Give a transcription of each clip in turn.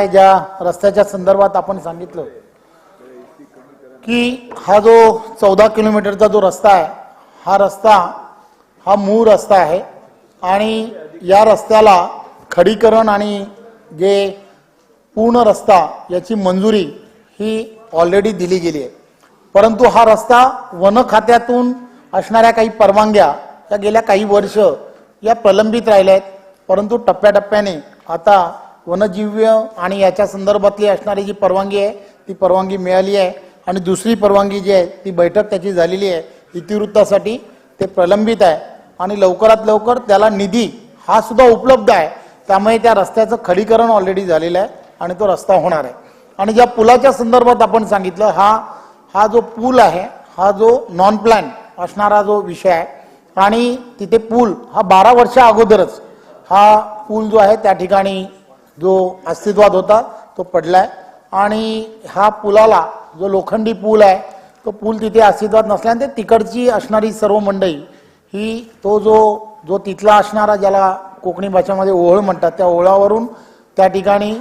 ज्या रस्त्याच्या संदर्भात आपण सांगितलं की हा जो 14 किलोमीटरचा जो रस्ता आहे, हा रस्ता हा मूळ रस्ता आहे आणि या रस्त्याला खडीकरण आणि जे पूर्ण रस्ता याची मंजुरी ही ऑलरेडी दिली गेली आहे। परंतु हा रस्ता वन खात्यातून असणाऱ्या काही परवानग्या या गेल्या काही वर्ष या प्रलंबित राहिल्या आहेत। परंतु टप्प्याटप्प्याने आता वनजीव्य आणि याच्या संदर्भातली असणारी जी परवानगी आहे ती परवानगी मिळाली आहे आणि दुसरी परवानगी जी आहे ती बैठक त्याची झालेली आहे। इतिवृत्तासाठी ते प्रलंबित आहे आणि लवकरात लवकर त्याला निधी हा सुद्धा उपलब्ध आहे। त्यामुळे त्या रस्त्याचं खडीकरण ऑलरेडी झालेलं आहे आणि तो रस्ता होणार आहे। आणि ज्या पुलाच्या संदर्भात आपण सांगितलं, हा जो पूल आहे हा जो नॉन प्लॅन असणारा जो विषय आहे आणि तिथे पूल हा 12 वर्षा अगोदरच हा पूल जो आहे त्या ठिकाणी जो अस्तित्वात होता तो पडलाय आणि हा पुलाला जो लोखंडी पूल आहे तो पूल तिथे अस्तित्वात नसल्याने तिकडची असणारी सर्व मंडळी ही तो जो तिथला असणारा ज्याला कोकणी भाषेमध्ये ओळ म्हणतात त्या ओळावरून त्या ठिकाणी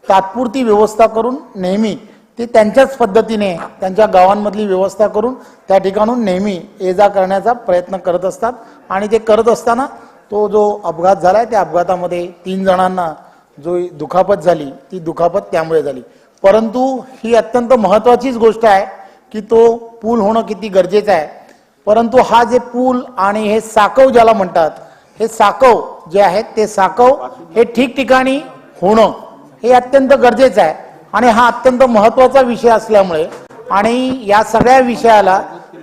तात्पुरती व्यवस्था करून नेहमी ते त्यांच्याच पद्धतीने त्यांच्या गावांमधली व्यवस्था करून त्या ठिकाणून नेहमी ये जा करण्याचा प्रयत्न करत असतात। आणि ते करत असताना तो जो अपघात झालाय त्या अपघातामध्ये 3 जणांना जो दुखापत झाली ती दुखापत त्यामुळे झाली। परंतु ही अत्यंत महत्त्वाचीच गोष्ट आहे की तो पूल होणं किती गरजेचं आहे। परंतु हा जे पूल आणि हे साकव ज्याला म्हणतात, हे साकव जे आहेत ते साकव हे ठिकठिकाणी होणं हे अत्यंत गरजेचं आहे आणि हा अत्यंत महत्त्वाचा विषय असल्यामुळे आणि या सगळ्या विषयाला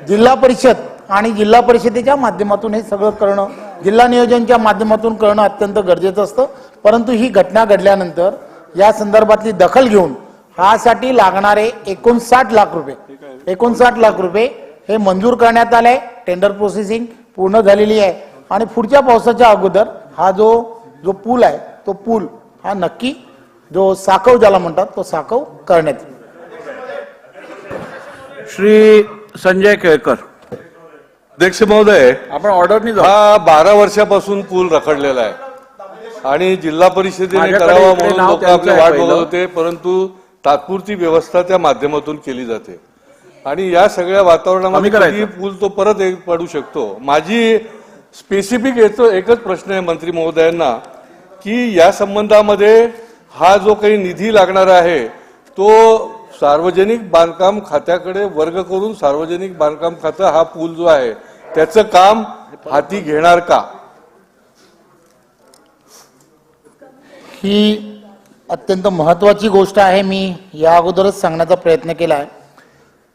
जिल्हा परिषद आणि जिल्हा परिषदेच्या माध्यमातून हे सगळं करणं, जिल्हा नियोजनच्या माध्यमातून करणं अत्यंत गरजेचं असतं। परंतु ही घटना घडल्यानंतर या संदर्भातली दखल घेऊन ह्यासाठी लागणारे 59 लाख रुपये हे मंजूर करण्यात आले। टेंडर प्रोसेसिंग पूर्ण झालेली आहे आणि पुढच्या पावसाच्या अगोदर हा जो पूल आहे तो पूल हा नक्की जो साकव ज्याला म्हणतात तो साकव करण्यात येईल। श्री संजय केळकर। अध्यक्ष महोदय, आपण ऑर्डरनी जाऊ। हा 12 वर्षापासून पूल रखडलेला आहे आणि जिल्हा परिषदेने करावा म्हणून लोक आपले वाट बघत होते, परंतु तात्पुरती व्यवस्था त्या माध्यमातून केली जाते आणि या सगळ्या वातावरणामध्ये कधी पूल तो परत पडू शकतो। माझी स्पेसिफिक एकच प्रश्न आहे मंत्री महोदयांना की या संबंधामध्ये हा जो काही निधी लागणार आहे तो सार्वजनिक बांधकाम खात्याकडे वर्ग करून सार्वजनिक बांधकाम खातं हा पूल जो आहे त्याचं काम हाती घेणार का? ही अत्यंत महत्त्वाची गोष्ट आहे। मी या अगोदरच सांगण्याचा प्रयत्न केला आहे,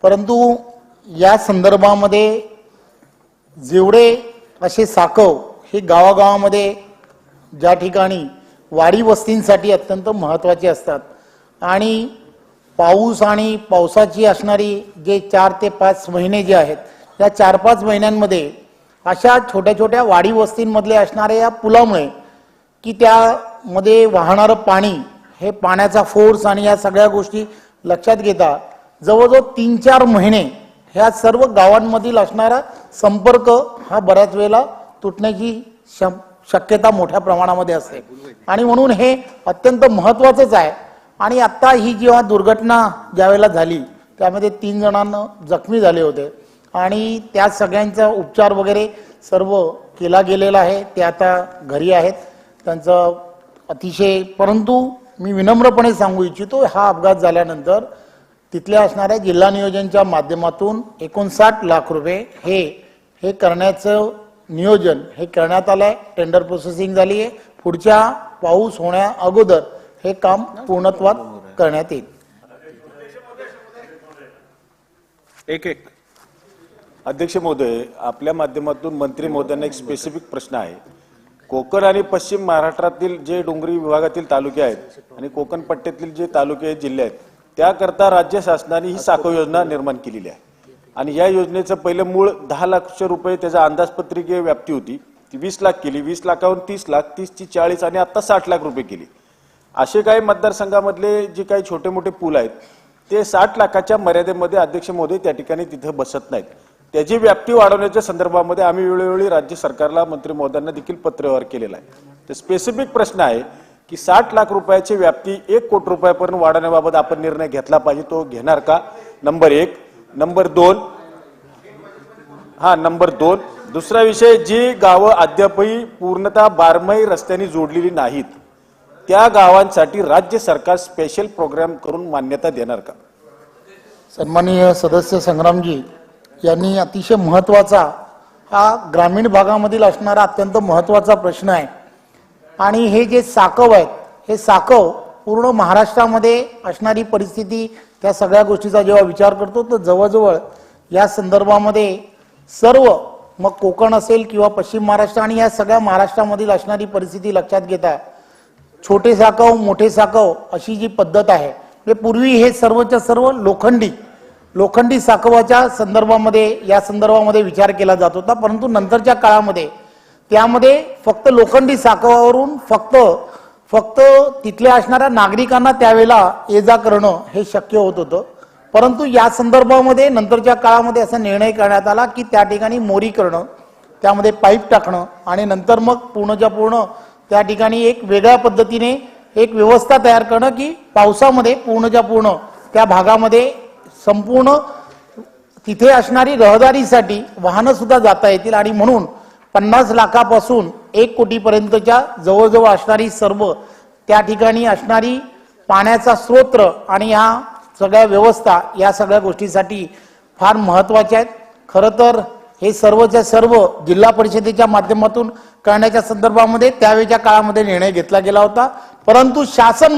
परंतु या संदर्भामध्ये जेवढे असे साकव हे गावागावामध्ये ज्या ठिकाणी वाडी वस्तींसाठी अत्यंत महत्त्वाचे असतात आणि पाऊस आणि पावसाची असणारी जे 4 ते 5 महिने जे आहेत या 4-5 महिन्यांमध्ये अशा छोट्या छोट्या वाडी वस्तींमधले असणाऱ्या या पुलामुळे की त्यामध्ये वाहणारं पाणी हे पाण्याचा फोर्स आणि या सगळ्या गोष्टी लक्षात घेता जवळजवळ 3-4 महिने ह्या सर्व गावांमधील असणारा संपर्क हा बऱ्याच वेळेला तुटण्याची शक्यता मोठ्या प्रमाणामध्ये असते आणि म्हणून हे अत्यंत महत्त्वाचंच आहे। आणि आता ही जेव्हा दुर्घटना ज्यावेळेला झाली त्यामध्ये 3 जणांना जखमी झाले होते आणि त्या सगळ्यांचा उपचार वगैरे सर्व केला गेलेला आहे। ते आता घरी आहेत त्यांचं अतिशय, परंतु मी विनम्रपणे सांगू इच्छितो हा अपघात झाल्यानंतर तिथल्या असणाऱ्या जिल्हा नियोजनच्या माध्यमातून 59 लाख रुपये हे करण्याचं नियोजन हे करण्यात आलंय। टेंडर प्रोसेसिंग झाली आहे, पुढच्या पाऊस होण्या अगोदर हे काम पूर्णत्वात करण्यात येईल। अध्यक्ष महोदय, आपल्या माध्यमातून मंत्री महोदयांना एक स्पेसिफिक प्रश्न आहे। कोकण आणि पश्चिम महाराष्ट्रातील जे डोंगरी विभागातील तालुके आहेत आणि कोकण पट्ट्यातील जे तालुके जिल्हे आहेत त्याकरता राज्य शासनाने ही साकव योजना निर्माण केलेली आहे आणि या योजनेचं पहिलं मूळ 10 लाख रुपये त्याचा अंदाजपत्रिके व्याप्ती होती, ती 20 लाख केली, 20 लाखावरून 30 लाख, 30 ची 40 आणि आता 60 लाख रुपये केली। असे काही मतदारसंघामधले जे काही छोटे मोठे पूल आहेत ते 60 लाखाच्या मर्यादेमध्ये अध्यक्ष महोदय त्या ठिकाणी तिथे बसत नाहीत। त्याची व्याप्ती वाढवण्याच्या संदर्भामध्ये आम्ही वेळोवेळी राज्य सरकारला मंत्री महोदयांना देखील पत्रव्यवहार केलेला आहे। तर स्पेसिफिक प्रश्न आहे की 60 लाख रुपयाची व्याप्ती 1 कोटी रुपयापर्यंत वाढवण्याबाबत आपण निर्णय घेतला पाहिजे, तो घेणार का? नंबर 1. नंबर 2, दुसरा विषय, जी गावं अद्यापही पूर्णतः बारमाही रस्त्यांनी जोडलेली नाहीत त्या गावांसाठी राज्य सरकार स्पेशल प्रोग्राम करून मान्यता देणार का? सन्माननीय सदस्य संग्रामजी यांनी अतिशय महत्त्वाचा हा ग्रामीण भागामधील असणारा अत्यंत महत्त्वाचा प्रश्न आहे. आणि हे जे साकव आहेत, हे साकव पूर्ण महाराष्ट्रामध्ये असणारी परिस्थिती, त्या सगळ्या गोष्टीचा जेव्हा विचार करतो तर जवळजवळ या संदर्भामध्ये सर्व, मग कोकण असेल किंवा पश्चिम महाराष्ट्र आणि या सगळ्या महाराष्ट्रामधील असणारी परिस्थिती लक्षात घेता छोटे साकव मोठे साकव अशी जी पद्धत आहे, म्हणजे पूर्वी हे सर्वच्या सर्व लोखंडी साकवाच्या संदर्भामध्ये या संदर्भामध्ये विचार केला जात होता. परंतु नंतरच्या काळामध्ये त्यामध्ये फक्त लोखंडी साकवावरून फक्त तिथल्या असणाऱ्या नागरिकांना त्यावेळेला ये जा करणं हे शक्य होत होतं. परंतु या संदर्भामध्ये नंतरच्या काळामध्ये असा निर्णय करण्यात आला की त्या ठिकाणी मोरी करणं, त्यामध्ये पाईप टाकणं आणि नंतर मग पूर्णच्या पूर्ण त्या ठिकाणी एक वेगळ्या पद्धतीने एक व्यवस्था तयार करणं की पावसामध्ये पूर्णच्या पूर्ण त्या भागामध्ये संपूर्ण तिथे असणारी रहदारीसाठी वाहनं सुद्धा जाता येतील. आणि म्हणून 50 लाखापासून 1 कोटीपर्यंतच्या जवळजवळ असणारी सर्व त्या ठिकाणी असणारी पाण्याचा स्रोत आणि ह्या सगळ्या व्यवस्था या सगळ्या गोष्टीसाठी फार महत्त्वाच्या आहेत. खरं तर हे सर्वच्या सर्व जिल्हा परिषदेच्या माध्यमातून करण्याच्या संदर्भामध्ये त्यावेळच्या काळामध्ये निर्णय घेतला गेला होता. परंतु शासन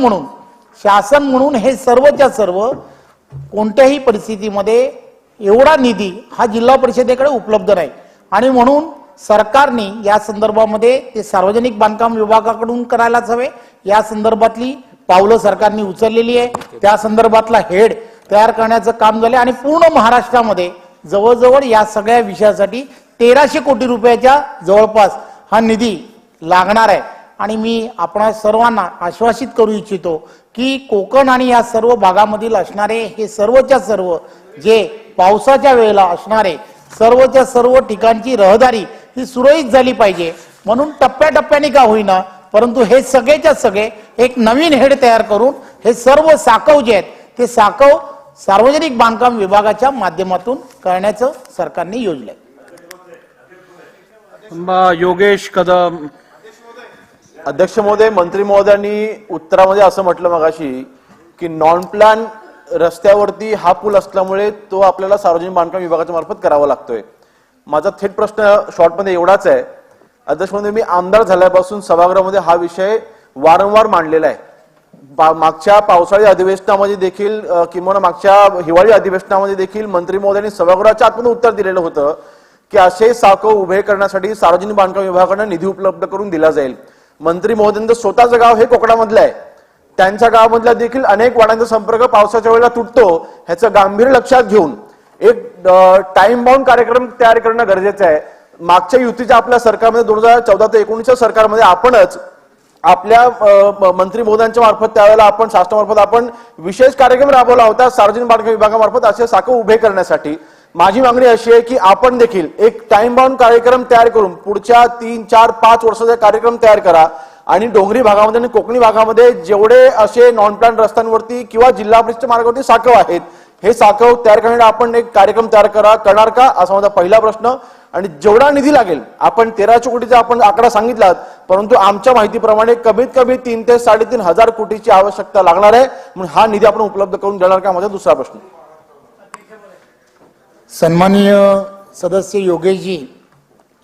म्हणून हे सर्वच्या सर्व कोणत्याही परिस्थितीमध्ये एवढा निधी हा जिल्हा परिषदेकडे उपलब्ध नाही. आणि म्हणून सरकारने या संदर्भामध्ये ते सार्वजनिक बांधकाम विभागाकडून करायलाच हवे. या संदर्भातली पावलं सरकारने उचललेली आहे. त्या संदर्भातला हेड तयार करण्याचं काम झाले आणि पूर्ण महाराष्ट्रामध्ये जवळजवळ या सगळ्या विषयासाठी 1300 कोटी रुपयाच्या जवळपास हा निधी लागणार आहे. आणि मी आपणा सर्वांना आश्वासित करू इच्छितो की कोकण आणि या सर्व भागामधील असणारे हे सर्वच्या सर्व जे पावसाच्या वेळेला असणारे सर्वच्या सर्व ठिकाणची रहदारी ही सुरळीत झाली पाहिजे. म्हणून टप्प्याटप्प्याने का होईना परंतु हे सगळेच्या सगळे एक नवीन हेड तयार करून हे सर्व साकव जे आहेत ते साकव सार्वजनिक बांधकाम विभागाच्या माध्यमातून करण्याचं सरकारने योजलंय. योगेश कदम. अध्यक्ष महोदय, मंत्री महोदयांनी उत्तरामध्ये असं म्हटलं मगाशी की नॉन प्लॅन रस्त्यावरती हा पूल असल्यामुळे तो आपल्याला सार्वजनिक बांधकाम विभागाच्या मार्फत करावा लागतोय. माझा थेट प्रश्न शॉर्टमध्ये एवढाच आहे. अध्यक्ष महोदय, मी आमदार झाल्यापासून सभागृहामध्ये हा विषय वारंवार मांडलेला आहे. मागच्या पावसाळी अधिवेशनामध्ये देखील किंवा मागच्या हिवाळी अधिवेशनामध्ये देखील मंत्री महोदयांनी सभागृहाच्या आतमध्ये उत्तर दिलेलं होतं की असे साकव उभे करण्यासाठी सार्वजनिक बांधकाम विभागाकडून निधी उपलब्ध करून दिला जाईल. मंत्री महोदयांचं स्वतःचं गाव हे कोकणामधलं आहे. त्यांच्या गावामधला देखील अनेक वाड्यांचा संपर्क पावसाच्या वेळेला तुटतो. ह्याचं गांभीर्य लक्षात घेऊन एक टाइम बाउंड कार्यक्रम तयार करणं गरजेचं आहे. मागच्या युतीच्या आपल्या सरकारमध्ये 2014 ते 19च्या सरकारमध्ये आपणच आपल्या मंत्री महोदयांच्या मार्फत त्यावेळेला आपण शासनामार्फत आपण विशेष कार्यक्रम राबवला होता सार्वजनिक बांधकाम विभागामार्फत असे साकव उभे करण्यासाठी. माझी मागणी अशी आहे की आपण देखील एक टाइम बाउंड कार्यक्रम तयार करून पुढच्या 3, 4, 5 वर्षाचा कार्यक्रम तयार करा आणि डोंगरी भागामध्ये आणि कोकणी भागामध्ये जेवढे असे नॉन प्लॅन रस्त्यांवरती किंवा जिल्हा परिषद मार्गावरती साकव आहेत हे साकव तयार करण्यासाठी आपण एक कार्यक्रम तयार करणार का असा माझा पहिला प्रश्न. आणि जेवढा निधी लागेल, आपण 1300 कोटीचा आपण आकडा सांगितलात, परंतु आमच्या माहितीप्रमाणे कमीत कमी 3 ते 3.5 हजार कोटीची आवश्यकता लागणार आहे. म्हणून हा निधी आपण उपलब्ध करून देणार का माझा दुसरा प्रश्न. सन्माननीय सदस्य योगेशजी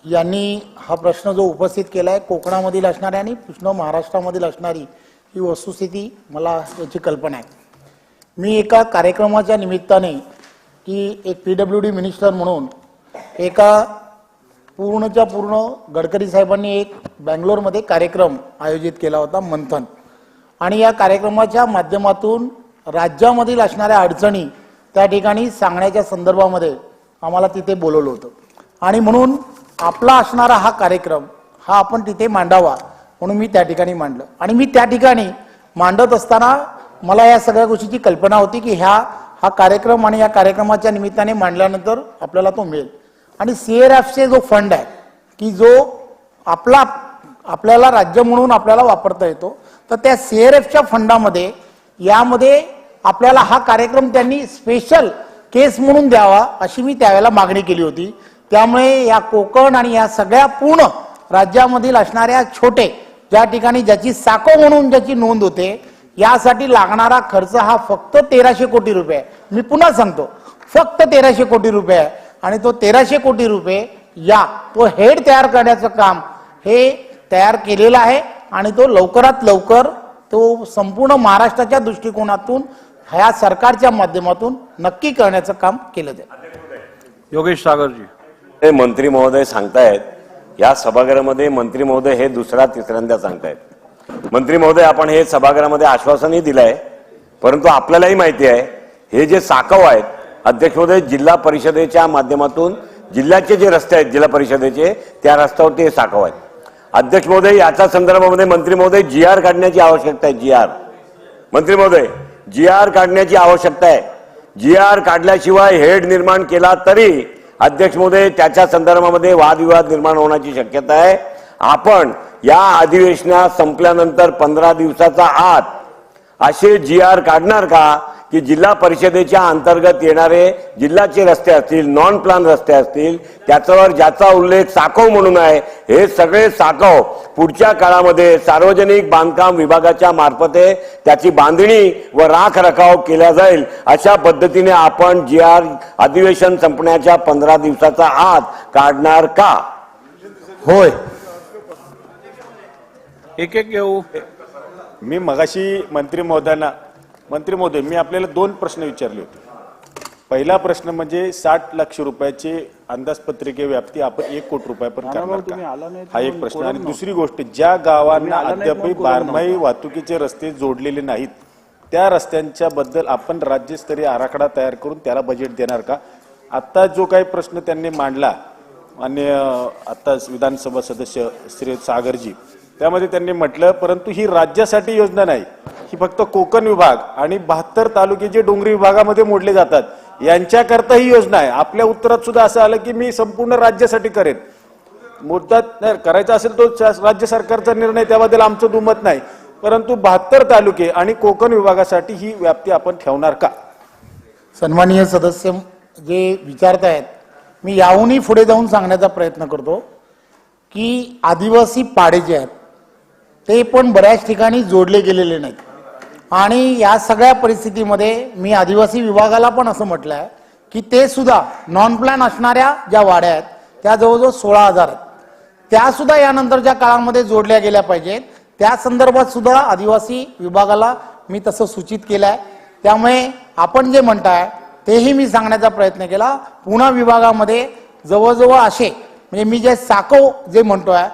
यांनी हा प्रश्न जो उपस्थित केला आहे कोकणामधील असणारी आणि कृष्ण महाराष्ट्रामधील असणारी ही वस्तुस्थिती मला याची कल्पना आहे. मी एका कार्यक्रमाच्या निमित्ताने की एक PWD मिनिस्टर म्हणून एका पूर्णच्या पूर्ण गडकरी साहेबांनी एक बँगलोरमध्ये कार्यक्रम आयोजित केला होता मंथन. आणि या कार्यक्रमाच्या माध्यमातून राज्यामधील असणाऱ्या अडचणी त्या ठिकाणी सांगण्याच्या संदर्भामध्ये आम्हाला तिथे बोलवलं होतं. आणि म्हणून आपला असणारा हा कार्यक्रम हा आपण तिथे मांडावा म्हणून मी त्या ठिकाणी मांडलं. आणि मी त्या ठिकाणी मांडत असताना मला या सगळ्या गोष्टीची कल्पना होती की हा कार्यक्रम आणि या कार्यक्रमाच्या निमित्ताने मांडल्यानंतर आपल्याला तो मिळेल. आणि CAREFचे जो फंड आहे की जो आपल्याला राज्य म्हणून आपल्याला वापरता येतो, तर तर त्या CRFच्या फंडामध्ये यामध्ये आपल्याला हा कार्यक्रम त्यांनी स्पेशल केस म्हणून द्यावा अशी मी त्यावेळेला मागणी केली होती. त्यामुळे या कोकण आणि या सगळ्या पूर्ण राज्यामधील असणाऱ्या छोटे ज्या ठिकाणी ज्याची साको म्हणून ज्याची नोंद होते यासाठी लागणारा खर्च हा फक्त 1300 कोटी रुपये आहे. मी पुन्हा सांगतो, फक्त 1300 कोटी रुपये आहे. आणि तो 1300 कोटी रुपये तो हेड तयार करण्याचं काम हे तयार केलेलं आहे आणि तो लवकरात लवकर तो संपूर्ण महाराष्ट्राच्या दृष्टिकोनातून ह्या सरकारच्या माध्यमातून नक्की करण्याचं काम केलं जाईल. योगेश सागरजी. हे मंत्री महोदय सांगतायत, या सभागृहामध्ये मंत्री महोदय हे तिसऱ्यांदा सांगतायत. मंत्री महोदय, आपण हे सभागृहामध्ये आश्वासनही दिलंय, परंतु आपल्यालाही माहिती आहे हे जे साकव आहेत अध्यक्ष महोदय, जिल्हा परिषदेच्या माध्यमातून जिल्ह्याचे जे रस्ते आहेत जिल्हा परिषदेचे त्या रस्त्यावरती हे साकव आहेत. अध्यक्ष महोदय, याच्या संदर्भामध्ये मंत्री महोदय GR काढण्याची आवश्यकता आहे. GR मंत्री महोदय, GR काढण्याची आवश्यकता आहे. GR काढल्याशिवाय हेड निर्माण केला तरी अध्यक्ष महोदय त्याच्या संदर्भामध्ये वादविवाद निर्माण होण्याची शक्यता आहे. आपण या अधिवेशना संपल्यानंतर 15 दिवसाचा आत असे GR काढणार का की जिल्हा परिषदेच्या अंतर्गत येणारे जिल्ह्याचे रस्ते असतील, नॉन प्लॅन रस्ते असतील, त्याच्यावर ज्याचा उल्लेख साकव म्हणून आहे, हे सगळे साकव पुढच्या काळामध्ये सार्वजनिक बांधकाम विभागाच्या मार्फते त्याची बांधणी व राख रखाव केल्या जाईल. अशा पद्धतीने आपण GR अधिवेशन संपण्याच्या 15 दिवसाचा आत काढणार का? होय. एक एक घेऊ. मी मगाशी मंत्री महोदय, मी आपल्याला 2 प्रश्न विचारले होते. पहिला प्रश्न म्हणजे 60 लाख रुपयाचे अंदाजपत्रकीय व्याप्ती आपण 1 कोटी रुपयापर्यंत करणार का? हा एक प्रश्न. आणि दुसरी गोष्ट, ज्या गावांना अद्यापही बारमाही वाहतुकीचे रस्ते जोडलेले नाहीत त्या रस्त्यांच्या बद्दल आपण राज्यस्तरीय आराखडा तयार करून त्याला बजेट देणार का? आता जो काही प्रश्न त्यांनी मांडला आणि आता विधानसभा सदस्य श्री सागरजी, त्यामध्ये त्यांनी म्हटलं परंतु ही राज्यासाठी योजना नाही, ही फक्त कोकण विभाग आणि 72 तालुके जे डोंगरी विभागामध्ये मोडले जातात यांच्याकरता ही योजना आहे. आपल्या उत्तरात सुद्धा असं आलं की मी संपूर्ण राज्यासाठी करेन. मुद्दा करायचा असेल तो राज्य सरकारचा निर्णय, त्याबद्दल आमचं दुमत नाही, परंतु 72 तालुके आणि कोकण विभागासाठी ही व्याप्ती आपण ठेवणार का? सन्माननीय सदस्य जे विचारतायत, मी याहूनही पुढे जाऊन सांगण्याचा प्रयत्न करतो की आदिवासी पाडे जे आहेत ते पण बऱ्याच ठिकाणी जोडले गेलेले नाहीत आणि या सगळ्या परिस्थितीमध्ये मी आदिवासी विभागाला पण असं म्हटलं आहे की ते सुद्धा नॉन प्लॅन असणाऱ्या ज्या वाड्या आहेत त्या जवळजवळ 16,000 आहेत, त्या सुद्धा यानंतरच्या काळामध्ये जोडल्या गेल्या पाहिजेत. त्या संदर्भात सुद्धा आदिवासी विभागाला मी तसं सूचित केलं आहे. त्यामुळे आपण जे म्हणताय तेही मी सांगण्याचा प्रयत्न केला. पुणे विभागामध्ये जवळजवळ असे म्हणजे मी जे साको जे म्हणतोय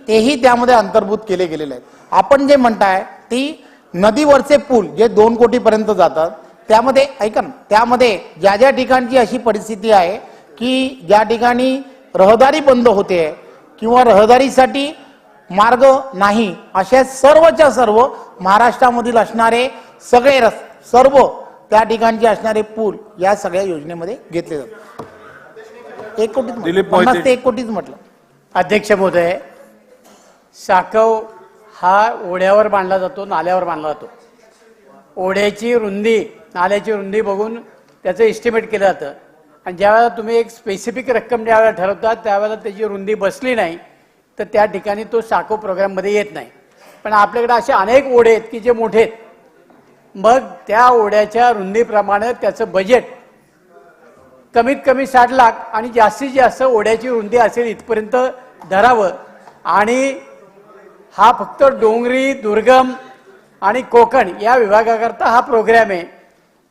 तेही त्यामध्ये अंतर्भूत केले गेलेले आहेत. आपण जे म्हणताय ती नदीवरचे पूल जे 2 कोटीपर्यंत जातात त्यामध्ये ऐका ना, त्यामध्ये ज्या ज्या ठिकाणची अशी परिस्थिती आहे की ज्या ठिकाणी रहदारी बंद होते किंवा रहदारीसाठी मार्ग नाही, अशा सर्वच्या सर्व महाराष्ट्रामधील असणारे सगळे सर्व त्या ठिकाणचे असणारे पूल या सगळ्या योजनेमध्ये घेतले जातात. 1 कोटी, 50 ते 1 कोटीच म्हटलं. अध्यक्ष महोदय, साकव हा ओढ्यावर बांधला जातो, नाल्यावर बांधला जातो. ओढ्याची रुंदी, नाल्याची रुंदी बघून त्याचं एस्टिमेट केलं जातं आणि ज्यावेळेला तुम्ही एक स्पेसिफिक रक्कम ज्यावेळेला ठरवता त्यावेळेला त्याची रुंदी बसली नाही तर त्या ठिकाणी तो साकव प्रोग्राममध्ये येत नाही. पण आपल्याकडे असे अनेक ओढे आहेत की जे मोठे आहेत, मग त्या ओढ्याच्या रुंदीप्रमाणे त्याचं बजेट कमीत कमी 60 लाख आणि जास्तीत जास्त ओढ्याची रुंदी असेल इथपर्यंत धरावं. आणि हा फक्त डोंगरी, दुर्गम आणि कोकण या विभागाकरता हा प्रोग्राम आहे.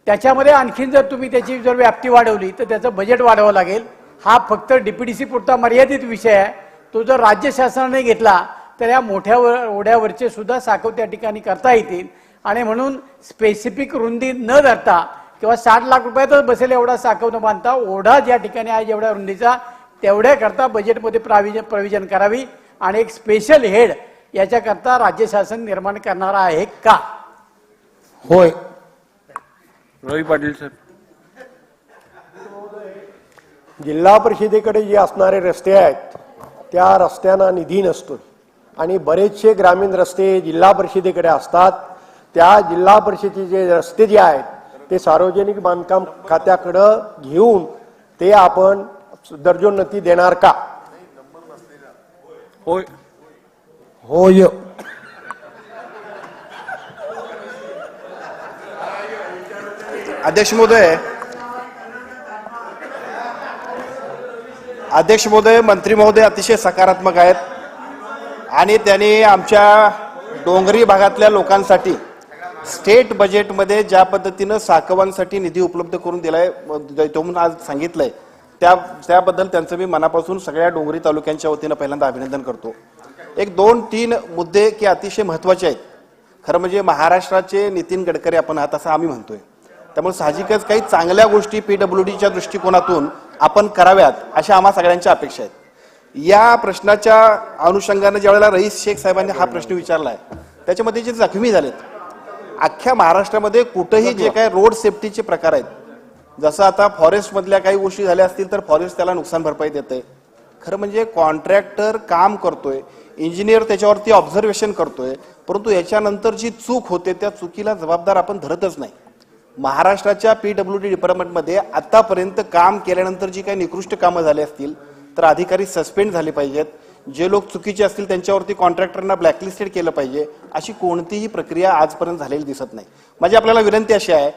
त्याच्यामध्ये आणखीन जर तुम्ही त्याची जर व्याप्ती वाढवली तर त्याचं बजेट वाढवावं लागेल. हा फक्त DPDC पुरता मर्यादित विषय आहे. तो जर राज्य शासनाने घेतला तर या मोठ्या ओढ्यावरचे सुद्धा साकव त्या ठिकाणी करता येतील. आणि म्हणून स्पेसिफिक रुंदी न धरता किंवा 60 लाख रुपयातच बसेल एवढा साकव न बांधता ओढा ज्या ठिकाणी आहे जेवढ्या रुंदीचा तेवढ्याकरता बजेटमध्ये प्रोव्हिजन करावी आणि एक स्पेशल हेड याच्याकरता राज्य शासन निर्माण करणार आहे का? होय. रवी पाटील साहेब. जिल्हा परिषदेकडे जे असणारे रस्ते आहेत त्या रस्त्यांना निधी नसतो आणि बरेचसे ग्रामीण रस्ते जिल्हा परिषदेकडे असतात. त्या जिल्हा परिषदेचे जे रस्ते जे आहेत ते सार्वजनिक बांधकाम खात्याकडं घेऊन ते आपण दर्जोन्नती देणार का? होय. होय. अध्यक्ष महोदय, मंत्री महोदय अतिशय सकारात्मक आहेत आणि त्यांनी आमच्या डोंगरी भागातल्या लोकांसाठी स्टेट बजेटमध्ये ज्या पद्धतीनं साकवांसाठी निधी उपलब्ध करून दिलाय तो म्हणून आज सांगितलंय त्याबद्दल त्यांचं मी मनापासून सगळ्या डोंगरी तालुक्यांच्या वतीनं पहिल्यांदा अभिनंदन करतो. एक 2-3 मुद्दे की अतिशय महत्वाचे आहेत. खरं म्हणजे महाराष्ट्राचे नितीन गडकरी आपण आहात असं आम्ही म्हणतोय. त्यामुळे साहजिकच काही चांगल्या गोष्टी PWDच्या दृष्टिकोनातून आपण कराव्यात अशा आम्हा सगळ्यांच्या अपेक्षा आहेत. या प्रश्नाच्या अनुषंगाने ज्यावेळेला रईस शेख साहेबांनी हा प्रश्न विचारलाय त्याच्यामध्ये जे जखमी झालेत अख्ख्या महाराष्ट्रामध्ये कुठेही जे काही रोड सेफ्टीचे प्रकार आहेत, जसं आता फॉरेस्ट मधल्या काही गोष्टी झाल्या असतील तर फॉरेस्ट त्याला नुकसान भरपाई देते. खरं म्हणजे कॉन्ट्रॅक्टर काम करतोय, इंजिनियर त्याच्यावरती ऑब्झर्वेशन करतोय, परंतु याच्यानंतर जी चूक होते त्या चुकीला जबाबदार आपण धरतच नाही. महाराष्ट्राच्या PWD डिपार्टमेंटमध्ये आतापर्यंत काम केल्यानंतर जी काही निकृष्ट कामं झाली असतील तर अधिकारी सस्पेंड झाले पाहिजेत. जे लोक चुकीचे असतील त्यांच्यावरती कॉन्ट्रॅक्टरना ब्लॅकलिस्टेड केलं पाहिजे. अशी कोणतीही प्रक्रिया आजपर्यंत झालेली दिसत नाही. माझी आपल्याला विनंती अशी आहे,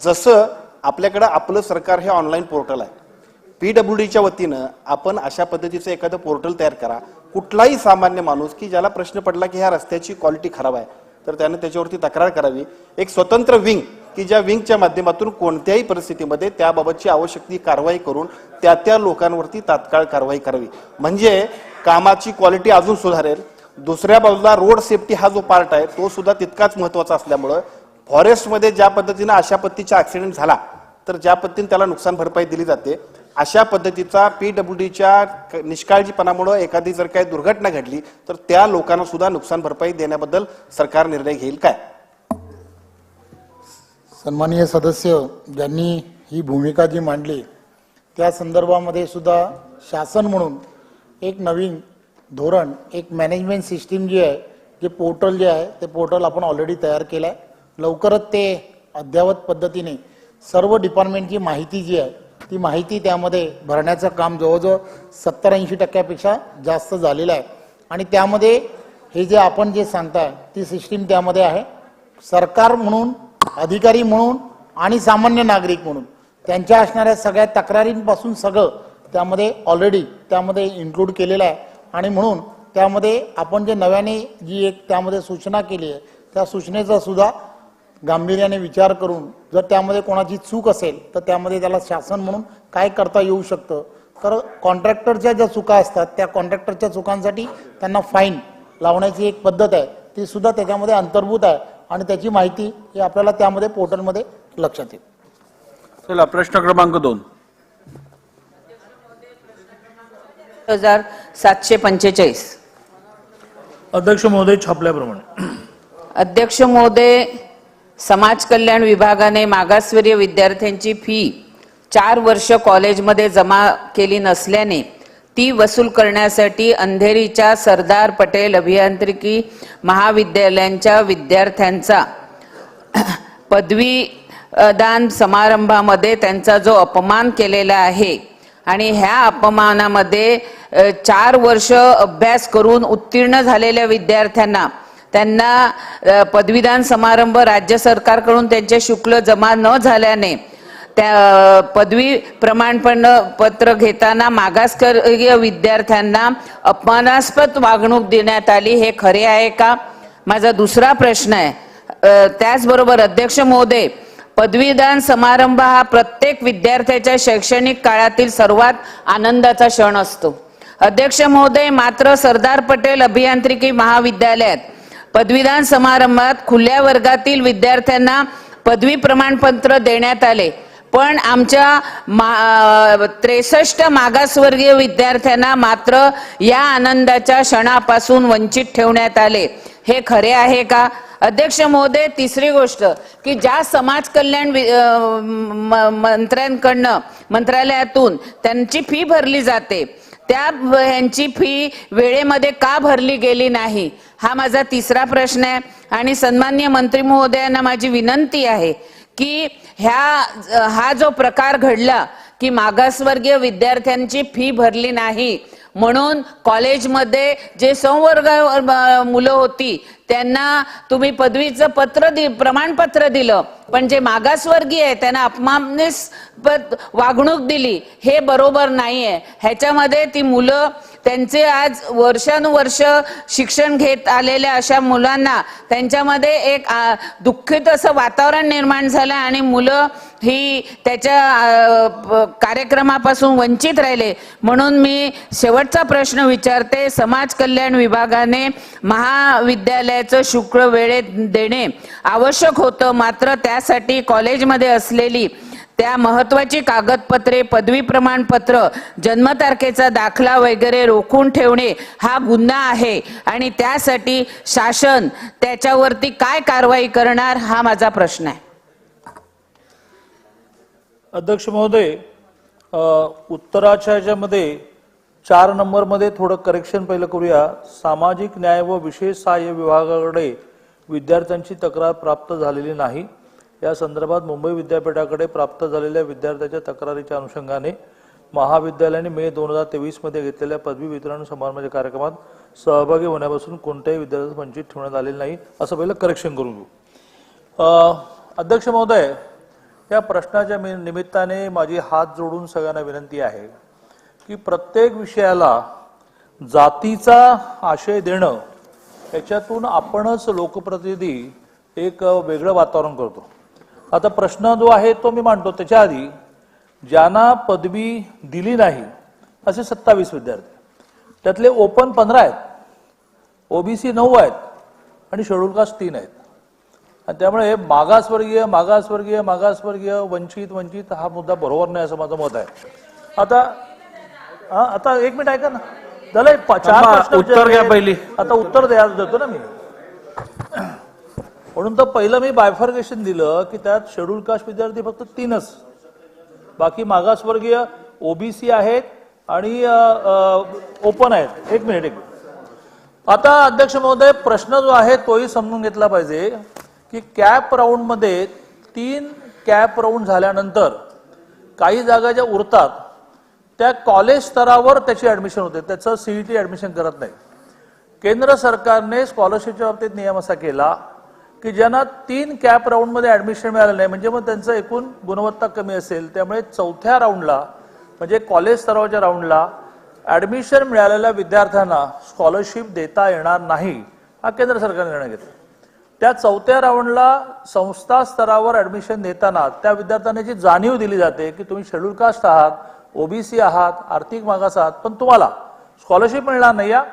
जसं आपल्याकडे आपलं सरकार हे ऑनलाईन पोर्टल आहे, PWDच्या वतीनं आपण अशा पद्धतीचं एखादं पोर्टल तयार करा. कुठलाही सामान्य माणूस की ज्याला प्रश्न पडला की ह्या रस्त्याची क्वालिटी खराब आहे तर त्यानं त्याच्यावरती तक्रार करावी. एक स्वतंत्र विंग की ज्या विंगच्या माध्यमातून कोणत्याही परिस्थितीमध्ये त्याबाबतची आवश्यक ती कारवाई करून त्या लोकांवरती तात्काळ कारवाई करावी, म्हणजे कामाची क्वालिटी अजून सुधारेल. दुसऱ्या बाजूला रोड सेफ्टी हा जो पार्ट आहे तो सुद्धा तितकाच महत्वाचा असल्यामुळं फॉरेस्टमध्ये ज्या पद्धतीनं अशा पद्धतीचा ऍक्सिडेंट झाला तर ज्या पद्धतीने त्याला नुकसान भरपाई दिली जाते, अशा पद्धतीचा PWDच्या निष्काळजीपणामुळे एखादी जर काही दुर्घटना घडली तर त्या लोकांना सुद्धा नुकसान भरपाई देण्याबद्दल सरकार निर्णय घेईल काय? सन्माननीय सदस्य ज्यांनी ही भूमिका जी मांडली त्या संदर्भामध्ये सुद्धा शासन म्हणून एक नवीन धोरण, एक मॅनेजमेंट सिस्टीम जी आहे, जे पोर्टल जे आहे ते पोर्टल आपण ऑलरेडी तयार केलं आहे. लवकरच ते अद्ययावत पद्धतीने सर्व डिपार्टमेंटची माहिती जी आहे ती माहिती त्यामध्ये भरण्याचं काम जवळजवळ 70-80% जास्त झालेलं आहे. आणि त्यामध्ये हे जे आपण जे सांगताय ती सिस्टीम त्यामध्ये आहे. सरकार म्हणून, अधिकारी म्हणून आणि सामान्य नागरिक म्हणून त्यांच्या असणाऱ्या सगळ्या तक्रारींपासून सगळं त्यामध्ये ऑलरेडी त्यामध्ये इन्क्लूड केलेलं आहे. आणि म्हणून त्यामध्ये आपण जे नव्याने जी एक त्यामध्ये सूचना केली आहे त्या सूचनेचा सुद्धा गांभीर्याने विचार करून जर त्यामध्ये कोणाची चूक असेल तर त्यामध्ये त्याला शासन म्हणून काय करता येऊ शकतं. तर कॉन्ट्रॅक्टरच्या ज्या चुका असतात त्या कॉन्ट्रॅक्टरच्या चुकांसाठी त्यांना फाईन लावण्याची एक पद्धत आहे, ती सुद्धा त्याच्यामध्ये अंतर्भूत आहे आणि त्याची माहिती ही आपल्याला त्यामध्ये पोर्टलमध्ये लक्षात येईल. चला प्रश्न क्रमांक 2. 2745. अध्यक्ष महोदय, छापल्याप्रमाणे. अध्यक्ष महोदय, समाज कल्याण विभागाने मागासवर्गीय विद्यार्थ्यांची फी 4 वर्ष कॉलेजमध्ये जमा केली नसल्याने ती वसूल करण्यासाठी अंधेरीच्या सरदार पटेल अभियांत्रिकी महाविद्यालयांच्या विद्यार्थ्यांचा पदवीदान समारंभामध्ये त्यांचा जो अपमान केलेला आहे आणि ह्या अपमानामध्ये 4 वर्ष अभ्यास करून उत्तीर्ण झालेल्या विद्यार्थ्यांना त्यांना पदवीदान समारंभ राज्य सरकारकडून त्यांचे शुल्क जमा न झाल्याने त्या पदवी प्रमाणपत्र घेताना मागासवर्गीय विद्यार्थ्यांना अपमानास्पद वागणूक देण्यात आली, हे खरे आहे का? माझा दुसरा प्रश्न आहे. त्याचबरोबर अध्यक्ष महोदय, पदवीदान समारंभ हा प्रत्येक विद्यार्थ्याच्या शैक्षणिक काळातील सर्वात आनंदाचा क्षण असतो. अध्यक्ष महोदय, मात्र सरदार पटेल अभियांत्रिकी महाविद्यालयात पदवीदान समारंभात खुल्या वर्गातील विद्यार्थ्यांना पदवी प्रमाणपत्र देण्यात आले, पण आमच्या 63 मागासवर्गीय विद्यार्थ्यांना मात्र या आनंदाच्या क्षणापासून वंचित ठेवण्यात आले, हे खरे आहे का? अध्यक्ष महोदय, तिसरी गोष्ट की ज्या समाज कल्याण मंत्र्यांकडनं मंत्रालयातून त्यांची फी भरली जाते त्या ह्यांची फी वेळेमध्ये का भरली गेली नाही, हा माझा तिसरा प्रश्न आहे. आणि सन्माननीय मंत्री महोदयांना माझी विनंती आहे की हा जो प्रकार घडला की मागासवर्गीय विद्यार्थ्यांची फी भरली नाही म्हणून कॉलेजमध्ये जे संवर्ग मुलं होती त्यांना तुम्ही पदवीचं प्रमाणपत्र दिलं, पण जे मागासवर्गीय आहे त्यांना अपमानास्पद वागणूक दिली, हे बरोबर नाहीये. ह्याच्यामध्ये ती मुलं त्यांचे आज वर्षानुवर्ष शिक्षण घेत आलेल्या अशा मुलांना त्यांच्यामध्ये एक दुःखित असं वातावरण निर्माण झालं आणि मुलं ही त्याच्या कार्यक्रमापासून वंचित राहिले. म्हणून मी शेवटचा प्रश्न विचारते, समाज कल्याण विभागाने महाविद्यालयाचं शुल्क वेळेत देणे आवश्यक होतं, मात्र त्यासाठी कॉलेजमध्ये असलेली त्या महत्वाची कागदपत्रे, पदवी प्रमाणपत्र, जन्मतारखेचा दाखला वगैरे रोखून ठेवणे हा गुन्हा आहे आणि त्यासाठी शासन त्याच्यावरती काय कारवाई करणार, हा माझा प्रश्न आहे. अध्यक्ष महोदय, उत्तराच्या ह्याच्यामध्ये 4 नंबरमध्ये थोडं करेक्शन पहिलं करूया. सामाजिक न्याय व विशेष सहाय्य विभागाकडे विद्यार्थ्यांची तक्रार प्राप्त झालेली नाही. या संदर्भात मुंबई विद्यापीठाकडे प्राप्त झालेल्या विद्यार्थ्याच्या तक्रारीच्या अनुषंगाने महाविद्यालयाने मे 2023 मध्ये घेतलेल्या पदवी वितरण समारंभाच्या कार्यक्रमात सहभागी होण्यापासून कोणत्याही विद्यार्थ्यास वंचित ठेवण्यात आलेले नाही, असं पहिलं करेक्शन करून घेऊ. अध्यक्ष महोदय, या प्रश्नाच्या निमित्ताने माझी हात जोडून सगळ्यांना विनंती आहे की प्रत्येक विषयाला जातीचा आशय देणं, याच्यातून आपणच लोकप्रतिनिधी एक वेगळं वातावरण करतो. आता प्रश्न जो आहे तो मी मांडतो. त्याच्या आधी ज्यांना पदवी दिली नाही असे 27 विद्यार्थी, त्यातले ओपन 15 आहेत, ओबीसी 9 आहेत आणि शेड्यूल कास्ट 3 आहेत. आणि त्यामुळे मागासवर्गीय मागासवर्गीय मागासवर्गीय वंचित हा मुद्दा बरोबर नाही असं माझं मत आहे. आता एक मिनिट ऐका ना, झालंय 4 प्रश्न उत्तर घ्या पहिली. आता उत्तर देतो ना मी. म्हणून तर पहिलं मी बायफर्गेशन दिलं की त्यात शेड्यूल कास्ट विद्यार्थी फक्त 3च, बाकी मागासवर्गीय ओबीसी आहेत आणि ओपन आहेत. एक मिनिट. आता अध्यक्ष महोदय, प्रश्न जो आहे तोही समजून घेतला पाहिजे की कॅप राऊंड मध्ये 3 कॅप राऊंड झाल्यानंतर काही जागा ज्या उरतात त्या कॉलेज स्तरावर त्याची ऍडमिशन होते, त्याचं सीईटी ऍडमिशन करत नाही. केंद्र सरकारने स्कॉलरशिपच्या बाबतीत नियम असा केला की ज्यांना 3 कॅप राऊंड मध्ये ऍडमिशन मिळालं नाही, म्हणजे मग त्यांचं एकूण गुणवत्ता कमी असेल, त्यामुळे 4थ्या राऊंडला म्हणजे कॉलेज स्तरावरच्या राऊंडला ऍडमिशन मिळालेल्या विद्यार्थ्यांना स्कॉलरशिप देता येणार नाही, हा केंद्र सरकारने निर्णय घेतला. त्या 4थ्या राऊंडला संस्था स्तरावर ऍडमिशन देताना त्या विद्यार्थ्यांना जी जाणीव दिली जाते की तुम्ही शेड्यूल कास्ट आहात, ओबीसी आहात, आर्थिक मागास आहात, पण तुम्हाला स्कॉलरशिप मिळणार नाही, या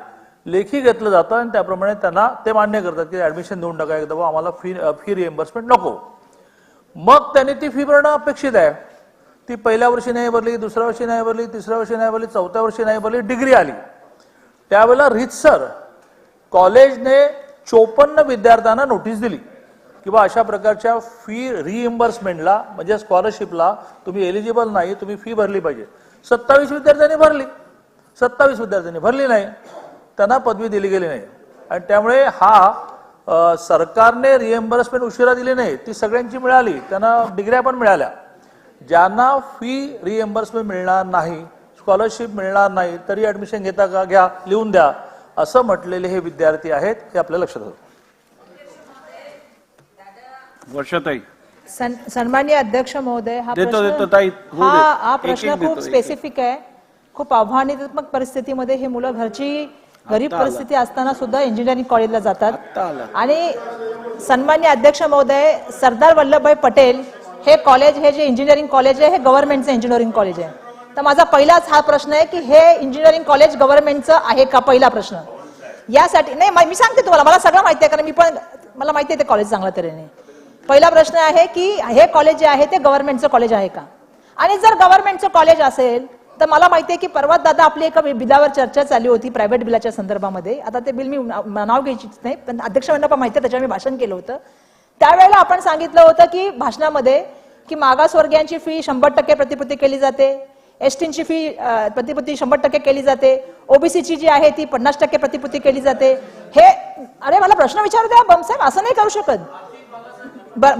लेखी घेतलं जातं आणि त्याप्रमाणे त्यांना ते मान्य करतात की ऍडमिशन देऊन टाका एकदा, आम्हाला फी रिएम्बर्समेंट नको. मग त्यांनी ती फी भरणं अपेक्षित आहे. ती पहिल्या वर्षी नाही भरली, दुसऱ्या वर्षी नाही भरली, तिसऱ्या वर्षी नाही भरली, 4थ्या वर्षी नाही भरली, डिग्री आली, त्यावेळेला रीतसर कॉलेजने 54 विद्यार्थ्यांना नोटीस दिली की बा अशा प्रकारच्या फी रिएम्बर्समेंटला म्हणजे स्कॉलरशिपला तुम्ही एलिजिबल नाही, तुम्ही फी भरली पाहिजे. 27 विद्यार्थ्यांनी भरली, 27 विद्यार्थ्यांनी भरली नाही, त्यांना पदवी दिली गेली नाही. आणि त्यामुळे हा सरकारने रिएम्बर्समेंट उशिरा दिली नाही, ती सगळ्यांची मिळाली, त्यांना डिग्र्या पण मिळाल्या. ज्यांना फी रिएम्बर्समेंट मिळणार नाही, स्कॉलरशिप मिळणार नाही, तरी ऍडमिशन घेता का घ्या, लिहून द्या, असं म्हटलेले हे विद्यार्थी आहेत, हे आपल्या लक्षात आलं. वर्षाताई. सन्माननीय अध्यक्ष महोदय, हा प्रश्न प्रश्न खूप स्पेसिफिक आहे. खूप आव्हानात्मक परिस्थितीमध्ये हे मुलं गरीब परिस्थिती असताना सुद्धा इंजिनिअरिंग कॉलेजला जातात. आणि सन्माननीय अध्यक्ष महोदय, सरदार वल्लभभाई पटेल हे कॉलेज, हे जे इंजिनिअरिंग कॉलेज आहे, हे गव्हर्नमेंटचं इंजिनिअरिंग कॉलेज आहे. तर माझा पहिलाच हा प्रश्न आहे की हे इंजिनिअरिंग कॉलेज गव्हर्नमेंटचं आहे का, पहिला प्रश्न. यासाठी नाही, मी सांगते तुम्हाला, मला सगळं माहिती आहे, कारण मला माहिती आहे ते कॉलेज चांगल्या तऱ्हेने. पहिला प्रश्न आहे की हे कॉलेज जे आहे ते गव्हर्नमेंटचं कॉलेज आहे का. आणि जर गव्हर्नमेंटचं कॉलेज असेल तर मला माहिती आहे की परवा दादा आपली एका बिलावर चर्चा चालू होती प्रायव्हेट बिलाच्या संदर्भामध्ये. आता ते बिल मी नाव घ्यायचीच नाही, पण अध्यक्षांना पण माहिती आहे, त्याच्यावर मी भाषण केलं होतं. त्यावेळेला आपण सांगितलं होतं की भाषणामध्ये की मागासवर्गीयांची फी 100% प्रतिपूर्ती केली जाते, एसटीची फी प्रतिपूर्ती 100% केली जाते, ओबीसीची जी आहे ती 50% प्रतिपूर्ती केली जाते. हे अरे मला प्रश्न विचारू द्या बमसाहेब, असं नाही करू शकत.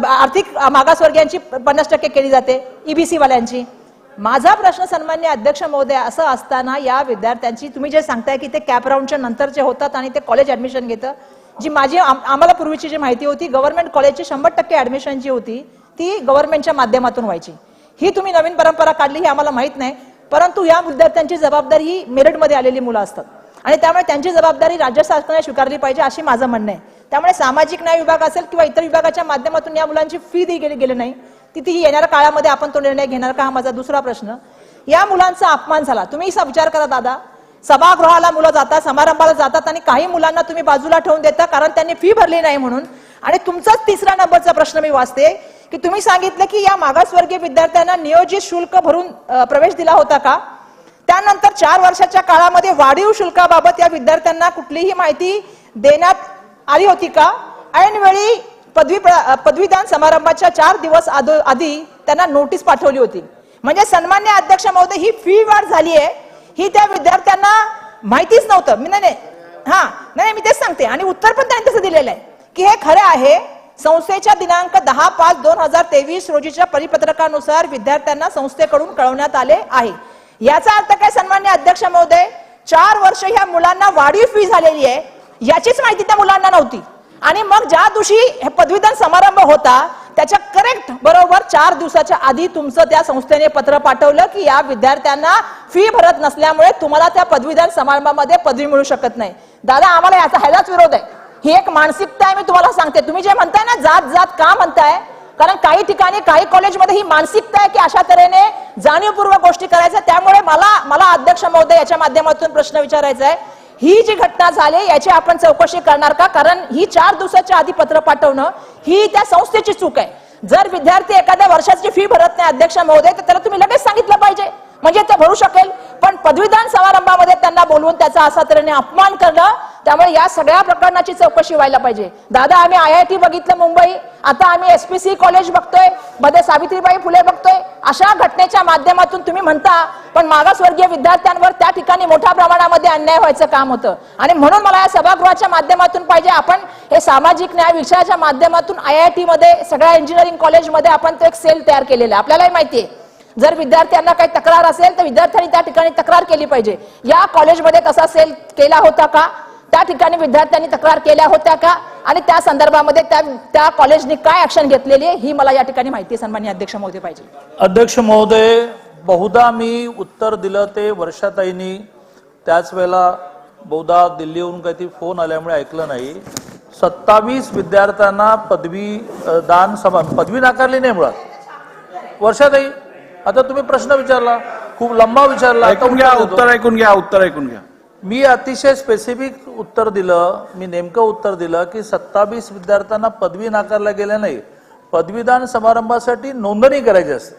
आर्थिक मागासवर्गीयांची 50% केली जाते, ईबीसी वाल्यांची. माझा प्रश्न सन्मान्य अध्यक्ष महोदय असं असताना या विद्यार्थ्यांची तुम्ही जे सांगताय की ते कॅप राऊंडच्या नंतर जे होतात आणि ते कॉलेज ऍडमिशन घेतं, जी माझी आम्हाला पूर्वीची जी माहिती होती गव्हर्नमेंट कॉलेजची 100% ऍडमिशन जी होती ती गव्हर्नमेंटच्या माध्यमातून व्हायची. ही तुम्ही नवीन परंपरा काढली हे आम्हाला माहित नाही, परंतु या विद्यार्थ्यांची जबाबदारी ही मेरिटमध्ये आलेली मुलं असतात आणि त्यामुळे त्यांची जबाबदारी राज्य शासनाने स्वीकारली पाहिजे अशी माझं म्हणणं आहे. त्यामुळे सामाजिक न्याय विभाग असेल किंवा इतर विभागाच्या माध्यमातून या मुलांची फी गेली नाही, ती येणाऱ्या काळामध्ये आपण तो निर्णय घेणार का हा माझा दुसरा प्रश्न. या मुलांचा अपमान झाला, तुम्ही विचार करा दादा, सभागृहाला मुलं जातात, समारंभाला जातात आणि काही मुलांना तुम्ही बाजूला ठेवून देता कारण त्यांनी फी भरली नाही म्हणून. आणि तुमचाच तिसरा नंबरचा प्रश्न मी वाचते की तुम्ही सांगितलं की या मागासवर्गीय विद्यार्थ्यांना नियोजित शुल्क भरून प्रवेश दिला होता का. त्यानंतर 4 वर्षाच्या काळामध्ये वाढीव शुल्काबाबत या विद्यार्थ्यांना कुठलीही माहिती देण्यात आली होती का. ऐनवेळी पदवीदान समारंभाच्या 4 दिवस आधी त्यांना नोटीस पाठवली होती. म्हणजे सन्मान्य अध्यक्ष महोदय ही फी वाढ झाली आहे ही त्या विद्यार्थ्यांना माहितीच नव्हतं. मी नाही मी तेच सांगते आणि उत्तर पण त्यांनी तसं दिलेलं आहे की हे खरं आहे. संस्थेच्या दिनांक 10/5/2023 रोजीच्या परिपत्रकानुसार विद्यार्थ्यांना संस्थेकडून कळवण्यात आले आहे. याचा अर्थ काय सन्मान्य अध्यक्ष महोदय, 4 वर्ष ह्या मुलांना वाढीव फी झालेली आहे याचीच माहिती त्या मुलांना नव्हती. आणि मग ज्या दिवशी पदवीदान समारंभ होता त्याच्या करेक्ट बरोबर 4 दिवसाच्या आधी तुमचं त्या संस्थेने पत्र पाठवलं की या विद्यार्थ्यांना फी भरत नसल्यामुळे तुम्हाला त्या पदवीदान समारंभामध्ये पदवी मिळू शकत नाही. दादा आम्हाला ह्याचाच विरोध आहे. ही एक मानसिकता आहे, मी तुम्हाला सांगते. तुम्ही जे म्हणताय ना जात जात का म्हणताय, कारण काही ठिकाणी काही कॉलेजमध्ये ही मानसिकता आहे की अशा तऱ्हेने जाणीवपूर्वक गोष्टी करायच्या. त्यामुळे मला अध्यक्ष महोदय याच्या माध्यमातून प्रश्न विचारायचा आहे, ही जी घटना झाली याची आपण चौकशी करणार का. कारण ही 4 दिवसाच्या आधी पत्र पाठवणं ही त्या संस्थेची चूक आहे. जर विद्यार्थी एखाद्या वर्षाची फी भरत नाही अध्यक्ष महोदय तर त्याला तुम्ही लगेच सांगितलं पाहिजे म्हणजे ते भरू शकेल. पण पदवीदान समारंभामध्ये त्यांना बोलवून त्याचा असा तऱ्हेने अपमान करणं, त्यामुळे या सगळ्या प्रकरणाची चौकशी व्हायला पाहिजे. दादा आम्ही IIT बघितलं मुंबई, आता आम्ही SPC कॉलेज बघतोय, मध्ये सावित्रीबाई फुले बघतोय. अशा घटनेच्या माध्यमातून तुम्ही म्हणता पण मागासवर्गीय विद्यार्थ्यांवर त्या ठिकाणी मोठ्या प्रमाणामध्ये अन्याय व्हायचं काम होतं. आणि म्हणून मला या सभागृहाच्या माध्यमातून पाहिजे आपण हे सामाजिक न्याय विषयाच्या माध्यमातून IIT मध्ये सगळ्या इंजिनिअरिंग कॉलेजमध्ये आपण तो एक सेल तयार केलेला आहे. आपल्यालाही माहिती आहे जर विद्यार्थ्यांना काही तक्रार असेल तर विद्यार्थ्यांनी त्या ठिकाणी तक्रार केली पाहिजे. या कॉलेजमध्ये तसा सेल केला होता का, त्या ठिकाणी विद्यार्थ्यांनी तक्रार केल्या होत्या का आणि त्या संदर्भामध्ये त्या कॉलेजने काय ऍक्शन घेतलेली आहे ही मला या ठिकाणी माहिती सन्माननीय अध्यक्ष महोदय पाहिजे. अध्यक्ष महोदय, बहुधा मी उत्तर दिलं ते वर्षाताईंनी त्याच वेळेला बहुधा दिल्लीहून काहीतरी फोन आल्यामुळे ऐकलं नाही. 27 विद्यार्थ्यांना पदवी नाकारली नाही मुळात. वर्षाताई आता तुम्ही प्रश्न विचारला, खूप लंबा विचारला, उत्तर ऐकून घ्या. मी अतिशय स्पेसिफिक उत्तर दिलं, मी नेमकं उत्तर दिलं की 27 विद्यार्थ्यांना पदवी नाकारल्या गेल्या नाही. पदवीदान समारंभासाठी नोंदणी करायची असते,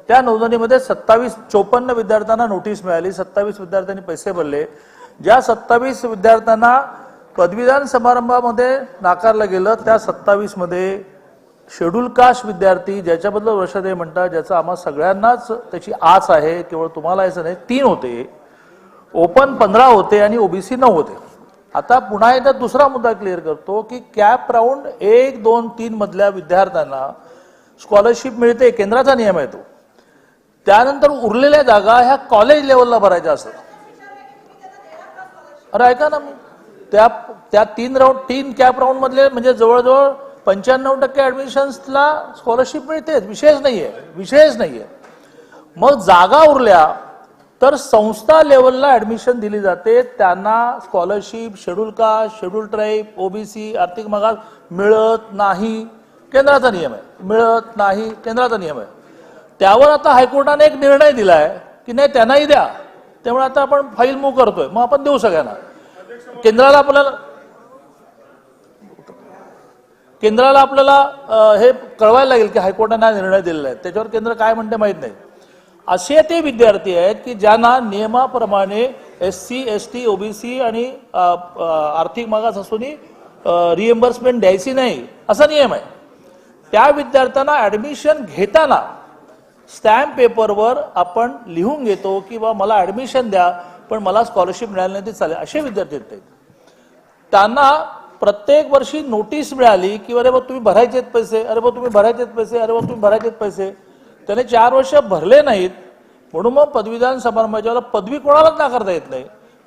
त्या नोंदणीमध्ये 54 विद्यार्थ्यांना नोटीस मिळाली, 27 विद्यार्थ्यांनी पैसे भरले. ज्या 27 विद्यार्थ्यांना पदवीदान समारंभामध्ये नाकारलं गेलं त्या 27 मध्ये शेड्यूल कास्ट विद्यार्थी ज्याच्याबद्दल वर्षाताई म्हणतात, ज्याचा आम्हा सगळ्यांनाच त्याची आच आहे, केवळ तुम्हाला याचं नाही, 3 होते, ओपन 15 होते आणि ओबीसी 9 होते. आता पुन्हा एकदा दुसरा मुद्दा क्लिअर करतो की कॅप राऊंड 1, 2, 3 मधल्या विद्यार्थ्यांना स्कॉलरशिप मिळते, केंद्राचा नियम आहे तो. त्यानंतर उरलेल्या जागा ह्या कॉलेज लेवलला भरायच्या असतात. अरे ऐका ना, त्या 3 कॅप राऊंड मधले म्हणजे जवळजवळ 95% ऍडमिशन्सला स्कॉलरशिप मिळते, विशेष नाहीये. मग जागा उरल्या तर संस्था लेवलला ऍडमिशन दिली जाते, त्यांना scholarship schedule caste, schedule tribe, OBC, आर्थिक मागास मिळत नाही, केंद्राचा नियम आहे. मिळत नाही, केंद्राचा नियम आहे. त्यावर आता हायकोर्टाने एक निर्णय दिलाय की नाही त्यांनाही द्या. त्यामुळे आता आपण फाईल मूव्ह करतोय, मग आपण देऊ सगळ्यांना. केंद्राला आपल्याला हे कळवायला लागेल की हायकोर्टाने हा निर्णय दिलेला आहे, त्याच्यावर केंद्र काय म्हणते माहित नाही. असे ते विद्यार्थी आहेत की ज्यांना नियमाप्रमाणे SC, ST, OBC आणि आर्थिक मागास असून रिएम्बर्समेंट द्यायची नाही असा नियम आहे. त्या विद्यार्थ्यांना ऍडमिशन घेताना स्टॅम्प पेपरवर आपण लिहून घेतो की बा मला ऍडमिशन द्या पण मला स्कॉलरशिप मिळाली नाही ते चालेल, असे विद्यार्थी आहेत. त्यांना प्रत्येक वर्षी नोटीस मिळाली की अरे बा तुम्ही भरायचे आहेत पैसे, अरे बा तुम्ही भरायचे आहेत पैसे, अरे बा तुम्ही भरायचे आहेत पैसे. त्याने 4 वर्ष भरले नाहीत म्हणून मग पदवीदान समारंभाच्या वेळेला पदवी कोणालाच नाकारता येत नाही.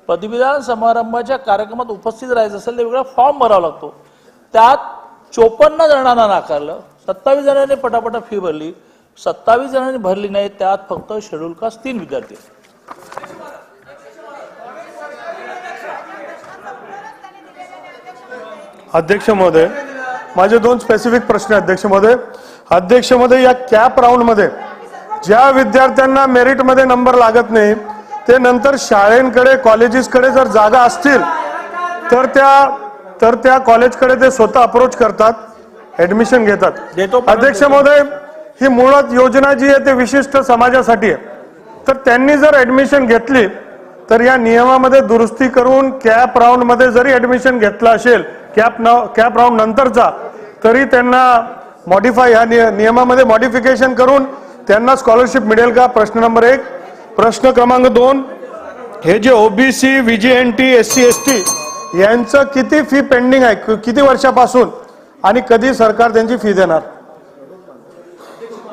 पदवीदान समारंभाच्या कार्यक्रमात उपस्थित राहायचं असेल तर वेगळा फॉर्म भरावा लागतो. त्यात 54 जणांना नाकारलं, 27 जणांनी पटापटा फी भरली, 27 जणांनी भरली नाही. त्यात फक्त शेड्यूल कास्ट 3 विद्यार्थी. अध्यक्ष महोदय, माझे 2 स्पेसिफिक प्रश्न आहे अध्यक्ष महोदय. अध्यक्ष महोदय, या कॅप राऊंड मध्ये ज्या विद्यार्थ्यांना मेरिट मध्ये नंबर लागत नाही ते नंतर शाळेंकडे कॉलेजेसकडे जर जागा असतील तर त्या कॉलेजकडे ते स्वतः अप्रोच करतात, ऍडमिशन घेतात. अध्यक्ष महोदय, ही मुळात योजना जी आहे ते विशिष्ट समाजासाठी आहे. तर त्यांनी जर ऍडमिशन घेतली तर या नियमामध्ये दुरुस्ती करून कॅप राऊंड मध्ये जरी ऍडमिशन घेतला असेल कॅप राऊंड नंतरचा तरी त्यांना मॉडिफाय ह्या नियमामध्ये मॉडिफिकेशन करून त्यांना स्कॉलरशिप मिळेल का? प्रश्न नंबर 1. प्रश्न क्रमांक 2, हे जे ओबीसी, व्हीजीएनटी, एससी एसटी यांचं किती फी पेंडिंग आहे, किती वर्षापासून आणि कधी सरकार त्यांची फी देणार?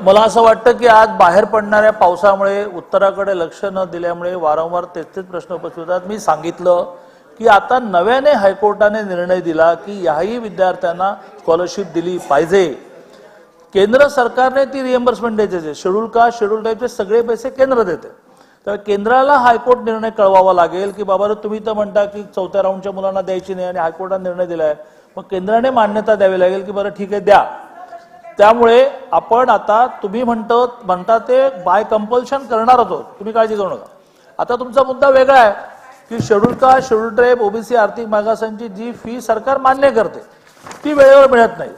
मला असं वाटतं की आज बाहेर पडणाऱ्या पावसामुळे उत्तराकडे लक्ष न दिल्यामुळे वारंवार तेच प्रश्न उपस्थित होतात. मी सांगितलं की आता नव्याने हायकोर्टाने निर्णय दिला की याही विद्यार्थ्यांना स्कॉलरशिप दिली पाहिजे. केंद्र सरकारने ती रिएम्बर्समेंट द्यायचे, शेड्यूल कास्ट, शेड्यूल टाईपचे सगळे पैसे केंद्र देते. तर केंद्राला हायकोर्ट निर्णय कळवावा लागेल की बाबा तुम्ही तर म्हणता की 4थ्या राऊंडच्या मुलांना द्यायची नाही आणि हायकोर्टाने निर्णय दिलाय, मग केंद्राने मान्यता द्यावी लागेल की बरं ठीक आहे द्या. त्यामुळे आपण आता तुम्ही म्हणता ते बाय कंपल्शन करणार होतो, तुम्ही काळजी करू नका. आता तुमचा मुद्दा वेगळा आहे की schedule caste, schedule tribe, OBC, आर्थिक मागासांची जी फी सरकार मान्य करते ती वेळेवर मिळत नाही.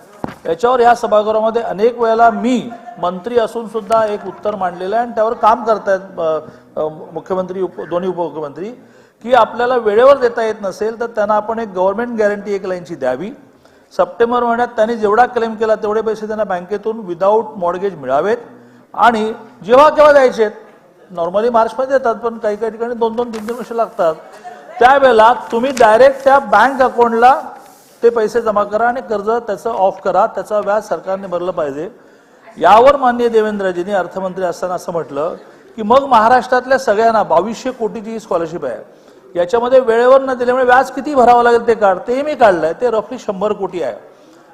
याच्यावर या सभागृहामध्ये अनेक वेळेला मी मंत्री असून सुद्धा एक उत्तर मांडलेलं आहे आणि त्यावर काम करतायत मुख्यमंत्री, दोन्ही उपमुख्यमंत्री, की आपल्याला वेळेवर देता येत नसेल तर त्यांना आपण एक गव्हर्नमेंट गॅरंटी 1 लाईनची द्यावी. सप्टेंबर महिन्यात त्यांनी जेवढा क्लेम केला तेवढे पैसे त्यांना बँकेतून विदाऊट मॉर्गेज मिळावेत आणि जेव्हा केव्हा द्यायचे, नॉर्मली मार्चमध्ये देतात पण काही काही ठिकाणी 2-3 वर्ष लागतात, त्यावेळेला तुम्ही डायरेक्ट त्या बँक अकाउंटला ते पैसे जमा करा आणि कर्ज त्याचं ऑफ करा, त्याचं व्याज सरकारने भरलं पाहिजे. यावर माननीय देवेंद्रजींनी अर्थमंत्री असताना असं म्हटलं की मग महाराष्ट्रातल्या सगळ्यांना 2200 कोटीची स्कॉलरशिप आहे, याच्यामध्ये वेळेवर न दिल्यामुळे व्याज किती भरावं लागेल ते ते मी काढलंय, ते रफली 100 कोटी आहे.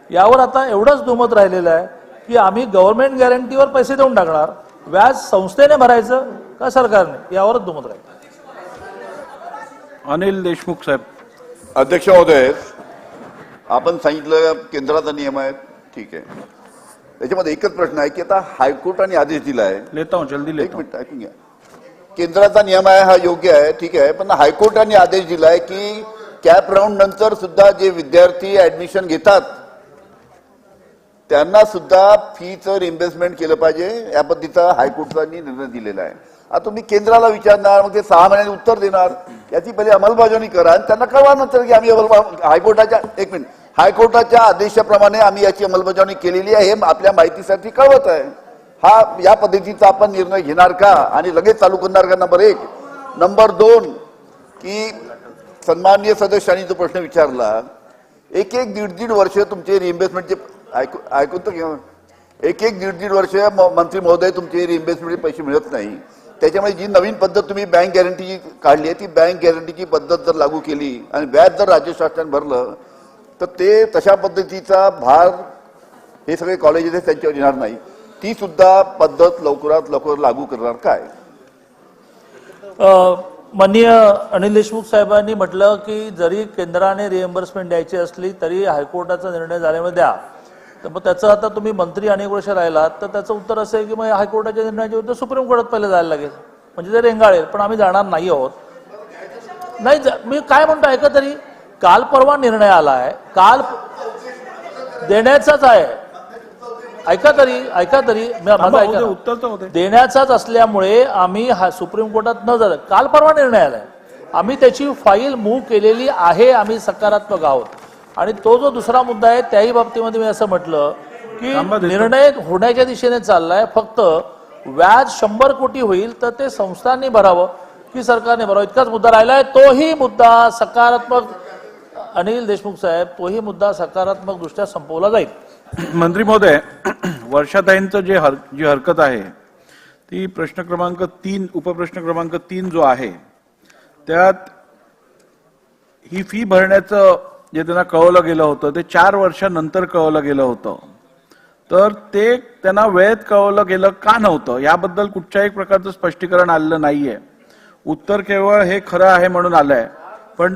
यावर आता एवढंच दुमत राहिलेलं आहे की आम्ही गव्हर्नमेंट गॅरंटीवर पैसे देऊन टाकणार, व्याज संस्थेने भरायचं का सरकारने, यावरच दुमत राहील. अनिल देशमुख साहेब. अध्यक्ष महोदय, आपण सांगितलं केंद्राचा नियम आहे, ठीक आहे. त्याच्यामध्ये एकच प्रश्न आहे की आता हायकोर्टाने आदेश दिला आहे, लेता हूं, जल्दी एक लेता हूं. मिनिट ऐकून घ्या. केंद्राचा नियम आहे हा योग्य आहे, ठीक आहे, पण हायकोर्टाने आदेश दिलाय की कॅप राऊंड नंतर सुद्धा जे विद्यार्थी ऍडमिशन घेतात त्यांना सुद्धा फीचं रिम्बर्समेंट केलं पाहिजे, या पद्धतीचा हायकोर्टाने निर्णय दिलेला आहे. आता तुम्ही केंद्राला विचारणार, मग ते 6 महिन्यांनी उत्तर देणार, याची पहिले अंमलबजावणी करा आणि त्यांना कळवा नंतर की आम्ही हायकोर्टाच्या आदेशाप्रमाणे आम्ही याची अंमलबजावणी केलेली आहे, हे आपल्या माहितीसाठी कळवत आहे. या पद्धतीचा आपण निर्णय घेणार का आणि लगेच चालू करणार का? नंबर 1. नंबर 2 की सन्माननीय सदस्यांनी जो प्रश्न विचारला, 1-1, 1.5 वर्ष तुमचे रिइन्व्हेस्टमेंटचे ऐकून तर घ्या, 1-1, 1.5 वर्ष मंत्री महोदय तुमचे रिइन्व्हेस्टमेंटचे पैसे मिळत नाही. त्याच्यामुळे जी नवीन पद्धत तुम्ही बँक गॅरंटीची काढली आहे ती बँक गॅरंटीची पद्धत जर लागू केली आणि व्याज जर राज्य शासनाने भरलं तर ते तशा पद्धतीचा भार हे सगळे कॉलेजेस त्यांच्यावर येणार नाही. ती सुद्धा पद्धत लवकरात लवकर लागू करणार काय? माननीय अनिल देशमुख साहेबांनी म्हटलं की जरी केंद्राने रिएम्बर्समेंट द्यायची असली तरी हायकोर्टाचा निर्णय झाल्यामुळे द्या. तर मग त्याचं आता तुम्ही मंत्री अनेक वर्ष राहिलात तर त्याचं उत्तर असं आहे की मग हायकोर्टाच्या निर्णयाच्या विरुद्ध सुप्रीम कोर्टात पहिले जायला लागेल, म्हणजे ते रेंगाळेल. पण आम्ही जाणार नाही आहोत. नाही, मी काय म्हणतो ऐका तरी, काल परवा निर्णय आला आहे, काल देण्याचाच आहे, ऐका तरी उत्तर देण्याचाच असल्यामुळे आम्ही सुप्रीम कोर्टात न जात, काल परवा निर्णय आलाय, आम्ही त्याची फाईल मूव्ह केलेली आहे, आम्ही सकारात्मक आहोत. आणि तो जो दुसरा मुद्दा आहे त्याही बाबतीमध्ये मी असं म्हटलं की निर्णय होण्याच्या दिशेने चाललाय, फक्त व्याज 100 कोटी होईल तर ते संस्थांनी भरावं की सरकारने भरावं, इतकाच मुद्दा राहिलाय. तोही मुद्दा सकारात्मक, अनिल देशमुख साहेब, तोही मुद्दा सकारात्मक दृष्ट्या संपवला जाईल. मंत्री महोदय, वर्षाताईंचं जी हरकत आहे ती प्रश्न क्रमांक 3, उपप्रश्न क्रमांक 3 जो आहे त्यात ही फी भरण्याचं जे त्यांना कळवलं गेलं होतं ते 4 वर्षानंतर कळवलं गेलं होतं, तर ते त्यांना वेळेत कळवलं गेलं का नव्हतं याबद्दल कुठच्याही प्रकारचं स्पष्टीकरण आलेलं नाहीये. उत्तर केवळ हे खरं आहे म्हणून आलंय, पण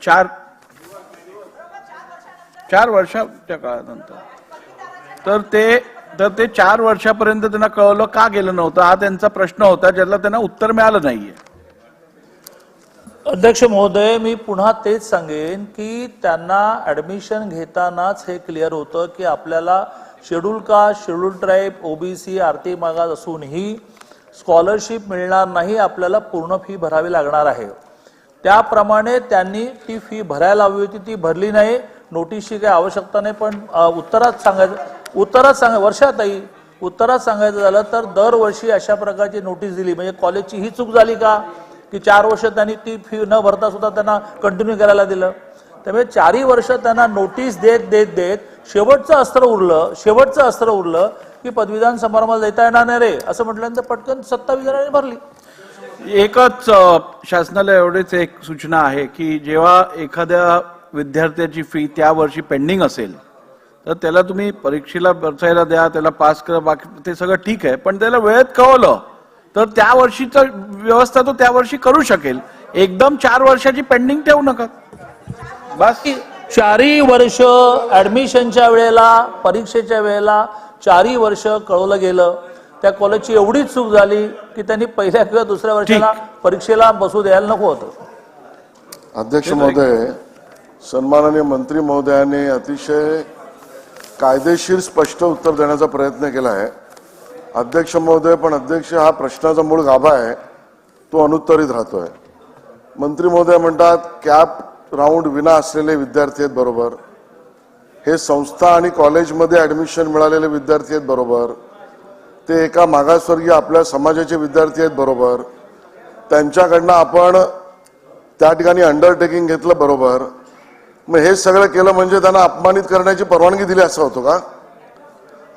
4 वर्षाच्या काळानंतर तर ते 4 वर्षापर्यंत त्यांना कळवलं का गेलं नव्हतं हा त्यांचा प्रश्न होता, ज्याला त्यांना उत्तर मिळालं नाहीये. अध्यक्ष महोदय, मी पुन्हा तेच सांगेन की त्यांना ऍडमिशन घेतानाच हे क्लिअर होतं की आपल्याला schedule caste, schedule tribe, OBC, आर्थिक मागास असूनही स्कॉलरशिप मिळणार नाही, आपल्याला पूर्ण फी भरावी लागणार आहे. त्याप्रमाणे त्यांनी ती फी भरायला हवी होती, ती भरली नाही. नोटीसची काही आवश्यकता नाही, पण उत्तरात सांगायचं झालं तर दरवर्षी अशा प्रकारची नोटीस दिली म्हणजे कॉलेजची ही चूक झाली का की 4 वर्ष त्यांनी ती फी न भरता सुद्धा त्यांना कंटिन्यू करायला दिलं. त्यामुळे 4 वर्ष त्यांना नोटीस देत शेवटचं अस्त्र उरलं की पदवीदान समारंभाला देता येणार नाही रे असं म्हटल्यानंतर पटकन 27 जणांनी भरली. एकच शासनाला एवढीच एक सूचना आहे की जेव्हा एखाद्या विद्यार्थ्याची फी त्या वर्षी पेंडिंग असेल तर त्याला तुम्ही परीक्षेला बसायला द्या, त्याला पास करा, बाकी ते सगळं ठीक आहे, पण त्याला वेळेत कळवलं तर त्या वर्षीचा व्यवस्था तो त्या वर्षी करू शकेल. एकदम 4 वर्षाची पेंडिंग ठेवू नका. बस 4 वर्ष ऍडमिशनच्या वेळेला, परीक्षेच्या वेळेला 4 वर्ष कळवलं गेलं. त्या कॉलेजची एवढीच चूक झाली की त्यांनी पहिल्या किंवा दुसऱ्या वर्षाला परीक्षेला बसू द्यायला नको होतं. अध्यक्ष महोदय, सन्माननीय मंत्री महोदयाने अतिशय कायदेशीर स्पष्ट उत्तर देण्याचा प्रयत्न केला आहे. अध्यक्ष महोदय, पण अध्यक्ष हा प्रश्नाचा मूळ गाभा आहे तो अनुत्तरित राहतोय. मंत्री महोदय म्हणतात कॅप राऊंड विना असलेले विद्यार्थी आहेत, बरोबर. हे संस्था आणि कॉलेजमध्ये ऍडमिशन मिळालेले विद्यार्थी आहेत, बरोबर. ते एका मागासवर्गीय आपल्या समाजाचे विद्यार्थी आहेत, बरोबर. त्यांच्याकडनं आपण त्या ठिकाणी अंडरटेकिंग घेतलं, बरोबर. मग हे सगळं केलं म्हणजे त्यांना अपमानित करण्याची परवानगी दिली असं होतं का?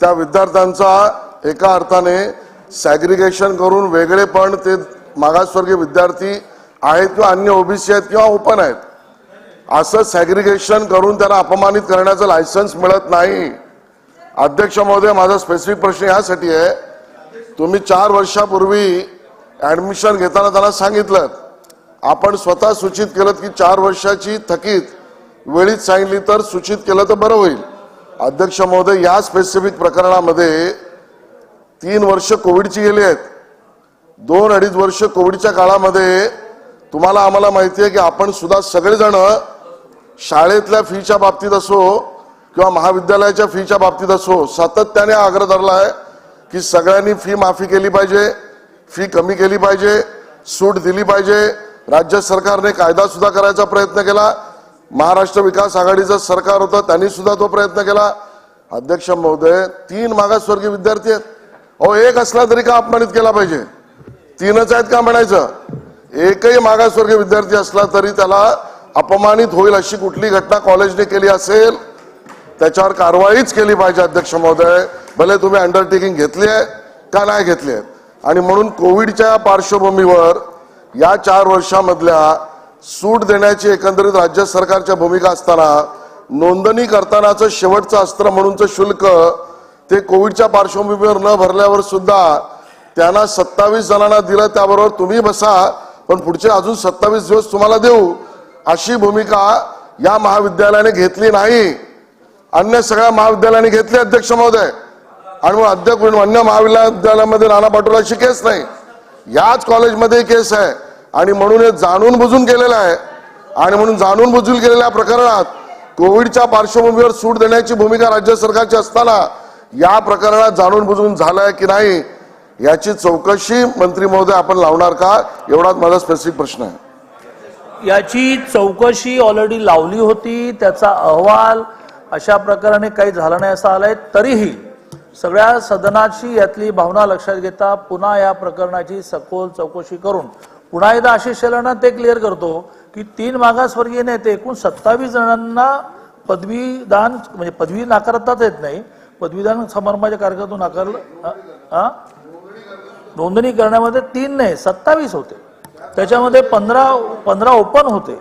त्या विद्यार्थ्यांचा एका अर्थाने सॅग्रिगेशन करून वेगळेपण, ते मागासवर्गीय विद्यार्थी आहेत किंवा अन्य ओबीसी आहेत किंवा ओपन आहेत, असं सॅग्रिगेशन करून त्यांना अपमानित करण्याचं लायसन्स मिळत नाही. अध्यक्ष महोदय, माझा स्पेसिफिक प्रश्न यासाठी आहे, तुम्ही 4 वर्षापूर्वी ऍडमिशन घेताना त्यांना सांगितलं, आपण स्वतः सूचित केलं की 4 वर्षाची थकीत वेळीच सांगितली तर सूचित केलं तर बरं होईल. अध्यक्ष महोदय, या स्पेसिफिक प्रकरणामध्ये 3 वर्ष कोविडची गेली आहेत. 2-2.5 वर्ष कोविडच्या काळामध्ये तुम्हाला आम्हाला माहिती आहे की आपण सुद्धा सगळेजण शाळेतल्या फीच्या बाबतीत असो किंवा महाविद्यालयाच्या फीच्या बाबतीत असो सातत्याने आग्रह धरला आहे की सगळ्यांनी फी माफी केली पाहिजे, फी कमी केली पाहिजे, सूट दिली पाहिजे. राज्य सरकारने कायदा सुद्धा करायचा प्रयत्न केला. महाराष्ट्र विकास आघाडीचं सरकार होतं, त्यांनी सुद्धा तो प्रयत्न केला. अध्यक्ष महोदय, 3 मागासवर्गीय विद्यार्थी आहेत. एक असला तरी का अपमानित केला पाहिजे? 3च आहेत का म्हणायचं? एकही मागासवर्गीय विद्यार्थी असला तरी त्याला अपमानित होईल अशी कुठली घटना कॉलेजने केली असेल त्याच्यावर कारवाईच केली पाहिजे. अध्यक्ष महोदय, भले तुम्ही अंडरटेकिंग घेतली आहे का नाही घेतली आहे. आणि म्हणून कोविडच्या पार्श्वभूमीवर या 4 वर्षामधल्या सूट देण्याची एकंदरीत राज्य सरकारच्या भूमिका असताना नोंदणी करतानाचं शेवटचं अस्त्र म्हणूनचं शुल्क ते कोविडच्या पार्श्वभूमीवर न भरल्यावर सुद्धा त्यांना 27 जणांना दिलं. त्याबरोबर तुम्ही बसा पण पुढचे अजून 27 दिवस तुम्हाला देऊ अशी भूमिका या महाविद्यालयाने घेतली नाही. अन्य सगळ्या महाविद्यालयाने घेतली अध्यक्ष महोदय. आणि मग अध्यक्ष अन्य महाविद्यालयामध्ये नाना पाटोलाची केस नाही, याच कॉलेजमध्ये केस आहे. आणि म्हणून हे जाणून बुजून केलेलं आहे. आणि म्हणून जाणून बुजून केलेल्या प्रकरणात कोविडच्या पार्श्वभूमीवर सूट देण्याची भूमिका राज्य सरकारची असताना या प्रकरणात जाणून बुजून झालाय की नाही याची चौकशी मंत्री महोदय आपण लावणार का, एवढाच माझा स्पेसिफिक प्रश्न आहे. याची चौकशी ऑलरेडी लावली होती, त्याचा अहवाल अशा प्रकारे काही झालं नाही असं आलंय. तरीही सगळ्या सदनाची यातली भावना लक्षात घेता पुन्हा या प्रकरणाची सखोल चौकशी करून पुन्हा एकदा आशिष शेलारांना ते क्लिअर करतो की 3 मागासवर्गीय नेते एकूण 27 जणांना पदवीदान म्हणजे पदवी नाकारताच येत नाही, पदवीदान समारंभाच्या कार्यक्रमातून नाकारलं. नोंदणी करण्यामध्ये 3 नाही 27 होते, त्याच्यामध्ये 15 ओपन होते,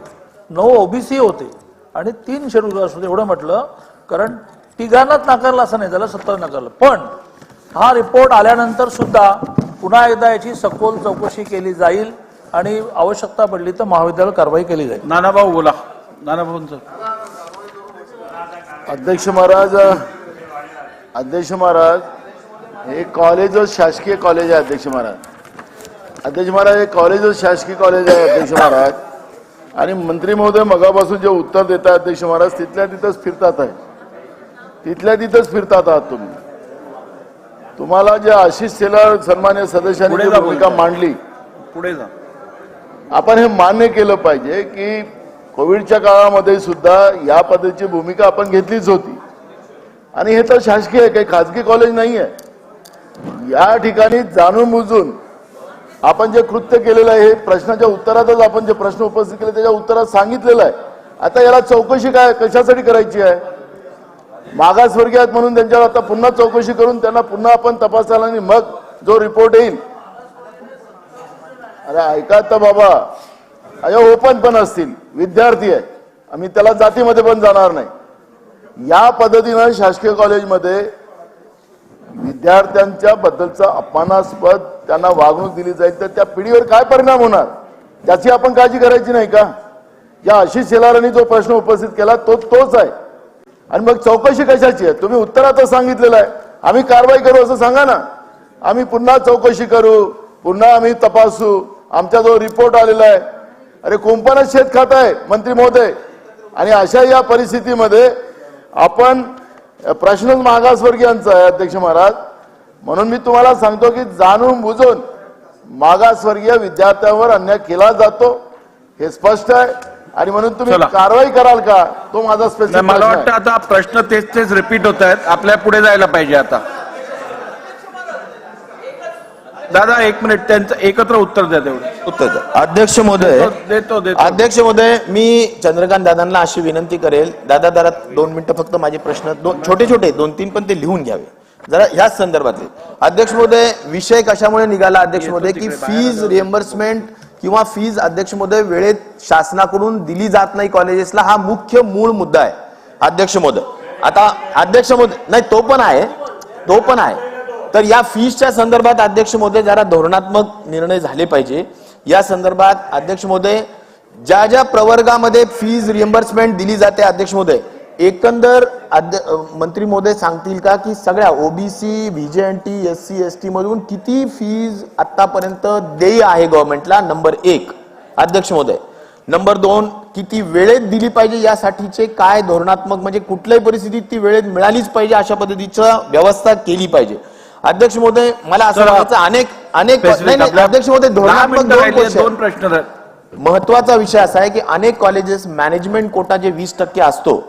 9 ओबीसी होते आणि 3 शेड्यूल कास्ट होते. एवढं म्हटलं कारण तिघांनाच नाकारलं असं नाही झालं, 27 नाकारलं. पण हा रिपोर्ट आल्यानंतर सुद्धा पुन्हा एकदा याची सखोल चौकशी केली जाईल आणि आवश्यकता पडली तर महाविद्यालयावर कारवाई केली जाईल. नानाभाऊ बोला. नानाभाऊंचं. अध्यक्ष महाराज हे कॉलेजच शासकीय कॉलेज आहे. अध्यक्ष महाराज हे कॉलेजच शासकीय कॉलेज आहे. अध्यक्ष महाराज आणि मंत्री महोदय मगापासून जे उत्तर देत आहेत अध्यक्ष महाराज तिथल्या तिथंच फिरतात आहात तुम्ही. तुम्हाला जे आशिष शेलार सन्मान्य सदस्यांनी जी भूमिका मांडली, पुढे जा. आपण हे मान्य केलं पाहिजे की कोविडच्या काळामध्ये सुद्धा या पद्धतीची भूमिका आपण घेतलीच होती आणि हे तर शासकीय आहे, काही खाजगी कॉलेज नाही आहे. या ठिकाणी जाणून बुजून आपण जे कृत्य केलेलं आहे हे प्रश्नाच्या उत्तरातच आपण जे प्रश्न उपस्थित केले त्याच्या उत्तरात सांगितलेलं आहे. आता याला चौकशी काय कशासाठी करायची आहे? मागासवर्गीय आहेत म्हणून त्यांच्यावर आता पुन्हा चौकशी करून त्यांना पुन्हा आपण तपासायला आणि मग जो रिपोर्ट येईल. अरे ऐका तर बाबा, अरे ओपन पण असतील, विद्यार्थी आहे, आम्ही त्याला जातीमध्ये पण जाणार नाही. या पद्धतीनं शासकीय कॉलेजमध्ये विद्यार्थ्यांच्या बद्दलचा अपमानास्पद त्यांना वागणूक दिली जाईल तर त्या पिढीवर काय परिणाम होणार त्याची आपण काळजी करायची नाही का? या आशिष शेलारांनी जो प्रश्न उपस्थित केला तोच आहे. आणि मग चौकशी कशाची आहे? तुम्ही उत्तरातच सांगितलेलं आहे आम्ही कारवाई करू असं सांगा ना. आम्ही पुन्हा चौकशी करू, पुन्हा आम्ही तपासू, आमचा जो रिपोर्ट आलेला आहे. अरे कुंपणच शेत खात आहे मंत्री महोदय. आणि अशा या परिस्थितीमध्ये आपण प्रश्नच मागासवर्गीयांचा आहे अध्यक्ष महाराज. म्हणून मी तुम्हाला सांगतो की जाणून बुजून मागासवर्गीय विद्यार्थ्यांवर अन्याय केला जातो हे स्पष्ट आहे आणि म्हणून तुम्ही कारवाई कराल का तो माझा स्पेसिफिक मला वाटतं आता प्रश्न तेच रिपीट होत आहेत. आपल्या पुढे जायला पाहिजे आता. दादा 1 मिनिट त्यांचं एकत्र उत्तर द्या. तेवढं उत्तर द्या. अध्यक्ष महोदय मी चंद्रकांत दादांना अशी विनंती करेल, दादा 2 मिनिटं फक्त माझे प्रश्न छोटे 2-3 पण ते लिहून घ्यावे जरा ह्याच संदर्भातले. अध्यक्ष महोदय विषय कशामुळे निघाला अध्यक्ष महोदय की फीज रिएम्बर्समेंट किंवा फीज अध्यक्ष महोदय वेळेत शासनाकडून दिली जात नाही कॉलेजेसला, हा मुख्य मूळ मुद्दा आहे अध्यक्ष महोदय. आता अध्यक्ष महोदय नाही तो पण आहे तर या फीजच्या संदर्भात अध्यक्ष महोदय जरा धोरणात्मक निर्णय झाले पाहिजे. या संदर्भात अध्यक्ष महोदय ज्या प्रवर्गामध्ये फीज रिएम्बर्समेंट दिली जाते अध्यक्ष महोदय एकंदर मंत्री महोदय सांगतील का की सगळ्या ओबीसी व्हीजेएनटी SC ST मधून किती फीज आतापर्यंत देय आहे गव्हर्नमेंटला? नंबर 1 अध्यक्ष महोदय. नंबर 2 किती वेळेत दिली पाहिजे यासाठीचे काय धोरणात्मक म्हणजे कुठल्याही परिस्थितीत ती वेळेत मिळालीच पाहिजे अशा पद्धतीची व्यवस्था केली पाहिजे अध्यक्ष महोदय. मला असं वाटतं अनेक अध्यक्ष महोदय धोरणात्मक 2 प्रश्न महत्वाचा विषय असा आहे की अनेक कॉलेजेस मॅनेजमेंट कोटा जे 20% असतो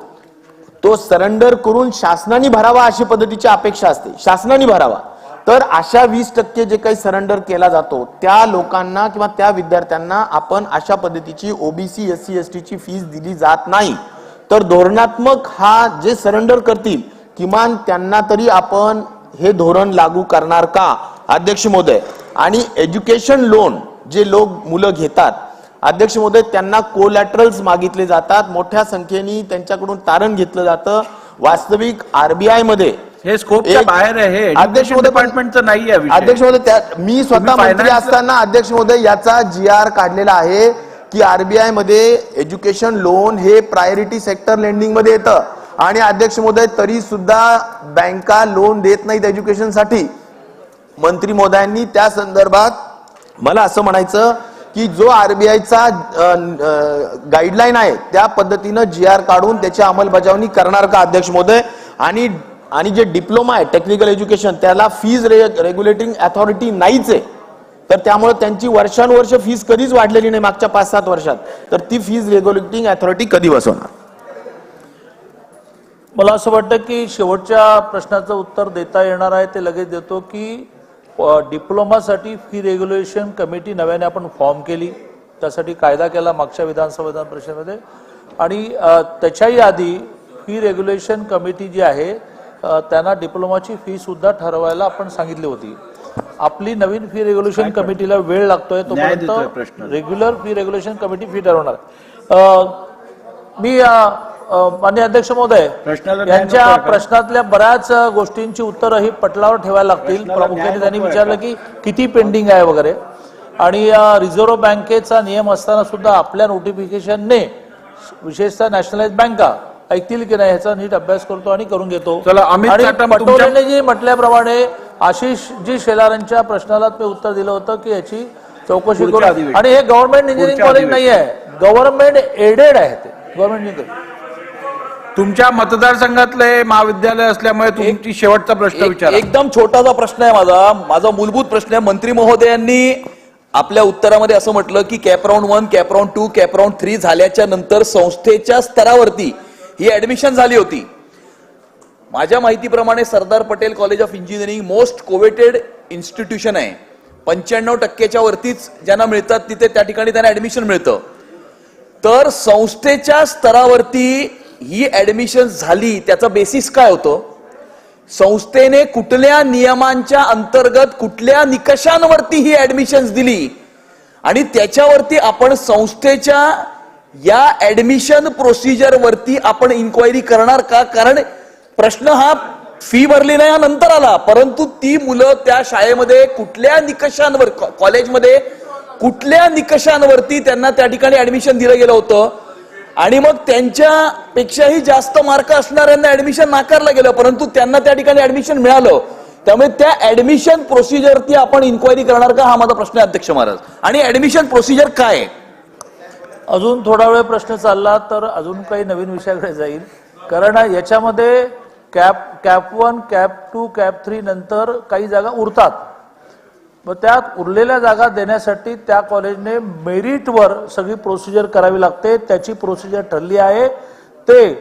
तो सरेंडर करून शासनाने भरावा अशी पद्धतीची अपेक्षा असते, शासनाने भरावा. तर अशा 20% जे काही सरेंडर केला जातो त्या लोकांना किंवा त्या विद्यार्थ्यांना आपण अशा पद्धतीची ओबीसी SC ST ची फीस दिली जात नाही. तर धोरणात्मक हा जे सरेंडर करतील किमान त्यांना तरी आपण हे धोरण लागू करणार का अध्यक्ष महोदय? आणि एज्युकेशन लोन जे मुलं घेतात अध्यक्ष महोदय त्यांना कोलॅटरल्स मागितले जातात, मोठ्या संख्येने त्यांच्याकडून तारण घेतलं जातं. वास्तविक RBI मध्ये हे स्कोपच्या बाहेर आहे, अध्यक्ष महोदय डिपार्टमेंटचं नाही आहे. अध्यक्ष महोदय मी स्वतः मंत्री असताना अध्यक्ष महोदय याचा GR काढलेला आहे की RBI मध्ये एज्युकेशन लोन हे प्रायोरिटी सेक्टर लेंडिंग मध्ये येतं आणि अध्यक्ष महोदय तरी सुद्धा बँका लोन देत नाहीत एज्युकेशनसाठी. मंत्री महोदयांनी त्या संदर्भात मला असं म्हणायचं की जो RBIचा गाईडलाईन आहे त्या पद्धतीनं GR काढून त्याची अंमलबजावणी करणार का अध्यक्ष महोदय? आणि जे डिप्लोमा आहे टेक्निकल एज्युकेशन त्याला फीज रेग्युलेटिंग अथॉरिटी नाहीच आहे, तर त्यामुळे त्यांची वर्षानुवर्ष फीज कधीच वाढलेली नाही मागच्या 5-7 वर्षात. तर ती फीज रेग्युलेटिंग अथॉरिटी कधी बसवणार? मला असं वाटतं की शेवटच्या प्रश्नाचं उत्तर देता येणार आहे ते लगेच देतो की डिप्लोमासाठी फी रेग्युलेशन कमिटी नव्याने आपण फॉर्म केली, त्यासाठी कायदा केला मागच्या विधान परिषदेमध्ये, आणि त्याच्याही आधी फी रेग्युलेशन कमिटी जी आहे त्यांना डिप्लोमाची फी सुद्धा ठरवायला आपण सांगितली होती. आपली नवीन फी रेग्युलेशन कमिटीला वेळ लागतोय, तोपर्यंत regular fee regulation committee fee ठरवणार. मी माननीय अध्यक्ष महोदय यांच्या प्रश्नातल्या बऱ्याच गोष्टींची उत्तरं ही पटलावर ठेवायला लागतील. प्रामुख्याने त्यांनी विचारलं की किती पेंडिंग आहे वगैरे, आणि रिझर्व्ह बँकेचा नियम असताना सुद्धा आपल्या नोटिफिकेशनने विशेषतः नॅशनलाइज बँका ऐकतील की नाही ह्याचा नीट अभ्यास करतो आणि करून घेतो. आणि पटोलेने जे म्हटल्याप्रमाणे आशिष जी शेलारांच्या प्रश्नाला मी उत्तर दिलं होतं की याची चौकशी करू, आणि हे गव्हर्नमेंट इंजिनिअरिंग कॉलेज नाही आहे, गव्हर्नमेंट एडेड आहे, ते गव्हर्नमेंट. तुमच्या मतदारसंघातले महाविद्यालय असल्यामुळे तुमची शेवटचा प्रश्न विचारा. एकदम छोटासा प्रश्न आहे माझा मूलभूत प्रश्न आहे. मंत्री महोदयांनी आपल्या उत्तरामध्ये असं म्हटलं की cap round 1, cap round 2, cap round 3 झाल्याच्या नंतर संस्थेच्या स्तरावरती ही ऍडमिशन झाली होती. माझ्या माहितीप्रमाणे Sardar Patel college of engineering most coveted institution आहे. 95% वरतीच ज्यांना मिळतात तिथे त्या ठिकाणी त्यांना ऍडमिशन मिळतं. तर संस्थेच्या स्तरावरती ही ऍडमिशन झाली, त्याचं बेसिस काय होतं? संस्थेने कुठल्या नियमांच्या अंतर्गत कुठल्या निकषांवरती ही ऍडमिशन दिली, आणि त्याच्यावरती आपण संस्थेच्या या ऍडमिशन प्रोसिजर वरती आपण इन्क्वायरी करणार का? कारण प्रश्न हा फी भरली नाही हा नंतर आला, परंतु ती मुलं त्या शाळेमध्ये कुठल्या निकषांवर, कॉलेजमध्ये कुठल्या निकषांवरती त्यांना त्या ठिकाणी ऍडमिशन दिलं गेलं होतं, आणि मग त्यांच्यापेक्षाही जास्त मार्क असणाऱ्यांना ऍडमिशन नाकारलं गेलं, परंतु त्यांना त्या ठिकाणी ऍडमिशन मिळालं. त्यामुळे त्या ऍडमिशन प्रोसिजरती आपण इन्क्वायरी करणार का हा माझा प्रश्न आहे अध्यक्ष महाराज. आणि ऍडमिशन प्रोसिजर काय आहे? अजून थोडा वेळ प्रश्न चालला तर अजून काही नवीन विषयाकडे जाईल, कारण याच्यामध्ये कॅप 1, कॅप 2, कॅप 3 नंतर काही जागा उरतात. मग त्यात उरलेल्या जागा देण्यासाठी त्या कॉलेजने मेरिटवर सगळी प्रोसिजर करावी लागते. त्याची प्रोसिजर ठरली आहे. ते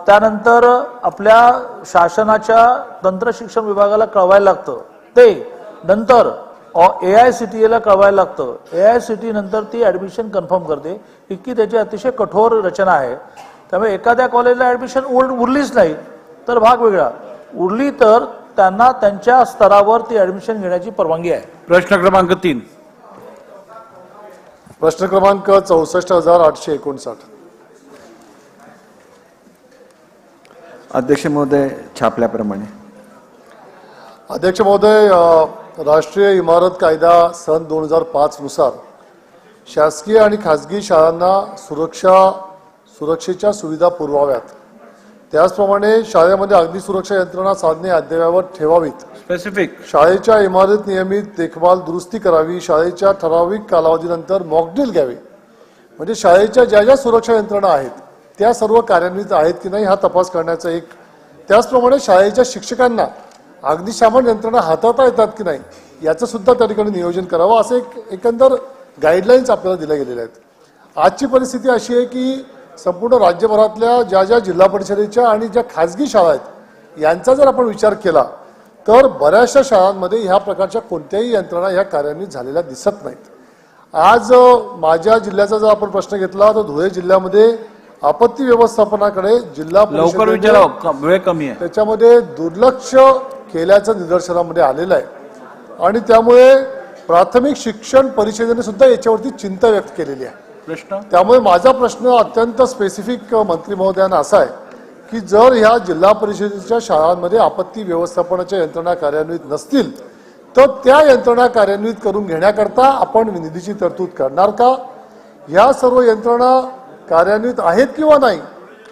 त्यानंतर आपल्या शासनाच्या तंत्रशिक्षण विभागाला कळवायला लागतं, ते नंतर AICTE ला कळवायला लागतं. AICTE नंतर ती ऍडमिशन कन्फर्म करते. इतकी त्याची अतिशय कठोर रचना आहे. त्यामुळे एखाद्या कॉलेजला ऍडमिशन उरलीच नाही तर भाग वेगळा, उरली तर त्यांना त्यांच्या स्तरावर ती ऍडमिशन घेण्याची परवानगी आहे. प्रश्न क्रमांक 3. प्रश्न क्रमांक 64,859. अध्यक्ष महोदय, छापल्याप्रमाणे. अध्यक्ष महोदय, राष्ट्रीय इमारत कायदा सन 2005 नुसार शासकीय आणि खाजगी शाळांना सुरक्षेच्या सुविधा पुरवाव्यात. त्याचप्रमाणे शाळेमध्ये अग्निसुरक्षा यंत्रणा साधने अद्ययावत ठेवावीत. स्पेसिफिक. शाळेच्या इमारत नियमित देखभाल दुरुस्ती करावी. शाळेच्या ठराविक कालावधीनंतर मॉकड्रिल घ्यावे. म्हणजे शाळेच्या ज्या ज्या सुरक्षा यंत्रणा आहेत त्या सर्व कार्यान्वित आहेत की नाही हा तपास करण्याचा एक. त्याचप्रमाणे शाळेच्या शिक्षकांना अग्निशमन यंत्रणा हाताळता येतात की नाही याचं सुद्धा त्या ठिकाणी नियोजन करावं, असे एकंदर गाईडलाईन्स आपल्याला दिल्या गेलेल्या आहेत. आजची परिस्थिती अशी आहे की संपूर्ण राज्यभरातल्या ज्या ज्या जिल्हा परिषदेच्या आणि ज्या खाजगी शाळा आहेत यांचा जर आपण विचार केला तर बऱ्याचशा शाळांमध्ये ह्या प्रकारच्या कोणत्याही यंत्रणा ह्या कार्यान्वित झालेल्या दिसत नाहीत. आज माझ्या जिल्ह्याचा जर आपण प्रश्न घेतला तर धुळे जिल्ह्यामध्ये आपत्ती व्यवस्थापनाकडे जिल्हा वेळ कमी आहे त्याच्यामध्ये दुर्लक्ष केल्याचं निदर्शनामध्ये आलेलं आहे. आणि त्यामुळे प्राथमिक शिक्षण परिषदेने सुद्धा याच्यावरती चिंता व्यक्त केलेली आहे. त्यामुळे माझा प्रश्न अत्यंत स्पेसिफिक मंत्री महोदयांना असा आहे की जर ह्या जिल्हा परिषदेच्या शाळांमध्ये आपत्ती व्यवस्थापनाच्या यंत्रणा कार्यान्वित नसतील तर त्या यंत्रणा कार्यान्वित करून घेण्याकरता आपण निधीची तरतूद करणार का? ह्या सर्व यंत्रणा कार्यान्वित आहेत किंवा नाही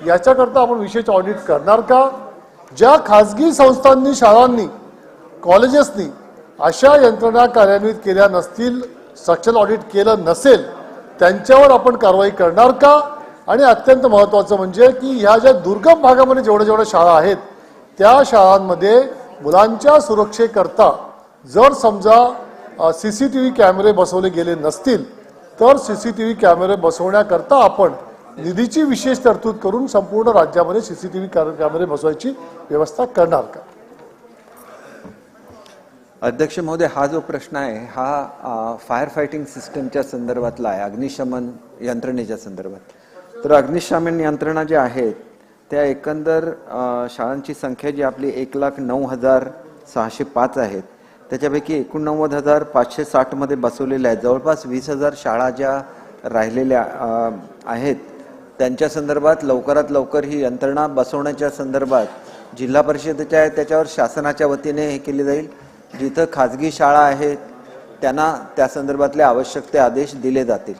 याच्याकरता आपण विशेष ऑडिट करणार का? ज्या खाजगी संस्थांनी, शाळांनी, कॉलेजेसनी अशा यंत्रणा कार्यान्वित केल्या नसतील, स्ट्रक्चरल ऑडिट केलं नसेल त्यांच्यावर आपण कारवाई करणार का? आणि अत्यंत महत्त्वाचं म्हणजे की ह्या ज्या दुर्गम भागामध्ये जेवढ्या शाळा आहेत त्या शाळांमध्ये मुलांच्या सुरक्षेकरता जर समजा CCTV कॅमेरे बसवले गेले नसतील तर CCTV कॅमेरे बसवण्याकरता आपण निधीची विशेष तरतूद करून संपूर्ण राज्यामध्ये सीसीटीव्ही कॅमेरे बसवायची व्यवस्था करणार का? अध्यक्ष महोदय, हा जो प्रश्न आहे हा फायर फायटिंग सिस्टमच्या संदर्भातला आहे, अग्निशमन यंत्रणेच्या संदर्भात. तर अग्निशमन यंत्रणा ज्या आहेत त्या एकंदर शाळांची संख्या जी आपली 1,09,605 आहेत त्याच्यापैकी 89,560 मध्ये बसवलेल्या आहेत. जवळपास 20,000 शाळा ज्या राहिलेल्या आहेत त्यांच्या संदर्भात लवकरात लवकर ही यंत्रणा बसवण्याच्या संदर्भात जिल्हा परिषदेच्या आहे त्याच्यावर शासनाच्या वतीने हे केले जाईल. जिथं खाजगी शाळा आहेत त्यांना त्या संदर्भातले आवश्यक ते आदेश दिले जातील.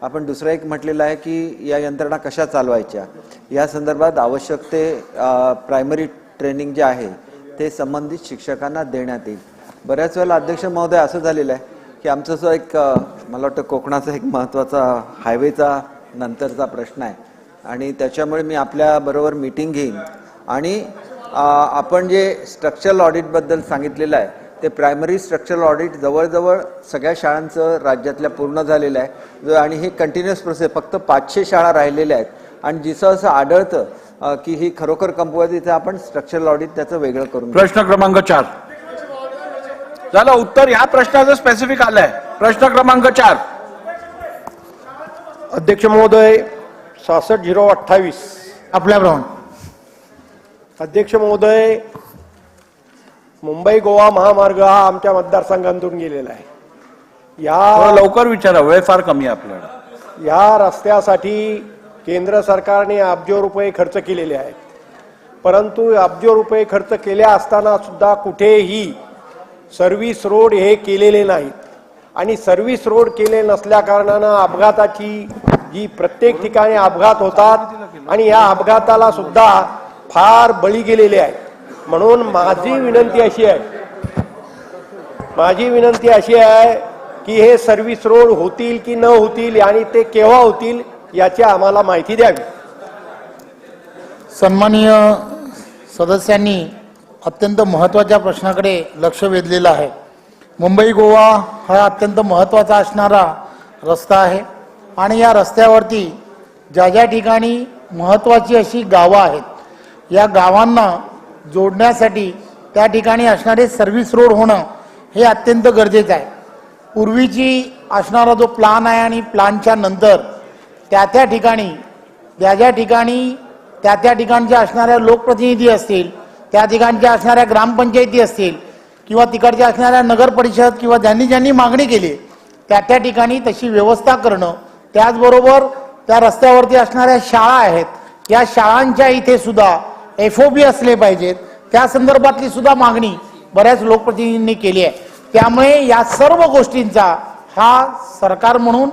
आपण दुसरं एक म्हटलेलं आहे की या यंत्रणा कशा चालवायच्या या संदर्भात आवश्यक ते प्रायमरी ट्रेनिंग जे आहे ते संबंधित शिक्षकांना देण्यात येईल. बऱ्याच वेळेला अध्यक्ष महोदय असं झालेलं आहे की आमचं जो एक मला वाटतं कोकणाचा एक महत्त्वाचा हायवेचा नंतरचा प्रश्न आहे आणि त्याच्यामुळे मी आपल्या बरोबर मीटिंग घेईन आणि आपण जे स्ट्रक्चरल ऑडिटबद्दल सांगितलेलं आहे ते प्रायमरी स्ट्रक्चरल ऑडिट जवळजवळ सगळ्या शाळांचं राज्यातल्या पूर्ण झालेलं आहे आणि हे कंटिन्युअस प्रोसेस. फक्त 500 शाळा राहिलेल्या आहेत आणि जिसं असं आढळतं की ही खरोखर कमकुवत तिथे आपण स्ट्रक्चरल ऑडिट त्याचं वेगळं करून. प्रश्न क्रमांक 4 झालं. उत्तर ह्या प्रश्नाचं स्पेसिफिक आलंय. प्रश्न क्रमांक 4. अध्यक्ष महोदय 66-028 आपल्याप्रमाणे. अध्यक्ष महोदय, मुंबई गोवा महामार्ग हा आमच्या मतदारसंघातून गेलेला आहे. थोडं लवकर विचारा, वेळ फार कमी आहे आपल्याला. या रस्त्यासाठी केंद्र सरकारने अब्जो रुपये खर्च केलेले आहेत, परंतु अब्जो रुपये खर्च केले असताना सुद्धा कुठेही सर्व्हिस रोड हे केलेले नाहीत आणि सर्व्हिस रोड केले नसल्या कारणानं अपघाताची जी प्रत्येक ठिकाणी अपघात होतात आणि या अपघाताला सुद्धा फार बळी गेलेले आहेत. म्हणून माझी विनंती अशी आहे की हे सर्व्हिस रोड होतील की न होतील आणि ते केव्हा होतील याची आम्हाला माहिती द्यावी. सन्माननीय सदस्यांनी अत्यंत महत्त्वाच्या प्रश्नाकडे लक्ष वेधलेलं आहे. मुंबई गोवा हा अत्यंत महत्त्वाचा असणारा रस्ता आहे आणि या रस्त्यावरती ज्या ज्या ठिकाणी महत्त्वाची अशी गावं आहेत या गावांना जोडण्यासाठी त्या ठिकाणी असणारे सर्व्हिस रोड होणं हे अत्यंत गरजेचं आहे. पूर्वीची असणारा जो प्लान आहे आणि प्लानच्या नंतर त्या ठिकाणी ज्या ठिकाणी त्या ठिकाणच्या असणाऱ्या लोकप्रतिनिधी असतील, त्या ठिकाणच्या असणाऱ्या ग्रामपंचायती असतील किंवा तिकडच्या असणाऱ्या नगर परिषद किंवा ज्यांनी मागणी केली त्या ठिकाणी तशी व्यवस्था करणं, त्याचबरोबर त्या रस्त्यावरती असणाऱ्या शाळा आहेत या शाळांच्या इथे सुद्धा FOB असले पाहिजेत, त्या संदर्भातली सुद्धा मागणी बऱ्याच लोकप्रतिनिधींनी केली आहे. त्यामुळे या सर्व गोष्टींचा हा सरकार म्हणून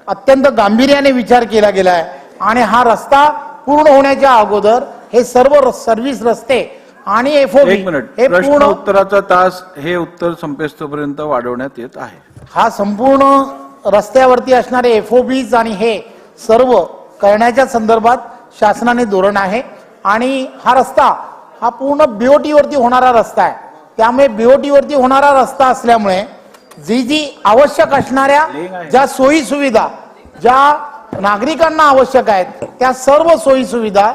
अत्यंत गांभीर्याने विचार केला गेला आहे आणि हा रस्ता पूर्ण होण्याच्या अगोदर हे सर्व सर्व्हिस रस्ते आणि FOB एक मिनिट. हे प्रश्न पूर्ण उत्तराचा तास हे उत्तर संपेस्तोपर्यंत वाढवण्यात येत आहे. हा संपूर्ण रस्त्यावरती असणारे FOBs आणि हे सर्व करण्याच्या संदर्भात शासनाने धोरण आहे आणि हा रस्ता हा पूर्ण BOT वरती होणारा रस्ता आहे. त्यामुळे BOT वरती होणारा रस्ता असल्यामुळे जी आवश्यक असणाऱ्या ज्या सोयी सुविधा ज्या नागरिकांना आवश्यक आहेत त्या सर्व सोयी सुविधा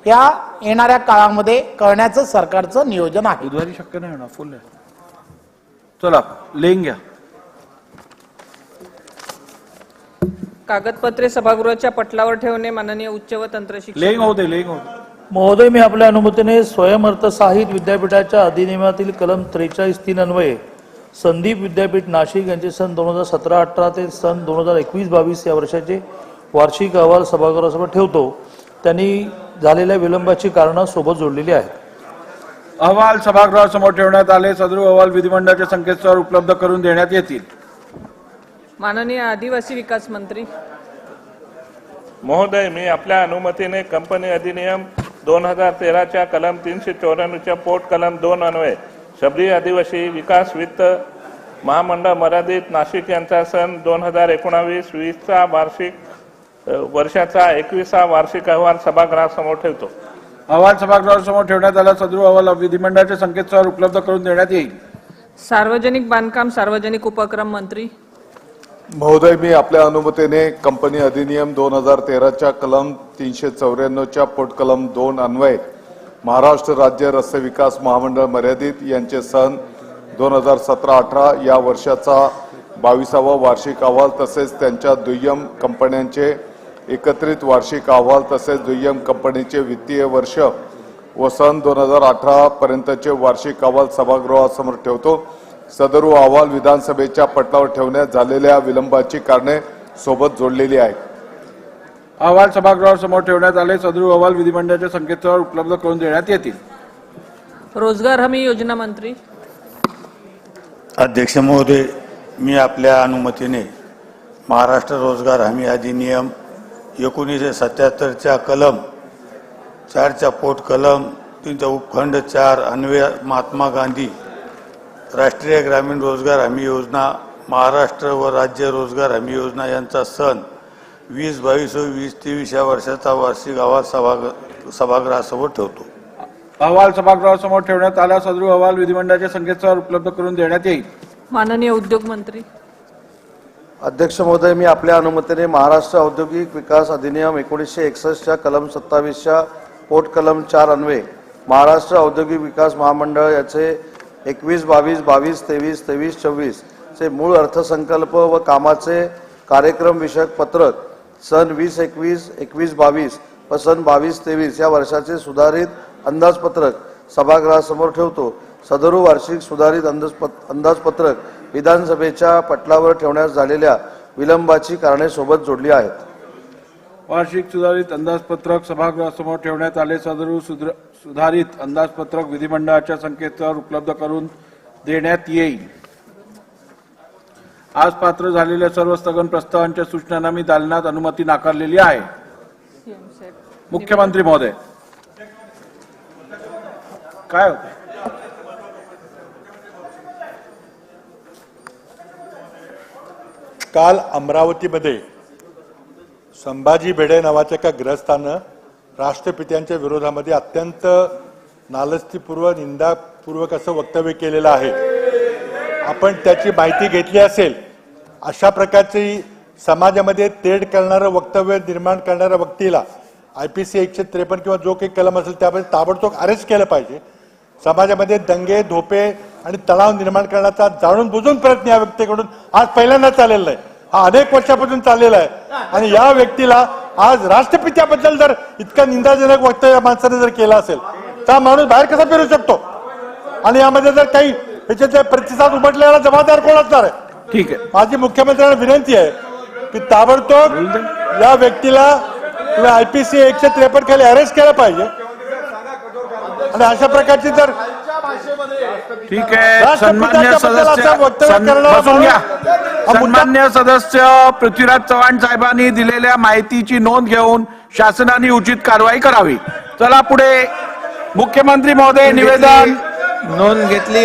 या येणाऱ्या काळामध्ये करण्याचं सरकारचं नियोजन आहे. बुधवारी शक्य नाही होणार, फुल आहे. चला लिहून घ्या. कागदपत्रे सभागृहाच्या पटलावर ठेवणे. माननीय उच्च व तंत्र शिक्षण लिहून होते लिहून होते. महोदय, मी आपल्या अनुमतीने स्वयंअर्थ साहित्य विद्यापीठाच्या अधिनियमातील कलम 43(3) अन्वये संदीप विद्यापीठ नाशिक यांचे सन 2017-18 ते सन 2021-22 या वर्षाचे वार्षिक अहवाल सभागृहासमोर ठेवतो. त्यांनी झालेल्या विलंबाची कारणं सोबत जोडलेली आहेत. अहवाल सभागृहासमोर ठेवण्यात आले. सदर अहवाल विधिमंडळाच्या संकेतस्थळावर उपलब्ध करून देण्यात येतील. माननीय आदिवासी विकास मंत्री महोदय, मी आपल्या अनुमतीने कंपनी अधिनियम 2013च्या कलम 394च्या पोट कलम 2 अन्वये शबरी आदिवासी विकास वित्त महामंडळ मर्यादित नाशिक यांचा सन 2019-20चा वर्षाचा 21वा वार्षिक अहवाल सभागृहासमोर ठेवतो. अहवाल सभागृहासमोर ठेवण्यात आला. सदर अहवाल विधिमंडळाच्या संकेतस्थळावर उपलब्ध करून देण्यात येईल. सार्वजनिक बांधकाम सार्वजनिक उपक्रम मंत्री महोदय, मी आपल्या अनुमतीने कंपनी अधिनियम 2013च्या कलम 394च्या पोटकलम 2 अन्वये महाराष्ट्र राज्य रस्ते विकास महामंडळ मर्यादित यांचे सन 2017-18 या वर्षाचा 22वा वार्षिक अहवाल तसेच त्यांच्या दुय्यम कंपन्यांचे एकत्रित वार्षिक अहवाल तसेच दुय्यम कंपनीचे वित्तीय वर्ष व सन 2018 पर्यंतचे वार्षिक अहवाल सभागृहासमोर ठेवतो. सदर अहवाल विधानसभेच्या पटलावर ठेवण्यात झालेल्या विलंबाची कारणे सोबत जोडलेली आहेत. अहवाल सभागृहासमोर ठेवण्यात आले. सदर अहवाल विधिमंडळाच्या संकेतस्थळावर उपलब्ध करून देण्यात येतील. रोजगार हमी योजना मंत्री. अध्यक्ष महोदय, मी आपल्या अनुमतीने महाराष्ट्र रोजगार हमी अधिनियम 1977च्या कलम 4च्या पोट कलम 3चा उपखंड 4 अन्वये महात्मा गांधी राष्ट्रीय ग्रामीण रोजगार हमी योजना, महाराष्ट्र व राज्य रोजगार हमी योजना यांचा सन 2022 व 2023 या वर्षाचा वार्षिक अहवाल सभागृहासमोर ठेवतो. अहवाल सभागृहासमोर ठेवण्यात आला. सदर अहवाल विधिमंडळाच्या संकेतस्थळावर उपलब्ध करून देण्यात येईल. माननीय उद्योग मंत्री. अध्यक्ष महोदय, मी आपल्या अनुमतीने महाराष्ट्र औद्योगिक विकास अधिनियम 1961च्या कलम 27च्या पोट कलम 4 अन्वये महाराष्ट्र औद्योगिक विकास महामंडळ याचे 21, 22, 22, 23, 23, 24 चे मूळ अर्थसंकल्प व कामाचे कार्यक्रम विषयक पत्रक सन 2021, 21, 22 व सन 22, 23 या वर्षाचे सुधारित अंदाजपत्रक सभागृहासमोर ठेवतो. सदरू वार्षिक सुधारित अंदाजपत्रक विधानसभेच्या पटलावर ठेवण्यास झालेल्या विलंबाची कारणे सोबत जोडली आहेत. वार्षिक सुधारित अंदाजपत्रक सभागृहासमोर ठेवण्यात आले. सदर सुधारित अंदाजपत्रक विधिमंडळाच्या संकेतस्थळावर उपलब्ध करून देण्यात येईल. आज पात्र झालेल्या सर्व स्थगन प्रस्तावांच्या सूचनांना मी दालनात अनुमती नाकारलेली आहे. मुख्यमंत्री महोदय, काय होतं? काल अमरावतीमध्ये संभाजी भिडे नावाच्या एका ग्रस्तानं राष्ट्रपित्यांच्या विरोधामध्ये अत्यंत नालस्तीपूर्व निंदापूर्वक असं वक्तव्य केलेलं आहे. आपण त्याची माहिती घेतली असेल. अशा प्रकारची समाजामध्ये तेढ करणारं वक्तव्य निर्माण करणाऱ्या व्यक्तीला IPC 153 किंवा जो काही कलम असेल त्यामध्ये ताबडतोब अरेस्ट केलं पाहिजे. समाजामध्ये दंगे, धोपे आणि तणाव निर्माण करण्याचा जाणून बुजून प्रयत्न या व्यक्तीकडून आज पहिल्यांदा चाललेला नाही. हा अनेक वर्षापासून चाललेला आहे आणि या व्यक्तीला आज राष्ट्रपित्याबद्दल जर इतका निंदाजनक वक्तव्य माणसाने जर केला असेल तर माणूस बाहेर कसा फिरू शकतो? आणि यामध्ये जर काही याच्यात प्रतिसाद उमटलेला जबाबदार कोण असणार आहे? ठीक आहे. माझी मुख्यमंत्र्यांना विनंती आहे की ताबडतोब या व्यक्तीला IPC 153 खाली अरेस्ट केलं पाहिजे आणि अशा प्रकारची जर ठीक आहे. सन्मान्य सदस्य पृथ्वीराज चव्हाण साहेबांनी दिलेल्या माहितीची नोंद घेऊन शासनाने उचित कारवाई करावी. चला पुढे. मुख्यमंत्री महोदय निवेदन. नोंद घेतली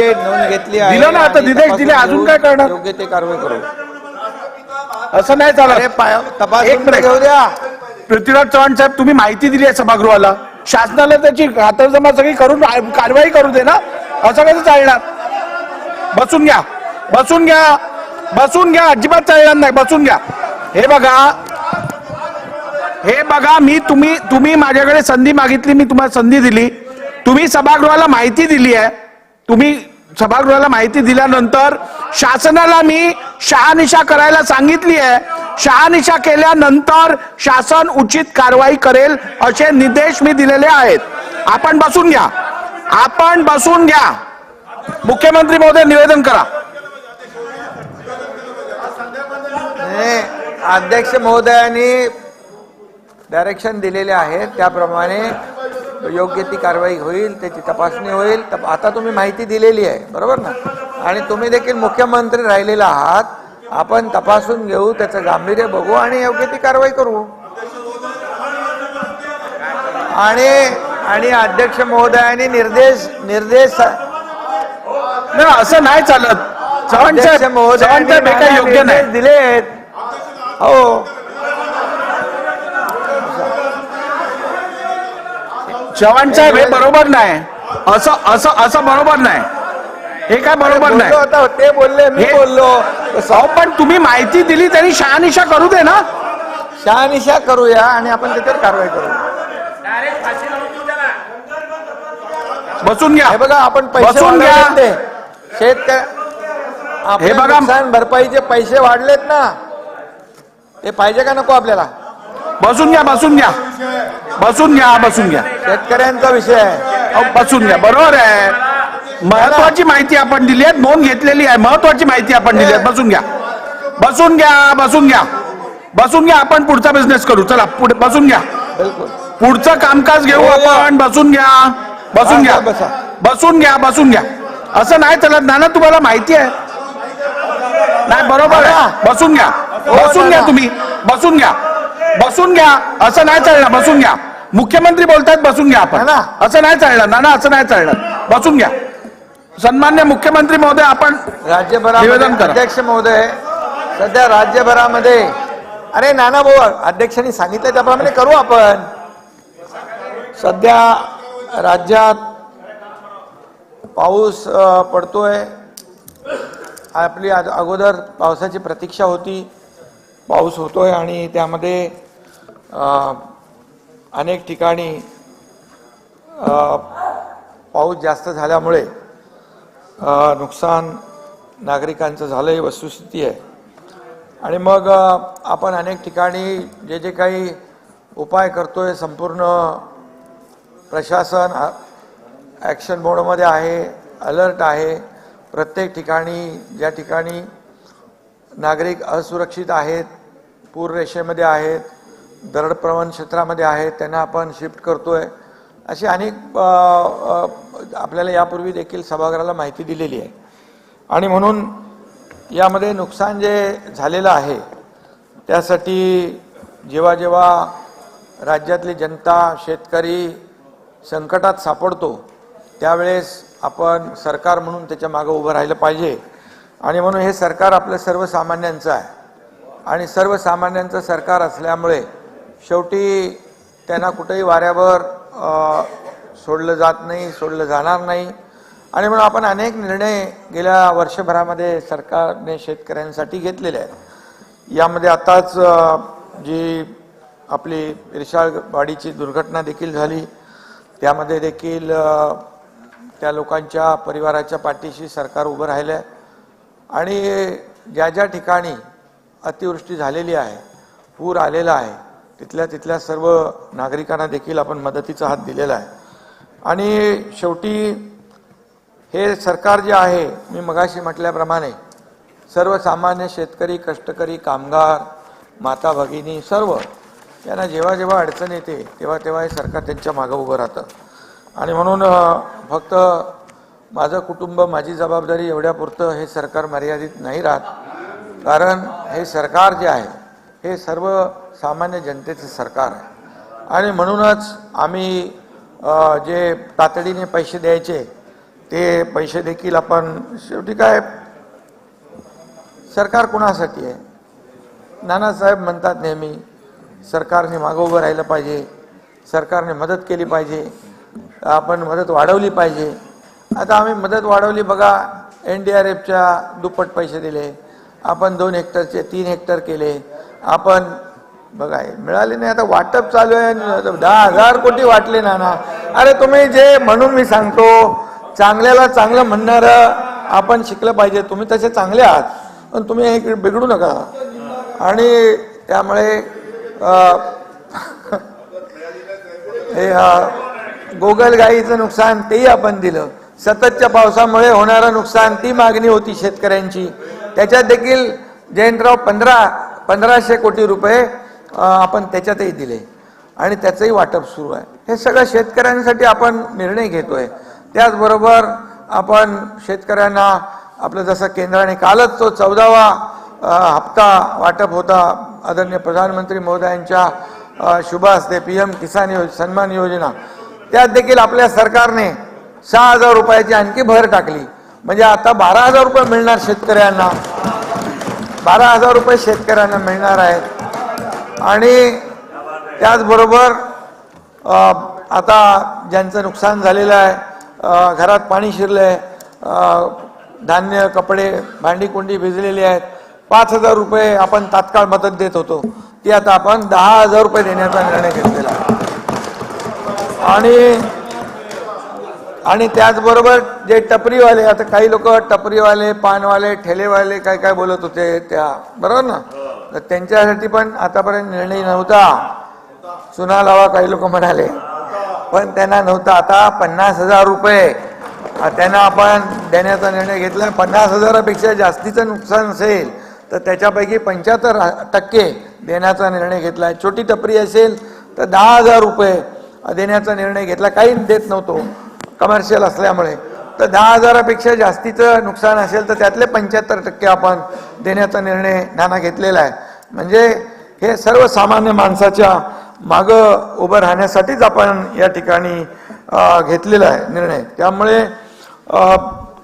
आहे. दिलं ना, आता निर्देश दिले, अजून काय करणार? योग्य ते कारवाई करू. असं नाही चालत. तपासून घेऊ द्या. पृथ्वीराज चव्हाण साहेब, तुम्ही माहिती दिली आहे सभागृहाला. शासनाला त्याची खातरजमा सगळी करून कारवाई करू दे ना. असं कसं चालणार? बसून घ्या, बसून घ्या, बसून घ्या. अजिबात चालणार नाही. बसून घ्या. हे बघा, मी तुम्ही माझ्याकडे संधी मागितली, मी तुम्हाला संधी दिली. तुम्ही सभागृहाला माहिती दिली आहे. तुम्ही सभागृहाला माहिती दिल्यानंतर शासनाला मी शहानिशा करायला सांगितली आहे. शहानिशा केल्यानंतर शासन उचित कारवाई करेल असे निर्देश मी दिलेले आहेत. आपण बसून घ्या, आपण बसून घ्या. मुख्यमंत्री महोदय निवेदन करा. अध्यक्ष महोदयांनी डायरेक्शन दिलेले आहेत त्याप्रमाणे योग्य ती कारवाई होईल, त्याची तपासणी होईल. आता तुम्ही माहिती दिलेली आहे, बरोबर ना? आणि तुम्ही देखील मुख्यमंत्री राहिलेला आहात. आपण तपासून घेऊ, त्याचं गांभीर्य बघू आणि योग्य ती कारवाई करू. आणि अध्यक्ष महोदयांनी निर्देश असं नाही चालत. अध्यक्ष महोदयांनी योग्य नाही दिलेत. हो, चव्हाण साहेब, हे बरोबर नाही. असं बरोबर नाही. हे काय बरोबर नाही. ते बोलले मी हे- बोललो अहो, पण तुम्ही माहिती दिली तरी शहानिशा करू दे ना. शहानिशा करूया आणि आपण त्याच्यावर कारवाई करू. बसून घ्या. हे बघा आपण पैसे बसून घ्या. वाढवलेत ते. शेतकरी हे बघा. नुकसान भरपाईचे पैसे वाढलेत ना, ते पाहिजे का नको आपल्याला? बसून घ्या, बसून घ्या, बसून घ्या, बसून घ्या. शेतकऱ्यांचा विषय आहे. अहो, बसून घ्या. बरोबर आहे, महत्वाची माहिती आपण दिली आहे, नोंद घेतलेली आहे, महत्वाची माहिती आपण दिली आहे. बसून घ्या, बसून घ्या, बसून घ्या, बसून घ्या. आपण पुढचा बिझनेस करू. चला पुढे बसून घ्या. पुढचं कामकाज घेऊ आपण. बसून घ्या, बसून घ्या, बसून घ्या, बसून घ्या. असं नाही चालत नाना, तुम्हाला माहिती आहे. नाही बरोबर आहे. बसून घ्या, बसून घ्या, तुम्ही बसून घ्या, बसून घ्या. असं नाही चालणार. बसून घ्या. मुख्यमंत्री बोलतात, बसून घ्या आपण. असं नाही चालणार नाना, असं नाही चालणार. बसून घ्या. सन्मान्य मुख्यमंत्री महोदय, आपण निवेदन राज्यभरामध्ये करा. अध्यक्ष महोदय, सध्या राज्यभरामध्ये अरे नाना भाऊ अध्यक्षांनी सांगितलं त्याप्रमाणे करू आपण. सध्या राज्यात पाऊस पडतोय. आपली अगोदर पावसाची प्रतीक्षा होती. पाऊस होतोय आणि त्यामध्ये अनेक ठिकाणी पाऊस जास्त झाल्यामुळे नुकसान नागरिकांचं झालं, ही वस्तुस्थिती आहे. आणि मग आपण अनेक ठिकाणी जे जे काही उपाय करतोय, संपूर्ण प्रशासन ॲक्शन मोडमध्ये आहे, अलर्ट आहे. प्रत्येक ठिकाणी ज्या ठिकाणी नागरिक असुरक्षित आहेत, पूररेषेमध्ये आहेत, दरडप्रवण क्षेत्रामध्ये आहेत, त्यांना आपण शिफ्ट करतोय. अशी अनेक आपल्याला यापूर्वी देखील सभागृहाला माहिती दिलेली आहे. आणि म्हणून यामध्ये नुकसान जे झालेलं आहे त्यासाठी जेव्हा जेव्हा राज्यातली जनता, शेतकरी संकटात सापडतो त्यावेळेस आपण सरकार म्हणून त्याच्या मागे उभं राहिलं पाहिजे. आणि म्हणून हे सरकार आपलं सर्वसामान्यांचं आहे आणि सर्वसामान्यांचं सरकार असल्यामुळे शेवटी त्यांना कुठेही वाऱ्यावर सोडलं जात नाही, सोडलं जाणार नाही. आणि म्हणून आपण अनेक निर्णय गेल्या वर्षभरामध्ये सरकारने शेतकऱ्यांसाठी घेतलेले आहेत. यामध्ये आताच जी आपली रिशाळवाडीची दुर्घटना देखील झाली, त्यामध्ये देखील त्या लोकांच्या परिवाराच्या पाठीशी सरकार उभं राहिलं आहे. आणि ज्या ज्या ठिकाणी अतिवृष्टी झालेली आहे, पूर आलेला आहे, तिथल्या सर्व नागरिकांना देखील आपण मदतीचा हात दिलेला आहे. आणि शेवटी हे सरकार जे आहे, मी मगाशी म्हटल्याप्रमाणे सर्वसामान्य शेतकरी, कष्टकरी, कामगार, माता भगिनी सर्व यांना जेव्हा जेव्हा अडचण येते तेव्हा तेव्हा हे सरकार त्यांच्या मागं उभं राहतं. आणि म्हणून फक्त माझं कुटुंब, माझी जबाबदारी एवढ्यापुरतं हे सरकार मर्यादित नाही राहत. कारण हे सरकार जे आहे हे सर्वसामान्य जनतेचं सरकार आहे. आणि म्हणूनच आम्ही जे तातडीने पैसे द्यायचे ते पैसे देखील आपण, शेवटी काय सरकार कुणासाठी आहे? नानासाहेब म्हणतात नेहमी सरकारने मागं उभं राहिलं पाहिजे, सरकारने मदत केली पाहिजे, आपण मदत वाढवली पाहिजे. आता आम्ही मदत वाढवली बघा, NDRFच्या दुप्पट पैसे दिले आपण, 2 हेक्टरचे 3 हेक्टर केले आपण. बघा मिळाले नाही, आता वाटप चालू आहे. 10,000 कोटी वाटले नाना. अरे तुम्ही जे, म्हणून मी सांगतो चांगल्याला चांगलं म्हणणारं आपण शिकलं पाहिजे. तुम्ही तसे चांगले आहात पण तुम्ही हे बिघडू नका. आणि त्यामुळे हे गोगलगाईचं नुकसान तेही आपण दिलं. सततच्या पावसामुळे होणारं नुकसान, ती मागणी होती शेतकऱ्यांची, त्याच्यात देखील जयंतराव 1500 कोटी रुपये आपण त्याच्यातही दिले आणि त्याचंही वाटप सुरू आहे. हे सगळं शेतकऱ्यांसाठी आपण निर्णय घेतोय. त्याचबरोबर आपण शेतकऱ्यांना आपलं जसं केंद्राने कालच तो 14वा हप्ता वाटप होता आदरणीय प्रधानमंत्री महोदयांच्या शुभ हस्ते, PM किसान सन्मान योजना, त्यात देखील आपल्या सरकारने 6,000 रुपयाची आणखी भर टाकली. म्हणजे आता 12,000 रुपये मिळणार शेतकऱ्यांना, 12,000 रुपये शेतकऱ्यांना मिळणार आहेत. आणि त्याचबरोबर आता ज्यांचं नुकसान झालेलं आहे, घरात पाणी शिरलंय, धान्य, कपडे, भांडी कुंडी भिजलेली आहेत. 5,000 रुपये आपण तात्काळ मदत देत होतो, ती आता आपण 10,000 रुपये देण्याचा निर्णय घेतलेला आहे. आणि त्याचबरोबर जे टपरीवाले, आता काही लोक टपरीवाले, पानवाले, ठेलेवाले काय काय बोलत होते त्या, बरोबर ना, तर त्यांच्यासाठी पण आतापर्यंत निर्णय नव्हता. चुना लावा काही लोक म्हणाले, पण त्यांना नव्हता. आता 50,000 रुपये त्यांना आपण देण्याचा निर्णय घेतला. 50,000पेक्षा जास्तीचं नुकसान असेल तर त्याच्यापैकी 75% देण्याचा निर्णय घेतला. छोटी टपरी असेल तर 10,000 रुपये देण्याचा निर्णय घेतला. काही देत नव्हतो कमर्शियल असल्यामुळे. तर 10,000पेक्षा जास्तीचं नुकसान असेल तर त्यातले 75% आपण देण्याचा निर्णय नाना घेतलेला आहे. म्हणजे हे सर्वसामान्य माणसाच्या मागं उभं राहण्यासाठीच आपण या ठिकाणी घेतलेला आहे निर्णय. त्यामुळे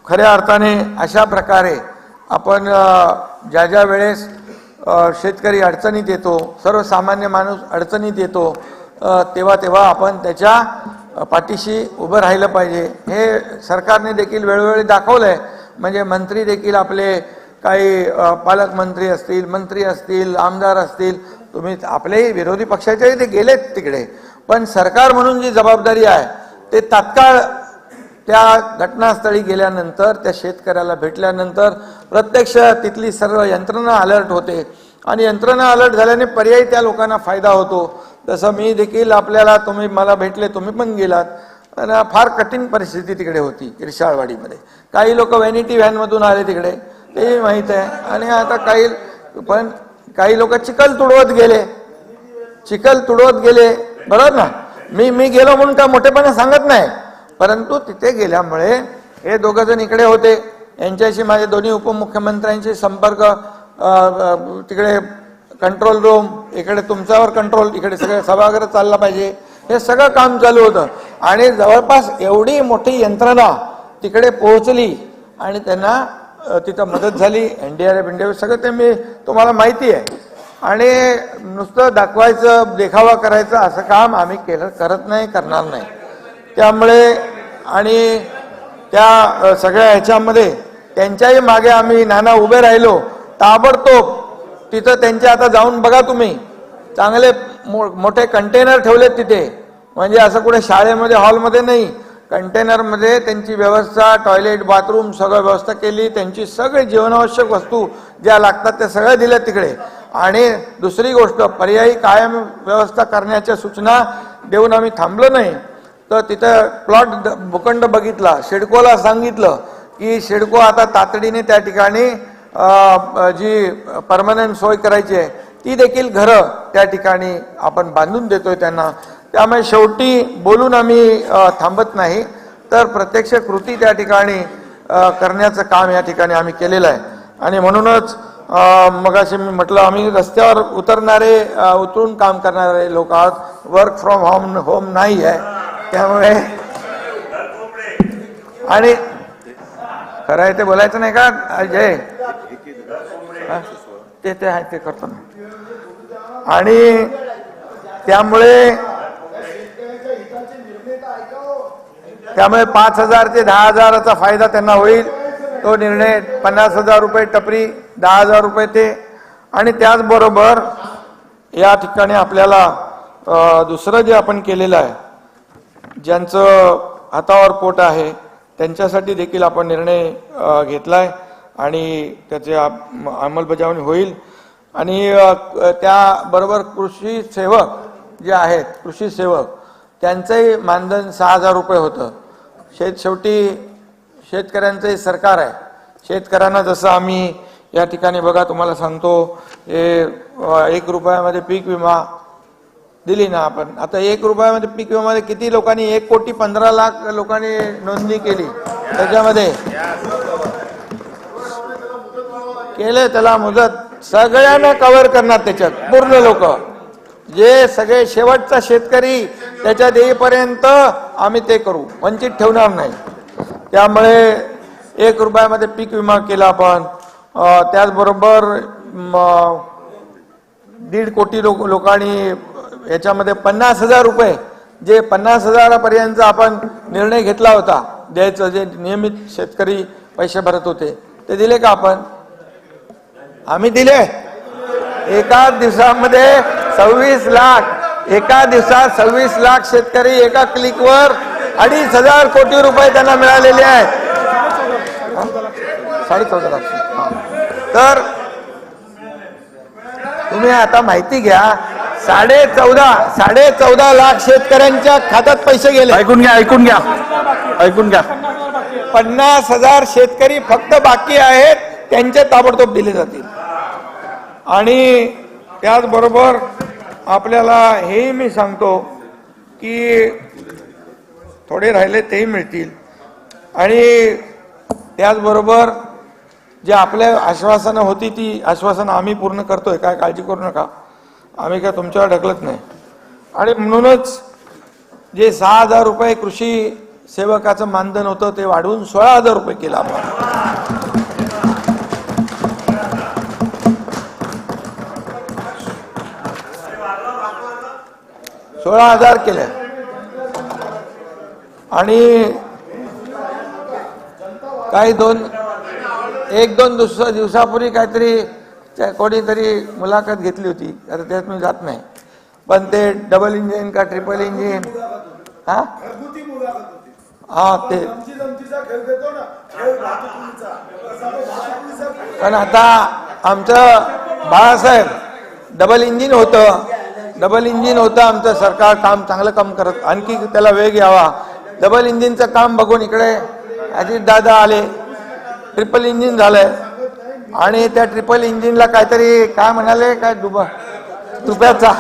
खऱ्या अर्थाने अशा प्रकारे आपण ज्या ज्या वेळेस शेतकरी अडचणीत येतो, सर्वसामान्य माणूस अडचणीत येतो, तेव्हा तेव्हा आपण त्याच्या पाठीशी उभं राहिलं पाहिजे. हे सरकारने देखील वेळोवेळी दाखवलंय. म्हणजे मंत्री देखील आपले काही पालकमंत्री असतील, मंत्री असतील, आमदार असतील, तुम्ही आपलेही विरोधी पक्षाचे ते गेलेत तिकडे, पण सरकार म्हणून जी जबाबदारी आहे ते तात्काळ त्या घटनास्थळी गेल्यानंतर, त्या शेतकऱ्याला भेटल्यानंतर प्रत्यक्ष तिथली सर्व यंत्रणा अलर्ट होते आणि यंत्रणा अलर्ट झाल्याने पर्यायी त्या लोकांना फायदा होतो. तसं मी देखील आपल्याला, तुम्ही मला भेटले, तुम्ही पण गेलात, आणि फार कठीण परिस्थिती तिकडे होती किरशाळवाडीमध्ये. काही लोक व्हॅनिटी व्हॅनमधून आले तिकडे, तेही माहीत आहे. आणि आता काही लोक चिखल तुडवत गेले, बरोबर ना. मी गेलो म्हणून काय मोठेपणा सांगत नाही, परंतु तिथे गेल्यामुळे हे दोघं जण इकडे होते, यांच्याशी माझे दोन्ही उपमुख्यमंत्र्यांशी संपर्क, तिकडे कंट्रोल रूम, इकडे तुमच्यावर कंट्रोल, इकडे सगळं सभागृह चालला पाहिजे, हे सगळं काम चालू होतं. आणि जवळपास एवढी मोठी यंत्रणा तिकडे पोहोचली आणि त्यांना तिथं मदत झाली. NDRF सगळं ते मी तुम्हाला माहिती आहे. आणि नुसतं दाखवायचं, देखावा करायचं असं काम आम्ही करत नाही, करणार नाही. त्यामुळे आणि त्या सगळ्या ह्याच्यामध्ये त्यांच्याही मागे आम्ही नाना उभे राहिलो ताबडतोब. तिथं त्यांचे आता जाऊन बघा तुम्ही, चांगले मोठे कंटेनर ठेवलेत तिथे. म्हणजे असं कुठे शाळेमध्ये हॉलमध्ये नाही, कंटेनरमध्ये त्यांची व्यवस्था, टॉयलेट, बाथरूम सगळं व्यवस्था केली. त्यांची सगळी जीवनावश्यक वस्तू ज्या लागतात त्या सगळ्या दिल्या तिकडे. आणि दुसरी गोष्ट, पर्यायी कायम व्यवस्था करण्याच्या सूचना देऊन आम्ही थांबलो नाही. तर तिथं प्लॉट भूखंड बघितला, सिडकोला सांगितलं की सिडको आता तातडीने त्या ठिकाणी जी परमनंट सोय करायची आहे ती देखील घरं त्या ठिकाणी आपण बांधून देतोय त्यांना. त्यामुळे शेवटी बोलून आम्ही थांबत नाही, तर प्रत्यक्ष कृती त्या ठिकाणी करण्याचं काम या ठिकाणी आम्ही केलेलं आहे. आणि म्हणूनच मगाशी मी म्हटलं, आम्ही रस्त्यावर उतरून काम करणारे लोक आहोत, वर्क फ्रॉम होम नाही आहे. त्यामुळे आणि खरं आहे ते बोलायचं नाही का अजय, ते आहे ते करतो ना. आणि त्यामुळे 5,000 ते 10,000चा फायदा त्यांना होईल. तो निर्णय 50,000 रुपये टपरी, 10,000 रुपये ते. आणि त्याचबरोबर या ठिकाणी आपल्याला दुसरं जे आपण केलेलं आहे, ज्यांचं हातावर पोट आहे त्यांच्यासाठी देखील आपण निर्णय घेतलाय आणि त्याची अंमलबजावणी होईल. आणि त्याबरोबर कृषी सेवक जे आहेत, कृषी सेवक, त्यांचंही मानधन 6,000 रुपये होतं. शेवटी शेतकऱ्यांचंही सरकार आहे. शेतकऱ्यांना जसं आम्ही या ठिकाणी बघा तुम्हाला सांगतो, 1 रुपयामध्ये पीक विमा दिली ना आपण. आता 1 रुपयामध्ये पीक विमामध्ये किती लोकांनी, 1,15,00,000 लोकांनी नोंदणी केली, त्याच्यामध्ये केले त्याला मुदत, सगळ्यांना कव्हर करणार त्याच्यात पूर्ण लोक, जे सगळे शेवटचा शेतकरी त्याच्यात येईपर्यंत आम्ही ते करू, वंचित ठेवणार नाही. त्यामुळे 1 रुपयामध्ये पीक विमा केला आपण. त्याचबरोबर 1.5 कोटी लोकांनी याच्यामध्ये 50,000 रुपये, जे 50,000 पर्यंत आपण निर्णय घेतला होता द्यायचं, जे नियमित शेतकरी पैसे भरत होते ते दिले का आपण? आम्ही दिले. एका दिवसामध्ये 26 लाख, एका दिवसात 26 लाख शेतकरी एका क्लिकवर 2,500 कोटी रुपये त्यांना मिळालेले आहेत. 14.5 लाख. तर तुम्ही आता माहिती घ्या, 14.5 लाख शेतकऱ्यांच्या खात्यात पैसे गेले. ऐकून घ्या 50,000 शेतकरी फक्त बाकी आहेत, त्यांचे ताबडतोब दिले जातील. आणि त्याचबरोबर आपल्याला हेही मी सांगतो की थोडे राहिले तेही मिळतील. आणि त्याचबरोबर जे आपल्या आश्वासनं होती ती आश्वासनं आम्ही पूर्ण करतोय, काय काळजी करू नका, आम्ही काय तुमच्यावर ढकलत नाही. आणि म्हणूनच जे 6,000 रुपये कृषी सेवकाचं मानधन होतं ते वाढवून 16,000 रुपये केलं आपण. 16,000 केले. आणि काही 1-2 दिवसापूर्वी काहीतरी कोणीतरी मुलाखत घेतली होती, आता त्यात मी जात नाही, पण ते डबल इंजिन का ट्रिपल इंजिन, हा ते पण आता आमचं बाळासाहेब डबल इंजिन होतं आमचं सरकार. काम चांगलं काम करत, आणखी त्याला वेग यावा. डबल इंजिनचं काम बघून इकडे अजित दादा आले, ट्रिपल इंजिन झालंय. आणि त्या ट्रिपल इंजिनला काहीतरी काय म्हणाले, काय रुपयाचा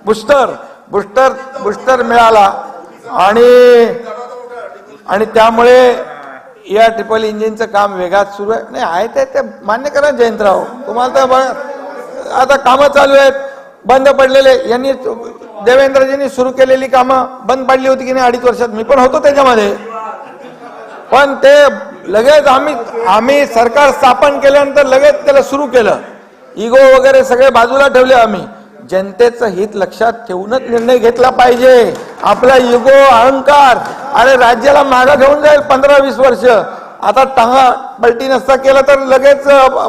बुस्टर मिळाला. आणि त्यामुळे या ट्रिपल इंजिनचं काम वेगात सुरू आहे. नाही आहे ते मान्य करा जयंतराव, तुम्हाला तर आता कामं चालू आहेत, बंद पडलेले. यांनी देवेंद्रजींनी सुरू केलेली कामं बंद पडली होती की नाही 2.5 वर्षात, मी पण होतो त्याच्यामध्ये. पण ते लगेच आम्ही सरकार स्थापन केल्यानंतर लगेच त्याला सुरू केलं. इगो वगैरे सगळे बाजूला ठेवले. आम्ही जनतेचं हित लक्षात ठेवूनच निर्णय घेतला पाहिजे. आपला इगो, अहंकार आणि राज्याला मागं घेऊन जाईल 15-20 वर्ष. आता टांगा पलटी नसता केला तर लगेच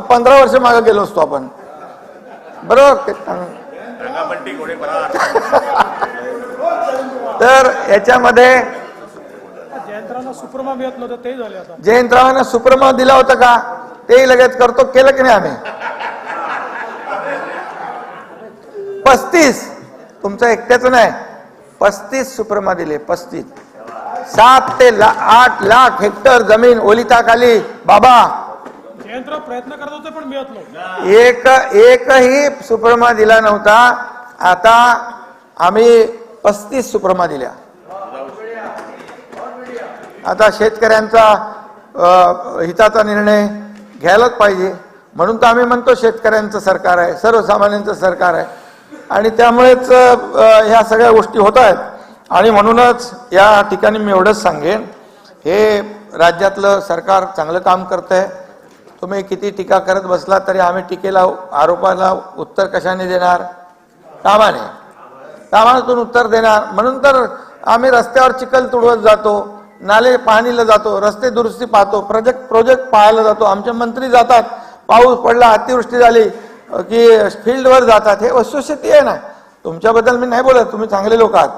15 वर्ष मागं गेलो असतो आपण, बरोबर. तर याच्यामध्ये सुप्रमा मिळत नव्हतं ते झाले. आता जयंतरावांना सुप्रमा दिला होता का, तेही लगेच केलं की नाही आम्ही. 35 तुमचं एकट्याचं नाही, 35 सुप्रमा दिले. 35 7 ते 8 लाख हेक्टर जमीन ओलिताखाली. बाबा जयंतराव प्रयत्न करत होते पण मिळत नव्हतं. एकही सुप्रमा दिला नव्हता. आता आम्ही 35 सुप्रमा दिल्या. आता शेतकऱ्यांचा हिताचा निर्णय घ्यायलाच पाहिजे, म्हणून तर आम्ही म्हणतो शेतकऱ्यांचं सरकार आहे, सर्वसामान्यांचं सरकार आहे. आणि त्यामुळेच ह्या सगळ्या गोष्टी होत आहेत. आणि म्हणूनच या ठिकाणी मी एवढंच सांगेन, हे राज्यातलं सरकार चांगलं काम करतंय. तुम्ही किती टीका करत बसला तरी आम्ही टीकेला, आरोपाला उत्तर कशाने देणार? कामातून उत्तर देणार. म्हणून तर आम्ही रस्त्यावर चिखल तुडवत जातो, नाले पाहणीला जातो, रस्ते दुरुस्ती पाहतो, प्रोजेक्ट पाहायला जातो. आमचे मंत्री जातात, पाऊस पडला, अतिवृष्टी झाली की फील्डवर जातात. हे वस्तुस्थिती आहे ना. तुमच्याबद्दल मी नाही बोलत, तुम्ही चांगले लोक आहात,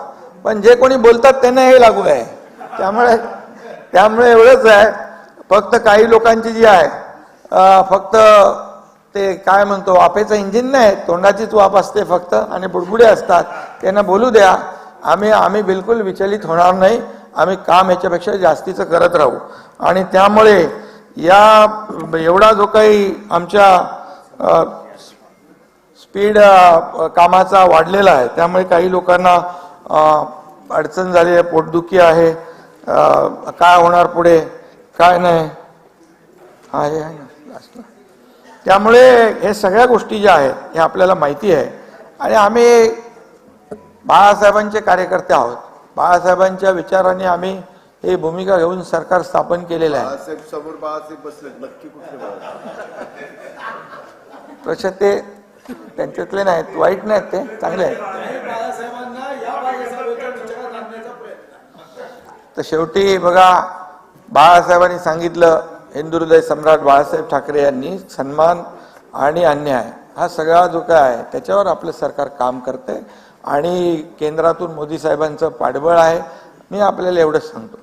पण जे कोणी बोलतात त्यांना हे लागू आहे. त्यामुळे एवढंच आहे. फक्त काही लोकांची जी आहे, फक्त ते काय म्हणतो वाफेचं इंजिन नाही, तोंडाचीच वाफ असते फक्त, आणि बुडबुडे असतात. त्यांना बोलू द्या. आम्ही बिलकुल विचलित होणार नाही. आम्ही काम याच्यापेक्षा जास्तीचं करत राहू. आणि त्यामुळे एवढा जो काही आमच्या स्पीड कामाचा वाढलेला आहे, त्यामुळे काही लोकांना अडचण झाली आहे, पोटदुखी आहे, काय होणार पुढे काय नाही आहे ना. त्यामुळे हे सगळ्या गोष्टी ज्या आहेत हे आपल्याला माहिती आहे. आणि आम्ही बाळासाहेबांचे कार्यकर्ते आहोत. बाळासाहेबांच्या विचाराने आम्ही ही भूमिका घेऊन सरकार स्थापन केलेलं आहे. समोर बाळासाहेब बसले, नक्की कुठले? तसे ते त्यांच्यातले नाहीत, वाईट नाहीत, ते चांगले आहेत. तर शेवटी बघा, बाळासाहेबांनी सांगितलं हिंदुहृदय सम्राट बाळासाहेब ठाकरे यांनी सन्मान आणि अन्याय हा सगळा जो काय आहे त्याच्यावर आपलं सरकार काम करते आणि केंद्रातून मोदी साहेबांचं पाठबळ आहे. मी आपल्याला एवढंच सांगतो,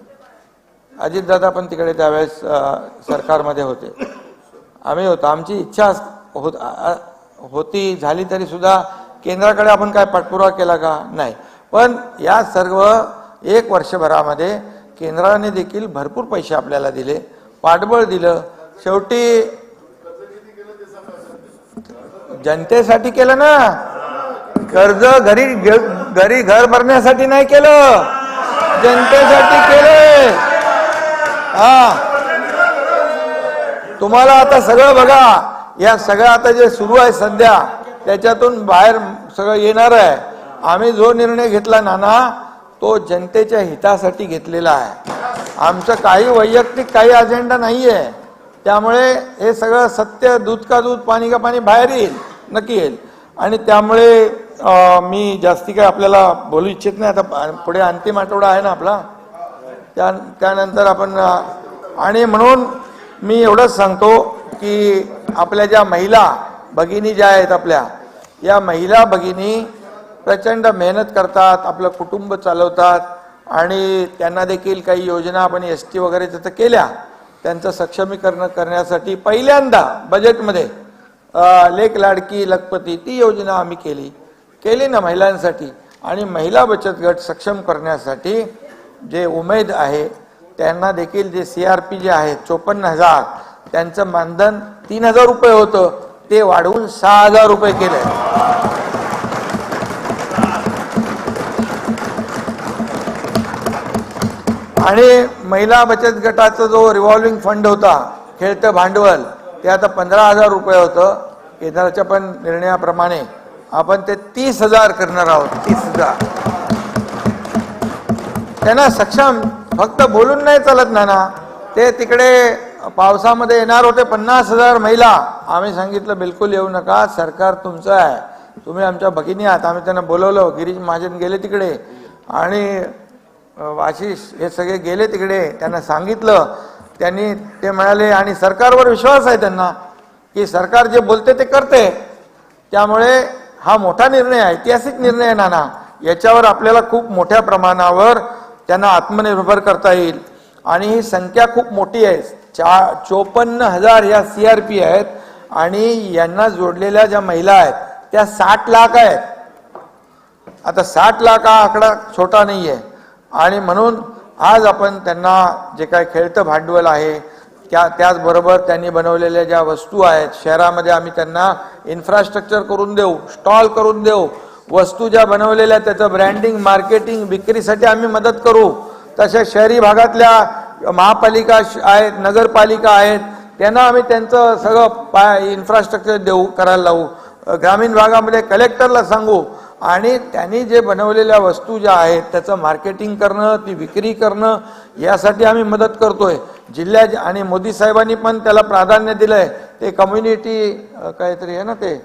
अजितदादा पण तिकडे त्यावेळेस सरकारमध्ये होते, आम्ही होतो, आमची इच्छा होती झाली तरी सुद्धा केंद्राकडे आपण काय पाठपुरावा केला का? नाही. पण या सर्व 1 वर्षभरामध्ये केंद्राने देखील भरपूर पैसे आपल्याला दिले, पाठबळ दिलं. शेवटी जनतेसाठी केलं ना, कर्ज घरी घर भरण्यासाठी नाही केलं, जनतेसाठी केले. हा, तुम्हाला आता सगळं बघा, या सगळं आता जे सुरू आहे सध्या त्याच्यातून बाहेर सगळं येणार आहे. आम्ही जो निर्णय घेतला नाना तो जनतेच्या हितासाठी घेतलेला आहे. आमचं काही वैयक्तिक काही अजेंडा नाहीये. त्यामुळे हे सगळं सत्य दूध का दूध पाणी का पाणी बाहेर येईल, नक्की येईल. आणि त्यामुळे मी जास्ती काय आपल्याला बोलू इच्छित नाही. आता पुढे अंतिम आठवडा आहे ना आपला, त्यानंतर आपण आणि म्हणून मी एवढंच सांगतो की आपल्या ज्या महिला भगिनी ज्या आहेत आपल्या, या महिला भगिनी प्रचंड मेहनत करतात, आपलं कुटुंब चालवतात आणि त्यांना देखील काही योजना आपण ST वगैरे तिथं केल्या. त्यांचं सक्षमीकरण करण्यासाठी पहिल्यांदा बजेटमध्ये लेक लाडकी लखपती ती योजना आम्ही केली ना महिलांसाठी. आणि महिला बचत गट सक्षम करण्यासाठी जे उमेद आहे त्यांना देखील जे CRP जे आहे 54,000 त्यांचं मानधन 3,000 रुपये होतं, ते वाढवून 6,000 रुपये केलंय. आणि महिला बचत गटाचा जो रिव्हॉल्विंग फंड होता खेळतं भांडवल ते आता 15,000 रुपये होतं. केंद्राच्या पण निर्णयाप्रमाणे आपण ते 30,000 करणार आहोत. 30,000 त्यांना सक्षम फक्त बोलून नाही चालत ना. ते तिकडे पावसामध्ये येणार होते 50,000 महिला. आम्ही सांगितलं बिलकुल येऊ नका, सरकार तुमचं आहे, तुम्ही आमच्या भगिनी आहात. आम्ही त्यांना बोलवलं, गिरीश महाजन गेले तिकडे आणि आशिष हे सगळे गेले तिकडे, त्यांना सांगितलं. त्यांनी ते म्हणाले आणि सरकारवर विश्वास आहे त्यांना की सरकार जे बोलते ते करते. त्यामुळे हा मोठा निर्णय आहे, ऐतिहासिक निर्णय आहे नाना. याच्यावर आपल्याला खूप मोठ्या प्रमाणावर त्यांना आत्मनिर्भर करता येईल. आणि ही संख्या खूप मोठी आहे. 54,000 या CRP आहेत आणि यांना जोडलेल्या ज्या महिला आहेत त्या 60 लाख आहेत. आता 60 लाख हा आकडा छोटा नाही आहे. आणि म्हणून आज आपण त्यांना जे काय खेळतं भांडवल आहे त्याचबरोबर त्यांनी बनवलेल्या ज्या वस्तू आहेत शहरामध्ये आम्ही त्यांना इन्फ्रास्ट्रक्चर करून देऊ, स्टॉल करून देऊ. वस्तू ज्या बनवलेल्या त्याचं ब्रँडिंग मार्केटिंग विक्रीसाठी आम्ही मदत करू. तसेच शहरी भागातल्या महापालिका आहेत, नगरपालिका आहेत, त्यांना आम्ही त्यांचं सगळं इन्फ्रास्ट्रक्चर देऊ, करायला लावू. ग्रामीण भागामध्ये कलेक्टरला सांगू आणि त्यांनी जे बनवलेल्या वस्तू ज्या आहेत त्याचं मार्केटिंग करणं, ती विक्री करणं यासाठी आम्ही मदत करतोय. जिल्ह्यात आणि मोदी साहेबांनी पण त्याला प्राधान्य दिलंय. ते कम्युनिटी काहीतरी आहे ना, ते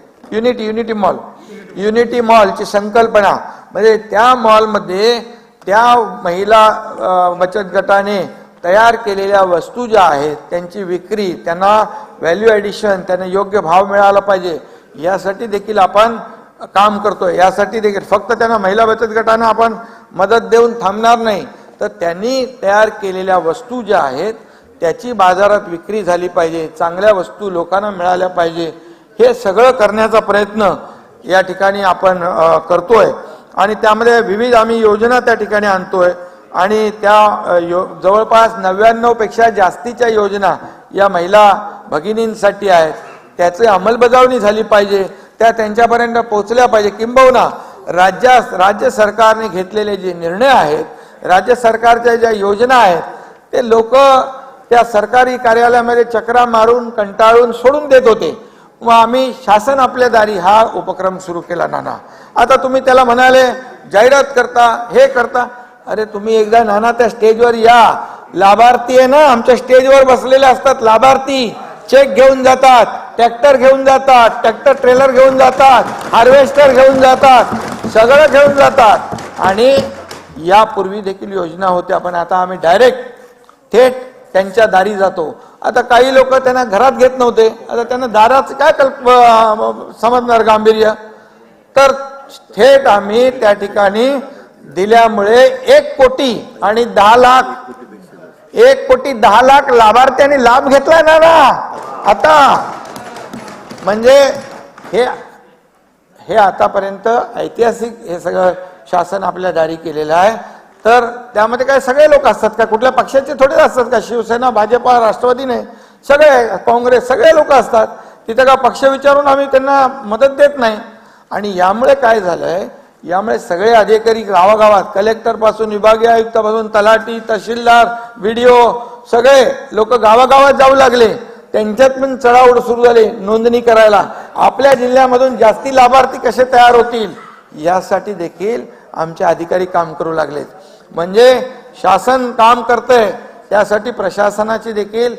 युनिटी मॉलची संकल्पना म्हणजे त्या मॉलमध्ये त्या महिला बचत गटाने तयार केलेल्या वस्तू ज्या आहेत त्यांची विक्री, त्यांना व्हॅल्यू ॲडिशन, त्यांना योग्य भाव मिळाला पाहिजे यासाठी देखील आपण काम करतोय. यासाठी देखील फक्त त्यांना महिला बचत गटांना आपण मदत देऊन थांबणार नाही, तर त्यांनी तयार केलेल्या वस्तू ज्या आहेत त्याची बाजारात विक्री झाली पाहिजे, चांगल्या वस्तू लोकांना मिळाल्या पाहिजे. हे सगळं करण्याचा प्रयत्न या ठिकाणी आपण करतोय. आणि त्यामध्ये विविध आम्ही योजना त्या ठिकाणी आणतोय आणि त्या जवळपास 99 पेक्षा जास्तीच्या योजना या महिला भगिनींसाठी आहेत. त्याची अंमलबजावणी झाली पाहिजे, त्या त्यांच्यापर्यंत पोहोचल्या पाहिजे. किंबहुना राज्य सरकारने घेतलेले जे निर्णय आहेत, राज्य सरकारच्या ज्या योजना आहेत ते लोक त्या सरकारी कार्यालयामध्ये चक्रा मारून कंटाळून सोडून देत होते. मग आम्ही शासन आपल्या दारी हा उपक्रम सुरू केला नाना. आता तुम्ही त्याला म्हणाले जाहिरात करता, हे करता. अरे तुम्ही एकदा नाना त्या स्टेजवर या. लाभार्थी आहे ना, आमच्या स्टेजवर बसलेले असतात लाभार्थी. चेक घेऊन जातात, ट्रॅक्टर घेऊन जातात, ट्रॅक्टर ट्रेलर घेऊन जातात, हार्वेस्टर घेऊन जातात, सगळं घेऊन जातात. आणि यापूर्वी देखील योजना होत्या, पण आता आम्ही डायरेक्ट थेट त्यांच्या दारी जातो. आता काही लोक त्यांना घरात घेत नव्हते, आता त्यांना दारात काय समजणार गांभीर्य, तर थेट आम्ही त्या ठिकाणी दिल्यामुळे 1 कोटी आणि 10 लाख 1 कोटी 10 लाख लाभार्थ्यांनी लाभ घेतलाय ना आता. म्हणजे हे आतापर्यंत ऐतिहासिक हे सगळं शासन आपल्या दारी केलेलं आहे. तर त्यामध्ये काय सगळे लोक असतात का, कुठल्या पक्षाचे थोडेच असतात का, शिवसेना भाजपा राष्ट्रवादी नाही, सगळे काँग्रेस सगळे लोक असतात. तिथं का पक्ष विचारून आम्ही त्यांना मदत देत नाही. आणि यामुळे काय झालंय, यामुळे सगळे अधिकारी गावागावात कलेक्टर पासून विभागीय आयुक्तापासून तलाठी तहसीलदार BDO सगळे लोक गावागावात जाऊ लागले. त्यांच्यात पण चढाओढ सुरू झाली नोंदणी करायला. आपल्या जिल्ह्यामधून जास्ती लाभार्थी कसे तयार होतील यासाठी देखील आमचे अधिकारी काम करू लागलेत. म्हणजे शासन काम करतंय, त्यासाठी प्रशासनाची देखील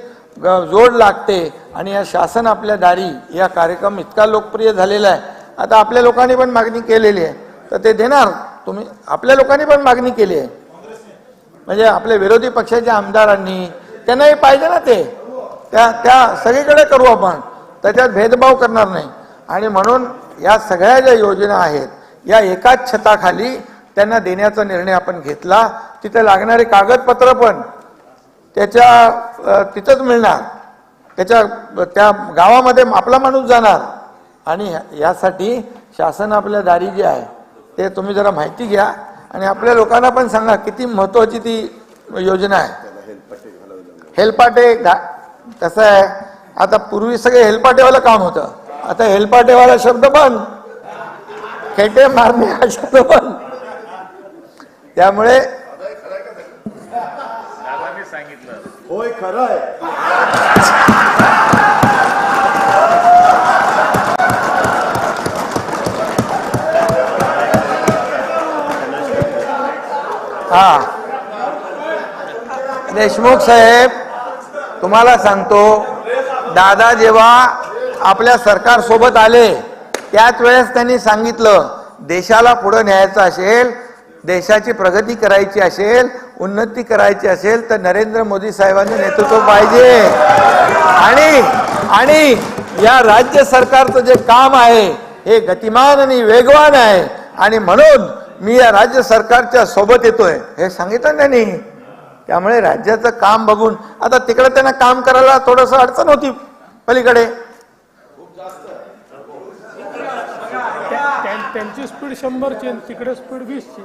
जोड लागते. आणि या शासन आपल्या दारी या कार्यक्रम इतका लोकप्रिय झालेला आहे. आता आपल्या लोकांनी पण मागणी केलेली आहे, तर ते देणार तुम्ही. आपल्या लोकांनी पण मागणी केली आहे, म्हणजे आपल्या विरोधी पक्षाच्या आमदारांनी, त्यांनाही पाहिजे ना ते, त्या सगळीकडे करू आपण, त्याच्यात भेदभाव करणार नाही. आणि म्हणून या सगळ्या ज्या योजना आहेत या एकाच छताखाली त्यांना देण्याचा निर्णय आपण घेतला. तिथे लागणारे कागदपत्र पण तिथंच मिळणार, त्या गावामध्ये आपला माणूस जाणार. आणि यासाठी शासन आपल्या दारी जे आहे ते तुम्ही जरा माहिती घ्या आणि आपल्या लोकांना पण सांगा किती महत्वाची ती योजना आहे. हेलपाटे कसं आहे, आता पूर्वी सगळे हेलपाटेवाला काम होतं, आता हेलपाटेवाला शब्द बंद, खेटे मारणे हा शब्द बंद. त्यामुळे होय खरं आहे. हा देशमुख साहेब, तुम्हाला सांगतो, दादा जेव्हा आपल्या सरकार सोबत आले त्याच वेळेस त्यांनी सांगितलं, देशाला पुढे न्यायचं असेल, देशाची प्रगती करायची असेल, उन्नती करायची असेल तर नरेंद्र मोदी साहेबांचं नेतृत्व पाहिजे. आणि या राज्य सरकारचं जे काम आहे हे गतिमान आणि वेगवान आहे. आणि म्हणून मी या राज्य सरकारच्या सोबत येतोय हे सांगितलं त्यांनी. त्यामुळे राज्याचं काम बघून आता तिकडे त्यांना काम करायला थोडस अडचण होती पलीकडे. त्यांची स्पीड 100ची, तिकडे स्पीड 20ची.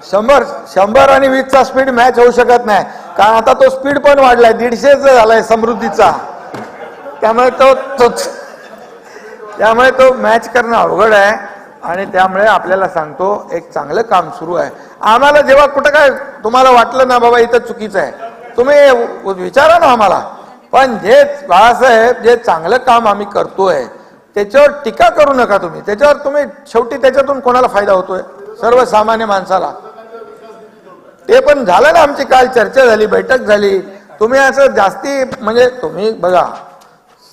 100 आणि 20चा स्पीड मॅच होऊ शकत नाही, कारण आता तो स्पीड पण वाढलाय, 150 झालाय समृद्धीचा. त्यामुळे तो मॅच करणं अवघड आहे. आणि त्यामुळे आपल्याला सांगतो, एक चांगलं काम सुरू आहे. आम्हाला जेव्हा कुठं काय तुम्हाला वाटलं ना बाबा इथं चुकीचं आहे, तुम्ही विचारा ना आम्हाला. पण जे बाळासाहेब जे चांगलं काम आम्ही करतोय त्याच्यावर टीका करू नका तुम्ही. त्याच्यावर तुम्ही शेवटी त्याच्यातून कोणाला फायदा होतोय, सर्वसामान्य माणसाला. ते पण झालं ना, आमची काल चर्चा झाली, बैठक झाली. तुम्ही असं जास्ती म्हणजे तुम्ही बघा,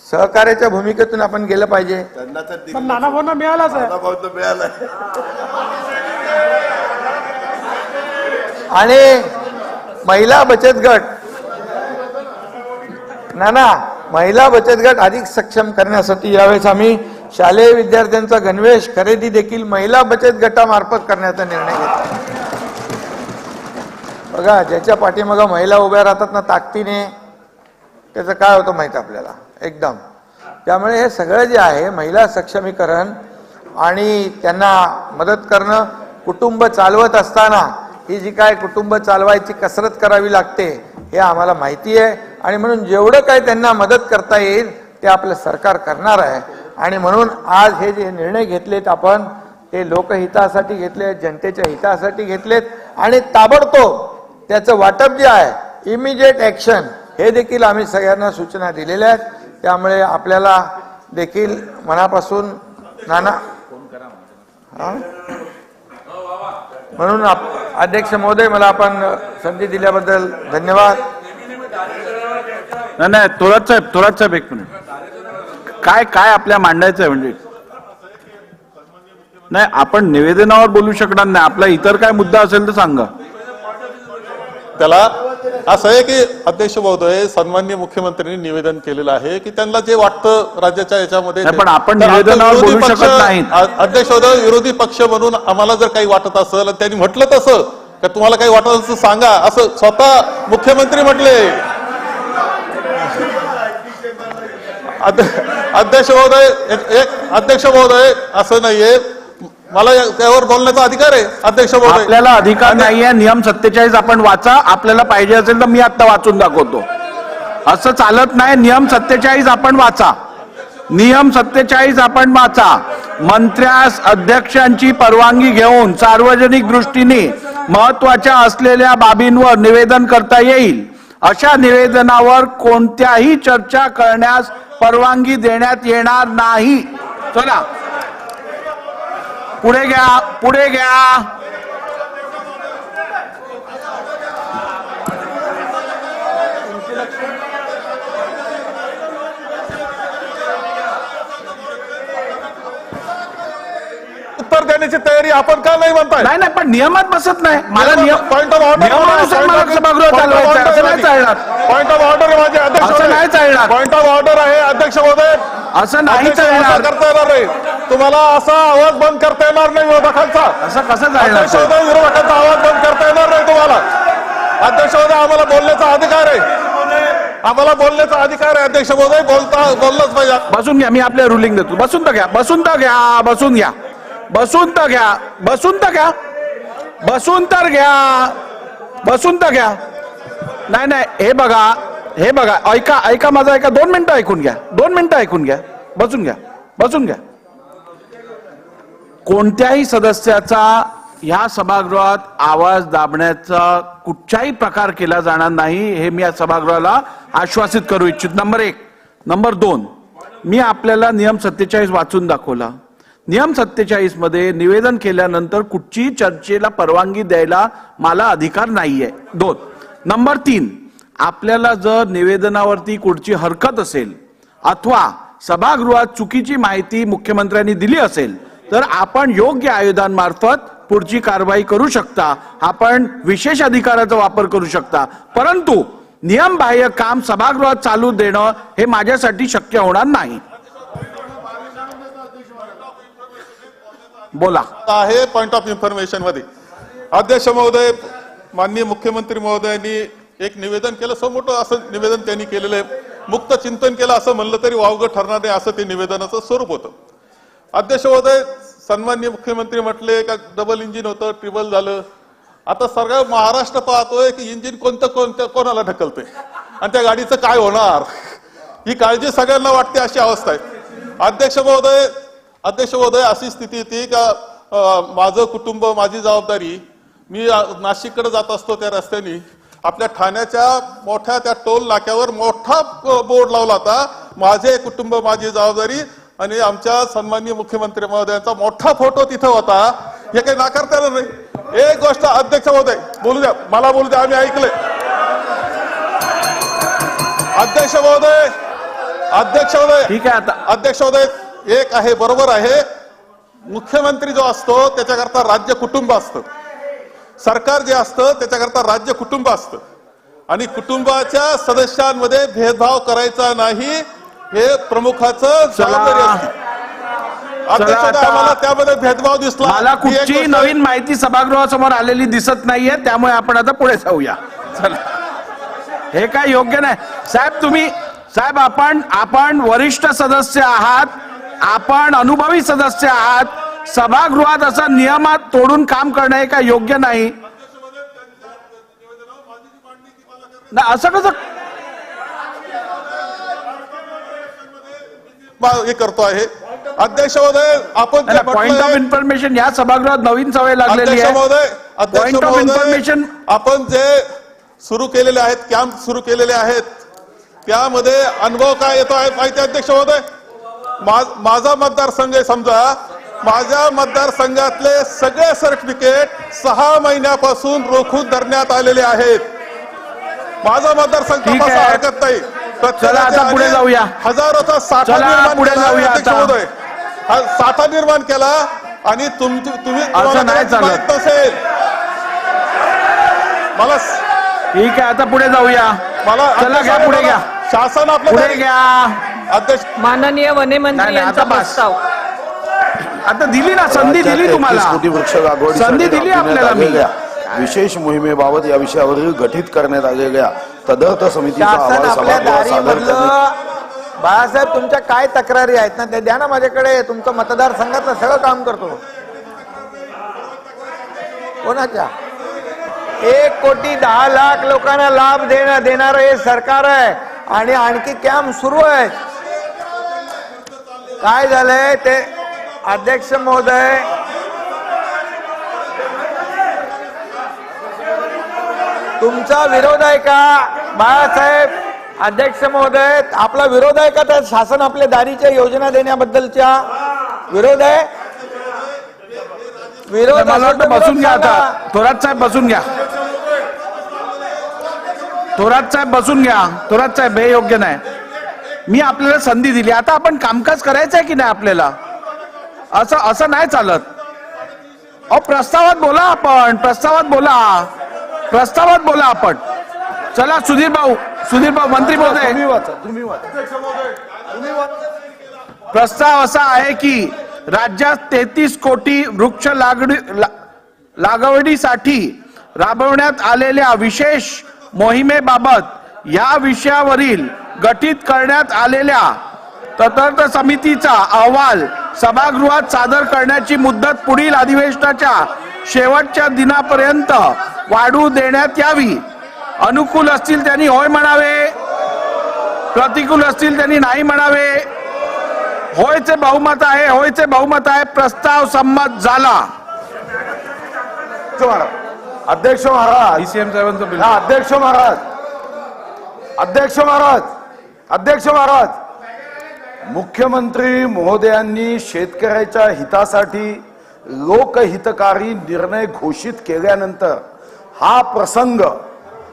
सहकार्याच्या भूमिकेतून आपण गेलं पाहिजे. पण नानाभाऊंना मिळालाच आहे. आणि महिला बचत गट, महिला बचत गट अधिक सक्षम करण्यासाठी यावेळेस आम्ही शालेय विद्यार्थ्यांचा गणवेश खरेदी देखील महिला बचत गटामार्फत करण्याचा निर्णय घेतला. बघा, ज्याच्या पाठीमागं महिला उभ्या राहतात ना ताकदीने, त्याचं काय होतं माहिती आपल्याला एकदम. त्यामुळे हे सगळं जे आहे महिला सक्षमीकरण आणि त्यांना मदत करणं, कुटुंब चालवत असताना ही जी काय कुटुंब चालवायची कसरत करावी लागते हे आम्हाला माहिती आहे. आणि म्हणून जेवढं काही त्यांना मदत करता येईल ते आपलं सरकार करणार आहे. आणि म्हणून आज हे जे निर्णय घेतलेत आपण ते लोकहितासाठी घेतलेत, जनतेच्या हितासाठी घेतलेत. आणि ताबडतोब त्याचं वाटप जे आहे इमिजिएट ॲक्शन हे देखील आम्ही सगळ्यांना सूचना दिलेल्या आहेत. त्यामुळे आपल्याला देखील मनापासून म्हणून अध्यक्ष महोदय, मला आपण संधी दिल्याबद्दल धन्यवाद. नाही थोरात साहेब एक मिनिट. काय आपल्या मांडायचं आहे म्हणजे नाही, आपण निवेदनावर बोलू शकणार नाही. आपला इतर काय मुद्दा असेल तर सांगा. त्याला असं आहे की अध्यक्ष महोदय सन्माननीय मुख्यमंत्र्यांनी निवेदन केलेलं आहे की त्यांना जे वाटतं राज्याच्या याच्यामध्ये नाही, पण आपण तर आमचा निवेदनावर विरोधी बोलू पक्ष- शकत नाही. अध्यक्ष महोदय विरोधी पक्ष म्हणून आम्हाला जर काही वाटत असेल आणि त्यांनी म्हटलं तसं का तुम्हाला काही वाटत असेल सांगा असं स्वतः मुख्यमंत्री म्हटले. अध्यक्ष महोदय असं नाहीये मला त्यावर बोलण्याचा अधिकार आहे अध्यक्ष महोदय. आपल्याला अधिकार नाहीये. नियम 47 आपण वाचा. आपल्याला पाहिजे असेल तर मी आता वाचून दाखवतो. असं चालत नाही. नियम 47 आपण वाचा. नियम 47 आपण वाचा. मंत्र्यास अध्यक्षांची परवानगी घेऊन सार्वजनिक दृष्टीने महत्वाच्या असलेल्या बाबींवर निवेदन करता येईल. अशा निवेदनावर कोणत्याही चर्चा करण्यास परवानगी देण्यात येणार नाही. चला पुढे घ्या, पुढे घ्या. उत्तर देण्याची तयारी आपण का नाही म्हणताय? नाही नाही, पण नियमात बसत नाही. मला पॉइंट ऑफ ऑर्डर नियमानुसार मला सभागृह चालवायचं आहे. असं नाही चालणार. पॉइंट ऑफ ऑर्डर माझे अध्यक्ष असं नाही चालणार. पॉइंट ऑफ ऑर्डर आहे अध्यक्ष महोदय. असं नाही अध्यक्ष, चालणार. असं करता येणार नाही. तुम्हाला असा आवाज बंद करता येणार नाही विरोधकांचा. असं कसं अध्यक्ष चालणार? महोदय विरोधकांचा आवाज बंद करता येणार नाही तुम्हाला. अध्यक्ष महोदय आम्हाला बोलण्याचा अधिकार आहे. आम्हाला बोलण्याचा अधिकार आहे अध्यक्ष महोदय. बोललंच पाहिजे. बसून घ्या. मी आपल्या रुलिंग देतो. बसून तर घ्या. बसून तर घ्या. बसून घ्या. बसून तर घ्या. बसून तर घ्या. बसून तर घ्या. बसून तर घ्या. नाही नाही, हे बघा, हे बघा, ऐका ऐका माझं ऐका. 2 मिनिटं ऐकून घ्या. 2 मिनिटं ऐकून घ्या. बसून घ्या. बसून घ्या. कोणत्याही सदस्याचा ह्या सभागृहात आवाज दाबण्याचा कुठचाही प्रकार केला जाणार नाही, हे मी या सभागृहाला आश्वासित करू इच्छित. नंबर 1. नंबर 2, मी आपल्याला नियम 47 वाचून दाखवला. नियम 47 मध्ये निवेदन केल्यानंतर कुठचीही चर्चेला परवानगी द्यायला मला अधिकार नाहीये. 2. नंबर 3, आपल्याला जर निवेदनावरती कुठची हरकत असेल अथवा सभागृहात चुकीची माहिती मुख्यमंत्र्यांनी दिली असेल तर आपण योग्य आयुधांमार्फत पुढची कारवाई करू शकता. आपण विशेष अधिकाराचा वापर करू शकता. परंतु नियमबाह्य काम सभागृहात चालू देणं हे माझ्यासाठी शक्य होणार नाही. बोला. आहे पॉइंट ऑफ इन्फॉर्मेशन मध्ये अध्यक्ष महोदय माननीय मुख्यमंत्री महोदयांनी एक निवेदन केलं. सो मोठं असं निवेदन त्यांनी केलेलं आहे. मुक्त चिंतन केलं असं म्हणलं तरी वावगं ठरणार नाही असं ते निवेदनाचं स्वरूप होतं. अध्यक्ष महोदय सन्माननीय मुख्यमंत्री म्हटले का डबल इंजिन होतं, ट्रिबल झालं. आता सगळं महाराष्ट्र पाहतोय की इंजिन कोणाला ढकलतंय आणि त्या गाडीचं काय होणार ही काळजी सगळ्यांना वाटते अशी अवस्था आहे. अध्यक्ष महोदय अशी स्थिती येते का माझं कुटुंब माझी जबाबदारी. मी नाशिककडे जात असतो त्या रस्त्याने आपल्या ठाण्याच्या मोठ्या त्या टोल नाक्यावर मोठा बोर्ड लावला होता, माझे कुटुंब माझी जबाबदारी, आणि आमच्या सन्माननीय मुख्यमंत्री महोदयांचा मोठा फोटो तिथं होता. हे काही नाकारता येणार नाही. एक गोष्ट अध्यक्ष महोदय बोलू द्या, मला बोलू द्या, आम्ही ऐकले. अध्यक्ष महोदय ठीक आहे. आता अध्यक्ष महोदय एक आहे, बरोबर आहे, मुख्यमंत्री जो असतो त्याच्याकरता राज्य कुटुंब असतं. सरकार जे असतं त्याच्याकरता राज्य कुटुंब असतं आणि कुटुंबाच्या सदस्यांमध्ये भेदभाव करायचा नाही हे प्रमुखाचं जबाबदारी असते. अध्यक्ष महोदय आम्हाला त्यामध्ये भेदभाव दिसला. मला कुठची नवीन माहिती सभागृहासमोर आलेली दिसत नाहीये, त्यामुळे आपण आता पुढे जाऊया. चला, हे काय योग्य नाही साहेब. तुम्ही साहेब आपण वरिष्ठ सदस्य आहात, आपण अनुभवी सदस्य आहात. सभागृहात असं नियमात तोडून काम करणं हे काय योग्य नाही. असं कसं हे करतो आहे. अध्यक्ष महोदय आपण पॉइंट ऑफ इन्फॉर्मेशन या सभागृहात नवीन सवय लागलेली आहे. पॉइंट ऑफ इन्फॉर्मेशन आपण जे सुरू केलेले आहेत, कॅम्प सुरू केलेले आहेत, त्यामध्ये अनुभव काय येतो आहे माहिती. अध्यक्ष महोदय माझा मतदारसंघ आहे, समजा माझ्या मतदारसंघातले सगळे सर्टिफिकेट 6 महिन्यापासून रोखून धरण्यात आलेले आहेत. माझा मतदारसंघ तपासा हरकत नाही. चला आता पुढे जाऊया. हजारोचा साठा निर्माण केला आणि तुम्ही असं नाही चालत. नसेल मला ठीक आहे, आता पुढे जाऊया. चला घ्या, पुढे घ्या, शासन पुढे घ्या. अध्यक्ष माननीय वनेमंत्री यांचा प्रस्ताव. आता दिली ना संधी, दिली तुम्हाला कोटी वृक्ष लागवडीसाठी संधी दिली राबविण्यात आपल्याला मी. आलेल्या विशेष मोहिमेबाबत या विषयावरील गठीत करण्यात आलेल्या तदर्थ समितीचा शासन अहवाल आपल्या सभागृहात सादर करण्यात दारीमधलं बाळासाहेब तुमच्या काय तक्रारी आहेत ना ते द्या ना माझ्याकडे. तुमचं मतदारसंघातलं सगळं काम करतो. कोणाच्या 1,10,00,000 लोकांना लाभ देणारं हे सरकार आहे आणि आणखी कॅम्प सुरू आहे. काय झालंय ते अध्यक्ष महोदय, तुमचा विरोध आहे का बाळासाहेब? अध्यक्ष महोदय, आपला विरोध आहे का त्या शासन आपल्या दारीच्या योजना देण्याबद्दलच्या? विरोध आहे? विरोध मला असेल वाटतं तर बसून विरोध घ्या आता. सांगा. थोरात साहेब बसून घ्या. थोरात साहेब बसून घ्या. थोरात साहेब हे योग्य नाही. मी आपल्याला संधी दिली, आता आपण कामकाज करायचं आहे की नाही आपल्याला? असं नाही चालत. अहो प्रस्तावात बोला, आपण प्रस्तावात बोला, प्रस्तावात बोला आपण. चला सुधीर भाऊ मंत्री महोदय, प्रस्ताव असा आहे की राज्यात 33 कोटी वृक्ष लागवडीसाठी राबवण्यात आलेल्या विशेष मोहिमेबाबत या विषयावरील गठीत करण्यात आलेल्या तदर्थ समितीचा अहवाल सभागृहात सादर करण्याची मुदत पुढील अधिवेशनाच्या शेवटच्या दिनापर्यंत वाढवू देण्यात यावी. अनुकूल असतील त्यांनी होय म्हणावे, प्रतिकूल असतील त्यांनी नाही म्हणावे. होयचे बहुमत आहे, होयचे बहुमत आहे. प्रस्ताव संमत झाला. अध्यक्ष महाराज, DCM साहेबांचं बिल. अध्यक्ष महाराज, अध्यक्ष महाराज, अध्यक्ष महाराज, मुख्यमंत्री महोदयांनी शेतकऱ्याच्या हितासाठी लोकहितकारी निर्णय घोषित केल्यानंतर हा प्रसंग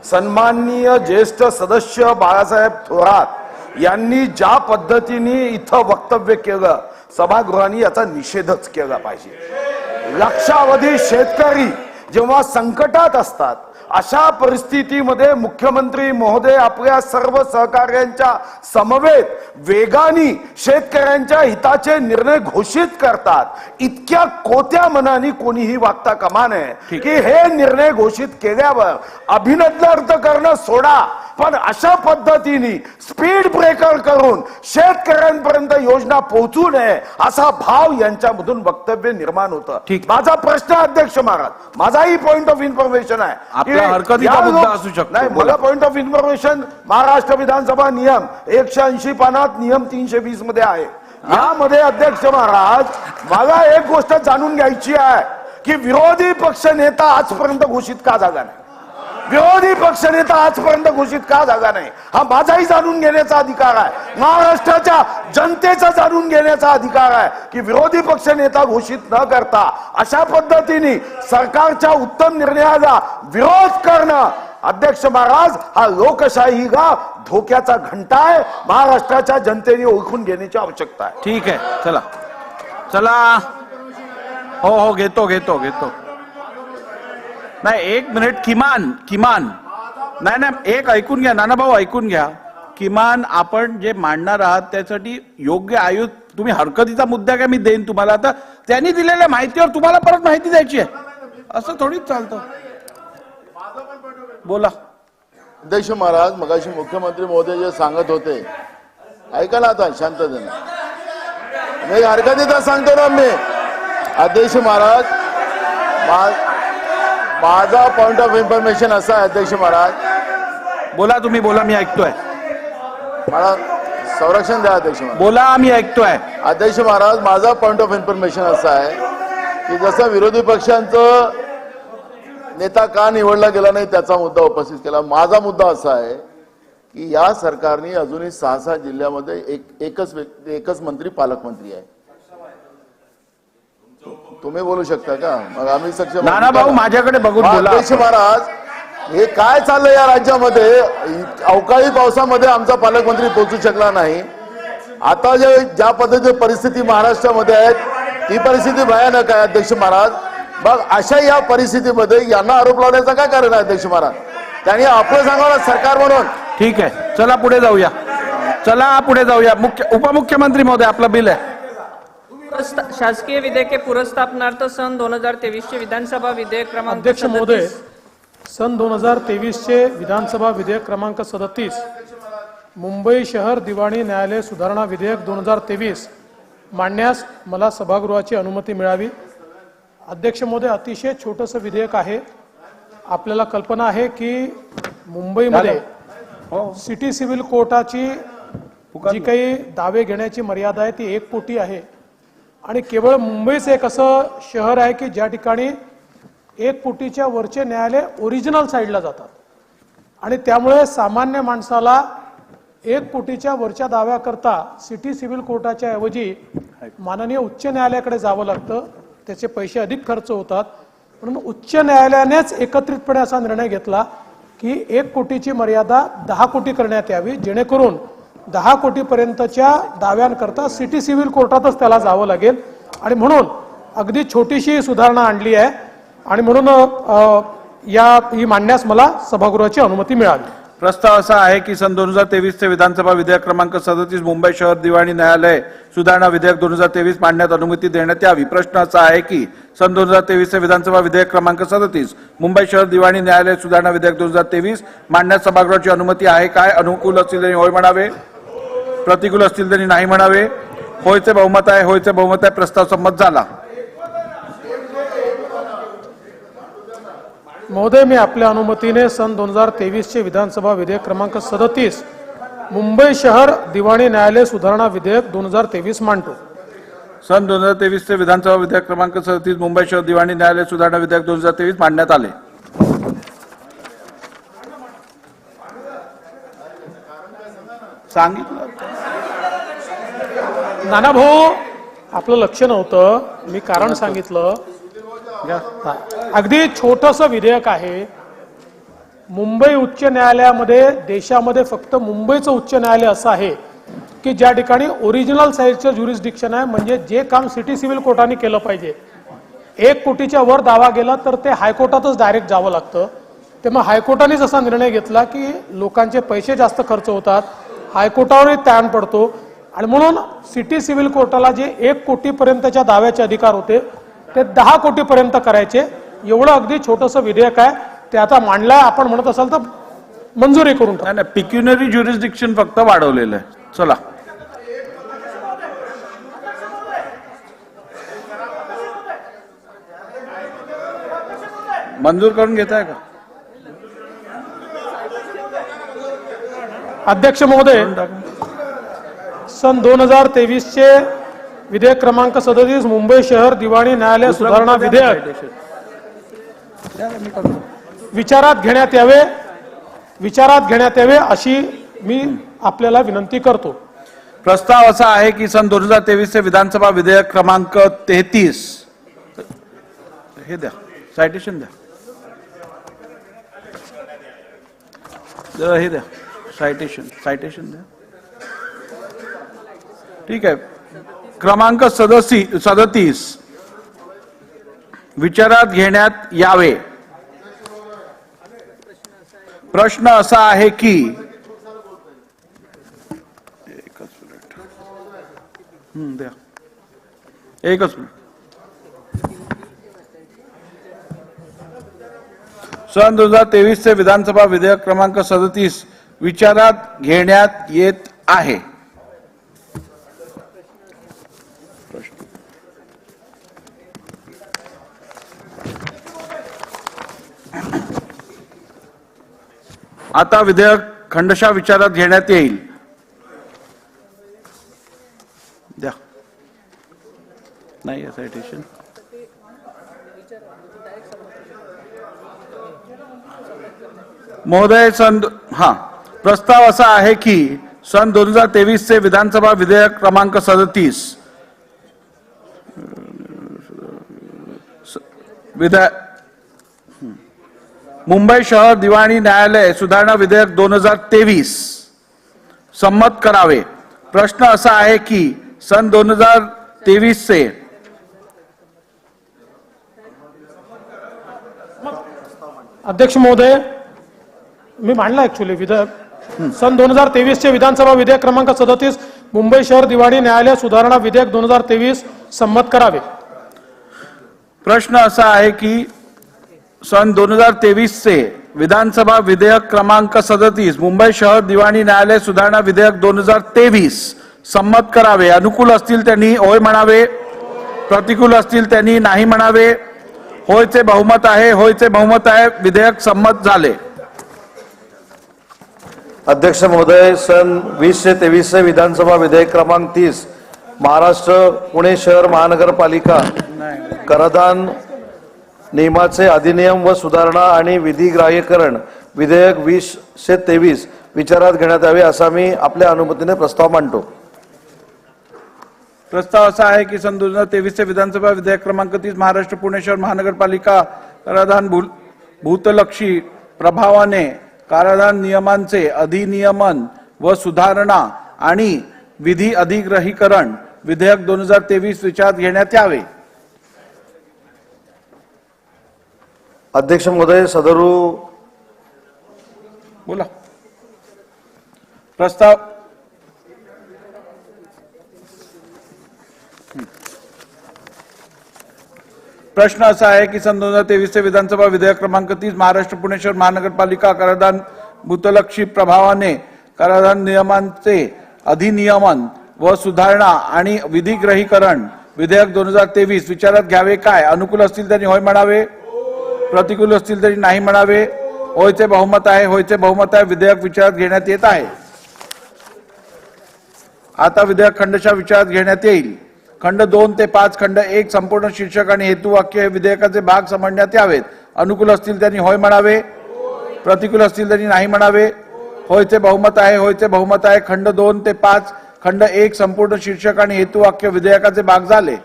सन्माननीय ज्येष्ठ सदस्य बाळासाहेब थोरात यांनी ज्या पद्धतीने इथं वक्तव्य केलं, सभागृहाने याचा निषेधच केला पाहिजे. लक्षावधी शेतकरी जेव्हा संकटात असतात अशा परिस्थितीमध्ये मुख्यमंत्री महोदय आपल्या सर्व सहकार्यांच्या समवेत वेगाने शेतकऱ्यांच्या हिताचे निर्णय घोषित करतात. इतक्या कोत्या मनाने कोणीही वागता कामा नये की हे निर्णय घोषित केल्यावर अभिनंदनार्थ करणं सोडा, पण अशा पद्धतीने स्पीड ब्रेकर करून शेतकऱ्यांपर्यंत योजना पोहोचू नये असा भाव यांच्यामधून वक्तव्य निर्माण होतं. माझा प्रश्न अध्यक्ष महाराज, माझाही पॉइंट ऑफ इन्फॉर्मेशन आहे. आपल्या हरकतीचा मुद्दा असू शकतो. नाही, मला पॉइंट ऑफ इन्फॉर्मेशन महाराष्ट्र विधानसभा नियम 180 पानात नियम 320 मध्ये आहे. यामध्ये अध्यक्ष महाराज मला एक गोष्ट जाणून घ्यायची आहे की विरोधी पक्ष नेता आजपर्यंत घोषित का झाला नाही? विरोधी पक्षनेता आजपर्यंत घोषित का झाला नाही? हा माझाही जाणून घेण्याचा अधिकार आहे, महाराष्ट्राच्या जनतेचा जाणून घेण्याचा अधिकार आहे की विरोधी पक्षनेता घोषित न करता अशा पद्धतीने सरकारच्या उत्तम निर्णयाला विरोध करणं अध्यक्ष महाराज हा लोकशाहीला धोक्याचा घंटा आहे. महाराष्ट्राच्या जनतेने ओळखून घेण्याची आवश्यकता आहे. ठीक आहे, चला चला. हो घेतो. नाही, 1 मिनिट किमान नाही एक ऐकून घ्या नाना भाऊ, ऐकून घ्या. किमान आपण जे मांडणार आहात त्यासाठी योग्य आयुध, तुम्ही हरकतीचा मुद्दा काय मी देईन तुम्हाला, आता त्यांनी दिलेल्या माहितीवर तुम्हाला परत माहिती द्यायची आहे, असं थोडीच चालतं. बोला. अध्यक्ष महाराज, मगाशी मुख्यमंत्री महोदय जे सांगत होते, ऐका ना आता शांततेने. मी हरकतीचा सांगतो ना मी. अध्यक्ष महाराज, माझा पॉइंट ऑफ इन्फॉर्मेशन असा आहे अध्यक्ष महाराज. बोला तुम्ही, बोला, मी ऐकतोय. मला संरक्षण द्या अध्यक्ष महाराज. बोला, मी ऐकतोय. अध्यक्ष महाराज, माझा पॉइंट ऑफ इन्फॉर्मेशन असा आहे की जसं विरोधी पक्षांचं नेता का निवडला गेला नाही त्याचा मुद्दा उपस्थित केला. माझा मुद्दा असा आहे की या सरकारने अजूनही 6 जिल्ह्यामध्ये एकच मंत्री पालकमंत्री आहे. तुम्ही बोलू शकता का? मग आम्ही सक्षम. नाना भाऊ माझ्याकडे बघून बोला. अध्यक्ष महाराज, हे काय चाललंय या राज्यामध्ये? अवकाळी पावसामध्ये आमचा पालकमंत्री पोहोचू शकला नाही. आता ज्या पद्धतीची परिस्थिती महाराष्ट्रामध्ये आहे ती परिस्थिती भयानक आहे अध्यक्ष महाराज. मग अशा या परिस्थितीमध्ये यांना आरोप लावण्याचं काय कारण आहे अध्यक्ष महाराज? त्यांनी आपलं सांगावं सरकार म्हणून. ठीक आहे, चला पुढे जाऊया. उपमुख्यमंत्री महोदय, आपलं बिल आहे. शासकीय विधेयके पुरस्थापनार्थ सन 2023 चे विधानसभा विधेयक क्रमांक अध्यक्ष महोदय, सन 2023 चे विधानसभा विधेयक क्रमांक 37 मुंबई शहर दिवाणी न्यायालय सुधारणा विधेयक 2023 मांडण्यास मला सभागृहाची अनुमती मिळावी. अध्यक्ष महोदय, अतिशय छोटंसं विधेयक आहे. आपल्याला कल्पना आहे की मुंबईमध्ये सिटी सिव्हिल कोर्टाची जी काही दावे घेण्याची मर्यादा आहे ती 1 कोटी आहे आणि केवळ मुंबईच एक असं शहर आहे की ज्या ठिकाणी 1 कोटीच्या वरचे न्यायालय ओरिजिनल साईडला जातात आणि त्यामुळे सामान्य माणसाला 1 कोटीच्या वरच्या दाव्याकरता सिटी सिव्हिल कोर्टाच्या ऐवजी माननीय उच्च न्यायालयाकडे जावं लागतं. त्याचे पैसे अधिक खर्च होतात. म्हणून उच्च न्यायालयानेच एकत्रितपणे असा निर्णय घेतला की 1 कोटीची मर्यादा 10 कोटी करण्यात यावी, जेणेकरून 10 कोटीपर्यंतच्या दाव्यांकरता सिटी सिव्हिल कोर्टातच त्याला जावं लागेल. आणि म्हणून अगदी छोटीशी सुधारणा आणली आहे आणि म्हणून ही मांडण्यास मला सभागृहाची अनुमती मिळाली. प्रस्ताव असा आहे की सन 2023 चे विधानसभा विधेयक क्रमांक 37 मुंबई शहर दिवाणी न्यायालय सुधारणा विधेयक 2023 मांडण्यात अनुमती देण्यात यावी. प्रश्न असा आहे की सन 2023 चे विधानसभा विधेयक क्रमांक 37 मुंबई शहर दिवाणी न्यायालय सुधारणा विधेयक 2023 मांडण्यास सभागृहाची अनुमती आहे काय? अनुकूल असतील त्यांनी होय म्हणावे, प्रतिकूल असतील त्यांनी नाही म्हणावे. होयचे बहुमत आहे, होयचे बहुमत आहे. प्रस्ताव संमत झाला. महोदय, मी आपल्या अनुमतीने सन 2023 चे विधानसभा विधेयक क्रमांक 37 मुंबई शहर दिवाणी न्यायालय सुधारणा विधेयक 2023 मांडतो. सन 2023 चे विधानसभा विधेयक क्रमांक 37 मुंबई शहर दिवाणी न्यायालय सुधारणा विधेयक 2023 मांडण्यात आले. सांगितलं नाना भाऊ, आपलं लक्ष नव्हतं. मी कारण सांगितलं. अगदी छोटंसं विधेयक आहे. मुंबई उच्च न्यायालयामध्ये देशामध्ये फक्त मुंबईचं उच्च न्यायालय असं आहे की ज्या ठिकाणी ओरिजिनल साईडचं ज्युरिस्डिक्शन आहे. म्हणजे जे काम सिटी सिव्हिल कोर्टाने केलं पाहिजे, 1 कोटीच्या वर दावा गेला तर ते हायकोर्टातच डायरेक्ट जावं लागतं. तेव्हा हायकोर्टानेच असा निर्णय घेतला की लोकांचे पैसे जास्त खर्च होतात, हायकोर्टावरही ताण पडतो आणि म्हणून सिटी सिव्हिल कोर्टाला जे 1 कोटीपर्यंतच्या दाव्याचे अधिकार होते ते 10 कोटीपर्यंत करायचे. एवढं अगदी छोटंसं विधेयक आहे. ते आता मांडलंय. आपण म्हणत असाल तर मंजुरी करून टाकू. नाही, पिक्युनरी ज्युरिस्डिक्शन फक्त वाढवलेलं आहे. चला, मंजूर करून घेताय का? अध्यक्ष महोदय, सन 2023 चे विधेयक क्रमांक 37 मुंबई शहर दिवाणी न्यायालय सुधारणा विधेयक विचारात घेण्यात यावे अशी मी आपल्याला विनंती करतो. प्रस्ताव असा आहे की सन 2023 चे विधानसभा विधेयक क्रमांक 33 हे द्या, सायटेशन द्या, हे द्या, सायटेशन द्या. ठीक आहे. क्रमांक 37 विचारात घेण्यात यावे. प्रश्न असा आहे की एकच मिनिट, एकच मिनिट. सन 2023 चे विधानसभा विधेयक क्रमांक 37 विचारात घेण्यात येत आहे. आता विधेयक खंडशः विचारात घेण्यात येईल. द्या, नाही सायटेशन. महोदय, प्रस्ताव असा आहे की सन 2023 चे विधानसभा विधेयक क्रमांक 37 मुंबई शहर दिवाणी न्यायालय सुधारणा विधेयक 2023 संमत करावे. प्रश्न असा आहे की सन 2023 चे अध्यक्ष महोदय, मी मांडला ऍक्च्युली सन 2023 विधानसभा विधेयक क्रमांक 37 मुंबई शहर दिवाणी न्यायालय सुधारणा विधेयक 2023 संमत करावे. प्रश्न असा आहे की सन 2023 चे विधानसभा विधेयक क्रमांक 37 मुंबई शहर दिवाणी न्यायालय सुधारणा विधेयक 2023 संमत करावे. अनुकूल असतील त्यांनी होय म्हणावे, प्रतिकूल असतील त्यांनी नाही म्हणावे. होयचे बहुमत आहे, होयचे बहुमत आहे. विधेयक संमत झाले. अध्यक्ष महोदय, सन 2023 विधानसभा विधेयक क्रमांक 30 महाराष्ट्र पुणे शहर महानगरपालिका कराधान नियमाचे अधिनियम व सुधारणा आणि विधिग्राह्यकरण विधेयक 2023 विचारात घेण्यात यावे असा मी आपल्या अनुमतीने प्रस्ताव मांडतो. प्रस्ताव असा आहे की सन 2023 विधानसभा विधेयक क्रमांक 30 महाराष्ट्र पुणे शहर महानगरपालिका कराधान भूतलक्षी प्रभावाने कराधान नियमांचे अधिनियमन व सुधारणा आणि विधी अधिग्रहीकरण विधेयक 2023 विचारात घेण्यात यावे. अध्यक्ष महोदय, सदरू बोला. प्रस्ताव प्रश्न असा आहे की सन 2023 विधानसभा विधेयक क्रमांक 30 महाराष्ट्र पुणे शहर महानगरपालिका कराधान भूतलक्षी प्रभावाने कराधान नियमांचे अधिनियमन व सुधारणा आणि विधिग्रहीकरण विधेयक 2023 विचारात घ्यावे काय? अनुकूल असतील त्यांनी होय म्हणावे, प्रतिकूल असतील तरी नाही म्हणावे. होयचे बहुमत आहे, होयचे बहुमत आहे. विधेयक विचारात घेण्यात येत आहे. आता विधेयक खंडशः विचारात घेण्यात येईल. खंड 2 ते 5 खंड 1 संपूर्ण शीर्षक आणि हेतुवाक्य हे विधेयकाचे भाग समजण्यात यावेत. अनुकूल असतील त्यांनी होय म्हणावे, प्रतिकूल असतील त्यांनी नाही म्हणावे. होयचे बहुमत आहे, होयचे बहुमत आहे. खंड 2 ते 5 खंड 1 संपूर्ण शीर्षक आणि हेतुवाक्य विधेयकाचे भाग झाले.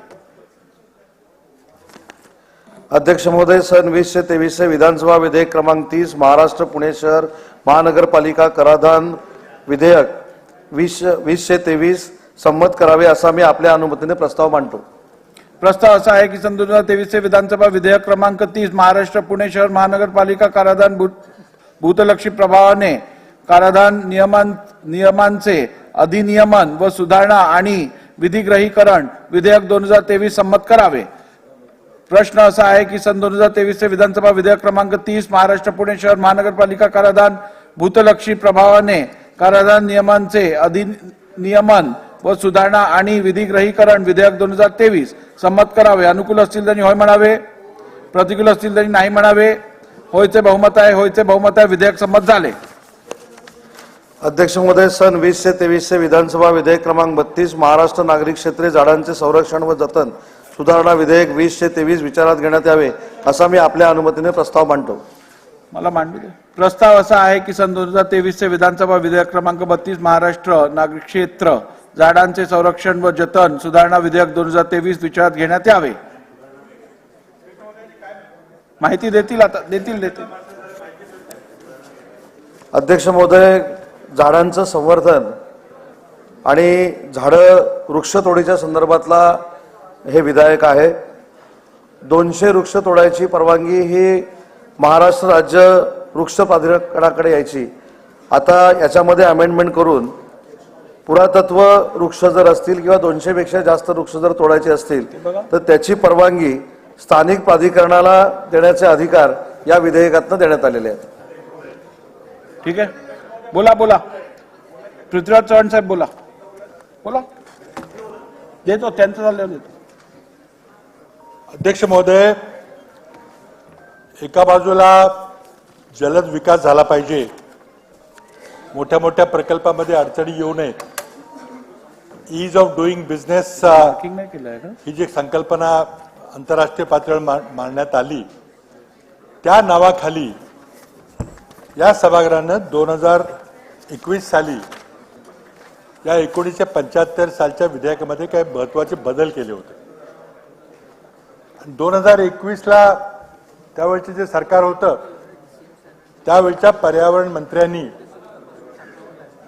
अध्यक्ष महोदय, सन 2023 विधानसभा विधेयक क्रमांक 30 महाराष्ट्र पुणे शहर महानगरपालिका कराधान विधेयक 2023 संमत करावे असा मी आपल्या अनुमतीने प्रस्ताव मांडतो. प्रस्ताव असा आहे की सन 2023 विधानसभा विधेयक क्रमांक 30 महाराष्ट्र पुणे शहर महानगरपालिका कराधान भूतलक्षी प्रभावाने कराधान नियमांचे अधिनियमन व सुधारणा आणि विधिग्रहीकरण विधेयक 2023 संमत करावे. प्रश्न असा आहे की सन 2023 विधानसभा विधेयक क्रमांक 30 महाराष्ट्र पुणे शहर महानगरपालिका कराधान भूतलक्षी प्रभावाने कराधान नियमांचे अधिनियमन व सुधारणा आणि विधिग्रहीकरण विधेयक 2023 संमत करावे. अनुकूल असतील त्यांनी होय म्हणावे, प्रतिकूल असतील त्यांनी नाही म्हणावे. होयचे बहुमत आहे, होयचे बहुमत आहे. विधेयक संमत झाले. अध्यक्ष महोदय, सन 2023 विधानसभा विधेयक क्रमांक 32 महाराष्ट्र नागरिक क्षेत्रे झाडांचे संरक्षण व जतन सुधारणा विधेयक 2023 विचारात घेण्यात यावे असा मी आपल्या अनुमतीने प्रस्ताव मांडतो. मला मांडू दे. प्रस्ताव असा आहे की सन 2023 विधानसभा विधेयक क्रमांक 32 महाराष्ट्र नागरिक क्षेत्र झाडांचे संरक्षण व जतन सुधारणा विधेयक 2023 विचारात घेण्यात यावे. माहिती देतील आता देतील. अध्यक्ष महोदय, झाडांचं संवर्धन आणि झाडं वृक्षतोडीच्या संदर्भातला हे विधेयक आहे. 200 वृक्ष तोडायची परवानगी ही महाराष्ट्र राज्य वृक्ष प्राधिकरणाकडे यायची. आता याच्यामध्ये अमेंडमेंट करून पुरातत्व वृक्ष जर असतील किंवा 200 पेक्षा जास्त वृक्ष जर तोडायचे असतील तर त्याची परवानगी स्थानिक प्राधिकरणाला देण्याचे अधिकार या विधेयकातून देण्यात आलेले आहेत. ठीक आहे, बोला बोला. पृथ्वीराज चव्हाण साहेब बोला बोला. देतो त्यांचं झालं देतो. अध्यक्ष महोदय, एका बाजूला जलद विकास झाला पाहिजे, मोठ्या मोठ्या प्रकल्पामध्ये अडचणी येऊ नयेत, ईज ऑफ डुईंग बिझनेस ही जी संकल्पना आंतरराष्ट्रीय पातळीवर मांडण्यात आली त्या नावाखाली या सभागृहानं 2021 साली या 1975 सालच्या विधेयकामध्ये काही महत्वाचे बदल केले होते. 2021ला त्यावेळचे जे सरकार होतं त्यावेळच्या पर्यावरण मंत्र्यांनी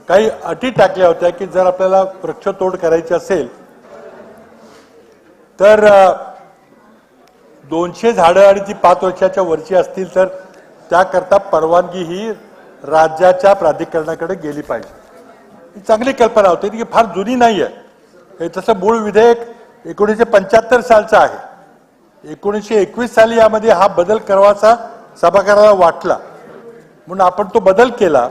काही अटी टाकल्या होत्या की जर आपल्याला वृक्षतोड करायची असेल तर 200 झाडं आणि ती 5 वर्षाच्या वरची असतील तर त्याकरता परवानगी ही राज्याच्या प्राधिकरणाकडे गेली पाहिजे. ही चांगली कल्पना होती की फार जुनी नाही आहे. हे तसं मूळ विधेयक 1975 सालचं आहे. 1921 साली यामध्ये हा बदल करावाचा सभागृहाला वाटला म्हणून आपण तो बदल केला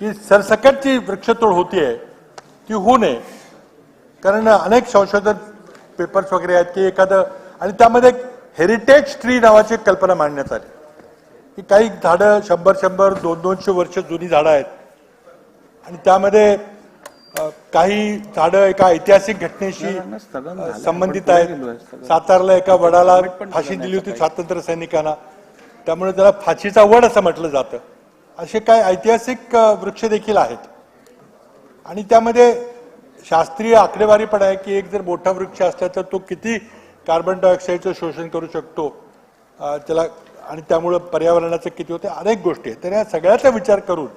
की सरसकटची वृक्षतोड होतीये ती होऊ नये. कारण अनेक संशोधन पेपर्स वगैरे आहेत की एखादं आणि त्यामध्ये हेरिटेज ट्री नावाची कल्पना मांडण्यात आली की काही झाडं 100-100, 200-200 वर्ष जुनी झाडं आहेत आणि त्यामध्ये काही झाडं एका ऐतिहासिक घटनेशी संबंधित आहेत. सातारला एका वडाला फाशी दिली होती स्वातंत्र्य सैनिकांना, त्यामुळे त्याला फाशीचा वड असं म्हटलं जातं. असे काही ऐतिहासिक वृक्ष देखील आहेत आणि त्यामध्ये शास्त्रीय आकडेवारी पण आहे की एक जर मोठा वृक्ष असला तर तो किती कार्बन डायऑक्साईडचं शोषण करू शकतो त्याला आणि त्यामुळं पर्यावरणाचं किती होते, अनेक गोष्टी आहेत. तर या सगळ्याचा विचार करून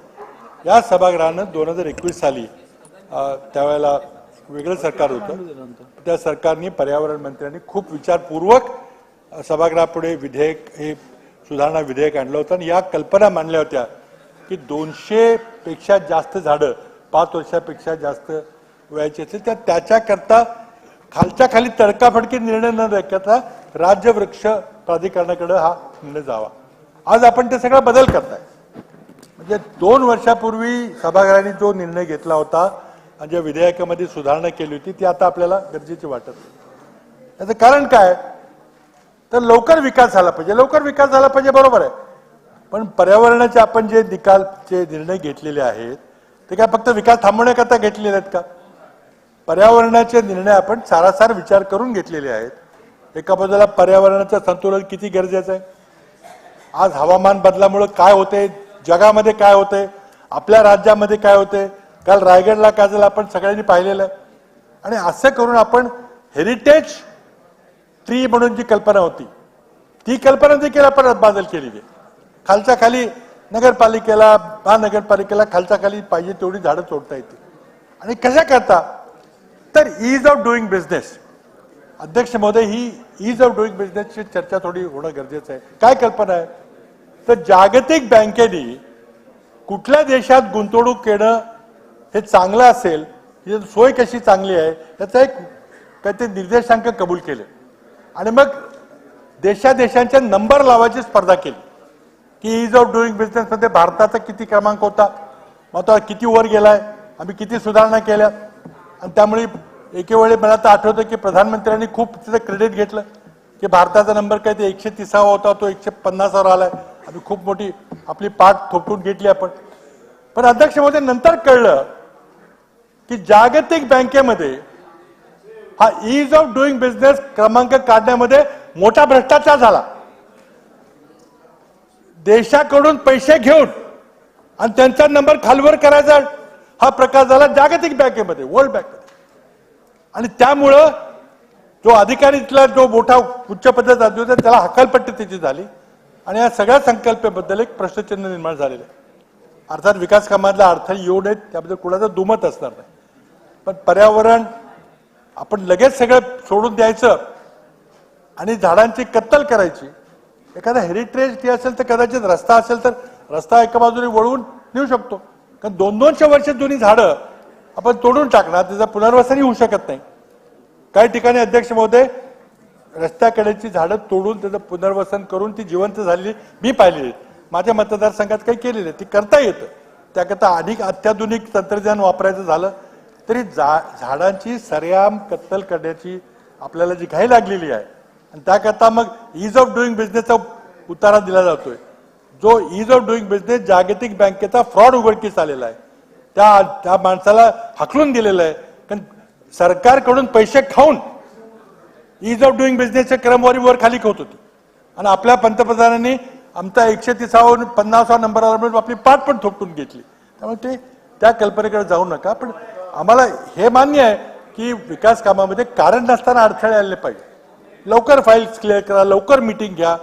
या सभागृहानं 2021 साली त्यावेळेला वेगळं सरकार होतं, त्या सरकारने पर्यावरण मंत्र्यांनी खूप विचारपूर्वक सभागृहापुढे विधेयक हे सुधारणा विधेयक आणलं होतं आणि या कल्पना मांडल्या होत्या की 200 पेक्षा जास्त झाडं 5 वर्षापेक्षा जास्त वयाची असेल तर त्याच्याकरता खालच्या खाली तडकाफडकी निर्णय न करता राज्य वृक्ष प्राधिकरणाकडे हा निर्णय जावा. आज आपण ते सगळं बदल करताय. म्हणजे 2 वर्षापूर्वी सभागृहाने जो निर्णय घेतला होता आणि ज्या विधेयकामध्ये सुधारणा केली होती ती आता आपल्याला गरजेची वाटत नाही. त्याचं कारण काय तर लवकर विकास झाला पाहिजे. लवकर विकास झाला पाहिजे बरोबर आहे, पण पर्यावरणाचे आपण जे निकालचे निर्णय घेतलेले आहेत ते काय फक्त विकास थांबवण्याकरता घेतलेले आहेत का? पर्यावरणाचे निर्णय आपण सारासार विचार करून घेतलेले आहेत. एका बाजूला पर्यावरणाचं संतुलन किती गरजेचं आहे. आज हवामान बदलामुळे काय होते, जगामध्ये काय होते, आपल्या राज्यामध्ये काय होते, काल रायगडला काय झालं आपण सगळ्यांनी पाहिलेलं आहे. आणि असं करून आपण हेरिटेज ट्री म्हणून जी कल्पना होती ती कल्पना देखील आपण बदल केलेली आहे. खालच्या खाली नगरपालिकेला महानगरपालिकेला खालच्या खाली पाहिजे तेवढी झाडं तोडता येते. आणि कशा करता तर ईज ऑफ डुईंग बिझनेस. अध्यक्ष महोदय, ही ईज ऑफ डुईंग बिझनेसची चर्चा थोडी होणं गरजेचं आहे. काय कल्पना आहे तर जागतिक बँकेने कुठल्या देशात गुंतवणूक केणं हे चांगलं असेल, सोय कशी चांगली आहे त्याचा एक काहीतरी निर्देशांक कबूल केले आणि मग देशांच्या नंबर लावायची स्पर्धा केली की ईज ऑफ डुईंग बिझनेस मध्ये भारताचा किती क्रमांक होता, मग तो किती वर गेलाय, आम्ही किती सुधारणा केल्या. आणि त्यामुळे एके वेळी मला तर आठवतं की प्रधानमंत्र्यांनी खूप तिचं क्रेडिट घेतलं की भारताचा नंबर काय ते 130 होता तो 150 आलाय. आम्ही खूप मोठी आपली पाठ थोपटून घेतली आपण. पण अध्यक्ष महोदय नंतर कळलं की जागतिक बँकेमध्ये हा ईज ऑफ डुईंग बिझनेस क्रमांक काढण्यामध्ये मोठा भ्रष्टाचार झाला. देशाकडून पैसे घेऊन आणि त्यांचा नंबर खालवर करायचा हा प्रकार झाला जागतिक बँकेमध्ये, वर्ल्ड बँकेमध्ये. आणि त्यामुळं जो अधिकारी तिथला जो मोठा उच्च पदाचा होता त्याला हकालपट्टी त्याची झाली आणि या सगळ्या संकल्पेबद्दल एक प्रश्नचिन्ह निर्माण झालेलं आहे. अर्थात विकास कामातला अडथळे येऊ नयेत त्याबद्दल कुणाचं दुमत असणार नाही, पण पर्यावरण आपण लगेच सगळं सोडून द्यायचं आणि झाडांची कत्तल करायची. एखादा हेरिटेज ट्री असेल तर कदाचित रस्ता असेल तर रस्ता एका बाजूने वळवून नेऊ शकतो, कारण 200 वर्ष जुनी झाडं आपण तोडून टाकणार, त्याचं पुनर्वसनही होऊ शकत नाही. काही ठिकाणी अध्यक्ष महोदय रस्त्याकडेची झाडं तोडून त्याचं पुनर्वसन करून ती जिवंत झालेली मी पाहिलेली. माझ्या मतदारसंघात काही केलेली ती करता येतं. त्याकरता अधिक अत्याधुनिक तंत्रज्ञान वापरायचं झालं तरी झाडांची सर्याम कत्तल करण्याची आपल्याला जी घाई लागलेली आहे आणि त्याकरता मग ईज ऑफ डुईंग बिझनेसचा उतारा दिला जातोय. जो ईज ऑफ डुईंग बिझनेस जागतिक बँकेचा फ्रॉड उघडकीस आलेला आहे, त्या माणसाला हाकलून दिलेलं आहे. कारण सरकारकडून पैसे खाऊन ईज ऑफ डुईंग बिझनेसच्या क्रमवारी वर खाली होत होती आणि आपल्या पंतप्रधानांनी आमचा 130 50 नंबरवर म्हणून आपली पाठ पण थोपटून घेतली. त्यामुळे ते त्या कल्पनेकडे जाऊ नका. पण आम्हाला हे मान्य आहे की विकास कामामध्ये कारण नसताना अडथळे आले पाहिजे. लवकर फाईल्स क्लिअर करा, लवकर मीटिंग घ्या,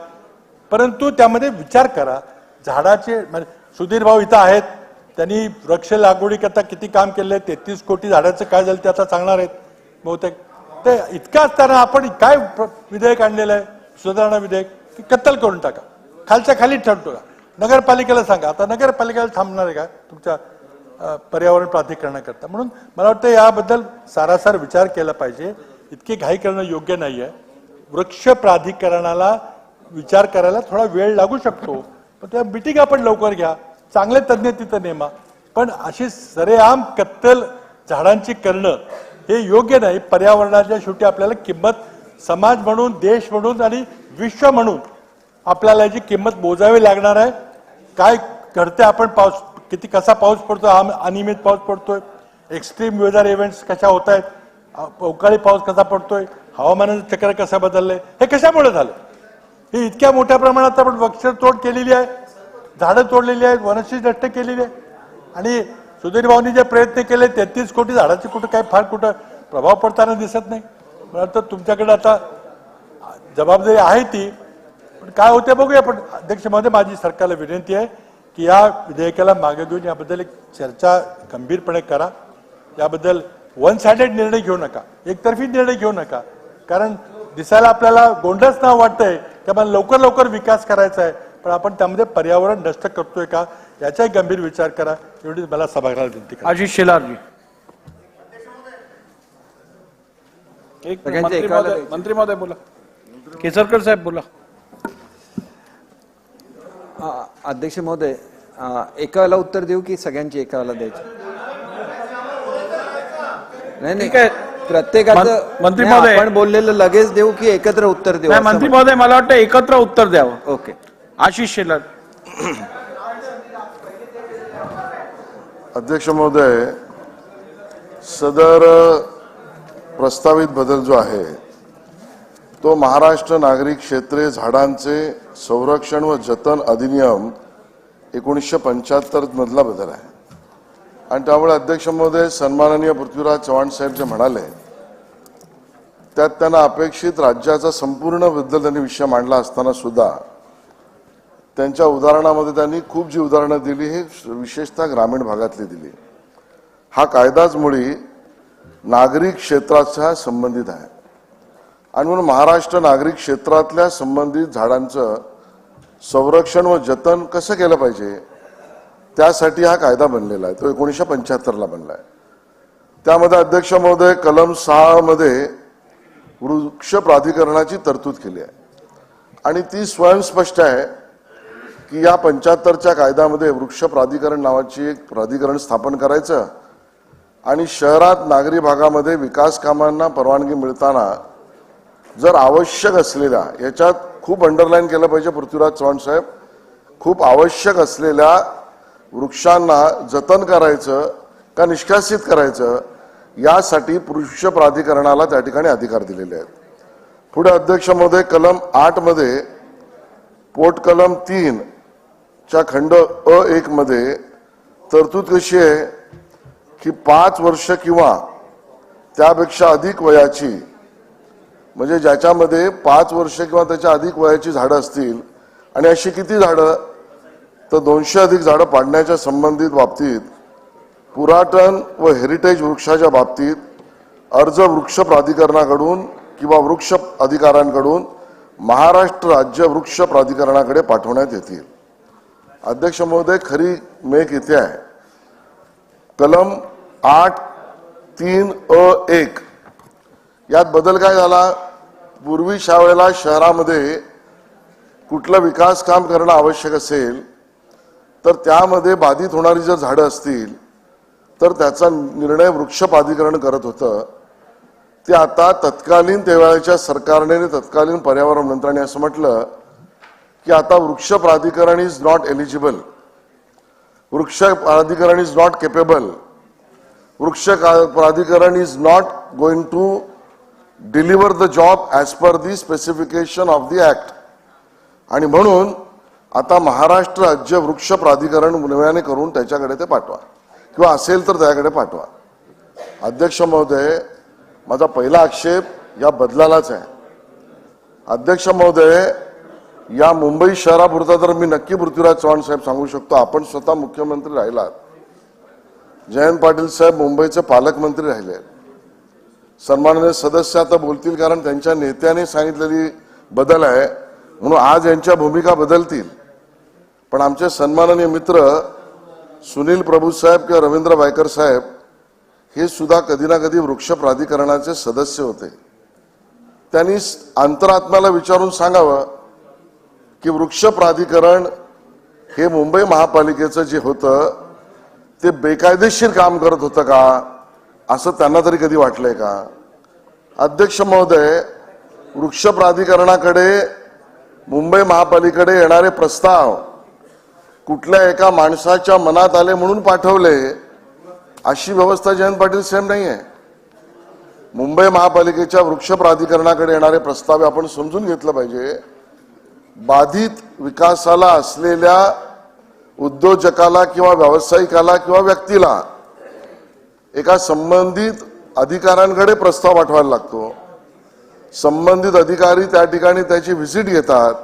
परंतु त्यामध्ये विचार करा. झाडाचे सुधीर भाऊ इथं आहेत, त्यांनी वृक्ष लागवडीकरता किती काम केले, 33 कोटी झाडाचं काय झालं ते आता सांगणार आहेत बहुतेक. ते इतकं असताना आपण काय विधेयक आणलेलं आहे, सुधारणा विधेयक, की कत्तल करून टाका, खालच्या खाली ठरतो का. नगरपालिकेला सांगा. आता नगरपालिकेला थांबणार आहे का तुमच्या पर्यावरण प्राधिकरणाकरता? म्हणून मला वाटतं याबद्दल सारासार विचार केला पाहिजे. इतकी घाई करणं योग्य नाही आहे. वृक्ष प्राधिकरणाला विचार करायला थोडा वेळ लागू शकतो, पण त्या मिटिंग आपण लवकर घ्या, चांगले तज्ज्ञ तिथं नेमा. पण अशी सरेआम कत्तल झाडांची करणं हे योग्य नाही. पर्यावरणाच्या शेवटी आपल्याला किंमत समाज म्हणून, देश म्हणून आणि विश्व म्हणून आपल्याला याची किंमत मोजावी लागणार आहे. काय घडते, आपण कसा पाऊस पडतोय, अनियमित पाऊस पडतोय, एक्स्ट्रीम वेदर इव्हेंट्स कशा होत आहेत, अवकाळी पाऊस कसा पडतोय, हवामानाचं चक्र कसं बदललंय, हे कशामुळे झालं? हे इतक्या मोठ्या प्रमाणात आपण वृक्षतोड केलेली आहे, झाडं तोडलेली आहेत, वनश्री नष्ट केलेली आहे. आणि सुधीर भाऊनी जे प्रयत्न केले 33 कोटी झाडाची कुठं काय फार कुठं प्रभाव पडताना दिसत नाही. मला वाटतं तुमच्याकडे आता जबाबदारी आहे ती, पण काय होते बघूया. पण अध्यक्ष महोदय, माझी सरकारला विनंती आहे की या विधेयकाला मागे घेऊन याबद्दल एक चर्चा गंभीरपणे करा. याबद्दल वन साइडेड निर्णय घेऊ नका, एकतर्फी निर्णय घेऊ नका. कारण दिसायला आपल्याला गोंडस नाव वाटतंय की मला लवकर लवकर विकास करायचा आहे, पण आपण त्यामध्ये पर्यावरण नष्ट करतोय का याचाही गंभीर विचार करा. एवढी मला सभागृहाला विनंती करा. आशिष शेलारजी. एक मंत्री महोदय बोला. केसरकर साहेब बोला. अध्यक्ष महोदय, एकाला उत्तर देऊ की सगळ्यांची एकाला द्यायची? नाही, प्रत्येकाचं मंत्री नाही, महोदय, आपण बोललेलं लगेच देऊ की एकत्र उत्तर देऊ? नाही, मंत्री महोदय, मला वाटतं एकत्र उत्तर द्यावं. ओके. आशिष शेलार. अध्यक्ष महोदय, सदर प्रस्तावित बदल जो आहे तो महाराष्ट्र नागरिक क्षेत्रे झाडांचे संरक्षण व जतन अधिनियम 1975 मधला बदल आहे. आणि त्यामुळे अध्यक्ष महोदय, सन्माननीय पृथ्वीराज चव्हाण साहेब जे म्हणाले त्यात त्यांना अपेक्षित राज्याचा संपूर्ण बद्दल त्यांनी विषय मांडला असताना सुद्धा त्यांच्या उदाहरणामध्ये त्यांनी खूप जी उदाहरणं दिली हे विशेषतः ग्रामीण भागातली दिली. हा कायदाच मुळी नागरिक क्षेत्राच्या संबंधित आहे आणि म्हणून महाराष्ट्र नागरिक क्षेत्रातल्या संबंधित झाडांचं संरक्षण व जतन कसं केलं पाहिजे त्यासाठी हा कायदा बनलेला आहे. तो 1975ला बनला आहे. त्यामध्ये अध्यक्ष महोदय कलम 6 मध्ये वृक्ष प्राधिकरणाची तरतूद केली आहे आणि ती स्वयंस्पष्ट आहे की या 75च्या कायद्यामध्ये वृक्ष प्राधिकरण नावाची एक प्राधिकरण स्थापन करायचं आणि शहरात नागरी भागामध्ये विकास कामांना परवानगी मिळताना जर आवश्यक असलेल्या, याच्यात खूप अंडरलाईन केलं पाहिजे पृथ्वीराज चव्हाण साहेब, खूप आवश्यक असलेल्या वृक्षांना जतन करायचं का निष्कासित करायचं यासाठी वृक्ष प्राधिकरणाला त्या ठिकाणी अधिकार दिलेले आहेत. पुढे अध्यक्ष महोदय, कलम 8 मध्ये पोट कलम 3 च्या खंड अ1 मध्ये तरतूद कशी आहे की 5 वर्ष किंवा त्यापेक्षा अधिक वयाची, म्हणजे ज्याच्यामध्ये 5 वर्ष किंवा त्याच्या अधिक वयाची झाडं असतील आणि अशी किती झाडं तर 200 अधिक झाडं पाडण्याच्या संबंधित बाबतीत पुरातन व हेरिटेज वृक्षाच्या बाबतीत अर्ज वृक्ष प्राधिकरणाकडून किंवा वृक्ष अधिकाऱ्यांकडून महाराष्ट्र राज्य वृक्ष प्राधिकरणाकडे पाठवण्यात येतील. अध्यक्ष महोदय, खरी मेक इथे आहे. कलम 8(3)(अ)(1) यात बदल काय झाला? पूर्वीच्या वेळेला शहरामध्ये कुठलं विकास काम करणं आवश्यक असेल तर त्यामध्ये बाधित होणारी जर झाडं असतील तर त्याचा निर्णय वृक्ष प्राधिकरण करत होतं. ते आता तत्कालीन त्यावेळेच्या सरकारने, तत्कालीन पर्यावरण मंत्र्यांनी असं म्हटलं की आता वृक्ष प्राधिकरण इज नॉट एलिजिबल, वृक्ष प्राधिकरण इज नॉट केपेबल, वृक्ष प्राधिकरण is not going to deliver the job as per the specification of the act. आणि म्हणून आता महाराष्ट्र राज्य वृक्ष प्राधिकरण नव्याने करून त्याच्याकडे ते पाठवा किंवा असेल तर त्याकडे पाठवा. अध्यक्ष महोदय, माझा पहिला आक्षेप या बदलालाच आहे. अध्यक्ष महोदय, या मुंबई शहरापुरता तर मी नक्की पृथ्वीराज चव्हाण साहेब सांगू शकतो, आपण स्वतः मुख्यमंत्री राहिलात, जयंत पाटील साहेब मुंबईचे पालकमंत्री राहिले, सन्माननीय सदस्य आता बोलतील कारण त्यांच्या नेत्याने सांगितलेली बदल आहे म्हणून आज यांच्या भूमिका बदलतील. पण आमचे सन्माननीय मित्र सुनील प्रभू साहेब किंवा रवींद्र वायकर साहेब हे सुद्धा कधी ना कधी वृक्ष प्राधिकरणाचे सदस्य होते. त्यांनी अंतरात्म्याला विचारून सांगावं की वृक्ष प्राधिकरण हे मुंबई महापालिकेचं जे होतं ते बेकायदेशीर काम करत होतं का, असं त्यांना तरी कधी वाटलंय का? अध्यक्ष महोदय, वृक्ष प्राधिकरणाकडे मुंबई महापालिकेकडे येणारे प्रस्ताव कुठल्या एका माणसाच्या मनात आले म्हणून पाठवले अशी व्यवस्था जयंत पाटील साहेब नाही आहे. मुंबई महापालिकेच्या वृक्ष प्राधिकरणाकडे येणारे प्रस्ताव आपण समजून घेतलं पाहिजे. बाधित विकासाला असलेल्या उद्योजकाला किंवा व्यावसायिकाला किंवा व्यक्तीला एका संबंधित अधिकाऱ्यांकडे प्रस्ताव पाठवायला लागतो. संबंधित अधिकारी त्या ठिकाणी त्याची व्हिजिट घेतात.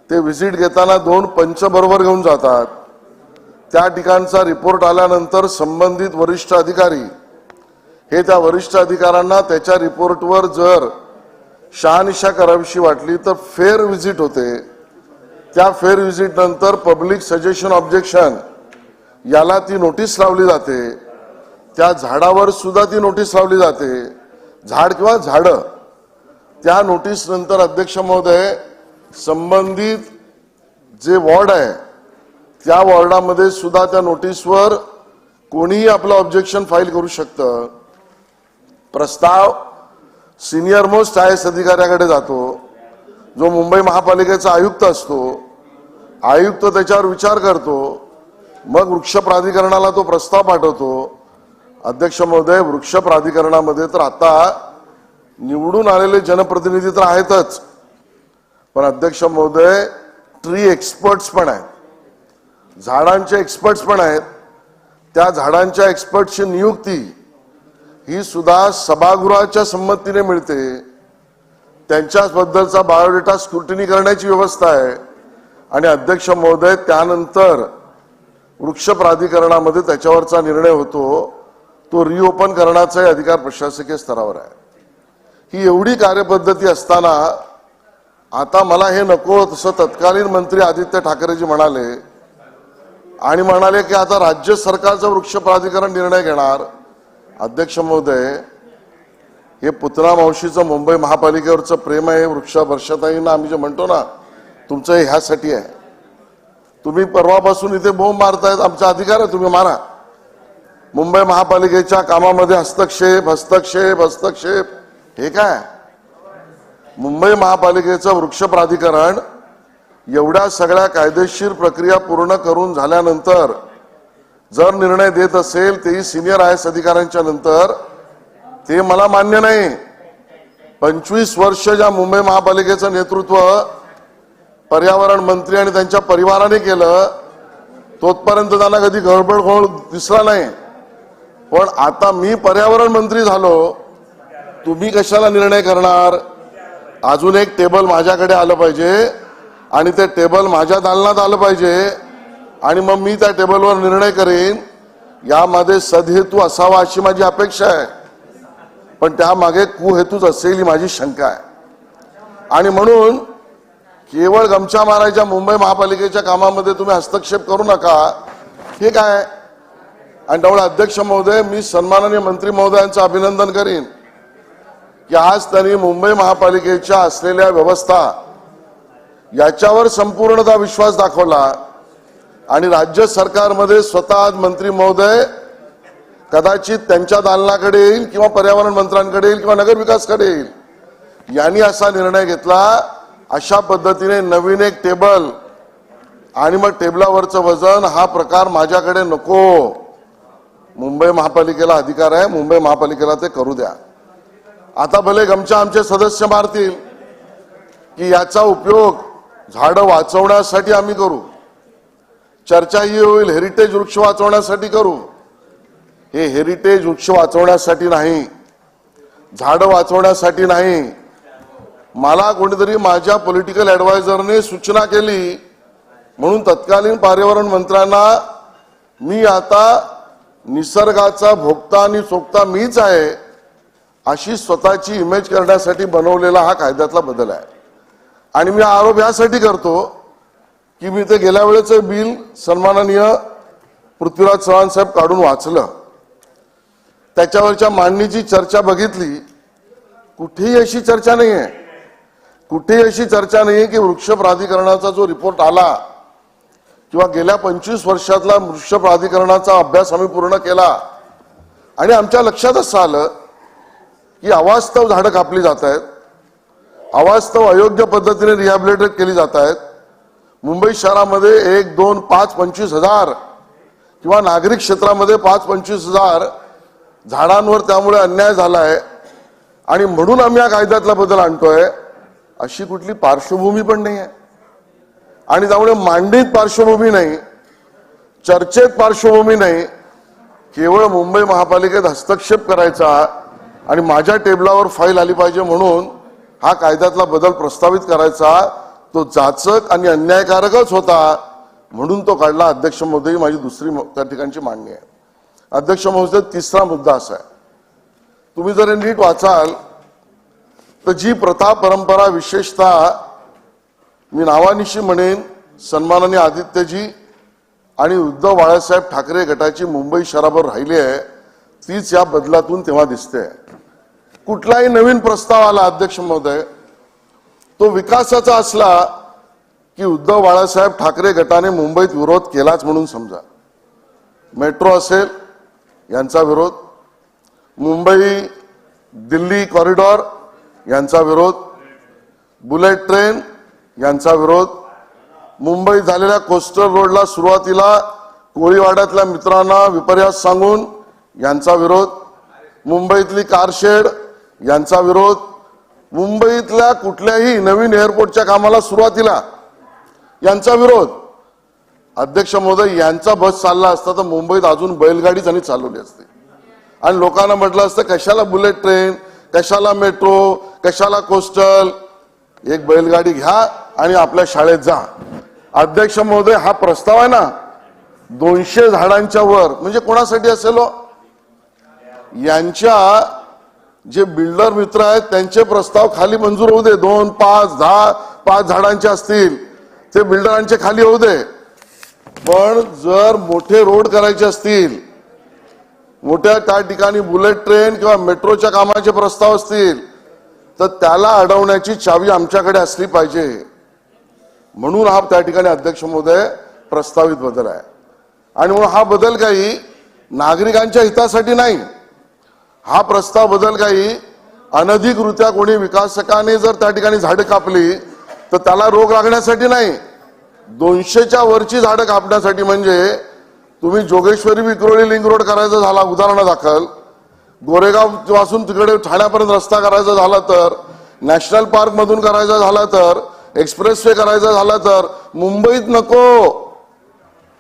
ते व्हिजिट घेताना 2 पंच बरोबर घेऊन जातात. त्या ठिकाणचा रिपोर्ट आल्यानंतर संबंधित वरिष्ठ अधिकारी हे त्या वरिष्ठ अधिकाऱ्यांना त्याच्या रिपोर्टवर जर शहानिशा करावीशी वाटली तर फेअर व्हिजिट होते. त्या फेअर व्हिजिट नंतर पब्लिक सजेशन ऑब्जेक्शन याला ती नोटीस लावली जाते. त्या झाडावर सुद्धा ती नोटीस लावली जाते, झाड किंवा झाडं. त्या नोटीस नंतर अध्यक्ष महोदय संबंधित जे वॉर्ड आहे त्या वॉर्डामध्ये सुद्धा त्या नोटीसवर कोणीही आपलं ऑब्जेक्शन फाईल करू शकतं. प्रस्ताव सिनियर मोस्ट IAS अधिकाऱ्याकडे जातो, जो मुंबई महापालिकेचा आयुक्त असतो. आयुक्त त्याच्यावर विचार करतो, मग वृक्ष प्राधिकरणाला तो प्रस्ताव पाठवतो. अध्यक्ष महोदय, वृक्ष प्राधिकरणामध्ये तर आता निवडून आलेले जनप्रतिनिधी तर आहेतच, पण अध्यक्ष महोदय ट्री एक्सपर्ट्स पण आहेत, झाडांचे एक्सपर्ट्स पण आहेत. त्या झाडांच्या एक्सपर्टची नियुक्ती ही सुद्धा सभागृहाच्या संमतीने मिळते. त्यांच्याबद्दलचा बायोडेटा स्क्रुटिनी करण्याची व्यवस्था आहे. आणि अध्यक्ष महोदय त्यानंतर वृक्ष प्राधिकरणामध्ये त्याच्यावरचा निर्णय होतो. तो रिओपन करण्याचाही अधिकार प्रशासकीय स्तरावर आहे. ही एवढी कार्यपद्धती असताना आता मला हे नको तसं तत्कालीन मंत्री आदित्य ठाकरेजी म्हणाले आणि म्हणाले की आता राज्य सरकारचं वृक्ष प्राधिकरण निर्णय घेणार. अध्यक्ष महोदय, हे पुतना मावशीचं मुंबई महापालिकेवरचं प्रेम आहे. वृक्ष वर्षाताईंना आम्ही जे म्हणतो ना, तुमचं हे ह्यासाठी आहे. तुम्ही परवापासून इथे बोंब मारतायत, आमचा अधिकार आहे, तुम्ही मारा. मुंबई महापालिकेच्या कामामध्ये हस्तक्षेप हस्तक्षेप हस्तक्षेप हे काय? मुंबई महापालिकेचं वृक्ष प्राधिकरण एवढ्या सगळ्या कायदेशीर प्रक्रिया पूर्ण करून झाल्यानंतर जर निर्णय देत असेल तेही सिनियर IAS अधिकाऱ्यांच्या नंतर, ते मला मान्य नाही. 25 वर्ष ज्या मुंबई महापालिकेचं नेतृत्व पर्यावरण मंत्री आणि त्यांच्या परिवाराने केलं तोपर्यंत त्यांना कधी गडबड दिसला नाही. पण आता मी पर्यावरण मंत्री झालो, तुम्ही कशाला निर्णय करणार? अजून एक टेबल माझ्याकडे आलं पाहिजे आणि ते टेबल माझ्या दालनात आलं पाहिजे आणि मग मी त्या टेबलवर निर्णय करेन. यामध्ये सदहेतू असावा अशी माझी अपेक्षा आहे, पण त्यामागे कुहेतूच असेल ही माझी शंका आहे. आणि म्हणून केवळ गमछा मारायच्या मुंबई महापालिकेच्या कामामध्ये तुम्ही हस्तक्षेप करू नका, हे काय? आणि त्यामुळे अध्यक्ष महोदय, मी सन्माननीय मंत्री महोदयांचं अभिनंदन करीन की आज त्यांनी मुंबई महापालिकेच्या असलेल्या व्यवस्था याच्यावर संपूर्णतः विश्वास दाखवला आणि राज्य सरकारमध्ये स्वतः मंत्री महोदय कदाचित त्यांच्या दालनाकडे येईल किंवा पर्यावरण मंत्र्यांकडे येईल किंवा नगरविकासकडे येईल, यांनी असा निर्णय घेतला. अशा पद्धतीने नवीन एक टेबल आणि मग टेबलावरचं वजन हा प्रकार माझ्याकडे नको. मुंबई महापालिकेला अधिकार आहे, मुंबई महापालिकेला ते करू द्या. आता भले गमछा आमचे सदस्य मारतील की याचा उपयोग झाडं वाचवण्यासाठी आम्ही करू, चर्चा ही होईल हेरिटेज वृक्ष वाचवण्यासाठी करू. हे हेरिटेज वृक्ष वाचवण्यासाठी नाही, झाडं वाचवण्यासाठी नाही. मला कोणीतरी माझ्या पॉलिटिकल ऍडवायझरने सूचना केली म्हणून तत्कालीन पर्यावरण मंत्र्यांना मी आता निसर्गाचा भोगता आणि सोगता मीच आहे अशी स्वतःची इमेज करण्यासाठी बनवलेला हा कायद्यातला बदल आहे. आणि मी आरोप यासाठी करतो की मी ते गेल्या वेळेचं बिल सन्माननीय पृथ्वीराज चव्हाण साहेब काढून वाचलं, त्याच्यावरच्या मांडणीची चर्चा बघितली, कुठेही अशी चर्चा नाही आहे, कुठेही अशी चर्चा नाही की वृक्ष प्राधिकरणाचा जो रिपोर्ट आला किंवा गेल्या 25 वर्षातला वृक्ष प्राधिकरणाचा अभ्यास आम्ही पूर्ण केला आणि आमच्या लक्षात असं आलं की अवास्तव झाडं कापली जात आहेत, अवास्तव अयोग्य पद्धतीने रिहॅबिलिटेट केली जात आहेत. मुंबई शहरामध्ये 1, 2, 5, 25,000 किंवा नागरिक क्षेत्रामध्ये 5-25,000 झाडांवर त्यामुळे अन्याय झाला आहे आणि म्हणून आम्ही या कायद्यातला बदल आणतोय. अशी कुठली पार्श्वभूमी पण नाही आहे आणि त्यामुळे मांडणीत पार्श्वभूमी नाही, चर्चेत पार्श्वभूमी नाही, केवळ मुंबई महापालिकेत हस्तक्षेप करायचा आणि माझ्या टेबलावर फाईल आली पाहिजे म्हणून हा कायद्यातला बदल प्रस्तावित करायचा, तो जाचक आणि अन्यायकारकच होता म्हणून तो काढला. अध्यक्ष महोदय, माझी दुसरी त्या ठिकाणची मांडणी आहे. अध्यक्ष महोदय, तिसरा मुद्दा असा आहे, तुम्ही जर नीट वाचाल तर जी प्रथा परंपरा विशेषतः मी नावानिशी म्हणेन सन्माननीय आदित्यजी आणि उद्धव बाळासाहेब ठाकरे गटाची मुंबई शहरावर राहिली आहे, तीच या बदलातून तेव्हा दिसते. कुठलाही नवीन प्रस्ताव आला अध्यक्ष महोदय, तो विकासाचा असला की उद्धव बाळासाहेब ठाकरे गटाने मुंबईत विरोध केलाच म्हणून समजा. मेट्रो असेल यांचा विरोध, मुंबई दिल्ली कॉरिडॉर यांचा विरोध, बुलेट ट्रेन यांचा विरोध, मुंबईत झालेल्या कोस्टल रोडला सुरुवातीला कोळीवाड्यातल्या मित्रांना विपर्यास सांगून यांचा विरोध, मुंबईतली कारशेड यांचा विरोध, मुंबईतल्या कुठल्याही नवीन एअरपोर्टच्या कामाला सुरुवातीला यांचा विरोध. अध्यक्ष महोदय, यांचा बस चालला असता तर मुंबईत अजून बैलगाडीच आणि चालवली असते आणि लोकांना म्हटलं असतं कशाला बुलेट ट्रेन, कशाला मेट्रो, कशाला कोस्टल, एक बैलगाडी घ्या आणि आपल्या शाळेत जा. अध्यक्ष महोदय, हा प्रस्ताव आहे ना 200 झाडांच्या वर, म्हणजे कोणासाठी असेल हो? यांच्या जे बिल्डर मित्र आहेत त्यांचे प्रस्ताव खाली मंजूर होऊ दे, 2, 5, 10, 5 झाडांचे असतील ते बिल्डरांचे खाली होऊ दे. पण जर मोठे रोड करायचे असतील, मोठ्या त्या ठिकाणी बुलेट ट्रेन किंवा मेट्रोच्या कामाचे प्रस्ताव असतील तर त्याला अडवण्याची चावी आमच्याकडे असली पाहिजे. म्हणून हा त्या ठिकाणी अध्यक्ष महोदय प्रस्तावित बदल आहे आणि म्हणून हा बदल काही नागरिकांच्या हितासाठी नाही, हा प्रस्ताव बदल काही अनधिकृत्या कोणी विकासकाने जर त्या ठिकाणी झाडं कापली तर त्याला रोग लागण्यासाठी नाही, 200च्या वरची झाडं कापण्यासाठी. म्हणजे तुम्ही जोगेश्वरी विक्रोळी लिंक रोड करायचा झाला उदाहरणादाखल, गोरेगाव पासून तिकडे ठाण्यापर्यंत रस्ता करायचा झाला तर, नॅशनल पार्क मधून करायचा झाला तर, एक्सप्रेसवे करायचा झाला तर, मुंबईत नको,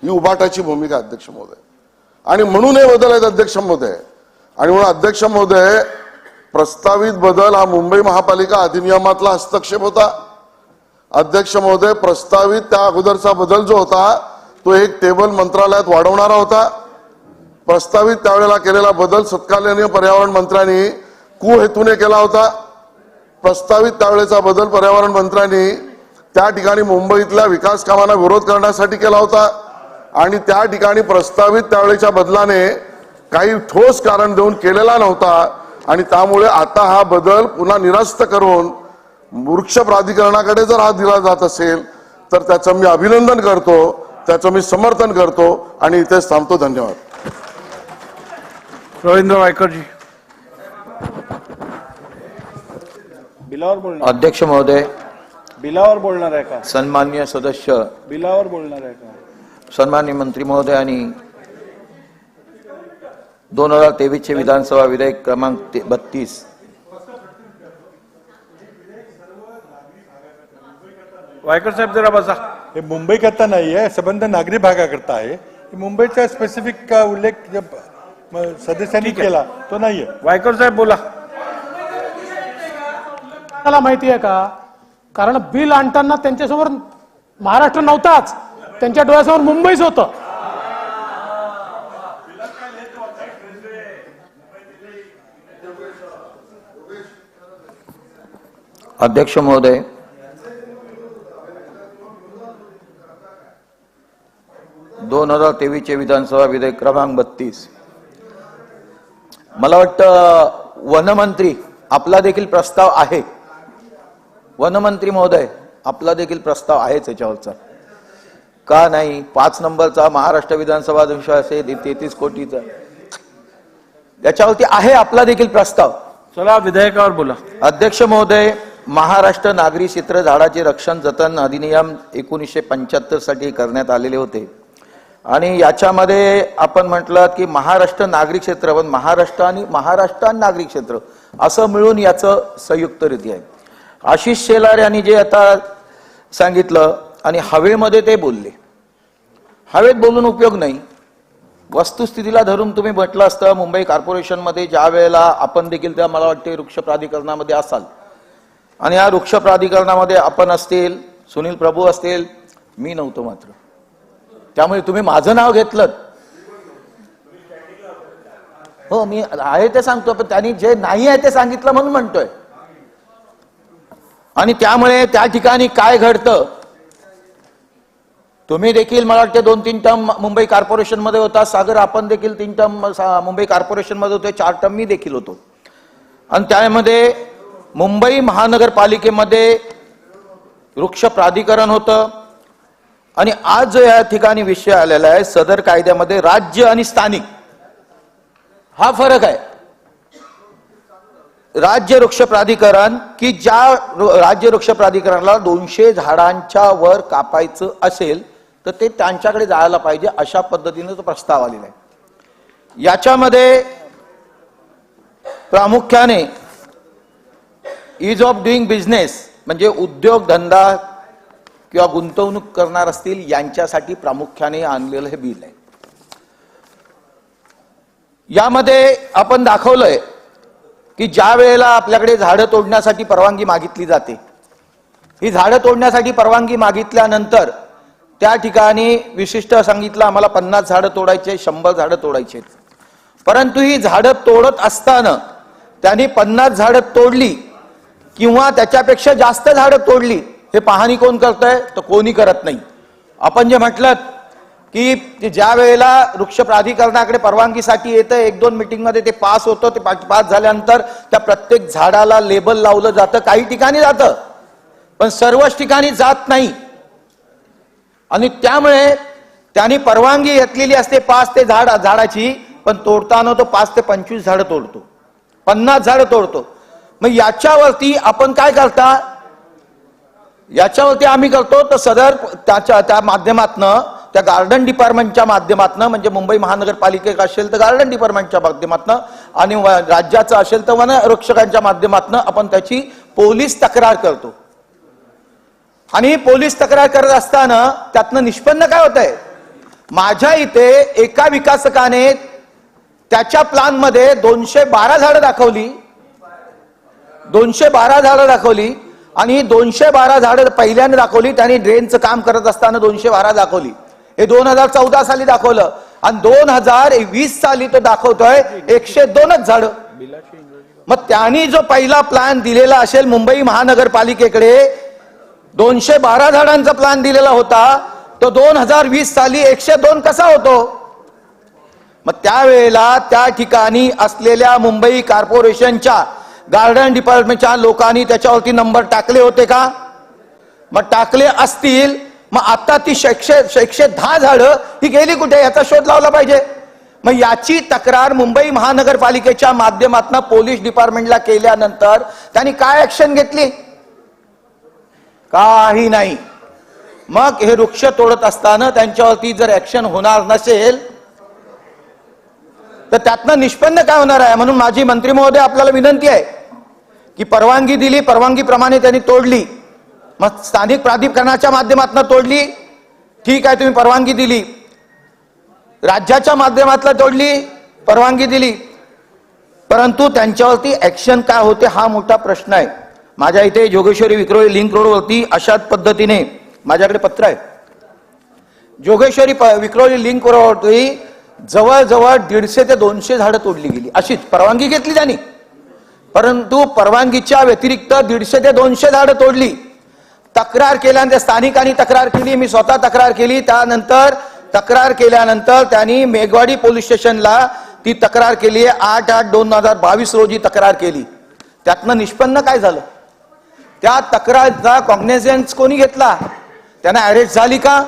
ही उभाटाची भूमिका अध्यक्ष महोदय. आणि म्हणून हे बदल आहेत अध्यक्ष महोदय. आणि म्हणून अध्यक्ष महोदय, प्रस्तावित बदल हा मुंबई महापालिका अधिनियमातला हस्तक्षेप होता. अध्यक्ष महोदय, प्रस्तावित त्या अगोदरचा बदल जो होता तो एक टेबल मंत्रालयात वाढवणारा होता. प्रस्तावित त्यावेळेला केलेला बदल सत्कालीन पर्यावरण मंत्र्यांनी कुहेतूने केला होता. प्रस्तावित त्यावेळेचा बदल पर्यावरण मंत्र्यांनी त्या ठिकाणी मुंबईतल्या विकास कामांना विरोध करण्यासाठी केला होता आणि त्या ठिकाणी प्रस्तावित त्यावेळेच्या बदलाने काही ठोस कारण देऊन केलेला नव्हता आणि त्यामुळे आता हा बदल पुन्हा निरस्त करून वृक्ष प्राधिकरणाकडे जर हा दिला जात असेल तर त्याचं मी अभिनंदन करतो, त्याचं मी समर्थन करतो आणि इथेच थांबतो. धन्यवाद. रवींद्र वायकरजी. बिलावर बोलणार, अध्यक्ष महोदय, बिलावर बोलणार आहे का? सन्माननीय सदस्य, बिलावर बोलणार आहे का? सन्माननीय मंत्री महोदय आणि 2023 चे विधानसभा विधेयक क्रमांक 32 वायकर साहेब जरा बसा. हे मुंबई करता नाही आहे, संबंध नागरी भागाकरता आहे. मुंबईचा स्पेसिफिक उल्लेख सदस्यांनी केला तो नाहीये. वायकर साहेब बोला. मला माहिती आहे का, कारण बिल आणताना त्यांच्यासमोर महाराष्ट्र नव्हताच, त्यांच्या डोळ्यासमोर मुंबईच होतं. अध्यक्ष महोदय, 2023चे विधानसभा विधेयक क्रमांक 32. मला वाटतं वनमंत्री आपला देखील प्रस्ताव आहे. वनमंत्री महोदय आपला देखील प्रस्ताव आहेच याच्यावरचा. का नाही? 5 नंबरचा महाराष्ट्र विधानसभा विषय असेल 33 कोटीचा, याच्यावरती आहे आपला देखील प्रस्ताव. चला विधेयकावर बोला. अध्यक्ष महोदय, महाराष्ट्र नागरी क्षेत्र झाडाचे रक्षण जतन अधिनियम 1975 साठी करण्यात आलेले होते आणि याच्यामध्ये आपण म्हटलं की महाराष्ट्र नागरी क्षेत्र, पण महाराष्ट्र आणि नागरी क्षेत्र असं मिळून याचं संयुक्तरित्या आहे. आशिष शेलार यांनी जे आता सांगितलं आणि हवेमध्ये ते बोलले. हवेत बोलून उपयोग नाही. वस्तुस्थितीला धरून तुम्ही म्हटलं असतं मुंबई कॉर्पोरेशनमध्ये ज्या वेळेला आपण देखील त्या मला वाटते वृक्ष प्राधिकरणामध्ये असाल आणि या वृक्ष प्राधिकरणामध्ये आपण असतील, सुनील प्रभू असतील, मी नव्हतो मात्र. त्यामुळे तुम्ही माझं नाव घेतलं. हो मी आहे ते सांगतो, पण त्यांनी जे नाही आहे ते सांगितलं म्हणून म्हणतोय. आणि त्यामुळे त्या ठिकाणी काय घडतं, तुम्ही देखील मला वाटते 2-3 टर्म मुंबई कॉर्पोरेशन मध्ये होता. सागर आपण देखील 3 टर्म मुंबई कॉर्पोरेशन मध्ये होते, 4 टर्म मी देखील होतो. आणि त्यामध्ये मुंबई महानगरपालिकेमध्ये वृक्ष प्राधिकरण होतं आणि आज जो या ठिकाणी विषय आलेला आहे सदर कायद्यामध्ये राज्य आणि स्थानिक हा फरक आहे. राज्य वृक्ष प्राधिकरण की ज्या राज्य वृक्ष प्राधिकरणाला 200 झाडांच्या वर कापायचं असेल तर ते त्यांच्याकडे जायला पाहिजे, अशा पद्धतीने तो प्रस्ताव आलेला आहे. याच्यामध्ये प्रामुख्याने ईज ऑफ डुईंग बिझनेस म्हणजे उद्योग धंदा किंवा गुंतवणूक करणार असतील यांच्यासाठी प्रामुख्याने आणलेलं हे बिल आहे. यामध्ये आपण दाखवलंय की ज्या वेळेला आपल्याकडे झाडं तोडण्यासाठी परवानगी मागितली जाते, ही झाडं तोडण्यासाठी परवानगी मागितल्यानंतर त्या ठिकाणी विशिष्ट सांगितलं आम्हाला 50 झाडं तोडायचे, 100 झाडं तोडायचे. परंतु ही झाडं तोडत असताना त्यांनी 50 झाडं तोडली किंवा त्याच्यापेक्षा जास्त झाडं तोडली, हे पाहणी कोण करतंय? तर कोणी करत नाही. आपण जे म्हटलं की ज्या वेळेला वृक्ष प्राधिकरणाकडे परवानगीसाठी येतं 1-2 मीटिंग मध्ये ते पास होतं, ते पास झाल्यानंतर त्या प्रत्येक झाडाला लेबल लावलं जातं. काही ठिकाणी जातं पण सर्वच ठिकाणी जात नाही. आणि त्यामुळे त्यांनी परवानगी घेतलेली असते 5 ते झाडाची, पण तोडताना तो 5 ते 25 झाडं तोडतो, 50 झाडं तोडतो. मग याच्यावरती आपण काय करता? याच्यावरती आम्ही करतो तर सदर त्या माध्यमातनं, त्या गार्डन डिपार्टमेंटच्या माध्यमातनं, म्हणजे मुंबई महानगरपालिका असेल तर गार्डन डिपार्टमेंटच्या माध्यमातनं आणि राज्याचं असेल तर वन रक्षकांच्या माध्यमातनं आपण त्याची पोलीस तक्रार करतो. आणि पोलीस तक्रार करत असताना त्यातनं निष्पन्न काय होत आहे? माझ्या इथे एका विकासकाने त्याच्या प्लॅन मध्ये 212 झाडं दाखवली, 212 झाडं दाखवली आणि 212 झाडं पहिल्याने दाखवली. त्यांनी ड्रेनचं काम करत असताना 212 दाखवली. हे 2014 साली दाखवलं आणि 2020 साली तो दाखवतोय 102च झाडं. मग त्यांनी जो पहिला प्लॅन दिलेला असेल मुंबई महानगरपालिकेकडे 212 झाडांचा प्लॅन दिलेला होता, तो 2020 साली 102 कसा होतो? मग त्यावेळेला त्या ठिकाणी असलेल्या मुंबई कॉर्पोरेशनच्या गार्डन डिपार्टमेंटच्या लोकांनी त्याच्यावरती नंबर टाकले होते का? मग टाकले असतील, मग आता ती 110 झाडं ही गेली कुठे याचा शोध लावला पाहिजे. मग याची तक्रार मुंबई महानगरपालिकेच्या माध्यमातून पोलीस डिपार्टमेंटला केल्यानंतर त्यांनी काय ऍक्शन घेतली? काही नाही. मग हे वृक्ष तोडत असताना त्यांच्यावरती जर ऍक्शन होणार नसेल तर त्यातनं निष्पन्न काय होणार आहे? म्हणून माझी मंत्री महोदय आपल्याला विनंती आहे की परवानगी दिली, परवानगीप्रमाणे त्यांनी तोडली, मग स्थानिक प्राधिकरणाच्या माध्यमातून तोडली, ठीक आहे, तुम्ही परवानगी दिली. राज्याच्या माध्यमातून तोडली, परवानगी दिली, परंतु त्यांच्यावरती ऍक्शन काय होते हा मोठा प्रश्न आहे. माझ्या इथे जोगेश्वरी विक्रोळी लिंक रोडवरती अशाच पद्धतीने माझ्याकडे पत्र आहे. जोगेश्वरी विक्रोळी लिंक रोडवरती जवळजवळ 150 ते 200 झाडं तोडली गेली. अशीच परवानगी घेतली त्यांनी, परंतु परवानगीच्या व्यतिरिक्त 150 ते 200 झाडं तोडली. तक्रार केल्यानंतर स्थानिकांनी तक्रार केली, मी स्वतः तक्रार केली, त्यानंतर तक्रार केल्यानंतर त्यांनी मेघवाडी पोलीस स्टेशनला ती तक्रार केली आहे. 8/8/2022 रोजी तक्रार केली. त्यातनं निष्पन्न काय झालं? त्या तक्रारीचा कॉग्निझन्स कोणी घेतला? त्यांना अरेस्ट झाली का?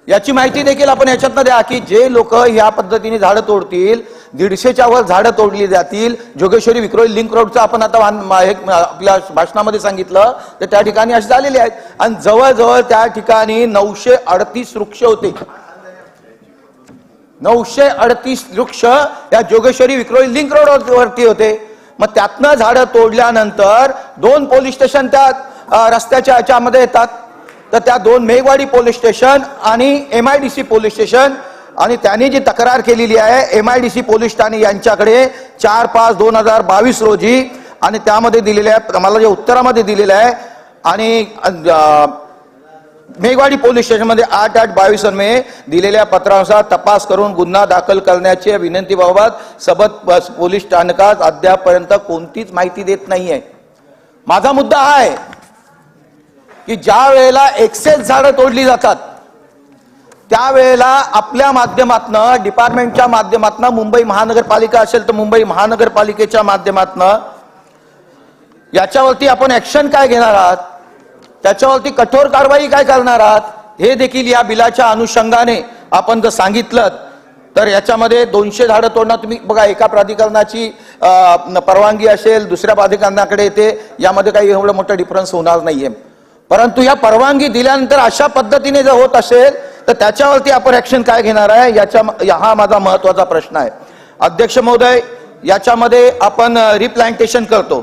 याची माहिती देखील आपण याच्यातनं द्या की जे लोक या पद्धतीने झाडं तोडतील, 150च्या वर झाडं तोडली जातील. जोगेश्वरी विक्रोळी लिंक रोडचं आपण आता आपल्या भाषणामध्ये सांगितलं तर त्या ठिकाणी असे झालेले आहेत. आणि जवळजवळ त्या ठिकाणी 938 वृक्ष होते. 938 वृक्ष या जोगेश्वरी विक्रोळी लिंक रोड वरती होते. मग त्यातनं झाडं तोडल्यानंतर 2 पोलीस स्टेशन त्या रस्त्याच्या याच्यामध्ये येतात. तर त्या 2 मेघवाडी पोलीस स्टेशन आणि MIDC पोलीस स्टेशन, आणि त्यांनी जी तक्रार केलेली आहे MIDC पोलीस ठाणे यांच्याकडे 4/5/2022 रोजी, आणि त्यामध्ये दिलेले आहे, मला जे उत्तरामध्ये दिलेलं आहे, आणि मेघवाडी पोलीस स्टेशनमध्ये 8/8/22 मध्ये दिलेल्या पत्रानुसार तपास करून गुन्हा दाखल करण्याच्या विनंतीबाबत सबत पोलीस स्थानकात अद्यापर्यंत कोणतीच माहिती देत नाहीये. माझा मुद्दा हा आहे की ज्या वेळेला एक्सेस झाडं तोडली जातात त्यावेळेला आपल्या माध्यमातनं, डिपार्टमेंटच्या माध्यमातनं, मुंबई महानगरपालिका असेल तर मुंबई महानगरपालिकेच्या माध्यमातनं याच्यावरती आपण ऍक्शन काय घेणार आहात, त्याच्यावरती कठोर कारवाई काय करणार आहात, हे देखील या बिलाच्या अनुषंगाने आपण जर सांगितलं तर याच्यामध्ये 200 झाडं तोडणं, तुम्ही बघा एका प्राधिकरणाची परवानगी असेल, दुसऱ्या प्राधिकरणाकडे येते, यामध्ये काही एवढं मोठं डिफरन्स होणार नाहीये. परंतु या परवानगी दिल्यानंतर अशा पद्धतीने जर होत असेल तर त्याच्यावरती आपण ऍक्शन काय घेणार आहे, हा माझा महत्वाचा प्रश्न आहे. अध्यक्ष महोदय, याच्यामध्ये आपण रिप्लांटेशन करतो.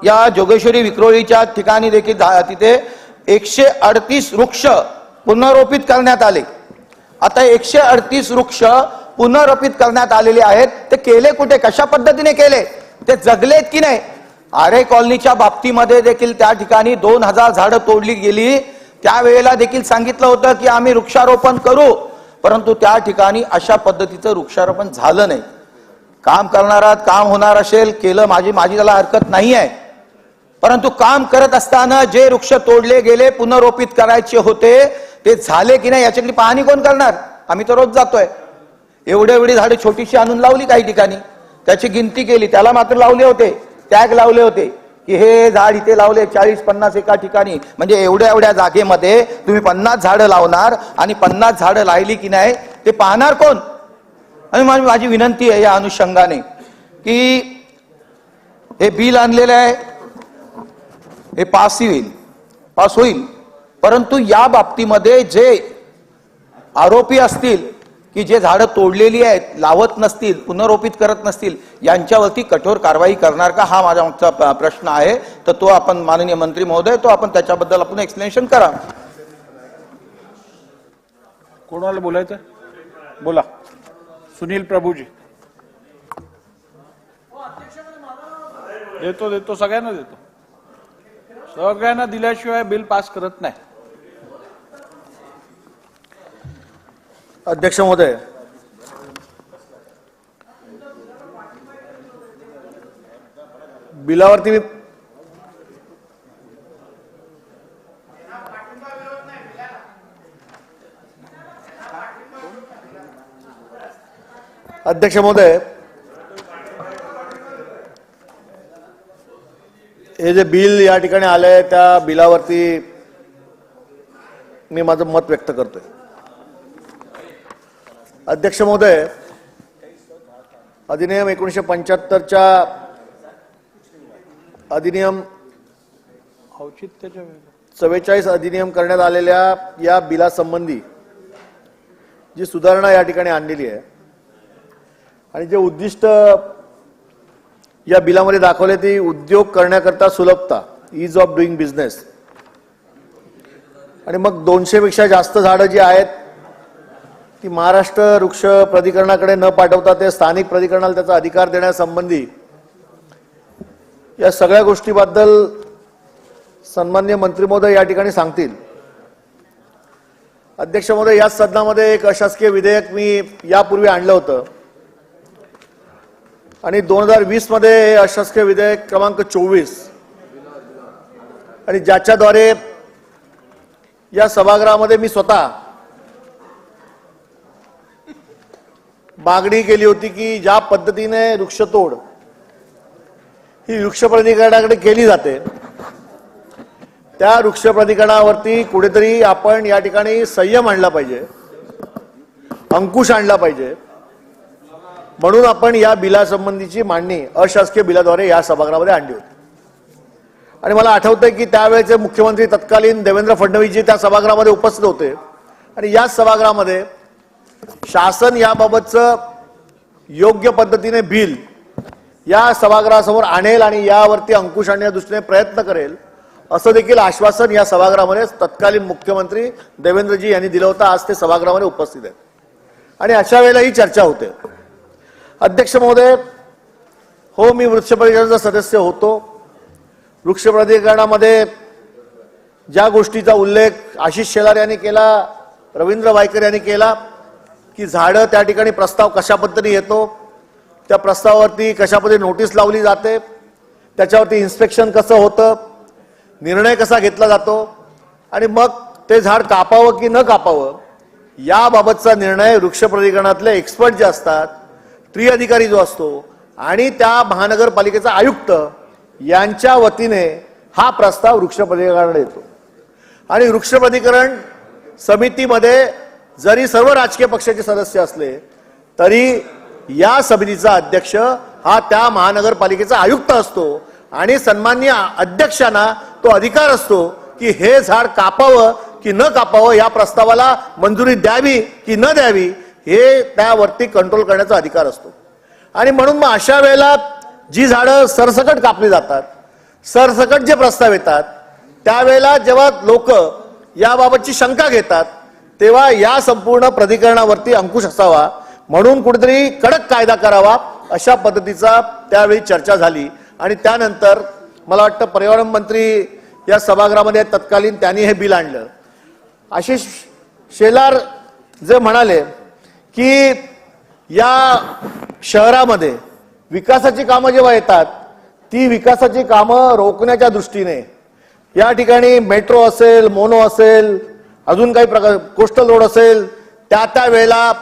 या जोगेश्वरी विक्रोळीच्या ठिकाणी देखील तिथे 138 वृक्ष पुनरोपित करण्यात आले. आता 138 वृक्ष पुनरोपित करण्यात आलेले आहेत. ते केले कुठे, कशा पद्धतीने केले, ते जगलेत की नाही? आरे कॉलनीच्या बाबतीमध्ये देखील त्या ठिकाणी 2000 झाडं तोडली गेली. त्यावेळेला देखील सांगितलं होतं की आम्ही वृक्षारोपण करू, परंतु त्या ठिकाणी अशा पद्धतीचं वृक्षारोपण झालं नाही. काम करणारा काम होणार असेल केलं, माझी त्याला हरकत नाही आहे. परंतु काम करत असताना जे वृक्ष तोडले गेले, पुनरोपित करायचे होते, ते झाले की नाही याच्यातली पाहणी कोण करणार? आम्ही तर रोज जातोय. एवढी झाडे छोटीशी आणून लावली काही ठिकाणी, त्याची गिनती केली, त्याला मात्र लावले होते, टॅग लावले होते की हे झाड इथे लावले 40-50 एका ठिकाणी. म्हणजे एवढ्या जागेमध्ये तुम्ही 50 झाडं लावणार आणि 50 झाडं लावली की नाही ते पाहणार कोण? आणि माझी विनंती आहे या अनुषंगाने की हे बिल आणलेलं आहे, हे पास होईल, परंतु या बाबतीमध्ये जे आरोपी असतील की जे झाडं तोडलेली आहेत, लावत नसतील, पुनरोपित करत नसतील, यांच्यावरती कठोर कारवाई करणार का, हा माझा मागचा प्रश्न आहे. तर तो आपण माननीय मंत्री महोदय, तो आपण त्याच्याबद्दल आपण एक्सप्लेनेशन करा. कोणाला बोलायचं? बोला. सुनील प्रभूजी. देतो सगळ्यांना देतो. सगळ्यांना दिल्याशिवाय बिल पास करत नाही. अध्यक्ष महोदय, बिलावरती मी अध्यक्ष महोदय, हे जे बिल या ठिकाणी आलंय त्या बिलावरती मी माझं मत व्यक्त करतोय. अध्यक्ष महोदय, अधिनियम 1975च्या अधिनियम 44 अधिनियम करण्यात आलेल्या या बिलासंबंधी जी सुधारणा या ठिकाणी आणलेली आहे आणि जे उद्दिष्ट या बिलामध्ये दाखवले ते उद्योग करण्याकरता सुलभता, ईज ऑफ डुईंग बिझनेस, आणि मग 200 पेक्षा जास्त झाडं जी आहेत ती महाराष्ट्र वृक्ष प्राधिकरणाकडे न पाठवता ते स्थानिक प्राधिकरणाला त्याचा अधिकार देण्यासंबंधी या सगळ्या गोष्टीबद्दल सन्माननीय मंत्री महोदय या ठिकाणी सांगतील. अध्यक्ष महोदय, याच सदनामध्ये एक अशासकीय विधेयक मी यापूर्वी आणलं होतं आणि 2020 मध्ये हे अशासकीय विधेयक क्रमांक 24 आणि ज्याच्याद्वारे या सभागृहामध्ये मी स्वतः मागणी केली होती की ज्या पद्धतीने वृक्षतोड ही वृक्ष प्राधिकरणाकडे केली जाते त्या वृक्ष प्राधिकरणावरती कुठेतरी आपण या ठिकाणी संयम आणला पाहिजे, अंकुश आणला पाहिजे. म्हणून आपण या बिलासंबंधीची मांडणी अशासकीय बिलाद्वारे या सभागृहामध्ये आणली होती. आणि मला आठवतंय की त्यावेळेचे मुख्यमंत्री तत्कालीन देवेंद्र फडणवीसजी त्या सभागृहामध्ये उपस्थित होते आणि या सभागृहामध्ये शासन याबाबतचं योग्य पद्धतीने बिल या सभागृहासमोर आणेल आणि यावरती अंकुश आणण्याच्या दृष्टीने प्रयत्न करेल असं देखील आश्वासन या सभागृहामध्ये तत्कालीन मुख्यमंत्री देवेंद्रजी यांनी दिलं होतं. आज ते सभागृहामध्ये उपस्थित आहेत आणि अशा वेळेला ही चर्चा होते. अध्यक्ष महोदय, हो, मी वृक्ष प्राधिकरणाचा सदस्य होतो. वृक्ष प्राधिकरणामध्ये ज्या गोष्टीचा उल्लेख आशिष शेलार यांनी केला, रवींद्र वायकर यांनी केला की झाडं त्या ठिकाणी प्रस्ताव कशा पद्धतीने येतो, त्या प्रस्तावावरती कशा पद्धतीने नोटीस लावली जाते, त्याच्यावरती इन्स्पेक्शन कसं होतं, निर्णय कसा घेतला जातो आणि मग ते झाड कापावं की न कापावं याबाबतचा निर्णय वृक्ष प्राधिकरणातले एक्सपर्ट जे असतात, ट्री अधिकारी जो असतो आणि त्या महानगरपालिकेचा आयुक्त यांच्या वतीने हा प्रस्ताव वृक्ष प्राधिकरणाकडे येतो. आणि वृक्ष प्राधिकरण समितीमध्ये जरी सर्व राजकीय पक्षाचे सदस्य असले तरी या समितीचा अध्यक्ष हा त्या महानगरपालिकेचा आयुक्त असतो आणि सन्माननीय अध्यक्षांना तो अधिकार असतो की हे झाड कापावं की न कापावं, या प्रस्तावाला मंजुरी द्यावी की न द्यावी, हे त्यावरती कंट्रोल करण्याचा अधिकार असतो. आणि म्हणून मग अशा वेळेला जी झाडं सरसकट कापली जातात, सरसकट जे प्रस्ताव येतात, त्यावेळेला जेव्हा लोक याबाबतची शंका घेतात तेव्हा या संपूर्ण प्राधिकरणावरती अंकुश असावा म्हणून कुठेतरी कडक कायदा करावा अशा पद्धतीचा त्यावेळी चर्चा झाली. आणि त्यानंतर मला वाटतं पर्यावरण मंत्री या सभागृहामध्ये तत्कालीन त्यांनी हे बिल आणलं. आशिष शेलार जे म्हणाले की या शहरामध्ये विकासाची कामं जेव्हा येतात ती विकासाची कामं रोखण्याच्या दृष्टीने या ठिकाणी मेट्रो असेल, मोनो असेल, अजून काही प्रकार कोस्टल रोड असेल, त्या वेळेला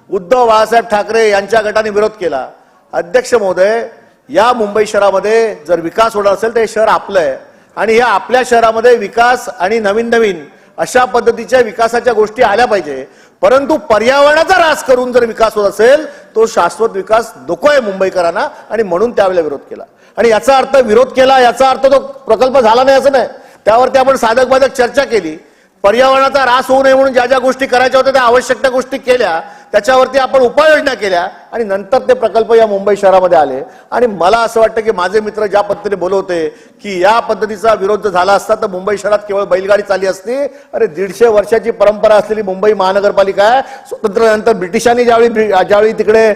उद्धव बाळासाहेब ठाकरे यांच्या गटाने विरोध केला. अध्यक्ष महोदय, या मुंबई शहरामध्ये जर विकास होणार असेल तर हे शहर आपलं आहे आणि या आपल्या शहरामध्ये विकास आणि नवीन नवीन अशा पद्धतीच्या विकासाच्या गोष्टी आल्या पाहिजे. परंतु पर्यावरणाचा ऱ्हास करून जर विकास होत असेल तो शाश्वत विकास नको आहे मुंबईकरांना आणि म्हणून त्यावेळेला विरोध केला. आणि याचा अर्थ विरोध केला याचा अर्थ तो प्रकल्प झाला नाही असं नाही. त्यावरती आपण साधक बाधक चर्चा केली. पर्यावरणाचा ऱ्हास होऊ नये म्हणून ज्या ज्या गोष्टी करायच्या होत्या त्या आवश्यक त्या गोष्टी केल्या, त्याच्यावरती आपण उपाययोजना केल्या आणि नंतर ते प्रकल्प या मुंबई शहरामध्ये आले. आणि मला असं वाटतं की माझे मित्र ज्या पद्धतीने बोलत होते की या पद्धतीचा विरोध जर झाला असता तर मुंबई शहरात केवळ बैलगाडी चालली असती. अरे 150 वर्षाची परंपरा असलेली मुंबई महानगरपालिका आहे. स्वातंत्र्यानंतर ब्रिटिशांनी ज्यावेळी तिकडे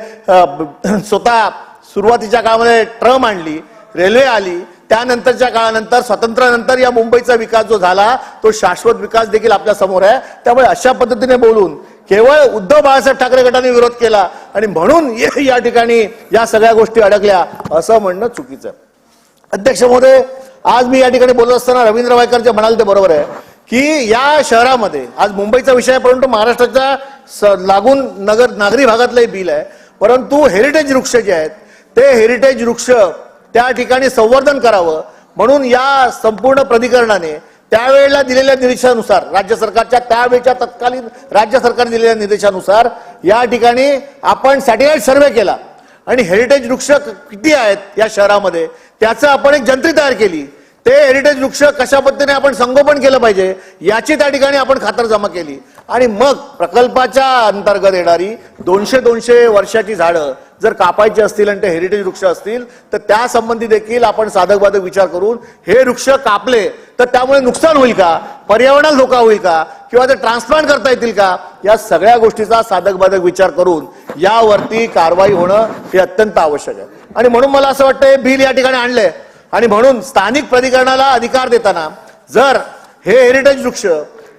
स्वतः सुरुवातीच्या काळामध्ये ट्रम आणली, रेल्वे आली, त्यानंतरच्या काळानंतर स्वातंत्र्यानंतर या मुंबईचा विकास जो झाला तो शाश्वत विकास देखील आपल्या समोर आहे. त्यामुळे अशा पद्धतीने बोलून केवळ उद्धव बाळासाहेब ठाकरे गटाने विरोध केला आणि म्हणून या ठिकाणी या सगळ्या गोष्टी अडकल्या असं म्हणणं चुकीचं आहे. अध्यक्ष महोदय, आज मी या ठिकाणी बोलत असताना रवींद्र वायकर जे म्हणाले ते बरोबर आहे की या शहरामध्ये आज मुंबईचा विषय आहे परंतु महाराष्ट्राच्या लागून नागरी भागातलं बिल आहे. परंतु हेरिटेज वृक्ष जे आहेत ते हेरिटेज वृक्ष त्या ठिकाणी संवर्धन करावं म्हणून या संपूर्ण प्राधिकरणाने त्यावेळेला दिलेल्या निर्देशानुसार राज्य सरकारच्या त्यावेळेच्या तत्कालीन राज्य सरकारने दिलेल्या निर्देशानुसार या ठिकाणी आपण सॅटेलाइट सर्व्हे केला आणि हेरिटेज वृक्ष किती आहेत या शहरामध्ये त्याचं आपण एक जंत्री तयार केली. ते हेरिटेज वृक्ष कशा पद्धतीने आपण संगोपन केलं पाहिजे याची त्या ठिकाणी आपण खातरजमा केली. आणि मग प्रकल्पाच्या अंतर्गत येणारी 200 वर्षाची झाडं जर कापायची असतील आणि ते हेरिटेज वृक्ष असतील तर त्या संबंधी देखील आपण साधक बाधक विचार करून हे वृक्ष कापले तर त्यामुळे नुकसान होईल का, पर्यावरणाला धोका होईल का किंवा ते ट्रान्सप्लांट करता येतील का, या सगळ्या गोष्टीचा साधक बाधक विचार करून यावरती कारवाई होणं हे अत्यंत आवश्यक आहे. आणि म्हणून मला असं वाटतं हे बिल या ठिकाणी आणलंय आणि म्हणून स्थानिक प्राधिकरणाला अधिकार देताना जर हे हेरिटेज वृक्ष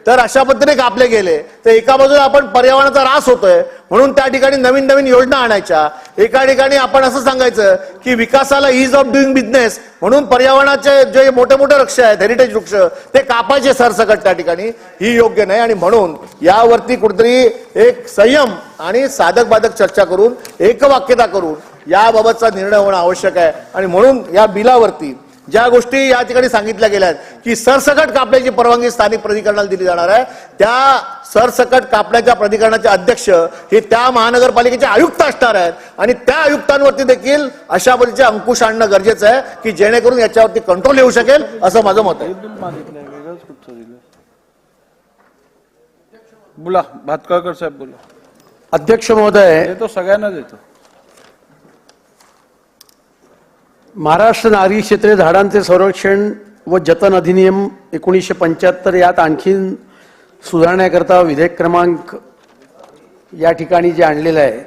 तर अशा पद्धतीने कापले गेले तर एका बाजूला आपण पर्यावरणाचा ऱ्हास होतोय म्हणून त्या ठिकाणी नवीन नवीन योजना आणायच्या, एका ठिकाणी आपण असं सांगायचं की विकासाला ईज ऑफ डुईंग बिझनेस म्हणून पर्यावरणाचे जे मोठे मोठे वृक्ष आहेत, हेरिटेज वृक्ष, ते कापायचे सरसकट त्या ठिकाणी, ही योग्य नाही. आणि म्हणून यावरती कुठेतरी एक संयम आणि साधक बाधक चर्चा करून एकवाक्यता करून याबाबतचा निर्णय होणं आवश्यक आहे. आणि म्हणून या बिलावरती ज्या गोष्टी या ठिकाणी सांगितल्या गेल्या आहेत की सरसकट कापण्याची परवानगी स्थानिक प्राधिकरणाला दिली जाणार आहे, त्या सरसकट कापण्याच्या प्राधिकरणाचे अध्यक्ष हे त्या महानगरपालिकेचे आयुक्त असणार आहेत आणि त्या आयुक्तांवरती देखील अशा पद्धतीचे अंकुश आणणं गरजेचं आहे की जेणेकरून याच्यावरती कंट्रोल येऊ शकेल, असं माझं मत आहे. बोला, भातकाळकर साहेब बोला. अध्यक्ष महोदय, देतो सगळ्यांना देतो. महाराष्ट्र नागरी क्षेत्रीय झाडांचे संरक्षण व जतन अधिनियम 1975 यात आणखीन सुधारण्याकरता विधेयक क्रमांक या ठिकाणी जे आणलेलं आहे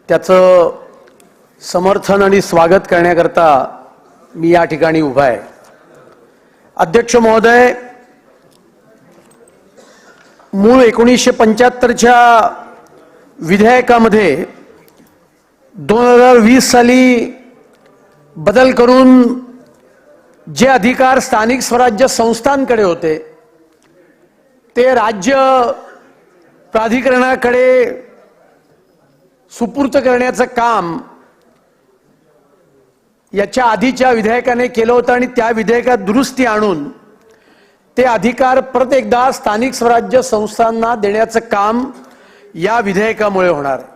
त्याचं समर्थन आणि स्वागत करण्याकरता मी या ठिकाणी उभा आहे. अध्यक्ष महोदय, मूळ 1975च्या विधेयकामध्ये 2020 साली बदल करून जे अधिकार स्थानिक स्वराज्य संस्थांकडे होते ते राज्य प्राधिकरणाकडे सुपूर्त करण्याचं काम याच्या आधीच्या विधेयकाने केलं होतं आणि त्या विधेयकात दुरुस्ती आणून ते अधिकार परत एकदा स्थानिक स्वराज्य संस्थांना देण्याचं काम या विधेयकामुळे होणार आहे.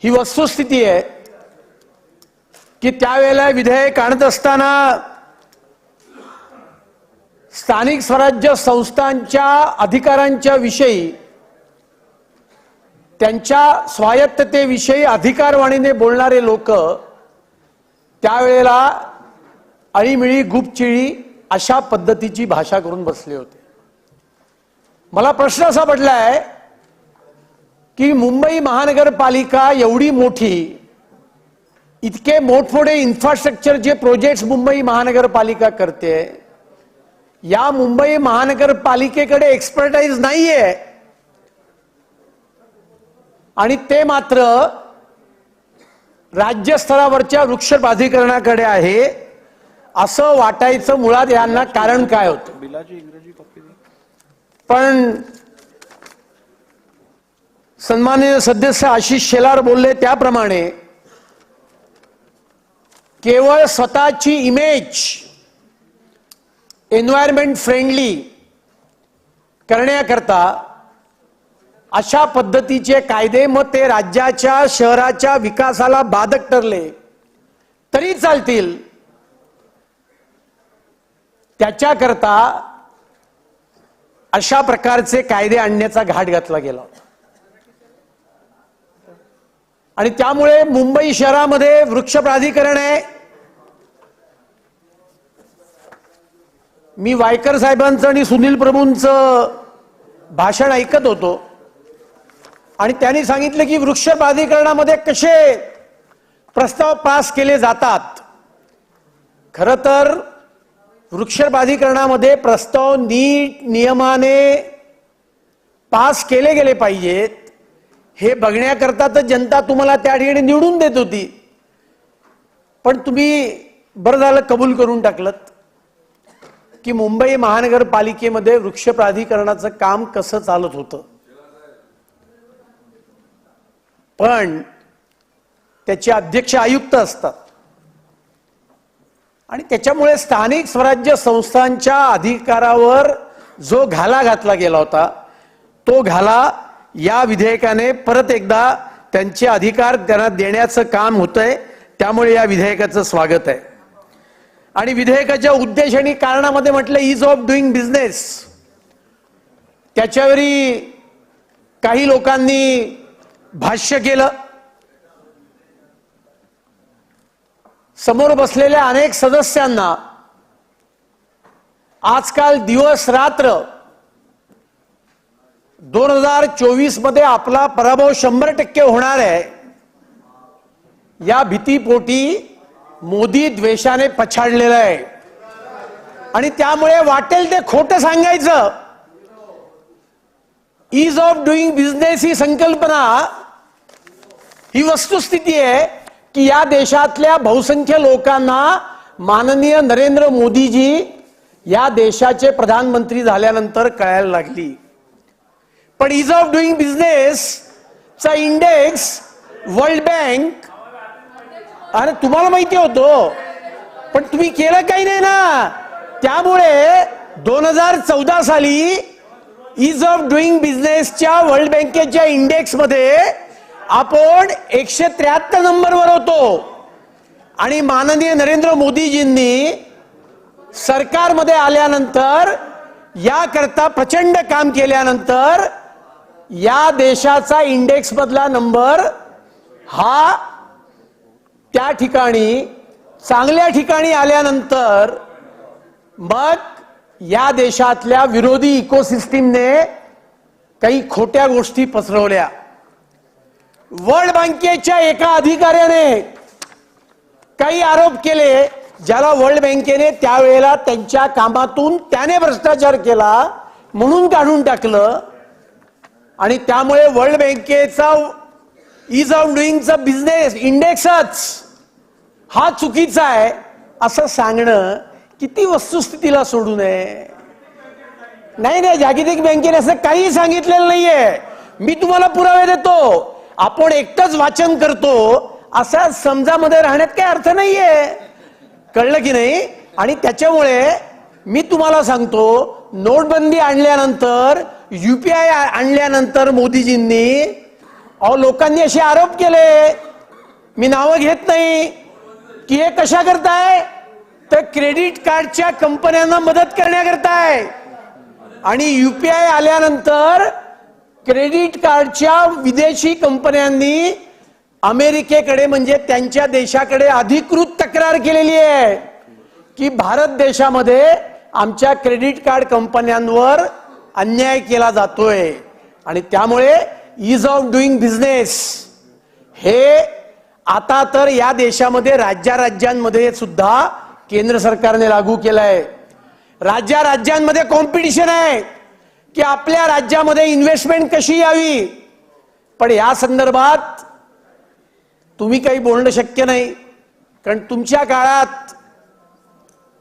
ही वस्तुस्थिती आहे की त्यावेळेला विधेयक आणत असताना स्थानिक स्वराज्य संस्थांच्या अधिकारांच्या विषयी, त्यांच्या स्वायत्ततेविषयी अधिकारवाणीने बोलणारे लोक त्यावेळेला अळीमिळी गुपचिळी अशा पद्धतीची भाषा करून बसले होते. मला प्रश्न असा पडलाय की मुंबई महानगरपालिका एवढी मोठी, इतके मोठमोठे इन्फ्रास्ट्रक्चरचे प्रोजेक्ट्स मुंबई महानगरपालिका करते, या मुंबई महानगरपालिकेकडे एक्सपर्टाईज नाहीये आणि ते मात्र राज्यस्तरावरच्या वृक्ष प्राधिकरणाकडे आहे असं वाटायचं मुळात यांना कारण काय होतं. बिलाची इंग्रजी कॉपी. पण सन्माननीय सदस्य आशिष शेलार बोलले त्याप्रमाणे केवळ स्वतःची इमेज एन्व्हायरमेंट फ्रेंडली करण्याकरता अशा पद्धतीचे कायदे, मग ते राज्याच्या शहराच्या विकासाला बाधक ठरले तरी चालतील, त्याच्याकरता अशा प्रकारचे कायदे आणण्याचा घाट घातला गेला होता. आणि त्यामुळे मुंबई शहरामध्ये वृक्ष प्राधिकरण आहे. मी वायकर साहेबांचं आणि सुनील प्रभूंचं भाषण ऐकत होतो आणि त्यांनी सांगितलं की वृक्ष प्राधिकरणामध्ये कसे प्रस्ताव पास केले जातात. खरं तर वृक्ष प्राधिकरणामध्ये प्रस्ताव नीट नियमाने पास केले गेले पाहिजेत हे बघण्याकरता तर जनता तुम्हाला त्या ठिकाणी निवडून देत होती. पण तुम्ही बरं झालं कबूल करून टाकलं की मुंबई महानगरपालिकेमध्ये वृक्ष प्राधिकरणाचं काम कसं चालत होतं, पण त्याचे अध्यक्ष आयुक्त असतात आणि त्याच्यामुळे स्थानिक स्वराज्य संस्थांच्या अधिकारावर जो घाला घातला गेला होता तो घाला या विधेयकाने परत एकदा त्यांचे अधिकार त्यांना देण्याचं काम होतंय. त्यामुळे या विधेयकाचं स्वागत आहे. आणि विधेयकाच्या उद्देश आणि कारणामध्ये म्हटलं ईज ऑफ डुईंग बिझनेस, त्याच्यावरही काही लोकांनी भाष्य केलं. समोर बसलेल्या अनेक सदस्यांना आजकाल दिवस रात्र 2024 मध्ये आपला पराभव 100% होणार आहे या भीतीपोटी मोदी द्वेषाने पछाडलेला आहे. आणि त्यामुळे वाटेल ते खोटं सांगायचं. ईज ऑफ डुईंग बिझनेस ही संकल्पना ही वस्तुस्थिती आहे की या देशातल्या बहुसंख्य लोकांना माननीय नरेंद्र मोदीजी या देशाचे प्रधानमंत्री झाल्यानंतर कळायला लागली. पण ईज ऑफ डुईंग बिझनेस चा इंडेक्स वर्ल्ड बँक, अरे तुम्हाला माहिती होतं पण तुम्ही केलं काही नाही ना. त्यामुळे 2014 साली ईज ऑफ डुईंग बिझनेसच्या वर्ल्ड बँकेच्या इंडेक्स मध्ये आपण 173 नंबरवर होतो. आणि माननीय नरेंद्र मोदीजींनी सरकारमध्ये आल्यानंतर याकरता प्रचंड काम केल्यानंतर या देशाचा इंडेक्स मधला नंबर हा त्या ठिकाणी चांगल्या ठिकाणी आल्यानंतर मग या देशातल्या विरोधी इकोसिस्टीमने काही खोट्या गोष्टी पसरवल्या. वर्ल्ड बँकेच्या एका अधिकाऱ्याने काही आरोप केले ज्याला वर्ल्ड बँकेने त्यावेळेला त्यांच्या कामातून त्याने भ्रष्टाचार केला म्हणून काढून टाकलं. आणि त्यामुळे वर्ल्ड बँकेचा ईज ऑफ डुईंगचा बिझनेस इंडेक्सच हा चुकीचा आहे असं सांगणं किती वस्तुस्थितीला सोडू नये. नाही, जागतिक बँकेने असं काही सांगितलेलं नाहीये. मी तुम्हाला पुरावे देतो. आपण एकटंच वाचन करतो असा समजामध्ये राहण्यात काही अर्थ नाहीये. कळलं की नाही. आणि त्याच्यामुळे मी तुम्हाला सांगतो, नोटबंदी आणल्यानंतर UPI आणल्यानंतर मोदीजींनी लोकांनी असे आरोप केले, मी नावं घेत नाही, की हे कशा करताय तर क्रेडिट कार्डच्या कंपन्यांना मदत करण्याकरताय. आणि UPI आल्यानंतर क्रेडिट कार्डच्या विदेशी कंपन्यांनी अमेरिकेकडे म्हणजे त्यांच्या देशाकडे अधिकृत तक्रार केलेली आहे की भारत देशामध्ये आमच्या क्रेडिट कार्ड कंपन्यांवर अन्याय केला जातोय. आणि त्यामुळे ईज ऑफ डुईंग बिझनेस हे आता तर या देशामध्ये राज्यांमध्ये सुद्धा केंद्र सरकारने लागू केलंय. राज्यांमध्ये कॉम्पिटिशन आहे की आपल्या राज्यामध्ये इन्व्हेस्टमेंट कशी यावी. पण या संदर्भात तुम्ही काही बोलणं शक्य नाही, कारण तुमच्या काळात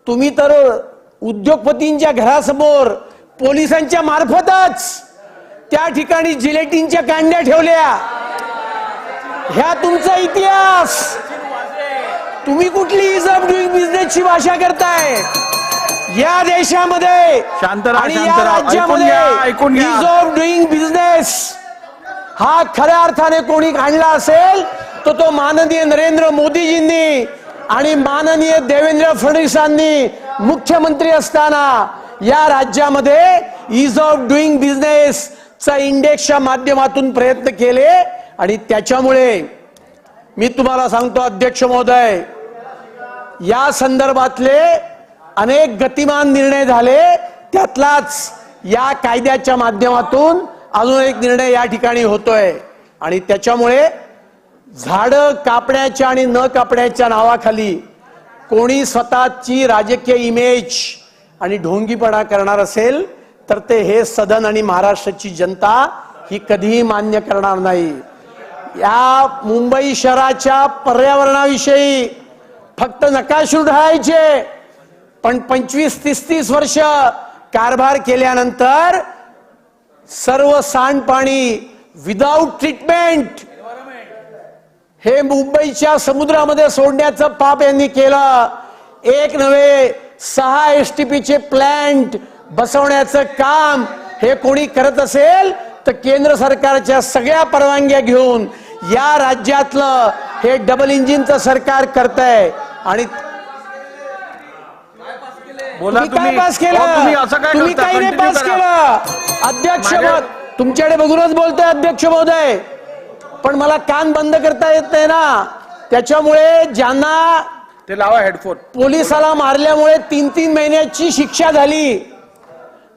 तुम्ही तर उद्योगपतींच्या घरासमोर पोलिसांच्या मार्फतच त्या ठिकाणी जिलेटिनच्या कांड्या ठेवल्या. ह्या तुमचा इतिहास. तुम्ही कुठली ईज ऑफ डुईंग बिझनेसची भाषा करताय. या देशामध्ये आणि या राज्यामध्ये ईज ऑफ डुईंग बिझनेस हा खऱ्या अर्थाने कोणी आणला असेल तर तो माननीय नरेंद्र मोदीजींनी आणि माननीय देवेंद्र फडणवीसांनी मुख्यमंत्री असताना या राज्यामध्ये ईज ऑफ डुईंग बिझनेस चा इंडेक्सच्या माध्यमातून प्रयत्न केले. आणि त्याच्यामुळे मी तुम्हाला सांगतो अध्यक्ष महोदय, या संदर्भातले अनेक गतिमान निर्णय झाले. त्यातलाच या कायद्याच्या माध्यमातून अजून एक निर्णय या ठिकाणी होतोय. आणि त्याच्यामुळे झाडं कापण्याच्या आणि न कापण्याच्या नावाखाली कोणी स्वतःची राजकीय इमेज आणि ढोंगीपणा करणार असेल तर ते हे सदन आणि महाराष्ट्राची जनता ही कधीही मान्य करणार नाही. या मुंबई शहराच्या पर्यावरणाविषयी फक्त नकाशे उधळायचे, पण 25-30 वर्ष कारभार केल्यानंतर सर्व सांडपाणी विदाउट ट्रीटमेंट हे मुंबईच्या समुद्रामध्ये सोडण्याचं पाप यांनी केलं. एक नव्हे 6 STPचे प्लांट बसवण्याचं काम हे कोणी करत असेल तर केंद्र सरकारच्या सगळ्या परवानग्या घेऊन या राज्यातलं हे डबल इंजिनचं सरकार करतंय. आणि काय पास केलं? तुम्ही काही नाही पास केलं. अध्यक्ष तुमच्याकडे बघूनच बोलतोय अध्यक्ष महोदय, पण मला कान बंद करता येत नाही ना. त्याच्यामुळे ज्यांना ते लावा हेडफोन. पोलिसाला मारल्यामुळे 3-3 महिन्याची शिक्षा झाली,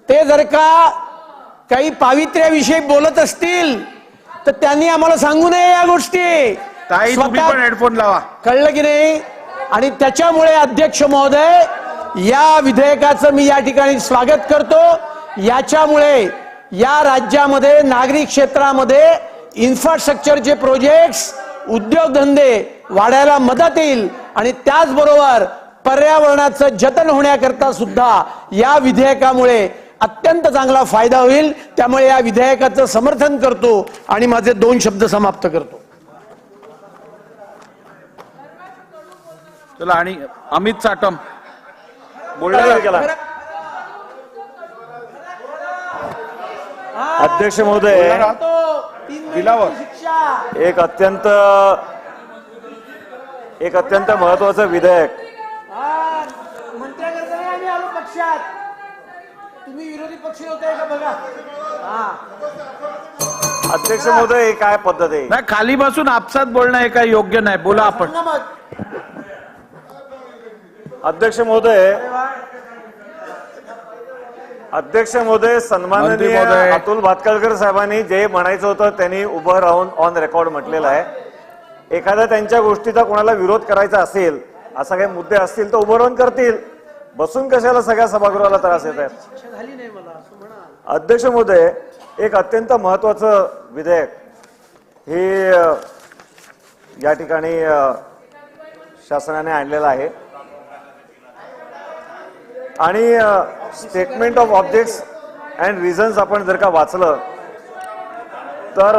ते जर का काही पावित्र्याविषयी बोलत असतील तर त्यांनी आम्हाला सांगू नये या गोष्टी. ताई तुम्ही पण हेडफोन लावा. कळलं की नाही. आणि त्याच्यामुळे अध्यक्ष महोदय या विधेयकाचं मी या ठिकाणी स्वागत करतो. याच्यामुळे या राज्यामध्ये नागरी क्षेत्रामध्ये इन्फ्रास्ट्रक्चरचे प्रोजेक्ट्स, उद्योगधंदे वाढायला मदत येईल आणि त्याचबरोबर पर्यावरणाचं जतन होण्याकरता सुद्धा या विधेयकामुळे अत्यंत चांगला फायदा होईल. त्यामुळे या विधेयकाचं समर्थन करतो आणि माझे 2 शब्द समाप्त करतो. चला, आणि अमित साटम अध्यक्ष महोदय, एक अत्यंत महत्वाचं विधेयक. तुम्ही विरोधी पक्षी होते का बघा. अध्यक्ष महोदय, काय पद्धत आहे? नाही, खाली बसून आपसात बोलणं हे काय योग्य नाही. बोला आपण. अध्यक्ष महोदय, सन्माननीय अतुल भातखळकर साहेबांनी जे म्हणायचं होतं त्यांनी उभं राहून ऑन रेकॉर्ड म्हटलेलं आहे. एखाद्या त्यांच्या गोष्टीचा कोणाला विरोध करायचा असेल, असा काही मुद्दे असतील तर उभं राहून करतील. बसून कशाला सगळ्या सभागृहाला त्रास येत आहेत. अध्यक्ष महोदय, एक अत्यंत महत्वाचं विधेयक हे या ठिकाणी शासनाने आणलेलं आहे आणि statement of objects and reasons आपण जर का वाचलं तर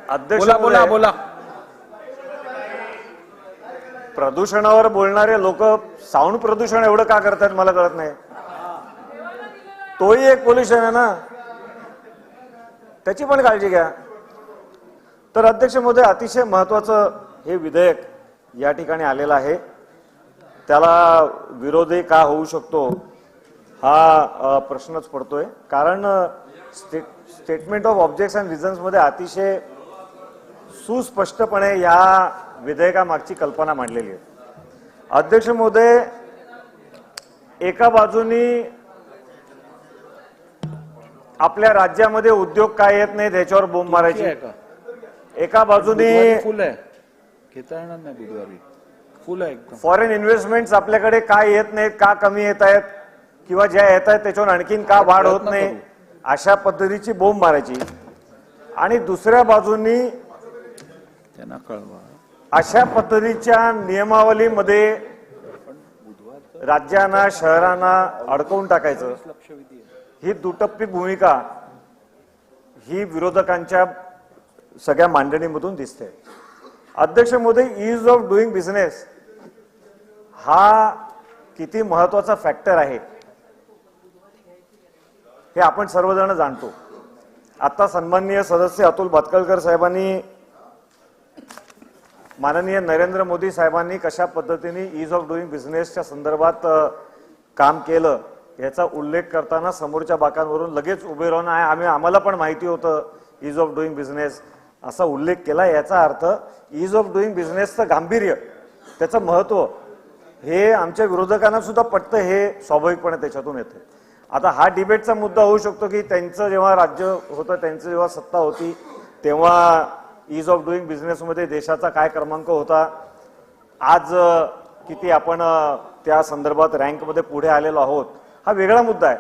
अध्यक्ष बोला बोला. प्रदूषणावर बोलणारे लोक साऊंड प्रदूषण एवढं का करतात मला कळत नाही. तोही एक पोल्युशन आहे ना, त्याची पण काळजी घ्या. तर अध्यक्ष महोदय, अतिशय महत्वाचं हे विधेयक या ठिकाणी आलेलं आहे. त्याला विरोधही का होऊ शकतो हा प्रश्नच पडतोय. कारण statement of objects and reasons मध्ये अतिशय सुस्पष्टपणे या विधेयकामागची कल्पना मांडलेली आहे. अध्यक्ष महोदय, एका बाजूनी आपल्या राज्यामध्ये उद्योग काय येत नाही त्याच्यावर बोंब मारायची, एका बाजूने फुल आहे, घेता येणार नाही बुधवारी, फुल आहे एकदम. फॉरेन इन्व्हेस्टमेंट्स आपल्याकडे काय येत नाहीत, का कमी येत आहेत, किंवा ज्या येत आहेत त्याच्यावर आणखीन का वाढ होत नाही, अशा पद्धतीची बोंब मारायची. आणि दुसऱ्या बाजूनी त्यांना कळवा, अशा पद्धतीच्या नियमावलीमध्ये राज्यांना, शहरांना अडकवून टाकायचं, ही दुटप्पी भूमिका ही विरोधकांच्या सगळ्या मांडणीमधून दिसते. अध्यक्ष महोदय, ईज ऑफ डुईंग बिझनेस हा किती महत्वाचा फॅक्टर आहे हे आपण सर्वजण जाणतो. आता सन्माननीय सदस्य अतुल भातखळकर साहेबांनी, माननीय नरेंद्र मोदी साहेबांनी कशा पद्धतीने ईज ऑफ डुईंग बिझनेसच्या संदर्भात काम केलं याचा उल्लेख करताना समोरच्या बाकांवरून लगेच उभे राहून आम्हाला पण माहिती होतं ईज ऑफ डुईंग बिझनेस असा उल्लेख केला. याचा अर्थ ईज ऑफ डुईंग बिझनेसचं गांभीर्य, त्याचं महत्व हे आमच्या विरोधकांना सुद्धा पटतं, हे स्वाभाविकपणे त्याच्यातून येतं. आता हा डिबेटचा मुद्दा होऊ शकतो की त्यांचं जेव्हा राज्य होतं, त्यांचं जेव्हा सत्ता होती तेव्हा ईज ऑफ डुईंग बिझनेसमध्ये देशाचा काय क्रमांक होता, आज किती आपण त्या संदर्भात रँकमध्ये पुढे आलेलो आहोत, हा वेगळा मुद्दा आहे.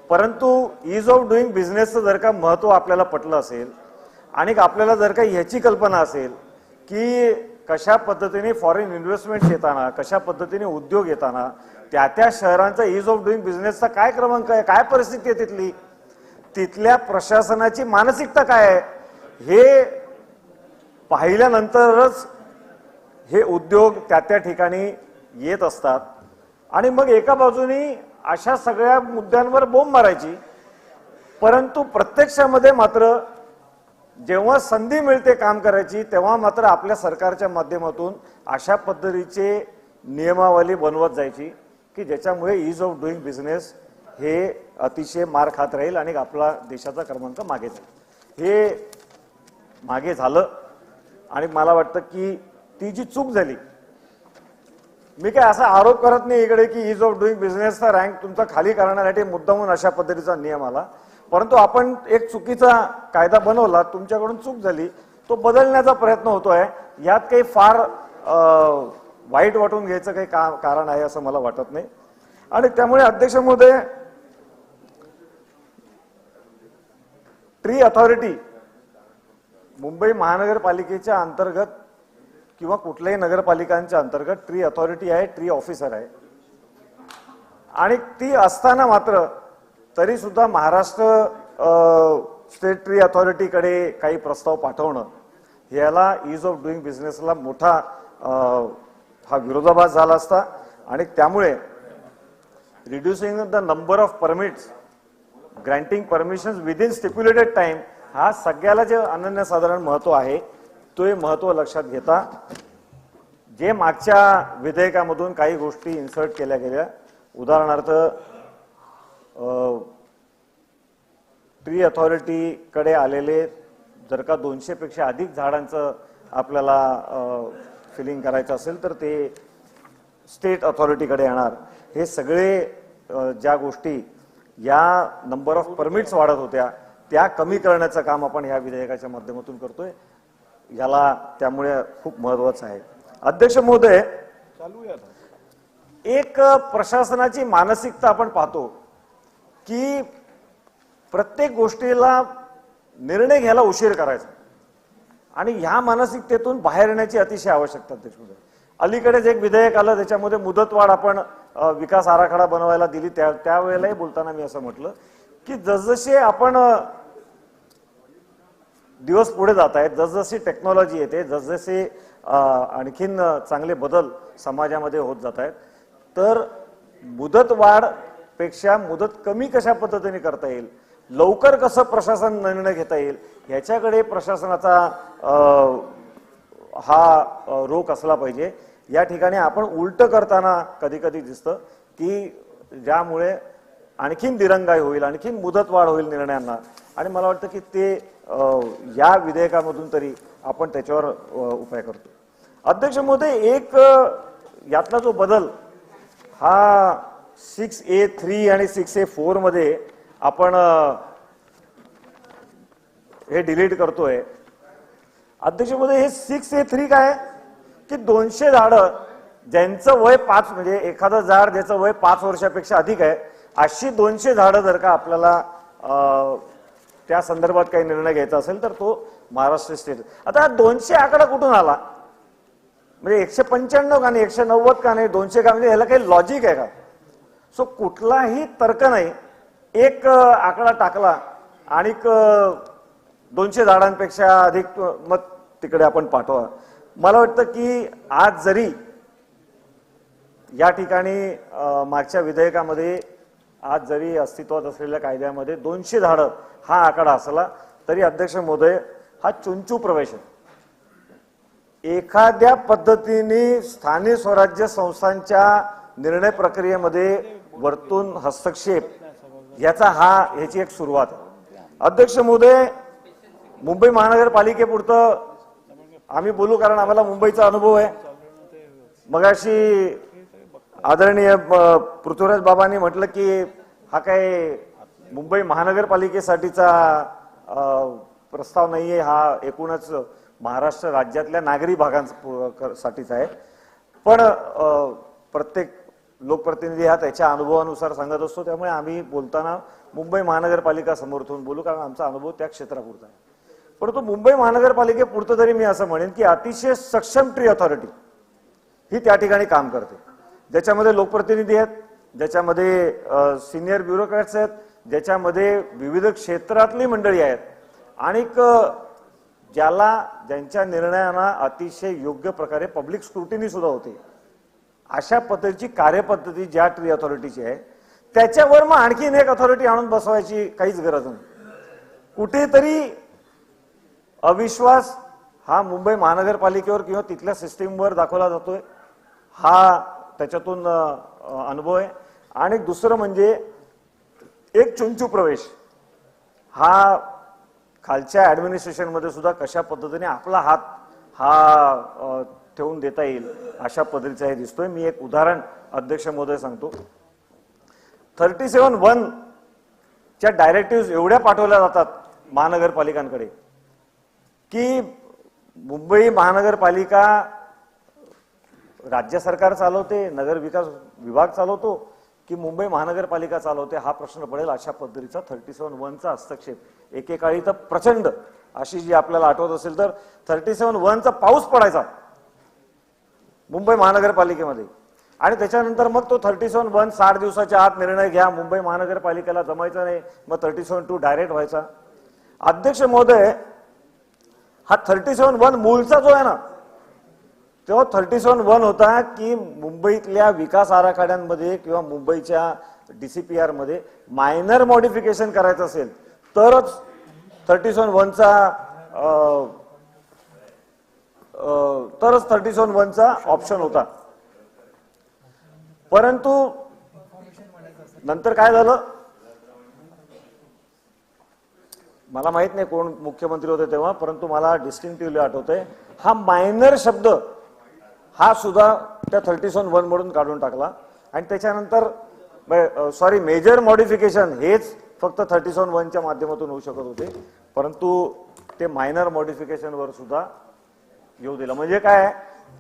परंतु ईज ऑफ डुईंग बिझनेसचं जर का महत्व आपल्याला पटलं असेल आणि आपल्याला जर का ह्याची कल्पना असेल की कशा पद्धतीने फॉरेन इन्व्हेस्टमेंट येताना, कशा पद्धतीने उद्योग येताना त्या शहरांचा ईज ऑफ डुईंग बिझनेसचा काय क्रमांक आहे, काय परिस्थिती आहे तिथल्या प्रशासनाची मानसिकता काय आहे, हे पाहिल्यानंतरच हे उद्योग त्या ठिकाणी येत असतात. आणि मग एका बाजूनी अशा सगळ्या मुद्द्यांवर बोंब मारायची, परंतु प्रत्यक्षामध्ये मात्र जेव्हा संधी मिळते काम करायची तेव्हा मात्र आपल्या सरकारच्या माध्यमातून अशा पद्धतीचे नियमावली बनवत जायची की ज्याच्यामुळे ईज ऑफ डुईंग बिझनेस हे अतिशय मार खात राहील आणि आपला देशाचा क्रमांक मागे जाईल. हे मागे झालं आणि मला वाटतं की ती जी चूक झाली, मी काय असा आरोप करत नाही इकडे की ईज ऑफ डुईंग बिझनेसचा रँक तुमचा खाली करण्यासाठी मुद्दामून अशा पद्धतीचा नियम आला, परंतु आपण एक चुकीचा कायदा बनवला, तुमच्याकडून चूक झाली, तो बदलण्याचा प्रयत्न होतोय. यात काही फार वाईट वाटून घ्यायचं काही कारण आहे असं मला वाटत नाही. आणि त्यामुळे अध्यक्ष महोदय, ट्री अथॉरिटी मुंबई महानगरपालिकेच्या अंतर्गत किंवा कुठल्याही नगरपालिकांच्या अंतर्गत ट्री अथॉरिटी आहे, ट्री ऑफिसर आहे. आणि ती असताना मात्र तरी सुद्धा महाराष्ट्र स्टेट ट्री अथॉरिटीकडे काही प्रस्ताव पाठवणं, याला ईज ऑफ डुईंग बिझनेसला मोठा हा विरोधाभास झाला असता. आणि त्यामुळे reducing the number of permits, granting permissions within stipulated time, हा सगळ्याला जे अनन्यसाधारण महत्व आहे तो महत्व लक्षात घेता जे मागच्या विधेयकामधून काही गोष्टी इन्सर्ट केल्या गेल्या, उदाहरणार्थ ट्री अथॉरिटीकडे आलेले जर का 200 पेक्षा अधिक झाडांचं आपल्याला फिलिंग करायचं असेल तर ते स्टेट अथॉरिटीकडे येणार. हे सगळे ज्या गोष्टी या नंबर ऑफ परमिट्स वाढत होत्या त्या कमी करण्याचं काम आपण ह्या विधेयकाच्या माध्यमातून करतोय. याला त्यामुळे खूप महत्वाचं आहे. अध्यक्ष महोदय, एक प्रशासनाची मानसिकता आपण पाहतो की प्रत्येक गोष्टीला निर्णय घ्यायला उशीर करायचा आणि ह्या मानसिकतेतून बाहेर येण्याची अतिशय आवश्यकता अध्यक्ष महोदय. अलीकडेच एक विधेयक आलं त्याच्यामध्ये मुदतवाढ आपण विकास आराखडा बनवायला दिली. त्यावेळेलाही बोलताना मी असं म्हटलं की जसजसे आपण दिवस पुढे जात आहेत, जसजशी टेक्नॉलॉजी येते, जसजसे आणखीन चांगले बदल समाजामध्ये होत जात आहेत, तर मुदतवाढ पेक्षा मुदत कमी कशा पद्धतीने करता येईल, लवकर कसं प्रशासन निर्णय घेता येईल, ह्याच्याकडे प्रशासनाचा हा रोख असला पाहिजे. या ठिकाणी आपण उलट करताना कधी कधी दिसतं की ज्यामुळे आणखीन दिरंगाई होईल, आणखीन मुदतवाढ होईल निर्णयांना. आणि मला वाटतं की ते या विधेयकामधून तरी आपण त्याच्यावर उपाय करतो. अध्यक्ष महोदय, एक यातला जो बदल हा 6A3 आणि 6A4 मध्ये आपण हे डिलीट करतोय. अध्यक्ष महोदय, हे 6A3 काय की 200 झाडं ज्यांचं वय 5, म्हणजे एखादं झाड ज्याचं वय 5 वर्षापेक्षा अधिक आहे, अशी 200 झाडं जर का आपल्याला त्या संदर्भात काही निर्णय घ्यायचा असेल तर तो महाराष्ट्र स्टेट. आता 200 आकडा कुठून आला, म्हणजे 195 का नाही, 190 का नाही, 200 का, म्हणजे ह्याला काही लॉजिक आहे का? सो कुठलाही तर्क नाही. एक आकडा टाकला आणि 200 झाडांपेक्षा अधिक मत तिकडे आपण पाठवा. मला वाटतं की आज जरी या ठिकाणी मागच्या विधेयकामध्ये, आज जरी अस्तित्वात असलेल्या कायद्यामध्ये 200 झाडं हा आकडा असला तरी अध्यक्ष महोदय हा चुंचू प्रवेश आहे. एखाद्या पद्धतीने स्थानिक स्वराज्य संस्थांच्या निर्णय प्रक्रियेमध्ये वरतून हस्तक्षेप ह्याची एक सुरुवात आहे. अध्यक्ष महोदय, मुंबई महानगरपालिकेपुरतं आम्ही बोलू कारण आम्हाला मुंबईचा अनुभव आहे. मगाशी आदरणीय पृथ्वीराज बाबांनी म्हटलं की हा काय मुंबई महानगरपालिकेसाठीचा प्रस्ताव नाहीये, हा एकूणच महाराष्ट्र राज्यातल्या नागरी भागांसाठीचा आहे. पण प्रत्येक लोकप्रतिनिधी हा त्याच्या अनुभवानुसार सांगत असतो. त्यामुळे आम्ही बोलताना मुंबई महानगरपालिका समोर ठेवून बोलू कारण आमचा अनुभव त्या क्षेत्रापुरता आहे. परंतु मुंबई महानगरपालिकेपुरतं तरी मी असं म्हणेन की अतिशय सक्षम ट्री अथॉरिटी ही त्या ठिकाणी काम करते, ज्याच्यामध्ये लोकप्रतिनिधी आहेत, ज्याच्यामध्ये सिनियर ब्युरोक्रॅट्स आहेत, ज्याच्यामध्ये विविध क्षेत्रातली मंडळी आहेत आणि ज्यांच्या निर्णयांना अतिशय योग्य प्रकारे पब्लिक स्क्रुटिनी सुद्धा होते. अशा पद्धतीची कार्यपद्धती ज्या ट्री अथॉरिटीची आहे त्याच्यावर मग आणखीन एक अथॉरिटी आणून बसवायची काहीच गरज नाही. कुठेतरी अविश्वास हा मुंबई महानगरपालिकेवर किंवा तिथल्या सिस्टीमवर दाखवला जातोय, हा त्याच्यातून अनुभव आहे. आणि दुसरं म्हणजे एक चुंचू प्रवेश हा खालच्या ऍडमिनिस्ट्रेशन मध्ये सुद्धा कशा पद्धतीने आपला हात हा ठेवून देता येईल अशा पद्धतीचा हे दिसतोय. मी एक उदाहरण अध्यक्ष महोदय सांगतो. 37(1) च्या डायरेक्टिव्ह एवढ्या पाठवल्या जातात महानगरपालिकांकडे की मुंबई महानगरपालिका राज्य सरकार चालवते, नगर विकास विभाग चालवतो की मुंबई महानगरपालिका चालवते, हा प्रश्न पडेल. अशा पद्धतीचा 37(1) हस्तक्षेप एकेकाळी तर प्रचंड अशी जी आपल्याला आठवत असेल तर 37(1) पाऊस पडायचा मुंबई महानगरपालिकेमध्ये आणि त्याच्यानंतर मग तो 37(1) 60 दिवसाच्या आत निर्णय घ्या, मुंबई महानगरपालिकेला जमायचं नाही, मग 37(2) डायरेक्ट व्हायचा. अध्यक्ष महोदय, हा 37(1) मूळचा जो आहे ना, तो 37(1) होता की मुंबईतल्या विकास आराखड्यांमध्ये किंवा मुंबईच्या DCPR मध्ये मायनर मॉडिफिकेशन करायचं असेल तरच 37(1) ऑप्शन होता. परंतु नंतर काय झालं मला माहित नाही कोण मुख्यमंत्री होते तेव्हा, परंतु मला डिस्टिंक्टिव्हली आठवतंय हा मायनर शब्द हा सुद्धा त्या 37(1) मधून काढून टाकला आणि त्याच्यानंतर मेजर मॉडिफिकेशन हेच फक्त 37(1) माध्यमातून होऊ शकत होते, परंतु ते मायनर मॉडिफिकेशन वर सुद्धा येऊ दिलं. म्हणजे काय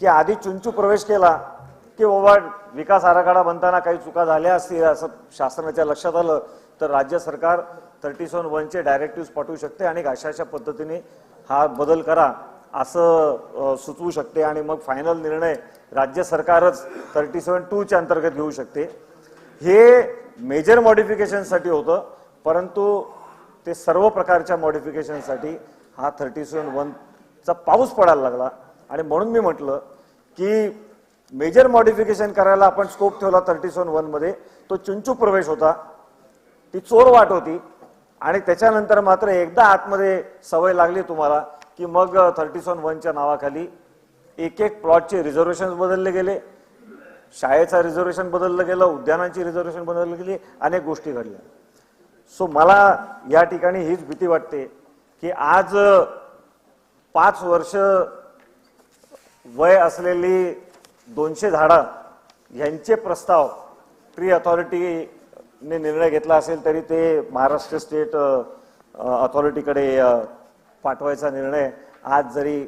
की आधी चुंचू प्रवेश केला की बाबा विकास आराखडा बनताना काही चुका झाल्या असतील असं शासनाच्या लक्षात आलं तर राज्य सरकार 37(1) डायरेक्टिव्ह पाठवू शकते आणि अशा पद्धतीने हा बदल करा असं सुचवू शकते आणि मग फायनल निर्णय राज्य सरकारच 37(2) अंतर्गत घेऊ शकते. हे मेजर मॉडिफिकेशनसाठी होतं, परंतु ते सर्व प्रकारच्या मॉडिफिकेशनसाठी हा 37(1) पाऊस पडायला लागला आणि म्हणून मी म्हटलं की मेजर मॉडिफिकेशन करायला आपण स्कोप ठेवला 37(1) मध्ये, तो चुंचू प्रवेश होता, ती चोर वाट होती आणि त्याच्यानंतर मात्र एकदा आतमध्ये सवय लागली तुम्हाला की मग 37(1) नावाखाली एक प्लॉटचे रिझर्वेशन बदलले गेले, शाळेचा रिझर्वेशन बदललं गेलं, उद्यानांची रिझर्वेशन बदलली गेली, अनेक गोष्टी घडल्या. सो मला या ठिकाणी हीच भीती वाटते की आज 5 वर्ष वय असलेली 200 झाडं यांचे प्रस्ताव ट्री अथॉरिटीने निर्णय घेतला असेल तरी ते महाराष्ट्र स्टेट अथॉरिटीकडे पाठवायचा निर्णय आज जरी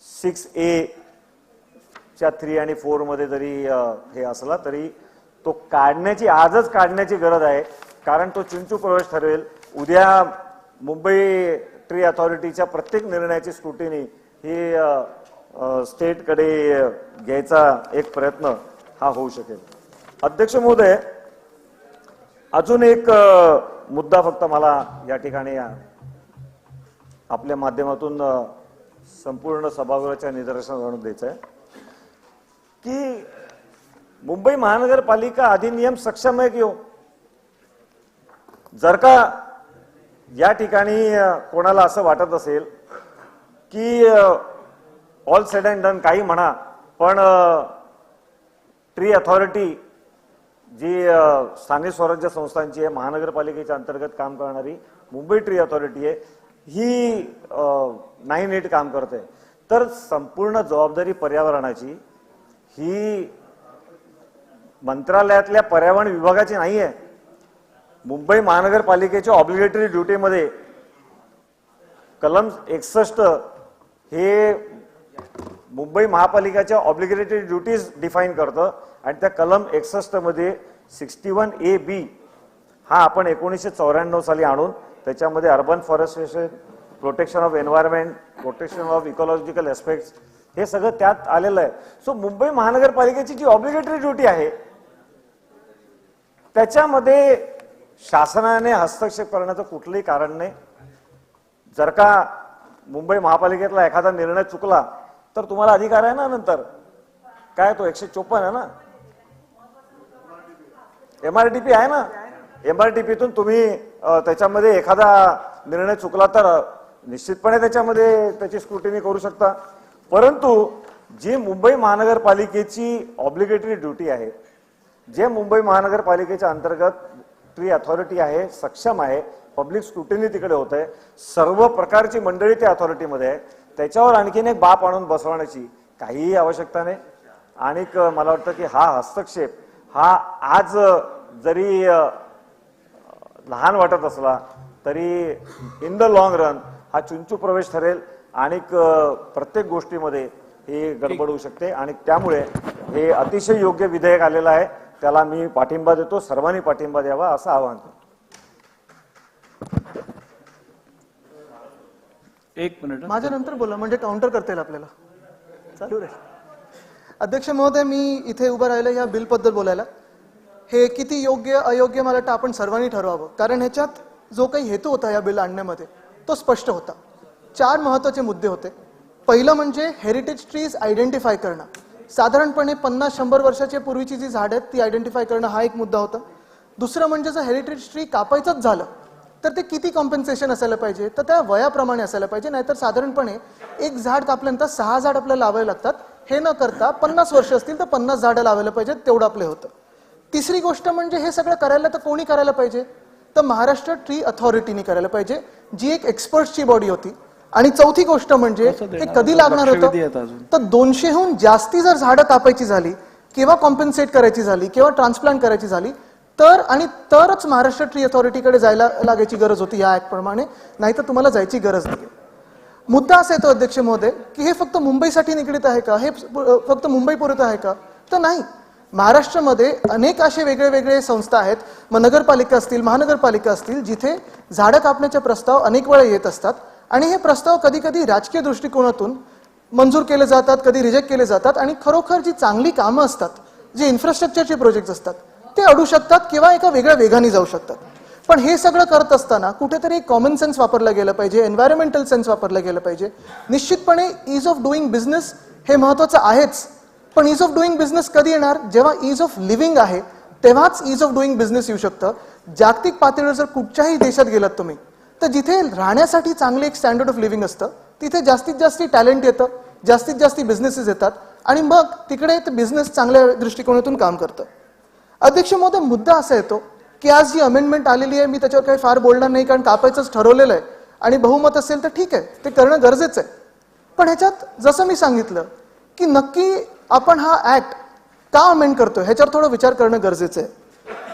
6A च्या 3 आणि 4 मध्ये जरी हे असला तरी तो आजच काढण्याची गरज आहे, कारण तो चिंचू प्रवेश ठरवेल. उद्या मुंबई ट्री अथॉरिटीच्या प्रत्येक निर्णयाची स्क्रुटिनी ही स्टेटकडे घ्यायचा एक प्रयत्न हा होऊ शकेल. अध्यक्ष महोदय, अजून एक मुद्दा फक्त मला या ठिकाणी आपल्या माध्यमातून संपूर्ण सभागृहाच्या निदर्शनास आणून द्यायचं आहे की मुंबई महानगरपालिका अधिनियम सक्षम आहे की हो. जर का या ठिकाणी कोणाला असं वाटत असेल की ऑल सेड अँड डन काही म्हणा, पण ट्री अथॉरिटी जी स्थानिक स्वराज्य संस्थांची आहे, महानगरपालिकेच्या अंतर्गत काम करणारी मुंबई ट्री अथॉरिटी आहे, ही नाही नीट काम करते, तर संपूर्ण जबाबदारी पर्यावरणाची ही मंत्रालयातल्या पर्यावरण विभागाची नाही आहे. मुंबई महानगरपालिकेच्या ऑब्लिगेटरी ड्युटीमध्ये कलम 61 हे मुंबई महापालिकेच्या ऑब्लिगेटरी ड्युटीज डिफाईन करतं आणि त्या कलम 61 मध्ये 61AB हा आपण 1994 साली आणून त्याच्यामध्ये urban forestation, protection of environment, protection of ecological aspects हे सगळं त्यात आलेलं आहे. सो मुंबई महानगरपालिकेची जी ऑब्लिगेटरी ड्युटी आहे त्याच्यामध्ये शासनाने हस्तक्षेप करण्याचं कुठलंही कारण नाही. जर का मुंबई महापालिकेतला एखादा निर्णय चुकला तर तुम्हाला अधिकार आहे ना, नंतर काय तो 154 आहे ना, MRTP आहे ना, MRTPतून तुम्ही त्याच्यामध्ये एखादा निर्णय चुकला तर निश्चितपणे त्याच्यामध्ये त्याची स्क्रुटिनी करू शकता. परंतु जी मुंबई महानगरपालिकेची ऑब्लिगेटरी ड्युटी आहे, जे मुंबई महानगरपालिकेच्या अंतर्गत ट्री अथॉरिटी आहे, सक्षम आहे, पब्लिक स्क्रुटिनी तिकडे होत आहे, सर्व प्रकारची मंडळी त्या अथॉरिटीमध्ये आहे, त्याच्यावर आणखीन एक बाप आणून बसवण्याची काहीही आवश्यकता नाही. आणि मला वाटतं की हा हस्तक्षेप हा आज जरी लहान वाटत असला तरी इन द लॉंग रन हा चुंचू प्रवेश ठरेल आणि प्रत्येक गोष्टीमध्ये ही गडबड होऊ शकते आणि त्यामुळे हे अतिशय योग्य विधेयक आलेलं आहे. त्याला मी पाठिंबा देतो. सर्वांनी पाठिंबा द्यावा असं आवाहन करतो. एक मिनिट. माझ्या नंतर बोला म्हणजे काउंटर करता येईल आपल्याला. चालू रे. अध्यक्ष महोदय, मी इथे उभं राहिलं या बिलबद्दल बोलायला. हे किती योग्य अयोग्य मला वाटतं आपण सर्वांनी ठरवावं, कारण ह्याच्यात जो काही हेतू होता या बिल आणण्यामध्ये तो स्पष्ट होता. 4 महत्त्वाचे मुद्दे होते. पहिलं म्हणजे हेरिटेज ट्रीज आयडेंटिफाय करणं. साधारणपणे 50-100 वर्षाच्या पूर्वीची जी झाडं आहेत ती आयडेंटिफाय करणं हा एक मुद्दा होता. दुसरं म्हणजे जर हेरिटेज ट्री कापायचंच झालं तर ते किती कॉम्पेन्सेशन असायला पाहिजे, तर त्या वयाप्रमाणे असायला पाहिजे. नाहीतर साधारणपणे एक झाड कापल्यानंतर 6 झाड आपल्याला लावायला लागतात. हे न करता 50 वर्ष असतील तर 50 झाडं लावायला पाहिजेत, तेवढं आपलं होतं. तिसरी गोष्ट म्हणजे हे सगळं करायला तर कोणी करायला पाहिजे, तर महाराष्ट्र ट्री अथॉरिटीने करायला पाहिजे, जी एक एक्सपर्ट्सची बॉडी होती. आणि चौथी गोष्ट म्हणजे हे कधी लागणार होतं, तर 200हून जास्ती जर झाडं कापायची झाली किंवा कॉम्पेन्सेट करायची झाली किंवा ट्रान्सप्लांट करायची झाली तरच महाराष्ट्र ट्री अथॉरिटीकडे जायला लागायची गरज होती या ऍक्ट प्रमाणे, नाही तर तुम्हाला जायची गरज नाही. मुद्दा असा येतो अध्यक्ष महोदय की हे फक्त मुंबईसाठी निगडीत आहे का, हे फक्त मुंबई पुरतं आहे का, तर नाही. महाराष्ट्रामध्ये अनेक असे वेगळे वेगळे संस्था आहेत, मग नगरपालिका असतील, महानगरपालिका असतील, जिथे झाडं कापण्याचे प्रस्ताव अनेक वेळा येत असतात आणि हे प्रस्ताव कधी कधी राजकीय दृष्टिकोनातून मंजूर केले जातात, कधी रिजेक्ट केले जातात आणि खरोखर जी चांगली कामं असतात, जे इन्फ्रास्ट्रक्चरचे प्रोजेक्ट असतात ते अडू शकतात किंवा एका वेगळ्या वेगाने जाऊ शकतात. पण हे सगळं करत असताना कुठेतरी कॉमन सेन्स वापरला गेला पाहिजे, एन्व्हायरमेंटल सेन्स वापरला गेला पाहिजे. निश्चितपणे ईज ऑफ डुईंग बिझनेस हे महत्त्वाचं आहेच, पण ईज ऑफ डुईंग बिझनेस कधी येणार, जेव्हा ईज ऑफ लिव्हिंग आहे तेव्हाच ईज ऑफ डुईंग बिझनेस येऊ शकतं. जागतिक पातळीवर जर कुठच्याही देशात गेलात तुम्ही तर जिथे राहण्यासाठी चांगले एक स्टँडर्ड ऑफ लिव्हिंग असतं तिथे जास्तीत जास्त टॅलेंट येतं, जास्तीत जास्त बिझनेसेस येतात आणि मग तिकडे ते बिझनेस चांगल्या दृष्टिकोनातून काम करतं. अध्यक्ष महोदय, मुद्दा असा येतो की आज जी अमेंडमेंट आलेली आहे मी त्याच्यावर काही फार बोलणार नाही, कारण कापायचंच ठरवलेलं आहे आणि बहुमत असेल तर ठीक आहे, ते करणं गरजेचं आहे. पण ह्याच्यात जसं मी सांगितलं की नक्की आपण हा ऍक्ट का अमेंड करतोय ह्याच्यावर थोडं विचार करणं गरजेचं आहे.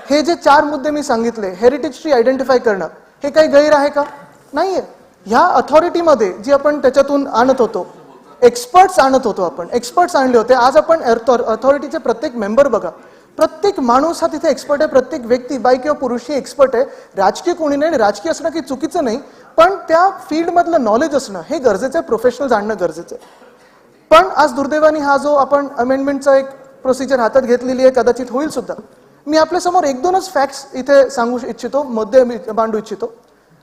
हे जे 4 मुद्दे मी सांगितले, हेरिटेज ट्री आयडेंटिफाय करणं, हे काही गैर आहे का, नाहीये. ह्या अथॉरिटीमध्ये जी आपण त्याच्यातून आणत होतो, एक्सपर्ट्स आणत होतो, आपण एक्सपर्ट्स आणले होते. आज आपण अथॉरिटीचे प्रत्येक मेंबर बघा, प्रत्येक माणूस हा तिथे एक्सपर्ट आहे, प्रत्येक व्यक्ती बाई किंवा पुरुष ही एक्सपर्ट आहे. राजकीय कोणी नाही, राजकीय असणं काही चुकीचं नाही, पण त्या फील्डमधलं नॉलेज असणं हे गरजेचं आहे, प्रोफेशनल जाणणं गरजेचं आहे. पण आज दुर्दैवाने हा जो आपण अमेंडमेंटचा एक प्रोसिजर हातात घेतलेली आहे, कदाचित होईल सुद्धा. मी आपल्यासमोर 1-2च फॅक्ट्स इथे सांगू इच्छितो, मुद्दे मांडू इच्छितो.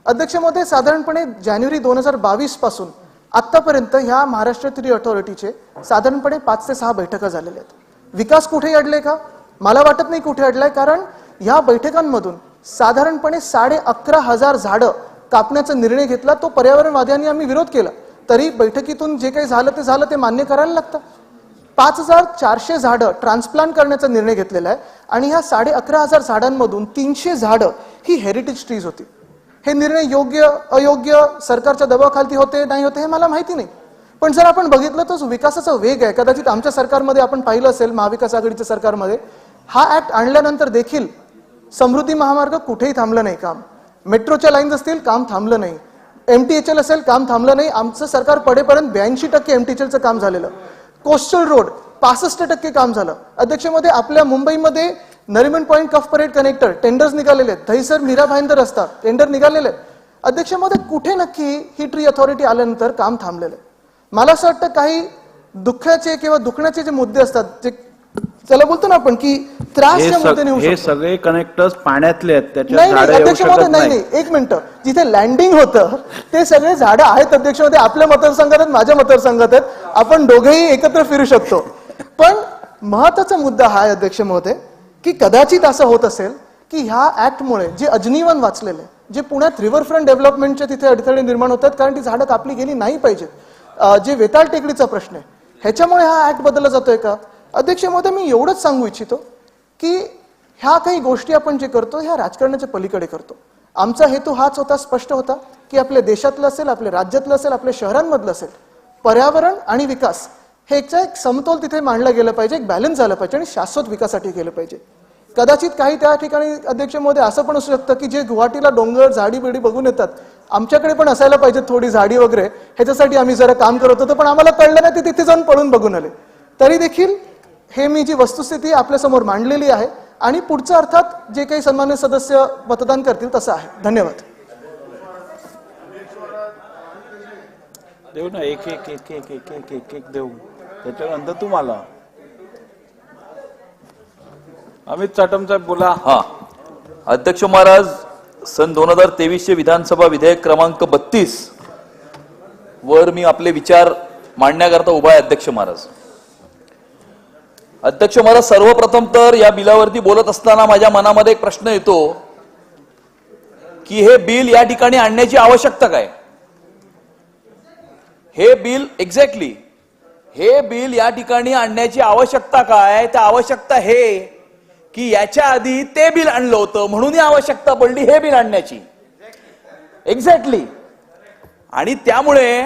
अध्यक्ष महोदय, साधारणपणे जानेवारी 2022 पासून आतापर्यंत ह्या महाराष्ट्र ट्री अथॉरिटीचे साधारणपणे 5 ते 6 बैठका झालेल्या आहेत. विकास कुठे अडले का, मला वाटत नाही कुठे अडलाय, कारण ह्या बैठकांमधून साधारणपणे 11,500 झाडं कापण्याचा निर्णय घेतला. तो पर्यावरणवाद्यांनी आम्ही विरोध केला, तरी बैठकीतून जे काही झालं ते मान्य करायला लागतं. 5,400 झाडं ट्रान्सप्लांट करण्याचा निर्णय घेतलेला आहे आणि ह्या 11,500 झाडांमधून 300 झाडं ही हेरिटेज ट्रीज होती. हे निर्णय योग्य अयोग्य सरकारच्या दबावाखाली होते नाही होते हे मला माहिती नाही, पण जर आपण बघितलं तर विकासाचा वेग आहे. कदाचित आमच्या सरकारमध्ये आपण पाहिलं असेल, महाविकास आघाडीच्या सरकारमध्ये हा ऍक्ट आणल्यानंतर देखील समृद्धी महामार्ग कुठेही थांबलं नाही काम, मेट्रोच्या लाईन्स असतील काम थांबलं नाही, MTHL असेल काम थांबलं नाही. आमचं सरकार पडेपर्यंत 82% MTHLचं काम झालेलं. कोस्टल रोड 65% काम झालं. अध्यक्षमध्ये आपल्या मुंबईमध्ये नरिमन पॉइंट कफ परेड कनेक्टर टेंडर्स निघालेले आहेत, दहिसर मीरा भाईंदर रस्ता टेंडर निघालेले आहेत. अध्यक्षमध्ये कुठे नक्की ही ट्री अथॉरिटी आल्यानंतर काम थांबलेलं आहे. मला असं वाटतं काही दुःखाचे किंवा दुखण्याचे जे मुद्दे असतात, जे चला बोलतो ना आपण की त्रासच्या मुद्दे नाही, हे सगळे कनेक्टर्स पाण्यातले आहेत, त्याच्यात नाही झाडं येऊ अध्यक्ष शकत महोदय, नाही. नाही एक मिनिट, जिथे लँडिंग होतं ते सगळे झाडं आहेत अध्यक्ष महोदय, आपल्या मतदारसंघात आहेत, माझ्या मतदारसंघात आहेत, आपण दोघेही एकत्र फिरू शकतो. पण महत्वाचा मुद्दा हा आहे अध्यक्ष महोदय की कदाचित असं होत असेल की ह्या ऍक्टमुळे जे अजनीवन वाचलेले, जे पुण्यात रिव्हरफ्रंट डेव्हलपमेंटचे तिथे अडथळे निर्माण होतात कारण ती झाडं कापली गेली नाही पाहिजेत, जे वेताळ टेकडीचा प्रश्न आहे, ह्याच्यामुळे हा ऍक्ट बदलला जातोय का. अध्यक्ष महोदय, मी एवढंच सांगू इच्छितो की ह्या काही गोष्टी आपण जे करतो ह्या राजकारणाच्या पलीकडे करतो. आमचा हेतू हाच होता, स्पष्ट होता की आपल्या देशातलं असेल, आपल्या राज्यातलं असेल, आपल्या शहरांमधलं असेल, पर्यावरण आणि विकास हे एक समतोल तिथे मांडला गेला पाहिजे, एक बॅलन्स झालं पाहिजे आणि शाश्वत विकासासाठी गेलं पाहिजे. कदाचित काही त्या ठिकाणी अध्यक्ष महोदय असं पण असू शकतं की जे गुवाहाटीला डोंगर झाडी बिडी बघून येतात आमच्याकडे पण असायला पाहिजे थोडी झाडी वगैरे, ह्याच्यासाठी आम्ही जरा काम करत होतो, पण आम्हाला कळलं नाही, ते तिथे जाऊन पळून बघून आले. तरी देखील हे मी जी वस्तुस्थिती आपल्यासमोर मांडलेली आहे आणि पुढचं अर्थात जे काही सन्मान्य सदस्य मतदान करतील तसं आहे. धन्यवाद. देऊ ना एक एक एक एक एक एक एक एक देऊ, त्याच्यानंतर तुम्हाला. अमित चाटम साहेब बोला. हा, अध्यक्ष महाराज, सन 2023 विधानसभा विधेयक क्रमांक 32 वर मी आपले विचार मांडण्याकरता उभा आहे. अध्यक्ष महाराज, अध्यक्ष महाराज, सर्वप्रथम तर या बिलावरती बोलत असताना माझ्या मनामध्ये एक प्रश्न येतो की हे बिल या ठिकाणी आणण्याची आवश्यकता काय? हे बिल एक्झॅक्टली हे बिल या ठिकाणी आणण्याची आवश्यकता काय? त्या आवश्यकता हे की याच्या आधी ते बिल आणलं होतं म्हणून ही आवश्यकता पडली हे बिल आणण्याची. एक्झॅक्टली. आणि त्यामुळे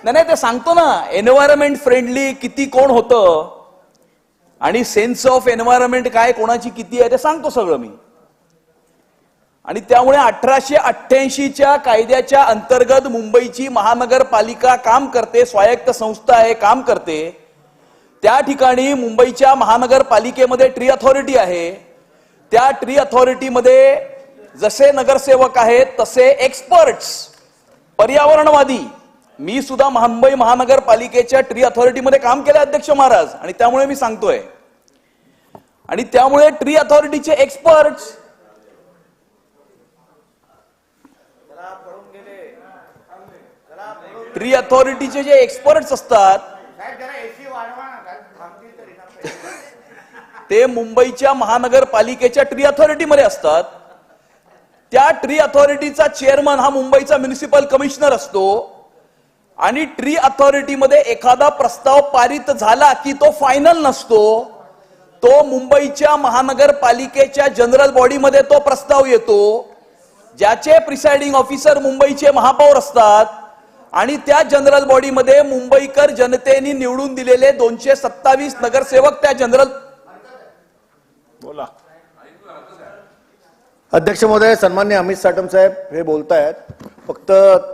नाही ते सांगतो ना, एन्व्हायरमेंट फ्रेंडली किती कोण होतं आणि सेन्स ऑफ एन्व्हायरमेंट काय कोणाची किती आहे ते सांगतो सगळं मी. आणि त्यामुळे 1888च्या कायद्याच्या अंतर्गत मुंबईची महानगरपालिका काम करते, स्वायत्त संस्था आहे, काम करते. त्या ठिकाणी मुंबईच्या महानगरपालिकेमध्ये ट्री अथॉरिटी आहे. त्या ट्री अथॉरिटीमध्ये जसे नगरसेवक आहेत तसे एक्सपर्ट्स, पर्यावरणवादी. मी सुद्धा मुंबई महानगरपालिकेच्या ट्री अथॉरिटीमध्ये काम केलं अध्यक्ष महाराज, आणि त्यामुळे मी सांगतोय. आणि त्यामुळे ट्री अथॉरिटीचे एक्सपर्ट्स ट्री अथॉरिटीचे जे एक्सपर्ट्स असतात ते मुंबईच्या महानगरपालिकेच्या ट्री अथॉरिटीमध्ये असतात. त्या ट्री अथॉरिटीचा चेअरमन हा मुंबईचा म्युनिसिपल कमिशनर असतो. आणि ट्री अथॉरिटीमध्ये एखादा प्रस्ताव पारित झाला की तो फायनल नसतो, तो मुंबईच्या महानगरपालिकेच्या जनरल बॉडीमध्ये तो प्रस्ताव येतो, ज्याचे प्रिसाइडिंग ऑफिसर मुंबईचे महापौर असतात. आणि त्या जनरल बॉडीमध्ये मुंबईकर जनतेने निवडून दिलेले 227 नगरसेवक त्या जनरल. बोला. अध्यक्ष महोदय, सन्मान्य अमित साटम साहेब हे बोलतायत, फक्त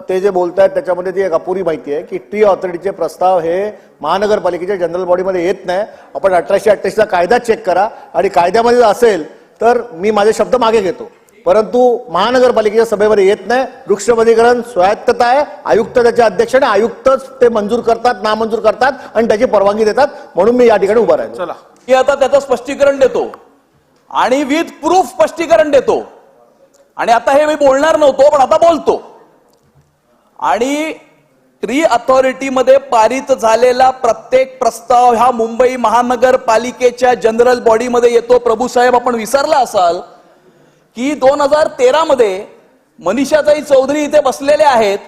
ते जे बोलतायत त्याच्यामध्ये ती एक अपुरी माहिती आहे की ट्री ऑथॉरिटीचे प्रस्ताव हे महानगरपालिकेच्या जनरल बॉडीमध्ये येत नाही. आपण 1888चा कायदा चेक करा आणि कायद्यामध्ये असेल तर मी माझे शब्द मागे घेतो, परंतु महानगरपालिकेच्या सभेमध्ये येत नाही. वृक्षबंदीकरण स्वायत्तता आहे, आयुक्त त्याचे अध्यक्ष आणि आयुक्तच ते मंजूर करतात, नामंजूर करतात आणि त्याची परवानगी देतात. म्हणून मी या ठिकाणी उभा राहिलो. चला, मी आता त्याचं स्पष्टीकरण देतो आणि विथ प्रूफ स्पष्टीकरण देतो. आणि आता हे मी बोलणार नव्हतो पण आता बोलतो. आणि ट्री अथॉरिटीमध्ये पारित झालेला प्रत्येक प्रस्ताव हा मुंबई महानगरपालिकेच्या जनरल बॉडीमध्ये येतो. प्रभू साहेब, आपण विसरला असाल की 2013 मध्ये मनीषाताई चौधरी इथे बसलेले आहेत.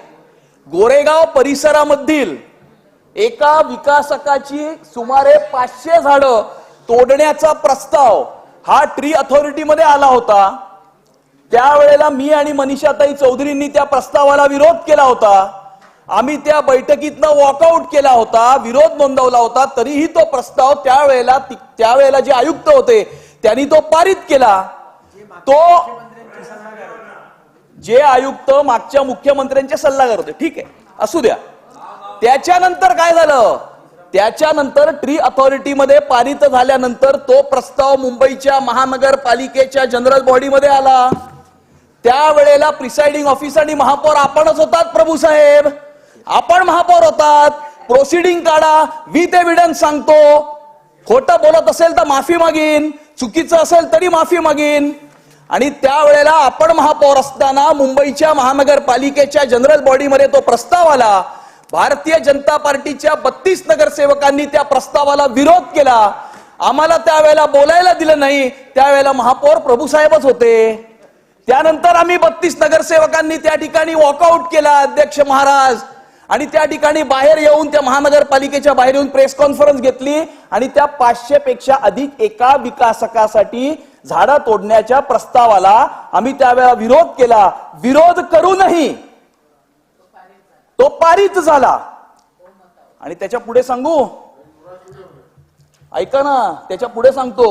गोरेगाव परिसरामधील एका विकासकाची सुमारे 500 झाडं तोडण्याचा प्रस्ताव हा ट्री अथॉरिटीमध्ये आला होता. त्यावेळेला मी आणि मनीषाताई चौधरींनी त्या प्रस्तावाला विरोध केला होता. आम्ही त्या बैठकीतनं वॉकआउट केला होता, विरोध नोंदवला होता. तरीही तो प्रस्ताव त्यावेळेला जे आयुक्त होते त्यांनी तो पारित केला. तो जे आयुक्त मागच्या मुख्यमंत्र्यांचे सल्लागार होते, ठीक आहे, असू द्या. त्याच्यानंतर काय झालं? त्याच्यानंतर ट्री अथॉरिटीमध्ये पारित झाल्यानंतर तो प्रस्ताव मुंबईच्या महानगरपालिकेच्या जनरल बॉडीमध्ये आला. त्यावेळेला प्रिसाइडिंग ऑफिसर आणि महापौर आपणच होतात. प्रभू साहेब, आपण महापौर होतात. प्रोसिडिंग काढा, विथ एव्हिडन्स सांगतो. खोटं बोलत असेल तर माफी मागीन, चुकीचं असेल तरी माफी मागीन. आणि त्यावेळेला आपण महापौर असताना मुंबईच्या महानगरपालिकेच्या जनरल बॉडीमध्ये तो प्रस्ताव आला. भारतीय जनता पार्टीच्या 32 नगरसेवकांनी त्या प्रस्तावाला विरोध केला. आम्हाला त्यावेळेला बोलायला दिलं नाही. त्यावेळेला महापौर प्रभू साहेबच होते. त्यानंतर आम्ही 32 नगरसेवकांनी त्या ठिकाणी वॉकआउट केला अध्यक्ष महाराज. आणि त्या ठिकाणी बाहेर येऊन, त्या महानगरपालिकेच्या बाहेर येऊन प्रेस कॉन्फरन्स घेतली आणि त्या 500 पेक्षा अधिक एका विकासकासाठी झाडं तोडण्याच्या प्रस्तावाला आम्ही त्यावेळेला विरोध केला. विरोध करूनही तो पारित झाला. आणि त्याच्या पुढे सांगू, ऐका ना, त्याच्या पुढे सांगतो.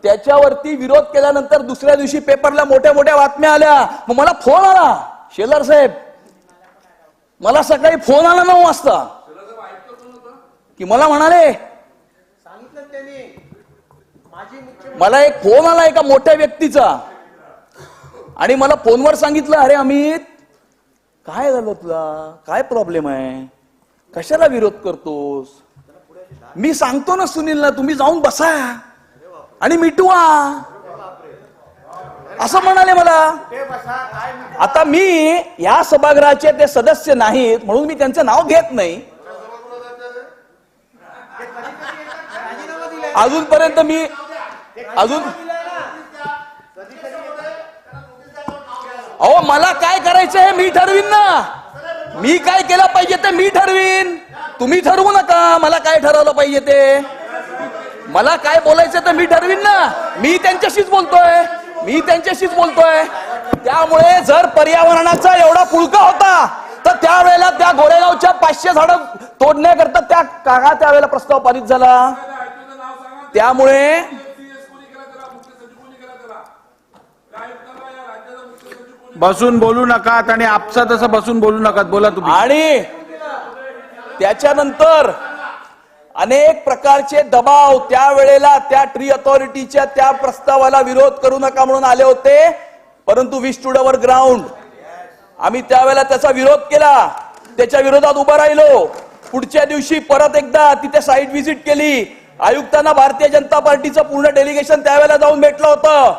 त्याच्यावरती विरोध केल्यानंतर दुसऱ्या दिवशी पेपरला मोठ्या मोठ्या बातम्या आल्या. मग मला फोन आला शेलार साहेब, मला सकाळी फोन आला 9 वाजता की मला म्हणाले, मला एक फोन आला एका मोठ्या व्यक्तीचा आणि मला फोनवर सांगितलं, अरे अमित काय झालं तुला, काय प्रॉब्लेम आहे, कशाला विरोध करतोस. मी सांगतो ना सुनीलला, तुम्ही जाऊन बसा आणि मिटवा, असं म्हणाले मला. आता मी या सभागृहाचे ते सदस्य नाहीत म्हणून मी त्यांचं नाव घेत नाही. अजूनपर्यंत मी अहो मला काय करायचं हे मी ठरवीन ना. मी काय केलं पाहिजे ते मी ठरवीन, तुम्ही ठरवू नका मला काय ठरवलं पाहिजे ते. मला काय बोलायचं ते मी ठरवीन ना. मी त्यांच्याशीच बोलतोय. त्यामुळे जर पर्यावरणाचा एवढा पुळका होता तर त्यावेळेला त्या गोरेगावच्या 500 झाडं तोडण्याकरता त्या कागा त्यावेळेला प्रस्ताव पारित झाला. त्यामुळे बसून बोलू नका आणि आपसा तसं बसून बोलू नका, बोला तुम्ही. आणि त्याच्यानंतर अनेक प्रकारचे दबाव त्यावेळेला त्या ट्री अथॉरिटीच्या त्या प्रस्तावाला विरोध करू नका म्हणून आले होते, परंतु वी स्टूड अवर ग्राउंड. आम्ही त्यावेळेला त्याचा विरोध केला, त्याच्या विरोधात उभं राहिलो. पुढच्या दिवशी परत एकदा तिथे साईट व्हिजिट केली. आयुक्तांना भारतीय जनता पार्टीचं पूर्ण डेलिगेशन त्यावेळेला जाऊन भेटलं होतं.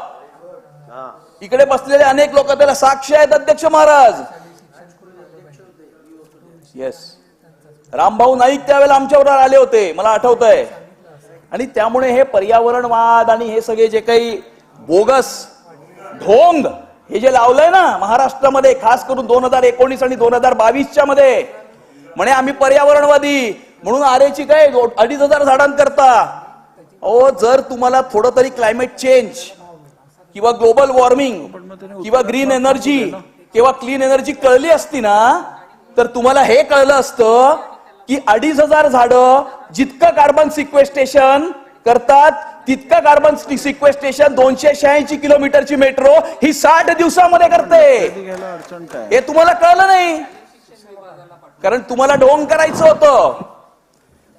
इकडे बसलेले अनेक लोक त्याला साक्ष आहेत. अध्यक्ष महाराज, येस, रामभाऊ नाईक त्यावेळेला आमच्यावर आले होते, मला आठवत आहे. आणि त्यामुळे हे पर्यावरणवाद आणि हे सगळे जे काही बोगस ढोंग हे जे लावलंय ना महाराष्ट्रामध्ये, खास करून 2019 आणि 2022 मध्ये, म्हणे आम्ही पर्यावरणवादी म्हणून आरेची काय 2,500 झाडांकरता. अहो जर तुम्हाला थोडं तरी क्लायमेट चेंज किंवा ग्लोबल वॉर्मिंग किंवा ग्रीन एनर्जी किंवा क्लीन एनर्जी कळली असती ना, तर तुम्हाला हे कळलं असतं की 2,500 झाडं जितकं कार्बन सिक्वेस्टेशन करतात तितकं कार्बन सिक्वेस्टेशन 286 किलोमीटरची मेट्रो ही 60 दिवसामध्ये करते. हे तुम्हाला कळलं नाही, कारण तुम्हाला ढोंग करायचं होतं.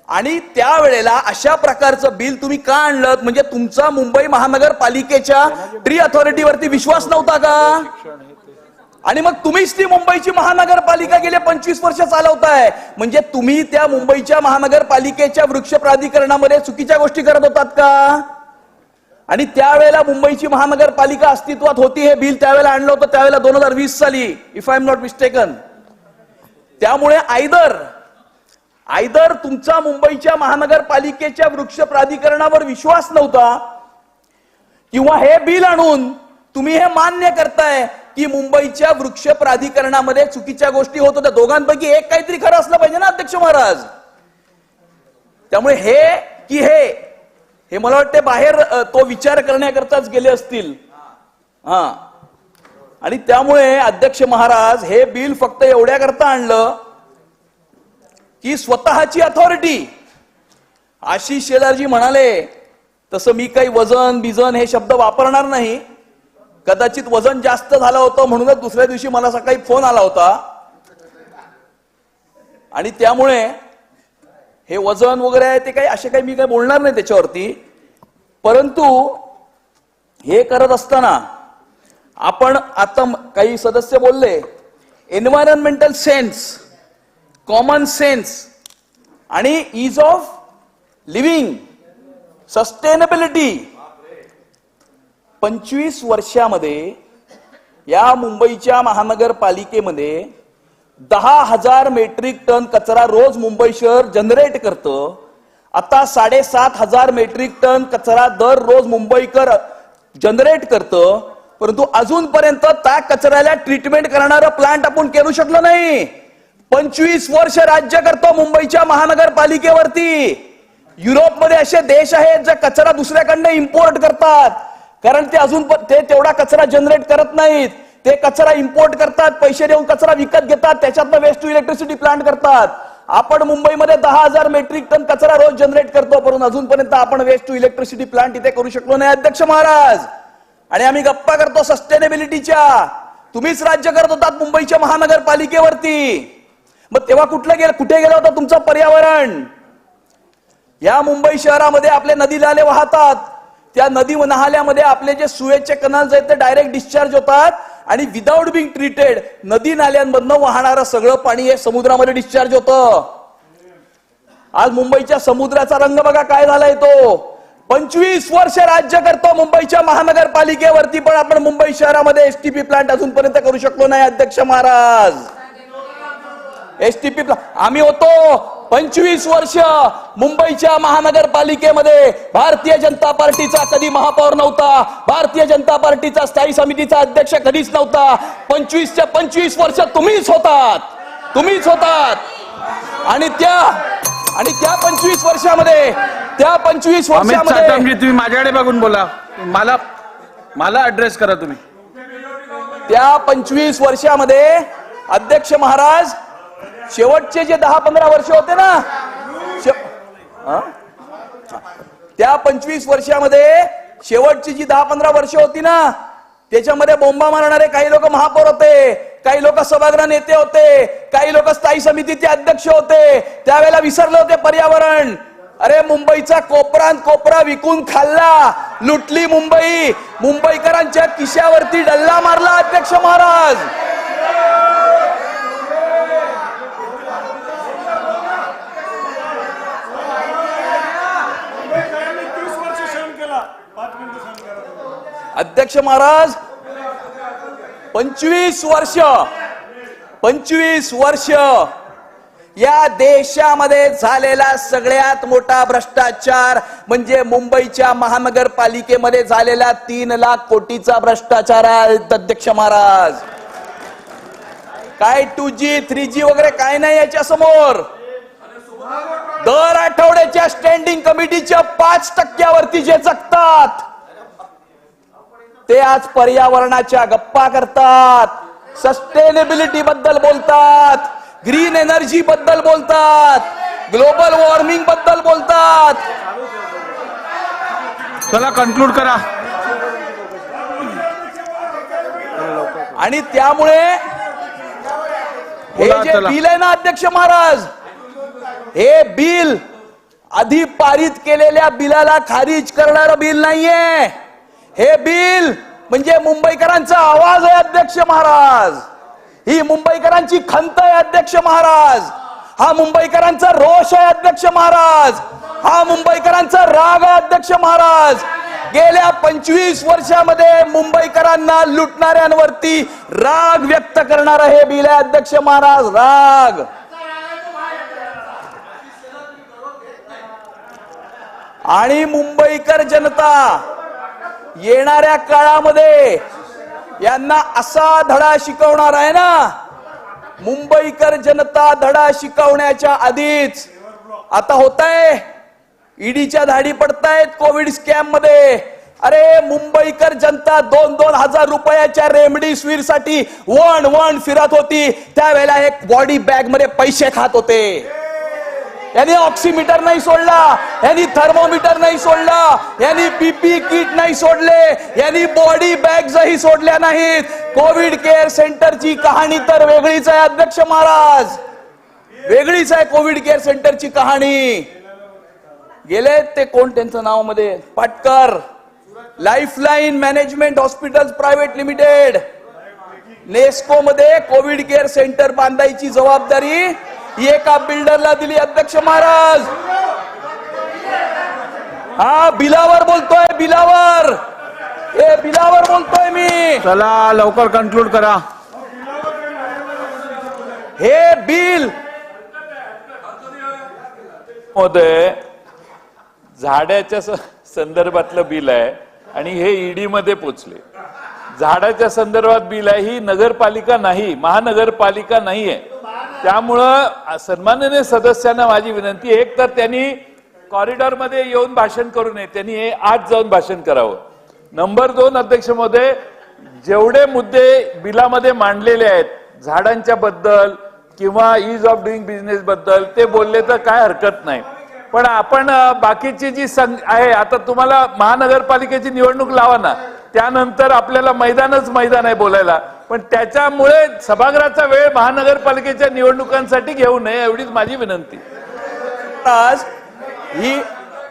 आणि त्यावेळेला अशा प्रकारचं बिल तुम्ही का आणलं, म्हणजे तुमचा मुंबई महानगरपालिकेच्या ट्री अथॉरिटीवरती विश्वास नव्हता का? आणि मग तुम्हीच ती मुंबईची महानगरपालिका गेले 25 वर्ष चालवताय. म्हणजे तुम्ही त्या मुंबईच्या महानगरपालिकेच्या वृक्ष प्राधिकरणामध्ये चुकीच्या गोष्टी करत होतात का? आणि त्यावेळेला मुंबईची महानगरपालिका अस्तित्वात होती, हे बिल त्यावेळेला आणलं होतं, त्यावेळेला 2020 साली, if I am not mistaken. त्यामुळे आयदर तुमचा मुंबईच्या महानगरपालिकेच्या वृक्ष प्राधिकरणावर विश्वास नव्हता, किंवा हे बिल आणून तुम्ही हे मान्य करताय की मुंबईच्या वृक्ष प्राधिकरणामध्ये चुकीच्या गोष्टी होत होत्या. दोघांपैकी एक काहीतरी खरं असलं पाहिजे ना अध्यक्ष महाराज. त्यामुळे हे मला वाटते बाहेर तो विचार करण्याकरताच गेले असतील. आणि त्यामुळे अध्यक्ष महाराज हे बिल फक्त एवढ्याकरता आणलं की स्वतःची अथॉरिटी. आशिष शेलारजी म्हणाले तसं मी काही वजन बिजन हे शब्द वापरणार नाही. कदाचित वजन जास्त झालं होतं म्हणूनच दुसऱ्या दिवशी मला सकाळी फोन आला होता. आणि त्यामुळे हे वजन वगैरे आहे ते काही असे काही मी काही बोलणार नाही त्याच्यावरती. परंतु हे करत असताना आपण आता काही सदस्य बोलले, एन्व्हायरमेंटल सेन्स, कॉमन सेन्स आणि इज ऑफ लिव्हिंग, सस्टेनेबिलिटी. 25 वर्षामध्ये या मुंबईच्या महानगरपालिकेमध्ये 10,000 मेट्रिक टन कचरा रोज मुंबई शहर जनरेट करतं. आता 7,500 मेट्रिक टन कचरा दररोज मुंबईकर जनरेट करतं. परंतु अजूनपर्यंत त्या कचऱ्याला ट्रीटमेंट करणारं प्लांट आपण करू शकलो नाही. 25 वर्ष राज्य करतो मुंबईच्या महानगरपालिकेवरती. युरोपमध्ये असे देश आहेत जे कचरा दुसऱ्याकडनं इम्पोर्ट करतात, कारण ते अजून ते तेवढा कचरा जनरेट करत नाहीत. ते कचरा इम्पोर्ट करतात, पैसे देऊन कचरा विकत घेतात, त्याच्यातनं वेस्ट टू इलेक्ट्रिसिटी प्लांट करतात. आपण मुंबईमध्ये 10,000 मेट्रिक टन कचरा रोज जनरेट करतो, परंतु अजूनपर्यंत आपण वेस्ट टू इलेक्ट्रिसिटी प्लांट इथे करू शकलो नाही अध्यक्ष महाराज. आणि आम्ही गप्पा करतो सस्टेनेबिलिटीच्या. तुम्हीच राज्य करत होतात मुंबईच्या महानगरपालिकेवरती. मग तेव्हा कुठे गेला होता तुमचं पर्यावरण? या मुंबई शहरामध्ये आपले नदी नाले वाहतात, त्या नदी नाल्यामध्ये आपले जे सुएजचे कनाल्स आहेत ते डायरेक्ट डिस्चार्ज होतात आणि विदाऊट बिंग ट्रीटेड नदी नाल्यांमधनं वाहणारं सगळं पाणी हे समुद्रामध्ये डिस्चार्ज होतं. आज मुंबईच्या समुद्राचा रंग बघा काय झालाय तो. 25 वर्ष राज्य करतो मुंबईच्या महानगरपालिकेवरती, पण आपण मुंबई शहरामध्ये एसटीपी प्लांट अजूनपर्यंत करू शकलो नाही. अध्यक्ष महाराज, एसटीपी आम्ही होतो 25 वर्ष मुंबईच्या महानगरपालिकेमध्ये. भारतीय जनता पार्टीचा कधी महापौर नव्हता, भारतीय जनता पार्टीचा स्थायी समितीचा अध्यक्ष कधीच नव्हता. 25च्या 25 वर्ष तुम्हीच होतात. आणि त्या 25 वर्षामध्ये तुम्ही माझ्याकडे बघून बोला, मला ऍड्रेस करा तुम्ही. त्या 25 वर्षामध्ये अध्यक्ष महाराज शेवटचे जे 10-15 वर्ष होते ना, त्या 25 वर्षामध्ये शेवटची जी 10-15 वर्ष होती ना, त्याच्यामध्ये बोंबा मारणारे काही लोक महापौर होते, काही लोक सभागृह नेते होते, काही लोक स्थायी समितीचे अध्यक्ष होते. त्यावेळेला विसरले होते पर्यावरण. अरे मुंबईचा कोपरा विकून खाल्ला, लुटली मुंबई, मुंबईकरांच्या खिशावरती डल्ला मारला. अध्यक्ष महाराज, अध्यक्ष महाराज 25 वर्ष या देशामध्ये झालेला सगळ्यात मोठा भ्रष्टाचार म्हणजे मुंबईच्या महानगरपालिकेमध्ये झालेला 3 लाख कोटीचा भ्रष्टाचार आहे. अध्यक्ष महाराज, काय 2G 3G वगैरे काय नाही याच्या समोर. दर आठवड्याच्या स्टँडिंग कमिटीच्या 5% जे जगतात ते आज पर्यावरणाच्या गप्पा करतात, सस्टेनेबिलिटी बद्दल बोलतात, ग्रीन एनर्जी बद्दल बोलतात, ग्लोबल वॉर्मिंग बद्दल बोलतात. चला कन्क्लूड करा. आणि त्यामुळे हे जे बिल आहे ना अध्यक्ष महाराज, हे बिल आधी पारित केलेल्या बिलाला खारिज करणारं बिल नाहीये. हे बिल म्हणजे मुंबईकरांचा आवाज आहे. अध्यक्ष महाराज, ही मुंबईकरांची खंत आहे. अध्यक्ष महाराज, हा मुंबईकरांचा रोष आहे. अध्यक्ष महाराज, हा मुंबईकरांचा राग आहे. अध्यक्ष महाराज, गेल्या 25 वर्षामध्ये मुंबईकरांना लुटणाऱ्यांवरती राग व्यक्त करणारं हे बिल आहे. अध्यक्ष महाराज, राग. आणि मुंबईकर जनता येणाऱ्या काळामध्ये यांना असा धडा शिकवणार आहे ना. मुंबईकर जनता धडा शिकवण्याच्या आधीच आता होतंय, ईडीच्या धाडी पडतायत कोविड स्कॅम मध्ये. अरे मुंबईकर जनता 2-2 हजार रुपयाच्या रेमडेसिवीर साठी वन फिरत होती. त्यावेळेला एक बॉडी बॅग मध्ये पैसे खात होते. यांनी ऑक्सिमीटर नाही सोडला, यांनी थर्मोमीटर नाही सोडला, यांनी पीपी किट नाही सोडले, यांनी बॉडी बॅग्सही सोडल्या नाहीत. कोविड केअर सेंटरची कहाणी तर वेगळीच आहे. अध्यक्ष महाराज, वेगळीच आहे कोविड केअर सेंटरची कहाणी. गेले ते कोण त्यांचं नाव मध्ये, Patkar, lifeline management hospitals private limited, Nesco मध्ये कोविड केअर सेंटर बांधायची जबाबदारी एका बिल्डरला दिली. अध्यक्ष महाराज, हा बिलावर बोलतोय, बिलावर बोलतोय मी. चला लवकर कन्क्लूड करा. हे बिल महोदय झाडाच्या संदर्भातलं बिल आहे आणि हे ईडी मध्ये पोचले. झाडाच्या संदर्भात बिल आहे, ही नगरपालिका नाही, महानगरपालिका नाहीये. त्यामुळं सन्माननीय सदस्यांना माझी विनंती, एक तर त्यांनी कॉरिडॉर मध्ये येऊन भाषण करू नये, त्यांनी हे आत जाऊन भाषण करावं. नंबर 2, अध्यक्ष महोदय, जेवढे मुद्दे बिलामध्ये मांडलेले आहेत झाडांच्या बद्दल किंवा इज ऑफ डुईंग बिझनेस बद्दल ते बोलले तर काय हरकत नाही. पण आपण बाकीची जी आहे, आता तुम्हाला महानगरपालिकेची निवडणूक लावा ना, त्यानंतर आपल्याला मैदानच मैदान आहे बोलायला, पण त्याच्यामुळे सभागृहाचा वेळ महानगरपालिकेच्या निवडणुकांसाठी घेऊ नये एवढीच माझी विनंती. आज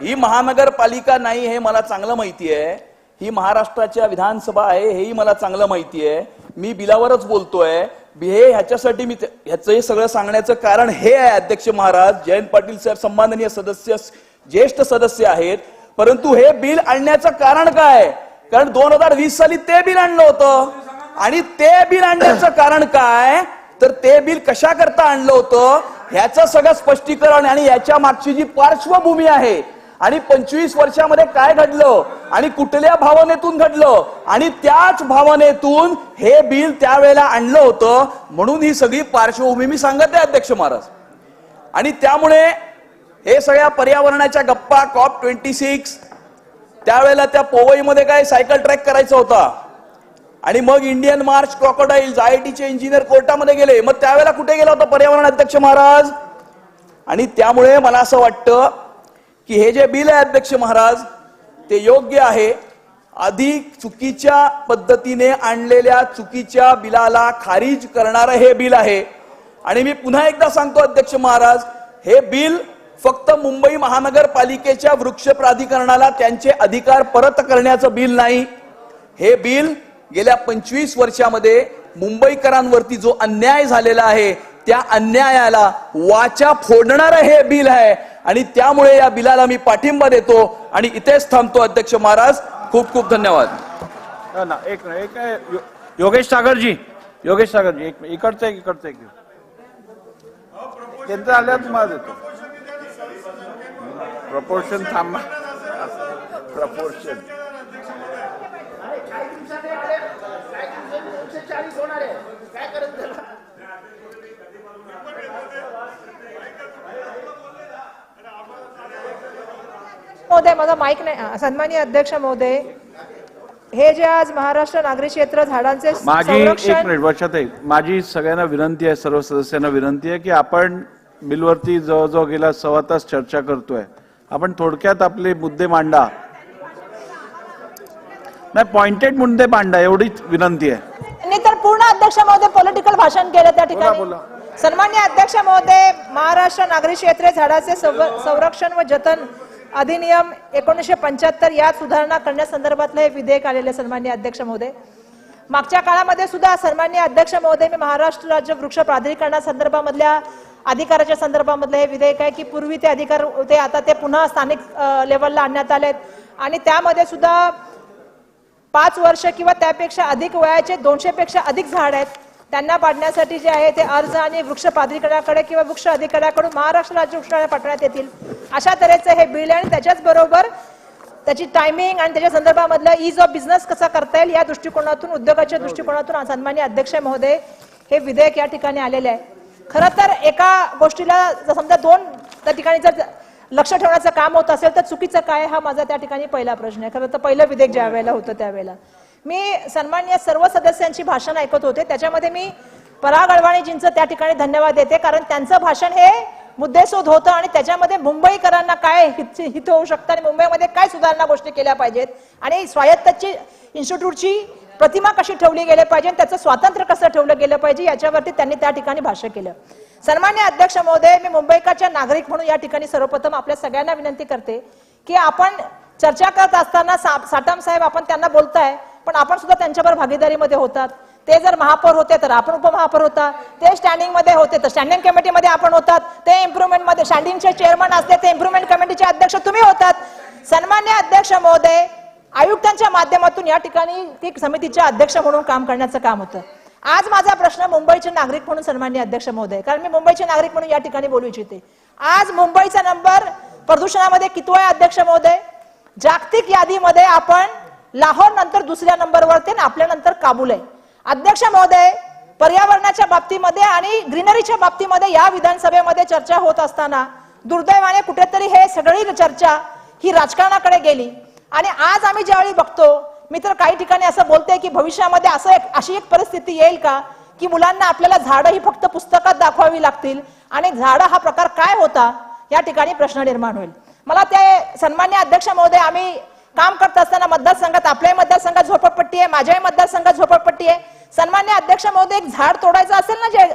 ही महानगरपालिका नाही हे मला चांगलं माहिती आहे, ही महाराष्ट्राच्या विधानसभा आहे हेही मला चांगलं माहिती आहे. मी बिलावरच बोलतोय. हे ह्याच्यासाठी मी ह्याचं हे सगळं सांगण्याचं कारण हे आहे अध्यक्ष महाराज, जयंत पाटील साहेब सन्माननीय सदस्य, ज्येष्ठ सदस्य आहेत, परंतु हे बिल आणण्याचं कारण काय? कारण 2020 साली ते बिल आणलं होतं आणि ते बिल आणण्याचं कारण काय, तर ते बिल कशा करता आणलं होतं ह्याचं सगळं स्पष्टीकरण आणि याच्या मागची जी पार्श्वभूमी आहे आणि 25 वर्षामध्ये काय घडलं आणि कुठल्या भावनेतून घडलं आणि त्याच भावनेतून हे बिल त्यावेळेला आणलं होतं, म्हणून ही सगळी पार्श्वभूमी मी सांगत आहे अध्यक्ष महाराज. आणि त्यामुळे हे सगळ्या पर्यावरणाच्या गप्पा COP26 त्यावेळेला त्या पोवईमध्ये काय सायकल ट्रॅक करायचा होता आणि मग इंडियन मार्च क्रोकोडाईल्स IITचे इंजिनियर कोर्टामध्ये गेले, मग त्यावेळेला कुठे गेला होता पर्यावरण अध्यक्ष महाराज? आणि त्यामुळे मला असं वाटतं की हे जे बिल आहे अध्यक्ष महाराज ते योग्य आहे. अधिक चुकीच्या पद्धतीने आणलेल्या चुकीच्या बिलाला खारिज करणारं हे बिल आहे. आणि मी पुन्हा एकदा सांगतो अध्यक्ष महाराज, हे बिल फक्त मुंबई महानगरपालिकेच्या वृक्ष प्राधिकरणाला त्यांचे अधिकार परत करण्याचं बिल नाही. हे बिल गेल्या 25 वर्षामध्ये मुंबईकरांवरती जो अन्याय झालेला आहे त्या अन्यायाला वाचा फोडणारं हे बिल आहे. आणि त्यामुळे या बिलाला मी पाठिंबा देतो आणि इथेच थांबतो अध्यक्ष महाराज. खूप खूप धन्यवाद. एक योगेश सागरजी इकडचं एक त्यांचं आल्यावर तुम्हाला देतो. प्रपोर्शन थांबा. प्रपोर्शन महोदय, माझा माईक नाही. सन्माननीय अध्यक्ष महोदय, हे जे आज महाराष्ट्र नागरी क्षेत्र झाडांचे माझी एक संरक्षण मिनिट वर्षात माझी सगळ्यांना विनंती आहे, सर्व सदस्यांना विनंती आहे की आपण बिलवरती जवळजवळ गेला 1.25 तास चर्चा करतोय, आपण थोडक्यात आपले मुद्दे मांडा. नाही, पॉइंटेड मुद्दे मांडा एवढीच विनंती आहे. नाही तर पूर्ण अध्यक्ष महोदय पॉलिटिकल भाषण केलं त्या ठिकाणी. सन्माननीय अध्यक्ष महोदय, महाराष्ट्र नागरी क्षेत्रे झाडाचे संरक्षण व जतन अधिनियम 1975 यात सुधारणा करण्यासंदर्भातलं हे विधेयक आलेले. सन्माननीय अध्यक्ष महोदय, मागच्या काळामध्ये सुद्धा सन्माननीय अध्यक्ष महोदय मी महाराष्ट्र राज्य वृक्ष प्राधिकरणासंदर्भामधल्या अधिकाराच्या संदर्भामधलं हे विधेयक आहे की पूर्वी ते अधिकार होते, आता ते पुन्हा स्थानिक लेवलला आणण्यात आलेत. आणि त्यामध्ये सुद्धा 5 वर्ष किंवा त्यापेक्षा अधिक वयाचे 200 पेक्षा अधिक झाड आहेत त्यांना पाडण्यासाठी जे आहे ते अर्ज आणि वृक्ष प्राधिकरणाकडे किंवा वृक्ष अधिकाऱ्याकडून महाराष्ट्र राज्य वृक्षालय पाठवण्यात येतील. अशा तऱ्हेचं हे बिल आहे आणि त्याच्याच बरोबर त्याची टायमिंग आणि त्याच्या संदर्भामधलं ईज ऑफ बिझनेस कसा करता येईल या दृष्टिकोनातून, उद्योगाच्या दृष्टिकोनातून सन्माननीय अध्यक्ष महोदय हे विधेयक या ठिकाणी आलेले आहे. खरं तर एका गोष्टीला समजा 2 त्या ठिकाणी जर लक्ष ठेवण्याचं काम होत असेल तर चुकीचं काय हा माझा त्या ठिकाणी पहिला प्रश्न आहे. खरं तर पहिलं विधेयक ज्या वेळेला होतं त्यावेळेला मी सन्माननीय सर्व सदस्यांची भाषण ऐकत होते, त्याच्यामध्ये मी पराग अडवाणीजींचं त्या ठिकाणी धन्यवाद देते, कारण त्यांचं भाषण हे मुद्देसूद होतं आणि त्याच्यामध्ये मुंबईकरांना काय हित होऊ शकतं आणि मुंबईमध्ये काय सुधारणा गोष्टी केल्या पाहिजेत आणि स्वायत्तची इन्स्टिट्यूटची प्रतिमा कशी ठेवली गेली पाहिजे, त्याचं स्वातंत्र्य कसं ठेवलं गेलं पाहिजे याच्यावरती त्यांनी त्या ठिकाणी भाष्य केलं. सन्माननीय अध्यक्ष महोदय, मी मुंबईकरच्या नागरिक म्हणून या ठिकाणी सर्वप्रथम आपल्या सगळ्यांना विनंती करते की आपण चर्चा करत असताना साटम साहेब आपण त्यांना बोलताय, पण आपण सुद्धा त्यांच्याबरोबर भागीदारीमध्ये होतात. ते जर महापौर होते तर आपण उपमहापौर होता, ते स्टँडिंग मध्ये होते तर स्टँडिंग कमिटीमध्ये आपण होतात, ते इम्प्रुव्हमेंट मध्ये स्टँडिंगचे चेअरमन असते ते इम्प्रुव्हमेंट कमिटीचे अध्यक्ष तुम्ही होतात. सन्माननीय अध्यक्ष महोदय, आयुक्तांच्या माध्यमातून या ठिकाणी ती समितीचे अध्यक्ष म्हणून काम करण्याचं काम होतं. आज माझा प्रश्न मुंबईचे नागरिक म्हणून सन्माननीय अध्यक्ष महोदय, कारण मी मुंबईचे नागरिक म्हणून या ठिकाणी बोलू इच्छिते. आज मुंबईचा नंबर प्रदूषणामध्ये कितवा आहे अध्यक्ष महोदय? जागतिक यादीमध्ये आपण लाहोर नंतर दुसऱ्या नंबरवरती आणि आपल्या नंतर काबूल आहे. अध्यक्ष महोदय, पर्यावरणाच्या बाबतीमध्ये आणि ग्रीनरीच्या बाबतीमध्ये या विधानसभेमध्ये चर्चा होत असताना दुर्दैवाने कुठेतरी हे सगळी चर्चा ही राजकारणाकडे गेली आणि आज आम्ही ज्यावेळी बघतो, मी तर काही ठिकाणी असं बोलते की भविष्यामध्ये अशी एक परिस्थिती येईल का की मुलांना आपल्याला झाडं ही फक्त पुस्तकात दाखवावी लागतील आणि झाडं हा प्रकार काय होता या ठिकाणी प्रश्न निर्माण होईल. मला ते सन्माननीय अध्यक्ष महोदय, आम्ही काम करत असताना मतदारसंघात, आपल्याही मतदारसंघात झोपडपट्टी आहे, माझ्याही मतदारसंघात झोपडपट्टी आहे. सन्मान्य अध्यक्ष महोदय, एक झाड तोडायचं असेल ना जे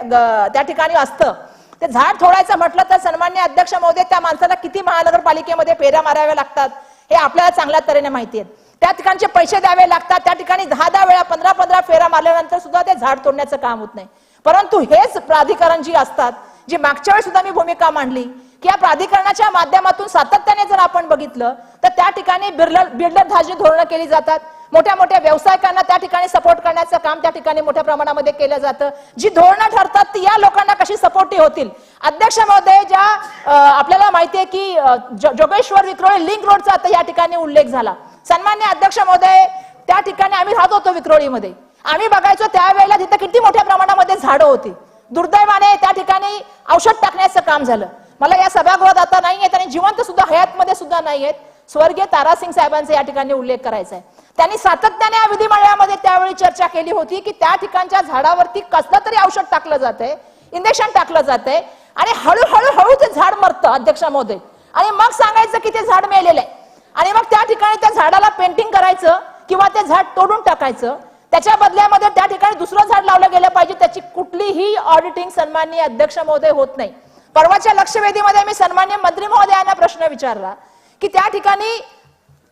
त्या ठिकाणी असतं, ते झाड तोडायचं म्हटलं तर सन्मान्य अध्यक्ष महोदय त्या माणसाला किती महानगरपालिकेमध्ये फेऱ्या माराव्या लागतात हे आपल्याला चांगल्या तऱ्हेने माहिती आहे. त्या ठिकाणचे पैसे द्यावे लागतात, त्या ठिकाणी 10-10 वेळा 15-15 फेऱ्या मारल्यानंतर सुद्धा ते झाड तोडण्याचं काम होत नाही. परंतु हेच प्राधिकरण जी असतात, जी मागच्या वेळी सुद्धा मी भूमिका मांडली की या प्राधिकरणाच्या माध्यमातून सातत्याने जर आपण बघितलं तर त्या ठिकाणी बिल्डरधाजी धोरणं केली जातात. मोठ्या मोठ्या व्यावसायिकांना त्या ठिकाणी सपोर्ट करण्याचं काम त्या ठिकाणी मोठ्या प्रमाणामध्ये केलं जातं. जी धोरणं ठरतात ती या लोकांना कशी सपोर्टिव्ह होतील. अध्यक्ष महोदय, ज्या आपल्याला माहिती आहे की जोगेश्वर विक्रोळी लिंक रोडचा आता या ठिकाणी उल्लेख झाला. सन्मान्य अध्यक्ष महोदय, त्या ठिकाणी आम्ही राहत होतो विक्रोळीमध्ये, आम्ही बघायचो त्यावेळेला तिथे किती मोठ्या प्रमाणामध्ये झाडं होती. दुर्दैवाने त्या ठिकाणी औषध टाकण्याचं काम झालं. मला या सभागृहात आता नाहीये, त्यांनी जिवंत सुद्धा हयातमध्ये सुद्धा नाहीयेत, स्वर्गीय तारासिंग साहेबांचा या ठिकाणी उल्लेख करायचा आहे. त्यांनी सातत्याने या विधिमंडळामध्ये त्यावेळी चर्चा केली होती की त्या ठिकाणच्या झाडावरती कसलं तरी औषध टाकलं जातंय, इंजेक्शन टाकलं जातंय आणि हळूहळू ते झाड मरतं अध्यक्ष महोदय. आणि मग सांगायचं की ते झाड मेलेलं आहे आणि मग त्या ठिकाणी त्या झाडाला पेंटिंग करायचं किंवा ते झाड तोडून टाकायचं. त्याच्या बदल्यामध्ये त्या ठिकाणी दुसरं झाड लावलं गेलं पाहिजे, त्याची कुठलीही ऑडिटिंग सन्माननीय अध्यक्ष महोदय होत नाही. परवाच्या लक्षवेधीमध्ये मी सन्माननीय मंत्री महोदयांना प्रश्न विचारला की त्या ठिकाणी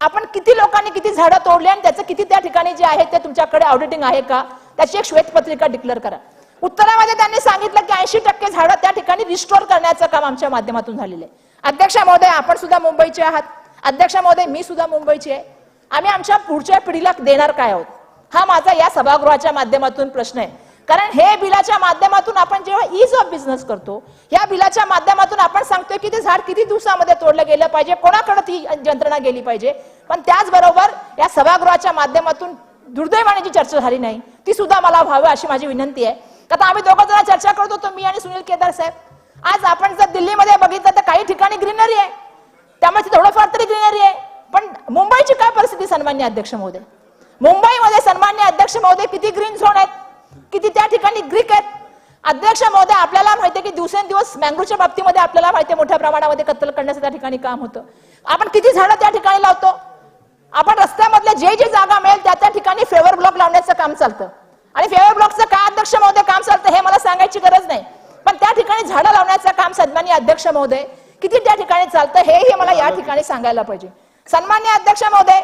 आपण किती लोकांनी किती झाडं तोडली आणि त्याचं किती त्या ठिकाणी जे आहे ते तुमच्याकडे ऑडिटिंग आहे का, त्याची एक श्वेतपत्रिका डिक्लेअर करा. उत्तरामध्ये त्यांनी सांगितलं की 80% झाडं त्या ठिकाणी रिस्टोर करण्याचं काम आमच्या माध्यमातून झालेलं आहे. अध्यक्ष महोदय, आपण सुद्धा मुंबईचे आहात. अध्यक्ष महोदय, मी सुद्धा मुंबईची आहे. आम्ही आमच्या पुढच्या पिढीला देणार काय आहोत, हा माझा या सभागृहाच्या माध्यमातून प्रश्न आहे. कारण हे बिलाच्या माध्यमातून आपण जेव्हा ईज ऑफ बिझनेस करतो, या बिलाच्या माध्यमातून आपण सांगतोय की ते झाड किती दिवसामध्ये तोडलं गेलं पाहिजे, कोणाकडे ती यंत्रणा गेली पाहिजे. पण त्याचबरोबर या सभागृहाच्या माध्यमातून दुर्दैवाने जी चर्चा झाली नाही ती सुद्धा मला व्हावी अशी माझी विनंती आहे. आता आम्ही दोघं जण चर्चा करत होतो, मी आणि सुनील केदार साहेब. आज आपण जर दिल्लीमध्ये बघितलं तर काही ठिकाणी ग्रीनरी आहे, त्यामुळे थोडंफार तरी ग्रीनरी आहे. पण मुंबईची काय परिस्थिती सन्मान्य अध्यक्ष महोदय? मुंबईमध्ये सन्मान्य अध्यक्ष महोदय किती ग्रीन झोन आहेत, किती त्या ठिकाणी ग्रीक आहेत. अध्यक्ष महोदय, आपल्याला माहिती आहे की दिवसेंदिवस मँग्रोच्या बाबतीमध्ये आपल्याला माहिती आहे मोठ्या प्रमाणामध्ये कत्तल करण्याचं त्या ठिकाणी काम होतं. आपण किती झाडं त्या ठिकाणी लावतो. आपण रस्त्यामधले जे जे जागा मिळेल त्या ठिकाणी फेवर ब्लॉक लावण्याचं काम चालतं आणि फेवर ब्लॉकचं काय अध्यक्ष महोदय काम चालतं हे मला सांगायची गरज नाही. पण त्या ठिकाणी झाडं लावण्याचं काम सन्माननीय अध्यक्ष महोदय किती त्या ठिकाणी चालतं हेही मला या ठिकाणी सांगायला पाहिजे. सन्माननीय अध्यक्ष महोदय,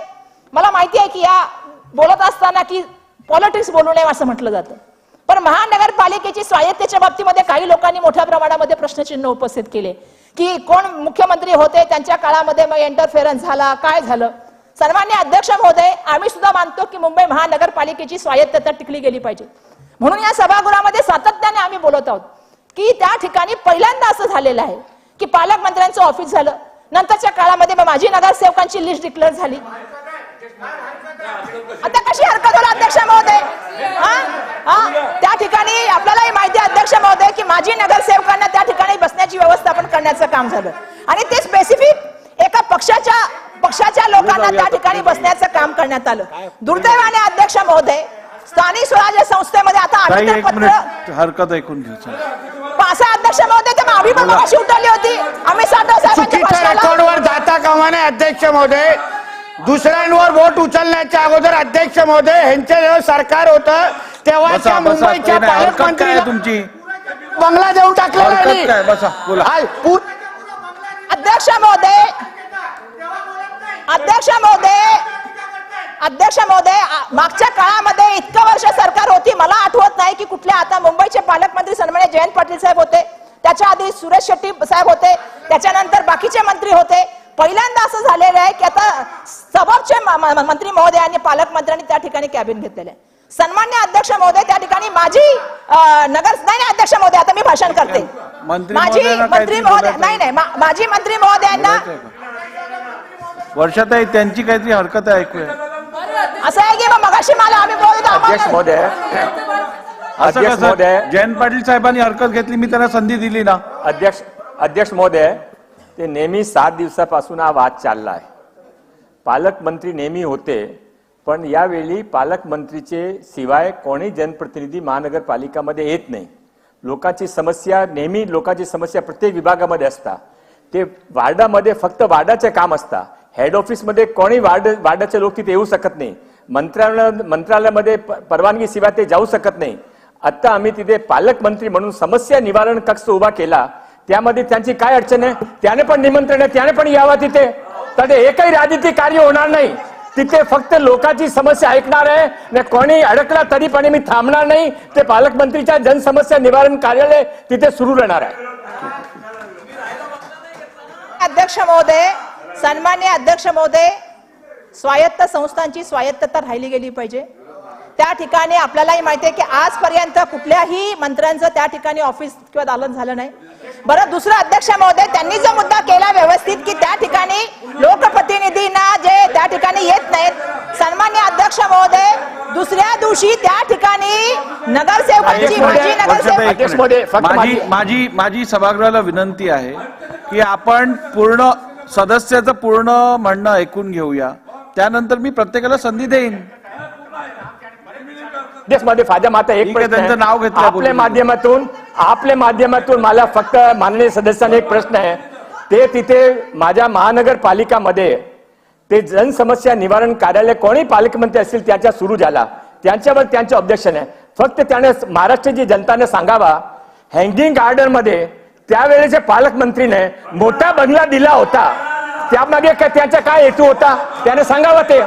मला माहिती आहे की या बोलत असताना की पॉलिटिक्स बोलू नये असं म्हटलं जातं, पण महानगरपालिकेची स्वायत्तेच्या बाबतीमध्ये काही लोकांनी मोठ्या प्रमाणामध्ये प्रश्नचिन्ह उपस्थित केले की कोण मुख्यमंत्री होते, त्यांच्या काळामध्ये मग इंटरफेरन्स झाला, काय झालं. सन्मान्य अध्यक्ष महोदय, आम्ही सुद्धा मानतो की मुंबई महानगरपालिकेची स्वायत्तता टिकली गेली पाहिजे. म्हणून या सभागृहामध्ये सातत्याने आम्ही बोलत आहोत की त्या ठिकाणी पहिल्यांदा असं झालेलं आहे की पालकमंत्र्यांचं ऑफिस झालं, नंतरच्या काळामध्ये माझी नगरसेवकांची लिस्ट डिक्लेअर झाली. आता कशी हरकत होईल अध्यक्ष महोदय? त्या ठिकाणी आपल्यालाही माहिती आहे अध्यक्ष महोदय की माझी नगरसेवकांना त्या ठिकाणी बसण्याची व्यवस्थापन करण्याचं काम झालं आणि ते स्पेसिफिक एका पक्षाच्या लोकांना त्या ठिकाणी बसण्याचं काम करण्यात आलं. दुर्दैवाने अध्यक्ष महोदय, स्थानिक स्वराज्य संस्थेमध्ये आता आम्ही पत्र हरकत ऐकून घ्यायचं पासा अध्यक्ष महोदय, तर आम्ही पण मगाशी उठवली होती. आम्ही साठव साहेबांच्या प्रश्नाला जाता कामा नये अध्यक्ष महोदय. दुसऱ्यांवर वोट उचलण्याच्या अगोदर अध्यक्ष महोदय ह्यांचं सरकार होतं तेव्हा मुंबईच्या पालकमंत्री तुमची बंगला देऊन टाकलेला. अध्यक्ष महोदय, मागच्या काळामध्ये इतकं वर्ष सरकार होती, मला आठवत नाही की कुठल्या. आता मुंबईचे पालकमंत्री सन्माननीय जयंत पाटील साहेब होते, त्याच्या आधी सुरेश शेट्टी साहेब होते, त्याच्यानंतर बाकीचे मंत्री होते. पहिल्यांदा असं झालेलं आहे की आता सबबचे मंत्री महोदयांनी पालकमंत्र्यांनी त्या ठिकाणी कॅबिन घेतलेलं आहे. सन्मान्य अध्यक्ष महोदय, त्या ठिकाणी माझी नाही अध्यक्ष महोदय, आता मी भाषण करते. माझी मंत्री महोदयांना वर्षाताई त्यांची काहीतरी हरकत आहे, ऐकूया. असं आहे की मगाशी मला आम्ही बोलतो अध्यक्ष महोदय, जयंत पाटील साहेबांनी हरकत घेतली, मी त्यांना संधी दिली ना. अध्यक्ष महोदय, ते नेहमी 7 दिवसापासून हा वाद चालला आहे. पालकमंत्री नेहमी होते, पण यावेळी पालकमंत्रीचे शिवाय कोणी जनप्रतिनिधी महानगरपालिकामध्ये येत नाही. लोकांची समस्या प्रत्येक विभागामध्ये असतात. ते वार्डामध्ये फक्त वार्डाचे काम असतात. हेड ऑफिसमध्ये कोणी वार्डाचे लोक तिथे येऊ शकत नाही. मंत्रालयामध्ये परवानगीशिवाय ते जाऊ शकत नाही. आता आम्ही तिथे पालकमंत्री म्हणून समस्या निवारण कक्ष उभा केला. त्यामध्ये त्यांची काय अडचण आहे, त्याने पण निमंत्रण आहे, त्याने पण यावं तिथे. तर एकही राजकीय कार्य होणार नाही तिथे. फक्त लोकांची समस्या ऐकणार आहे आणि कोणी अडकला तरी पण मी थांबणार नाही. ते पालकमंत्रीच्या जनसमस्या निवारण कार्यालय तिथे सुरू राहणार आहे. अध्यक्ष महोदय, सन्मान्य अध्यक्ष महोदय, स्वायत्त संस्थांची स्वायत्तता राहिली गेली पाहिजे. त्या ठिकाणी आपल्यालाही माहिती आहे की आजपर्यंत कुठल्याही मंत्र्यांचं त्या ठिकाणी ऑफिस किंवा दालन झालं नाही. बरं, दुसरं अध्यक्ष महोदय, त्यांनी जो मुद्दा केला व्यवस्थित की त्या ठिकाणी लोकप्रतिनिधींना जे त्या ठिकाणी येत नाहीत, सन्मान्य अध्यक्ष महोदय, दुसऱ्या दिवशी त्या ठिकाणी नगरसेवकांची माझी सभागृहाला विनंती आहे की आपण पूर्ण सदस्याचं पूर्ण म्हणणं ऐकून घेऊया, त्यानंतर मी प्रत्येकाला संधी देईन. माझ्या माता एक त्यांचं नाव घेतलं आपल्या माध्यमातून मला फक्त माननीय सदस्यांना एक प्रश्न आहे. ते तिथे माझ्या महानगरपालिकामध्ये ते जनसमस्या निवारण कार्यालय कोणी पालकमंत्री असतील त्याच्या सुरू झाला, त्यांच्यावर त्यांचे ऑब्जेक्शन आहे. फक्त त्याने महाराष्ट्राची जनताने सांगावा, हँगिंग गार्डन मध्ये त्यावेळेच्या पालकमंत्रीने मोठा बंगला दिला होता, त्यामागे त्याचा काय हेतू होता त्याने सांगावा. ते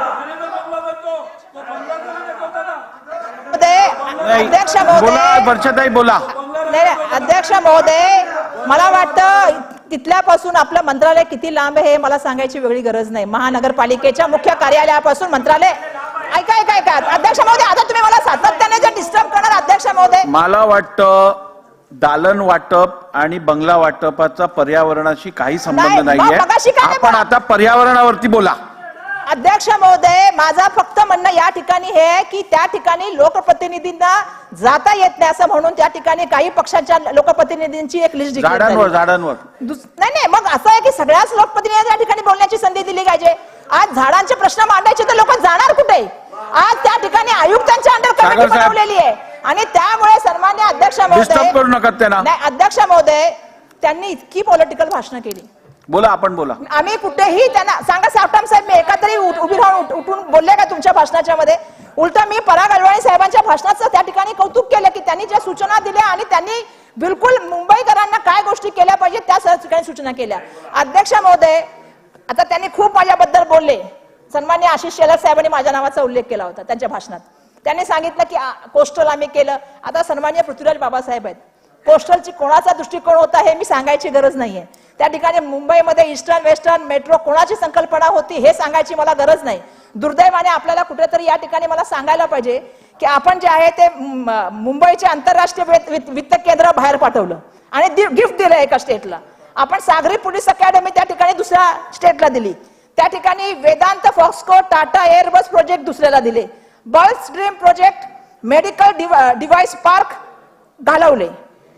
अध्यक्ष महोदय, वर्षाताई बोला. अध्यक्ष महोदय, मला वाटतं तिथल्यापासून आपलं मंत्रालय किती लांब आहे हे मला सांगायची वेगळी गरज नाही. महानगरपालिकेच्या मुख्य कार्यालयापासून मंत्रालय. ऐका ऐका ऐका अध्यक्ष महोदय, आता तुम्ही मला सातत्याने जे डिस्टर्ब करणार अध्यक्ष महोदय. मला वाटतं दालन वाटप आणि बंगला वाटपाचा पर्यावरणाशी काही संबंध नाहीये. आपण आता पर्यावरणावरती बोला. अध्यक्ष महोदय, माझा फक्त म्हणणं या ठिकाणी हे आहे की त्या ठिकाणी लोकप्रतिनिधींना जाता येत नाही असं म्हणून त्या ठिकाणी काही पक्षाच्या लोकप्रतिनिधींची एक लिस्ट झाडांवर नाही, मग असं आहे की सगळ्याच लोकप्रतिनिधींना त्या ठिकाणी बोलण्याची संधी दिली पाहिजे. आज झाडांचे प्रश्न मांडायचे तर लोक जाणार कुठे? आज त्या ठिकाणी आयुक्तांच्या अंडर कमिटी बनवलेली आहे आणि त्यामुळे सन्मान्य अध्यक्ष महोदय, नाही अध्यक्ष महोदय, त्यांनी इतकी पॉलिटिकल भाषणं केली. बोला, आपण बोला. आम्ही कुठेही त्यांना सांगा सावटाम साहेब, मी एका तरी उभी राहून उठून बोलले का तुमच्या भाषणाच्या मध्ये? उलट मी पराग अडवाणी साहेबांच्या भाषणाचं त्या ठिकाणी कौतुक केलं की त्यांनी ज्या सूचना दिल्या आणि त्यांनी बिलकुल मुंबईकरांना काय गोष्टी केल्या पाहिजे त्या ठिकाणी सूचना केल्या. अध्यक्ष महोदय, आता त्यांनी खूप माझ्याबद्दल बोलले. सन्मान्य आशिष शेलार साहेबांनी माझ्या नावाचा उल्लेख केला होता त्यांच्या भाषणात. त्यांनी सांगितलं की कोस्टल आम्ही केलं. आता सन्मान्य पृथ्वीराज बाबासाहेब आहेत. कोस्टलची कोणाचा दृष्टिकोन होता हे मी सांगायची गरज नाहीये. त्या ठिकाणी मुंबईमध्ये ईस्टर्न वेस्टर्न मेट्रो कोणाची संकल्पना होती हे सांगायची मला गरज नाही. दुर्दैवाने आपल्याला कुठेतरी या ठिकाणी मला सांगायला पाहिजे की आपण जे आहे ते मुंबईचे आंतरराष्ट्रीय वित्त केंद्र बाहेर पाठवलं आणि गिफ्ट दिलं एका स्टेटला. आपण सागरी पोलीस अकॅडमी त्या ठिकाणी दुसऱ्या स्टेटला दिली. त्या ठिकाणी वेदांत, फॉक्सको, टाटा एअरबस प्रोजेक्ट दुसऱ्याला दिले. Bulk stream project, medical device park घालवले.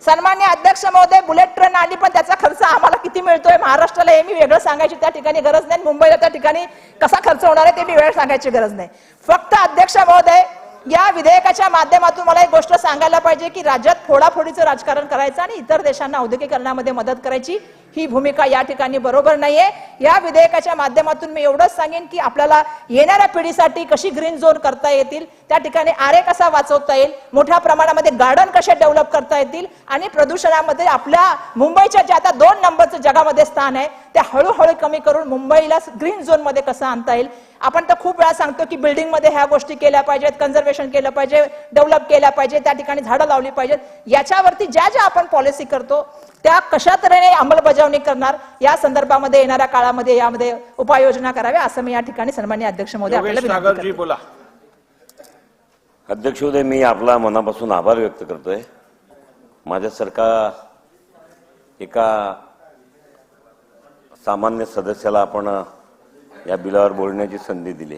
सन्मान्य अध्यक्ष महोदय, बुलेट ट्रेन आली पण त्याचा खर्च आम्हाला किती मिळतोय महाराष्ट्राला हे मी वेगळं सांगायची त्या ठिकाणी गरज नाही. मुंबईला त्या ठिकाणी कसा खर्च होणार आहे ते मी वेळ सांगायची गरज नाही. फक्त अध्यक्ष महोदय, या विधेयकाच्या माध्यमातून मला एक गोष्ट सांगायला पाहिजे की राज्यात फोडाफोडीचं राजकारण करायचं आणि इतर देशांना औद्योगिकरणामध्ये मदत करायची ही भूमिका या ठिकाणी बरोबर नाहीये. या विधेयकाच्या माध्यमातून मी एवढंच सांगेन की आपल्याला येणाऱ्या पिढीसाठी कशी ग्रीन झोन करता येतील, त्या ठिकाणी आरे कसा वाचवता येईल, मोठ्या प्रमाणामध्ये गार्डन कसे डेव्हलप करता येतील आणि प्रदूषणामध्ये आपल्या मुंबईच्या जे आता 2 नंबरचं जगामध्ये स्थान आहे ते हळूहळू कमी करून मुंबईला ग्रीन झोन मध्ये कसं आणता येईल. आपण तर खूप वेळा सांगतो की बिल्डिंग मध्ये ह्या गोष्टी केल्या पाहिजेत, कन्झर्वेशन केलं पाहिजे, डेव्हलप केल्या पाहिजे, त्या ठिकाणी झाडं लावली पाहिजेत. याच्यावरती ज्या ज्या आपण पॉलिसी करतो त्या कशा तऱ्हेने अंमलबजावणी करणार या संदर्भामध्ये येणाऱ्या काळामध्ये यामध्ये उपाययोजना कराव्या असं मी या ठिकाणी सन्माननीय अध्यक्ष महोदय आपल्याला विनंती करतो. अध्यक्ष महोदय, मी आपला मनापासून आभार व्यक्त करतोय. माझ्यासारखा एका सामान्य सदस्याला आपण या बिलावर बोलण्याची संधी दिली.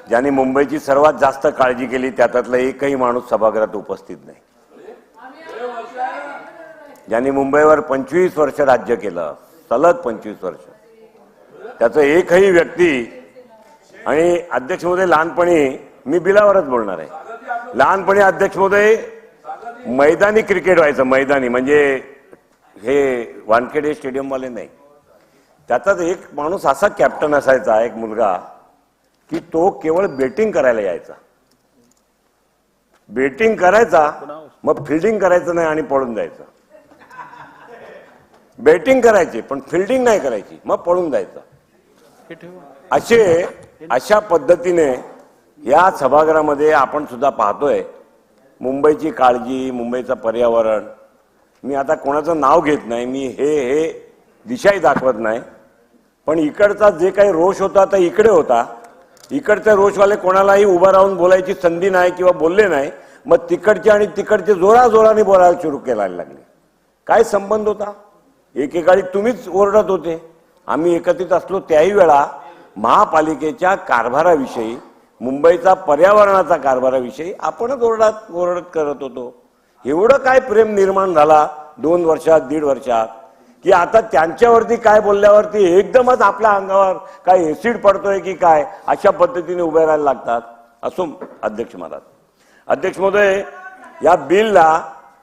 ज्यांनी मुंबईची सर्वात जास्त काळजी केली त्यातला एकही माणूस सभागृहात उपस्थित नाही. ज्यांनी मुंबईवर 25 वर्ष राज्य केलं, सलग 25 वर्ष, त्याचं एकही व्यक्ती. आणि अध्यक्ष महोदय, लहानपणी मी बिलावरच बोलणार आहे. लहानपणी अध्यक्ष महोदय मैदानी क्रिकेट व्हायचं, मैदानी म्हणजे हे वानखेडे स्टेडियम वाले नाही. त्याचाच एक माणूस असा कॅप्टन असायचा, एक मुलगा, की तो केवळ बेटिंग करायला यायचा. बेटिंग करायचा, मग फिल्डिंग करायचं नाही आणि पळून जायचं. बेटिंग करायची पण फिल्डिंग नाही करायची, मग पळून जायचं. अशा पद्धतीने या सभागृहामध्ये आपण सुद्धा पाहतोय मुंबईची काळजी, मुंबईचं पर्यावरण. मी आता कोणाचं नाव घेत नाही, मी हे दिशाही दाखवत नाही, पण इकडचा जे काही रोष होता तर इकडे होता. इकडचे रोषवाले कोणालाही उभं राहून बोलायची संधी नाही किंवा बोलले नाही, मग तिकडचे आणि तिकडचे जोराजोराने बोलायला सुरू करायला लागले. काय संबंध होता? एकेकाळी तुम्हीच ओरडत होते, आम्ही एकत्रित असलो त्याही वेळा महापालिकेच्या कारभाराविषयी, मुंबईचा पर्यावरणाचा कारभाराविषयी आपणच ओरडत करत होतो. एवढं काय प्रेम निर्माण झाला 2 वर्षात, 1.5 वर्षात, की आता त्यांच्यावरती काय बोलल्यावरती एकदमच आपल्या अंगावर काय एसिड पडतोय की काय, अशा पद्धतीने उभे राहायला लागतात. असो अध्यक्ष महाराज. अध्यक्ष महोदय, या बिलला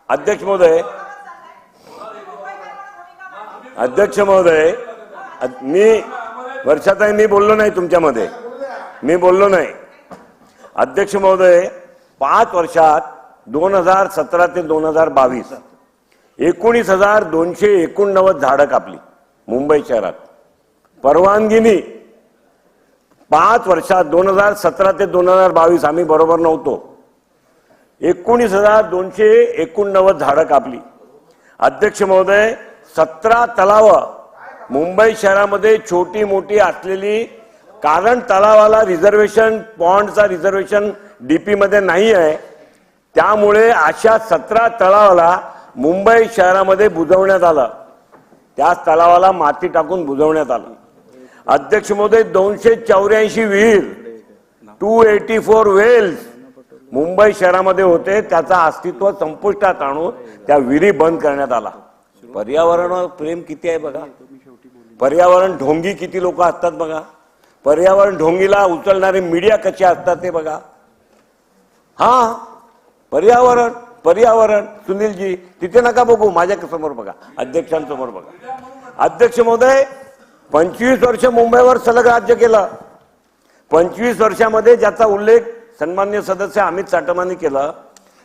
अध्यक्ष महोदय मी वर्षाताई मी बोललो नाही तुमच्यामध्ये, मी बोललो नाही. अध्यक्ष महोदय, 5 वर्षात 2017 ते 2022 19,289 झाडं कापली मुंबई शहरात. परवानगीनी 5 वर्षात 2017 ते 2022 आम्ही बरोबर नव्हतो, 19,289 झाडं कापली. अध्यक्ष महोदय, 17 तलाव मुंबई शहरामध्ये छोटी मोठी असलेली, कारण तलावाला रिझर्वेशन, पॉन्डचा रिझर्वेशन डीपी मध्ये नाही आहे, त्यामुळे अशा 17 तलावाला मुंबई शहरामध्ये बुजवण्यात आलं. त्या तलावाला माती टाकून बुजवण्यात आलं. अध्यक्ष महोदय, 284 विहीर, 284 वेल्स मुंबई शहरामध्ये होते, त्याचा अस्तित्व संपुष्टात आणून त्या विहिरी बंद करण्यात आला. पर्यावरणावर प्रेम किती आहे बघा. पर्यावरण ढोंगी किती लोक असतात बघा. पर्यावरण ढोंगीला उचलणारे मीडिया कसे असतात ते बघा. हा पर्यावरण पर्यावरण सुनीलजी तिथे नका बघू, माझ्या समोर बघा, अध्यक्षांसमोर बघा. अध्यक्ष महोदय, 25 वर्ष मुंबईवर सलग राज्य केलं. 25 वर्षामध्ये ज्याचा उल्लेख सन्मान्य सदस्य अमित साटमांनी केला,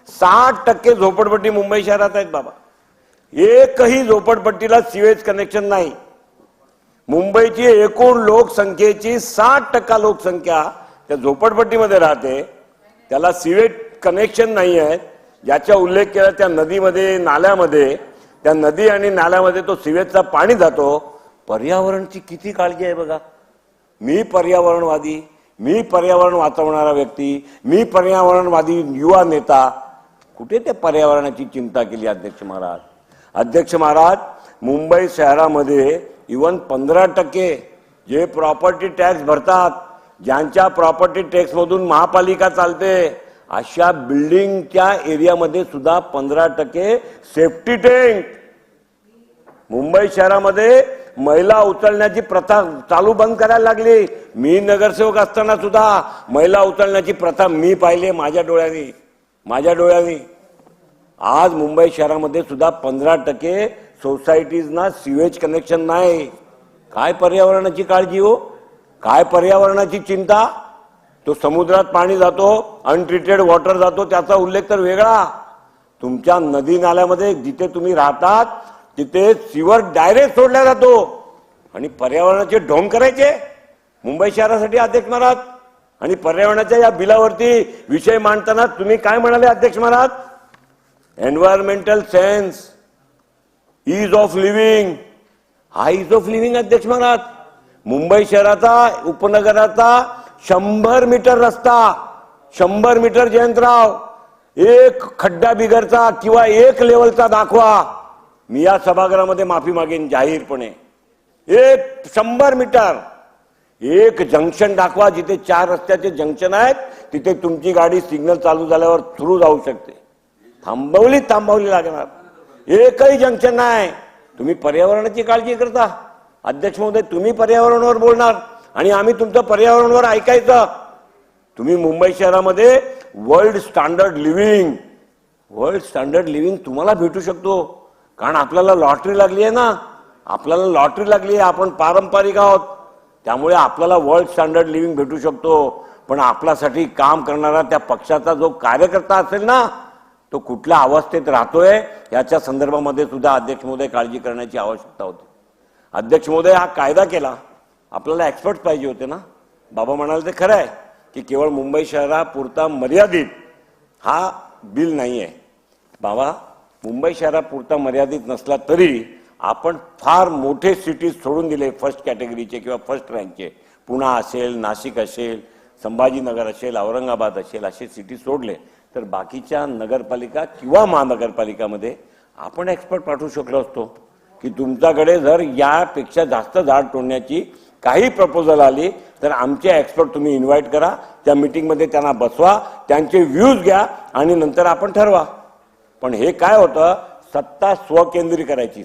60% झोपडपट्टी मुंबई शहरात आहेत बाबा. एकही झोपडपट्टीला सिवेज कनेक्शन नाही. मुंबईची एकूण लोकसंख्येची 60% लोकसंख्या त्या झोपडपट्टीमध्ये राहते, त्याला सिवेज कनेक्शन नाही आहे. ज्याचा उल्लेख केला त्या नदीमध्ये, नाल्यामध्ये, त्या नदी आणि नाल्यामध्ये तो सिवेजचा पाणी जातो. पर्यावरणाची किती काळजी आहे बघा. मी पर्यावरणवादी, मी पर्यावरण वाचवणारा व्यक्ती, मी पर्यावरणवादी युवा नेता, कुठे त्या पर्यावरणाची चिंता केली अध्यक्ष महाराज. अध्यक्ष महाराज, मुंबई शहरामध्ये इवन 15% जे प्रॉपर्टी टॅक्स भरतात, ज्यांच्या प्रॉपर्टी टॅक्स मधून महापालिका चालते, अशा बिल्डिंगच्या एरियामध्ये सुद्धा 15% सेफ्टी टँक. मुंबई शहरामध्ये महिला उचलण्याची प्रथा चालू बंद करायला लागली. मी नगरसेवक असताना सुद्धा महिला उचलण्याची प्रथा मी पाहिली माझ्या डोळ्यांनी. आज मुंबई शहरामध्ये सुद्धा 15% सोसायटीजना सिवेज कनेक्शन नाही. काय पर्यावरणाची काळजी हो, काय पर्यावरणाची चिंता. तो समुद्रात पाणी जातो, अनट्रीटेड वॉटर जातो, त्याचा उल्लेख तर वेगळा. तुमच्या नदी नाल्यामध्ये जिथे तुम्ही राहतात तिथे सीवर डायरेक्ट सोडला जातो आणि पर्यावरणाचे ढोंग करायचे मुंबई शहरासाठी अध्यक्ष महाराज. आणि पर्यावरणाच्या या बिलावरती विषय मांडताना तुम्ही काय म्हणाले अध्यक्ष महाराज? Environmental sense, ease of living. हा ईज ऑफ लिव्हिंग अध्यक्ष महाराज. मुंबई शहराचा उपनगराचा 100 मीटर रस्ता, 100 मीटर जयंतराव, एक खड्डा बिगरचा किंवा एक लेवलचा दाखवा. मी या सभागृहामध्ये माफी मागेन जाहीरपणे. एक 100 मीटर एक जंक्शन दाखवा, जिथे 4 रस्त्याचे जंक्शन आहेत, तिथे तुमची गाडी सिग्नल चालू झाल्यावर थ्रू जाऊ शकते. थांबवली लागणार. एकही जंक्शन नाही. तुम्ही पर्यावरणाची काळजी करता अध्यक्ष महोदय. तुम्ही पर्यावरणावर बोलणार आणि आम्ही तुमचं पर्यावरणावर ऐकायचं. तुम्ही मुंबई शहरामध्ये वर्ल्ड स्टँडर्ड लिव्हिंग तुम्हाला भेटू शकतो, कारण आपल्याला लॉटरी लागली आहे ना. आपल्याला लॉटरी लागली, आपण पारंपरिक आहोत, त्यामुळे आपल्याला वर्ल्ड स्टँडर्ड लिव्हिंग भेटू शकतो. पण आपल्यासाठी काम करणारा त्या पक्षाचा जो कार्यकर्ता असेल ना, तो कुठल्या अवस्थेत राहतोय याच्या संदर्भामध्ये सुद्धा अध्यक्ष महोदय काळजी करण्याची आवश्यकता होती. अध्यक्ष महोदय हा कायदा केला, आपल्याला एक्सपर्ट पाहिजे होते ना. बाबा म्हणाले ते खरं आहे की केवळ मुंबई शहरापुरता मर्यादित हा बिल नाही आहे. बाबा, मुंबई शहरापुरता मर्यादित नसला तरी आपण फार मोठे सिटीज सोडून दिले, फर्स्ट कॅटेगरीचे किंवा फर्स्ट रँकचे. पुणे असेल, नाशिक असेल, संभाजीनगर असेल, औरंगाबाद असेल, असे सिटी सोडले तर बाकीच्या नगरपालिका किंवा महानगरपालिकामध्ये आपण एक्सपर्ट पाठवू शकलो असतो की तुमच्याकडे जर यापेक्षा जास्त झाड तोडण्याची काही प्रपोजल आली तर आमचे एक्सपर्ट तुम्ही इन्व्हाइट करा, त्या मीटिंगमध्ये त्यांना बसवा, त्यांचे व्ह्यूज घ्या आणि नंतर आपण ठरवा. पण हे काय होतं, सत्ता स्वकेंद्री करायची.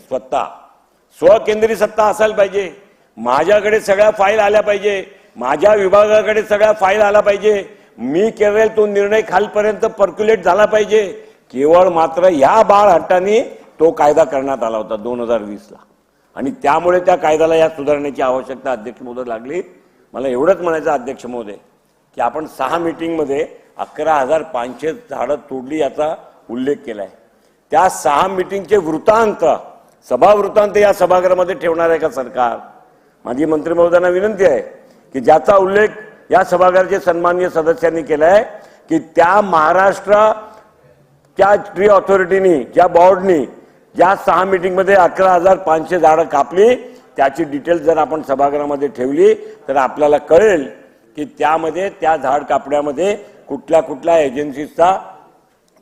स्वकेंद्री सत्ता असायला पाहिजे. माझ्याकडे सगळ्या फाईल आल्या पाहिजे, माझ्या विभागाकडे सगळ्या फाईल आल्या पाहिजे, मी केलेला तो निर्णय खालपर्यंत पर्क्युलेट झाला पाहिजे. केवळ मात्र ह्या बाळहट्टाने तो कायदा करण्यात आला होता 2020ला आणि त्यामुळे त्या कायद्याला या सुधारण्याची आवश्यकता अध्यक्ष महोदय लागली. मला एवढंच म्हणायचं अध्यक्ष महोदय की आपण 6 मीटिंगमध्ये 11,500 झाडं तोडली याचा उल्लेख केलाय. त्या 6 मीटिंगचे वृत्तांत, सभावृत्तांत या सभागृहामध्ये ठेवणार आहे का सरकार? माझी मंत्री महोदयांना विनंती आहे की ज्याचा उल्लेख या सभागृहाचे सन्माननीय सदस्यांनी केलाय की त्या महाराष्ट्र त्या ट्री ऑथॉरिटीनी, ज्या बोर्डनी ज्या 6 मीटिंगमध्ये 11,500 झाडं कापली त्याची डिटेल जर आपण सभागृहामध्ये ठेवली तर आपल्याला कळेल की त्यामध्ये त्या झाड कापण्यामध्ये कुठल्या कुठल्या एजन्सीजचा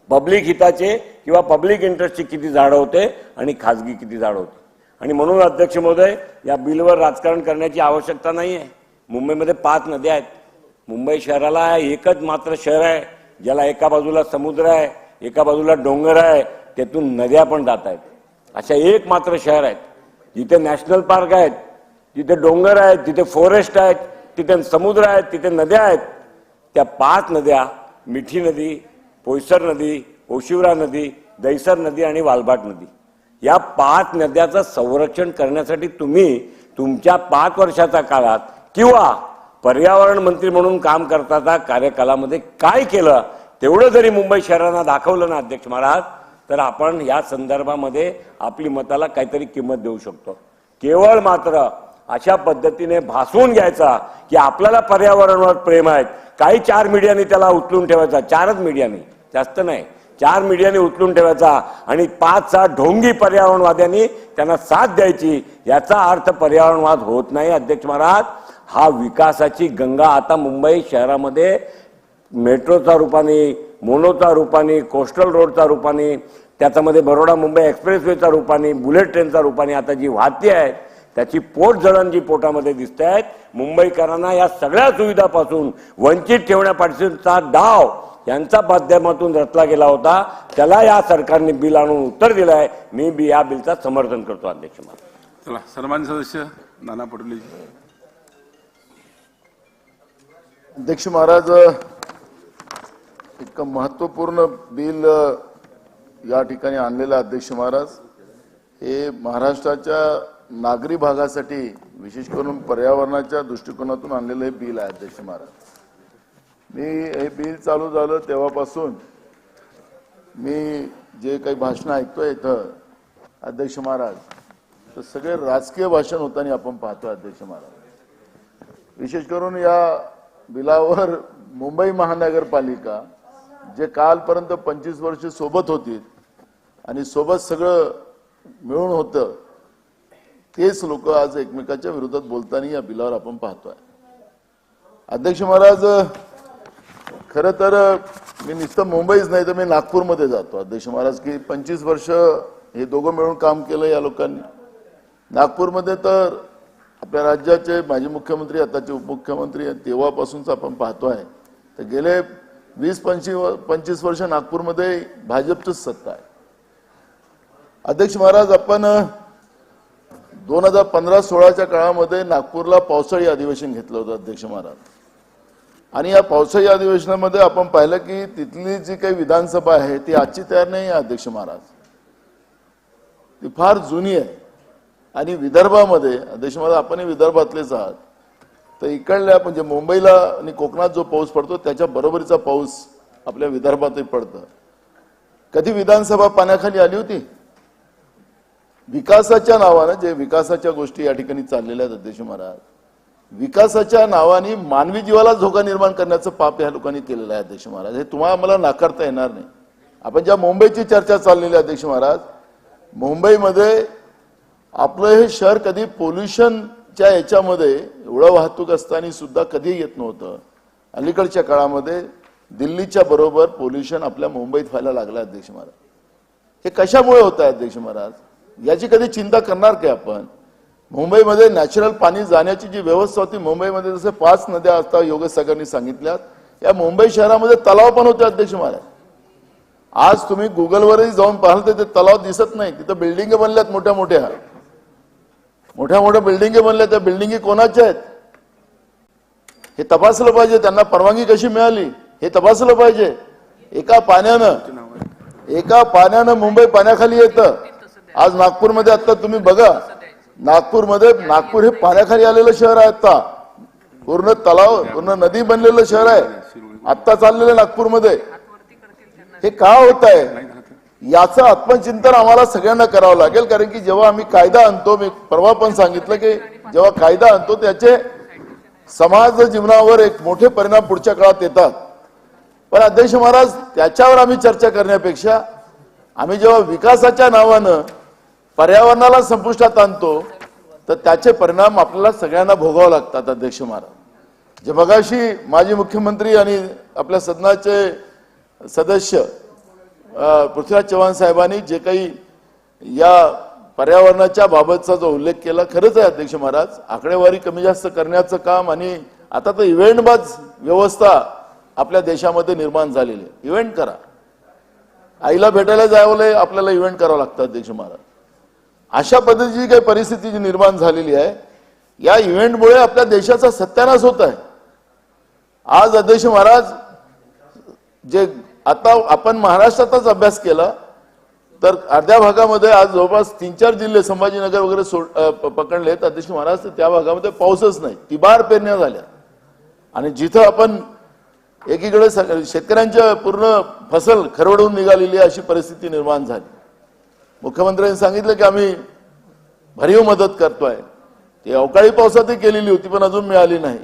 पब्लिक हिताचे किंवा पब्लिक इंटरेस्टची किती झाडं होते आणि खाजगी किती झाडं होती. आणि म्हणून अध्यक्ष महोदय या बिलवर राजकारण करण्याची आवश्यकता नाही आहे. मुंबईमध्ये 5 नद्या आहेत. मुंबई शहराला एकच मात्र शहर आहे ज्याला एका बाजूला समुद्र आहे, एका बाजूला डोंगर आहे, त्यातून नद्या पण जात आहेत. अशा एक मात्र शहर आहेत जिथे नॅशनल पार्क आहेत, जिथे डोंगर आहेत, जिथे फॉरेस्ट आहेत, तिथे समुद्र आहेत, तिथे नद्या आहेत. त्या 5 नद्या, मिठी नदी, पोयसर नदी, ओशिवरा नदी, दहिसर नदी आणि वालभाट नदी, या 5 नद्याचं संरक्षण करण्यासाठी तुम्ही तुमच्या 5 वर्षाच्या काळात किंवा पर्यावरण मंत्री म्हणून काम करताना कार्यकालामध्ये काय केलं तेवढं जरी मुंबई शहरांना दाखवलं ना अध्यक्ष महाराज, तर आपण या संदर्भामध्ये आपली मताला काहीतरी किंमत देऊ शकतो. केवळ मात्र अशा पद्धतीने भासवून घ्यायचा की आपल्याला पर्यावरणावर प्रेम आहे, काही 4 मीडियाने त्याला उचलून ठेवायचा, 4च मीडियाने, जास्त नाही, 4 मीडियाने उचलून ठेवायचा आणि 5-6 ढोंगी पर्यावरणवाद्यांनी त्यांना साथ द्यायची. याचा अर्थ पर्यावरणवाद होत नाही अध्यक्ष महाराज. हा विकासाची गंगा आता मुंबई शहरामध्ये मेट्रोचा रूपाने, मोनोचा रूपाने, कोस्टल रोडचा रूपाने, त्याच्यामध्ये बरोडा मुंबई एक्सप्रेसवेचा रूपाने, बुलेट ट्रेनचा रूपाने आता जी वाहती आहे त्याची पोटजळण जी पोटामध्ये दिसते आहेत. मुंबईकरांना या सगळ्या सुविधापासून वंचित ठेवण्यापासूनचा डाव यांच्या माध्यमातून रचला गेला होता, त्याला या सरकारने बिल आणून उत्तर दिलं आहे. मी बी या बिलचा समर्थन करतो अध्यक्ष महाराज. चला, सन्मान्य सदस्य नाना पटोले. अध्यक्ष महाराज, एक महत्वपूर्ण बिल या ठिकाणी आणलेलं अध्यक्ष महाराज. हे महाराष्ट्राच्या नागरी भागासाठी विशेष करून पर्यावरणाच्या दृष्टिकोनातून आणलेलं हे बिल आहे अध्यक्ष महाराज. मी हे बिल चालू झालं तेव्हापासून मी जे काही भाषण ऐकतोय इथं अध्यक्ष महाराज, तर सगळे राजकीय भाषण होताना आपण पाहतोय अध्यक्ष महाराज. विशेष करून या बिलावर मुंबई महानगरपालिका जे कालपर्यंत 25 वर्ष सोबत होती आणि सोबत सगळं मिळून होतं, तेच लोक आज एकमेकाच्या विरोधात बोलताना या बिलावर आपण पाहतोय अध्यक्ष महाराज. खरं तर मी नुसतं मुंबईच नाही तर मी नागपूरमध्ये जातो अध्यक्ष महाराज की 25 वर्ष हे दोघं मिळून काम केलं या लोकांनी. नागपूरमध्ये तर आपल्या राज्याचे माजी मुख्यमंत्री, आताचे उपमुख्यमंत्री, तेव्हापासूनच आपण पाहतोय तर गेले 20-25 वर्ष नागपूरमध्ये भाजपचीच सत्ता आहे अध्यक्ष महाराज. आपण 2015-16च्या काळामध्ये नागपूरला पावसाळी अधिवेशन घेतलं होतं अध्यक्ष महाराज. आणि या पावसाळी अधिवेशनामध्ये आपण पाहिलं की तिथली जी काही विधानसभा आहे ती आजची तयार नाही आहे अध्यक्ष महाराज, ती फार जुनी आहे. आणि विदर्भामध्ये अध्यक्ष महोदय आपणही विदर्भातलेच आहात, तर इकडल्या म्हणजे मुंबईला आणि कोकणात जो पाऊस पडतो त्याच्या बरोबरीचा पाऊस आपल्या विदर्भातही पडतं. कधी विधानसभा पाण्याखाली आली होती? विकासाच्या नावानं जे विकासाच्या गोष्टी या ठिकाणी चाललेल्या आहेत अध्यक्ष महाराज, विकासाच्या नावाने मानवी जीवाला धोका निर्माण करण्याचं पाप या लोकांनी केलेलं आहे अध्यक्ष महाराज. हे तुम्हाला मला नाकारता येणार नाही. आपण ज्या मुंबईची चर्चा चाललेली आहे अध्यक्ष महाराज, मुंबईमध्ये आपलं हे शहर कधी पोल्युशनच्या याच्यामध्ये एवढं वाहतूक असताना सुद्धा कधी येत नव्हतं. अलीकडच्या काळामध्ये दिल्लीच्या बरोबर पोल्युशन आपल्या मुंबईत व्हायला लागलं अध्यक्ष महाराज. हे कशामुळे होत आहे अध्यक्ष महाराज? याची कधी चिंता करणार काय आपण? मुंबईमध्ये नॅचरल पाणी जाण्याची जी व्यवस्था होती, मुंबईमध्ये जसे 5 नद्या असतात योगेश सागरनी सांगितल्यात, या मुंबई शहरामध्ये तलाव पण होते अध्यक्ष महाराज. आज तुम्ही गुगलवरही जाऊन पाहाल तर ते तलाव दिसत नाही. तिथं बिल्डिंग बनल्यात मोठ्या मोठ्या बिल्डिंग बनल्या. त्या बिल्डिंगी कोणाच्या आहेत हे तपासलं पाहिजे. त्यांना परवानगी कशी मिळाली हे तपासलं पाहिजे. एका पाण्यानं मुंबई पाण्याखाली येतं. आज नागपूरमध्ये आता तुम्ही बघा, नागपूर हे पाण्याखाली आलेलं शहर आहे. आता पूर्ण तलाव पूर्ण नदी बनलेलं शहर आहे आता चाललेलं नागपूरमध्ये. हे का होत आहे याचं आत्मचिंतन आम्हाला सगळ्यांना करावं लागेल. कारण की जेव्हा आम्ही कायदा आणतो, मी परवा पण सांगितलं की जेव्हा कायदा आणतो त्याचे समाज जीवनावर एक मोठे परिणाम पुढच्या काळात येतात. पण अध्यक्ष महाराज, त्याच्यावर आम्ही चर्चा करण्यापेक्षा आम्ही जेव्हा विकासाच्या नावानं पर्यावरणाला संपुष्टात आणतो तर त्याचे परिणाम आपल्याला सगळ्यांना भोगावं लागतात अध्यक्ष महाराज. जे मगाशी माजी मुख्यमंत्री आणि आपल्या सदनाचे सदस्य पृथ्वीराज चव्हाण साहेबांनी जे काही या पर्यावरणाच्या बाबतचा जो उल्लेख केला, खरंच आहे अध्यक्ष महाराज. आकडेवारी कमी जास्त करण्याचं काम आणि आता तर इव्हेंटबाज व्यवस्था आपल्या देशामध्ये निर्माण झालेली आहे. इव्हेंट करा, आईला भेटायला जावं आपल्याला इव्हेंट करावं लागतं अध्यक्ष महाराज. अशा पद्धतीची काही परिस्थिती जी निर्माण झालेली आहे, या इव्हेंटमुळे आपल्या देशाचा सत्यानाश होत आहे. आज अध्यक्ष महाराज, जे आता आपण महाराष्ट्रातच अभ्यास केला तर अर्ध्या भागामध्ये आज जवळपास 3-4 जिल्हे संभाजीनगर वगैरे पकडलेत अध्यक्ष महाराज. त्या भागामध्ये पाऊसच नाही, तिबार पेरण्या झाल्या. आणि जिथं आपण एकीकडे शेतकऱ्यांच्या पूर्ण फसल खरवडून निघालेली अशी परिस्थिती निर्माण झाली. मुख्यमंत्र्यांनी सांगितलं की आम्ही भरीव मदत करतोय. ती अवकाळी पावसातही केलेली होती पण अजून मिळाली नाही.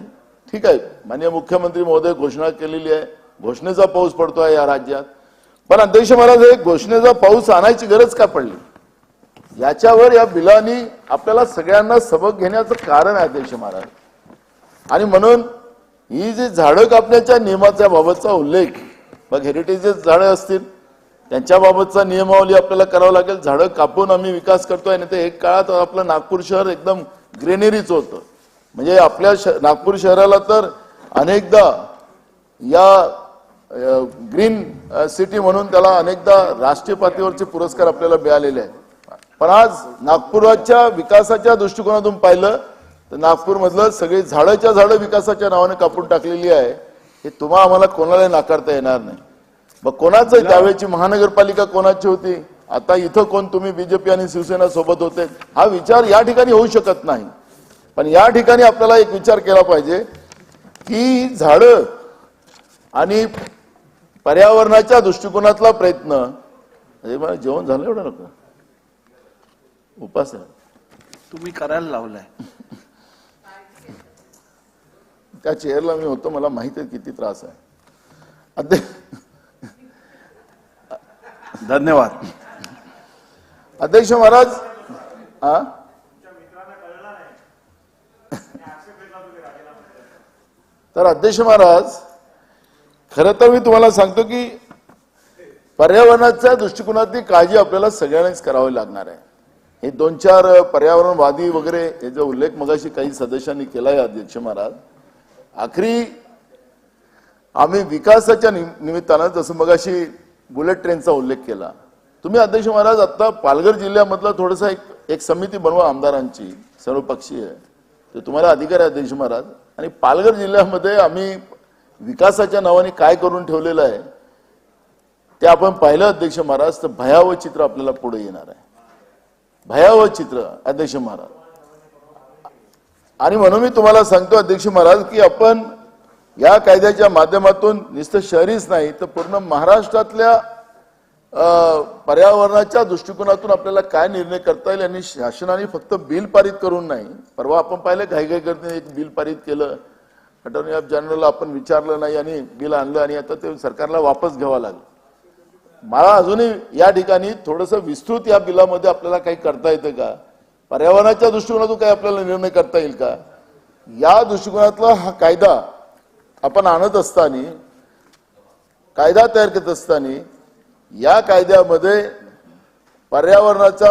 ठीक आहे, माननीय मुख्यमंत्री महोदय घोषणा केलेली आहे, घोषणेचा पाऊस पडतोय या राज्यात. पण अध्यक्ष महाराज, हे घोषणेचा पाऊस आणायची गरज का पडली याच्यावर या बिलानी आपल्याला सगळ्यांना सबक घेण्याचं कारण आहे अध्यक्ष महाराज. आणि म्हणून ही जी झाडं कापण्याच्या नियमाच्या बाबतचा उल्लेख, मग हेरिटेज झाडं असतील त्यांच्या बाबतचा नियमावली आपल्याला करावं लागेल. झाडं कापून आम्ही विकास करतोय. नाही तर एक काळात आपलं नागपूर शहर एकदम ग्रीनरीच होतं. म्हणजे आपल्या नागपूर शहराला तर अनेकदा या ग्रीन सिटी म्हणून त्याला अनेकदा राष्ट्रीय पातळीवरचे पुरस्कार आपल्याला मिळालेले आहेत. पण आज नागपुराच्या विकासाच्या दृष्टिकोनातून पाहिलं तर नागपूरमधलं सगळी झाडं विकासाच्या नावाने कापून टाकलेली आहे. हे तुम्हा आम्हाला कोणाला नाकारता येणार नाही. मग कोणाचं त्यावेळेची महानगरपालिका कोणाची होती, आता इथं कोण तुम्ही बीजेपी आणि शिवसेना सोबत होते, हा विचार या ठिकाणी होऊ शकत नाही. पण या ठिकाणी आपल्याला एक विचार केला पाहिजे की झाडं आणि पर्यावरणाच्या दृष्टिकोनातला प्रयत्न. मला जेवण झालं एवढं नको, उपास आहे तुम्ही करायला लावलाय. त्या चेअरला मी होतो, मला माहिती आहे किती त्रास आहे. धन्यवाद अध्यक्ष महाराज. तर अध्यक्ष महाराज, खरं तर मी तुम्हाला सांगतो की पर्यावरणाच्या दृष्टिकोनातली काळजी आपल्याला सगळ्यांनाच करावी लागणार आहे. हे 2-4 पर्यावरणवादी वगैरे याचा उल्लेख मगाशी काही सदस्यांनी केलाय अध्यक्ष महाराज. आखरी आम्ही विकासाच्या निमित्तानं जसं मगाशी बुलेट ट्रेनचा उल्लेख केला तुम्ही अध्यक्ष महाराज, आता पालघर जिल्ह्यामधला थोडंसं एक समिती बनवा आमदारांची सर्वपक्षीय, ते तुम्हाला अधिकार आहे अध्यक्ष महाराज. आणि पालघर जिल्ह्यामध्ये आम्ही विकासाच्या नावाने काय करून ठेवलेलं आहे ते आपण पाहिलं अध्यक्ष महाराज, तर भयावह चित्र आपल्याला पुढे येणार आहे. भयावह चित्र अध्यक्ष महाराज. आणि म्हणून मी तुम्हाला सांगतो अध्यक्ष महाराज की आपण या कायद्याच्या माध्यमातून नुसतं शहरीच नाही तर पूर्ण महाराष्ट्रातल्या पर्यावरणाच्या दृष्टिकोनातून आपल्याला काय निर्णय करता येईल आणि शासनाने फक्त बिल पारित करून नाही. परवा आपण पाहिलं घाई करते एक बिल पारित केलं, अटॉर्नी ऑफ जनरलला आपण विचारलं नाही आणि बिल आणलं आणि आता ते सरकारला वापस घ्यावं लागलं. मला अजूनही या ठिकाणी थोडंसं विस्तृत या बिलामध्ये आपल्याला काही करता येतं का, पर्यावरणाच्या दृष्टिकोनातून काही आपल्याला निर्णय करता येईल का, या दृष्टिकोनातला हा कायदा आपण आणत असताना, कायदा तयार करत असताना या कायद्यामध्ये पर्यावरणाचा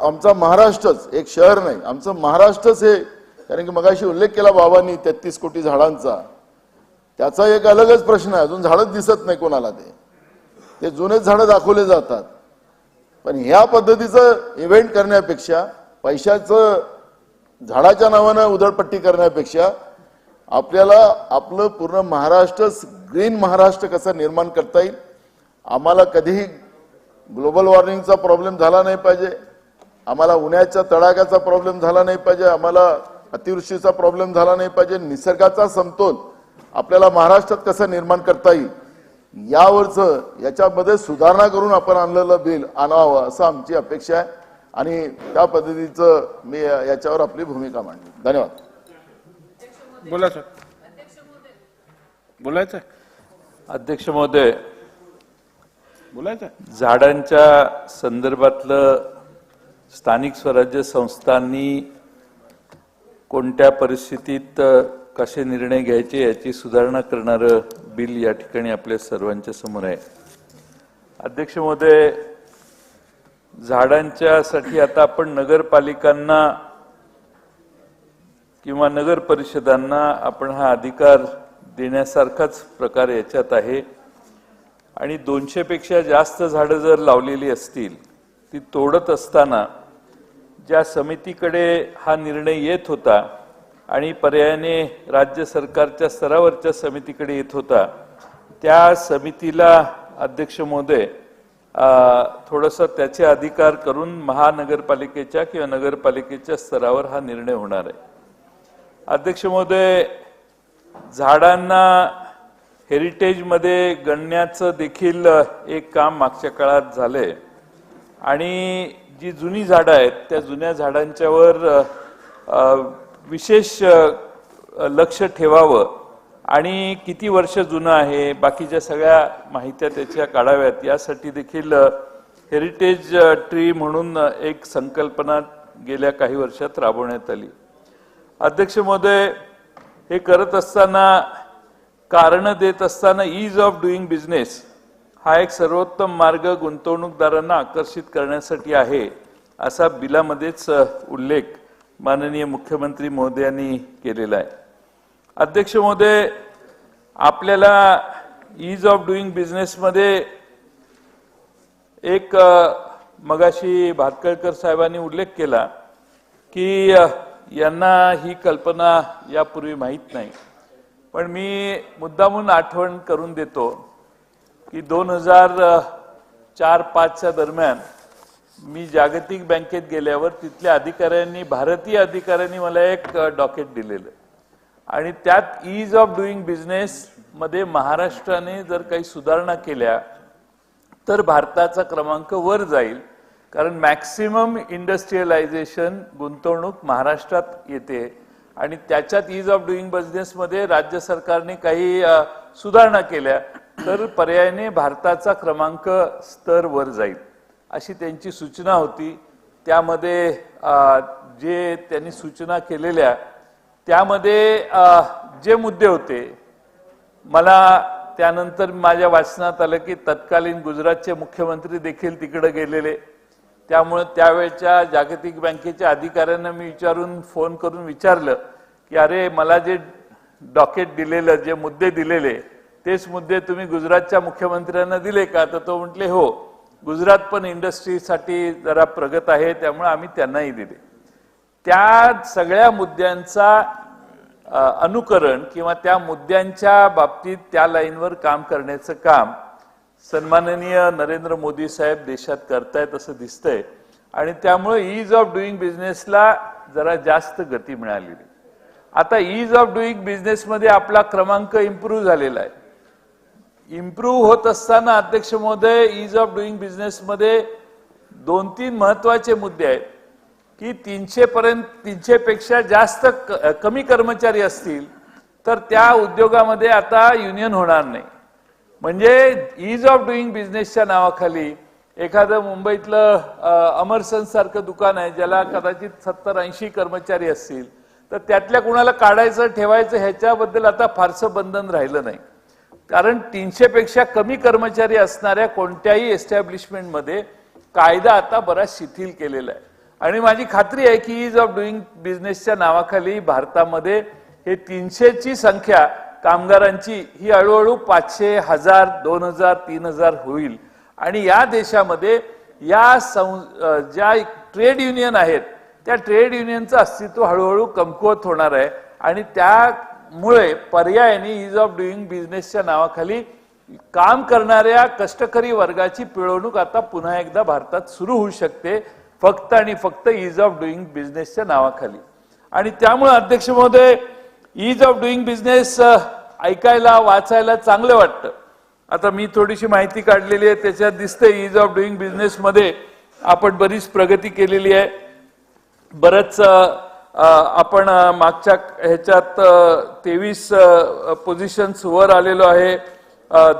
आमचा महाराष्ट्रच एक शहर नाही, आमचं महाराष्ट्रच हे, कारण की मगाशी उल्लेख केला बाबांनी 33 कोटी झाडांचा, त्याचा एक अलगच प्रश्न आहे. अजून झाडच दिसत नाही कोणाला, ते जुनेच झाडं दाखवले जातात. पण ह्या पद्धतीचं इव्हेंट करण्यापेक्षा, पैशाचं झाडाच्या नावानं उधळपट्टी करण्यापेक्षा आपल्याला आपलं पूर्ण महाराष्ट्र ग्रीन महाराष्ट्र कसं निर्माण करता येईल. आम्हाला कधीही ग्लोबल वॉर्मिंगचा प्रॉब्लेम झाला नाही पाहिजे, आम्हाला उन्हाच्या तडाख्याचा प्रॉब्लेम झाला नाही पाहिजे, आम्हाला अतिवृष्टीचा प्रॉब्लेम झाला नाही पाहिजे. निसर्गाचा समतोल आपल्याला महाराष्ट्रात कसं निर्माण करता येईल यावरचं, याच्यामध्ये सुधारणा करून आपण आणलेलं बिल आणावं असं आमची अपेक्षा आहे आणि त्या पद्धतीचं मी याच्यावर आपली भूमिका मांडली. धन्यवाद. बोला सर. बोलायचं अध्यक्ष महोदय, बोलायचं झाडांच्या संदर्भातलं स्थानिक स्वराज्य संस्थांनी कोणत्या परिस्थितीत कसे निर्णय घ्यायचे याची सुधारणा करणारं बिल या ठिकाणी आपल्या सर्वांच्या समोर आहे. अध्यक्ष महोदय, झाडांच्यासाठी आता आपण नगरपालिकांना किंवा नगर परिषदांना आपण हा अधिकार देण्यासारखाच प्रकार याच्यात आहे. आणि 200 पेक्षा जास्त झाडं जर लावलेली असतील, ती तोडत असताना ज्या समितीकडे हा निर्णय येत होता आणि पर्यायाने राज्य सरकारच्या स्तरावरच्या समितीकडे येत होता, त्या समितीला अध्यक्ष महोदय थोडंसं त्याचे अधिकार करून महानगरपालिकेच्या किंवा नगरपालिकेच्या स्तरावर हा निर्णय होणार आहे. अध्यक्ष महोदय, झाडांना हेरिटेजमध्ये गणण्याचं देखील एक काम मागच्या काळात झालंय आणि जी जुनी झाडं आहेत त्या जुन्या झाडांच्यावर विशेष लक्ष ठेवावं आणि किती वर्ष जुनं आहे, बाकीच्या सगळ्या माहित्या त्याच्या काढाव्यात, यासाठी देखील हेरिटेज ट्री म्हणून एक संकल्पना गेल्या काही वर्षात राबवण्यात आली. अध्यक्ष महोदय, हे करत असताना, कारण देत असताना ईज ऑफ डुईंग बिझनेस हा एक सर्वोत्तम मार्ग गुंतवणूकदारांना आकर्षित करण्यासाठी आहे असा बिलामध्येच उल्लेख माननीय मुख्यमंत्री महोदयांनी केलेला आहे. अध्यक्ष महोदय, आपल्याला ईज ऑफ डुईंग बिझनेसमध्ये एक मगाशी भातकळकर साहेबांनी उल्लेख केला की यांना ही कल्पना यापूर्वी माहीत नाही, पण मी मुद्दामून आठवण करून देतो की 2004-05च्या दरम्यान मी जागतिक बँकेत गेल्यावर तिथल्या अधिकाऱ्यांनी, भारतीय अधिकाऱ्यांनी मला एक डॉकेट दिलेलं आणि त्यात ईज ऑफ डुईंग बिझनेस मध्ये महाराष्ट्राने जर काही सुधारणा केल्या तर भारताचा क्रमांक वर जाईल, कारण मॅक्सिमम इंडस्ट्रियलायझेशन गुंतवणूक महाराष्ट्रात येते आणि त्याच्यात ईज ऑफ डुईंग बिझनेसमध्ये राज्य सरकारने काही सुधारणा केल्या तर पर्यायाने भारताचा क्रमांक स्तर वर जाईल अशी त्यांची सूचना होती. त्यामध्ये जे त्यांनी सूचना केलेल्या त्यामध्ये जे मुद्दे होते, मला त्यानंतर माझ्या वाचनात आलं की तत्कालीन गुजरातचे मुख्यमंत्री देखील तिकडे गेलेले, त्यामुळे त्यावेळच्या जागतिक बँकेच्या अधिकाऱ्यांना मी फोन करून विचारलं की अरे, मला जे डॉकेट दिलेलं, जे मुद्दे दिलेले तेच मुद्दे तुम्ही गुजरातच्या मुख्यमंत्र्यांना दिले का? तर तो म्हटले हो, गुजरात पण इंडस्ट्रीसाठी जरा प्रगत आहे त्यामुळे आम्ही त्यांनाही दिले. त्या सगळ्या मुद्द्यांचा अनुकरण किंवा त्या मुद्द्यांच्या बाबतीत त्या लाईनवर काम करण्याचं काम सन्माननीय नरेंद्र मोदी साहेब देशात करतायत असं दिसतंय आणि त्यामुळे ईज ऑफ डुईंग बिझनेसला जरा जास्त गती मिळालेली. आता ईज ऑफ डुईंग बिझनेसमध्ये आपला क्रमांक इम्प्रूव्ह झालेला आहे. इम्प्रूव्ह होत असताना अध्यक्ष महोदय ईज ऑफ डुईंग बिझनेसमध्ये 2-3 महत्वाचे मुद्दे आहेत की 300 पेक्षा जास्त कमी कर्मचारी असतील तर त्या उद्योगामध्ये आता युनियन होणार नाही. म्हणजे ईज ऑफ डुईंग बिझनेसच्या नावाखाली एखादं मुंबईतलं अमरसन सारखं दुकान आहे ज्याला कदाचित 70-80 कर्मचारी असतील तर त्यातल्या कुणाला काढायचं ठेवायचं ह्याच्याबद्दल आता फारसं बंधन राहिलं नाही. कारण 300 पेक्षा कमी कर्मचारी असणाऱ्या कोणत्याही एस्टॅब्लिशमेंटमध्ये कायदा आता बराच शिथिल केलेला आहे. आणि माझी खात्री आहे की ईज ऑफ डुईंग बिझनेसच्या नावाखाली भारतामध्ये हे 300ची संख्या कामगारांची ही हळूहळू 500, 1000, 2000, 3000 होईल. आणि या देशामध्ये या ज्या ट्रेड युनियन आहेत त्या ट्रेड युनियनचं अस्तित्व हळूहळू कमकुवत होणार आहे. आणि त्यामुळे पर्यायाने ईज ऑफ डुईंग बिझनेसच्या नावाखाली काम करणाऱ्या कष्टकरी वर्गाची पिळवणूक आता पुन्हा एकदा भारतात सुरू होऊ शकते, फक्त आणि फक्त ईज ऑफ डुईंग बिझनेसच्या नावाखाली. आणि त्यामुळे अध्यक्ष महोदय ईज ऑफ डुईंग बिझनेस ऐकायला वाचायला चांगलं वाटतं. आता मी थोडीशी माहिती काढलेली आहे, त्याच्यात दिसते ईज ऑफ डुईंग बिझनेस मध्ये आपण बरीच प्रगती केलेली आहे. बरंच आपण मागच्या ह्याच्यात 23 पोझिशन्स वर आलेलो आहे.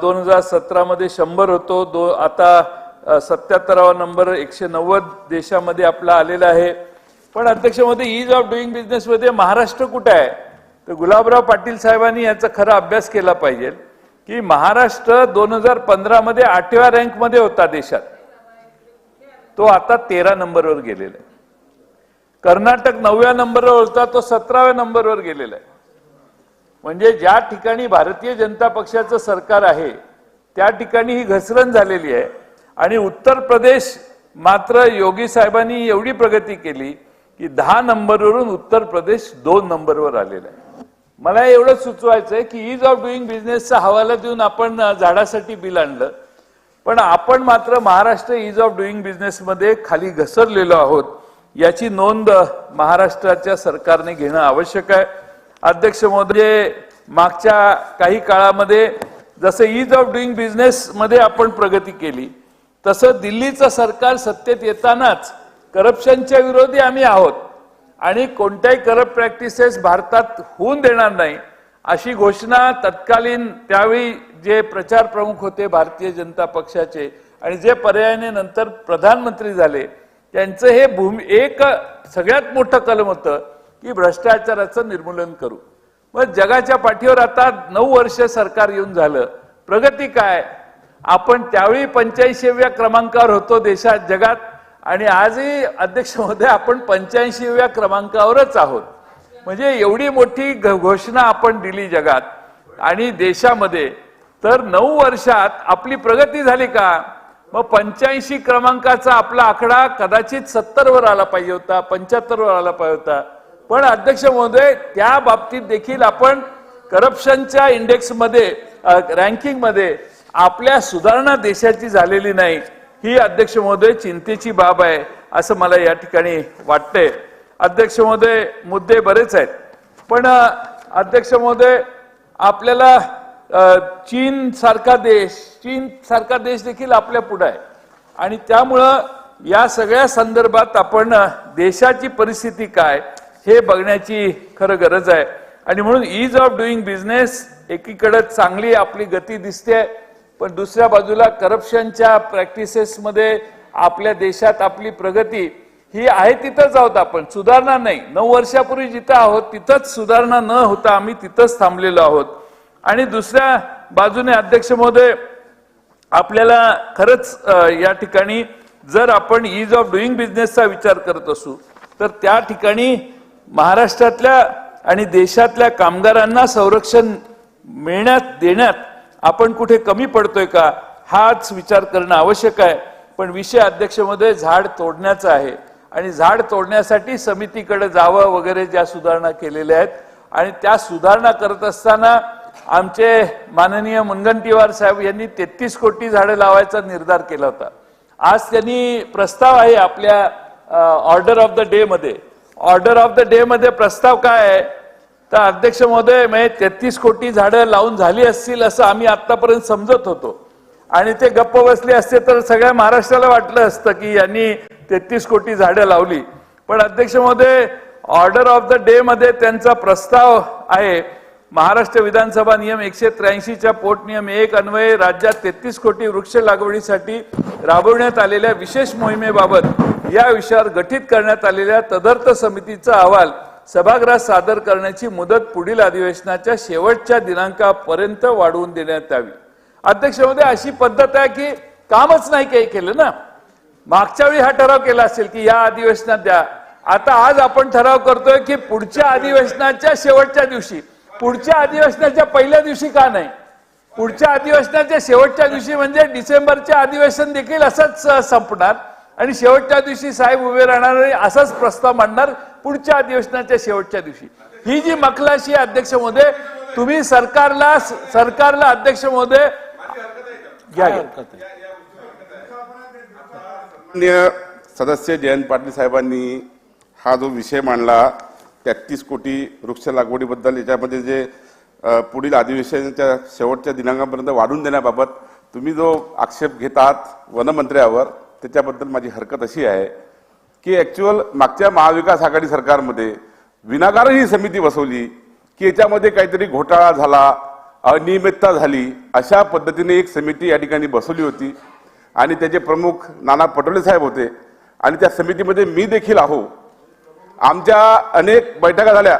2017 मध्ये 100 होतो, आता 77वा नंबर 190 देशामध्ये आपला आलेला आहे. पण अध्यक्ष महोदय ईज ऑफ डुईंग बिझनेस मध्ये महाराष्ट्र कुठे आहे तर गुलाबराव पाटील साहेबांनी याचा खरा अभ्यास केला पाहिजे की महाराष्ट्र 2015 मध्ये 8व्या रँक मध्ये होता देशात, तो आता 13 नंबरवर गेलेला आहे. कर्नाटक 9व्या नंबरवर होता, तो 17व्या नंबरवर गेलेला आहे. म्हणजे ज्या ठिकाणी भारतीय जनता पक्षाचं सरकार आहे त्या ठिकाणी ही घसरण झालेली आहे. आणि उत्तर प्रदेश मात्र योगी साहेबांनी एवढी प्रगती केली की 10 नंबरवरून उत्तर प्रदेश 2 नंबरवर आलेला आहे. मला एवढं सुचवायचंय की ईज ऑफ डुईंग बिझनेसचा हवाला देऊन आपण झाडासाठी बिल आणलं, पण आपण मात्र महाराष्ट्र ईज ऑफ डुईंग बिझनेसमध्ये खाली घसरलेलो आहोत, याची नोंद महाराष्ट्राच्या सरकारने घेणं आवश्यक आहे. अध्यक्ष महोदय मागच्या काही काळामध्ये जसं ईज ऑफ डुईंग बिझनेस मध्ये आपण प्रगती केली तसं दिल्लीचं सरकार सत्तेत येतानाच करप्शनच्या विरोधी आम्ही आहोत आणि कोणत्याही करप्ट प्रॅक्टिसेस भारतात होऊन देणार नाही अशी घोषणा तत्कालीन त्यावेळी जे प्रचार प्रमुख होते भारतीय जनता पक्षाचे आणि जे पर्यायाने नंतर प्रधानमंत्री झाले त्यांचं हे एक सगळ्यात मोठं कलम होतं की भ्रष्टाचाराचं निर्मूलन करू. मग जगाच्या पाठीवर आता 9 वर्ष सरकार येऊन झालं, प्रगती काय? आपण त्यावेळी 85व्या क्रमांकावर होतो देशात जगात आणि आजही अध्यक्ष महोदय आपण 85व्या क्रमांकावरच आहोत. म्हणजे एवढी मोठी घोषणा आपण दिली जगात आणि देशामध्ये, तर 9 वर्षात आपली प्रगती झाली का? मग 85 क्रमांकाचा आपला आकडा कदाचित 70 वर आला पाहिजे होता, 75 वर आला पाहिजे होता. पण अध्यक्ष महोदय त्या बाबतीत देखील आपण करप्शनच्या इंडेक्समध्ये रँकिंग मध्ये आपल्या सुधारणा देशाची झालेली नाही. ही अध्यक्ष महोदय चिंतेची बाब आहे असं मला या ठिकाणी वाटतंय. अध्यक्ष महोदय मुद्दे बरेच आहेत, पण अध्यक्ष महोदय आपल्याला चीन सारखा देश देखील आपल्या पुढे आहे आणि त्यामुळं या सगळ्या संदर्भात आपण देशाची परिस्थिती काय हे बघण्याची खरं गरज आहे. आणि म्हणून ईज ऑफ डुईंग बिझनेस एकीकडे चांगली आपली गती दिसते, पण दुसऱ्या बाजूला करप्शनच्या प्रॅक्टिसेसमध्ये आपल्या देशात आपली प्रगती ही आहे तिथंच आहोत, आपण सुधारणार नाही. 9 वर्षापूर्वी जिथं आहोत तिथंच सुधारणा न होता आम्ही तिथंच थांबलेलो आहोत. आणि दुसऱ्या बाजूने अध्यक्ष महोदय आपल्याला खरंच या ठिकाणी जर आपण ईज ऑफ डुईंग बिझनेसचा विचार करत असू तर त्या ठिकाणी महाराष्ट्रातल्या आणि देशातल्या कामगारांना संरक्षण देण्यात आपण कुठे कमी पडतोय का हाच विचार करणं आवश्यक आहे. पण विषय अध्यक्ष महोदय झाड तोडण्याचा आहे आणि झाड तोडण्यासाठी समितीकडे जावं वगैरे ज्या सुधारणा केलेल्या आहेत आणि त्या सुधारणा करत असताना आमचे माननीय मुनगंटीवार साहेब यांनी 33 कोटी झाडं लावायचा निर्धार केला होता. आज त्यांनी प्रस्ताव आहे आपल्या ऑर्डर ऑफ द डे मध्ये प्रस्ताव काय आहे, तर अध्यक्ष महोदय 33 कोटी झाडं लावून झाली असतील असं आम्ही आतापर्यंत समजत होतो आणि ते गप्प बसले असते तर सगळ्या महाराष्ट्राला वाटलं असतं की यांनी 33 कोटी झाडं लावली. पण अध्यक्ष महोदय ऑर्डर ऑफ द डे मध्ये त्यांचा प्रस्ताव आहे, महाराष्ट्र विधानसभा नियम 183च्या पोटनियम 1 अन्वये राज्यात 33 कोटी वृक्ष लागवडीसाठी राबवण्यात आलेल्या विशेष मोहिमेबाबत या विषयावर गठीत करण्यात आलेल्या तदर्थ समितीचा अहवाल सभागृहात सादर करण्याची मुदत पुढील अधिवेशनाच्या शेवटच्या दिनांकापर्यंत वाढवून देण्यात यावी. अध्यक्ष महोदय अशी पद्धत आहे की कामच नाही काही केलं ना. मागच्या वेळी हा ठराव केला असेल की या अधिवेशनात द्या, आता आज आपण ठराव करतोय की पुढच्या अधिवेशनाच्या शेवटच्या दिवशी, पुढच्या अधिवेशनाच्या पहिल्या दिवशी का नाही, पुढच्या अधिवेशनाच्या शेवटच्या दिवशी म्हणजे डिसेंबरचे अधिवेशन देखील असंच संपणार आणि शेवटच्या दिवशी साहेब उभे राहणार आणि असाच प्रस्ताव मांडणार पुढच्या अधिवेशनाच्या शेवटच्या दिवशी. ही जी मखलाशी आहे अध्यक्ष महोदय, तुम्ही सरकारला अध्यक्ष महोदय सदस्य जयंत पाटील साहेबांनी हा जो विषय मांडला 33 कोटी वृक्ष लागवडीबद्दल, याच्यामध्ये जे पुढील अधिवेशनाच्या शेवटच्या दिनांकापर्यंत वाढून देण्याबाबत तुम्ही जो आक्षेप घेतात वनमंत्र्यावर, त्याच्याबद्दल माझी हरकत अशी आहे की ऍक्च्युअल मागच्या महाविकास आघाडी सरकारमध्ये विनाकारण ही समिती बसवली की याच्यामध्ये काहीतरी घोटाळा झाला, अनियमितता झाली, अशा पद्धतीने एक समिती या ठिकाणी बसवली होती आणि त्याचे प्रमुख नाना पटोले साहेब होते आणि त्या समितीमध्ये मी देखील आहो. आमच्या अनेक बैठका झाल्या,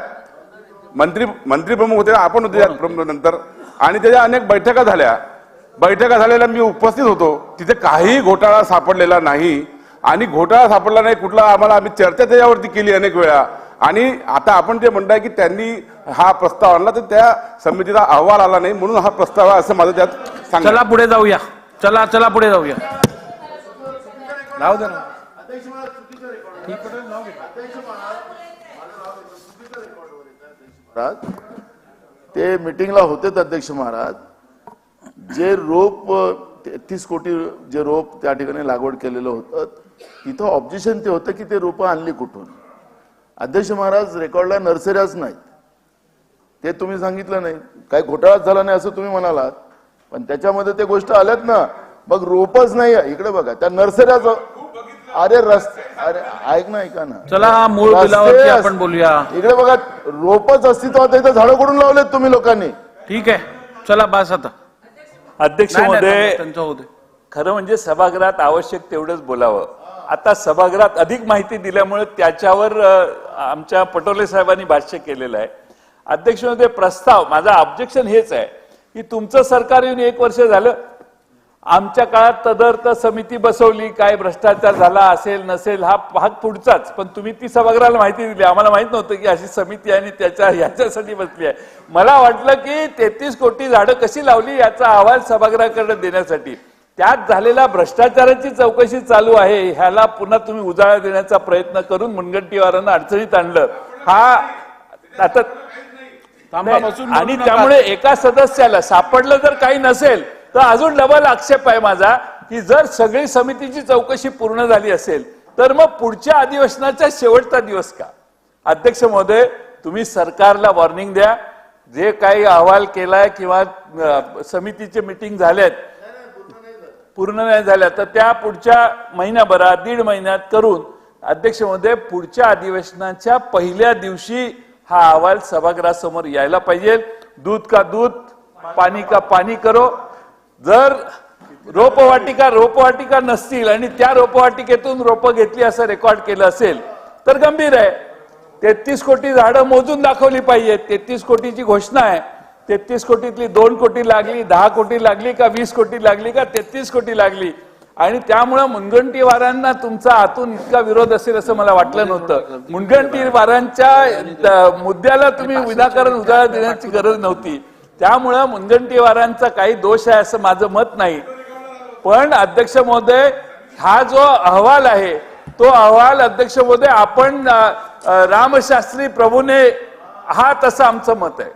मंत्री प्रमुख होते, आपण होते प्रमुख नंतर, आणि त्याच्या अनेक बैठका झालेल्या मी उपस्थित होतो. तिथे काही घोटाळा सापडलेला नाही आणि घोटाळा सापडला नाही कुठला, आम्ही चर्चा त्याच्यावरती केली अनेक वेळा. आणि आता आपण जे म्हणताय की त्यांनी हा प्रस्ताव आणला तर त्या समितीचा अहवाल आला नाही म्हणून हा प्रस्ताव आहे असं माझं त्यात सांगा. चला पुढे जाऊया, चला पुढे जाऊया. ते मीटिंगला होते अध्यक्ष महाराज, जे रोप 33 कोटी जे रोप त्या ठिकाणी लागवड केलेलं होतं तिथं ऑब्जेक्शन ते होतं की ते रोपं आणली कुठून. अध्यक्ष महाराज रेकॉर्डला नर्सऱ्याच नाहीत, ते तुम्ही सांगितलं नाही, काही घोटाळाच झाला नाही असं तुम्ही म्हणालात, पण त्याच्यामध्ये ते गोष्ट आल्यात ना. मग रोपच नाही इकडे बघा त्या नर्सऱ्याच, अरे ऐका ना, चला मूळ बिलावरती आपण बोलूया. इकडे बघा रोपच अस्तित्वात आहे तर झाडं कुठून लावलेत तुम्ही लोकांनी. ठीक आहे, चला बस आता. अध्यक्ष महोदय, खरं म्हणजे सभागृहात आवश्यक तेवढंच बोलावं. आता सभागृहात अधिक माहिती दिल्यामुळे त्याच्यावर आमच्या पटोले साहेबांनी भाष्य केलेलं आहे. अध्यक्ष महोदय, प्रस्ताव माझा ऑब्जेक्शन हेच आहे की तुमचं सरकार येऊन 1 वर्ष झालं, आमच्या काळात तदर्थ समिती बसवली, काय भ्रष्टाचार झाला असेल नसेल हा भाग पुढचाच, पण तुम्ही ती सभागृहाला माहिती दिली. आम्हाला माहित नव्हतं की अशी समिती आहे आणि याच्यासाठी बसली आहे. मला वाटलं की 33 कोटी झाडं कशी लावली याचा अहवाल सभागृहाकडे देण्यासाठी. त्यात झालेल्या भ्रष्टाचाराची चौकशी चालू आहे, ह्याला पुन्हा तुम्ही उजाळा देण्याचा प्रयत्न करून मुनगंटीवारांना अडचणीत आणलं. हा आता आणि त्यामुळे एका सदस्याला सापडलं जर काही नसेल तर अजून डबल आक्षेप आहे माझा की जर सगळी समितीची चौकशी पूर्ण झाली असेल तर मग पुढच्या अधिवेशनाचा शेवटचा दिवस का. अध्यक्ष महोदय, तुम्ही सरकारला वॉर्निंग द्या, जे काही अहवाल केलाय किंवा समितीचे मीटिंग झाल्यात पूर्ण नाही झाल्या तर त्या पुढच्या महिन्याभरात 1.5 महिन्यात करून अध्यक्ष महोदय पुढच्या अधिवेशनाच्या पहिल्या दिवशी हा अहवाल सभागृहासमोर यायला पाहिजे. दूध का दूध, पाणी का पाणी करो. जर रोपवाटिका नसतील आणि त्या रोपवाटिकेतून रोपं घेतली असं रेकॉर्ड केलं असेल तर गंभीर आहे. 33 कोटी झाडं मोजून दाखवली पाहिजेत. 33 कोटीची घोषणा आहे, 33 कोटीतली 2 कोटी लागली, 10 कोटी लागली का 20 कोटी लागली का 33 कोटी लागली. आणि त्यामुळे मुनगंटीवारांना तुमचा आतून इतका विरोध असेल असं मला वाटलं नव्हतं. मुनगंटीवारांच्या मुद्द्याला तुम्ही विनाकारण उजाळा देण्याची गरज नव्हती. त्यामुळं मुनगंटीवारांचा काही दोष आहे असं माझं मत नाही. पण अध्यक्ष महोदय, हा जो अहवाल आहे तो अहवाल अध्यक्ष महोदय आपण रामशास्त्री प्रभूने हा तसं आमचं मत आहे.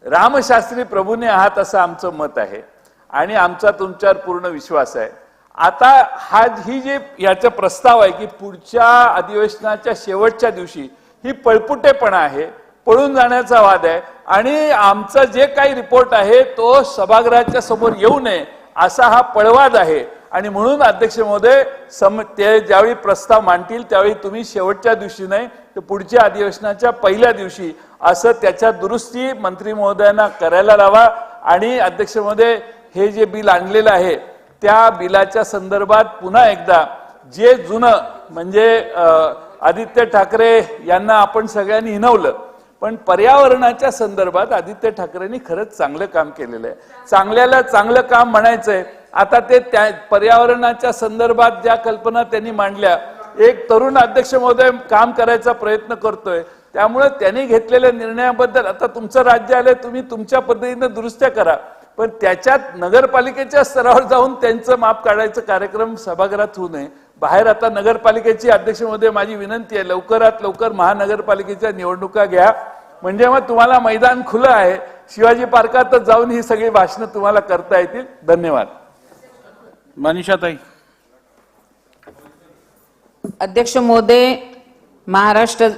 रामशास्त्री प्रभूने आहात असं आमचं मत आहे आणि आमचा तुमच्यावर पूर्ण विश्वास आहे. आता ही जे याचा प्रस्ताव आहे की पुढच्या अधिवेशनाच्या शेवटच्या दिवशी ही पळपुटेपणा आहे, पळून जाण्याचा वाद आहे आणि आमचा जे काही रिपोर्ट आहे तो सभागृहाच्या समोर येऊ नये असा हा पळवाद आहे. आणि म्हणून अध्यक्ष महोदय ते ज्यावेळी प्रस्ताव मांडतील त्यावेळी तुम्ही शेवटच्या दिवशी नाही तर पुढच्या अधिवेशनाच्या पहिल्या दिवशी असं त्याच्या दुरुस्ती मंत्री महोदयांना करायला लावा. आणि अध्यक्ष महोदय हे जे बिल आणलेलं आहे त्या बिलाच्या संदर्भात पुन्हा एकदा जे जुनं म्हणजे आदित्य ठाकरे यांना आपण सगळ्यांनी हिणवलं, पण पर्यावरणाच्या संदर्भात आदित्य ठाकरेंनी खरंच चांगलं काम केलेलं आहे. चांगल्याला चांगलं काम म्हणायचंय. आता ते त्या पर्यावरणाच्या संदर्भात ज्या कल्पना त्यांनी मांडल्या, एक तरुण अध्यक्ष महोदय काम करायचा प्रयत्न करतोय, त्यामुळे त्यांनी घेतलेल्या निर्णयाबद्दल आता तुमचं राज्य आलंय, तुम्ही तुमच्या पद्धतीने दुरुस्त्या करा, पण त्याच्यात नगरपालिकेच्या स्तरावर जाऊन त्यांचं माप काढायचं कार्यक्रम सभागृहात होऊ नये. बाहेर आता नगरपालिकेची अध्यक्ष महोदय माझी विनंती आहे, लवकरात लवकर महानगरपालिकेच्या निवडणुका घ्या, म्हणजे मग तुम्हाला मैदान खुलं आहे. शिवाजी पार्कात जाऊन ही सगळी भाषणं तुम्हाला करता येतील. धन्यवाद. मनीषाताई. अध्यक्ष महोदय, महाराष्ट्र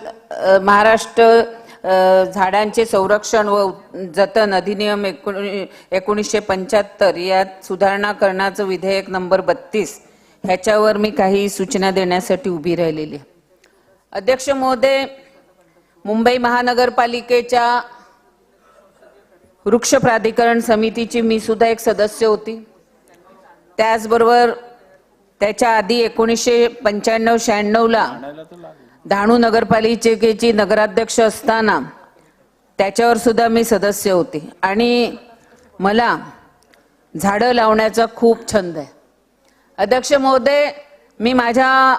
झाडांचे संरक्षण व जतन अधिनियम 1975 यात सुधारणा करण्याचं विधेयक नंबर 32 ह्याच्यावर मी काही सूचना देण्यासाठी उभी राहिलेली आहे. अध्यक्ष महोदय, मुंबई महानगरपालिकेच्या वृक्ष प्राधिकरण समितीची मी सुद्धा एक सदस्य होती. त्याचबरोबर त्याच्या आधी 1995-96 ला डहाणू नगरपालिकेची नगराध्यक्ष असताना त्याच्यावर सुद्धा मी सदस्य होते आणि मला झाडं लावण्याचा खूप छंद आहे. अध्यक्ष महोदय, मी माझ्या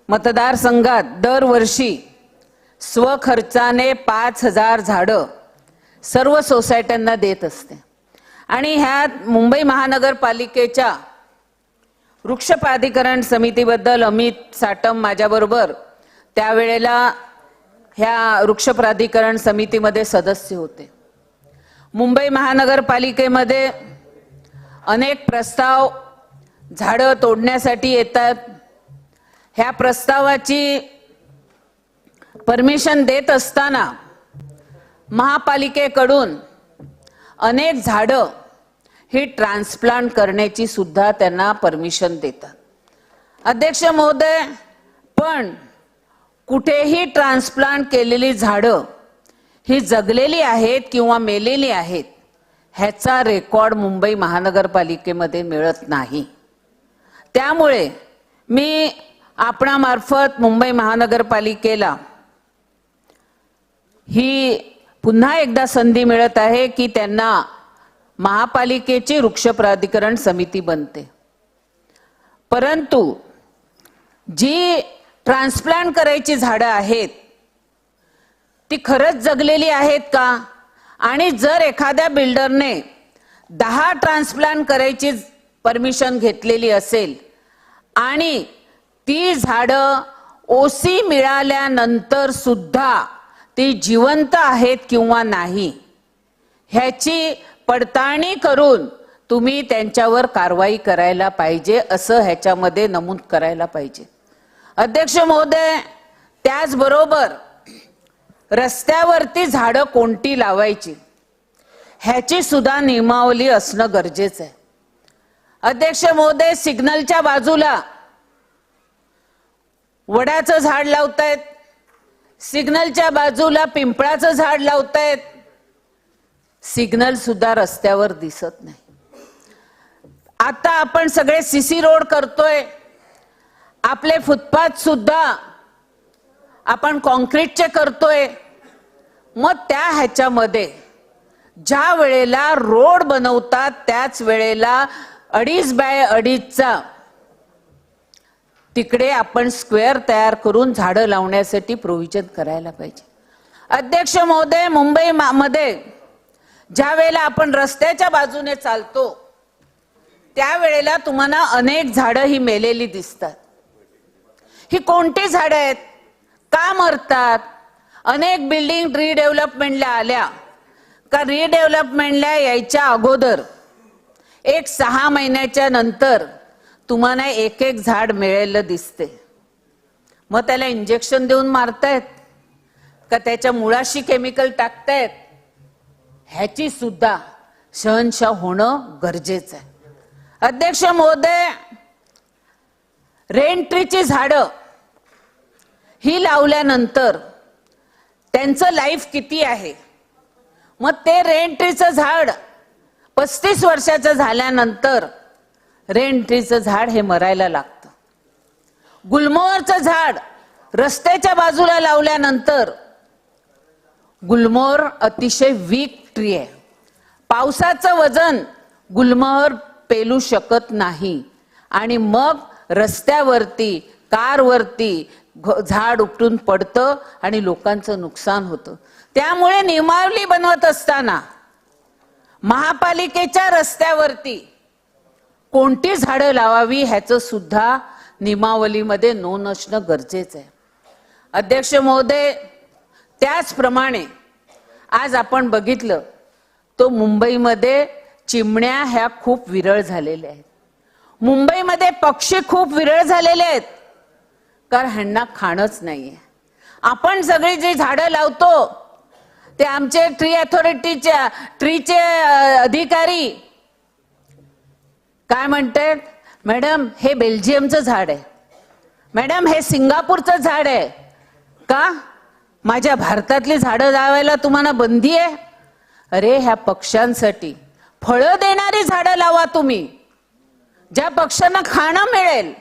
मतदारसंघात दरवर्षी स्वखर्चाने 5000 झाडं सर्व सोसायट्यांना देत असते आणि ह्यात मुंबई महानगरपालिकेच्या वृक्ष प्राधिकरण समितीबद्दल अमित साटम माझ्याबरोबर त्यावेळेला ह्या वृक्ष प्राधिकरण समितीमध्ये सदस्य होते. मुंबई महानगरपालिकेमध्ये अनेक प्रस्ताव झाडं तोडण्यासाठी येतात. ह्या प्रस्तावाची परमिशन देत असताना महापालिकेकडून अनेक झाडं ही ट्रान्सप्लांट करण्याची सुद्धा त्यांना परमिशन देतात. अध्यक्ष महोदय, पण कुठेही ट्रान्सप्लांट केलेली झाडं ही जगलेली आहेत किंवा मेलेली आहेत ह्याचा रेकॉर्ड मुंबई महानगरपालिकेमध्ये मिळत नाही. त्यामुळे मी आपणामार्फत मुंबई महानगरपालिकेला ही पुन्हा एकदा संधी मिळत आहे की त्यांना महापालिकेची वृक्ष प्राधिकरण समिती बनते, परंतु जी ट्रान्सप्लांट करायची झाडं आहेत ती खरंच जगलेली आहेत का? आणि जर एखाद्या बिल्डरने 10 ट्रान्सप्लांट करायची परमिशन घेतलेली असेल आणि ती झाडं ओसी मिळाल्यानंतर सुद्धा ती जिवंत आहेत किंवा नाही ह्याची पडताळणी करून तुम्ही त्यांच्यावर कारवाई करायला पाहिजे असं ह्याच्यामध्ये नमूद करायला पाहिजे. अध्यक्ष महोदय, त्याचबरोबर रस्त्यावरती झाडं कोणती लावायची ह्याची सुद्धा नियमावली असणं गरजेचं आहे. अध्यक्ष महोदय, सिग्नलच्या बाजूला वडाचं झाड लावतायत, सिग्नलच्या बाजूला पिंपळाचं झाड लावतायत, सिग्नल सुद्धा रस्त्यावर दिसत नाही. आता आपण सगळे सीसी रोड करतोय, आपले फुटपाथ सुद्धा आपण कॉन्क्रीटचे करतोय. मग त्या ह्याच्यामध्ये ज्या वेळेला रोड बनवतात त्याच वेळेला 2.5 बाय 2.5चा तिकडे आपण स्क्वेअर तयार करून झाडं लावण्यासाठी प्रोव्हिजन करायला पाहिजे. अध्यक्ष महोदय, मुंबई मध्ये ज्या वेळेला आपण रस्त्याच्या बाजूने चालतो त्यावेळेला तुम्हाला अनेक झाडं ही मेलेली दिसतात. ही कोणती झाडं आहेत? का मरतात? अनेक बिल्डिंग रिडेव्हलपमेंटला आल्या का रिडेव्हलपमेंटला यायच्या अगोदर 6 महिन्याच्या नंतर तुम्हाला एक एक झाड मिळेल दिसते, मग त्याला इंजेक्शन देऊन मारतायत का त्याच्या मुळाशी केमिकल टाकतायत, ह्याची सुद्धा शहनशाह होणं गरजेचं आहे. अध्यक्ष महोदय, रेन ट्रीची झाडं ही लावल्यानंतर त्यांचं लाईफ किती आहे, मग ते रेन ट्रीचं झाड 35 वर्षाचं झाल्यानंतर रेन ट्रीचं झाड हे मरायला लागतं. गुलमोहरचं झाड रस्त्याच्या बाजूला लावल्यानंतर, गुलमोहर अतिशय वीक ट्री आहे, पावसाचं वजन गुलमोहर पेलू शकत नाही आणि मग रस्त्यावरती कारवरती झाड उपटून पडतं आणि लोकांचं नुकसान होतं. त्यामुळे नियमावली बनवत असताना महापालिकेच्या रस्त्यावरती कोणती झाडं लावावी ह्याचं सुद्धा नियमावलीमध्ये नोंद असणं गरजेचं आहे. अध्यक्ष महोदय, त्याचप्रमाणे आज आपण बघितलं तो मुंबईमध्ये चिमण्या ह्या खूप विरळ झालेल्या आहेत. मुंबईमध्ये पक्षी खूप विरळ झालेले आहेत कारण ह्यांना खाणंच नाहीये. आपण सगळी जी झाडं लावतो ते आमचे ट्री अथॉरिटीच्या ट्रीचे अधिकारी काय म्हणतात, मॅडम हे बेल्जियमचं झाड आहे, मॅडम हे सिंगापूरचं झाड आहे, का माझ्या भारतातली झाडं लावायला तुम्हाला बंदी आहे? अरे ह्या पक्ष्यांसाठी फळं देणारी झाडं लावा तुम्ही, ज्या पक्ष्यांना खाणं मिळेल.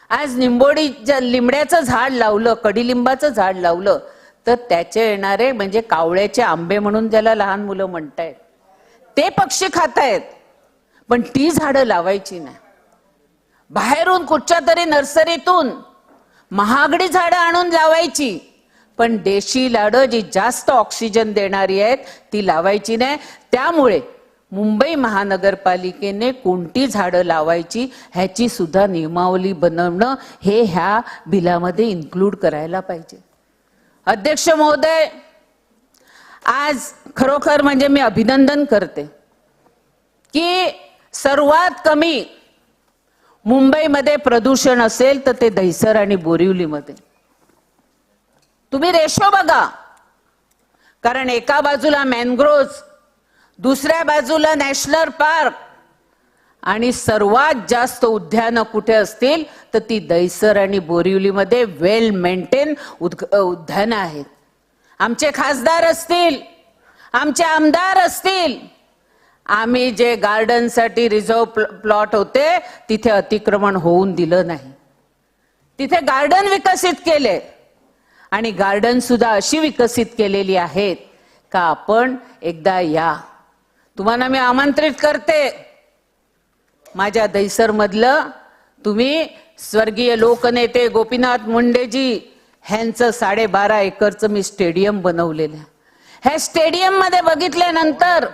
आज लिंबड्याचं झाड लावलं, कडीलिंबाचं झाड लावलं तर त्याचे येणारे म्हणजे कावळ्याचे आंबे म्हणून ज्याला लहान मुलं म्हणतायत ते पक्षी खातायत, पण ती झाडं लावायची नाही. बाहेरून कुठच्या तरी नर्सरीतून महागडी झाडं आणून लावायची, पण देशी झाडं जी जास्त ऑक्सिजन देणारी आहेत ती लावायची नाही. त्यामुळे मुंबई महानगरपालिकेने कोणती झाडं लावायची ह्याची सुद्धा नियमावली बनवणं हे ह्या बिलामध्ये इन्क्लूड करायला पाहिजे. अध्यक्ष महोदय, आज खरोखर म्हणजे मी अभिनंदन करते की सर्वात कमी मुंबईमध्ये प्रदूषण असेल तर ते दहिसर आणि बोरिवलीमध्ये. तुम्ही रेशो बघा, कारण एका बाजूला मॅनग्रोव्ह, दुसऱ्या बाजूला नॅशनल पार्क आणि सर्वात जास्त उद्यानं कुठे असतील तर ती दहिसर आणि बोरिवलीमध्ये वेल मेंटेन उद्यानं आहेत. आमचे खासदार असतील, आमचे आमदार असतील, आम्ही जे गार्डनसाठी रिझर्व प्लॉट होते तिथे अतिक्रमण होऊन दिलं नाही, तिथे गार्डन विकसित केले आणि गार्डन सुद्धा अशी विकसित केलेली आहेत का आपण एकदा या. तुम्हाला मी आमंत्रित करते, माझ्या दहिसर मधलं तुम्ही स्वर्गीय लोकनेते गोपीनाथ मुंडेजी ह्यांचं 12.5 एकरचं मी स्टेडियम बनवलेलं आहे. ह्या स्टेडियम मध्ये बघितल्यानंतर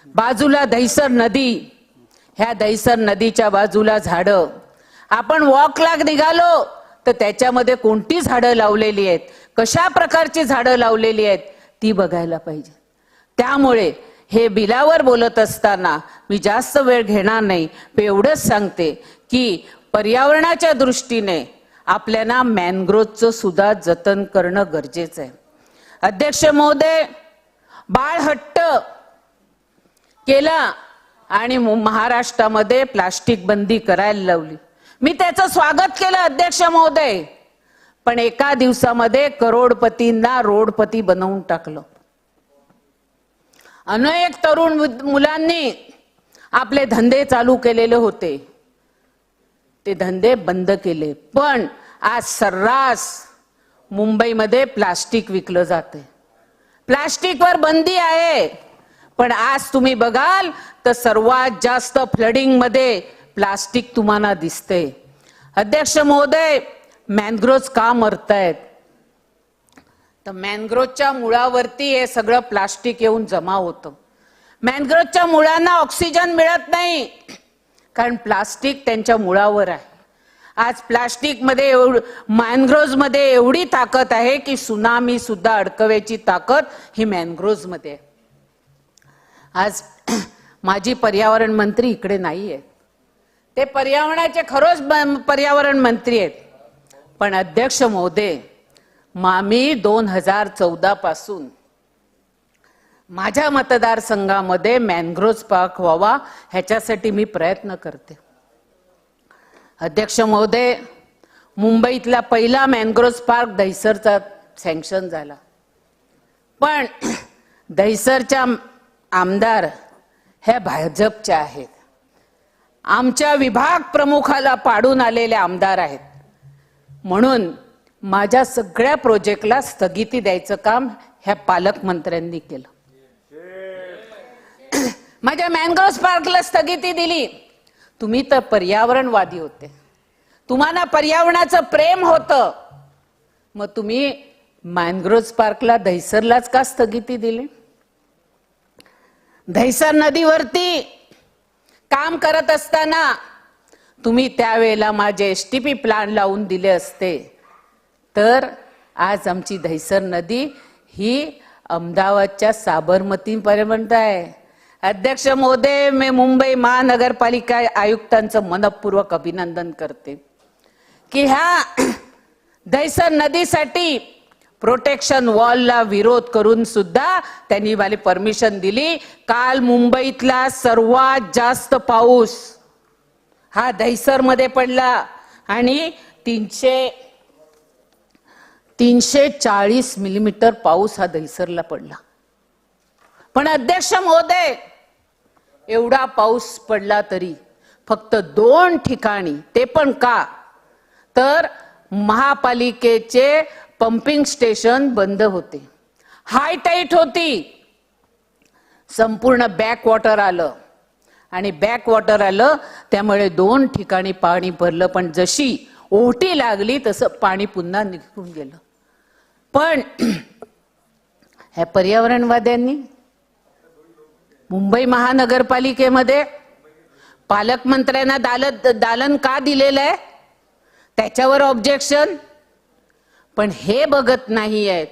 बाजूला दहिसर नदी, ह्या दहिसर नदीच्या बाजूला झाडं, आपण वॉकला निघालो तर त्याच्यामध्ये कोणती झाडं लावलेली आहेत, कशा प्रकारची झाडं लावलेली आहेत ती बघायला पाहिजे. त्यामुळे हे बिलावर बोलत असताना मी जास्त वेळ घेणार नाही, पण एवढंच सांगते की पर्यावरणाच्या दृष्टीने आपल्याला मॅनग्रोव्हचं सुद्धा जतन करणं गरजेचं आहे. अध्यक्ष महोदय, बाळ हट्ट केला आणि महाराष्ट्रामध्ये प्लास्टिक बंदी करायला लावली. मी त्याचं स्वागत केलं अध्यक्ष महोदय, पण एका दिवसामध्ये करोडपतींना रोडपती बनवून टाकलं. अनेक तरुण मुलांनी आपले धंदे चालू केलेले होते, ते धंदे बंद केले, पण आज सर्रास मुंबईमध्ये प्लास्टिक विकलं जाते. प्लास्टिकवर बंदी आहे, पण आज तुम्ही बघाल तर सर्वात जास्त फ्लडिंग मध्ये प्लास्टिक तुम्हाला दिसते. अध्यक्ष महोदय, मॅनग्रोव्ह का मरतायत तर मॅनग्रोव्हच्या मुळावरती हे सगळं प्लास्टिक येऊन जमा होतं. मॅनग्रोव्हच्या मुळांना ऑक्सिजन मिळत नाही कारण प्लास्टिक त्यांच्या मुळावर आहे. आज प्लास्टिक मध्ये मॅनग्रोव्ह मध्ये एवढी ताकद आहे की सुनामी सुद्धा अडकवायची ताकद ही मॅनग्रोव्ह मध्ये आहे. आज माझी पर्यावरण मंत्री इकडे नाहीये, ते पर्यावरणाचे खरोच पर्यावरण मंत्री आहेत. पण अध्यक्ष महोदय, मी 2014 पासून माझ्या मतदारसंघामध्ये मॅनग्रोव्ह पार्क व्हावा ह्याच्यासाठी मी प्रयत्न करते. अध्यक्ष महोदय, मुंबईतला पहिला मॅनग्रोव्ह पार्क दहिसरचा सँक्शन झाला. पण दहिसरच्या आमदार ह्या भाजपच्या आहेत. आमच्या विभाग प्रमुखाला पाडून आलेले आमदार आहेत. म्हणून माझ्या सगळ्या प्रोजेक्टला स्थगिती द्यायचं काम ह्या पालकमंत्र्यांनी केलं. माझ्या मॅनग्रोव्ह पार्कला स्थगिती दिली. तुम्ही तर पर्यावरणवादी होते, तुम्हाला पर्यावरणाचं प्रेम होतं, मग तुम्ही मॅनग्रोव्ह पार्कला दहिसरलाच का स्थगिती दिली? दहिसर नदीवरती काम करत असताना तुम्ही त्यावेळेला माझे STP प्लांट लावून दिले असते तर आज आमची दहिसर नदी ही अहमदाबादच्या साबरमतीपर्यंत आहे. अध्यक्ष महोदय, मी मुंबई महानगरपालिका आयुक्तांचं मनपूर्वक अभिनंदन करते की ह्या दहिसर नदीसाठी प्रोटेक्शन वॉलला विरोध करून सुद्धा त्यांनी मला परमिशन दिली. काल मुंबईतला सर्वात जास्त पाऊस हा दहिसर मध्ये पडला आणि 340 मिलीमीटर पाऊस हा दहिसरला पडला. पण अध्यक्ष महोदय, एवढा पाऊस पडला तरी फक्त 2 ठिकाणी, ते पण का तर महापालिकेचे पंपिंग स्टेशन बंद होते, हाय टाईट होती, संपूर्ण बॅक वॉटर आलं आणि बॅक वॉटर आलं त्यामुळे 2 ठिकाणी पाणी भरलं. पण जशी ओहोटी लागली तसं पाणी पुन्हा निघून गेलं. पण ह्या पर्यावरणवाद्यांनी मुंबई महानगरपालिकेमध्ये पालकमंत्र्यांना दालन का दिलेलं आहे त्याच्यावर ऑब्जेक्शन. पण हे बघत नाही आहेत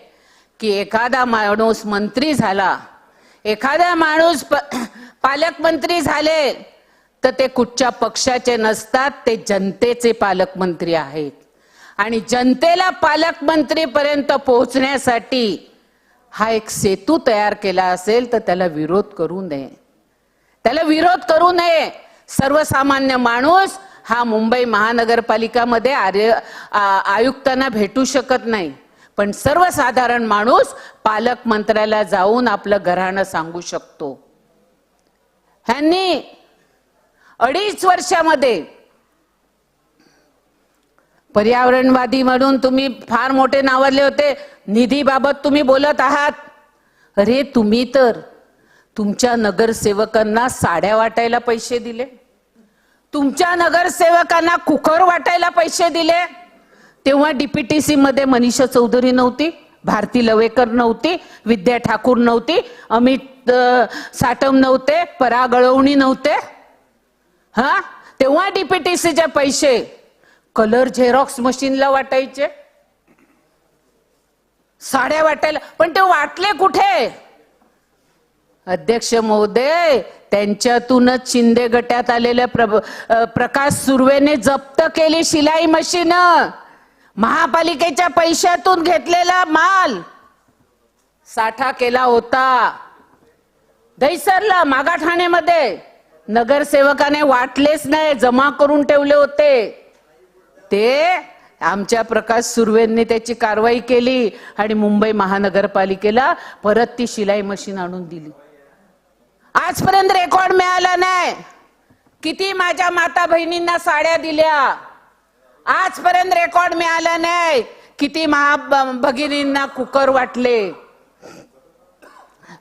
की एखादा माणूस मंत्री झाला, एखादा माणूस पालकमंत्री झाले तर ते कुठच्या पक्षाचे नसतात, ते जनतेचे पालकमंत्री आहेत. आणि जनतेला पालकमंत्री पर्यंत पोहोचण्यासाठी हा एक सेतू तयार केला असेल तर त्याला विरोध करू नये. त्याला विरोध करू नये. सर्वसामान्य माणूस हा मुंबई महानगरपालिकामध्ये आयुक्तांना भेटू शकत नाही, पण सर्वसाधारण माणूस पालकमंत्र्याला जाऊन आपलं घराणं सांगू शकतो. ह्यांनी 2.5 वर्षामध्ये पर्यावरणवादी म्हणून तुम्ही फार मोठे नावाजले होते. निधीबाबत तुम्ही बोलत आहात. अरे तुम्ही तर तुमच्या नगरसेवकांना साड्या वाटायला पैसे दिले, तुमच्या नगरसेवकांना कुकर वाटायला पैसे दिले. तेव्हा DPTC मध्ये मनीषा चौधरी नव्हती, भारती लवेकर नव्हती, विद्या ठाकूर नव्हती, अमित साटम नव्हते, पराग अळवणी नव्हते. हा, तेव्हा DPTCचे पैसे कलर झेरॉक्स मशीनला वाटायचे, साड्या वाटायला. पण ते वाटले कुठे? अध्यक्ष महोदय, त्यांच्यातूनच शिंदे गटात आलेल्या प्रकाश सुर्वेने जप्त केली शिलाई मशीन. महापालिकेच्या पैशातून घेतलेला माल साठा केला होता. दहिसरला मागाठाण्यामध्ये नगरसेवकाने वाटलेच नाही, जमा करून ठेवले होते. ते आमच्या प्रकाश सुर्वेंनी त्याची कारवाई केली आणि मुंबई महानगरपालिकेला परत ती शिलाई मशीन आणून दिली. आजपर्यंत रेकॉर्ड मिळाला नाही. किती माझ्या माता बहिणींना साड्या दिल्या, आजपर्यंत रेकॉर्ड मिळाला नाही. किती भगिनींना कुकर वाटले.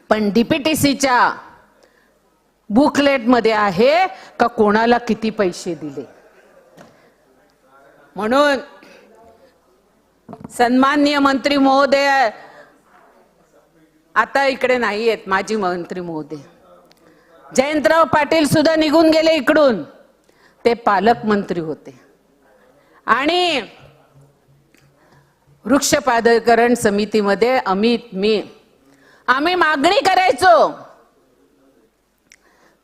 पण DPTCच्या बुकलेट मध्ये आहे का कोणाला किती पैसे दिले. म्हणून सन्माननीय मंत्री महोदय आता इकडे नाही आहेत, माजी मंत्री महोदय जयंतराव पाटील सुद्धा निघून गेले इकडून. ते पालकमंत्री होते आणि वृक्षपादीकरण समितीमध्ये आम्ही मागणी करायचो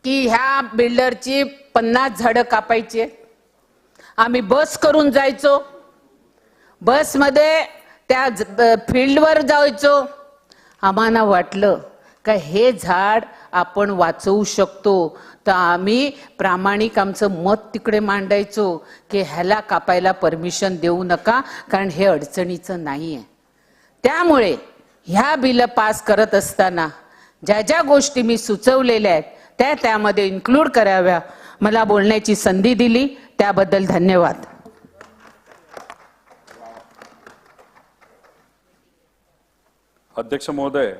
की ह्या बिल्डरची 50 झाडं कापायची आहेत. आम्ही बस करून जायचो, बसमध्ये त्या फील्डवर जायचो. आम्हाला वाटलं का हे झाड आपण वाचवू शकतो, तर आम्ही प्रामाणिक आमचं मत तिकडे मांडायचो की ह्याला कापायला परमिशन देऊ नका, कारण हे अडचणीचं नाही आहे. त्यामुळे ह्या बिल पास करत असताना ज्या ज्या गोष्टी मी सुचवलेल्या आहेत त्यामध्ये इन्क्लूड कराव्या. मला बोलण्याची संधी दिली त्याबद्दल धन्यवाद. अध्यक्ष महोदय,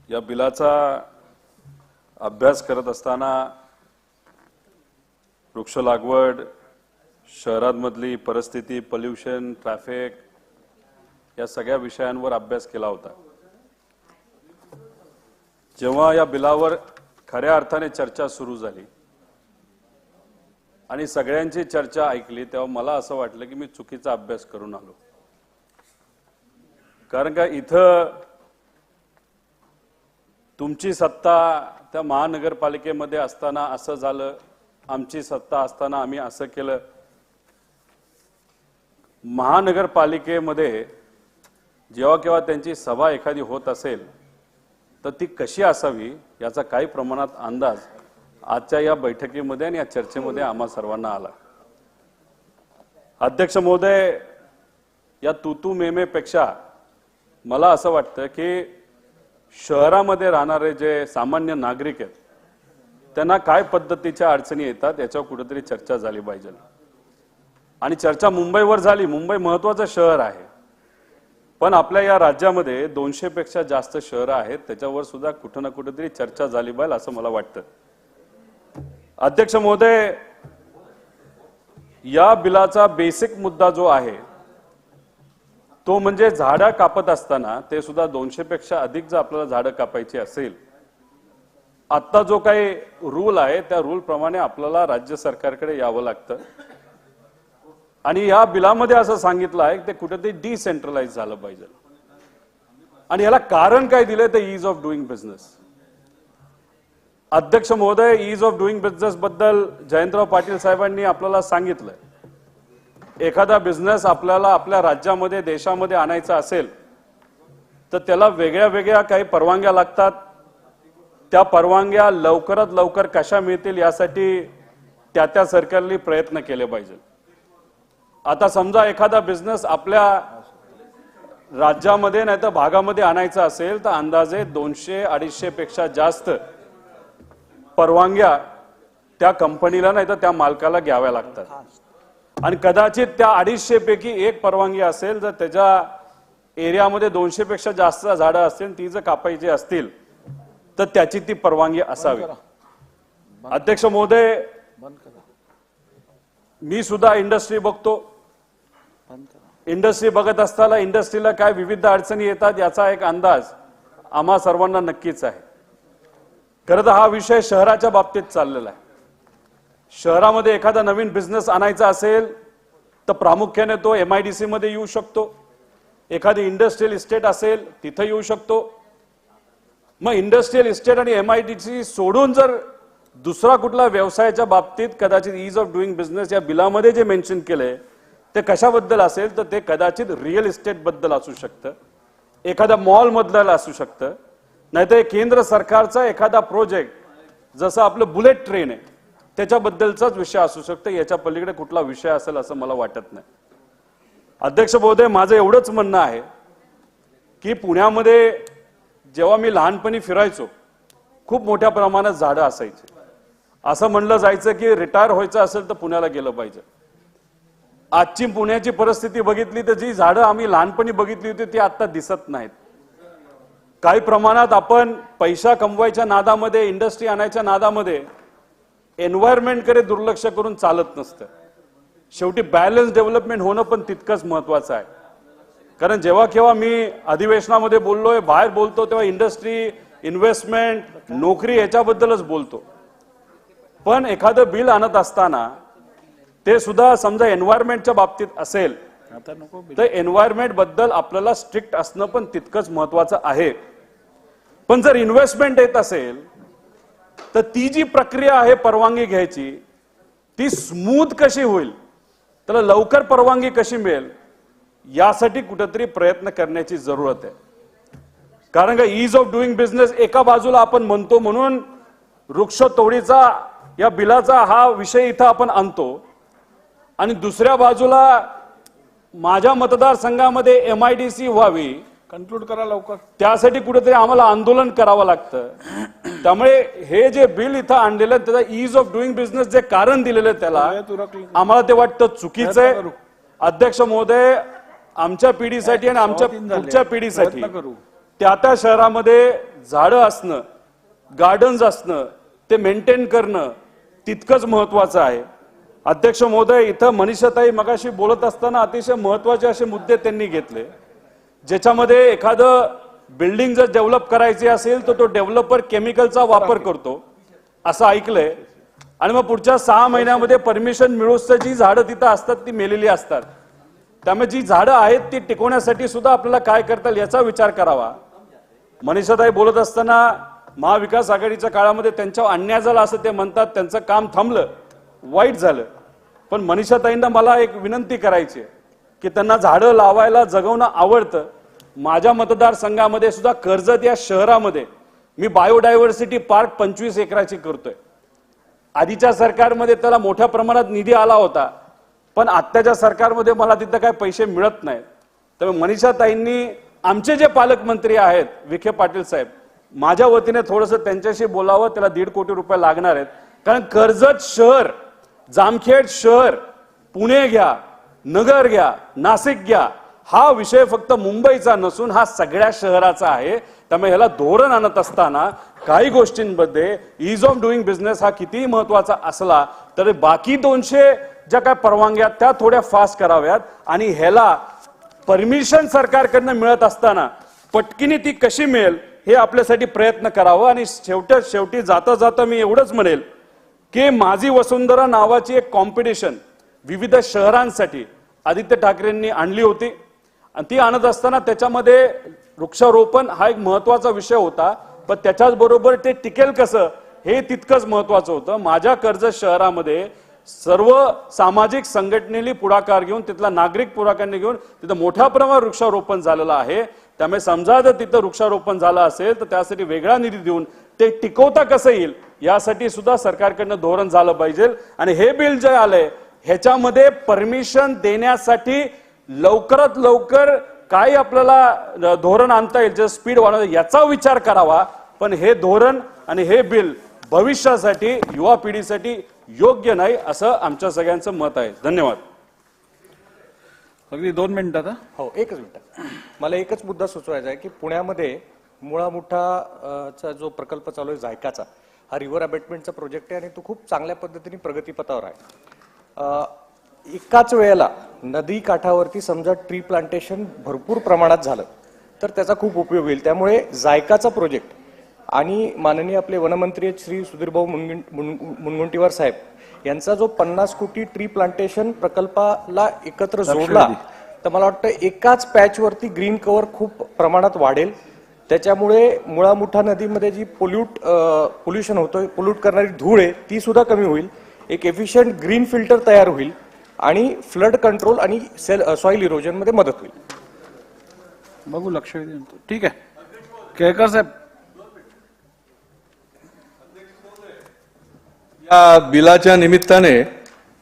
या बिलाचा अभ्यास करत असताना वृक्ष लागवड, शहरांमधली परिस्थिती, पोल्युशन, ट्रॅफिक या सगळ्या विषयांवर अभ्यास केला होता. जेव्हा या बिलावर खऱ्या अर्थाने चर्चा सुरू झाली आणि सगळ्यांची चर्चा ऐकली, तेव्हा मला असं वाटलं की मी चुकीचा अभ्यास करून आलो. कारण का इथं तुमची सत्ता त्या महानगरपालिकेमध्ये असताना असं झालं, आमची सत्ता असताना आम्ही असं केलं. महानगरपालिकेमध्ये जेव्हा केव्हा त्यांची सभा एखादी होत असेल तर ती कशी असावी याचा काही प्रमाणात अंदाज आजच्या या बैठकीमध्ये आणि या चर्चेमध्ये आम्हा सर्वांना आला. अध्यक्ष महोदय, या तूतू मेमेपेक्षा मला असं वाटतं की शहरामध्ये राहणारे जे सामान्य नागरिक आहेत त्यांना काय पद्धतीच्या अडचणी येतात याच्यावर कुठेतरी चर्चा झाली पाहिजे. आणि चर्चा मुंबईवर झाली. मुंबई महत्वाचं शहर आहे, पण आपल्या या राज्यामध्ये 200 पेक्षा जास्त शहरं आहेत, त्याच्यावर सुद्धा कुठं ना कुठेतरी चर्चा झाली पाहिजे असं मला वाटतं. अध्यक्ष महोदय, या बिलाचा बेसिक मुद्दा जो आहे तो म्हणजे झाडं कापत असताना ते सुद्धा 200 पेक्षा अधिक जर आपल्याला झाडं कापायची असेल, आता जो काही रूल आहे त्या रूल प्रमाणे आपल्याला राज्य सरकारकडे यावं लागतं. आणि या बिलामध्ये असं सांगितलं आहे की ते कुठेतरी डिसेंट्रलाइज झालं पाहिजे. आणि याला कारण काय दिलंय ते ईज ऑफ डुईंग बिझनेस. अध्यक्ष महोदय, ईज ऑफ डुईंग बिझनेस बद्दल जयंतराव पाटील साहेबांनी आपल्याला सांगितलंय. एखादा बिझनेस आपल्याला आपल्या राज्यामध्ये, देशामध्ये आणायचा असेल तर त्याला वेगळ्या वेगळ्या काही परवानग्या लागतात. त्या परवानग्या लवकरात लवकर कशा मिळतील यासाठी त्या सरकारने प्रयत्न केले पाहिजे. आता समजा एखादा बिझनेस आपल्या राज्यामध्ये नाही तर भागामध्ये आणायचा असेल तर अंदाजे 200-250 पेक्षा जास्त परवानग्या त्या कंपनीला नाही तर त्या मालकाला घ्याव्या लागतात. आणि कदाचित त्या 250 पैकी एक परवानगी असेल, जर त्याच्या एरियामध्ये 200 पेक्षा जास्त झाडं असतील, ती जर कापायची असतील तर त्याची ती परवानगी असावी. अध्यक्ष महोदय, मी सुद्धा इंडस्ट्री बघतो. इंडस्ट्री बघत असताना इंडस्ट्रीला काय विविध अडचणी येतात याचा एक अंदाज आम्हा सर्वांना नक्कीच आहे. खरं तर हा विषय शहराच्या बाबतीत चाललेला आहे. शहरामध्ये एखादा नवीन बिझनेस आणायचा असेल तर प्रामुख्याने तो MIDC मध्ये येऊ शकतो. एखादी इंडस्ट्रियल इस्टेट असेल तिथे येऊ शकतो. मग इंडस्ट्रियल इस्टेट आणि MIDC सोडून जर दुसरा कुठला व्यवसायाच्या बाबतीत कदाचित ईज ऑफ डुईंग बिझनेस या बिलामध्ये जे मेन्शन केलंय ते कशाबद्दल असेल तर ते कदाचित रिअल इस्टेट बद्दल असू शकतं, एखाद्या मॉल मधलं असू शकतं, नाहीतर केंद्र सरकारचा एखादा प्रोजेक्ट जसं आपलं बुलेट ट्रेन आहे त्याच्याबद्दलचाच विषय असू शकतो. याच्या पलीकडे कुठला विषय असेल असं मला वाटत नाही. अध्यक्ष महोदय, माझं एवढंच म्हणणं आहे की पुण्यामध्ये जेव्हा मी लहानपणी फिरायचो खूप मोठ्या प्रमाणात झाडं असायची. असं म्हणलं जायचं की रिटायर व्हायचं असेल तर पुण्याला गेलं पाहिजे. आजची पुण्याची परिस्थिती बघितली तर जी झाडं आम्ही लहानपणी बघितली होती ती आता दिसत नाहीत. काही प्रमाणात आपण पैसा कमवायच्या नादामध्ये, इंडस्ट्री आणायच्या नादामध्ये एन्व्हायरमेंटकडे दुर्लक्ष करून चालत नसतं. शेवटी बॅलन्स डेव्हलपमेंट होणं पण तितकंच महत्वाचं आहे. कारण जेव्हा केव्हा मी अधिवेशनामध्ये बोललोय, बाहेर बोलतो, तेव्हा इंडस्ट्री, इन्व्हेस्टमेंट, नोकरी याच्याबद्दलच बोलतो. पण एखादं बिल आणत असताना ते सुद्धा समजा एन्व्हायरमेंटच्या बाबतीत असेल तर एन्व्हायरमेंट बद्दल आपल्याला स्ट्रिक्ट असणं पण तितकंच महत्वाचं आहे. पण जर इन्व्हेस्टमेंट येत असेल तर ती जी प्रक्रिया आहे परवानगी घ्यायची ती स्मूथ कशी होईल, त्याला लवकर परवानगी कशी मिळेल, यासाठी कुठेतरी प्रयत्न करण्याची जरूरत आहे. कारण का ईज ऑफ डुईंग बिझनेस एका बाजूला आपण म्हणतो म्हणून वृक्षतोडीचा या बिलाचा हा विषय इथं आपण आणतो आणि दुसऱ्या बाजूला माझ्या मतदारसंघामध्ये MIDC व्हावी, कन्क्लूड करा लवकर, त्यासाठी कुठेतरी आम्हाला आंदोलन करावं लागतं. त्यामुळे हे जे बिल इथं आणलेलं त्याचा ईज ऑफ डुईंग बिझनेस जे कारण दिलेलं त्याला आम्हाला ते वाटतं चुकीचं आहे. अध्यक्ष महोदय, आमच्या पिढीसाठी आणि आमच्या पुढच्या पिढीसाठी त्या शहरामध्ये झाडं असणं, गार्डन्स असणं, ते मेंटेन करणं तितकंच महत्वाचं आहे. अध्यक्ष महोदय, इथं मनीषाताई मगाशी बोलत असताना अतिशय महत्वाचे असे मुद्दे त्यांनी घेतले, ज्याच्यामध्ये एखादं बिल्डिंग जर डेव्हलप करायची असेल तर तो डेव्हलपर केमिकलचा वापर करतो असं ऐकलंय आणि मग पुढच्या 6 महिन्यामध्ये परमिशन मिळूस जी झाडं तिथं असतात ती मेलेली असतात. त्यामुळे जी झाडं आहेत ती टिकवण्यासाठी सुद्धा आपल्याला काय करता येईल याचा विचार करावा. मनीषाताई बोलत असताना महाविकास आघाडीच्या काळामध्ये त्यांच्यावर अन्याय झाला असं ते म्हणतात, त्यांचं काम थांबलं, वाईट झालं. पण मनीषाताईंना मला एक विनंती करायची आहे की त्यांना झाडं लावायला जगवणं आवडतं. माझ्या मतदारसंघामध्ये सुद्धा कर्जत या शहरामध्ये मी बायोडायव्हर्सिटी पार्क 25 एकराची करतोय. आधीच्या सरकारमध्ये त्याला मोठ्या प्रमाणात निधी आला होता, पण आत्ताच्या सरकारमध्ये मला तिथं काय पैसे मिळत नाहीत. त्यामुळे मनीषाताईंनी आमचे जे पालकमंत्री आहेत विखे पाटील साहेब, माझ्या वतीने थोडंसं त्यांच्याशी बोलावं. त्याला 1.5 कोटी रुपये लागणार आहेत. कारण कर्जत शहर, जामखेड शहर, पुणे घ्या, नगर घ्या, नाशिक घ्या, हा विषय फक्त मुंबईचा नसून हा सगळ्या शहराचा आहे. त्यामुळे ह्याला धोरण आणत असताना काही गोष्टींमध्ये ईज ऑफ डुईंग बिझनेस हा कितीही महत्वाचा असला तरी बाकी 200 ज्या काय परवानग्या त्या थोड्या फास्ट कराव्यात आणि ह्याला परमिशन सरकारकडनं मिळत असताना पटकीने ती कशी मिळेल हे आपल्यासाठी प्रयत्न करावं. आणि शेवटी जाता जाता मी एवढंच म्हणेल की माझी वसुंधरा नावाची एक कॉम्पिटिशन विविध शहरांसाठी आदित्य ठाकरेंनी आणली होती आणि ती आणत असताना त्याच्यामध्ये वृक्षारोपण हा एक महत्वाचा विषय होता, पण त्याच्याच बरोबर ते टिकेल कसं हे तितकंच महत्वाचं होतं. माझ्या कर्जत शहरामध्ये सर्व सामाजिक संघटनेनी पुढाकार घेऊन, तिथला नागरिक पुढाकार घेऊन तिथं मोठ्या प्रमाणात वृक्षारोपण झालेलं आहे. त्यामुळे समजा जर तिथं वृक्षारोपण झालं असेल तर त्यासाठी वेगळा निधी देऊन ते टिकवता कसं येईल यासाठी सुद्धा सरकारकडनं धोरण झालं पाहिजे. आणि हे बिल जे आलंय ह्याच्यामध्ये परमिशन देण्यासाठी लवकरात लवकर काय आपल्याला धोरण आणता येईल, जे स्पीड वाढवता याचा विचार करावा. पण हे धोरण आणि हे बिल भविष्यासाठी युवा पिढीसाठी योग्य नाही असं आमच्या सगळ्यांचं मत आहे. धन्यवाद. अगदी 2 मिनिटात. हो, एकच मिनिट. मला एकच मुद्दा सुचवायचा आहे की पुण्यामध्ये मुळा मुठा जो प्रकल्प चालू आहे जायकाचा, हा रिव्हर अबेटमेंटचा प्रोजेक्ट आहे आणि तो खूप चांगल्या पद्धतीने प्रगतीपथावर आहे. एकाच वेळेला नदी काठावरती समजा ट्री प्लांटेशन भरपूर प्रमाणात झालं तर त्याचा खूप उपयोग होईल. त्यामुळे जायकाचा प्रोजेक्ट आणि माननीय आपले वनमंत्री श्री सुधीरभाऊ मुनगंटीवार साहेब यांचा जो 50 कोटी ट्री प्लांटेशन प्रकल्पाला एकत्र जोडला तर मला वाटतं एकाच पॅचवरती ग्रीन कव्हर खूप प्रमाणात वाढेल. त्याच्यामुळे मुळा मुठा नदीमध्ये जी पोल्युशन होतं, पोल्यूट करणारी धूळ आहे ती सुद्धा कमी होईल. एक एफिशियंट ग्रीन फिल्टर तयार होईल आणि फ्लड कंट्रोल आणि सॉइल इरोजन मध्ये मदत होईल. बघू, लक्ष देऊ. ठीक आहे, केळकर साहेब. या बिलाच्या निमित्ताने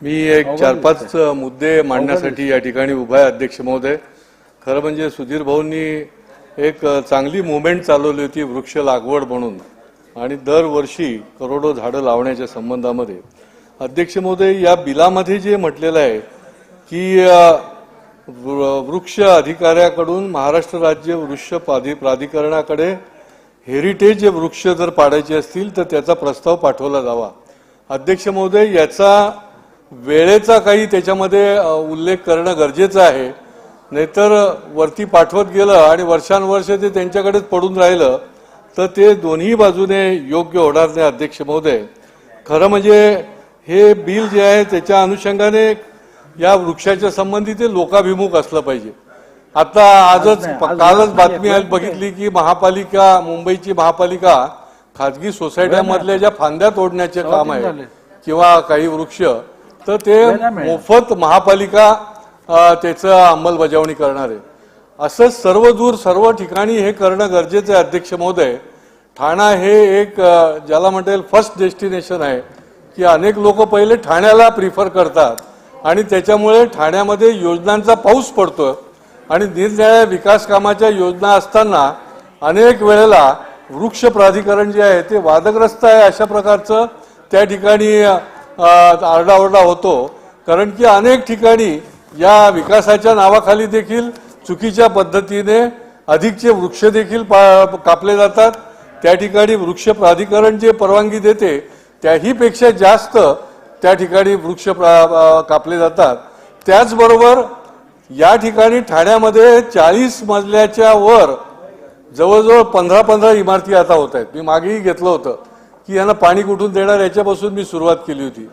मी एक 4-5 मुद्दे मांडण्यासाठी या ठिकाणी उभा आहे. अध्यक्ष महोदय, खरं म्हणजे सुधीर भाऊंनी एक चांगली मुवमेंट चालवली होती वृक्ष लागवड म्हणून आणि दरवर्षी करोडो झाडं लावण्याच्या संबंधामध्ये. अध्यक्ष महोदय, या बिलामध्ये जे म्हटलेलं आहे की वृक्ष अधिकाऱ्याकडून महाराष्ट्र राज्य वृक्ष प्राधिकरणाकडे हेरिटेज वृक्ष जर पाडायचे असतील तर त्याचा प्रस्ताव पाठवला जावा. अध्यक्ष महोदय, याचा वेळेचा काही त्याच्यामध्ये उल्लेख करणं गरजेचं आहे, नाहीतर वरती पाठवत गेलं आणि वर्षानुवर्ष ते त्यांच्याकडेच पडून राहिलं तर ते दोन्ही बाजूने योग्य होणार नाही. अध्यक्ष महोदय, खरं म्हणजे हे बिल जे आहे त्याच्या अनुषंगाने या वृक्षाच्या संबंधी ते लोकाभिमुख असलं पाहिजे. आता कालच बातमी बघितली की मुंबईची महापालिका खाजगी सोसायट्यांमधल्या ज्या फांद्या तोडण्याचे काम आहे किंवा काही वृक्ष, तर ते मोफत महापालिका त्याचं अंमलबजावणी करणार आहे. असं सर्वदूर सर्व ठिकाणी हे करणं गरजेचं आहे. अध्यक्ष महोदय, ठाणा हे एक ज्याला म्हणता येईल फर्स्ट डेस्टिनेशन आहे, की अनेक लोक पहिले ठाण्याला प्रिफर करतात आणि त्याच्यामुळे ठाण्यामध्ये योजनांचा पाऊस पडतो आणि निरनिराळ्या विकास कामाच्या योजना असताना अनेक वेळेला वृक्ष प्राधिकरण जे आहे ते वादग्रस्त आहे. अशा प्रकारचं त्या ठिकाणी आरडाओरडा होतो, कारण की अनेक ठिकाणी या विकासाच्या नावाखाली देखील चुकीच्या पद्धतीने अधिकचे वृक्ष देखील कापले जातात. त्या ठिकाणी वृक्ष प्राधिकरण जे परवानगी देते त्याही पेक्षा जास्त त्या ठिकाणी वृक्ष कापले जातात. त्याचबरोबर या ठिकाणी ठाण्यामध्ये 40 मजल्याच्या वर जवळजवळ 15 इमारती आता होत आहेत. मी मागेही घेतलं होतं की यांना पाणी कुठून देणार, याच्यापासून मी सुरुवात केली होती.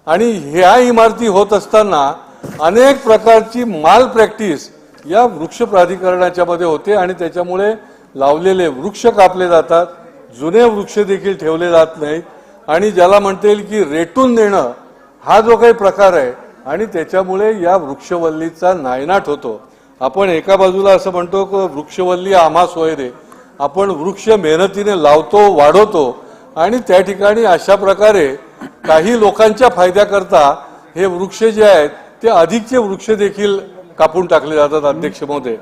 आणि ह्या इमारती होत असताना अनेक प्रकारची माल प्रॅक्टिस या वृक्ष प्राधिकरणाच्या मध्ये होते आणि त्याच्यामुळे लावलेले वृक्ष कापले जातात, जुने वृक्ष देखील ठेवले जात नाहीत आणि ज्याला म्हणता येईल की रेटून देणं हा जो काही प्रकार आहे आणि त्याच्यामुळे या वृक्षवल्लीचा नायनाट होतो. आपण एका बाजूला असं म्हणतो की वृक्षवल्ली आम्हा सोयरे, आपण वृक्ष मेहनतीने लावतो, वाढवतो आणि त्या ठिकाणी अशा प्रकारे काही लोकांच्या फायद्याकरता हे वृक्ष जे आहेत ते अधिकचे वृक्ष देखील कापून टाकले जातात. अध्यक्ष महोदय,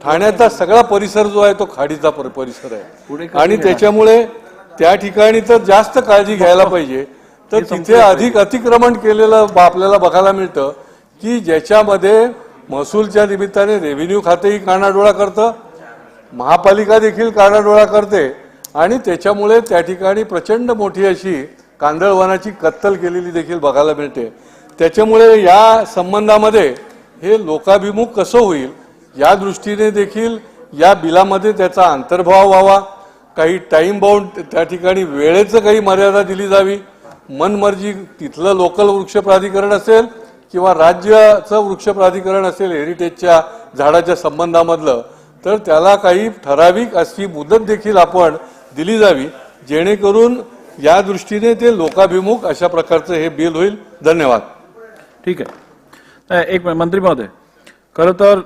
ठाण्याचा सगळा परिसर जो आहे तो खाडीचा परिसर आहे आणि त्याच्यामुळे त्या ठिकाणी तर जास्त काळजी घ्यायला पाहिजे. तर तिथे अधिक अतिक्रमण केलेलं आपल्याला बघायला मिळतं की ज्याच्यामध्ये महसूलच्या निमित्ताने रेव्हेन्यू खातेही कानाडोळा करतं, महापालिका देखील कानाडोळा करते आणि त्याच्यामुळे त्या ठिकाणी प्रचंड मोठी अशी कांदळवनाची कत्तल केलेली देखील बघायला मिळते. त्याच्यामुळे या संबंधामध्ये हे लोकाभिमुख कसं होईल या दृष्टीने देखील या बिलामध्ये त्याचा अंतर्भाव व्हावा. काही टाइम बाउंड त्या ठिकाणी वेळेचं काही मर्यादा दिली जावी. मनमर्जी तिथलं लोकल वृक्ष प्राधिकरण असेल किंवा राज्याचं वृक्ष प्राधिकरण असेल हेरिटेजच्या झाडाच्या संबंधामधलं, तर त्याला काही ठराविक अशी मुदत देखील आपण दिली जावी जेणेकरून या दृष्टीने ते लोकाभिमुख अशा प्रकारचं हे बिल होईल. धन्यवाद. ठीक आहे. एक मंत्री महोदय, खरं तर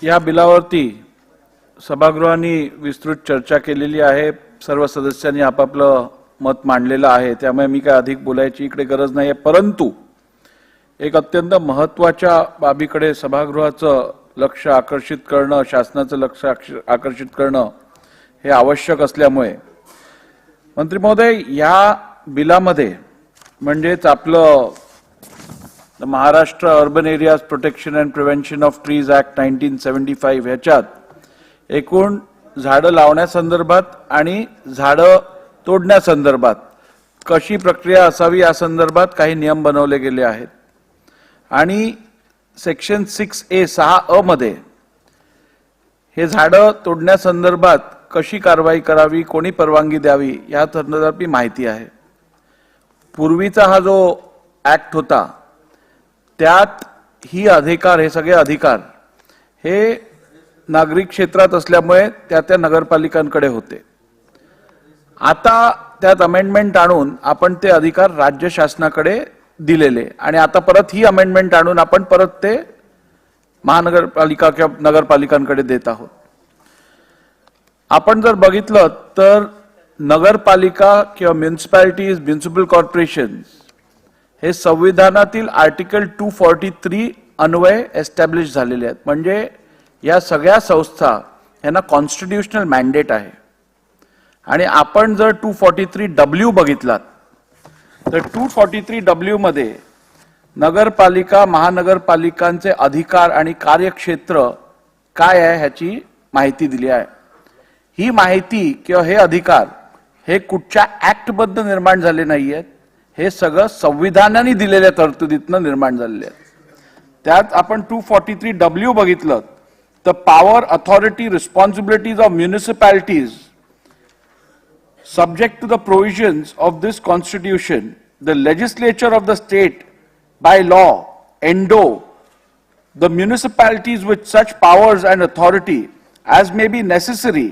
या बिलावरती सभागृहाने विस्तृत चर्चा केलेली आहे, सर्व सदस्यांनी आपापलं मत मांडलेलं आहे, त्यामुळे मी काय अधिक बोलायची इकडे गरज नाही आहे. परंतु एक अत्यंत महत्त्वाच्या बाबीकडे सभागृहाचं लक्ष आकर्षित करणं, शासनाचं लक्ष आकर्षित करणं हे आवश्यक असल्यामुळे मंत्री महोदय, या बिलामध्ये म्हणजेच आपलं Maharashtra urban areas protection and prevention of trees act 1975 ह्याच्यात एकूण झाडं लावण्यासंदर्भात आणि झाडं तोडण्यासंदर्भात कशी प्रक्रिया असावी या संदर्भात काही नियम बनवले गेले आहेत आणि सेक्शन 6A 6A मध्ये हे झाडं तोडण्यासंदर्भात कशी कारवाई करावी, कोणी परवानगी द्यावी या संदर्भात माहिती आहे. पूर्वीचा हा जो ऍक्ट होता त्यात ही अधिकार, हे सगळे अधिकार हे नागरिक क्षेत्रात असल्यामुळे त्या नगरपालिकांकडे होते. आता त्यात अमेंडमेंट आणून आपण ते अधिकार राज्य शासनाकडे दिलेले आणि आता परत ही अमेंडमेंट आणून आपण परत ते महानगरपालिका किंवा नगरपालिकांकडे देत आहोत. आपण जर बघितलं तर नगरपालिका किंवा म्युनिसिपॅलिटीज, म्युनिसिपल कॉर्पोरेशन्स हे संविधानातील आर्टिकल 243 अन्वये एस्टॅब्लिश झालेले आहेत. म्हणजे या सगळ्या संस्था यांना कॉन्स्टिट्यूशनल मॅन्डेट आहे आणि आपण जर 243W बघितलात तर 243W मध्ये नगरपालिका, महानगरपालिकांचे अधिकार आणि कार्यक्षेत्र काय आहे ह्याची माहिती दिली आहे. ही माहिती किंवा हे अधिकार हे कुठच्या ऍक्टबद्ध निर्माण झाले नाहीयेत, हे सगळं संविधानाने दिलेल्या तरतुदीतनं निर्माण झालेले आहेत. त्यात आपण 243W बघितलं तर power, authority, responsibilities of municipalities subject to the provisions of this constitution, the legislature of the state by law endow the municipalities with such powers and authority as may be necessary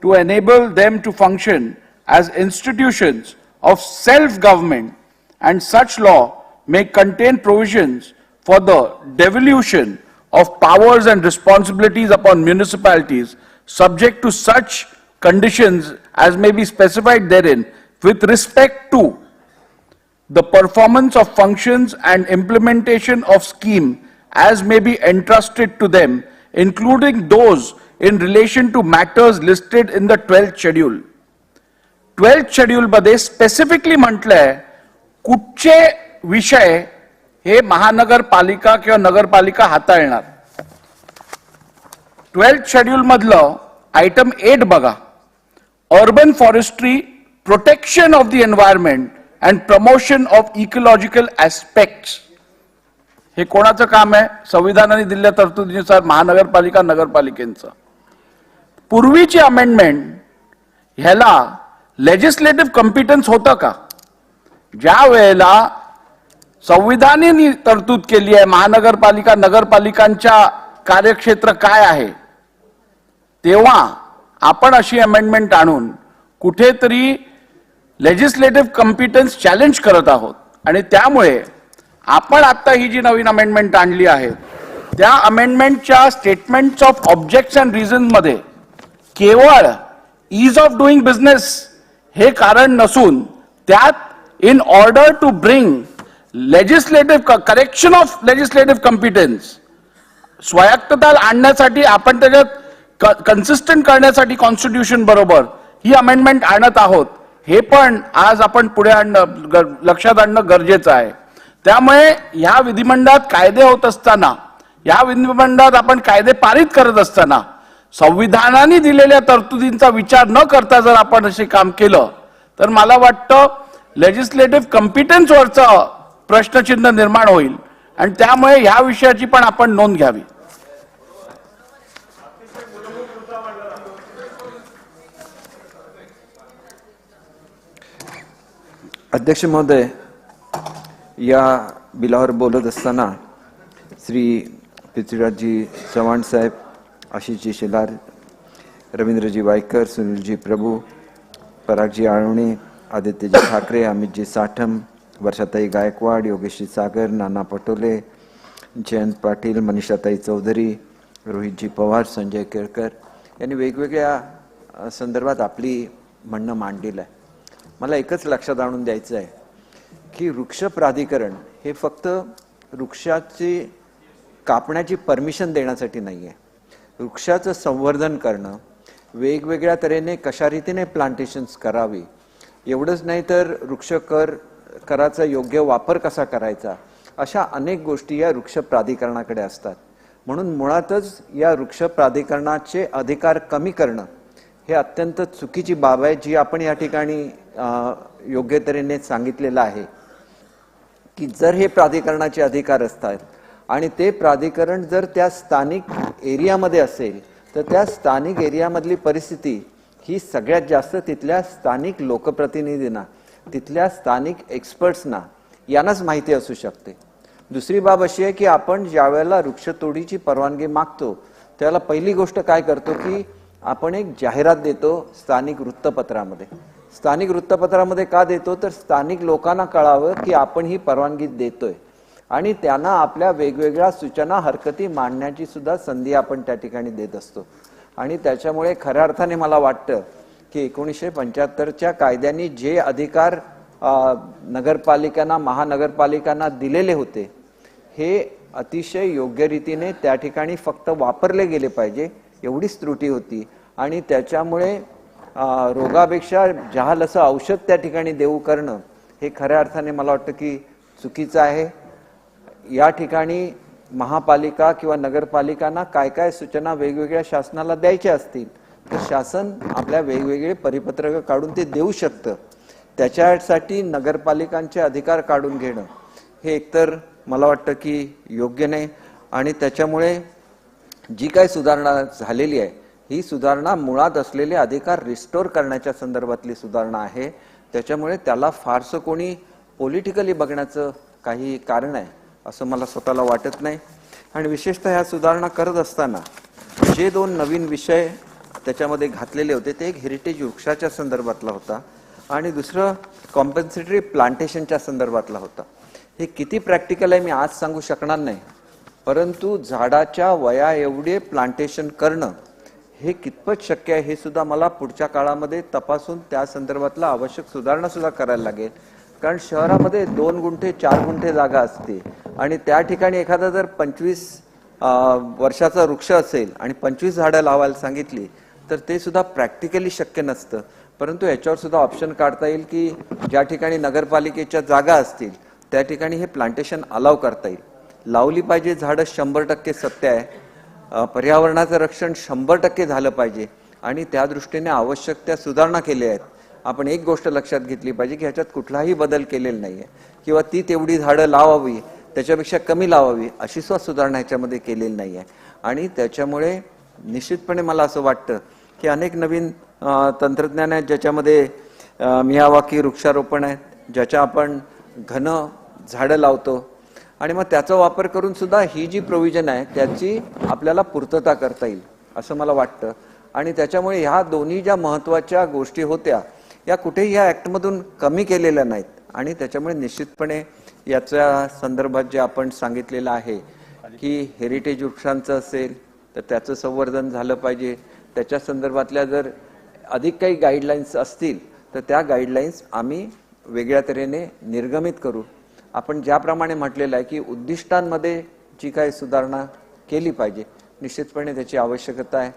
to enable them to function as institutions of self-government, and such law may contain provisions for the devolution of powers and responsibilities upon municipalities subject to such conditions as may be specified therein with respect to the performance of functions and implementation of scheme as may be entrusted to them, including those in relation to matters listed in the 12th schedule. 12th schedule मध्ये specifically म्हटलंय कुठचे विषय हे महानगरपालिका किंवा नगरपालिका हाताळणार. 12th schedule मधलं item 8 बघा, urban forestry, protection of the environment and promotion of ecological aspects. हे कोणाचं काम आहे? संविधानाने दिलेल्या तरतुदीनुसार महानगरपालिका नगरपालिकेचं. पूर्वीची अमेंडमेंट ह्याला लेजिस्लेटिव्ह कॉम्पिटन्स होतं का? ज्या वेळेला संविधानाने तरतूद केली आहे महानगरपालिका नगरपालिकांच्या कार्यक्षेत्र काय आहे, तेव्हा आपण अशी अमेंडमेंट आणून कुठेतरी लेजिस्लेटिव्ह कॉम्पिटन्स चॅलेंज करत आहोत. आणि त्यामुळे आपण आता ही जी नवीन अमेंडमेंट आणली आहे त्या अमेंडमेंटच्या statements of objects and reasons मध्ये केवळ ईज ऑफ डुईंग बिझनेस हे कारण नसून त्यात in order to bring legislative correction of legislative competence, स्वायत्तता आणण्यासाठी आपण त्याच्यात कन्सिस्टंट करण्यासाठी कॉन्स्टिट्यूशन बरोबर ही अमेंडमेंट आणत आहोत. हे पण आज आपण पुढे आणणं लक्षात आणणं गरजेचं आहे. त्यामुळे या विधिमंडळात कायदे होत असताना, या विधिमंडळात आपण कायदे पारित करत असताना संविधानाने दिलेल्या तरतुदींचा विचार न करता जर आपण असे काम केलं तर मला वाटतं लेजिस्लेटिव्ह कॉम्पिटन्सवरचं प्रश्नचिन्ह निर्माण होईल. आणि त्यामुळे ह्या विषयाची पण आपण नोंद घ्यावी. अध्यक्ष महोदय, या बिलावर बोलत असताना श्री पृथ्वीराजजी चव्हाण साहेब, आशिषजी शेलार, रवींद्रजी वायकर, सुनीलजी प्रभू, परागजी आळवणे, आदित्यजी ठाकरे, अमितजी साठम, वर्षाताई गायकवाड, योगेशजी सागर, नाना पटोले, जयंत पाटील, मनीषाताई चौधरी, रोहितजी पवार, संजय केळकर यांनी वेगवेगळ्या संदर्भात आपली म्हणणं मांडलेलं आहे. मला एकच लक्षात आणून द्यायचं आहे की वृक्ष प्राधिकरण हे फक्त वृक्षाची कापण्याची परमिशन देण्यासाठी नाही आहे. वृक्षाचं संवर्धन करणं, वेगवेगळ्या तऱ्हेने कशा रीतीने प्लांटेशन्स करावी, एवढंच नाही तर वृक्ष कराचा योग्य वापर कसा करायचा, अशा अनेक गोष्टी या वृक्ष प्राधिकरणाकडे असतात. म्हणून मुळातच या वृक्ष प्राधिकरणाचे अधिकार कमी करणं हे अत्यंत चुकीची बाब आहे, जी आपण या ठिकाणी योग्य तऱ्हेने सांगितलेलं आहे की जर हे प्राधिकरणाचे अधिकार असतात आणि ते प्राधिकरण जर त्या स्थानिक एरियामध्ये असेल तर त्या स्थानिक एरियामधली परिस्थिती ही सगळ्यात जास्त तिथल्या स्थानिक लोकप्रतिनिधींना, तिथल्या स्थानिक एक्सपर्ट्सना यांनाच माहिती असू शकते. दुसरी बाब अशी आहे की आपण ज्यावेळेला वृक्षतोडीची परवानगी मागतो त्याला पहिली गोष्ट काय करतो की आपण एक जाहिरात देतो स्थानिक वृत्तपत्रामध्ये. स्थानिक वृत्तपत्रामध्ये का देतो तर स्थानिक लोकांना कळावं की आपण ही परवानगी देतोय आणि त्यांना आपल्या वेगवेगळ्या सूचना हरकती मांडण्याची सुद्धा संधी आपण त्या ठिकाणी देत असतो. आणि त्याच्यामुळे खऱ्या अर्थाने मला वाटतं की 1975च्या कायद्यांनी जे अधिकार नगरपालिकांना, महानगरपालिकांना दिलेले होते हे अतिशय योग्य रीतीने त्या ठिकाणी फक्त वापरले गेले पाहिजे एवढीच त्रुटी होती. आणि त्याच्यामुळे रोगापेक्षा जहाल असं औषध त्या ठिकाणी देऊ करणं हे खऱ्या अर्थाने मला वाटतं की चुकीचं आहे. या ठिकाणी महापालिका किंवा नगरपालिकांना काय काय सूचना वेगवेगळ्या शासनाला द्यायच्या असतील तर शासन आपल्या वेगवेगळे परिपत्रक काढून ते देऊ शकतं. त्याच्यासाठी नगरपालिकांचे अधिकार काढून घेणं हे एकतर मला वाटतं की योग्य नाही. आणि त्याच्यामुळे जी काही सुधारणा झालेली आहे ही सुधारणा मुळात असलेले अधिकार रिस्टोर करण्याच्या संदर्भातली सुधारणा आहे. त्याच्यामुळे त्याला फारसं कोणी पॉलिटिकली बघण्याचं काही कारण आहे असं मला स्वतःला वाटत नाही. आणि विशेषतः ह्या सुधारणा करत असताना जे 2 नवीन विषय त्याच्यामध्ये घातलेले होते ते एक हेरिटेज वृक्षाच्या संदर्भातला होता आणि दुसरं कॉम्पन्सेटरी प्लांटेशनच्या संदर्भातला होता. हे किती प्रॅक्टिकल आहे मी आज सांगू शकणार नाही, परंतु झाडाच्या वया एवढे प्लांटेशन करणं हे कितपत शक्य आहे हे सुद्धा मला पुढच्या काळामध्ये तपासून त्या संदर्भातला आवश्यक सुधारणा सुद्धा करायला लागेल. कारण शहरामध्ये 2 गुंठे 4 गुंठे जागा असते आणि त्या ठिकाणी एखादा जर 25 वर्षाचा वृक्ष असेल आणि 25 झाडं लावायला सांगितली तर ते सुद्धा प्रॅक्टिकली शक्य नसतं. परंतु याच्यावर सुद्धा ऑप्शन काढता येईल की ज्या ठिकाणी नगरपालिकेच्या जागा असतील त्या ठिकाणी हे प्लांटेशन अलाव करता येईल. लावली पाहिजे झाडं 100% सत्य आहे. पर्यावरणाचं रक्षण 100% झालं पाहिजे आणि त्या दृष्टीने आवश्यक त्या सुधारणा केल्या आहेत. आपण एक गोष्ट लक्षात घेतली पाहिजे की ह्याच्यात कुठलाही बदल केलेला नाहीये किंवा ती तेवढी झाडं लावावी त्याच्यापेक्षा कमी लावावी अशी सुद्धा सुधारणा ह्याच्यामध्ये केलेली नाहीये. आणि त्याच्यामुळे निश्चितपणे मला असं वाटतं की अनेक नवीन तंत्रज्ञान आहेत ज्याच्यामध्ये मियावाकी वृक्षारोपण आहे, ज्याच्या आपण घन झाडं लावतो आणि मग त्याचा वापर करून सुद्धा ही जी प्रोव्हिजन आहे त्याची आपल्याला पूर्तता करता येईल असं मला वाटतं. आणि त्याच्यामुळे ह्या दोन्ही ज्या महत्त्वाच्या गोष्टी होत्या या कुठेही या ॲक्टमधून कमी केलेल्या नाहीत आणि त्याच्यामुळे निश्चितपणे याच्या संदर्भात जे आपण सांगितलेलं आहे की हेरिटेज वृक्षांचं असेल तर त्याचं संवर्धन झालं पाहिजे. त्याच्या संदर्भातल्या जर अधिक काही गाईडलाईन्स असतील तर त्या गाईडलाईन्स आम्ही वेगळ्या तऱ्हेने निर्गमित करू. आपण ज्याप्रमाणे म्हटलेलं आहे की उद्दिष्टांमध्ये जी काही सुधारणा केली पाहिजे निश्चितपणे त्याची आवश्यकता आहे.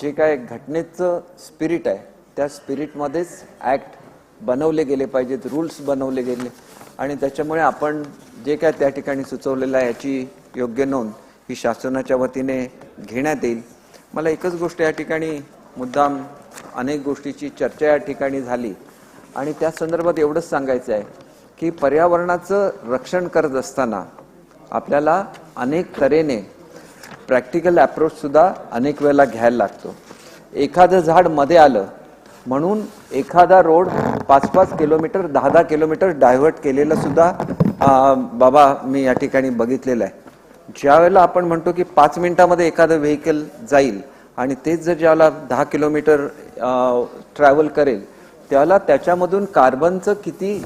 जे काय घटनेचं स्पिरिट आहे त्या स्पिरिटमध्येच ॲक्ट बनवले गेले पाहिजेत, रूल्स बनवले गेले आणि त्याच्यामुळे आपण जे काय त्या ठिकाणी सुचवलेलं आहे याची योग्य नोंद ही शासनाच्या वतीने घेण्यात येईल. मला एकच गोष्ट या ठिकाणी मुद्दाम अनेक गोष्टीची चर्चा या ठिकाणी झाली आणि त्या संदर्भात एवढंच सांगायचं आहे की पर्यावरणाचं रक्षण करत असताना आपल्याला अनेक तऱ्हेने प्रॅक्टिकल अप्रोच सुद्धा अनेक वेळेला घ्यायला लागतो. एखादं झाड मध्ये आलं म्हणून एखादा रोड 5-5 किलोमीटर 10-10 किलोमीटर डायव्हर्ट केलेलं सुद्धा बाबा मी या ठिकाणी बघितलेलं आहे. ज्या वेळेला आपण म्हणतो की 5 मिनिटामध्ये एखादं व्हेकल जाईल आणि तेच जर ज्याला 10 किलोमीटर ट्रॅव्हल करेल त्याला त्याच्यामधून कार्बनचं किती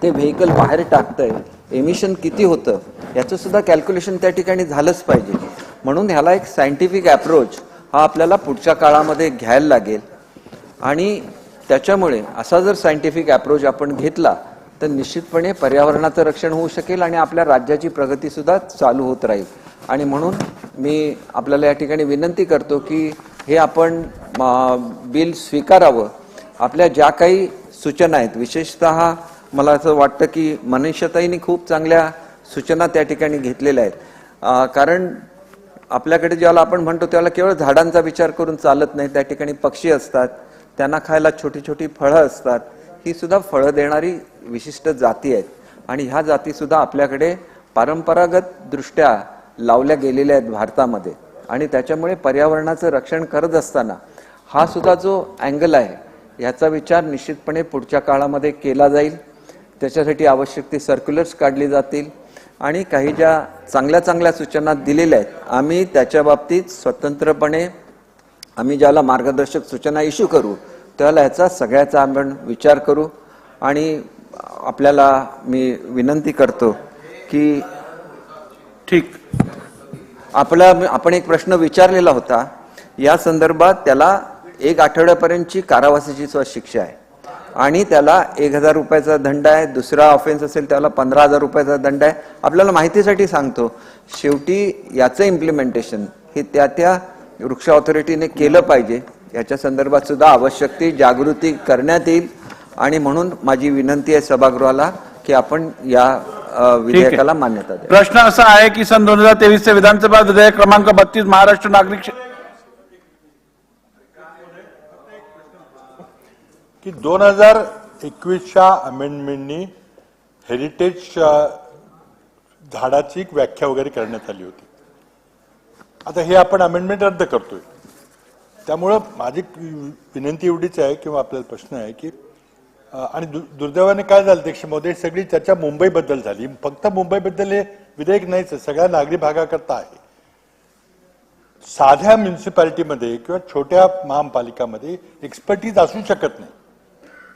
ते व्हेकल बाहेर टाकतंय, एमिशन किती होतं याचं सुद्धा कॅल्क्युलेशन त्या ठिकाणी झालंच पाहिजे. म्हणून ह्याला एक सायंटिफिक अप्रोच हा आपल्याला पुढच्या काळामध्ये घ्यायला लागेल आणि त्याच्यामुळे असा जर सायंटिफिक अप्रोच आपण घेतला तर निश्चितपणे पर्यावरणाचं रक्षण होऊ शकेल आणि आपल्या राज्याची प्रगती सुद्धा चालू होत राहील. आणि म्हणून मी आपल्याला या ठिकाणी विनंती करतो की हे आपण बिल स्वीकारावं. आपल्या ज्या काही सूचना आहेत विशेषतः मला असं वाटतं की मनीषाताईंनी खूप चांगल्या सूचना त्या ठिकाणी घेतलेल्या आहेत. कारण आपल्याकडे ज्याला आपण म्हणतो त्याला केवळ झाडांचा विचार करून चालत नाही. त्या ठिकाणी पक्षी असतात, त्यांना खायला छोटी छोटी फळं असतात. ही सुद्धा फळं देणारी विशिष्ट जाती आहेत आणि ह्या जाती सुद्धा आपल्याकडे परंपरागत दृष्ट्या लावल्या गेलेल्या आहेत भारतामध्ये आणि त्याच्यामुळे पर्यावरणाचं रक्षण करत असताना हा सुद्धा जो अँगल आहे याचा विचार निश्चितपणे पुढच्या काळामध्ये केला जाईल. त्याच्यासाठी आवश्यक ती सर्क्युलर्स काढली जातील आणि काही ज्या चांगल्या चांगल्या सूचना दिलेल्या आहेत आम्ही त्याच्या बाबतीत स्वतंत्रपणे आम्ही ज्याला मार्गदर्शक सूचना इश्यू करू त्याला ह्याचा सगळ्याचा आपण विचार करू. आणि आपल्याला मी विनंती करतो की ठीक आपण एक प्रश्न विचारलेला होता या संदर्भात त्याला 1 आठवड्यापर्यंतची कारावासाची शिक्षा आहे आणि त्याला 1000 रुपयाचा दंड आहे. दुसरा ऑफेन्स असेल त्याला 15,000 रुपयाचा दंड आहे. आपल्याला माहितीसाठी सांगतो शेवटी याचं इम्प्लिमेंटेशन हे त्या वृक्ष ऑथॉरिटीने केलं पाहिजे. याच्या संदर्भात सुद्धा आवश्यक ती जागृती करण्यात येईल आणि म्हणून माझी विनंती आहे सभागृहाला की आपण या विधेयकाला मान्यता द्या. प्रश्न असा आहे की सन 2023 चे विधानसभा विधेयक क्रमांक 32 महाराष्ट्र नागरिक की 2021च्या अमेंडमेंटनी हेरिटेज झाडाची व्याख्या वगैरे करण्यात आली होती. आता हे आपण अमेंडमेंट रद्द करतोय. त्यामुळं माझी विनंती एवढीच आहे किंवा आपल्याला प्रश्न आहे की आणि दुर्दैवाने काय झालं अध्यक्ष महोदय सगळी चर्चा मुंबईबद्दल झाली. फक्त मुंबईबद्दल हे विधेयक नाहीच सगळ्या नागरी भागाकरता आहे. साध्या म्युन्सिपालिटीमध्ये किंवा छोट्या महापालिकामध्ये एक्सपर्टीज असू शकत नाही,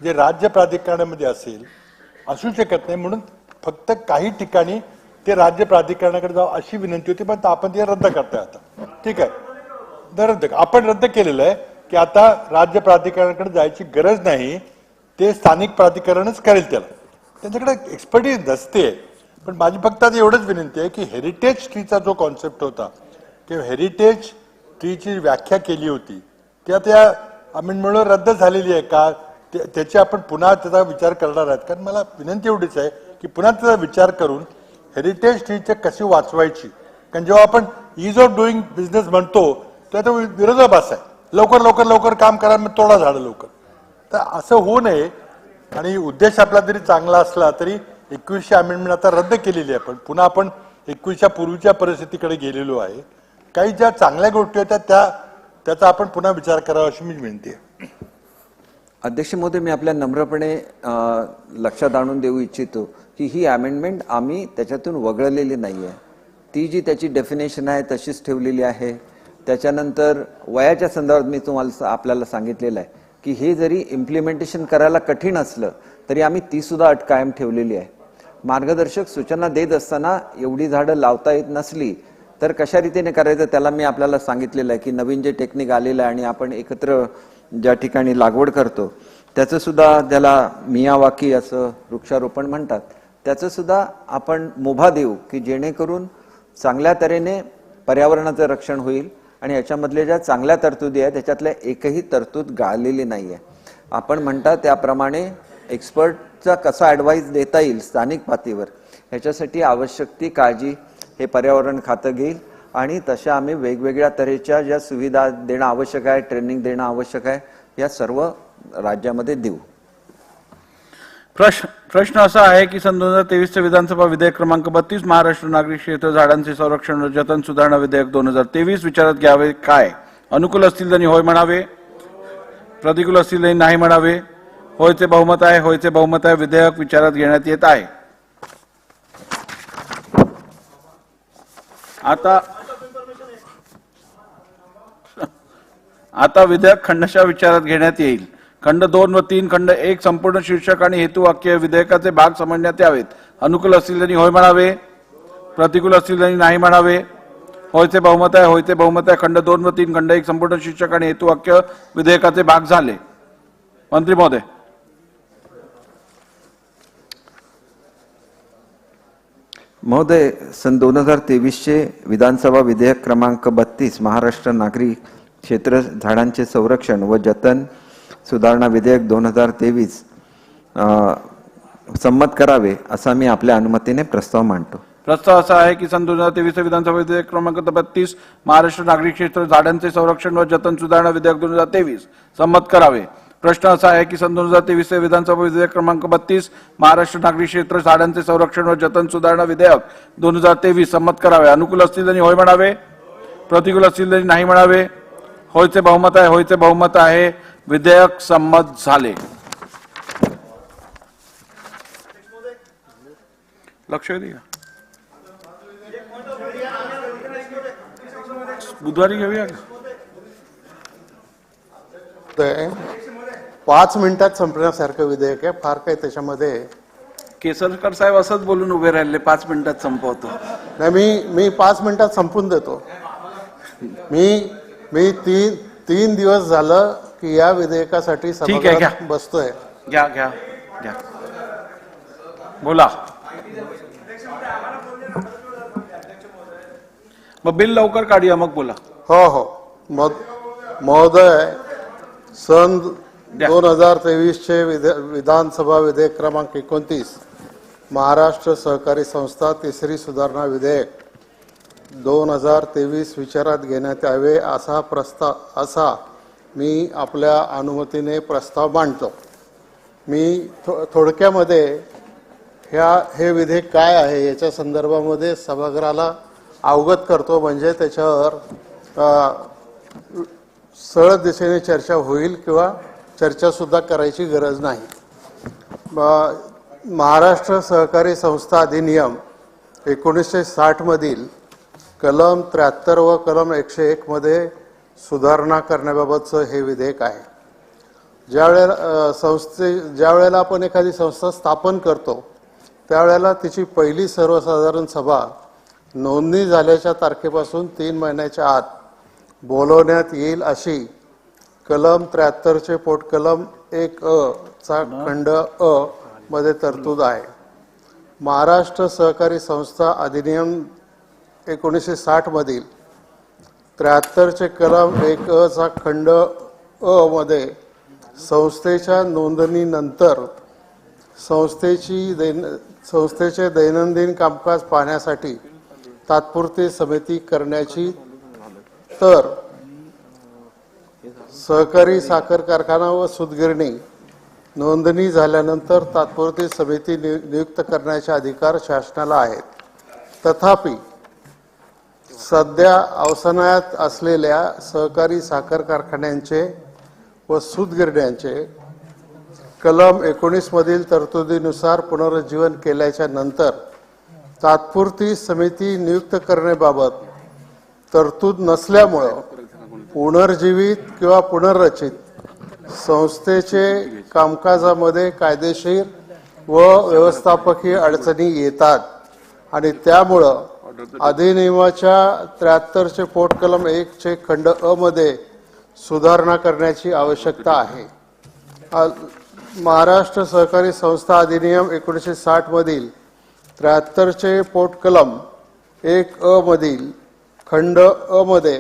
जे राज्य प्राधिकरणामध्ये असेल असू शकत नाही. म्हणून फक्त काही ठिकाणी ते राज्य प्राधिकरणाकडे जावं अशी विनंती होती, पण आपण ते रद्द करताय आता. ठीक आहे, आपण रद्द केलेलं आहे की आता राज्य प्राधिकरणाकडे जायची गरज नाही, ते स्थानिक प्राधिकरणच करेल त्याला, त्यांच्याकडे एक्सपर्टीज नसते. पण माझी फक्त आता एवढंच विनंती आहे की हेरिटेज ट्रीचा जो कॉन्सेप्ट होता किंवा हेरिटेज ट्रीची व्याख्या केली होती ती आता या अमेंडमेंटमुळे रद्द झालेली आहे का, त्याची आपण पुन्हा त्याचा विचार करणार आहात. कारण मला विनंती एवढीच आहे की पुन्हा त्याचा विचार करून हेरिटेज ट्रीचे कशी वाचवायची. कारण जेव्हा आपण इज ऑफ डुईंग बिझनेस म्हणतो तेव्हा तो विरोधाभास आहे, लवकर लवकर लवकर काम करा मग तोडा झाडं लवकर. तर असं होऊ नये. आणि उद्देश आपला जरी चांगला असला तरी 2100 अमेंडमेंट आता रद्द केलेली आहे, पण पुन्हा आपण 2100 पूर्वीच्या परिस्थितीकडे गेलेलो आहे. काही ज्या चांगल्या गोष्टी होत्या त्याचा आपण पुन्हा विचार करावा अशी मी विनंती आहे. अध्यक्ष महोदय, मी आपल्या नम्रपणे लक्षात आणून देऊ इच्छितो की ही अमेंडमेंट आम्ही त्याच्यातून वगळलेली नाही आहे. ती जी त्याची डेफिनेशन आहे तशीच ठेवलेली आहे. त्याच्यानंतर वयाच्या संदर्भात मी तुम्हाला आपल्याला सांगितलेलं आहे की हे जरी इम्प्लिमेंटेशन करायला कठीण असलं तरी आम्ही ती सुद्धा अट कायम ठेवलेली आहे. मार्गदर्शक सूचना देत असताना एवढी झाडं लावता येत नसली तर कशा रीतीने करायचं त्याला मी आपल्याला सांगितलेलं आहे की नवीन जे टेक्निक आलेलं आहे आणि आपण एकत्र ज्या ठिकाणी लागवड करतो त्याचं सुद्धा, त्याला मियावाकी असं वृक्षारोपण म्हणतात, त्याचं सुद्धा आपण मुभा देऊ की जेणेकरून चांगल्या तऱ्हेने पर्यावरणाचं रक्षण होईल. आणि याच्यामधल्या ज्या चांगल्या तरतुदी आहेत त्याच्यातल्या एकही तरतूद गाळलेली नाही आहे. आपण म्हणता त्याप्रमाणे एक्सपर्टचा कसा ॲडवाईस देता येईल स्थानिक पातळीवर ह्याच्यासाठी आवश्यक ती काळजी हे पर्यावरण खातं घेईल. आणि तशा आम्ही वेगवेगळ्या तऱ्हेच्या ज्या सुविधा देणं आवश्यक आहे, ट्रेनिंग देणं आवश्यक आहे, या सर्व राज्यामध्ये देऊ. प्रश्न असा आहे की सन 2023 विधानसभा विधेयक क्रमांक 32 महाराष्ट्र नागरिक क्षेत्र झाडांचे संरक्षण व जतन सुधारणा विधेयक 2023 विचारात घ्यावे. काय अनुकूल असतील त्यांनी होय म्हणावे, प्रतिकूल असतील त्यांनी नाही म्हणावे. होयचे बहुमत आहे, होयचे बहुमत आहे. विधेयक विचारात घेण्यात येत आहे. आता विधेयक खंडशः विचारात घेण्यात येईल. खंड 2 व 3 खंड 1 संपूर्ण शीर्षक आणि हेतुवाक्य विधेयकाचे भाग समजण्यात यावेत. अनुकूल असतील त्यांनी होय म्हणावे, प्रतिकूल असतील त्यांनी नाही म्हणावे. होयचे बहुमत आहे, होयचे बहुमत आहे. खंड 2 व 3 खंड 1 संपूर्ण शीर्षक आणि हेतुवाक्य विधेयकाचे भाग झाले. मंत्री महोदय. महोदय, सन 2023 विधानसभा विधेयक क्रमांक 32 महाराष्ट्र नागरी क्षेत्र झाडांचे संरक्षण व जतन सुधारणा विधेयक 2023 संमत करावे असा मी आपल्या अनुमतीने प्रस्ताव मांडतो. प्रस्ताव असा आहे की सन 2023 विधानसभा विधेयक क्रमांक 32 महाराष्ट्र नागरी क्षेत्र झाडांचे संरक्षण व जतन सुधारणा विधेयक 2023 संमत करावे. प्रश्न असा आहे की सन 2023 विधानसभा विधेयक क्रमांक 32 महाराष्ट्र नागरी क्षेत्र झाडांचे संरक्षण व जतन सुधारणा विधेयक 2023 संमत करावे. अनुकूल असतील त्यांनी होय म्हणावे, प्रतिकूल असतील त्यांनी नाही म्हणावे. होयचे बहुमत आहे, होयचे बहुमत आहे. विधेयक संमत झाले. लक्ष द्या, बुधवारी घेऊया. 5 मिनिटात संपण्यासारखं विधेयक आहे. फार काही त्याच्यामध्ये केसरकर साहेब असंच बोलून उभे राहिले 5 मिनिटात संपवतो. नाही, मी 5 मिनिटात संपून देतो. मी 3 दिवस झालं की या विधेयकासाठी सभागृहात बसतोय. घ्या घ्या घ्या, बोला. मग बिल लवकर काढूया मग बोला. हो. महोदय, सन 2023 विधानसभा विधेयक क्रमांक 29 महाराष्ट्र सहकारी संस्था तिसरी सुधारणा विधेयक 2023 विचारात घेण्यात यावे असा मी आपल्या अनुमतीने प्रस्ताव मांडतो. मी थोडक्यामध्ये हे विधेयक काय आहे याच्या संदर्भामध्ये सभागृहाला अवगत करतो, म्हणजे त्याच्यावर सरळ दिशेने चर्चा होईल किंवा चर्चा सुद्धा करायची गरज नाही. महाराष्ट्र सहकारी संस्था अधिनियम 1960 मधील कलम 73 व कलम 101 मध्ये सुधारणा करण्याबाबतचं हे विधेयक आहे. ज्या वेळेला आपण एखादी संस्था स्थापन करतो त्यावेळेला तिची पहिली सर्वसाधारण सभा नोंदणी झाल्याच्या तारखेपासून 3 महिन्याच्या आत बोलवण्यात येईल अशी कलम 73 चे पोटकलम 1 चा खंड अ मध्ये तरतूद आहे. महाराष्ट्र सहकारी संस्था अधिनियम 1960 मधील 73 चे कलम 1 चा खंड अ मध्ये संस्थेच्या नोंदणीनंतर संस्थेचे दैनंदिन कामकाज पाहण्यासाठी तात्पुरती समिती करण्याची, तर सहकारी साखर कारखाना व सूतगिरणी नोंदणी झाल्यानंतर तात्पुरती समिती नियुक्त करण्याचे अधिकार शासनाला आहेत. तथापि सध्या अवसानात असलेल्या सहकारी साखर कारखान्यांचे व सूतगिरण्यांचे कलम 19 मधील तरतुदीनुसार पुनरुज्जीवन केल्याच्या नंतर तात्पुरती समिती नियुक्त करण्याबाबत तरतूद नसल्यामुळं पुनर्जीवित किंवा पुनर्रचित संस्थेचे कामकाजामध्ये कायदेशीर व व्यवस्थापकीय अडचणी येतात आणि त्यामुळं अधिनियमाच्या 73 चे पोटकलम 1 चे खंड अ मध्ये सुधारणा करण्याची आवश्यकता आहे. महाराष्ट्र सहकारी संस्था अधिनियम 1960 मधील 73 चे पोटकलम 1 अ मधील खंड अ मध्ये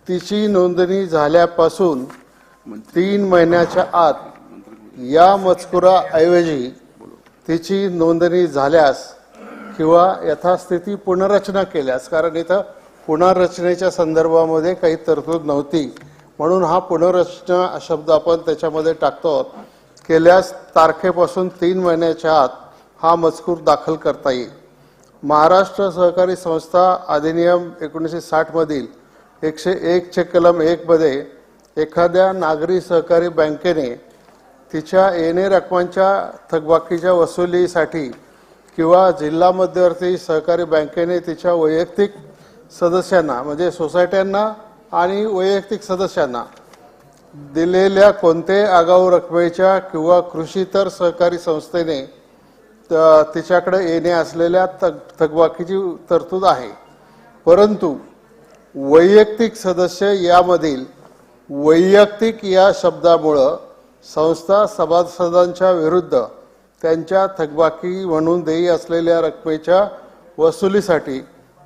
तिची नोंदणी झाल्यापासून 3 महिन्याच्या आत या मजकुराऐवजी तिची नोंदणी झाल्यास किंवा यथास्थिती पुनर्रचना केल्यास, कारण इथं पुनर्रचनेच्या संदर्भामध्ये काही तरतूद नव्हती म्हणून हा पुनर्रचना शब्द आपण त्याच्यामध्ये टाकतो, केल्यास तारखेपासून 3 महिन्याच्या आत हा मजकूर दाखल करता येईल. महाराष्ट्र सहकारी संस्था अधिनियम 1960 मधील 101 चे कलम 1 मध्ये एखाद्या नागरी सहकारी बँकेने तिच्या येणे रकमांच्या थकबाकीच्या वसुलीसाठी किंवा जिल्हा मध्यवर्ती सहकारी बँकेने तिच्या वैयक्तिक सदस्यांना म्हणजे सोसायट्यांना आणि वैयक्तिक सदस्यांना दिलेल्या कोणत्याही आगाऊ रकमेच्या किंवा कृषीतर सहकारी संस्थेने तिच्याकडे येणे असलेल्या थकबाकीची तरतूद आहे. परंतु वैयक्तिक सदस्य यामधील वैयक्तिक या शब्दामुळं संस्था सभासदांच्या विरुद्ध त्यांच्या थकबाकी म्हणून देई असलेल्या रकमेच्या वसुलीसाठी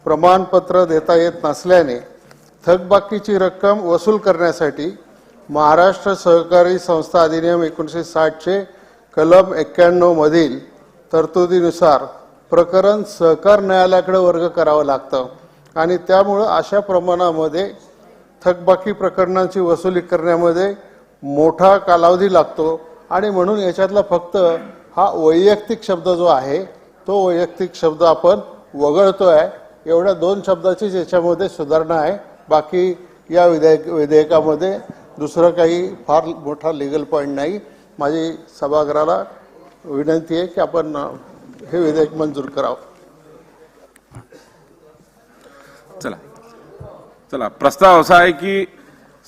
प्रमाणपत्र देता येत नसल्याने थकबाकीची रक्कम वसूल करण्यासाठी महाराष्ट्र सहकारी संस्था अधिनियम 1960 चे कलम 91 मधील तरतुदीनुसार प्रकरण सहकार न्यायालयाकडे वर्ग करावं लागतं आणि त्यामुळं अशा प्रमाणामध्ये थकबाकी प्रकरणांची वसुली करण्यामध्ये मोठा कालावधी लागतो आणि म्हणून याच्यातला फक्त हा वैयक्तिक शब्द जो आहे तो वैयक्तिक शब्द आपण वगळतोय. एवढ्या 2 शब्दाचीच याच्यामध्ये सुधारणा आहे. बाकी या विधेयकामध्ये दुसरं काही फार मोठा लिगल पॉईंट नाही. माझी सभागृहाला विनंती आहे की आपण हे विधेयक मंजूर करावं. चला प्रस्ताव असा आहे की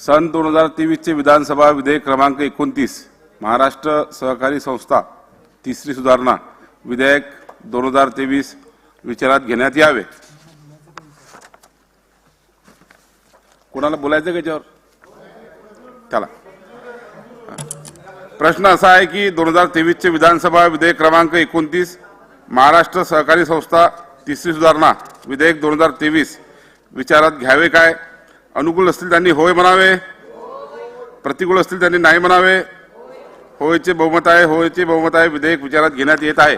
सन 2023 चे विधानसभा विधेयक क्रमांक 29 महाराष्ट्र सहकारी संस्था तिसरी सुधारणा विधेयक 2023 विचारात घेण्यात यावे. कोणाला बोलायचं का याच्यावर? चला, प्रश्न असा आहे की 2023 चे विधानसभा विधेयक क्रमांक 29 महाराष्ट्र सहकारी संस्था तिसरी सुधारणा विधेयक 2023 विचारात घ्यावे काय? अनुकूल असतील त्यांनी होय म्हणावे, प्रतिकूल असतील त्यांनी नाही म्हणावे. होयचे बहुमत आहे, होयचे बहुमत आहे. विधेयक विचारात घेण्यात येत आहे.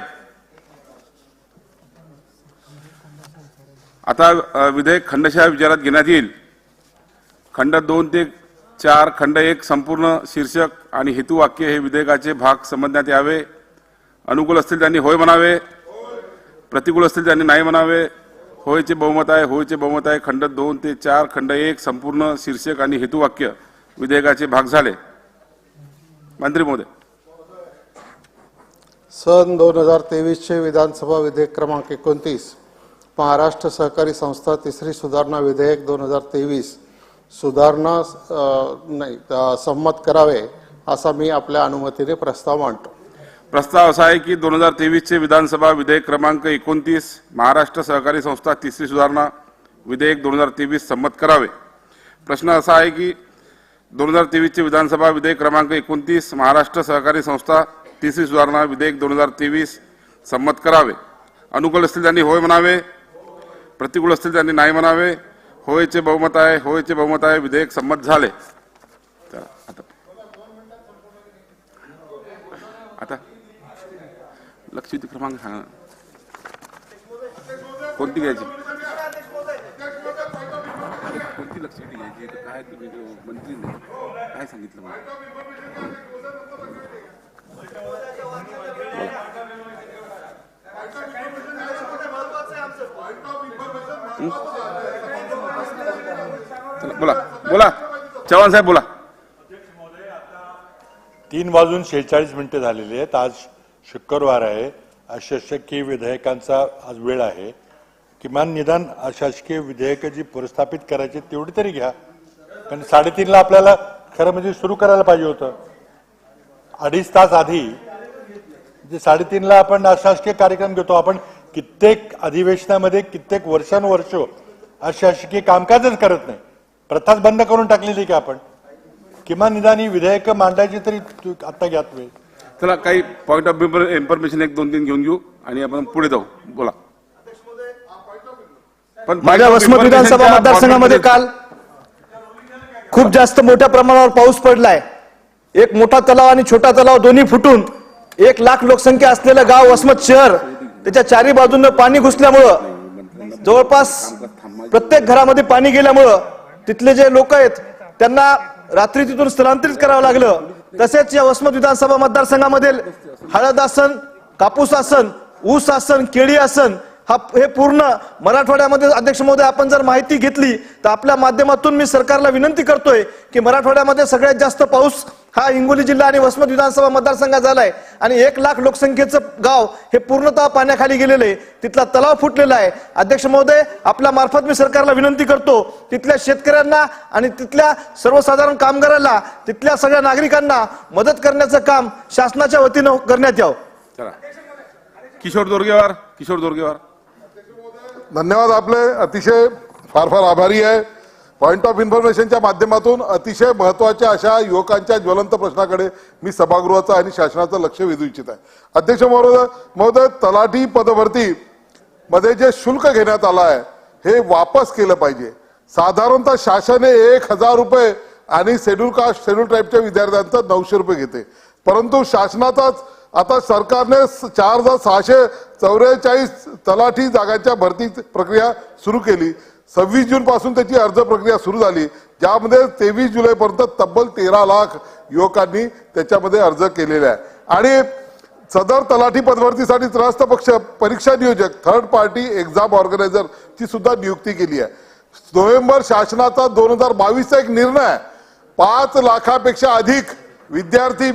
आता विधेयक खंडशः विचारात घेण्यात येईल. खंड 2 ते 4 खंड 1 संपूर्ण शीर्षक आणि हेतुवाक्य हे विधेयकाचे भाग समजण्यात यावे. अनुकूल असतील त्यांनी होय म्हणावे, प्रतिकूल असतील त्यांनी नाही म्हणावे. होयचे बहुमत आहे, होयचे बहुमत आहे. खंड 2 ते 4 खंड 1 संपूर्ण शीर्षक आणि हेतुवाक्य विधेयकाचे भाग झाले. मंत्री महोदय, सन 2023 चे विधानसभा विधेयक क्रमांक 29 महाराष्ट्र सहकारी संस्था तिसरी सुधारणा विधेयक 2023 सुधारणा संमत करावे असा मी आपल्या अनुमतीने प्रस्ताव मांडतो. प्रस्ताव असा आहे की 2023चे विधानसभा विधेयक क्रमांक 29 महाराष्ट्र सहकारी संस्था तिसरी सुधारणा विधेयक 2023 संमत करावे. प्रश्न असा आहे की 2023चे विधानसभा विधेयक क्रमांक 29 महाराष्ट्र सहकारी संस्था तिसरी सुधारणा विधेयक 2023 संमत करावे. अनुकूल असतील त्यांनी होय म्हणावे, प्रतिकूल असतील त्यांनी नाही म्हणावे. होयचे बहुमत आहे, होयचे बहुमत आहे. विधेयक संमत झाले. आता लक्षवेधी क्रमांक सांगा, कोणती घ्यायची, कोणती लक्षवेधी घ्यायची, काय तुम्ही मंत्री नाही काय सांगितलं मला. बोला बोला चव्हाण साहेब बोला. 3:46 झालेले आहेत. आज शुक्रवार आहे. अशासकीय विधेयकांचा आज वेळ आहे. किमान निदान अशासकीय विधेयक जी प्रस्थापित करायची तेवढी तरी घ्या. कारण 3:30ला आपल्याला खरं म्हणजे सुरू करायला पाहिजे होतं. 2.5 तास आधी जे 3:30ला आपण अशासकीय कार्यक्रम घेतो. आपण कित्येक अधिवेशनामध्ये कित्येक वर्षानुवर्ष अशासकीय कामकाजच करत नाही. प्रथाच बंद करून टाकलेली की आपण किमान निदान ही विधेयक मांडायची तरी आता घ्यात वेळ. चला काही पॉइंट ऑफ इन्फॉर्मेशन 1-2-3 घेऊन घेऊ आणि आपण पुढे जाऊ. बोला. पण माझ्या वसमत विधानसभा मतदारसंघामध्ये काल खूप जास्त मोठ्या प्रमाणावर पाऊस पडलाय. एक मोठा तलाव आणि छोटा तलाव दोन्ही फुटून 1 लाख लोकसंख्या असलेलं गाव वसमत शहर त्याच्या चारी बाजूनं पाणी घुसल्यामुळं जवळपास प्रत्येक घरामध्ये पाणी गेल्यामुळं तिथले जे लोक आहेत त्यांना रात्री तिथून स्थलांतरित करावं लागलं. तसेच या वसमत विधानसभा मतदारसंघामधील हळद आसन, कापूस आसन, ऊस आसन, केळी आसन हे पूर्ण मराठवाड्यामध्ये अध्यक्ष महोदय आपण जर माहिती घेतली तर आपल्या माध्यमातून मी सरकारला विनंती करतोय की मराठवाड्यामध्ये सगळ्यात जास्त पाऊस हा हिंगोली जिल्हा आणि वसमत विधानसभा मतदारसंघात झालाय आणि 1 लाख लोकसंख्येचं गाव हे पूर्णतः पाण्याखाली गेलेलं आहे. तिथला तलाव फुटलेला आहे. अध्यक्ष महोदय आपल्या मार्फत मी सरकारला विनंती करतो तिथल्या शेतकऱ्यांना आणि तिथल्या सर्वसाधारण कामगारांना तिथल्या सगळ्या नागरिकांना मदत करण्याचं काम शासनाच्या वतीनं करण्यात यावं. किशोर दोरगेवार. धन्यवाद. आपले अतिशय फार फार आभारी आहे. पॉइंट ऑफ इन्फॉर्मेशनच्या माध्यमातून अतिशय महत्वाच्या अशा युवकांच्या ज्वलंत प्रश्नाकडे मी सभागृहाचं आणि शासनाचं लक्ष वेधू इच्छित आहे. अध्यक्ष महोदय, तलाठी पदभरती मध्ये जे शुल्क घेण्यात आलं आहे हे वापस केलं पाहिजे. साधारणतः शासनाने 1,000 रुपये आणि शेड्यूल कास्ट शेड्यूल ट्राईबच्या विद्यार्थ्यांचं 900 रुपये घेते. परंतु शासनाचाच आता सरकारने 4,644 तलाठी जागांच्या भरती प्रक्रिया सुरू केली. 26 जून पासून त्याची अर्ज प्रक्रिया सुरू झाली, ज्यामध्ये 23 जुलैपर्यंत तब्बल 13 लाख युवकांनी त्याच्यामध्ये अर्ज केलेले आहे. आणि सदर तलाठी पदभरतीसाठी त्रस्त पक्ष परीक्षा नियोजक थर्ड पार्टी एक्झाम ऑर्गनायझर ची सुद्धा नियुक्ती केली आहे. नोव्हेंबर शासनाचा 2022चा एक निर्णय आहे. 5 लाखापेक्षा अधिक विद्यार्थी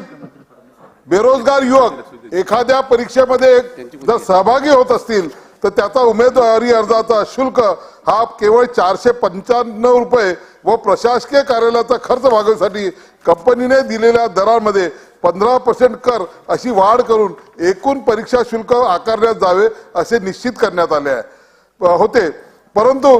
बेरोजगार युवक एखाद्या परीक्षेमध्ये जर सहभागी होत असतील तर त्याचा उमेदवारी अर्जाचा शुल्क हा केवळ 495 रुपये व प्रशासकीय कार्यालयाचा खर्च भागवण्यासाठी कंपनीने दिलेल्या दरांमध्ये 15% कर अशी वाढ करून एकूण परीक्षा शुल्क आकारण्यात जावे असे निश्चित करण्यात आले होते. परंतु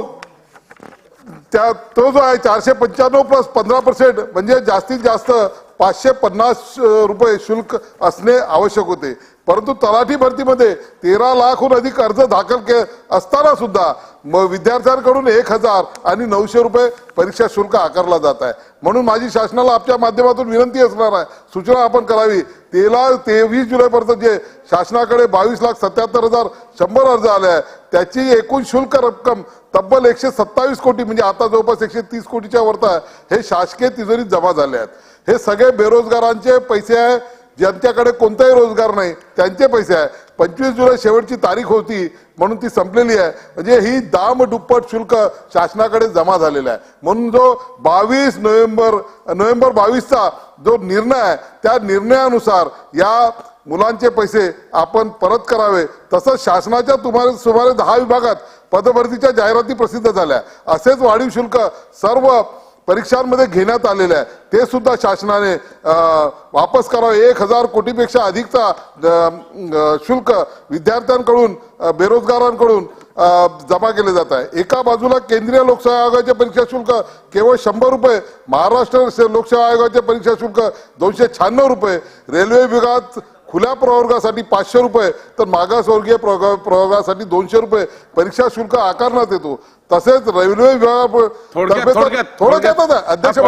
तो जो आहे 495 प्लस 15% म्हणजे जास्तीत जास्त 550 रुपये शुल्क असणे आवश्यक होते. परंतु तलाठी भरतीमध्ये 13 लाखहून अधिक अर्ज दाखल असताना सुद्धा विद्यार्थ्यांकडून 1,000 आणि 900 रुपये परीक्षा शुल्क आकारला जात आहे. म्हणून माझी शासनाला आपल्या माध्यमातून विनंती असणार आहे, सूचना आपण करावी. 23 जुलैपर्यंत जे शासनाकडे 22,77,100 अर्ज आले आहे त्याची एकूण शुल्क रक्कम तब्बल 127 कोटी म्हणजे आता जवळपास 130 कोटीच्या वरती आहे हे शासकीय तिजोरीत जमा झाले आहेत. हे सगळे बेरोजगारांचे पैसे आहे, ज्यांच्याकडे कोणताही रोजगार नाही त्यांचे पैसे आहे. 25 जुलै शेवटची तारीख होती म्हणून ती संपलेली आहे. म्हणजे ही दामदुप्पट शुल्क शासनाकडे जमा झालेला आहे. म्हणून जो 22 नोव्हेंबर 22चा जो निर्णय आहे त्या निर्णयानुसार या मुलांचे पैसे आपण परत करावे. तसंच शासनाच्या सुमारे 10 विभागात पदभरतीच्या जाहिराती प्रसिद्ध झाल्या. असेच वाढीव शुल्क सर्व परीक्षांमध्ये घेण्यात आलेले आहे, ते सुद्धा शासनाने वापस करावे. 1000 कोटीपेक्षा अधिकचा शुल्क विद्यार्थ्यांकडून बेरोजगारांकडून जमा केले जात आहे. एका बाजूला केंद्रीय लोकसेवा आयोगाचे परीक्षा शुल्क केवळ 100 रुपये, महाराष्ट्र लोकसेवा आयोगाचे परीक्षा शुल्क 296 रुपये, रेल्वे विभागात खुल्या प्रवर्गासाठी 500 रुपये तर मागासवर्गीय प्रवर्गासाठी 200 रुपये परीक्षा शुल्क आकारण्यात येतो. तसेच रेल्वे थोडक्यात अध्यक्ष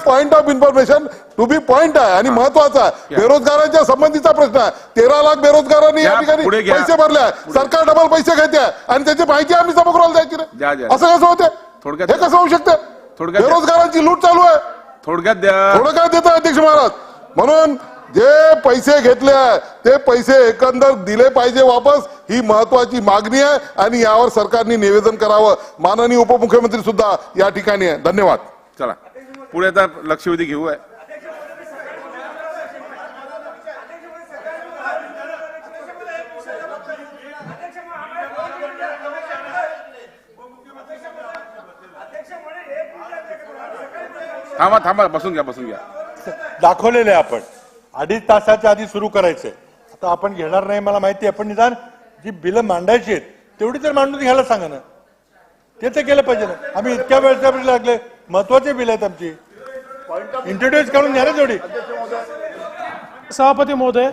point of information to be point आहे आणि महत्वाचा आहे. बेरोजगारांच्या संबंधीचा प्रश्न आहे. 13 लाख बेरोजगारांनी या ठिकाणी पैसे भरले आहे. सरकार डबल पैसे घेते आहे आणि त्याची माहिती आम्ही सभागृहाला द्यायची नाही. असं कसं होते? हे कसं होऊ शकते? बेरोजगारांची लूट चालू आहे. थोडक्यात देतात अध्यक्ष महाराज. म्हणून जे पैसे घेतले आहे ते पैसे एकंदर दिले पाहिजे वापस, ही महत्वाची मागणी आहे आणि यावर सरकारने निवेदन करावं. माननीय उपमुख्यमंत्री सुद्धा या ठिकाणी आहे. धन्यवाद. चला पुढे आता लक्षवेधी घेऊ आहे. थांबा बसून घ्या. दाखवलेले आपण 2.5 तासाच्या आधी सुरू करायचंय. आता आपण घेणार नाही मला माहिती आहे, पण निदान जी बिलं मांडायची आहेत तेवढी तर मांडून घ्यायला सांगा ना. ते केलं पाहिजे ना. आम्ही इतक्या वेळच्या लागले, महत्वाचे बिल आहेत आमची, इंट्रोड्यूस करून घ्या ना तेवढी. सभापती महोदय,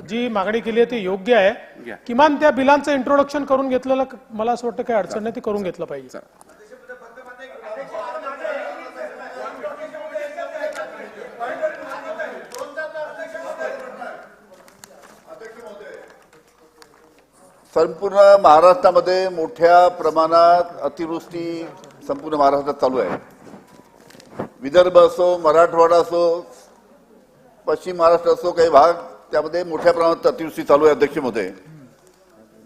जी मागणी केली आहे ती योग्य आहे. किमान त्या बिलांचं इंट्रोडक्शन करून घेतलेलं मला असं वाटतं काही अडचण नाही, ते करून घेतलं पाहिजे. संपूर्ण महाराष्ट्रामध्ये मोठ्या प्रमाणात अतिवृष्टी संपूर्ण महाराष्ट्रात चालू आहे. विदर्भ असो, मराठवाडा असो, पश्चिम महाराष्ट्र असो, काही भाग त्यामध्ये मोठ्या प्रमाणात अतिवृष्टी चालू आहे अध्यक्ष महोदय.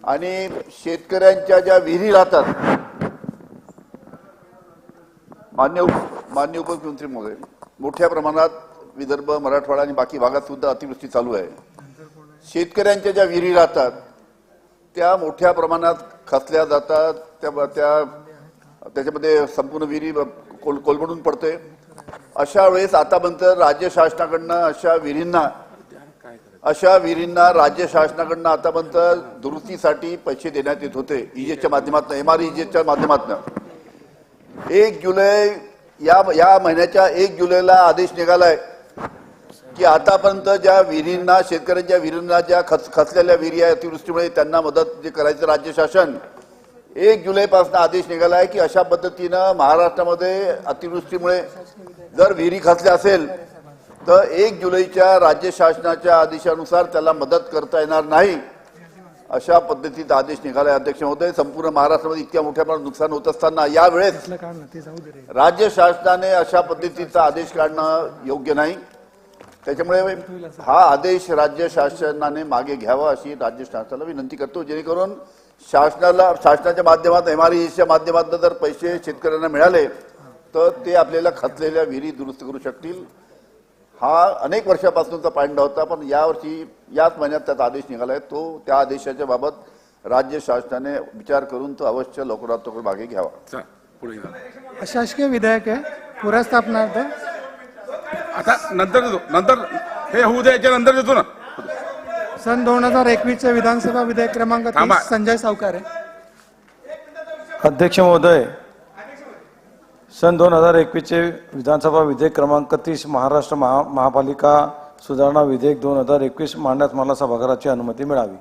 आणि शेतकऱ्यांच्या ज्या विहिरी राहतात, मान्य उपमुख्यमंत्री महोदय, मोठ्या प्रमाणात विदर्भ, मराठवाडा आणि बाकी भागात सुद्धा अतिवृष्टी चालू आहे. शेतकऱ्यांच्या ज्या विहिरी राहतात त्या मोठ्या प्रमाणात खचल्या जातात. त्याच्यामध्ये संपूर्ण विहिरी कोलमडून पडते. अशा वेळेस आतापर्यंत राज्य शासनाकडनं अशा विहिरींना राज्य शासनाकडनं आतापर्यंत दुरुस्तीसाठी पैसे देण्यात येत होते. इजेच्या माध्यमातून, MREGच्या माध्यमातून. 1 जुलै या महिन्याच्या 1 जुलैला आदेश निघालाय की आतापर्यंत ज्या विहिरींना, शेतकऱ्यांच्या विहिरींना ज्या खचलेल्या विहिरी आहे अतिवृष्टीमुळे त्यांना मदत जे करायचं राज्य शासन, 1 जुलैपासून आदेश निघाला आहे की अशा पद्धतीनं महाराष्ट्रामध्ये अतिवृष्टीमुळे जर विहिरी खचल्या असेल तर 1 जुलैच्या राज्य शासनाच्या आदेशानुसार त्याला मदत करता येणार नाही. अशा पद्धतीचा आदेश निघाला आहे अध्यक्ष महोदय. संपूर्ण महाराष्ट्रामध्ये इतक्या मोठ्या प्रमाणात नुकसान होत असताना यावेळेस राज्य शासनाने अशा पद्धतीचा आदेश काढणं योग्य नाही. त्याच्यामुळे हा आदेश राज्य शासनाने मागे घ्यावा अशी राज्य शासनाला विनंती करतो, जेणेकरून शासनाच्या माध्यमातून, MREGच्या माध्यमातून जर पैसे शेतकऱ्यांना मिळाले तर ते आपल्याला खचलेल्या विहिरी दुरुस्त करू शकतील. हा अनेक वर्षापासूनचा पायंडा होता, पण यावर्षी याच महिन्यात त्याचा आदेश निघाला आहे. त्या आदेशाच्या बाबत राज्य शासनाने विचार करून तो अवश्य लवकरात लवकर मागे घ्यावा. अशासकीय विधेयक आहे पुरा स्थापनार्थ. आता नंतर हे होऊ द्यायच्या नंतर देतो ना. सन 2021चे विधानसभा विधेयक क्रमांक 30 संजय सावकारे. अध्यक्ष महोदय, सन 2021चे विधानसभा विधेयक क्रमांक 30 महाराष्ट्र महापालिका सुधारणा विधेयक 2021 मांडण्यास मला सभागृहाची अनुमती मिळावी.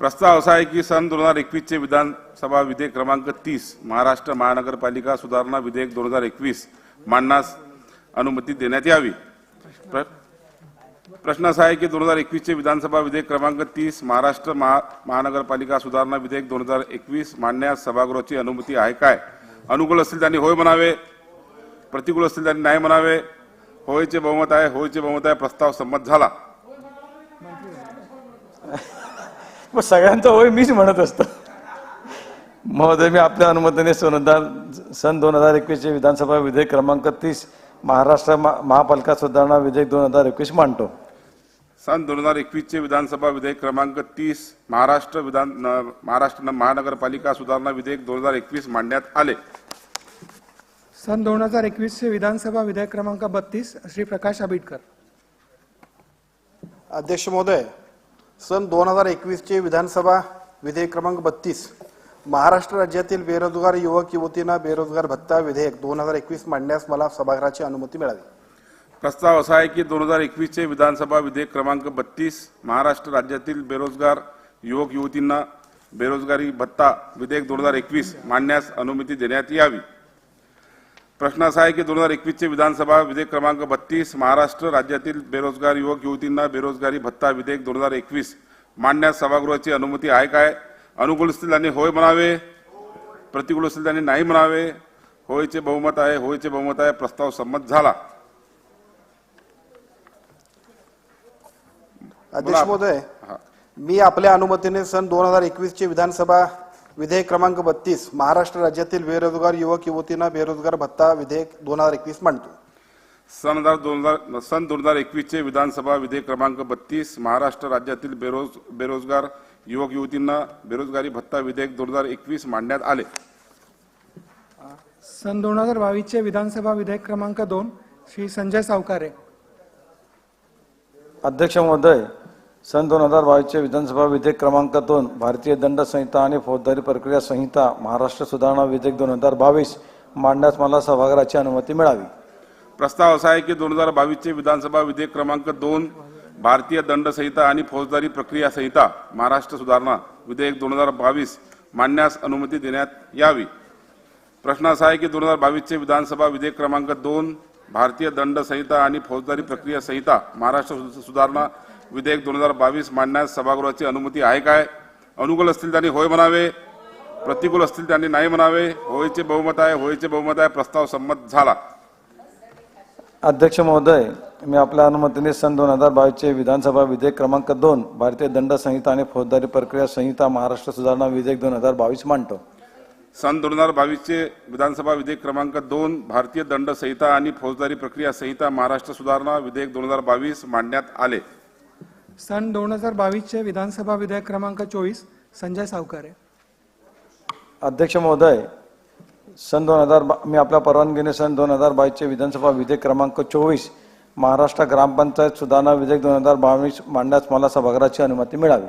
प्रस्ताव असा आहे की सन 2021चे विधानसभा विधेयक क्रमांक 30 महाराष्ट्र महानगरपालिका सुधारणा विधेयक 2021 मांडण्यास अनुमती देण्यात यावी. प्रश्न असा आहे की 2021चे विधानसभा विधेयक क्रमांक 30 महाराष्ट्र महानगरपालिका सुधारणा विधेयक 2021 मांडण्यास सभागृहाची अनुमती आहे काय? अनुकूल असतील त्यांनी होय म्हणावे, प्रतिकूल असतील त्यांनी नाही म्हणावे. होयचे बहुमत आहे, होयचे बहुमत आहे. प्रस्ताव संमत झाला. सगळ्यांचा होय मीच म्हणत असतो. महोदय, मी आपल्या अनुमतीने सन 2021चे विधानसभा विधेयक क्रमांक 30 महाराष्ट्र महापालिका सुधारणा विधेयक 2021 मांडतो. सन 2021 चे विधानसभा विधेयक क्रमांक 30 महाराष्ट्र महानगरपालिका सुधारणा विधेयक 2021 मांडण्यात आले. सन 2021 चे विधानसभा विधेयक क्रमांक 32 श्री प्रकाश आंबेडकर. अध्यक्ष महोदय, सन 2021 चे विधानसभा विधेयक क्रमांक 32 महाराष्ट्र राज्यातील बेरोजगार युवक युवतींना बेरोजगार भत्ता विधेयक 2021 मांडण्यास मला सभागृहाची अनुमती मिळावी. प्रस्ताव असा आहे की 2021 चे विधानसभा विधेयक क्रमांक 32 महाराष्ट्र राज्यातील बेरोजगार युवक युवतींना बेरोजगारी भत्ता विधेयक 2021 मांडण्यास अनुमती देण्यात यावी. प्रश्न असा आहे की 2021 चे विधानसभा विधेयक क्रमांक 32 महाराष्ट्र राज्यातील बेरोजगार युवक युवतींना बेरोजगारी भत्ता विधेयक 2021 मांडण्यास सभागृहाची अनुमती आहे काय? अनुकूल असतील त्यांनी होय म्हणावे, प्रतिकूल असतील त्यांनी नाही म्हणावे. होयचे बहुमत आहे, होयचे बहुमत आहे. प्रस्ताव संमत झाला. अध्यक्ष महोदय, मी आपल्या अनुमतीने सन 2021 चे विधानसभा विधेयक क्रमांक 32 महाराष्ट्र राज्यातील बेरोजगार युवक युवतींना बेरोजगार भत्ता विधेयक 2021 मांडतो. सन 2021 चे विधानसभा विधेयक क्रमांक 32 महाराष्ट्र राज्यातील बेरोजगार युवक युवतींना बेरोजगारी भत्ता विधेयक 2021 मांडण्यात आले. सन 2022 चे विधानसभा विधेयक क्रमांक 2 श्री संजय सावकारे. अध्यक्ष महोदय, सन 2022 चे विधानसभा विधेयक क्रमांक 2 भारतीय दंड संहिता आणि फौजदारी प्रक्रिया संहिता महाराष्ट्र सुधारणा विधेयक 2022 मांडण्यास मला सभागृहाची अनुमती मिळावी. प्रस्ताव असा आहे की 2022 चे विधानसभा विधेयक क्रमांक 2 भारतीय दंड संहिता आणि फौजदारी प्रक्रिया संहिता महाराष्ट्र सुधारणा विधेयक 2022 मांडण्यास अनुमती देण्यात यावी. प्रश्न असा आहे की 2022 चे विधानसभा विधेयक क्रमांक 2 भारतीय दंड संहिता आणि फौजदारी प्रक्रिया संहिता महाराष्ट्र सुधारणा विधेयक 2022 मांडण्यास सभागृहाची अनुमती आहे काय? अनुकूल असतील त्यांनी होय म्हणावे, प्रतिकूल असतील त्यांनी नाही म्हणावे. होयचे बहुमत आहे, होयचे बहुमत आहे. प्रस्ताव संमत झाला. अध्यक्ष महोदय, मी आपल्या अनुमतीने सन 2022 चे विधानसभा विधेयक क्रमांक 2 भारतीय दंड संहिता आणि फौजदारी प्रक्रिया संहिता महाराष्ट्र सुधारणा विधेयक 2022 मांडतो. सन 2022 चे विधानसभा विधेयक क्रमांक 2 भारतीय दंड संहिता आणि फौजदारी प्रक्रिया संहिता महाराष्ट्र सुधारणा विधेयक 2022 मांडण्यात आले. सन 2022 चे विधानसभा विधेयक क्रमांक 24 संजय सावकारे. अध्यक्ष महोदय, मी आपल्या परवानगीने सन 2022 चे विधानसभा विधेयक क्रमांक 24 महाराष्ट्र ग्रामपंचायत सुधारणा विधेयक 2022 मांडण्यास मला सभागृहाची अनुमती मिळावी.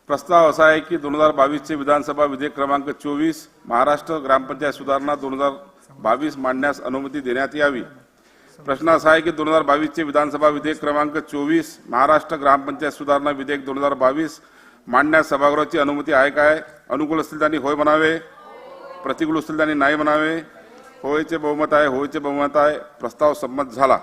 प्रस्ताव असा आहे की 2022 चे विधानसभा विधेयक क्रमांक 24 महाराष्ट्र ग्रामपंचायत सुधारणा 2022 मांडण्यास अनुमती देण्यात यावी. प्रश्न असा आहे की 2022 चे विधानसभा विधेयक क्रमांक 24 महाराष्ट्र ग्रामपंचायत सुधारणा विधेयक 2022 मांडण्यास सभागृहाची अनुमती आहे काय? अनुकूल असतील त्यांनी होय म्हणावे, प्रतिकूल असतील त्यांनी नाही म्हणावे. होयचे बहुमत आहे, होयचे बहुमत आहे. प्रस्ताव संमत झाला.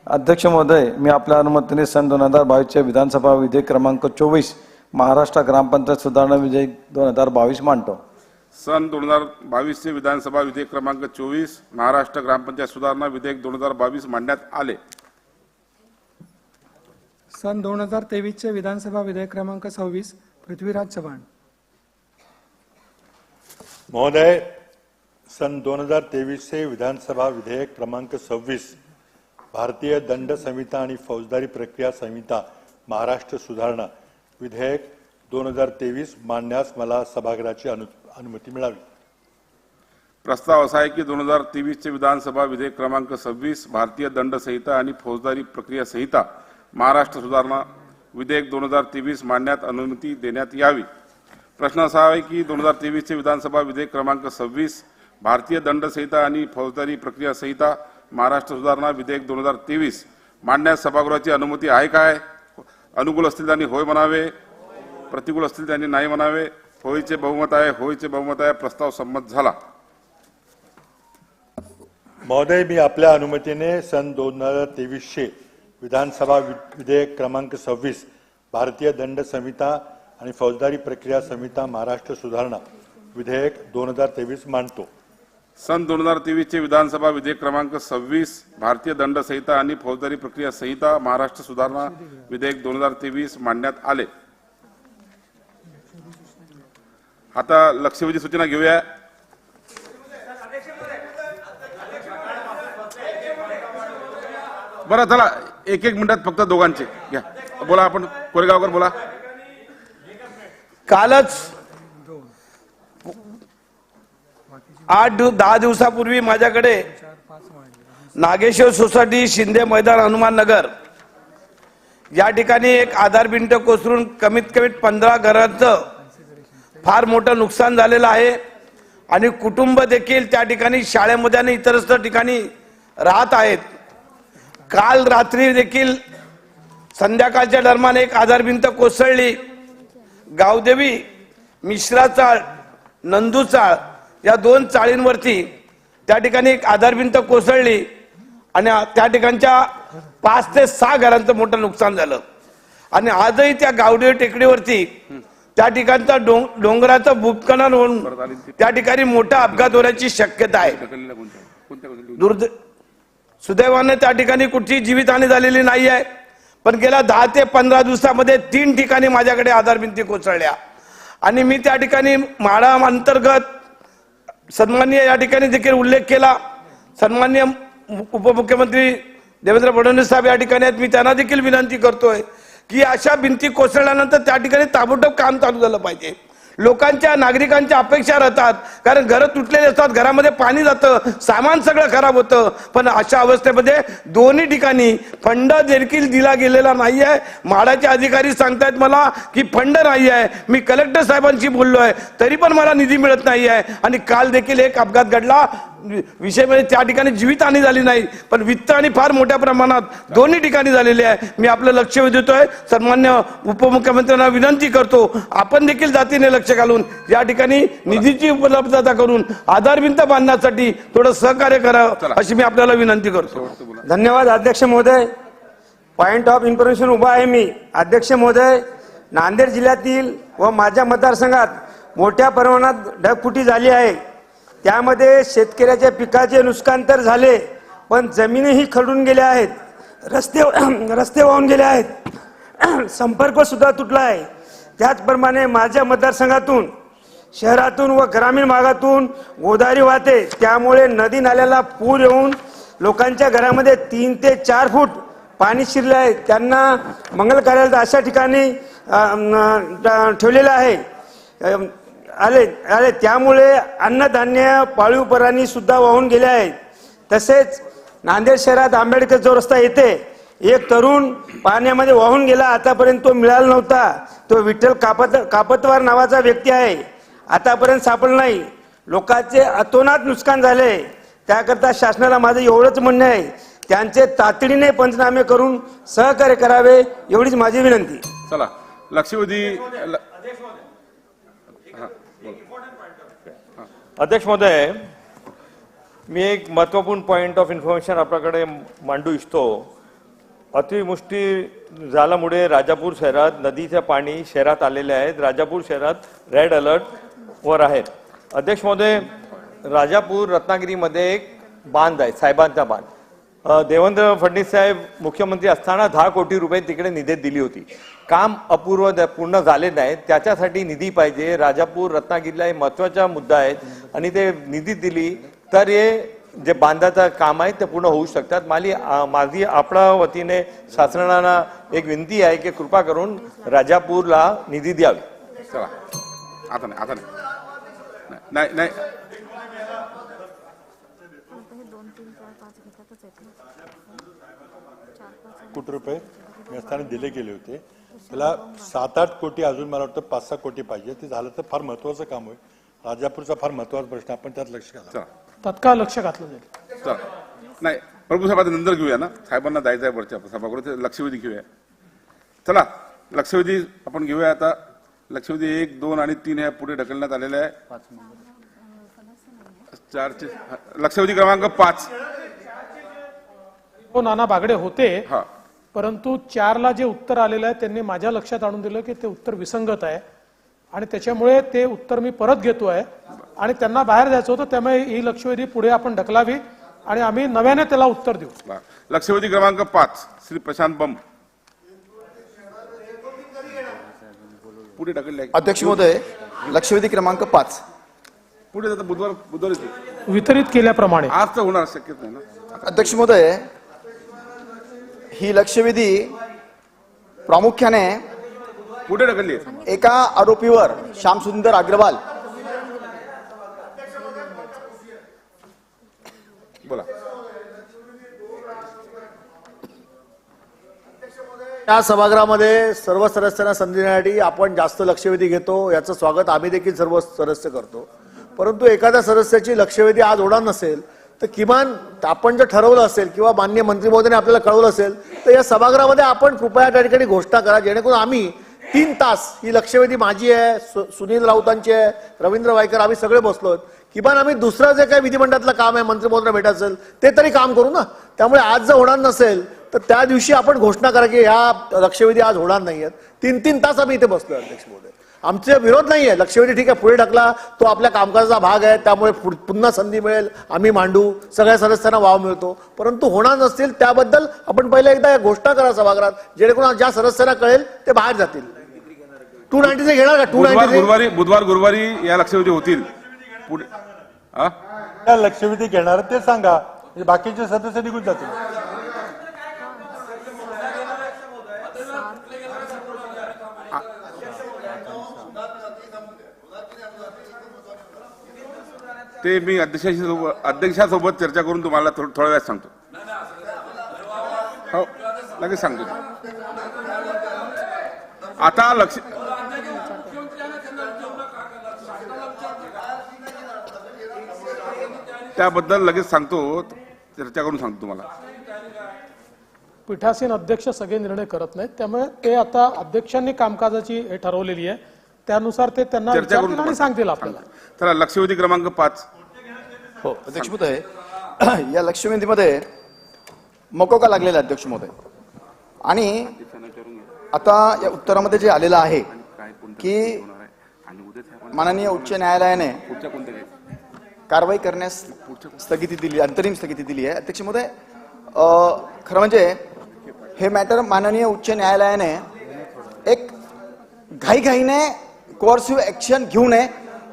अध्यक्ष महोदय, मी आपल्या अनुमतीने सन 2022 चे विधानसभा विधेयक क्रमांक 24 महाराष्ट्र ग्रामपंचायत सुधारणा विधेयक 2022 मांडतो. सन 2022 चे विधानसभा विधेयक क्रमांक 24 महाराष्ट्र ग्रामपंचायत सुधारणा विधेयक 2022 मांडण्यात आले. सन 2023 चे विधानसभा विधेयक क्रमांक 26 पृथ्वीराज चव्हाण. महोदय, सन 2023 चे विधानसभा विधेयक क्रमांक 26 भारतीय दंड संहिता आणि फौजदारी प्रक्रिया संहिता महाराष्ट्र सुधारणा विधेयक 2023 मांडण्यास मला सभागृहाची अनुमती मिळावी. प्रस्ताव असा आहे की 2023 चे विधानसभा विधेयक क्रमांक 26 भारतीय दंड संहिता आणि फौजदारी प्रक्रिया संहिता महाराष्ट्र सुधारणा विधेयक 2023 मांडण्यात अनुमती देण्यात यावी. प्रश्न असा आहे की 2023 चे विधानसभा विधेयक क्रमांक 26 भारतीय दंड संहिता आणि फौजदारी प्रक्रिया संहिता महाराष्ट्र सुधारणा विधेयक 2023 मांडण्यास सभागृहाची अनुमती आहे काय? अनुकूल असतील त्यांनी होय म्हणावे, प्रतिकूल असतील त्यांनी नाही म्हणावे. होयचे बहुमत आहे, होयचे बहुमत आहे. प्रस्ताव संमत झाला. महोदय, मी आपल्या अनुमतीने सन 2023 चे विधानसभा विधेयक क्रमांक 26 भारतीय दंड संहिता आणि फौजदारी प्रक्रिया संहिता महाराष्ट्र सुधारणा विधेयक 2023 मांडतो. सन 2023 चे विधानसभा विधेयक क्रमांक 26 भारतीय दंड संहिता आणि फौजदारी प्रक्रिया संहिता महाराष्ट्र सुधारणा विधेयक 2023 मांडण्यात आले. आता लक्षवेधी सूचना घेऊया. बरं, चला एक मिनिटात फक्त दोघांचे घ्या. बोला आपण कोरेगावकर बोला. कालच 8-10 दिवसापूर्वी माझ्याकडे नागेश्वर सोसायटी, शिंदे मैदान, हनुमान नगर या ठिकाणी एक आधार भिंत कोसळून कमीत कमी 15 घरांचं फार मोठं नुकसान झालेलं आहे आणि कुटुंब देखील त्या ठिकाणी शाळेमध्ये आणि इतरस्थ ठिकाणी राहत आहेत. काल रात्री देखील संध्याकाळच्या दरम्यान एक आधार भिंत कोसळली. गावदेवी, मिश्रा चाळ, नंदू चाळ या 2 चाळींवरती त्या ठिकाणी एक आधार भिंत कोसळली आणि त्या ठिकाणच्या 5 ते 6 घरांचं मोठं नुकसान झालं. आणि आजही त्या गावदेवी टेकडीवरती त्या ठिकाणचा डोंगराचं भूस्खलन होऊन त्या ठिकाणी मोठा अपघात होण्याची शक्यता आहे. सुदैवाने त्या ठिकाणी कुठलीही जीवितहानी झालेली नाही आहे, पण गेल्या 10 ते 15 दिवसामध्ये 3 ठिकाणी माझ्याकडे आधार भिंती कोसळल्या आणि मी त्या ठिकाणी म्हाडा अंतर्गत सन्माननीय या ठिकाणी देखील उल्लेख केला. सन्माननीय उपमुख्यमंत्री देवेंद्र फडणवीस साहेब या ठिकाणी आहेत. मी त्यांना देखील विनंती करतोय की अशा भिंती कोसळल्यानंतर त्या ठिकाणी ताबडतोब काम चालू झालं पाहिजे. लोकांच्या, नागरिकांच्या अपेक्षा राहतात, कारण घरं तुटलेली असतात, घरामध्ये पाणी जातं, सामान सगळं खराब होतं. पण अशा अवस्थेमध्ये दोन्ही ठिकाणी फंड देखील दिला गेलेला नाही आहे. म्हाडाचे अधिकारी सांगतायत मला की फंड नाही आहे. मी कलेक्टर साहेबांशी बोललो आहे, तरी पण मला निधी मिळत नाही आहे. आणि काल देखील एक अपघात घडला. विषय म्हणजे त्या ठिकाणी जीवितहानी झाली नाही, पण वित्तहानी फार मोठ्या प्रमाणात दोन्ही ठिकाणी झालेली आहे. मी आपलं लक्ष वेधतोय. सन्मान्य उपमुख्यमंत्र्यांना विनंती करतो, आपण देखील जातीने लक्ष घालून या ठिकाणी निधीची उपलब्धता करून आधार भिंत बांधण्यासाठी थोडं सहकार्य करावं अशी मी आपल्याला विनंती करतो. धन्यवाद अध्यक्ष महोदय. पॉइंट ऑफ इन्फॉर्मेशन उभा आहे मी. अध्यक्ष महोदय, नांदेड जिल्ह्यातील व माझ्या मतदारसंघात मोठ्या प्रमाणात ढगफुटी झाली आहे. त्यामध्ये शेतकऱ्याच्या पिकाचे नुकसान तर झाले, पण जमीनही खरडून गेल्या आहेत, रस्ते वाहून गेले आहेत, संपर्क सुद्धा तुटला आहे. त्याचप्रमाणे माझ्या मतदारसंघातून, शहरातून व ग्रामीण भागातून गोदावरी वाहते, त्यामुळे नदी नाल्याला पूर येऊन लोकांच्या घरामध्ये 3 ते 4 फूट पाणी शिरले आहे. त्यांना मंगल कार्यालय अशा ठिकाणी ठेवलेलं आहे. आले त्यामुळे अन्नधान्य पाळीव प्राणी सुद्धा वाहून गेले आहेत. तसेच नांदेड शहरात आंबेडकर चौरस्ता येथे एक तरुण पाण्यामध्ये वाहून गेला. आतापर्यंत तो मिळाला नव्हता. तो विठ्ठल कापतवार नावाचा व्यक्ती आहे, आतापर्यंत सापडला नाही. लोकांचे अतोनात नुकसान झाले. त्याकरता शासनाला माझं एवढंच म्हणणं आहे, त्यांचे तातडीने पंचनामे करून सहकार्य करावे, एवढीच माझी विनंती. चला लक्षवेधी. अध्यक्ष महोदय, मी एक महत्त्वपूर्ण पॉइंट ऑफ इन्फॉर्मेशन आपल्याकडे मांडू इच्छितो. अतिवृष्टी झाल्यामुळे राजापूर शहरात नदीचे पाणी शहरात आलेले आहेत. राजापूर शहरात रेड अलर्ट वर आहेत. अध्यक्ष महोदय, राजापूर रत्नागिरीमध्ये एक बांध आहे, साहेबांचा बांध. देवेंद्र फडणवीस साहेब मुख्यमंत्री असताना 10 कोटी रुपये तिकडे निधी दिली होती. काम अपूर्व पूर्ण झाले नाही, त्याच्यासाठी निधी पाहिजे. राजापूर रत्नागिरीला हे महत्वाचा मुद्दा आहे आणि ते निधी दिली तर हे जे बांधाचं काम आहे ते पूर्ण होऊ शकतात. माझी आपल्या वतीने शासनाला एक विनंती आहे की कृपा करून राजापूरला निधी द्यावी. चला आता नाही नाही कोटी रुपये मी असताना दिले गेले होते. त्याला 7-8 कोटी अजून मला वाटतं 5-6 कोटी पाहिजे. ते झालं तर फार महत्वाचं काम होईल. राजापूरचा फार महत्वाचा प्रश्न, आपण त्यात लक्ष घाला. तत्काळ लक्ष घातलं जाईल. चला नाही प्रभू साहेब आता नंतर घेऊया ना, साहेबांना जायचं आहे वरच्या सभागृहात. लक्षवेधी घेऊया. चला लक्षवेधी आपण घेऊया. आता लक्षवेधी 1, 2 आणि 3 या पुढे ढकलण्यात आलेले आहे. 4 लक्षवेधी क्रमांक 5 नाना बागडे होते, परंतु 4ला जे उत्तर आलेलं आहे त्यांनी माझ्या लक्षात आणून दिलं की ते उत्तर विसंगत आहे आणि त्याच्यामुळे ते उत्तर मी परत घेतोय आणि त्यांना बाहेर जायचं होतं. त्यामुळे ही लक्षवेधी पुढे आपण ढकलावी आणि आम्ही नव्याने त्याला उत्तर देऊ. लक्षवेधी क्रमांक 5 श्री प्रशांत बम पुढे ढकलले. अध्यक्ष महोदय, लक्षवेधी क्रमांक 5 पुढे जातं बुधवार वितरित केल्याप्रमाणे. आज तर होणार शक्यच नाही ना. अध्यक्ष महोदय, ही लक्षवेधी प्रामुख्याने पुढे ढकलली एका आरोपीवर श्यामसुंदर अग्रवाल बोला. या सभागृहामध्ये सर्व सदस्यांना संधी देण्यासाठी आपण जास्त लक्षवेधी घेतो, याचं स्वागत आम्ही देखील सर्व सदस्य करतो. परंतु एखाद्या सदस्याची लक्षवेधी आज होणार नसेल तर किमान आपण जर ठरवलं असेल किंवा माननीय मंत्री महोदयाने आपल्याला कळवलं असेल तर या सभागृहामध्ये आपण कृपया त्या ठिकाणी घोषणा करा, जेणेकरून आम्ही 3 तास ही लक्षवेधी माझी आहे, सुनील राऊतांची आहे, रवींद्र वायकर, आम्ही सगळे बसलोत. किमान आम्ही दुसरं जे काही विधिमंडळातलं काम आहे मंत्री महोदयांना भेटायचं असेल ते तरी काम करू ना. त्यामुळे आज जर होणार नसेल तर त्या दिवशी आपण घोषणा करा की ह्या लक्षवेधी आज होणार नाहीयेत. 3 तास आम्ही इथे बसलोय अध्यक्ष महोदय. आमचे विरोध नाहीये, लक्षवेधी ठीक आहे पुढे ढकला, तो आपल्या कामकाजाचा भाग आहे, त्यामुळे पुन्हा संधी मिळेल, आम्ही मांडू, सगळ्या सदस्यांना वाव मिळतो. परंतु होणार नसतील त्याबद्दल आपण पहिले एकदा घोषणा करा सभागृहात, जेणेकरून ज्या सदस्यांना कळेल ते बाहेर जातील. 293 घेणार का? 293 गुरुवारी या लक्षवेधी होतील. पुढे त्या लक्षवेधी घेणार ते सांगा, म्हणजे बाकीचे सदस्य निघून जातील. ते मी अध्यक्षासोबत चर्चा करून तुम्हाला थोड्या वेळात सांगतो. हो लगेच सांगतो. आता त्याबद्दल लगेच सांगतो, चर्चा करून सांगतो तुम्हाला. पीठासीन अध्यक्ष सगळे निर्णय करत नाहीत, त्यामुळे ते आता अध्यक्षांनी कामकाजाची हे ठरवलेली आहे, त्यानुसार ते त्यांना विचारतील आणि सांगतील आपल्याला. चला लक्षवेधी क्रमांक 5. हो अध्यक्ष महोदय, या लक्षवेधीमध्ये मकोका लागलेला अध्यक्ष महोदय, आणि आता या उत्तरामध्ये जे आलेलं आहे की माननीय उच्च न्यायालयाने कारवाई करण्यास स्थगिती दिली, अंतरिम स्थगिती दिली आहे. अध्यक्ष महोदय, खरं म्हणजे हे मॅटर माननीय उच्च न्यायालयाने एक घाईघाईने कोअर्सिव्ह ऍक्शन घेऊ नये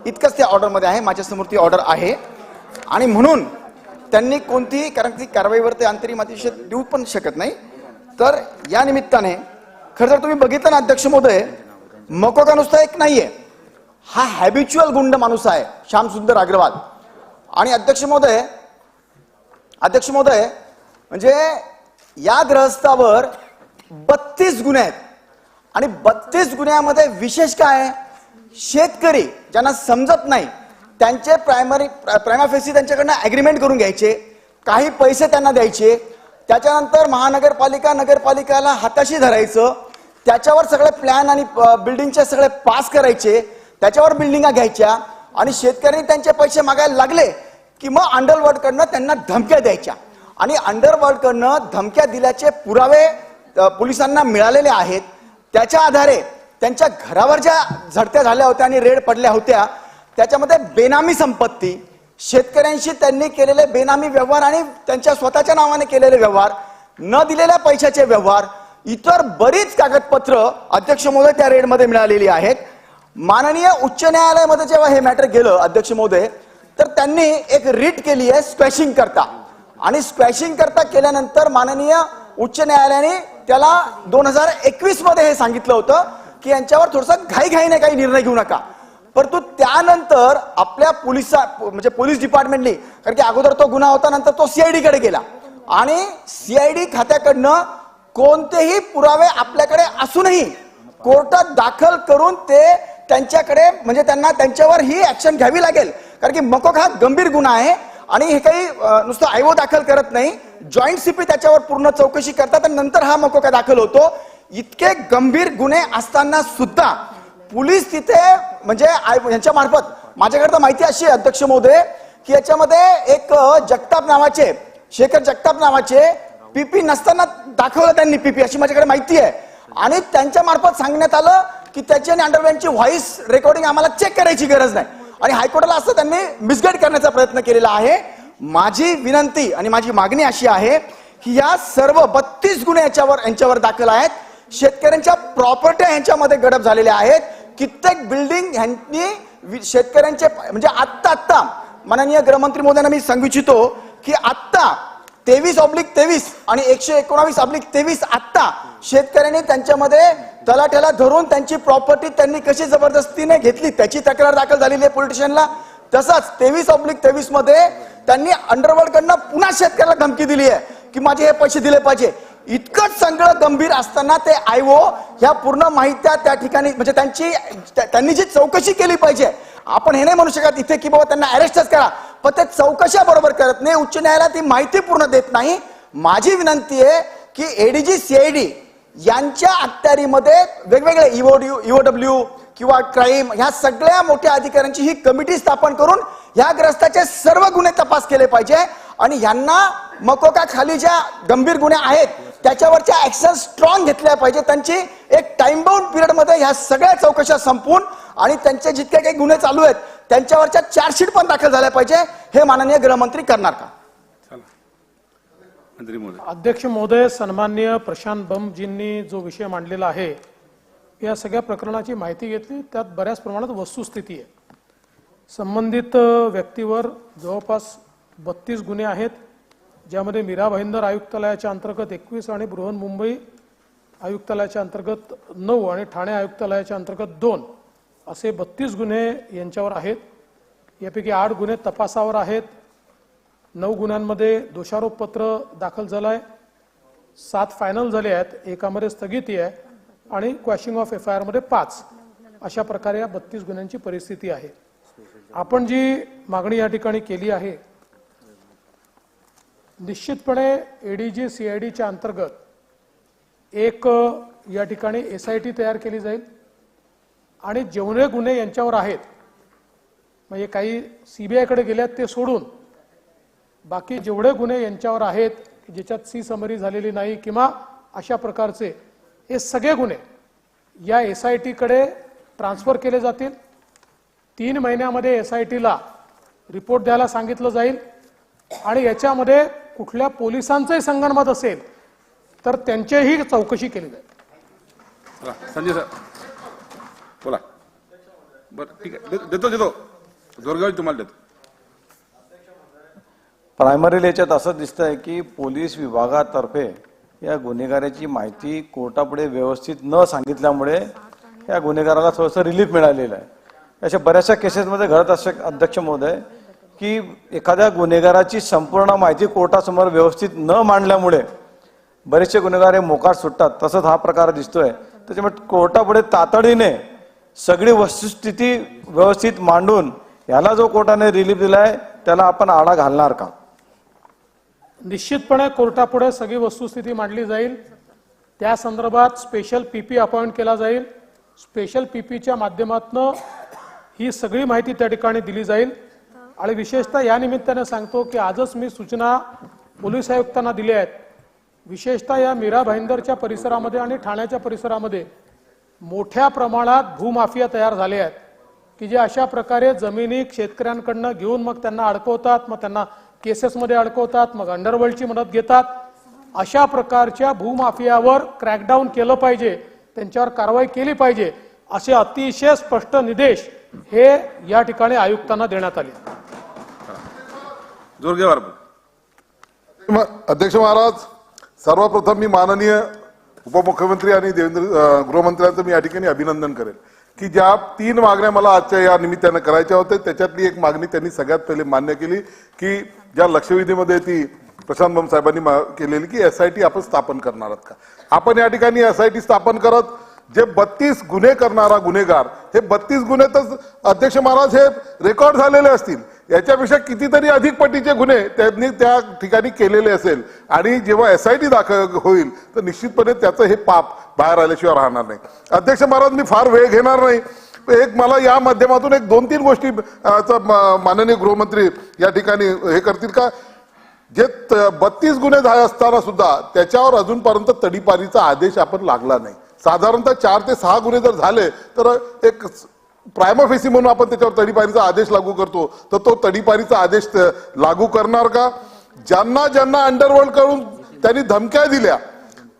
इतकंच त्या ऑर्डरमध्ये आहे. माझ्यासमोर ती ऑर्डर आहे आणि म्हणून त्यांनी कोणतीही, कारण ती कारवाईवर ते अंतरिम आदेश देऊ पण शकत नाही. तर या निमित्ताने खरं तर तुम्ही बघितलं ना अध्यक्ष महोदय, मकोका नुसता एक नाहीये, हा हॅबिच्युअल गुंड माणूस आहे श्यामसुंदर अग्रवाल. आणि अध्यक्ष महोदय म्हणजे या ग्रहस्थावर 32 गुन्हे आहेत आणि 32 गुन्ह्यामध्ये विशेष काय आहे, शेतकरी ज्यांना समजत नाही त्यांचे प्रायमा फेसी त्यांच्याकडनं अग्रीमेंट करून घ्यायचे, काही पैसे त्यांना द्यायचे, त्याच्यानंतर महानगरपालिका नगरपालिकाला हाताशी धरायचं, त्याच्यावर सगळे प्लॅन आणि बिल्डिंगचे सगळे पास करायचे, त्याच्यावर बिल्डिंगा घ्यायच्या आणि शेतकऱ्यांनी त्यांचे पैसे मागायला लागले की मग अंडरवर्ल्डकडनं त्यांना धमक्या द्यायच्या आणि अंडरवर्ल्डकडनं धमक्या दिल्याचे पुरावे पोलिसांना मिळालेले आहेत. त्याच्या आधारे त्यांच्या घरावर ज्या झडत्या झाल्या होत्या आणि रेड पडल्या होत्या त्याच्यामध्ये बेनामी संपत्ती, शेतकऱ्यांशी त्यांनी केलेले बेनामी व्यवहार आणि त्यांच्या स्वतःच्या नावाने केलेले व्यवहार, न दिलेल्या पैशाचे व्यवहार, इतर बरीच कागदपत्र अध्यक्ष महोदय त्या रेडमध्ये मिळालेली आहेत. माननीय उच्च न्यायालयामध्ये जेव्हा हे मॅटर गेलं अध्यक्ष महोदय, तर त्यांनी एक रिट केली आहे स्क्वॅशिंग करता, आणि स्क्वॅशिंग करता केल्यानंतर माननीय उच्च न्यायालयाने त्याला 2021 मध्ये हे सांगितलं होतं की यांच्यावर थोडंसं घाईघाईने काही निर्णय घेऊ नका. परंतु त्यानंतर आपल्या म्हणजे पोलीस डिपार्टमेंटने, कारण की अगोदर तो गुन्हा होता, नंतर तो सीआयडी कडे गेला आणि सीआयडी खात्याकडनं कोणतेही पुरावे आपल्याकडे असूनही कोर्टात दाखल करून ते त्यांच्याकडे, म्हणजे त्यांना त्यांच्यावर ही ऍक्शन घ्यावी लागेल, कारण की मकोका हा गंभीर गुन्हा आहे आणि हे काही नुसतं आयओ दाखल करत नाही, जॉईंट सीपी त्याच्यावर पूर्ण चौकशी करतात आणि नंतर हा मकोका दाखल होतो. इतके गंभीर गुन्हे असताना सुद्धा पोलीस तिथे, म्हणजे यांच्या मार्फत माझ्याकडे तर माहिती अशी आहे अध्यक्ष महोदय की याच्यामध्ये एक जगताप नावाचे, शेखर जगताप नावाचे पीपी नसताना दाखवलं त्यांनी पीपी, अशी माझ्याकडे माहिती आहे. आणि त्यांच्या मार्फत सांगण्यात आलं की त्याची आणि अंडरवर्ल्डची व्हॉइस रेकॉर्डिंग आम्हाला चेक करायची गरज नाही, आणि हायकोर्टाला असं त्यांनी मिसगाईड करण्याचा प्रयत्न केलेला आहे. माझी विनंती आणि माझी मागणी अशी आहे की या सर्व 32 गुन्हे यांच्यावर दाखल आहेत. शेतकऱ्यांच्या प्रॉपर्ट्या यांच्यामध्ये गडप झालेल्या आहेत. कित्येक बिल्डिंग यांनी शेतकऱ्यांचे, म्हणजे आत्ता माननीय गृहमंत्री महोदयांना मी सांगू इच्छितो की आत्ता 23/23 आणि 119/23 आत्ता शेतकऱ्यांनी त्यांच्यामध्ये तलाठ्याला धरून त्यांची प्रॉपर्टी त्यांनी कशी जबरदस्तीने घेतली त्याची तक्रार दाखल झालेली आहे पोलीस स्टेशनला. तसंच 23/23 मध्ये त्यांनी अंडरवर्ल्ड कडनं पुन्हा शेतकऱ्याला धमकी दिली आहे की माझे हे पैसे दिले पाहिजे. इतकंच सगळं गंभीर असताना ते आयओ ह्या पूर्ण माहित्या त्या ठिकाणी म्हणजे त्यांनी जी चौकशी केली पाहिजे. आपण हे नाही म्हणू शकत इथे की बाबा त्यांना अरेस्टच करा, पण ते चौकशा बरोबर करत नाही. उच्च न्यायालयात ती माहिती पूर्ण देत नाही. माझी विनंती आहे की एडीजी सीआयडी यांच्या अखत्यारीमध्ये वेगवेगळे ईओडब्ल्यू किंवा क्राईम ह्या सगळ्या मोठ्या अधिकाऱ्यांची ही कमिटी स्थापन करून ह्या ग्रस्ताचे सर्व गुन्हे तपास केले पाहिजे आणि ह्यांना मकोका खाली ज्या गंभीर गुन्हे आहेत त्याच्यावरच्या ऍक्शन स्ट्रॉंग घेतल्या पाहिजे. त्यांची एक टाइम बाउंड पिरियड मध्ये ह्या सगळ्या चौकशा संपून आणि त्यांचे जितके काही गुन्हे चालू आहेत त्यांच्यावरच्या चार्जशीट पण दाखल झाल्या पाहिजे. हे माननीय गृहमंत्री करणार का? अध्यक्ष महोदय, सन्माननीय प्रशांत बमजींनी जो विषय मांडलेला आहे या सगळ्या प्रकरणाची माहिती घेतली. त्यात बऱ्याच प्रमाणात वस्तुस्थिती आहे. संबंधित व्यक्तीवर जवळपास 32 गुन्हे आहेत, ज्यामध्ये मीरा भाईंदर आयुक्तालयाच्या अंतर्गत 21 आणि बृहन्मुंबई आयुक्तालयाच्या अंतर्गत 9 आणि ठाणे आयुक्तालयाच्या अंतर्गत 2 असे 32 गुन्हे यांच्यावर आहेत. यापैकी 8 गुन्हे तपासावर आहेत. 9 गुन्ह्यांमध्ये दोषारोपपत्र दाखल झालं आहे. 7 फायनल झाले आहेत, एकामध्ये स्थगिती आहे आणि क्वॅशिंग ऑफ FIR मध्ये 5 अशा प्रकारे या 32 गुन्ह्यांची परिस्थिती आहे. आपण जी मागणी या ठिकाणी केली आहे निश्चितपणे एडीजी सीआयडीच्या अंतर्गत एक या ठिकाणी SIT तयार केली जाईल आणि जेवढे गुन्हे यांच्यावर आहेत म्हणजे काही CBI कडे गेल्यात ते सोडून बाकी जेवढे गुन्हे यांच्यावर आहेत ज्याच्यात सी समरी झालेली नाही किंवा अशा प्रकारचे हे सगळे गुन्हे या SIT कडे ट्रान्सफर केले जातील. 3 महिन्यामध्ये SITला रिपोर्ट द्यायला सांगितलं जाईल आणि याच्यामध्ये कुठल्या पोलिसांचंही संगनमत असेल तर त्यांचीही चौकशी केली जाईल. संजय सर बोला. बरं ठीक आहे, देतो जोरगाव तुम्हाला देतो. प्रायमरी याच्यात असं दिसतंय की पोलीस विभागातर्फे या गुन्हेगाराची माहिती कोर्टापुढे व्यवस्थित न सांगितल्यामुळे या गुन्हेगाराला थोडंसं रिलीफ मिळालेलं आहे. अशा बऱ्याचशा केसेसमध्ये घडत असते अध्यक्ष महोदय की एखाद्या गुन्हेगाराची संपूर्ण माहिती कोर्टासमोर व्यवस्थित न मांडल्यामुळे बरेचसे गुन्हेगार हे मोकाट सुटतात. तसंच हा प्रकार दिसतोय. त्याच्यामुळे कोर्टापुढे तातडीने सगळी वस्तुस्थिती व्यवस्थित मांडून याला जो कोर्टाने रिलीफ दिलाय त्याला आपण आळा घालणार का? निश्चितपणे कोर्टापुढे सगळी वस्तुस्थिती मांडली जाईल. त्या संदर्भात स्पेशल PP अपॉइंट केला जाईल. स्पेशल PPच्या माध्यमातून ही सगळी माहिती त्या ठिकाणी दिली जाईल. आणि विशेषतः या निमित्ताने सांगतो की आजच मी सूचना पोलीस आयुक्तांना दिल्या आहेत. विशेषतः या मीरा भाईंदरच्या परिसरामध्ये आणि ठाण्याच्या परिसरामध्ये मोठ्या प्रमाणात भूमाफिया तयार झाले आहेत की जे अशा प्रकारे जमिनी शेतकऱ्यांकडनं घेऊन मग त्यांना अडकवतात, मग त्यांना केसेसमध्ये अडकवतात, मग अंडरवर्ल्डची मदत घेतात. अशा प्रकारच्या भूमाफियावर क्रॅकडाऊन केलं पाहिजे, त्यांच्यावर कारवाई केली पाहिजे असे अतिशय स्पष्ट निर्देश हे या ठिकाणी आयुक्तांना देण्यात आले. जोरगेवार. अध्यक्ष महाराज, सर्वप्रथम मी माननीय उपमुख्यमंत्री आणि गृहमंत्र्यांचं मी या ठिकाणी अभिनंदन करेल की ज्या 3 मागण्या मला आजच्या या निमित्तानं करायच्या होत्या त्याच्यातली एक मागणी त्यांनी सगळ्यात पहिले मान्य केली की ज्या लक्षवेधीमध्ये ती प्रशांत बम साहेबांनी केलेली की SIT आपण स्थापन करणार आहात का. आपण या ठिकाणी SIT स्थापन करत जे 32 गुन्हे करणारा गुन्हेगार हे 32 गुन्हे तर अध्यक्ष महाराज हे रेकॉर्ड झालेले असतील. याच्यापेक्षा कितीतरी अधिक पटीचे गुन्हे त्यांनी त्या ठिकाणी केलेले असेल आणि जेव्हा SIT दाखल होईल तर निश्चितपणे त्याचं हे पाप बाहेर आल्याशिवाय राहणार नाही. अध्यक्ष महाराज, मी फार वेळ घेणार नाही. एक मला या माध्यमातून एक 2-3 गोष्टी माननीय गृहमंत्री या ठिकाणी हे करतील का. जे 32 गुन्हे झाले असताना सुद्धा त्याच्यावर अजूनपर्यंत तडीपारीचा आदेश आपण लागला नाही. साधारणतः 4 ते 6 गुन्हे जर झाले तर एक प्रायमा फेसी म्हणून आपण त्याच्यावर तडीपारीचा आदेश लागू करतो, तर तो तडीपारीचा आदेश लागू करणार का. ज्यांना ज्यांना अंडरवर्ल्ड कडून त्यांनी धमक्या दिल्या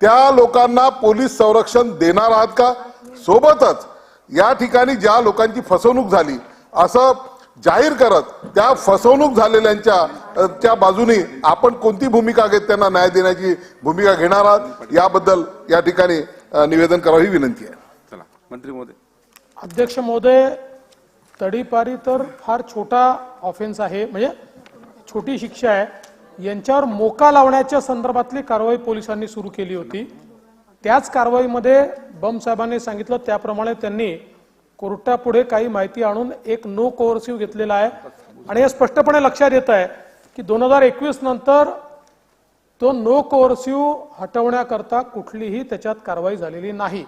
त्या लोकांना पोलीस संरक्षण देणार आहात का. सोबतच या ठिकाणी ज्या लोकांची फसवणूक झाली असं जाहीर करत त्या फसवणूक झालेल्यांच्या त्या बाजूने आपण कोणती भूमिका घेत त्यांना न्याय देण्याची भूमिका घेणार आहात याबद्दल या ठिकाणी निवेदन करावी विनंती आहे. चला मंत्री महोदय. अध्यक्ष महोदय, तडीपारी तर फार छोटा ऑफेन्स आहे, म्हणजे छोटी शिक्षा आहे. यांच्यावर मोका लावण्याच्या संदर्भातली कारवाई पोलिसांनी सुरू केली होती. त्याच कारवाईमध्ये बम साहेबांनी सांगितलं त्याप्रमाणे त्यांनी कोर्टापुढे काही माहिती आणून एक नो कोअर्सिव्ह घेतलेला आहे. आणि हे स्पष्टपणे लक्षात येत आहे की 2021 नंतर तो नो कोअर्सिव्ह हटवण्याकरता कुठलीही त्याच्यात कारवाई झालेली नाही.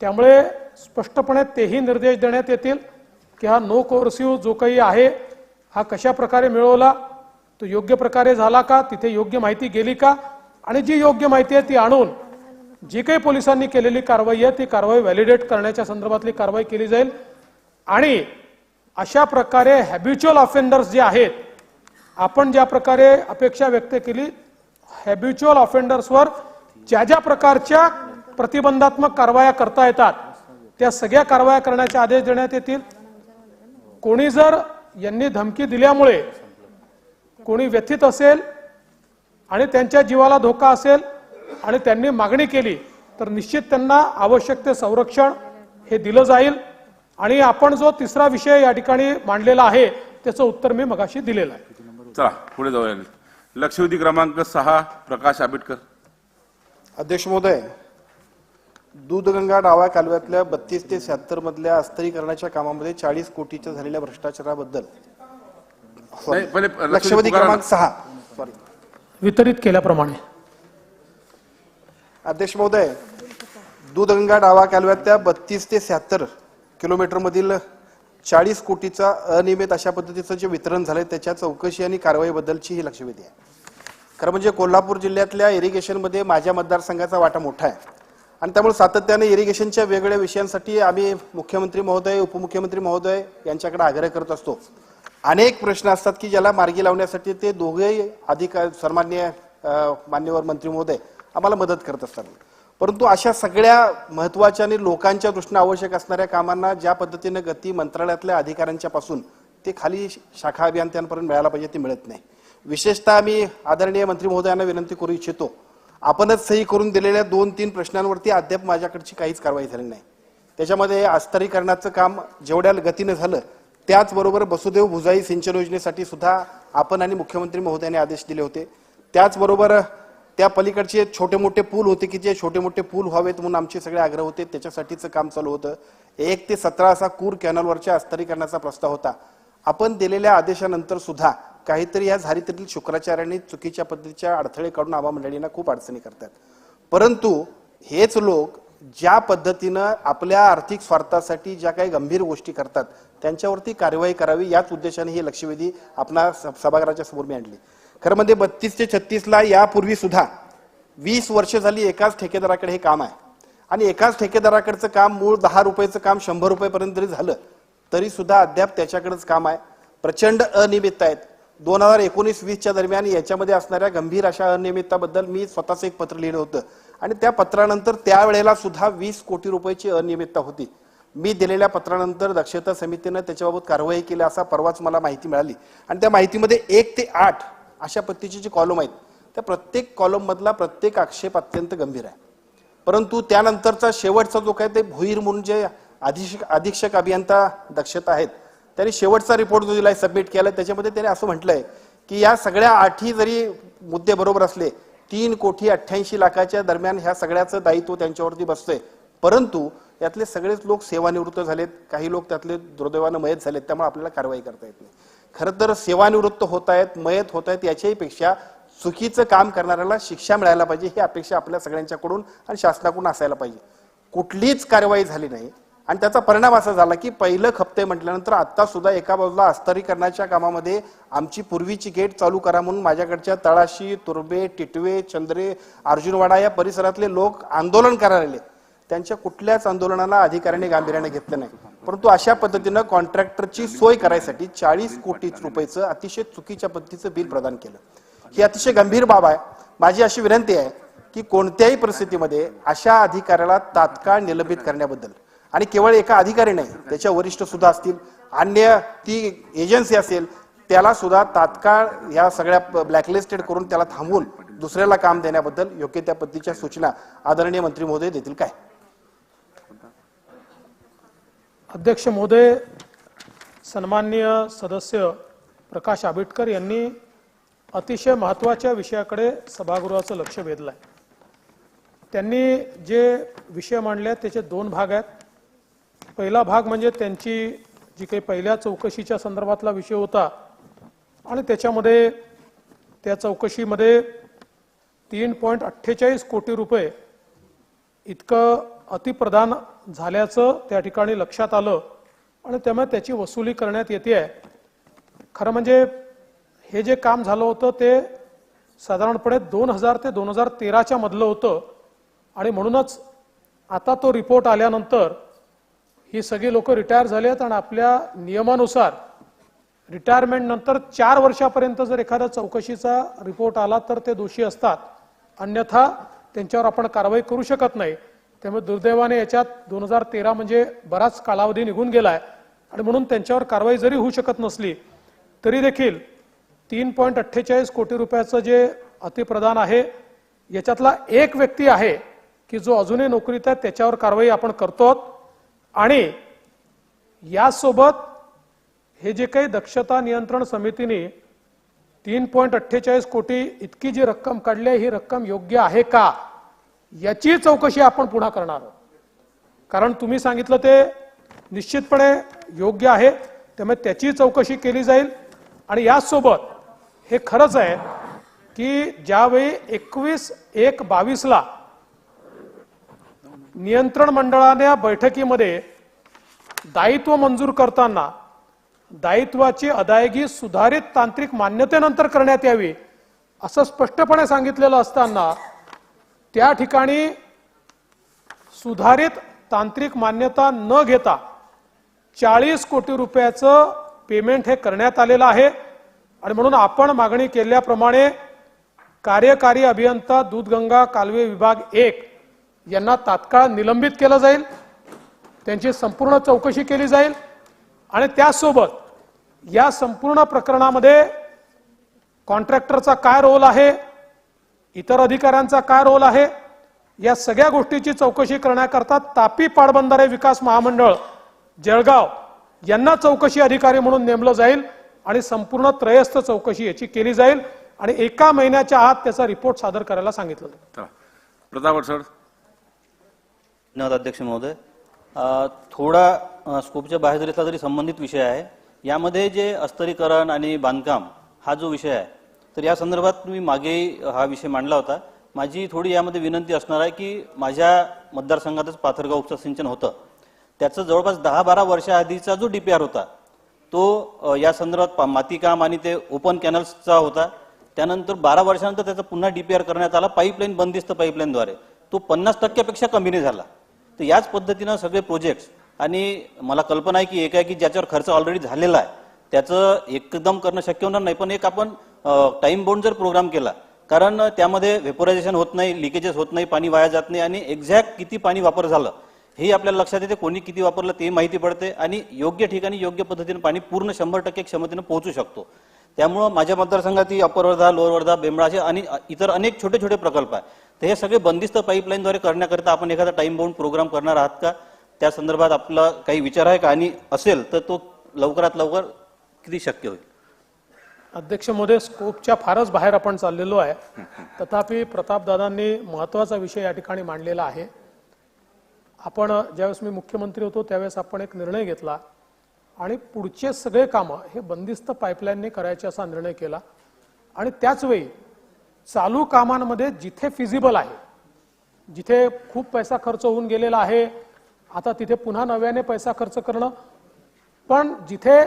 त्यामुळे स्पष्टपणे तेही निर्देश देण्यात येतील की हा नो कोअर्सिव्ह जो काही आहे हा कशा प्रकारे मिळवला, तो योग्य प्रकारे झाला का, तिथे योग्य माहिती गेली का, आणि जी योग्य माहिती आहे ती आणून जी काही पोलिसांनी केलेली कारवाई आहे ती कारवाई व्हॅलिडेट करण्याच्या संदर्भातली कारवाई केली जाईल. आणि अशा प्रकारे हॅबिच्युअल ऑफेंडर्स जे आहेत, आपण ज्या प्रकारे अपेक्षा व्यक्त केली, हॅबिच्युअल ऑफेंडर्सवर ज्या ज्या प्रकारच्या प्रतिबंधात्मक कारवाया करता येतात त्या सगळ्या कारवाया करण्याचे आदेश देण्यात येतील. कोणी जर यांनी धमकी दिल्यामुळे कोणी व्यथित असेल आणि त्यांच्या जीवाला धोका असेल आणि त्यांनी मागणी केली तर निश्चित त्यांना आवश्यक ते संरक्षण हे दिलं जाईल. आणि आपण जो तिसरा विषय या ठिकाणी मांडलेला आहे त्याचं उत्तर मी मगाशी दिलेलं आहे. चला पुढे जाऊया. लक्षवेधी क्रमांक 6 प्रकाश आंबेडकर. अध्यक्ष महोदय, दूधगंगा डावा कालव्यातल्या 32 ते 76 मधल्या अस्तरीकरणाच्या कामामध्ये 40 कोटीच्या झालेल्या भ्रष्टाचाराबद्दल लक्षवेधी क्रमांक 6 वितरित केल्याप्रमाणे. अध्यक्ष महोदय, दूधगंगा डावा कालव्यातल्या 32 ते 76 किलोमीटर मधील 40 कोटीचा अनियमित अशा पद्धतीचं जे वितरण झालंय त्याच्या चौकशी आणि कारवाईबद्दलची ही लक्षवेधी आहे. खरं म्हणजे कोल्हापूर जिल्ह्यातल्या इरिगेशनमध्ये माझ्या मतदारसंघाचा वाटा मोठा आहे आणि त्यामुळे सातत्याने इरिगेशनच्या वेगवेगळ्या विषयांसाठी आम्ही मुख्यमंत्री महोदय, उपमुख्यमंत्री महोदय यांच्याकडे आग्रह करत असतो. अनेक प्रश्न असतात की ज्याला मार्गी लावण्यासाठी ते दोघेही सन्माननीय मान्यवर मंत्री महोदय आम्हाला मदत करत असतात. परंतु अशा सगळ्या महत्वाच्या आणि लोकांच्या दृष्टीने आवश्यक असणाऱ्या कामांना ज्या पद्धतीने गती मंत्रालयातल्या अधिकाऱ्यांच्या पासून ते खाली शाखा अभियंत्यांपर्यंत मिळायला पाहिजे ते मिळत नाही. विशेषतः आम्ही आदरणीय मंत्री महोदयांना विनंती करू इच्छितो, आपणच सही करून दिलेल्या 2-3 प्रश्नांवरती अद्याप माझ्याकडची काहीच कारवाई झाली नाही. त्याच्यामध्ये अस्तरीकरणाचं काम जेवढ्या गतीने झालं त्याचबरोबर वसुदेव भुजाई सिंचन योजनेसाठी सुद्धा आपण आणि मुख्यमंत्री महोदयांनी आदेश दिले होते. त्याचबरोबर त्या पलीकडचे छोटे मोठे पूल होते की जे छोटे मोठे पूल व्हावेत म्हणून आमचे सगळे आग्रह होते, त्याच्यासाठीचं काम चालू होतं. 1 ते 17 असा कूर कॅनलवरच्या अस्तरीकरणाचा प्रस्ताव होता. आपण दिलेल्या आदेशानंतर सुद्धा काहीतरी या झारीतील शुक्राचार्यांनी चुकीच्या पद्धतीच्या अडथळे काढून आम्हा मंडळींना खूप अडचणी करतात. परंतु हेच लोक ज्या पद्धतीनं आपल्या आर्थिक स्वार्थासाठी ज्या काही गंभीर गोष्टी करतात त्यांच्यावरती कारवाई करावी याच उद्देशाने ही लक्षवेधी आपल्या सभागृहाच्या समोर मी आणली. खरं म्हणजे 32 ते 36ला यापूर्वी सुद्धा 20 वर्ष झाली एकाच ठेकेदाराकडे हे काम आहे आणि एकाच ठेकेदाराकडचं काम मूळ 10 रुपयाचं काम 100 रुपयेपर्यंत जरी झालं तरी सुद्धा अद्याप त्याच्याकडेच काम आहे. प्रचंड अनियमितता आहेत. 2019-20च्या दरम्यान याच्यामध्ये असणाऱ्या गंभीर अशा अनियमितताबद्दल मी स्वतःच एक पत्र लिहिलं होतं आणि त्या पत्रानंतर त्यावेळेला सुद्धा 20 कोटी रुपयाची अनियमितता होती. मी दिलेल्या पत्रानंतर दक्षता समितीनं त्याच्याबाबत कारवाई केली असा परवाच मला माहिती मिळाली आणि त्या माहितीमध्ये 1 ते 8 अशा पद्धतीचे जे कॉलम आहेत त्या प्रत्येक कॉलम मधला प्रत्येक आक्षेप अत्यंत गंभीर आहे. परंतु त्यानंतरचा शेवटचा जो काय ते भुईर म्हणून जे अधीक्षक अभियंता दक्षता आहेत त्यांनी शेवटचा रिपोर्ट जो दिलाय सबमिट केला त्याच्यामध्ये त्यांनी असं म्हटलंय की या सगळ्या 8ही जरी मुद्दे बरोबर असले 3,88,00,000 दरम्यान ह्या सगळ्याचं दायित्व त्यांच्यावरती बसतंय. परंतु यातले सगळेच लोक सेवानिवृत्त झालेत, काही लोक त्यातले दुर्दैवानं मयत झालेत, त्यामुळे आपल्याला कारवाई करता येत नाही. खरं तर सेवानिवृत्त होत आहेत, मयत होत आहेत याच्याही पेक्षा चुकीचं काम करणाऱ्याला शिक्षा मिळायला पाहिजे ही अपेक्षा आपल्या सगळ्यांच्याकडून आणि शासनाकडून असायला पाहिजे. कुठलीच कारवाई झाली नाही आणि त्याचा परिणाम असा झाला की पहिलं खप्ते म्हटल्यानंतर आता सुद्धा एका बाजूला अस्तरीकरणाच्या कामामध्ये आमची पूर्वीची गेट चालू करा म्हणून माझ्याकडच्या तळाशी, तुर्बे, टिटवे, चंद्रे, अर्जुनवाडा या परिसरातले लोक आंदोलन करायला त्यांच्या कुठल्याच आंदोलनाला अधिकाऱ्यांनी गांभीर्याने घेतलं नाही. परंतु अशा पद्धतीनं कॉन्ट्रॅक्टरची सोय करायसाठी 40 कोटी रुपयाचं अतिशय चुकीच्या पद्धतीचं बिल प्रदान केलं. ही अतिशय गंभीर बाब आहे. माझी अशी विनंती आहे की कोणत्याही परिस्थितीमध्ये अशा अधिकाऱ्याला तात्काळ निलंबित करण्याबद्दल आणि केवळ एका अधिकारी नाही, त्याच्या वरिष्ठ सुद्धा असतील, अन्य ती एजन्सी असेल, त्याला सुद्धा तात्काळ या सगळ्या ब्लॅकलिस्टेड करून त्याला थांबवून दुसऱ्याला काम देण्याबद्दल योग्य त्या पद्धतीच्या सूचना आदरणीय मंत्री महोदय देतील काय? अध्यक्ष महोदय, सन्माननीय सदस्य प्रकाश आंबेडकर यांनी अतिशय महत्त्वाच्या विषयाकडे सभागृहाचं लक्ष वेधलं आहे. त्यांनी जे विषय मांडले त्याचे दोन भाग आहेत. पहिला भाग म्हणजे त्यांची जी काही पहिल्या चौकशीच्या संदर्भातला विषय होता आणि त्याच्यामध्ये त्या चौकशीमध्ये 3.48 कोटी रुपये इतकं अतिप्रदान झाल्याचं त्या ठिकाणी लक्षात आलं आणि त्यामुळे त्याची वसुली करण्यात येते आहे. खरं म्हणजे हे जे काम झालं होतं ते साधारणपणे 2000 ते 2013च्या मधलं होतं आणि म्हणूनच आता तो रिपोर्ट आल्यानंतर ही सगळी लोक रिटायर झाले आहेत आणि आपल्या नियमानुसार रिटायरमेंट नंतर 4 वर्षापर्यंत जर एखाद्या चौकशीचा रिपोर्ट आला तर ते दोषी असतात, अन्यथा त्यांच्यावर आपण कारवाई करू शकत नाही. त्यामुळे दुर्दैवाने याच्यात 2013 म्हणजे बराच कालावधी निघून गेलाय आणि म्हणून त्यांच्यावर कारवाई जरी होऊ शकत नसली तरी देखील 3.48 कोटी रुपयाचं जे अतिप्रदान आहे याच्यातला एक व्यक्ती आहे की जो अजूनही नोकरीत आहे, त्याच्यावर कारवाई आपण करतो. आणि यासोबत हे जे काही दक्षता नियंत्रण समितीने 3.48 कोटी इतकी जी रक्कम काढली आहे ही रक्कम योग्य आहे का याची चौकशी आपण पुन्हा करणार आहोत. कारण तुम्ही सांगितलं ते निश्चितपणे योग्य आहे, त्यामुळे त्याची चौकशी केली जाईल. आणि यासोबत हे खरंच आहे की ज्यावेळी 21/1/22ला नियंत्रण मंडळाने बैठकीमध्ये दायित्व मंजूर करताना दायित्वाची अदायगी सुधारित तांत्रिक मान्यतेनंतर करण्यात यावी असं स्पष्टपणे सांगितलेलं असताना त्या ठिकाणी सुधारित तांत्रिक मान्यता न घेता 40 कोटी रुपयाचं पेमेंट हे करण्यात आलेलं आहे. आणि म्हणून आपण मागणी केल्याप्रमाणे कार्यकारी अभियंता दूधगंगा कालवे विभाग 1 यांना तात्काळ निलंबित केलं जाईल, त्यांची संपूर्ण चौकशी केली जाईल आणि त्यासोबत या संपूर्ण प्रकरणामध्ये कॉन्ट्रॅक्टरचा काय रोल आहे, इतर अधिकाऱ्यांचा काय रोल आहे, या सगळ्या गोष्टीची चौकशी करण्याकरता तापी पाटबंधारे विकास महामंडळ जळगाव यांना चौकशी अधिकारी म्हणून नेमलं जाईल आणि संपूर्ण त्रयस्थ चौकशी याची केली जाईल आणि 1 महिन्याच्या आत त्याचा रिपोर्ट सादर करायला सांगितलं जाईल. प्रताप अडसर. धन्यवाद अध्यक्ष महोदय. थोडा स्कोपच्या बाहेर जरी असला तरी संबंधित विषय आहे. यामध्ये जे अस्तरीकरण आणि बांधकाम हा जो विषय आहे तर या संदर्भात मी मागे हा विषय मांडला होता. माझी थोडी यामध्ये विनंती असणार आहे की माझ्या मतदारसंघातच पाथरगाव उपसा सिंचन होतं, त्याचं जवळपास 10-12 वर्षाआधीचा जो DPR होता तो या संदर्भात मातीकाम आणि ते ओपन कॅनल्सचा होता. त्यानंतर 12 वर्षानंतर त्याचा पुन्हा DPR करण्यात आला पाईपलाईन, बंदिस्त पाईपलाईनद्वारे. तो 50% कमी नाही झाला. तर याच पद्धतीनं सगळे प्रोजेक्ट्स आणि मला कल्पना आहे की एकाएकी ज्याच्यावर खर्च ऑलरेडी झालेला आहे त्याचं एकदम करणं शक्य होणार नाही, पण एक आपण टाइम बाउंड जर प्रोग्राम केला, कारण त्यामध्ये व्हेपोरायझेशन होत नाही, लिकेजेस होत नाही, पाणी वाया जात नाही आणि एक्झॅक्ट किती पाणी वापर झालं हे आपल्याला लक्षात येते, कोणी किती वापरलं ते माहिती पडते आणि योग्य ठिकाणी योग्य पद्धतीने पाणी पूर्ण 100% क्षमतेने पोहोचू शकतो. त्यामुळे माझ्या मतदारसंघात अप्पर वर्धा, लोअर वर्धा, बेंबळा असे आणि इतर अनेक छोटे छोटे प्रकल्प आहेत. तर हे सगळे बंदिस्त पाईपलाईनद्वारे करण्याकरिता आपण एखादा टाइम बाउंड प्रोग्राम करणार आहात का? त्या संदर्भात आपला काही विचार आहे का आणि असेल तर तो लवकरात लवकर किती शक्य होईल? अध्यक्ष महोदय, स्कोपच्या फारच बाहेर आपण चाललेलो आहे, तथापि प्रतापदादांनी महत्त्वाचा विषय या ठिकाणी मांडलेला आहे. आपण ज्यावेळेस मी मुख्यमंत्री होतो त्यावेळेस आपण एक निर्णय घेतला आणि पुढचे सगळे कामं हे बंदिस्त पाईपलाईनने करायचे असा निर्णय केला आणि त्याच वेळी चालू कामांमध्ये जिथे फिजिबल आहे, जिथे खूप पैसा खर्च होऊन गेलेला आहे, आता तिथे पुन्हा नव्याने पैसा खर्च करणं, पण जिथे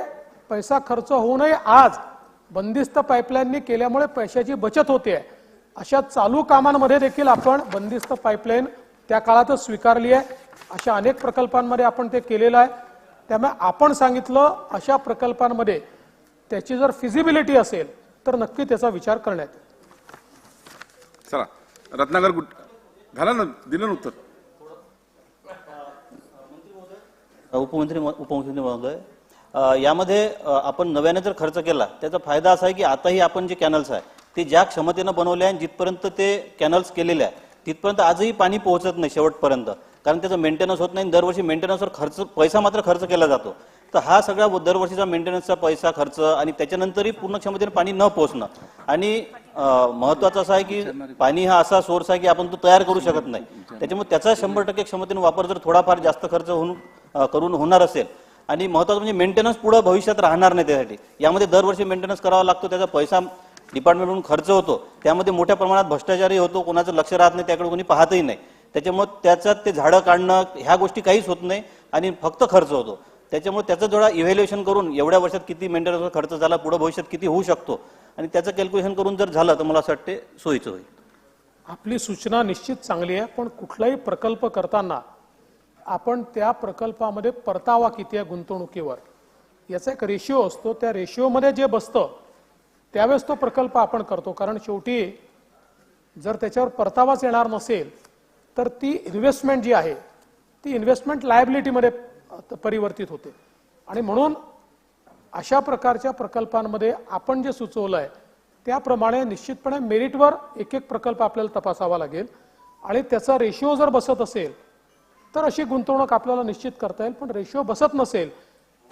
पैसा खर्च होऊ नये आज बंदिस्त पाईपलाईनने केल्यामुळे पैशाची बचत होते आहे, अशा चालू कामांमध्ये देखील आपण बंदिस्त पाईपलाईन त्या काळातच स्वीकारली आहे. अशा अनेक प्रकल्पांमध्ये आपण ते केलेलं आहे. त्यामुळे आपण सांगितलं अशा प्रकल्पांमध्ये त्याची जर फिजिबिलिटी असेल तर नक्की त्याचा विचार करण्यात येईल. चला रत्नाकर झालं ना, दिलं ना उत्तर. उपमुख्यमंत्री महोदय, यामध्ये आपण नव्याने जर खर्च केला त्याचा फायदा असा आहे की आताही आपण जे कॅनल्स आहे ते ज्या क्षमतेनं बनवले आहे, जिथपर्यंत ते कॅनल्स केलेले आहे तिथपर्यंत आजही पाणी पोहोचत नाही शेवटपर्यंत, कारण त्याचं मेंटेनन्स होत नाही. दरवर्षी मेंटेनन्सवर पैसा मात्र खर्च केला जातो. तर हा सगळा दरवर्षीचा मेंटेनन्सचा पैसा खर्च आणि त्याच्यानंतरही पूर्ण क्षमतेने पाणी न पोहोचणं, आणि महत्वाचं असं आहे की पाणी हा असा सोर्स आहे की आपण तो तयार करू शकत नाही. त्याच्यामुळे त्याचा 100% क्षमतेने वापर जर थोडाफार जास्त खर्च करून होणार असेल, आणि महत्वाचं म्हणजे मेंटेनन्स पुढे भविष्यात राहणार नाही. त्यासाठी यामध्ये दरवर्षी मेंटेनन्स करावा लागतो, त्याचा पैसा डिपार्टमेंटकडून खर्च होतो, त्यामध्ये मोठ्या प्रमाणात भ्रष्टाचारही होतो, कोणाचं लक्ष राहत नाही, त्याकडे कोणी पाहतही नाही. त्याच्यामुळे त्याच्यात ते झाडं काढणं ह्या गोष्टी काहीच होत नाही आणि फक्त खर्च होतो. त्याच्यामुळे त्याचं थोडा इव्हॅल्युएशन करून एवढ्या वर्षात किती मेंटेनन्सवर खर्च झाला, पुढे भविष्यात किती होऊ शकतो, आणि त्याचं कॅल्क्युलेशन करून जर झालं तर मला असं वाटते सोयीचं होईल. आपली सूचना निश्चित चांगली आहे, पण कुठलाही प्रकल्प करताना आपण त्या प्रकल्पामध्ये परतावा किती आहे गुंतवणुकीवर याचा एक रेशिओ असतो. त्या रेशिओमध्ये जे बसतं त्यावेळेस तो प्रकल्प आपण करतो, कारण शेवटी जर त्याच्यावर परतावाच येणार नसेल तर ती इन्व्हेस्टमेंट जी आहे ती इन्व्हेस्टमेंट लायबिलिटीमध्ये परिवर्तित होते. आणि म्हणून अशा प्रकारच्या प्रकल्पांमध्ये आपण जे सुचवलं आहे त्याप्रमाणे निश्चितपणे मेरिटवर एक एक प्रकल्प आपल्याला तपासावा लागेल, आणि त्याचा रेशिओ जर बसत असेल तर अशी गुंतवणूक आपल्याला निश्चित करता येईल. पण रेशिओ बसत नसेल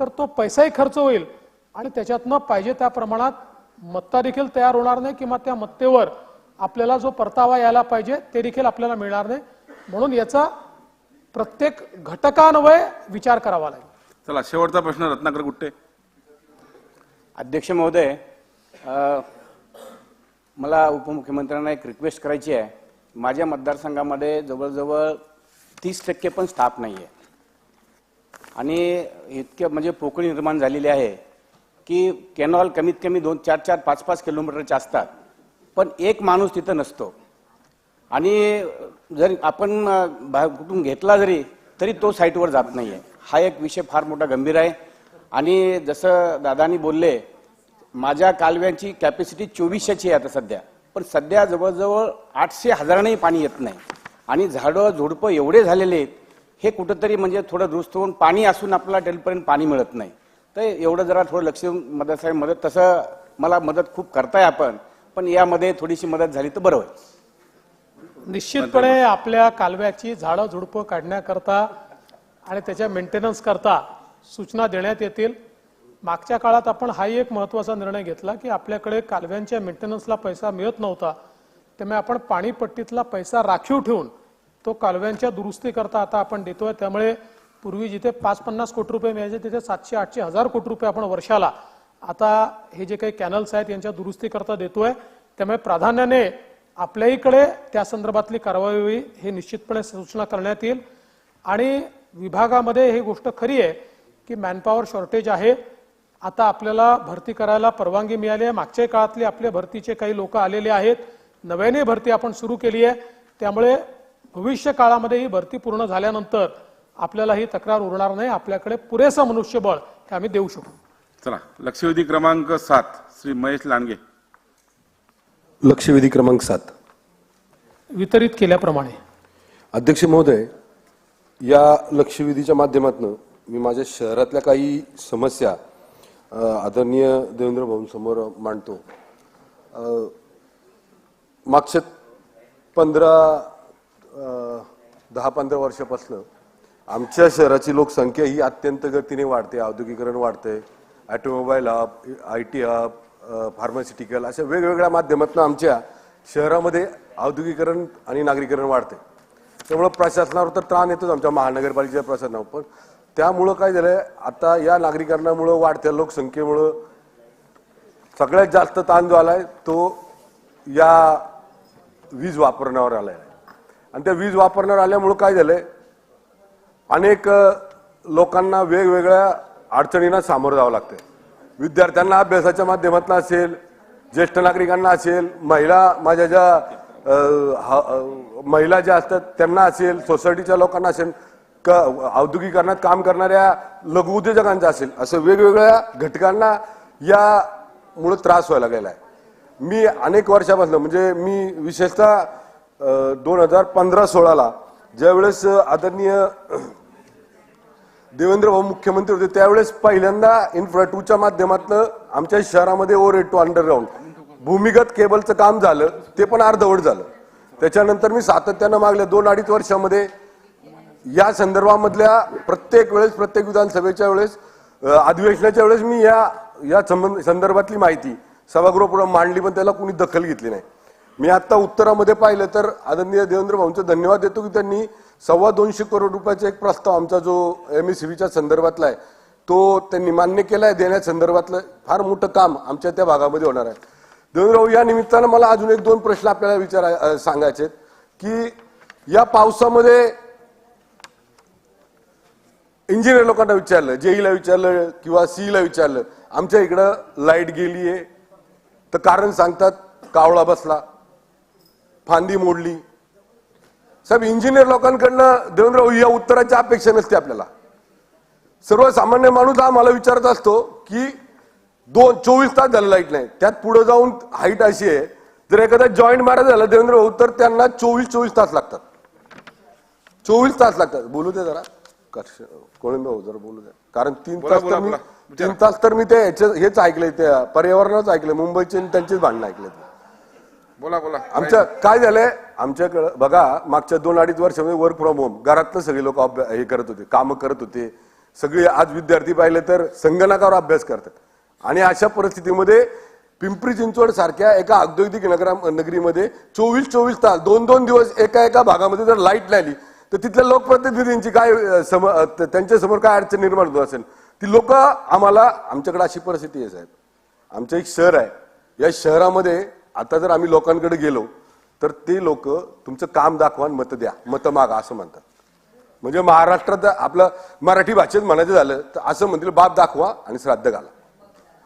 तर तो पैसाही खर्च होईल आणि त्याच्यातनं पाहिजे त्या प्रमाणात मत्ता देखील तयार होणार नाही, किंवा त्या मत्तेवर आपल्याला जो परतावा यायला पाहिजे ते देखील आपल्याला मिळणार नाही. म्हणून याचा प्रत्येक घटकान्वये विचार करावा लागेल. चला, शेवटचा प्रश्न रत्नाकर गुट्टे. अध्यक्ष महोदय, मला उपमुख्यमंत्र्यांना एक रिक्वेस्ट करायची आहे. माझ्या मतदारसंघामध्ये जवळजवळ 30% पण स्टाफ नाही आहे, आणि इतके म्हणजे पोकळी निर्माण झालेली आहे की कॅनॉल कमीत कमी 2, 4, 4, 5, 5 किलोमीटरचे असतात, पण एक माणूस तिथं नसतो. आणि जर आपण कुठून घेतला तरी तो साईटवर जात नाही आहे. हा एक विषय फार मोठा गंभीर आहे. आणि जसं दादानी बोलले, माझ्या कालव्यांची कॅपॅसिटी 2400ची आहे आता सध्या, पण सध्या जवळजवळ 800,000 पाणी येत नाही, आणि झाडं झुडपं एवढे झालेले आहेत, हे कुठंतरी म्हणजे थोडं दुरुस्त होऊन पाणी असून आपल्याला टेलपर्यंत पाणी मिळत नाही. तर एवढं जरा थोडं लक्ष मदत तसं मला मदत खूप करताय आपण, पण यामध्ये थोडीशी मदत झाली तर बरं होईल. निश्चितपणे आपल्या कालव्याची झाडं झुडपं काढण्याकरता आणि त्याच्या मेंटेनन्स करता सूचना देण्यात येतील. मागच्या काळात आपण हाही एक महत्त्वाचा निर्णय घेतला की आपल्याकडे कालव्यांच्या मेंटेनन्सला पैसा मिळत नव्हता, त्यामुळे आपण पाणीपट्टीतला पैसा राखीव ठेवून तो कालव्यांच्या दुरुस्ती करता आता आपण देतोय. त्यामुळे पूर्वी जिथे 5-50 कोटी रुपये मिळायचे तिथे 700-800 हजार कोटी रुपये आपण वर्षाला आता हे जे काही कॅनल्स आहेत यांच्या दुरुस्ती करता देतोय. त्यामुळे प्राधान्याने आपल्याकडे त्या संदर्भातली कारवाई होईल हे निश्चितपणे सूचना करण्यात येईल. आणि विभागामध्ये ही गोष्ट खरी आहे की मॅनपॉवर शॉर्टेज आहे. आता आपल्याला भरती करायला परवानगी मिळाली आहे. मागच्या काळातले आपले भरतीचे काही लोक आलेले आहेत, नव्याने भरती आपण सुरू केली आहे. त्यामुळे भविष्य काळामध्ये ही भरती पूर्ण झाल्यानंतर आपल्याला ही तक्रार उरणार नाही. आपल्याकडे पुरेसं मनुष्यबळ हे आम्ही देऊ शकू. चला, लक्षवेधी क्रमांक 7 श्री महेश लांडगे. लक्षवेधी क्रमांक 7 वितरित केल्याप्रमाणे. अध्यक्ष महोदय, या लक्षवेधीच्या माध्यमातून मी माझ्या शहरातल्या काही समस्या आदरणीय देवेंद्र भाऊंसमोर मांडतो. मागच्या 10-15 वर्षापासून आमच्या शहराची लोकसंख्या ही अत्यंत गतीने वाढते. औद्योगिकरण वाढतंय, automobile hub, IT hub, pharmaceutical अशा वेगवेगळ्या माध्यमातून आमच्या शहरामध्ये औद्योगिकरण आणि नागरीकरण वाढते. त्यामुळे प्रशासनावर तर ताण येतोच, आमच्या महानगरपालिकेच्या प्रशासनावर. पण त्यामुळं काय झालंय, आता या नागरीकरणामुळं वाढत्या लोकसंख्येमुळं सगळ्यात जास्त ताण जो आलाय तो या वीज वापरण्यावर आलाय. आणि त्या वीज वापरण्यावर आल्यामुळं काय झालंय, अनेक लोकांना वेगवेगळ्या अडचणींना सामोरं जावं लागतंय. विद्यार्थ्यांना अभ्यासाच्या माध्यमातून असेल, ज्येष्ठ नागरिकांना असेल, माझ्या ज्या महिला ज्या असतात त्यांना असेल, सोसायटीच्या लोकांना असेल, औद्योगिकरणात काम करणाऱ्या लघु उद्योजकांचा असेल, असं वेगवेगळ्या घटकांना यामुळे त्रास व्हायला गेलाय. मी अनेक वर्षापासून म्हणजे मी विशेषतः 2015-16ला ज्यावेळेस आदरणीय देवेंद्र भाऊ मुख्यमंत्री होते त्यावेळेस पहिल्यांदा इन्फ्रा 2च्या माध्यमातून आमच्या शहरामध्ये ओव्हरहेड टू अंडरग्राऊंड भूमिगत केबलचं काम झालं, ते पण अर्धवट झालं. त्याच्यानंतर मी सातत्यानं मागल्या 2-2.5 वर्षामध्ये या संदर्भामधल्या प्रत्येक विधानसभेच्या वेळेस अधिवेशनाच्या वेळेस मी या संदर्भातली माहिती सभागृहापुढे मांडली, पण त्याला कुणी दखल घेतली नाही. मी आता उत्तरामध्ये पाहिलं तर आदरणीय देवेंद्र भाऊंचा धन्यवाद देतो की त्यांनी 225 करोड रुपयाचा एक प्रस्ताव आमचा जो MSCVच्या संदर्भातला आहे तो त्यांनी मान्य केलाय. देण्या संदर्भातलं फार मोठं काम आमच्या त्या भागामध्ये होणार आहे. देवेंद्र भाऊ, या निमित्तानं मला अजून 1-2 प्रश्न आपल्याला सांगायचे की या पावसामध्ये इंजिनियर लोकांना विचारलं, जेईला विचारलं किंवा सीईला विचारलं, आमच्या इकडं लाईट गेलीये तर कारण सांगतात कावळा बसला, फांदी मोडली. साहेब, इंजिनियर लोकांकडनं देवेंद्र भाऊ या उत्तराची अपेक्षा नसते आपल्याला. सर्वसामान्य माणूस आम्हाला विचारत असतो की 24 तास झालं लाईट नाही, त्यात पुढे जाऊन हाईट अशी आहे जर एखादा जॉईंट मारायचं झालं देवेंद्र भाऊ तर त्यांना 24 तास लागतात. 24 तास लागतात. बोलू दे जरा कोळंबे भाऊ, जरा बोलू द्या. कारण 3 तास तर मी ते हेच ऐकलंय, त्या पर्यावरणाच ऐकलंय, मुंबईचे त्यांचेच भांडणं ऐकले. बोला. आमच्या काय झालंय, आमच्याकडे बघा मागच्या 2-2.5 वर्षामध्ये वर्क फ्रॉम होम घरातलं सगळे लोक हे करत होते, कामं करत होते. सगळे आज विद्यार्थी पाहिले तर संगणकावर अभ्यास करतात. आणि अशा परिस्थितीमध्ये पिंपरी चिंचवड सारख्या एका औद्योगिक नगरीमध्ये 24 तास 2-2 दिवस एका भागामध्ये जर लाईट नाही आली तर तिथल्या लोकप्रतिनिधींची काय त्यांच्या समोर काय अडचण निर्माण होत असेल. ती लोक आमच्याकडे अशी परिस्थिती आहे साहेब. आमचं एक शहर आहे, या शहरामध्ये आता जर आम्ही लोकांकडे गेलो तर ते लोक तुमचं काम दाखवा आणि मतं द्या, मतं मागा असं म्हणतात. म्हणजे महाराष्ट्रात आपलं मराठी भाषेत म्हणायचं झालं तर असं म्हणतील, बाप दाखवा आणि श्राद्ध घाला,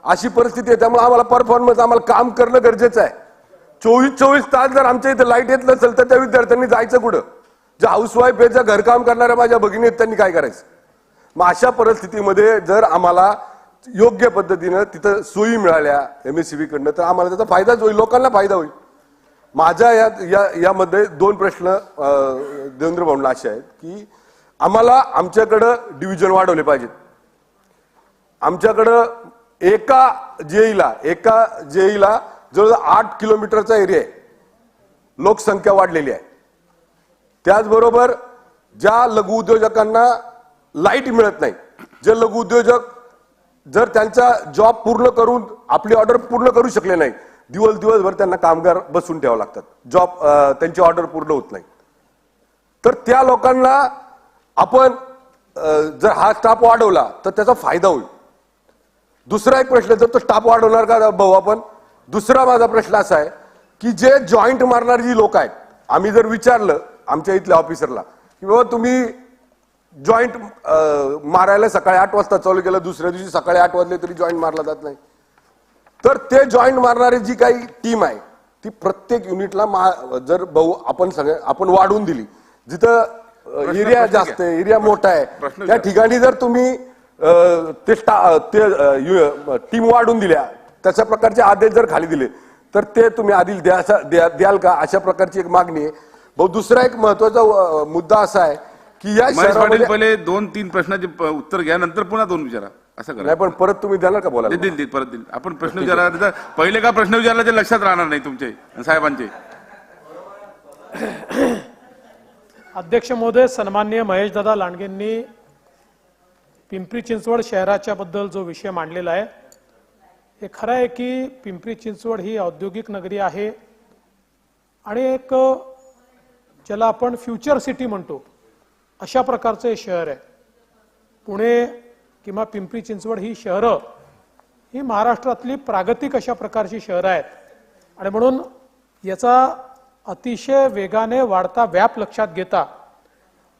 अशी परिस्थिती आहे. त्यामुळे आम्हाला परफॉर्मन्स, आम्हाला काम करणं गरजेचं आहे. 24 तास जर आमच्या इथे लाईट येत नसेल तर त्या विद्यार्थ्यांनी जायचं कुठं? ज्या हाऊसवाईफ आहेत, ज्या घरकाम करणाऱ्या माझ्या भगिनी आहेत, त्यांनी काय करायचं? मग अशा परिस्थितीमध्ये जर आम्हाला योग्य पद्धतीनं तिथं सोयी मिळाल्या MSCV कडनं तर आम्हाला त्याचा फायदाच होईल, लोकांना फायदा होईल. माझ्या यामध्ये 2 प्रश्न देवेंद्र भाऊंना असे आहेत की आमच्याकडं डिव्हिजन वाढवले पाहिजेत. आमच्याकडं एका जेईला जवळ 8 किलोमीटरचा एरिया आहे, लोकसंख्या वाढलेली आहे. त्याचबरोबर ज्या लघु उद्योजकांना लाईट मिळत नाही, जे लघु उद्योजक जर त्यांचा जॉब पूर्ण करून आपली ऑर्डर पूर्ण करू शकले नाही, दिवसभर त्यांना कामगार बसून ठेवावं लागतात, जॉब त्यांची ऑर्डर पूर्ण होत नाही. तर त्या लोकांना आपण जर हा स्टाफ वाढवला तर त्याचा फायदा होईल. दुसरा एक प्रश्न, जर तो स्टाफ वाढवणार का भाऊ आपण? दुसरा माझा प्रश्न असा आहे की जे जॉईंट मारणारी जी लोक आहेत, आम्ही जर विचारलं आमच्या इथल्या ऑफिसरला की बाबा तुम्ही जॉईंट मारायला सकाळी 8 वाजता चालू केलं, दुसऱ्या दिवशी सकाळी 8 वाजले तरी जॉईंट मारला जात नाही, तर ते जॉईंट मारणारी जी काही टीम आहे ती प्रत्येक युनिटला जर भाऊ आपण वाढवून दिली, जिथं एरिया जास्त आहे, एरिया मोठा आहे, त्या ठिकाणी जर तुम्ही टीम वाढून दिल्या, तशा प्रकारचे आदेश जर खाली दिले तर ते तुम्ही आधी द्याल का? अशा प्रकारची एक मागणी आहे. भाऊ, दुसरा एक महत्वाचा मुद्दा असा आहे की या शहरामध्ये पहिले 2-3 प्रश्नाचे उत्तर घ्या, नंतर पुन्हा 2 विचारा, असं करा. नाही, पण परत तुम्ही देणार का बोलायला? देईल परत देईल. आपण प्रश्न विचारला, पहिले का प्रश्न विचारला ते लक्षात राहणार नाही तुमचे साहेबांचे. अध्यक्ष महोदय, सन्माननीय महेशदादा लांडगेंनी पिंपरी चिंचवड शहराच्या बद्दल जो विषय मांडलेला आहे, हे खरं आहे की पिंपरी चिंचवड ही औद्योगिक नगरी आहे आणि एक ज्याला आपण फ्युचर सिटी म्हणतो अशा प्रकारचं हे शहर आहे. पुणे किंवा पिंपरी चिंचवड ही शहरं ही महाराष्ट्रातली प्रागतिक अशा प्रकारची शहरं आहेत आणि म्हणून याचा अतिशय वेगाने वाढता व्याप लक्षात घेता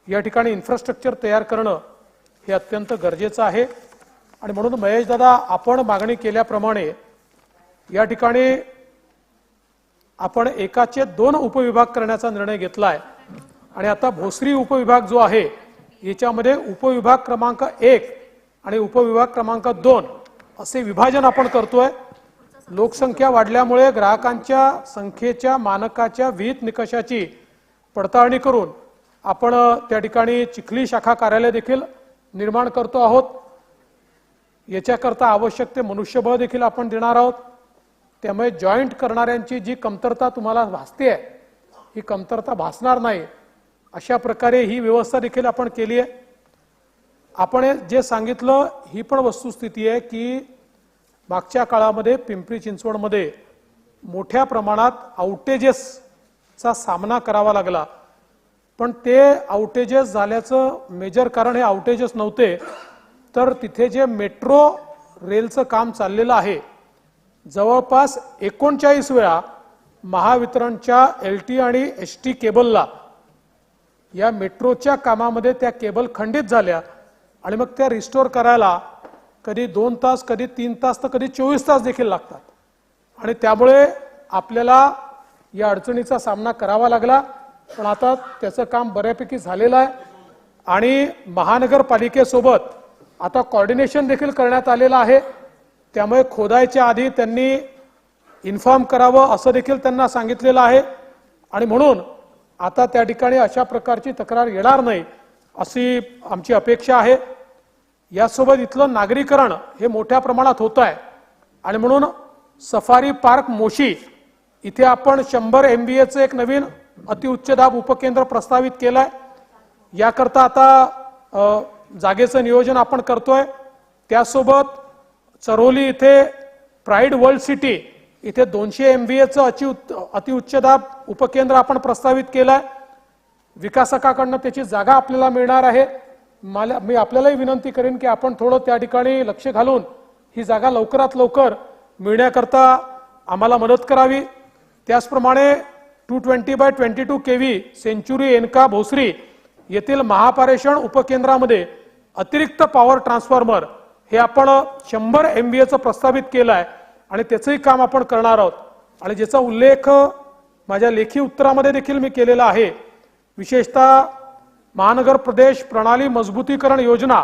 या ठिकाणी इन्फ्रास्ट्रक्चर तयार करणं हे अत्यंत गरजेचं आहे. आणि म्हणून महेशदादा, आपण मागणी केल्याप्रमाणे या ठिकाणी आपण एकाचे 2 उपविभाग करण्याचा निर्णय घेतलाय आणि आता भोसरी उपविभाग जो आहे याच्यामध्ये उपविभाग क्रमांक 1 आणि उपविभाग क्रमांक 2 असे विभाजन आपण करतोय. लोकसंख्या वाढल्यामुळे ग्राहकांच्या संख्येच्या मानकाच्या विहित निकषाची पडताळणी करून आपण त्या ठिकाणी चिखली शाखा कार्यालय देखील निर्माण करतो आहोत. याच्याकरता आवश्यक ते मनुष्यबळ देखील आपण देणार आहोत. त्यामुळे जॉईंट करणाऱ्यांची जी कमतरता तुम्हाला भासते आहे ही कमतरता भासणार नाही अशा प्रकारे ही व्यवस्था देखील आपण केली आहे. आपण जे सांगितलं ही पण वस्तुस्थिती आहे की मागच्या काळामध्ये पिंपरी चिंचवडमध्ये मोठ्या प्रमाणात आउटेजेसचा सामना करावा लागला. पण ते आउटेजेस झाल्याचं मेजर कारण हे आउटेजेस नव्हते, तर तिथे जे मेट्रो रेलचं काम चाललेलं आहे जवळपास 39 वेळा महावितरणच्या LT आणि ST केबलला या मेट्रोच्या कामामध्ये त्या केबल खंडित झाल्या आणि मग त्या रिस्टोर करायला कधी 2 तास, कधी 3 तास, तर कधी 24 तास देखील लागतात. आणि त्यामुळे आपल्याला या अडचणीचा सामना करावा लागला. पण आता त्याचं काम बऱ्यापैकी झालेलं आहे आणि महानगरपालिकेसोबत आता कोऑर्डिनेशन देखील करण्यात आलेलं आहे. त्यामुळे खोदायच्या आधी त्यांनी इन्फॉर्म करावं असं देखील त्यांना सांगितलेलं आहे. आणि म्हणून आता त्या ठिकाणी अशा प्रकारची तक्रार येणार नाही अशी आमची अपेक्षा आहे. यासोबत इथलं नागरीकरण हे मोठ्या प्रमाणात होत आहे आणि म्हणून सफारी पार्क मोशी इथे आपण 100 MVAचं एक नवीन अतिउच्च दाब उपकेंद्र प्रस्तावित केलंय. याकरता आता जागेचं नियोजन आपण करतोय. त्यासोबत चरोली इथे प्राईड वर्ल्ड सिटी इथे 200 MVAचं अतिउच्च दाब उपकेंद्र आपण प्रस्तावित केलंय. विकासकाकडनं त्याची जागा आपल्याला मिळणार आहे. मी आपल्यालाही विनंती करेन की आपण थोडं त्या ठिकाणी लक्ष घालून ही जागा लवकरात लवकर मिळण्याकरता आम्हाला मदत करावी. त्याचप्रमाणे 220/22 kV सेंचुरी एनका भोसरी येथील महापारेषण उपकेंद्रामध्ये अतिरिक्त पॉवर ट्रान्सफॉर्मर हे आपण 100 MVAचं प्रस्तावित केलं आहे आणि त्याचंही काम आपण करणार आहोत. आणि ज्याचा उल्लेख माझ्या लेखी उत्तरामध्ये देखील मी केलेला आहे. विशेषतः महानगर प्रदेश प्रणाली मजबूतीकरण योजना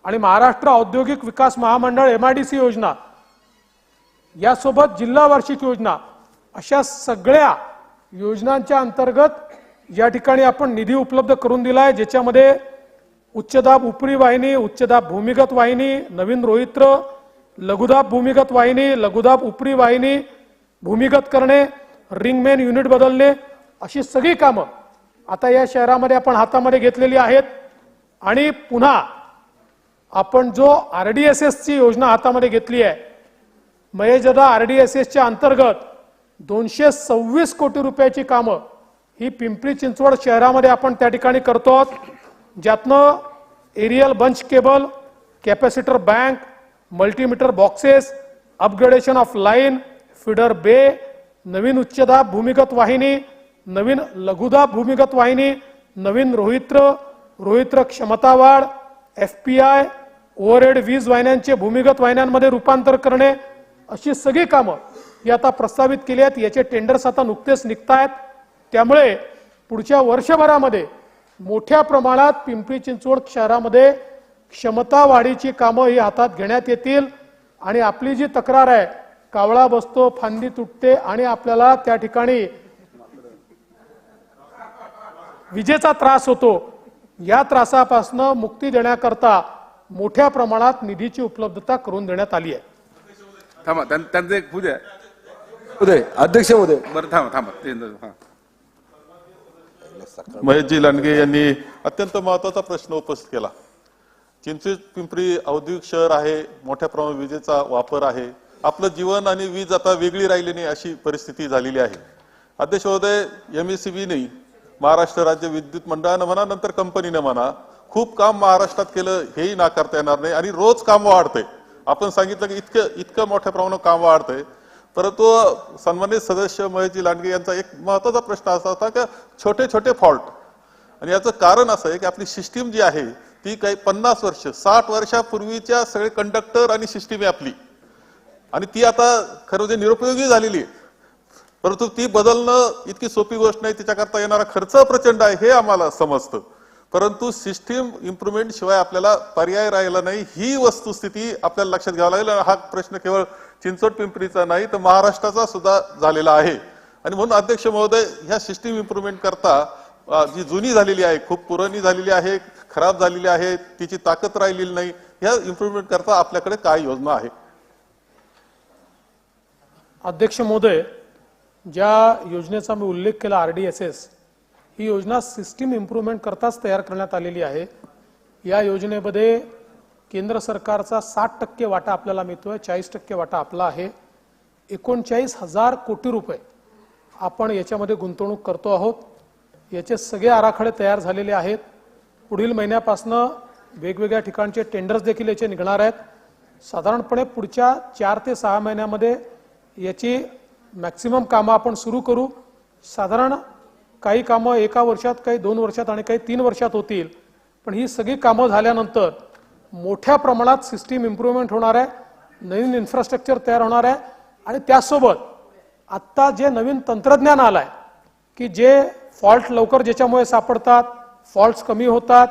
आणि महाराष्ट्र औद्योगिक विकास महामंडळ MIDC योजना यासोबत जिल्हा वार्षिक योजना अशा सगळ्या योजनांच्या अंतर्गत या ठिकाणी आपण निधी उपलब्ध करून दिलाय. ज्याच्यामध्ये उच्चदाब उपरी वाहिनी, उच्चदाब भूमिगत वाहिनी, नवीन रोहित्र, लघुदाब भूमिगत वाहिनी, लघुदाब उपरी वाहिनी भूमिगत करणे, रिंगमेन युनिट बदलणे अशी सगळी कामं आता या शहरामध्ये आपण हातामध्ये घेतलेली आहेत. आणि पुन्हा आपण जो RDSS ची योजना हातामध्ये घेतली आहे, मयेजदा RDSSच्या अंतर्गत 226 कोटी रुपयाची कामं ही पिंपरी चिंचवड शहरामध्ये आपण त्या ठिकाणी करतो आहोत. ज्यातनं aerial bunch cable, capacitor bank, multimeter boxes, upgradation of line, feeder bay, नवीन उच्चदाब भूमिगत वाहिनी, नवीन लघुदाब भूमिगत वाहिनी, नवीन रोहित्र क्षमता वाढ, FPI, ओव्हरहेड वीज वाहिन्यांचे भूमिगत वाहिन्यांमध्ये रूपांतर करणे अशी सगळी कामं ही आता प्रस्तावित केली आहेत. याचे टेंडर्स आता नुकतेच निघतायत. त्यामुळे पुढच्या वर्षभरामध्ये मोठ्या प्रमाणात पिंपरी चिंचवड शहरामध्ये क्षमता वाढीची कामं ही हातात घेण्यात येतील. आणि आपली जी तक्रार आहे, कावळा बसतो, फांदी तुटते आणि आपल्याला त्या ठिकाणी विजेचा त्रास होतो, या त्रासापासून मुक्ती देण्याकरता मोठ्या प्रमाणात निधीची उपलब्धता करून देण्यात आली आहे. थांबा, त्यांचं एक पूजा अध्यक्ष महोदय, बरं थांबा. महेशजी लांडगे यांनी अत्यंत महत्वाचा प्रश्न उपस्थित केला. चिंचवड पिंपरी औद्योगिक शहर आहे, मोठ्या प्रमाणात विजेचा वापर आहे. आपलं जीवन आणि वीज आता वेगळी राहिली नाही अशी परिस्थिती झालेली आहे. अध्यक्ष महोदय, MECBने महाराष्ट्र राज्य विद्युत मंडळानं म्हणा, नंतर कंपनीनं म्हणा, खूप काम महाराष्ट्रात केलं हेही नाकारता येणार नाही. आणि रोज काम वाढतंय. आपण सांगितलं की इतकं मोठ्या प्रमाणात काम वाढतंय. परंतु सन्मानित सदस्य महेशजी लांडगे यांचा एक महत्वाचा प्रश्न असा होता की छोटे छोटे फॉल्ट, आणि याचं कारण असं आहे की आपली सिस्टीम जी आहे ती काही 50 वर्ष 60 वर्षापूर्वीच्या सगळे कंडक्टर आणि सिस्टीम आहे आपली, आणि ती आता खरं म्हणजे निरुपयोगी झालेली आहे. परंतु ती बदलणं इतकी सोपी गोष्ट नाही. तिच्याकरता येणारा खर्च प्रचंड आहे हे आम्हाला समजतं. परंतु सिस्टीम इम्प्रुव्हमेंट शिवाय आपल्याला पर्याय राहिला नाही, ही वस्तुस्थिती आपल्याला लक्षात घ्यावं लागेल. हा प्रश्न केवळ चिंचवड पिंपरीचा नाही तर महाराष्ट्राचा सुद्धा झालेला आहे. आणि म्हणून अध्यक्ष महोदय, ह्या सिस्टीम इम्प्रुव्हमेंट करता जी जुनी झालेली आहे, खूप पुराणी झालेली आहे, खराब झालेली आहे, तिची ताकद राहिलेली नाही, ह्या इम्प्रुव्हमेंट करता आपल्याकडे काय योजना आहे? अध्यक्ष महोदय, ज्या योजनेचा मी उल्लेख केला RDSS, ही योजना सिस्टीम इम्प्रूव्हमेंट करताच तयार करण्यात आलेली आहे. या योजनेमध्ये केंद्र सरकारचा 60% वाटा आपल्याला मिळतोय, 40% वाटा आपला आहे. 39,000 कोटी रुपये आपण याच्यामध्ये गुंतवणूक करतो आहोत. याचे सगळे आराखडे तयार झालेले आहेत. पुढील महिन्यापासून वेगवेगळ्या ठिकाणचे टेंडर्स देखील याचे निघणार आहेत. साधारणपणे पुढच्या 4 ते 6 महिन्यामध्ये याची मॅक्सिमम कामं आपण सुरू करू. साधारण काही कामं 1 वर्षात, काही 2 वर्षात आणि काही 3 वर्षात होतील. पण ही सगळी कामं झाल्यानंतर मोठ्या प्रमाणात सिस्टीम इम्प्रूव्हमेंट होणार आहे, नवीन इन्फ्रास्ट्रक्चर तयार होणार आहे आणि त्यासोबत आत्ता जे नवीन तंत्रज्ञान आलंय की जे फॉल्ट लवकर ज्याच्यामुळे सापडतात, फॉल्ट्स कमी होतात,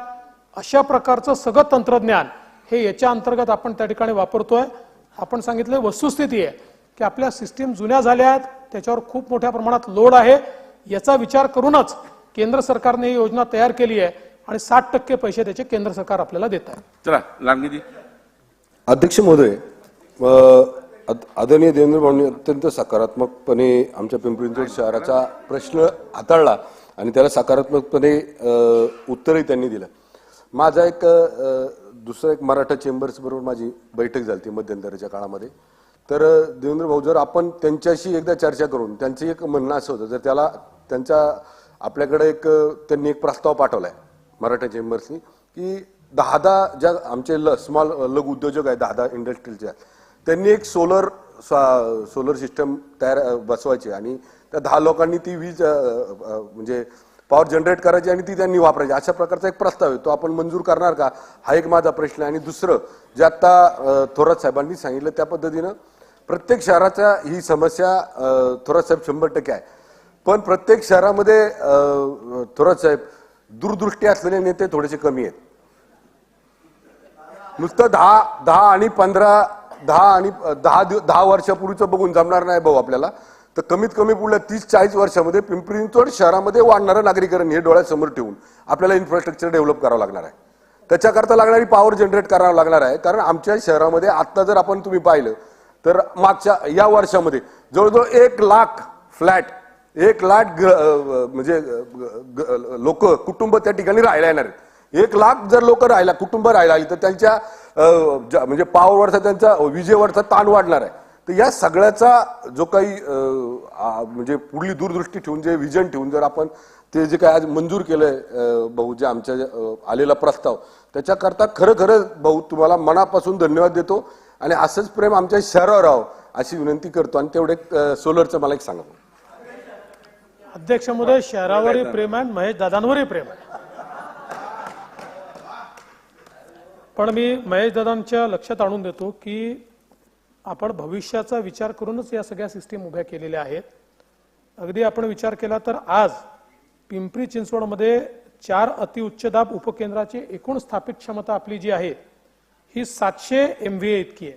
अशा प्रकारचं सगळं तंत्रज्ञान हे याच्या अंतर्गत आपण त्या ठिकाणी वापरतोय. आपण सांगितलं वस्तुस्थिती आहे की आपल्या सिस्टीम जुन्या झाल्या आहेत, त्याच्यावर खूप मोठ्या प्रमाणात लोड आहे. याचा विचार करूनच केंद्र सरकारने ही योजना तयार केली आहे आणि 60% पैसे त्याचे केंद्र सरकार आपल्याला देत आहे. चला लांबगीजी. अध्यक्ष महोदय, आदरणीय देवेंद्र भाऊंनी अत्यंत सकारात्मकपणे आमच्या पिंपरी चिंचवड शहराचा प्रश्न हाताळला आणि त्याला सकारात्मकपणे उत्तरही त्यांनी दिलं. माझा एक दुसरा एक मराठा चेंबर्स बरोबर माझी बैठक झाली मध्यंतरीच्या काळामध्ये. तर देवेंद्र भाऊ, जर आपण त्यांच्याशी एकदा चर्चा करून, त्यांचं एक म्हणणं असं होतं, जर त्याला त्यांच्या आपल्याकडे त्यांनी एक प्रस्ताव पाठवलाय मराठा चेंबर्सनी की 10 ज्या आमचे स्मॉल लघु उद्योजक आहेत, 10 इंडस्ट्रीजच्या, त्यांनी एक सोलर सिस्टम बसवायची आणि त्या 10 लोकांनी ती वीज म्हणजे पॉवर जनरेट करायची आणि ती त्यांनी वापरायची, अशा प्रकारचा एक प्रस्ताव आहे. तो आपण मंजूर करणार का, हा एक माझा प्रश्न आहे. आणि दुसरं, जे आता थोरात साहेबांनी सांगितलं त्या पद्धतीनं प्रत्येक शहराच्या ही समस्या थोरात साहेब 100% आहे. पण प्रत्येक शहरामध्ये थोरात साहेब दूरदृष्टी असलेले नेते थोडेसे कमी आहेत. नुसतं 10 आणि 10 वर्षापूर्वीचं बघून जमणार नाही भाऊ आपल्याला. तर कमीत कमी पुढल्या 30-40 वर्षामध्ये पिंपरी चिंचवड शहरामध्ये वाढणारं नागरीकरण हे डोळ्यासमोर ठेवून आपल्याला इन्फ्रास्ट्रक्चर डेव्हलप करावं लागणार आहे. त्याच्याकरता लागणारी पॉवर जनरेट करावं लागणार आहे. कारण आमच्या शहरामध्ये आता जर आपण तुम्ही पाहिलं तर मागच्या या वर्षामध्ये जवळजवळ 1 लाख फ्लॅट, 1 लाख म्हणजे लोक कुटुंब त्या ठिकाणी राहायला येणार आहेत. 1 लाख जर लोक कुटुंब राहायला आली तर त्यांच्या म्हणजे पॉवरवरचा, त्यांचा विजेवरचा ताण वाढणार आहे. तर या सगळ्याचा जो काही म्हणजे पुढली दूरदृष्टी ठेवून, जे विजन ठेवून जर आपण ते जे काय आज मंजूर केलंय भाऊ, जे आमच्या आलेला प्रस्ताव, त्याच्याकरता खरं भाऊ तुम्हाला मनापासून धन्यवाद देतो आणि असंच प्रेम आमच्या शहरावर राहावं अशी विनंती करतो. आणि तेवढे सोलरचं मला एक सांगा. अध्यक्ष महोदय, शहरावरही प्रेम आहे, महेश दादांवरही प्रेम आहे. पण मी महेश दादांच्या लक्षात आणून देतो की आपण भविष्याचा विचार करूनच या सगळ्या सिस्टीम उभ्या केलेल्या आहेत. अगदी आपण विचार केला तर आज पिंपरी चिंचवडमध्ये 4 अतिउच्च दाब उपकेंद्राची एकूण स्थापित क्षमता आपली जी आहे ही 700 MVA इतकी आहे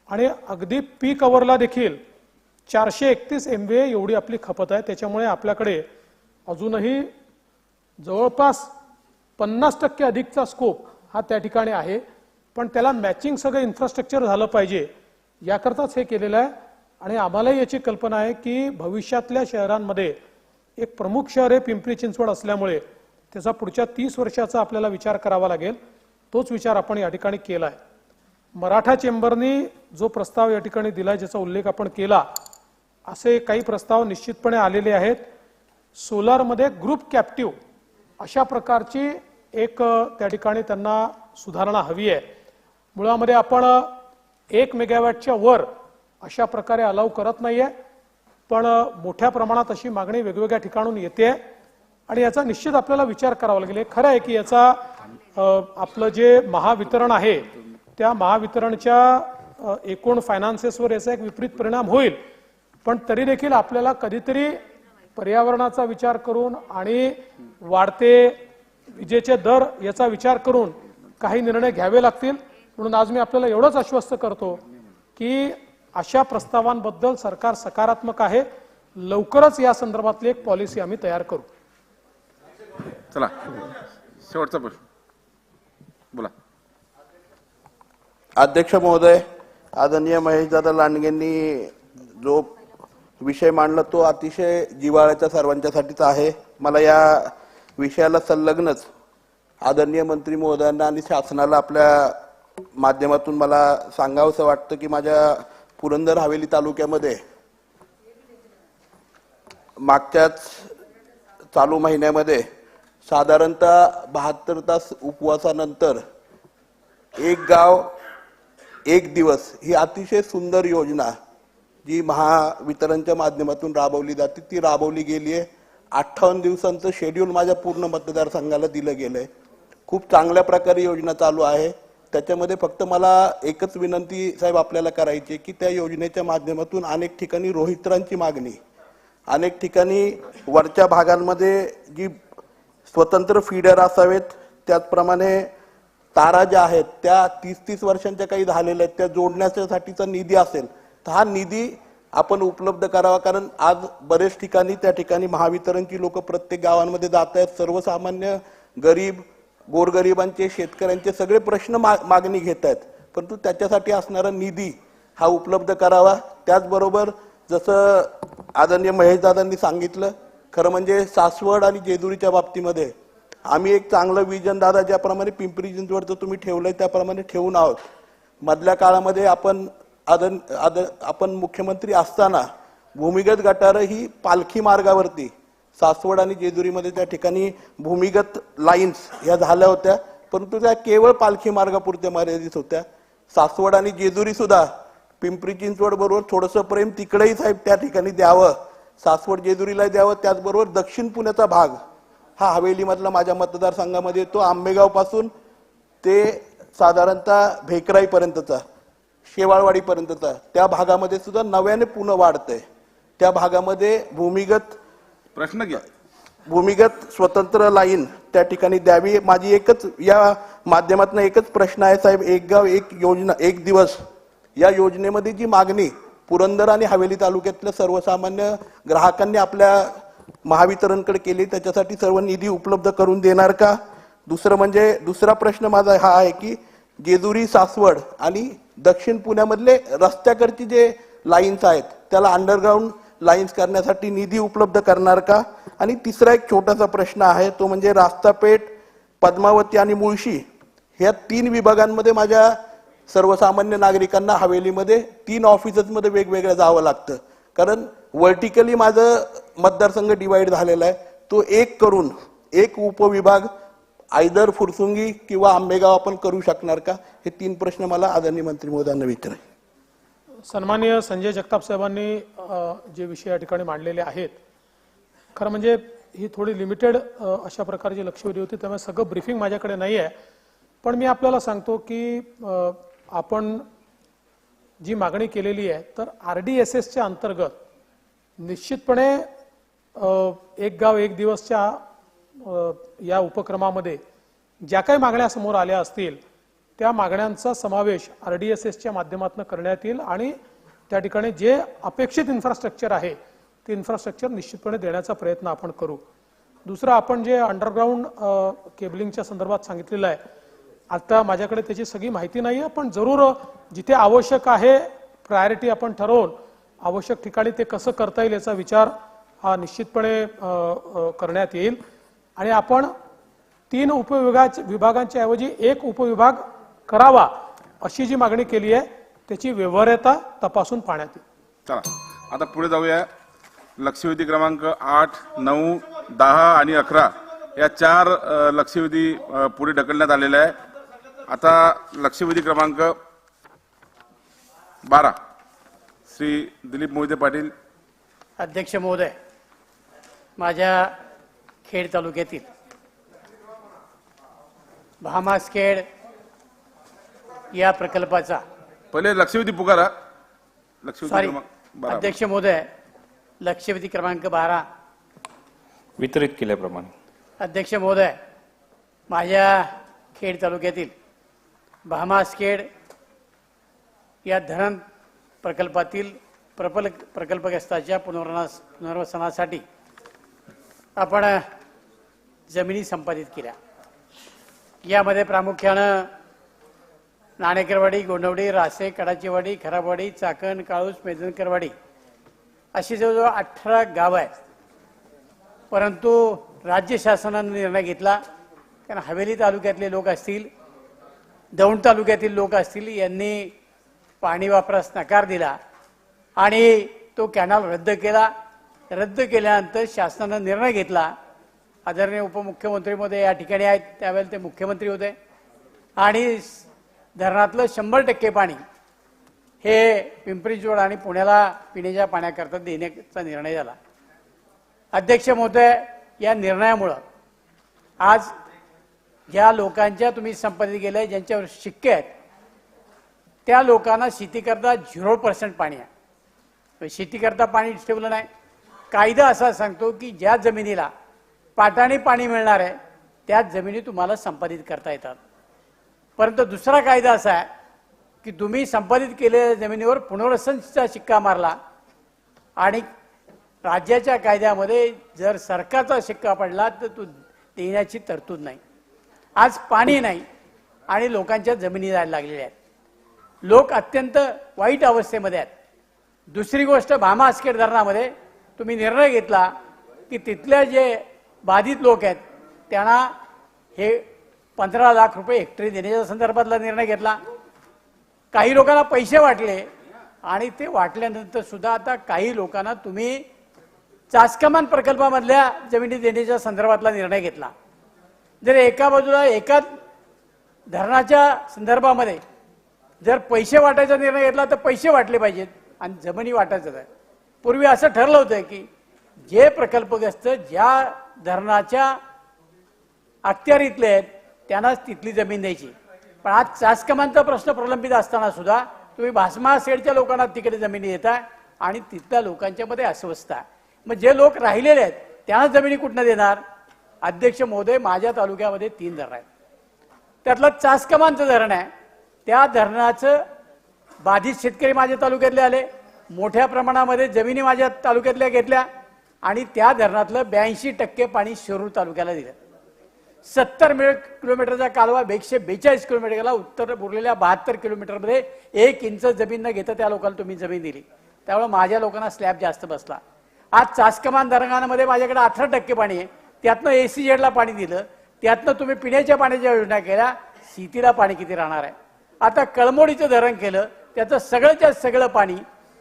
आणि अगदी पीक अवरला देखील 431 MVA एवढी आपली खपत आहे. त्याच्यामुळे आपल्याकडे अजूनही जवळपास 50% अधिकचा स्कोप हा त्या ठिकाणी आहे. पण त्याला मॅचिंग सगळं इन्फ्रास्ट्रक्चर झालं पाहिजे याकरताच हे केलेलं आहे. आणि आम्हालाही याची कल्पना आहे की भविष्यातल्या शहरांमध्ये एक प्रमुख शहर हे पिंपरी चिंचवड असल्यामुळे त्याचा पुढच्या 30 वर्षाचा आपल्याला विचार करावा लागेल. तोच विचार आपण या ठिकाणी केला आहे. मराठा चेंबरनी जो प्रस्ताव या ठिकाणी दिलाय, ज्याचा उल्लेख आपण केला, असे काही प्रस्ताव निश्चितपणे आलेले आहेत. सोलारमध्ये ग्रुप कॅप्टिव्ह अशा प्रकारची एक त्या ठिकाणी त्यांना सुधारणा हवी आहे. मुळामध्ये आपण 1 मेगावॅटच्या वर अशा प्रकारे अलाव करत नाहीये, पण मोठ्या प्रमाणात अशी मागणी वेगवेगळ्या ठिकाणून येते आणि याचा निश्चित आपल्याला विचार करावा लागेल. खरं आहे की याचा आपलं जे महावितरण आहे त्या महावितरणच्या एकूण फायनान्सेसवर याचा एक विपरीत परिणाम होईल. पण तरी देखील आपल्याला कधीतरी पर्यावरणाचा विचार करून आणि वाढते विजेचे दर याचा विचार करून काही निर्णय घ्यावे लागतील. म्हणून आज मी आपल्याला एवढंच आश्वस्त करतो की अशा प्रस्तावांबद्दल सरकार सकारात्मक आहे. लवकरच या संदर्भातली एक पॉलिसी आम्ही तयार करू. चला शेवटचा प्रश्न बोला. अध्यक्ष महोदय, आदरणीय महेशदादा लांडगेंनी जो विषय मांडला तो अतिशय जिव्हाळ्याच्या सर्वांच्यासाठीच आहे. मला या विषयाला संलग्नच आदरणीय मंत्री महोदयांना आणि शासनाला आपल्या माध्यमातून मला सांगावंसं वाटतं की माझ्या पुरंदर हवेली तालुक्यामध्ये मागच्याच चालू महिन्यामध्ये साधारणतः 72 तास उपवासानंतर एक गाव एक दिवस ही अतिशय सुंदर योजना जी महावितरणच्या माध्यमातून राबवली जाते ती राबवली गेली आहे. 58 दिवसांचं शेड्यूल माझ्या पूर्ण मतदारसंघाला दिलं गेलंय. खूप चांगल्या प्रकारे योजना चालू आहे. त्याच्यामध्ये फक्त मला एकच विनंती साहेब आपल्याला करायची की त्या योजनेच्या माध्यमातून अनेक ठिकाणी रोहित्रांची मागणी, अनेक ठिकाणी वरच्या भागांमध्ये जी स्वतंत्र फीडर असावेत, त्याचप्रमाणे तारा ज्या आहेत त्या 30-30 वर्षांच्या काही झालेल्या आहेत त्या जोडण्यासाठीचा निधी असेल तर हा निधी आपण उपलब्ध करावा. कारण आज बरेच ठिकाणी त्या ठिकाणी महावितरणची लोक प्रत्येक गावांमध्ये जात आहेत. सर्वसामान्य गरीब गोरगरिबांचे शेतकऱ्यांचे सगळे प्रश्न मागणी घेत आहेत, परंतु त्याच्यासाठी असणारा निधी हा उपलब्ध करावा. त्याचबरोबर जसं आदरणीय महेशदादांनी सांगितलं, खरं म्हणजे सासवड आणि जेजुरीच्या बाबतीमध्ये आम्ही एक चांगलं विजन दादा ज्याप्रमाणे पिंपरी चिंचवडचं तुम्ही ठेवलंय त्याप्रमाणे ठेवून आहोत. मधल्या काळामध्ये आपण मुख्यमंत्री असताना भूमिगत गटारं ही पालखी मार्गावरती सासवड आणि जेजुरीमध्ये त्या ठिकाणी भूमिगत लाईन्स ह्या झाल्या होत्या, परंतु त्या केवळ पालखी मार्गापुरत्या मर्यादित होत्या. सासवड आणि जेजुरी सुद्धा पिंपरी चिंचवड बरोबर थोडंसं प्रेम तिकडेही साहेब त्या ठिकाणी द्यावं, सासवड जेजुरीला द्यावं. त्याचबरोबर दक्षिण पुण्याचा भाग हा हवेलीमधला माझ्या मतदारसंघामध्ये येतो. आंबेगाव पासून ते साधारणतः भेकराईपर्यंतचा, शेवाळवाडीपर्यंतचा त्या भागामध्ये सुद्धा नव्याने पुन्हा वाढतंय. त्या भागामध्ये भूमिगत स्वतंत्र लाईन त्या ठिकाणी द्यावी. माझी एकच या माध्यमातून एकच प्रश्न आहे साहेब, एक गाव एक योजना एक दिवस या योजनेमध्ये जी मागणी पुरंदर आणि हवेली तालुक्यातल्या सर्वसामान्य ग्राहकांनी आपल्या महावितरणकडे केली त्याच्यासाठी सर्व निधी उपलब्ध करून देणार का? दुसरं म्हणजे दुसरा प्रश्न माझा हा आहे की जेजुरी सासवड आणि दक्षिण पुण्यामधले रस्त्याकडची जे लाईन्स आहेत त्याला अंडरग्राऊंड लाईन्स करण्यासाठी निधी उपलब्ध करणार का? आणि तिसरा एक छोटासा प्रश्न आहे तो म्हणजे रास्तापेठ, पद्मावती आणि मुळशी ह्या 3 विभागांमध्ये माझ्या सर्वसामान्य नागरिकांना हवेलीमध्ये 3 ऑफिसेसमध्ये वेगवेगळं जावं लागतं. कारण व्हर्टिकली माझं मतदारसंघ डिवाइड झालेला आहे. तो एक करून एक उपविभाग आयदर फुरसुंगी किंवा आंबेगाव आपण करू शकणार का? हे 3 प्रश्न मला आदरणीय मंत्री महोदयांना विचारायचे. सन्माननीय संजय जगताप साहेबांनी जे विषय या ठिकाणी मांडलेले आहेत, खरं म्हणजे ही थोडी लिमिटेड अशा प्रकारची लक्षवेधी होती, त्यामुळे सगळं ब्रीफिंग माझ्याकडे नाही आहे. पण मी आपल्याला सांगतो की आपण जी मागणी केलेली आहे तर RDSSच्या अंतर्गत निश्चितपणे एक गाव एक दिवसच्या या उपक्रमामध्ये ज्या काही मागण्या समोर आल्या असतील त्या मागण्यांचा समावेश RDSSच्या माध्यमातून करण्यात येईल आणि त्या ठिकाणी जे अपेक्षित इन्फ्रास्ट्रक्चर आहे ते इन्फ्रास्ट्रक्चर निश्चितपणे देण्याचा प्रयत्न आपण करू. दुसरं, आपण जे अंडरग्राऊंड केबलिंगच्या संदर्भात सांगितलेलं आहे, आता माझ्याकडे त्याची सगळी माहिती नाही आहे, पण जरूर जिथे आवश्यक आहे प्रायोरिटी आपण ठरवून आवश्यक ठिकाणी ते कसं करता येईल याचा विचार हा निश्चितपणे करण्यात येईल. आणि आपण 3 उपविभागांच्या ऐवजी एक उपविभाग करावा अशी जी मागणी केली आहे त्याची व्यवहार्यता तपासून पाहण्यात येईल. चला आता पुढे जाऊया. लक्षवेधी क्रमांक 8, 9, 10 आणि 11 या 4 लक्षवेधी पुढे ढकलण्यात आलेल्या आहे. आता लक्षवेधी क्रमांक 12 श्री दिलीप मोहिते पाटील. अध्यक्ष महोदय, माझ्या खेड तालुक्यातील भामासखेड या प्रकल्पाचा पहिले लक्षवेधी पुकारा. सॉरी अध्यक्ष महोदय, लक्षवेधी क्रमांक 12 वितरित केल्याप्रमाणे. अध्यक्ष महोदय, माझ्या खेड तालुक्यातील भामासखेड या धरण प्रकल्पातील प्रकल्पग्रस्ताच्या पुनर्वसनासाठी आपण जमिनी संपादित केल्या. यामध्ये प्रामुख्यानं नाणेकरवाडी, गोंडवडी, रासे, कडाचीवाडी, खराबवाडी, चाकण, काळूस, मेदनकरवाडी अशी जवळजवळ 18 गावं आहेत. परंतु राज्य शासनाने निर्णय घेतला, कारण हवेली तालुक्यातले लोक असतील, दौंड तालुक्यातील लोक असतील, यांनी पाणी वापरास नकार दिला आणि तो कॅनल रद्द केला. रद्द केल्यानंतर शासनानं निर्णय घेतला. आदरणीय उपमुख्यमंत्री महोदय या ठिकाणी आहेत, त्यावेळेला ते मुख्यमंत्री होते, आणि धरणातलं 100% पाणी हे पिंपरी चिंचवड आणि पुण्याला पिण्याच्या पाण्याकरता देण्याचा निर्णय झाला. अध्यक्ष महोदय, या निर्णयामुळं आज ज्या लोकांच्या तुम्ही संपादित केलं, ज्यांच्यावर शिक्के आहेत, त्या लोकांना शेतीकरता 0% पाणी आहे. शेतीकरता पाणी ठेवलं नाही. कायदा असा सांगतो की ज्या जमिनीला पाटाने पाणी मिळणार आहे त्या जमिनी तुम्हाला संपादित करता येतात. परंतु दुसरा कायदा असा आहे की तुम्ही संपादित केलेल्या जमिनीवर पुनर्वसनाचा शिक्का मारला आणि राज्याच्या कायद्यामध्ये जर सरकारचा शिक्का पडला तर तो देण्याची तरतूद नाही. आज पाणी नाही आणि लोकांच्या जमिनी जायला लागलेल्या आहेत. लोक अत्यंत वाईट अवस्थेमध्ये आहेत. दुसरी गोष्ट, भामा आसखेड धरणामध्ये तुम्ही निर्णय घेतला की तिथले जे बाधित लोक आहेत त्यांना हे 15 लाख रुपये हेक्टरी देण्याच्या संदर्भातला निर्णय घेतला. काही लोकांना पैसे वाटले आणि ते वाटल्यानंतर सुद्धा आता काही लोकांना तुम्ही चासकमान प्रकल्पामधल्या जमिनी देण्याच्या संदर्भातला निर्णय घेतला. जर एका बाजूला एका धरणाच्या संदर्भामध्ये जर पैसे वाटायचा निर्णय घेतला तर पैसे वाटले पाहिजेत आणि जमिनी वाटायचं आहे. पूर्वी असं ठरलं होतं की जे प्रकल्पग्रस्त ज्या धरणाच्या अखत्यारीतले आहेत त्यांनाच तिथली जमीन द्यायची. पण आज चासकमानचा प्रश्न प्रलंबित असताना सुद्धा तुम्ही भासमा सेडच्या लोकांना तिकडे जमिनी देताय आणि तिथल्या लोकांच्या मध्ये अस्वस्थ आहे. मग जे लोक राहिलेले आहेत त्यांना जमिनी कुठनं देणार? अध्यक्ष महोदय, माझ्या तालुक्यामध्ये 3 धरण आहेत. त्यातलं चासकमानचं धरण आहे. त्या धरणाचं बाधित शेतकरी माझ्या तालुक्यातले आले, मोठ्या प्रमाणामध्ये जमिनी माझ्या तालुक्यातल्या घेतल्या आणि त्या धरणातलं 82% पाणी शिरूर तालुक्याला दिलं. 70 किलोमीटरचा कालवा 142 किलोमीटर गेला. उत्तर उरलेल्या 72 किलोमीटरमध्ये 1 इंच जमीन न घेता त्या लोकांना तुम्ही जमीन दिली. त्यामुळे माझ्या लोकांना स्लॅब जास्त बसला. आज चासकमान धरणामध्ये माझ्याकडे 18% पाणी आहे. त्यातनं ACZ पाणी दिलं, त्यातनं तुम्ही पिण्याच्या पाण्याच्या योजना केल्या. शेतीला पाणी किती राहणार आहे? आता कळमोडीचं धरण केलं, त्याचं सगळंच्या सगळं पाणी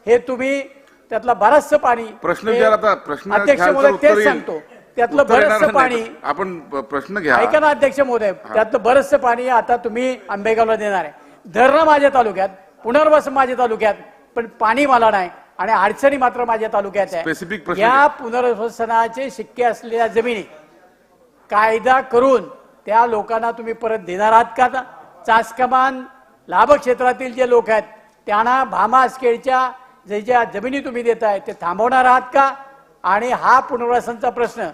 हे तुम्ही त्यातला बरंचसं पाणी प्रश्न विचार. आता प्रश्न अध्यक्ष महोदय तेच सांगतो, त्यातलं बरंचसं पाणी आपण प्रश्न घ्या. ऐका ना अध्यक्ष महोदय, त्यातलं बरंचसं पाणी आता तुम्ही आंबेगावला देणार आहे. धरणं माझ्या तालुक्यात, पुनर्वसन माझ्या तालुक्यात, पण पाणी मला नाही आणि अडचणी मात्र माझ्या तालुक्यात Specific आहे. या पुनर्वसनाचे शिक्के असलेल्या जमिनी कायदा करून त्या लोकांना तुम्ही परत देणार आहात का? चासकमान लाभ क्षेत्रातील जे लोक आहेत त्यांना भामा आसखेडच्या जे ज्या जमिनी तुम्ही देताय ते थांबवणार आहात का? आणि हा पुनर्वसनचा प्रश्न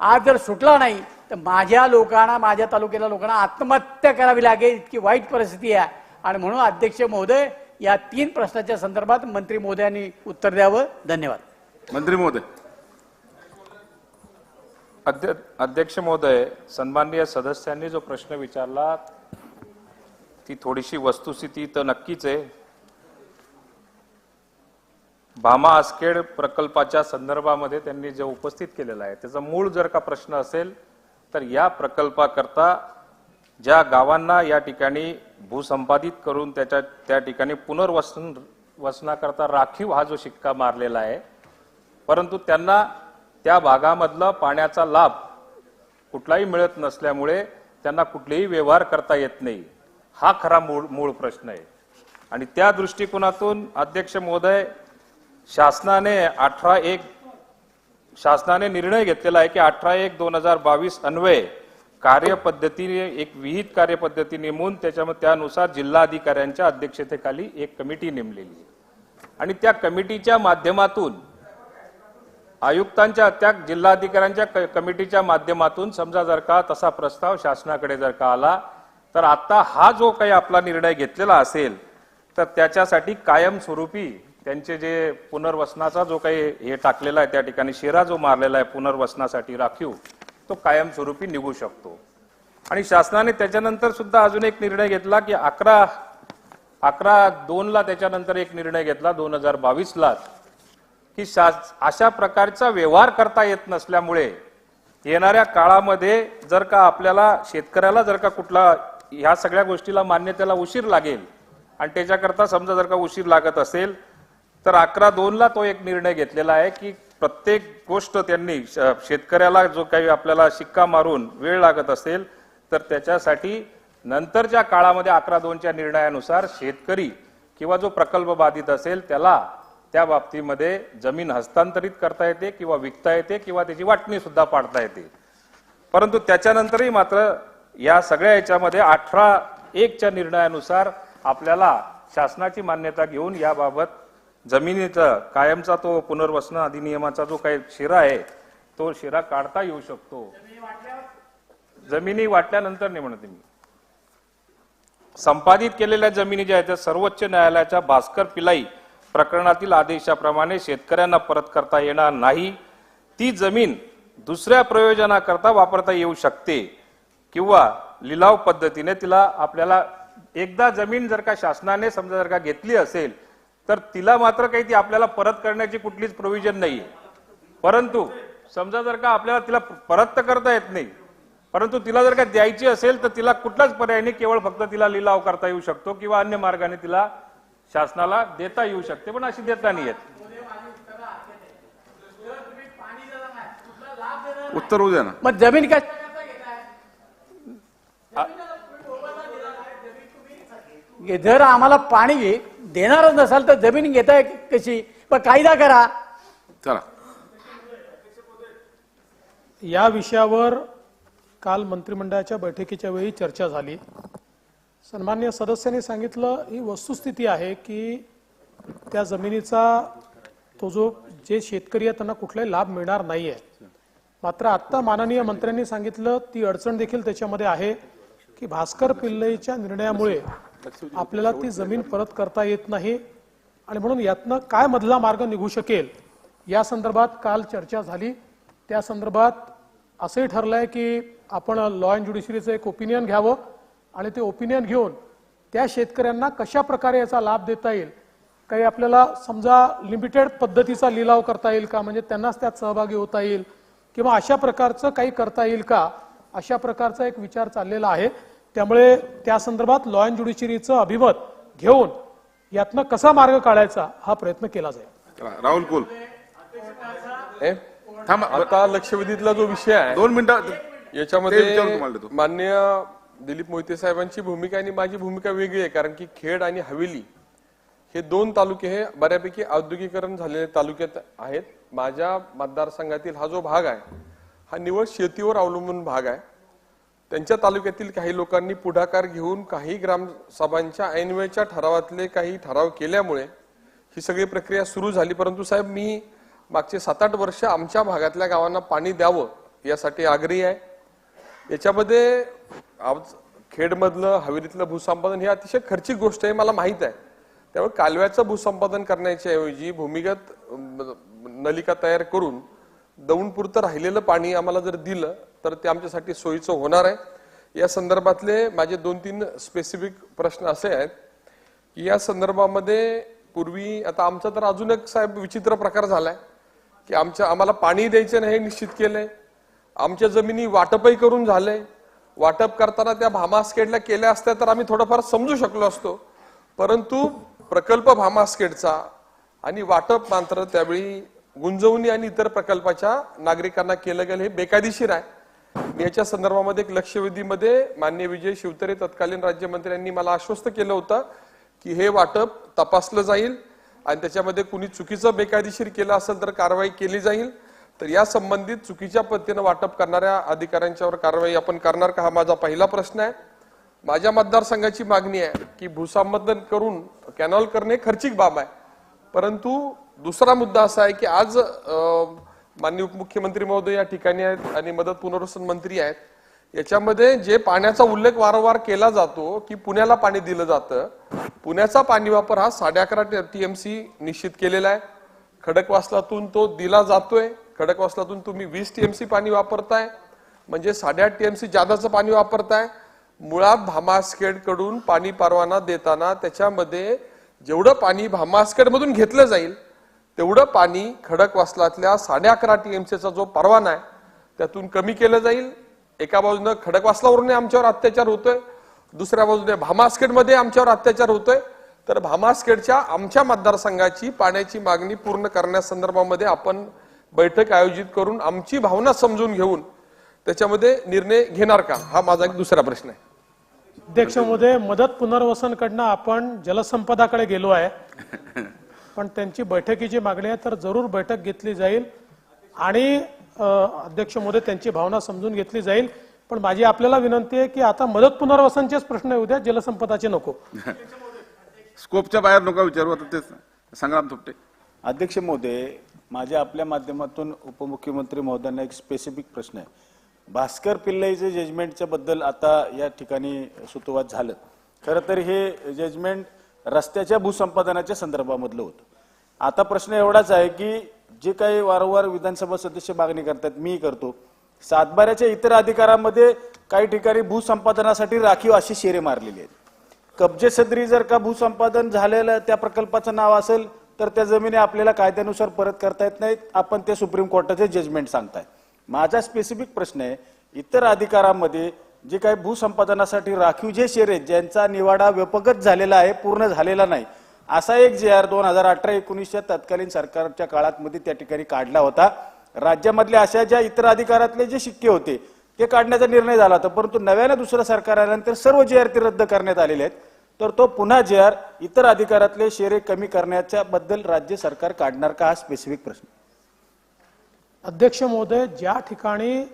आज जर सुटला नाही तर माझ्या लोकांना, माझ्या तालुक्याला लोकांना आत्महत्या करावी लागेल, इतकी वाईट परिस्थिती आहे. आणि म्हणून अध्यक्ष महोदय, या 3 प्रश्नाच्या संदर्भात मंत्री महोदयांनी उत्तर द्यावं. धन्यवाद. मंत्री महोदय. अध्यक्ष महोदय, सन्माननीय सदस्यांनी जो प्रश्न विचारला ती थोडीशी वस्तुस्थिती तर नक्कीच आहे. भामा आसखेड प्रकल्पाच्या संदर्भामध्ये त्यांनी जे उपस्थित केलेलं आहे त्याचा मूळ जर का प्रश्न असेल तर या प्रकल्पाकरता ज्या गावांना या ठिकाणी भूसंपादित करून त्या ठिकाणी पुनर्वसनाकरता राखीव हा जो शिक्का मारलेला आहे, परंतु त्यांना त्या भागामधला पाण्याचा लाभ कुठलाही मिळत नसल्यामुळे त्यांना कुठलेही व्यवहार करता येत नाही. हा खरा मूळ प्रश्न आहे. आणि त्या दृष्टिकोनातून अध्यक्ष महोदय, शासनाने निर्णय घेतलेला आहे की 18/1/2022 अन्वये कार्यपद्धतीने एक विहित कार्यपद्धती नेमून त्यानुसार जिल्हाधिकाऱ्यांच्या अध्यक्षतेखाली एक कमिटी नेमलेली आहे. आणि त्या कमिटीच्या माध्यमातून आयुक्तांच्या, त्या जिल्हाधिकाऱ्यांच्या कमिटीच्या माध्यमातून समजा जर का तसा प्रस्ताव शासनाकडे जर का आला तर आता हा जो काही आपला निर्णय घेतलेला असेल तर त्याच्यासाठी कायमस्वरूपी त्यांचे जे पुनर्वसनाचा जो काही हे टाकलेला आहे त्या ठिकाणी शेरा जो मारलेला आहे पुनर्वसनासाठी राखीव, तो कायमस्वरूपी निघू शकतो. आणि शासनाने त्याच्यानंतर सुद्धा अजून एक निर्णय घेतला की 11/2ला त्याच्यानंतर एक निर्णय घेतला 2022ला की अशा प्रकारचा व्यवहार करता येत नसल्यामुळे येणाऱ्या काळामध्ये जर का आपल्याला शेतकऱ्याला जर का कुठला ह्या सगळ्या गोष्टीला मान्यतेला उशीर लागेल आणि त्याच्याकरता समजा जर का उशीर लागत असेल तर 11/2ला तो एक निर्णय घेतलेला आहे की प्रत्येक गोष्ट त्यांनी शेतकऱ्याला जो काही आपल्याला शिक्का मारून वेळ लागत असेल तर त्याच्यासाठी नंतरच्या काळामध्ये 11/2च्या निर्णयानुसार शेतकरी किंवा जो प्रकल्प बाधित असेल त्याला त्या बाबतीमध्ये जमीन हस्तांतरित करता येते किंवा विकता येते किंवा त्याची वाटणी सुद्धा पाडता येते. परंतु त्याच्यानंतरही मात्र या सगळ्या याच्यामध्ये 18/1च्या निर्णयानुसार आपल्याला शासनाची मान्यता घेऊन याबाबत जमिनीचा कायमचा तो पुनर्वसन अधिनियमाचा जो काही शिरा आहे तो शिरा काढता येऊ शकतो. जमिनी वाटल्यानंतर नाही म्हणते मी. संपादित केलेल्या जमिनी ज्या आहेत त्या सर्वोच्च न्यायालयाच्या भास्कर पिलाई प्रकरणातील आदेशाप्रमाणे शेतकऱ्यांना परत करता येणार नाही. ती जमीन दुसऱ्या प्रयोजनाकरता वापरता येऊ शकते किंवा लिलाव पद्धतीने तिला आपल्याला एकदा जमीन जर का शासनाने समजा जर का घेतली असेल तर तिला मात्र काही ती आपल्याला परत करण्याची कुठलीच प्रोव्हिजन नाहीये. परंतु समजा जर का आपल्याला तिला परत तर करता येत नाही परंतु तिला जर का द्यायची असेल तर तिला कुठलाच पर्याय नाही, केवळ फक्त तिला लिलाव करता येऊ शकतो किंवा अन्य मार्गाने तिला शासनाला देता येऊ शकते, पण अशी देता नाही येत. उत्तर होऊ द्या ना. मग जमीन काय जर आम्हाला पाणी देणारच नसाल तर जमीन घेताय कशी? पण कायदा करा. चला, या विषयावर काल मंत्रिमंडळाच्या बैठकीच्या वेळी चर्चा झाली. सन्मान्य सदस्यांनी सांगितलं ही वस्तुस्थिती आहे की त्या जमिनीचा तो जो जे शेतकरी आहे त्यांना कुठलाही लाभ मिळणार नाहीये. मात्र आता माननीय मंत्र्यांनी सांगितलं ती अडचण देखील त्याच्यामध्ये आहे की भास्कर पिल्लईच्या निर्णयामुळे आपल्याला ती जमीन परत करता येत नाही आणि म्हणून यातनं काय मधला मार्ग निघू शकेल या संदर्भात काल चर्चा झाली. त्या संदर्भात असंही ठरलंय की आपण लॉ अँड ज्युडिशरीचं एक ओपिनियन घ्यावं आणि ते ओपिनियन घेऊन त्या शेतकऱ्यांना कशा प्रकारे याचा लाभ देता येईल. काही आपल्याला समजा लिमिटेड पद्धतीचा लिलाव करता येईल का, म्हणजे त्यांनाच त्यात सहभागी होता येईल किंवा अशा प्रकारचं काही करता येईल का, अशा प्रकारचा एक विचार चाललेला आहे. त्यामुळे त्या संदर्भात लॉ अँड ज्युडिशरीचं अभिमत घेऊन यातनं कसा मार्ग काढायचा हा प्रयत्न केला जाईल. राहुल कुल आता लक्षवेधीतला जो विषय आहे 2 मिनिटं याच्यामध्ये माननीय दिलीप मोहिते साहेबांची भूमिका आणि माझी भूमिका वेगळी आहे. कारण की खेड आणि हवेली हे 2 तालुके हे बऱ्यापैकी औद्योगिकरण झालेले तालुक्यात आहेत. माझ्या मतदारसंघातील हा जो भाग आहे हा निवड शेतीवर अवलंबून भाग आहे. त्यांच्या तालुक्यातील काही लोकांनी पुढाकार घेऊन काही ग्रामसभांच्या ऐनवेळच्या ठरावातले काही ठराव केल्यामुळे ही सगळी प्रक्रिया सुरू झाली. परंतु साहेब मी मागचे 7-8 वर्ष आमच्या भागातल्या गावांना पाणी द्यावं यासाठी आग्रही आहे. याच्यामध्ये खेडमधलं हवेलीतलं भूसंपादन ही अतिशय खर्चिक गोष्ट आहे, मला माहित आहे. त्यामुळे कालव्याचं भूसंपादन करण्याच्या ऐवजी भूमिगत नलिका तयार करून दौंडपुरतं राहिलेलं पाणी आम्हाला जर दिलं तर ते आमच्यासाठी सोयीचं होणार आहे. या संदर्भातले माझे 2-3 स्पेसिफिक प्रश्न असे आहेत की या संदर्भामध्ये पूर्वी आता आमचा तर अजून एक साहेब विचित्र प्रकार झालाय की आम्हाला पाणी द्यायचं नाही निश्चित केलंय. आमच्या जमिनी वाटपही करून झाले. वाटप करताना त्या भामास्केडला केल्या असत्या तर आम्ही थोडंफार समजू शकलो असतो. परंतु प्रकल्प भामास्केडचा आणि वाटप मात्र त्यावेळी गुंजवणी आणि इतर प्रकल्पाच्या नागरिकांना केलं गेलं हे बेकायदेशीर आहे. मी याच्या संदर्भामध्ये एक लक्षवेधीमध्ये माननीय विजय शिवतरे तत्कालीन राज्यमंत्र्यांनी मला आश्वस्त केलं होतं की हे वाटप तपासलं जाईल आणि त्याच्यामध्ये कुणी चुकीचं बेकायदेशीर केलं असेल तर कारवाई केली जाईल. तर या संबंधित चुकीच्या पद्धतीने वाटप करणाऱ्या अधिकाऱ्यांच्यावर कारवाई आपण करणार का, हा माझा पहिला प्रश्न आहे. माझ्या मतदारसंघाची मागणी आहे की भूसंपादन करून कॅनॉल करणे खर्चिक बाब आहे. परंतु दुसरा मुद्दा असा आहे की आज माननीय उपमुख्यमंत्री महोदय या ठिकाणी आहेत आणि मदत पुनर्वसन मंत्री आहेत. याच्यामध्ये जे पाण्याचा उल्लेख वारंवार केला जातो की पुण्याला पाणी दिलं जातं, पुण्याचा पाणी वापर हा 11.5 TMC निश्चित केलेला आहे. खडकवासलातून तो दिला जातोय. खडकवासलातून तुम्ही 20 TMC पाणी वापरताय. म्हणजे 8.5 TMC जादाचं पाणी वापरताय. मुळात भामासखेड कडून पाणी परवाना देताना त्याच्यामध्ये जेवढं पाणी भामासखेड मधून घेतलं जाईल तेवढं पाणी खडकवासलातल्या 11.5 TMCचा जो परवाना आहे त्यातून कमी केलं जाईल. एका बाजूने खडकवासलावरून आमच्यावर अत्याचार होतोय, दुसऱ्या बाजूने भामासखेडमध्ये आमच्यावर अत्याचार होतोय. तर भामासखेडच्या आमच्या मतदारसंघाची पाण्याची मागणी पूर्ण करण्यासंदर्भामध्ये आपण बैठक आयोजित करून आमची भावना समजून घेऊन त्याच्यामध्ये निर्णय घेणार का, हा माझा एक दुसरा प्रश्न आहे. अध्यक्ष महोदय, मदत पुनर्वसनकडनं आपण जलसंपदाकडे गेलो आहे, पण त्यांची बैठकीची मागणी आहे तर जरूर बैठक घेतली जाईल आणि अध्यक्ष महोदय त्यांची भावना समजून घेतली जाईल. पण माझी आपल्याला विनंती आहे की आता मदत पुनर्वसनचेच प्रश्न येऊ द्या, जलसंपदाचे नको. स्कोपच्या बाहेर नका विचारू. आता ते संग्राम थोपटे. अध्यक्ष महोदय, माझ्या आपल्या माध्यमातून उपमुख्यमंत्री महोदयांना एक स्पेसिफिक प्रश्न आहे. भास्कर पिल्लाईचे जजमेंटच्या बद्दल आता या ठिकाणी सुतोवाद झालं. खरं तर हे जजमेंट रस्त्याच्या भूसंपादनाच्या संदर्भामधलं होतं. आता प्रश्न एवढाच आहे की जे काही वारंवार विधानसभा सदस्य मागणी करतात, मी करतो, सातबाऱ्याच्या इतर अधिकारामध्ये काही ठिकाणी भूसंपादनासाठी राखीव अशी शेरे मारलेली आहेत. कब्जे सदरी जर का भूसंपादन झालेलं त्या प्रकल्पाचं नाव असेल तर त्या जमिनी आपल्याला कायद्यानुसार परत करता येत नाहीत. आपण ते सुप्रीम कोर्टाचे जजमेंट सांगताय. माझा स्पेसिफिक प्रश्न आहे, इतर अधिकारामध्ये जे काही भूसंपादनासाठी राखीव जे शेरे आहेत ज्यांचा निवाडा व्यापकच झालेला आहे, पूर्ण झालेला नाही, असा एक JR 2018-19च्या तत्कालीन सरकारच्या काळात मध्ये त्या ठिकाणी काढला होता. राज्यामधले अशा ज्या इतर अधिकारातले जे शिक्के होते ते काढण्याचा निर्णय झाला होता. परंतु नव्यानं दुसरं सरकार आल्यानंतर सर्व JR ते रद्द करण्यात आलेले आहेत. तर तो पुन्हा JR इतर अधिकारातले शेरे कमी करण्याच्या बद्दल राज्य सरकार काढणार का, हा स्पेसिफिक प्रश्न. अध्यक्ष महोदय, ज्या ठिकाणी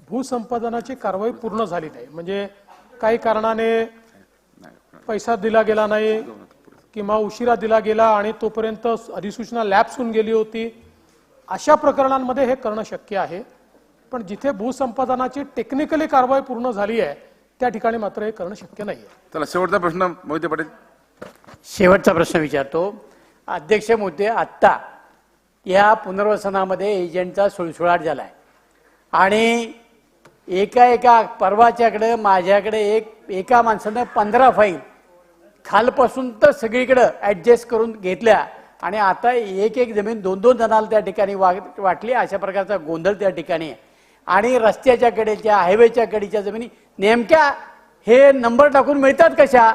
भूसंपादनाची कारवाई पूर्ण झाली नाही, म्हणजे काही कारणाने पैसा दिला गेला नाही किंवा उशिरा दिला गेला आणि तोपर्यंत अधिसूचना लॅप्स होऊन गेली होती, अशा प्रकरणांमध्ये हे करणं शक्य आहे. पण जिथे भूसंपादनाची टेक्निकली कारवाई पूर्ण झाली आहे त्या ठिकाणी मात्र हे करणं शक्य नाही आहे. चला शेवटचा प्रश्न मोहिते पाटील. शेवटचा प्रश्न विचारतो. अध्यक्ष महोदय, आत्ता या पुनर्वसनामध्ये एजंटचा सुळसुळाट झालाय आणि एका परवाच्याकडे माझ्याकडे एका माणसानं 15 फाईल खालपासून तर सगळीकडे ऍडजस्ट करून घेतल्या आणि आता एक जमीन 2-2 जणाला त्या ठिकाणी वाटली. अशा प्रकारचा गोंधळ त्या ठिकाणी आहे. आणि रस्त्याच्या कडेच्या, हायवेच्या कडेच्या जमिनी नेमक्या हे नंबर टाकून मिळतात कशा?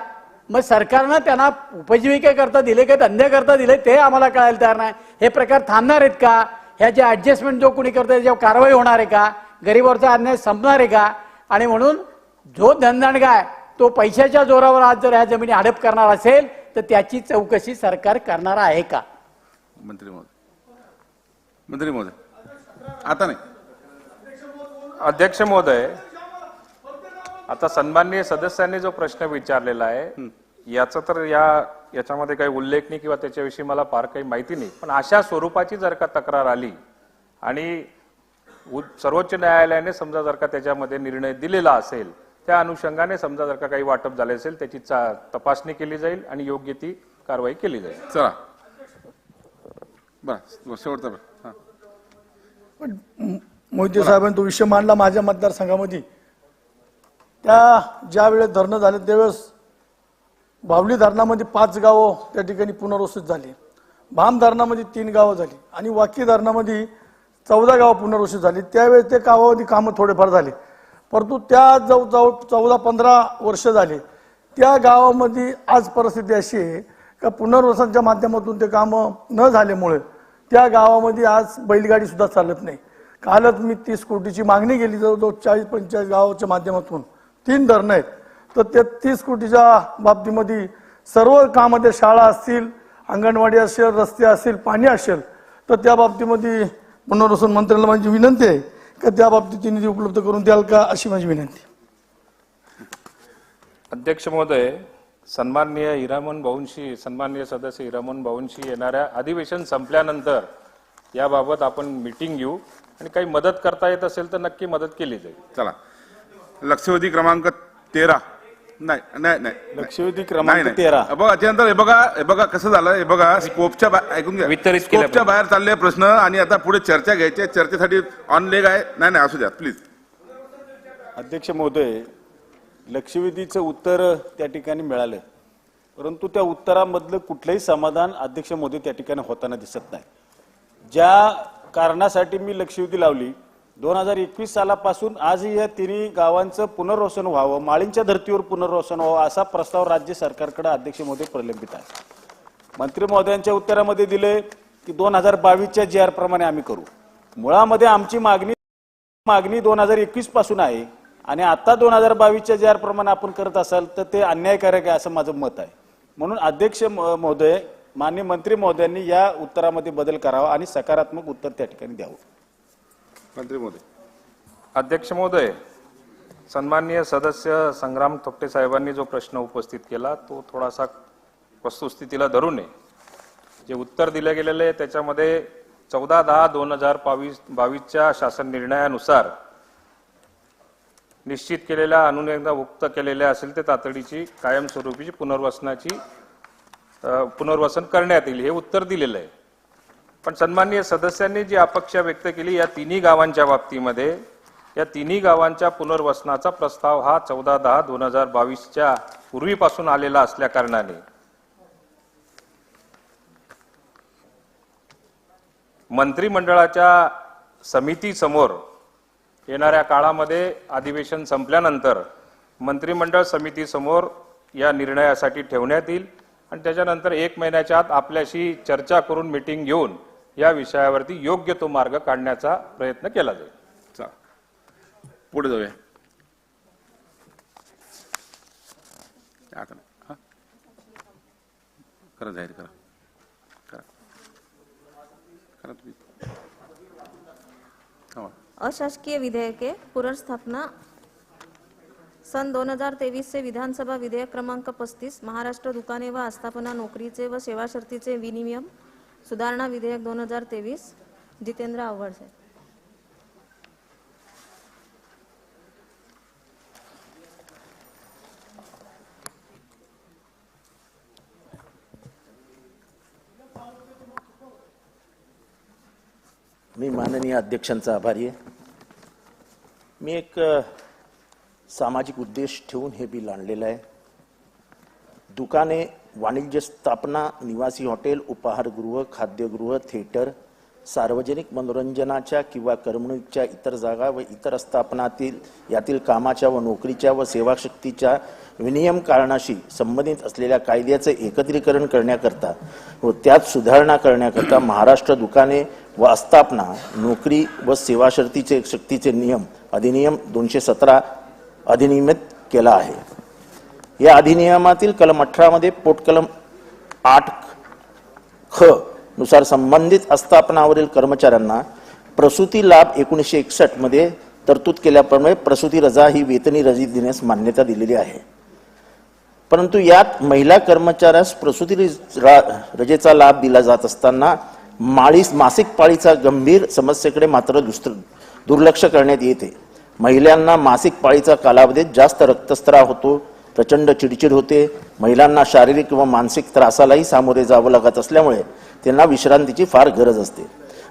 मग सरकारनं त्यांना उपजीविकेकरता दिले का धंद्याकरता दिले ते आम्हाला कळायला तयार नाही. हे प्रकार थांबणार आहेत का? ह्याचे ऍडजस्टमेंट जो कोणी करतो त्याच्यावर कारवाई होणार आहे का? गरीबावरचा अन्याय संपणार आहे का? आणि म्हणून जो धनदांडगा आहे तो पैशाच्या जोरावर आज जर ह्या जमिनी हडप करणार असेल तर त्याची चौकशी सरकार करणार आहे का? मंत्री महोदय आता नाही. अध्यक्ष महोदय, आता सन्माननीय सदस्यांनी जो प्रश्न विचारलेला आहे याचा तर याच्यामध्ये काही उल्लेख नाही किंवा त्याच्याविषयी मला फार काही माहिती नाही. पण अशा स्वरूपाची जर का तक्रार आली आणि सर्वोच्च न्यायालयाने समजा जर का त्याच्यामध्ये निर्णय दिलेला असेल, त्या अनुषंगाने समजा जर का काही वाटप झाले असेल त्याची तपासणी केली जाईल आणि योग्य ती कारवाई केली जाईल. चला बस शेवटचा. मोहिते साहेबांनी तो विषय मांडला माझ्या मतदारसंघामध्ये. त्या ज्या वेळेस धरणं झाले त्यावेळेस बावली धरणामध्ये 5 गावं त्या ठिकाणी पुनर्वसित झाली, भाम धरणामध्ये 3 गावं झाली आणि वाकी धरणामध्ये 14 गावं पुनर्वसित झाली. त्यावेळेस ते गावामध्ये कामं थोडेफार झाले, परंतु त्या जवळजवळ 14-15 वर्ष झाले त्या गावामध्ये आज परिस्थिती अशी आहे का पुनर्वसनाच्या माध्यमातून ते कामं न झाल्यामुळे त्या गावामध्ये आज बैलगाडी सुद्धा चालत नाही. कालच मी 30 कोटीची मागणी केली, जवळजवळ 40-45 गावाच्या माध्यमातून 3 धरणं आहेत. तर त्या 30 कोटीच्या बाबतीमध्ये सर्व कामामध्ये शाळा असतील, अंगणवाडी असेल, रस्ते असेल, पाणी असेल, तर त्या बाबतीमध्ये पुनर्वसन मंत्र्याला माझी विनंती आहे की त्या बाबतीत निधी उपलब्ध करून द्याल का, अशी माझी विनंती. अध्यक्ष महोदय, सन्माननीय सदस्य हिरामन भाऊंशी येणाऱ्या अधिवेशन संपल्यानंतर याबाबत आपण मीटिंग घेऊ आणि काही मदत करता येत असेल तर नक्की मदत केली जाईल. चला लक्षवेधी क्रमांक 13 नाही नाही नाही लक्षवेधी क्रमांक नाही, 13. बघा त्यानंतर हे बघा कसं झालं, हे बघा स्कोपच्या ऐकून घ्या, वितरित केल्या स्कोपच्या बाहेर चालले प्रश्न आणि आता पुढे चर्चा घ्यायची आहे. चर्चेसाठी ऑन लेग आहे. नाही असू द्या प्लीज. अध्यक्ष महोदय, लक्षवेधीचं उत्तर त्या ठिकाणी मिळालं, परंतु त्या उत्तरामधलं कुठलंही समाधान अध्यक्ष महोदय त्या ठिकाणी होताना दिसत नाही. ज्या कारणासाठी मी लक्षवेधी लावली, 2021 सालापासून आजही या तिन्ही गावांचं पुनर्वसन व्हावं, माळींच्या धर्तीवर पुनर्वसन व्हावं असा प्रस्ताव राज्य सरकारकडे अध्यक्ष महोदय प्रलंबित आहे. मंत्री महोदयांच्या उत्तरामध्ये दिले की 2022च्या GR प्रमाणे आम्ही करू. मुळामध्ये आमची मागणी 2021 पासून आहे आणि आता 2022च्या GR प्रमाणे आपण करत असाल तर ते अन्यायकारक आहे असं माझं मत आहे. म्हणून अध्यक्ष महोदय, माननीय मंत्री महोदयांनी या उत्तरामध्ये बदल करावा आणि सकारात्मक उत्तर त्या ठिकाणी द्यावं. मंत्री महोदय. अध्यक्ष महोदय, सन्माननीय सदस्य संग्राम थोपटे साहेबांनी जो प्रश्न उपस्थित केला तो थोडासा वस्तुस्थितीला धरून आहे. जे उत्तर दिले गेलेले आहे त्याच्यामध्ये 14/10/2022च्या शासन निर्णयानुसार निश्चित केलेल्या अनुदानयुक्त केलेल्या असेल ते तातडीची कायमस्वरूपीची पुनर्वसन करण्यात येईल हे उत्तर दिलेलं आहे. पण सन्माननीय सदस्यांनी जी अपेक्षा व्यक्त केली या तिन्ही गावांच्या बाबतीमध्ये, या तिन्ही गावांच्या पुनर्वसनाचा प्रस्ताव हा 14/10/2022च्या पूर्वीपासून आलेला असल्या कारणाने मंत्रिमंडळाच्या समितीसमोर येणाऱ्या काळामध्ये अधिवेशन संपल्यानंतर मंत्रिमंडळ समितीसमोर या निर्णयासाठी ठेवण्यात येईल आणि त्याच्यानंतर 1 महिन्याच्या आत आपल्याशी चर्चा करून मीटिंग घेऊन या विषयावरती योग्य तो मार्ग काढण्याचा प्रयत्न केला जाईल. पुढे जाऊया. करा जाहीर करा. अशासकीय विधेयके पुनर्स्थापना सन 2023 चे विधानसभा विधेयक क्रमांक 35 महाराष्ट्र दुकाने व आस्थापना नोकरीचे व सेवा शर्तीचे विनियम सुधारणा विधेयक 2023 जितेंद्र आव्हाड साहेब. मी माननीय अध्यक्षांचा आभारी आहे. मी एक सामाजिक उद्देश ठेवून हे बिल आणलेलं आहे. दुकाने, वाणिज्य स्थापना, निवासी हॉटेल, उपाहारगृह, खाद्यगृह, थिएटर, सार्वजनिक मनोरंजनाच्या किंवा करमणुकीच्या इतर जागा व इतर स्थापनातील यातील कामाच्या व नोकरीच्या व सेवाशक्तीच्या विनियम कारणाशी संबंधित असलेल्या कायद्याचे एकत्रीकरण करण्याकरता व त्यात सुधारणा करण्याकरता महाराष्ट्र दुकाने व आस्थापना नोकरी व सेवाशर्तीचे शक्तीचे नियम अधिनियम 217 अधिनियमित केला आहे. या अधिनियमातील कलम 18 मध्ये पोटकलम 8 ख नुसार संबंधित आस्थापनावरील कर्मचाऱ्यांना प्रसूती लाभ 1961 मध्ये तरतूद केल्याप्रमाणे प्रसूती रजा ही वेतनी रजा देण्यास मान्यता दिलेली आहे. परंतु यात महिला कर्मचाऱ्यास प्रसूती रजेचा लाभ दिला जात असताना मासिक पाळीचा गंभीर समस्येकडे मात्र दुर्लक्ष करण्यात येते. महिलांना मासिक पाळीचा कालावधीत जास्त रक्तस्राव होतो, प्रचंड चिडचिड होते, महिलांना शारीरिक किंवा मानसिक त्रासालाही सामोरे जावं लागत असल्यामुळे त्यांना विश्रांतीची फार गरज असते.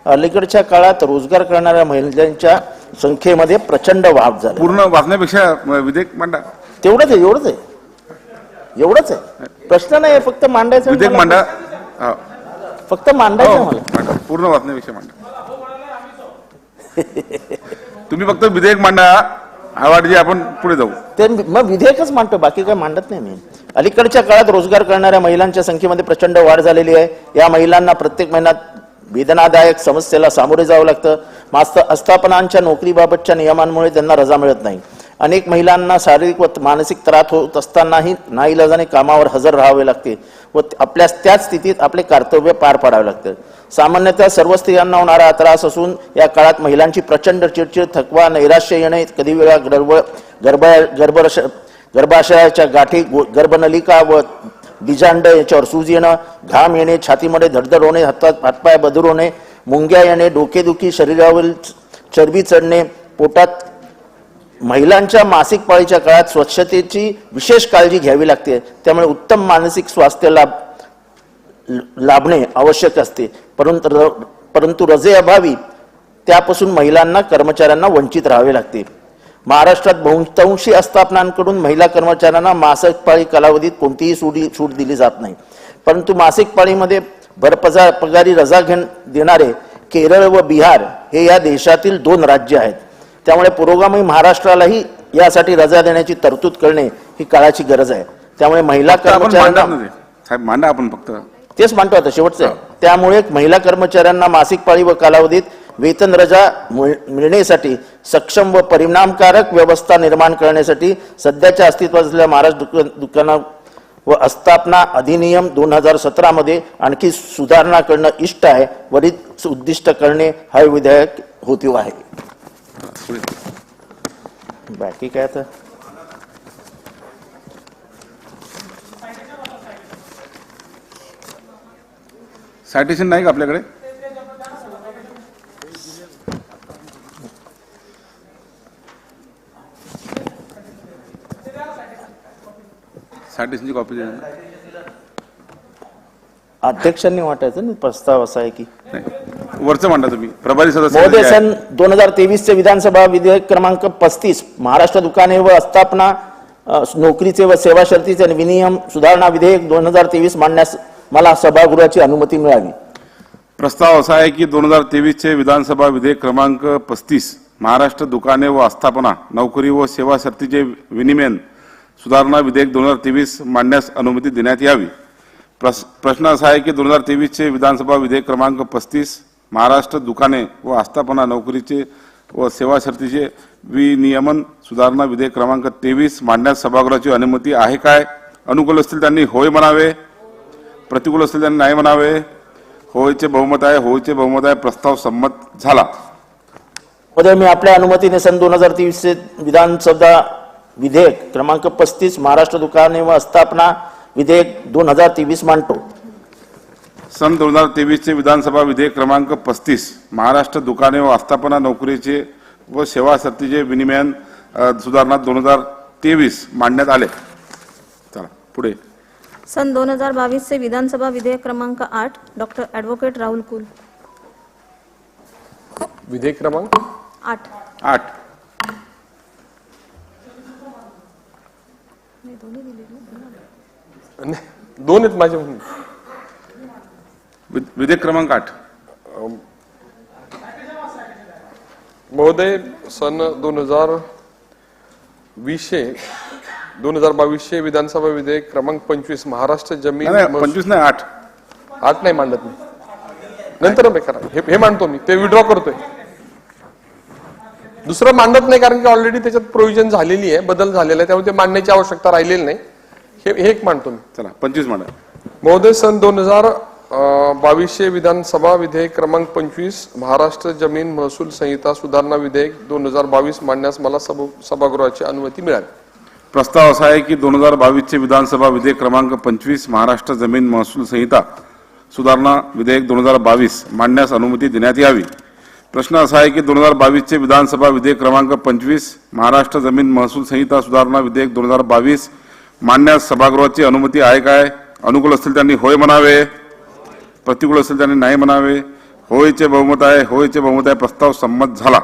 अलीकडच्या काळात रोजगार करणाऱ्या महिलांच्या संख्येमध्ये प्रचंड वाढ झाली. पूर्ण वाचण्यापेक्षा विधेयक मांडा. तेवढंच आहे. प्रश्न नाही, फक्त मांडायचं. विधेयक मांडा. फक्त मांडायचं मला. पूर्ण वाचण्यापेक्षा मांडा. तुम्ही फक्त विधेयक मांडा. आवाडजी आपण पुढे जाऊ. ते मग विधेयकच मांडतो, बाकी काय मांडत नाही मी. अलीकडच्या काळात रोजगार करणाऱ्या महिलांच्या संख्येमध्ये प्रचंड वाढ झालेली आहे. या महिलांना प्रत्येक महिन्यात वेदनादायक समस्येला सामोरे जावं लागतं. आस्थापनांच्या नोकरीबाबतच्या नियमांमुळे त्यांना रजा मिळत नाही. अनेक महिलांना शारीरिक व मानसिक त्रास होत असतानाही नाईलाजाने कामावर हजर राहावे लागते व आपल्या त्याच स्थितीत आपले कर्तव्य पार पाडावे लागते. सामान्यतः सर्व स्त्रियांना होणारा त्रास असून या काळात महिलांची प्रचंड चिडचिड, थकवा, नैराश्य येणे, कधी वेळा गर्भाशयाच्या गाठी, गर्भनलिका व बीजांड याच्यावर सूज येणं, घाम येणे, छातीमध्ये धडधड होणे, हातपाय बधूर होणे, मुंग्या येणे, डोकेदुखी, शरीरावरील चरबी चढणे, पोटात महिलांच्या मासिक पाळीच्या काळात स्वच्छतेची विशेष काळजी घ्यावी लागते, त्यामुळे उत्तम मानसिक स्वास्थ्य लाभणे आवश्यक असते. परंतु रजेअभावी त्यापासून महिलांना कर्मचाऱ्यांना वंचित राहावे लागते. महाराष्ट्रात बहुतांशी आस्थापनांकडून महिला कर्मचाऱ्यांना मासिक पाळी कालावधीत कोणतीही सूट दिली जात नाही. परंतु मासिक पाळीमध्ये पगारी रजा देणारे केरळ व बिहार हे या देशातील 2 राज्य आहेत. त्यामुळे पुरोगामी महाराष्ट्रालाही यासाठी रजा देण्याची तरतूद करणे ही काळाची गरज आहे. त्यामुळे महिला कर्मचाऱ्यांना साहेब मांडा आपण फक्त तेच मानतो आता शेवटचं आहे. त्यामुळे महिला कर्मचाऱ्यांना मासिक पाळी व कालावधीत वेतन रजा मिळण्यासाठी सक्षम व परिणामकारक व्यवस्था निर्माण करण्यासाठी सध्याच्या अस्तित्वात असलेल्या महाराष्ट्र दुकाना व आस्थापना अधिनियम 2017 मध्ये आणखी सुधारणा करणं इष्ट आहे. वरील उद्दिष्ट करणे हा विधेयक हेतू आहे. बाकी काय तर सायटेशन नाही का आपल्याकडे? सायटेशनची कॉपी द्या. अध्यक्षांनी वाटायचं ना प्रस्ताव असा आहे की वरचं मांडा तुम्ही. प्रभारी सदस्य महोदय, सन 2023 चे विधानसभा विधेयक क्रमांक 35 महाराष्ट्र दुकाने व आस्थापना नोकरीचे व सेवा शर्तीचे विनियम सुधारणा विधेयक 2023 मांडण्यास मला सभागृहाची अनुमती मिळावी. प्रस्ताव असा आहे की 2023 चे विधानसभा विधेयक क्रमांक 35 महाराष्ट्र दुकाने व आस्थापना नोकरी व सेवा शर्तीचे विनिमय सुधारणा विधेयक 2023 मांडण्यास अनुमती देण्यात यावी. प्रश्न असा आहे की 2023 चे विधानसभा विधेयक क्रमांक 35 महाराष्ट्र दुकाने व आस्थापना नोकरीचे व सेवा शर्तीचे विनियमन सुधारणा विधेयक क्रमांक 23 मांडण्यास सभागृहाची अनुमती आहे काय? अनुकूल असतील त्यांनी होय म्हणावे, प्रतिकूल असतील त्यांनी नाही म्हणावे. होयचे बहुमत आहे, होयचे बहुमत आहे. प्रस्ताव संमत झाला. महोदय, मी आपल्या अनुमतीने सन 2023 चे विधानसभा विधेयक क्रमांक 35 महाराष्ट्र दुकाने व आस्थापना विधेयक 2023 मांडतो. सन 2023 चे विधानसभा विधेयक क्रमांक 35 महाराष्ट्र दुकाने व आस्थापना नोकरीचे व सेवा शर्तीचे विनिमयन सुधारणा 2023 मांडण्यात आले. चला पुढे. सन 2022 चे विधानसभा विधेयक क्रमांक 8 डॉक्टर ॲडव्होकेट राहुल कुल. विधेयक क्रमांक 8. दोन आहेत माझे. विधेयक क्रमांक 8. महोदय, सन 2022 विधानसभा विधेयक क्रमांक 25 महाराष्ट्र जमीन 25 नाही 8 नाही मांडत मी. नंतर करा. हे मांडतो मी, ते विड्रॉ करतोय. दुसरं मांडत नाही कारण की ऑलरेडी त्याच्यात प्रोव्हिजन झालेली आहे, बदल झालेला आहे, त्यामुळे ते मांडण्याची आवश्यकता राहिलेली नाही. हे एक मांडतो मी. चला 25 मांडा. महोदय, सन 2022 विधानसभा विधेयक क्रमांक 25 महाराष्ट्र जमीन महसूल संहिता सुधारणा विधेयक 2022 मांडण्यास मला सभागृहाची अनुमती मिळाली. प्रस्ताव असा आहे की 2022 चे विधानसभा विधेयक क्रमांक 25 महाराष्ट्र जमीन महसूल संहिता सुधारणा विधेयक 2022 मांडण्यास अनुमती देण्यात यावी. प्रश्न असा आहे की 2022 चे विधानसभा विधेयक क्रमांक 25 महाराष्ट्र जमीन महसूल संहिता सुधारणा विधेयक 2022 मांडण्यास सभागृहाची अनुमती आहे काय? अनुकूल असतील त्यांनी होय म्हणावे, प्रतिकूल असतील त्यांनी नाही म्हणावे. होयचे बहुमत आहे, होयचे बहुमत आहे. प्रस्ताव संमत झाला.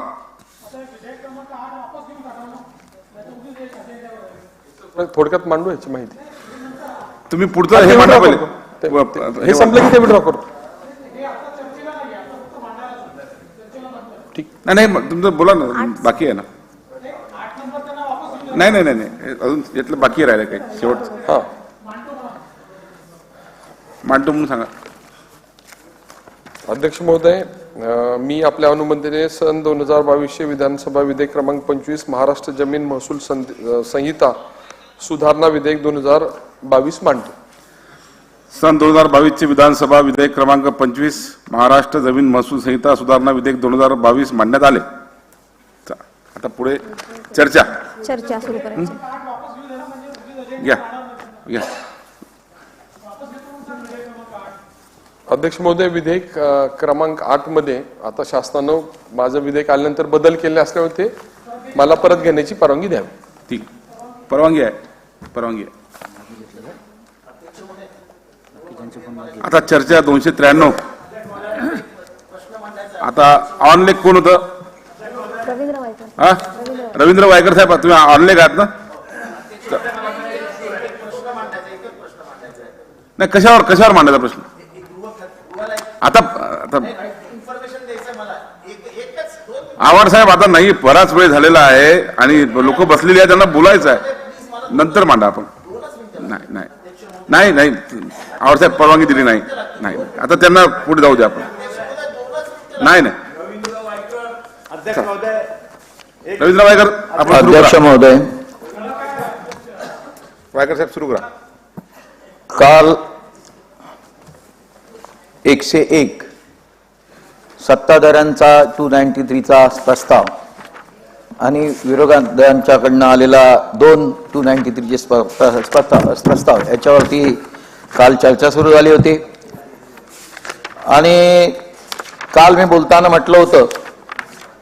थोडक्यात मांडू याची माहिती. तुम्ही पुढचं हे मांडा पहिले. हे संपलं की ते विड्रॉ करू. नाही तुमचं बोला ना, बाकी आहे ना. नाही अजून यातलं बाकी राहिलं काय शेवटचं? मांडतो म्हणून सांगा. अध्यक्ष महोदय, मी आपल्या अनुमतीने सन 2022 विधानसभा विधेयक क्रमांक 25 महाराष्ट्र जमीन महसूल संहिता सुधारणा विधेयक 2022 मांडतो. सन 2022 चे विधानसभा विधेयक क्रमांक 25 महाराष्ट्र जमीन महसूल संहिता सुधारणा विधेयक 2022 मांडण्यात आले. आता पुढे चर्चा सुरू करायची. घ्या. अध्यक्ष महोदय, विधेयक क्रमांक 8 मध्ये आता शासनानं माझं विधेयक आल्यानंतर बदल केले असल्यामुळे ते मला परत घेण्याची परवानगी द्यावी. ठीक, परवानगी आहे, परवानगी आहे. आता चर्चा 293. आता ऑनलेग कोण होतं? हा, रवींद्र वायकर साहेब, तुम्ही ऑनलेग आहात ना? नाही, कशावर मांडायचा प्रश्न? आता आव्हाड साहेब, आता नाही, बराच वेळ झालेला आहे आणि लोक बसलेली आहेत, त्यांना बोलायचं आहे, नंतर मांडा आपण. नाही नाही, आव्हाड साहेब परवानगी दिली नाही. आता त्यांना पुढे जाऊ द्या आपण. नाही रवींद्र वायकर, आपण अध्यक्ष महोदय, वायकर साहेब सुरू करा. काल 101 सत्ताधाऱ्यांचा 293चा प्रस्ताव आणि विरोधकांच्याकडनं आलेला 2 293चे प्रस्ताव याच्यावरती काल चर्चा सुरू झाली होती. आणि काल मी बोलताना म्हटलं होतं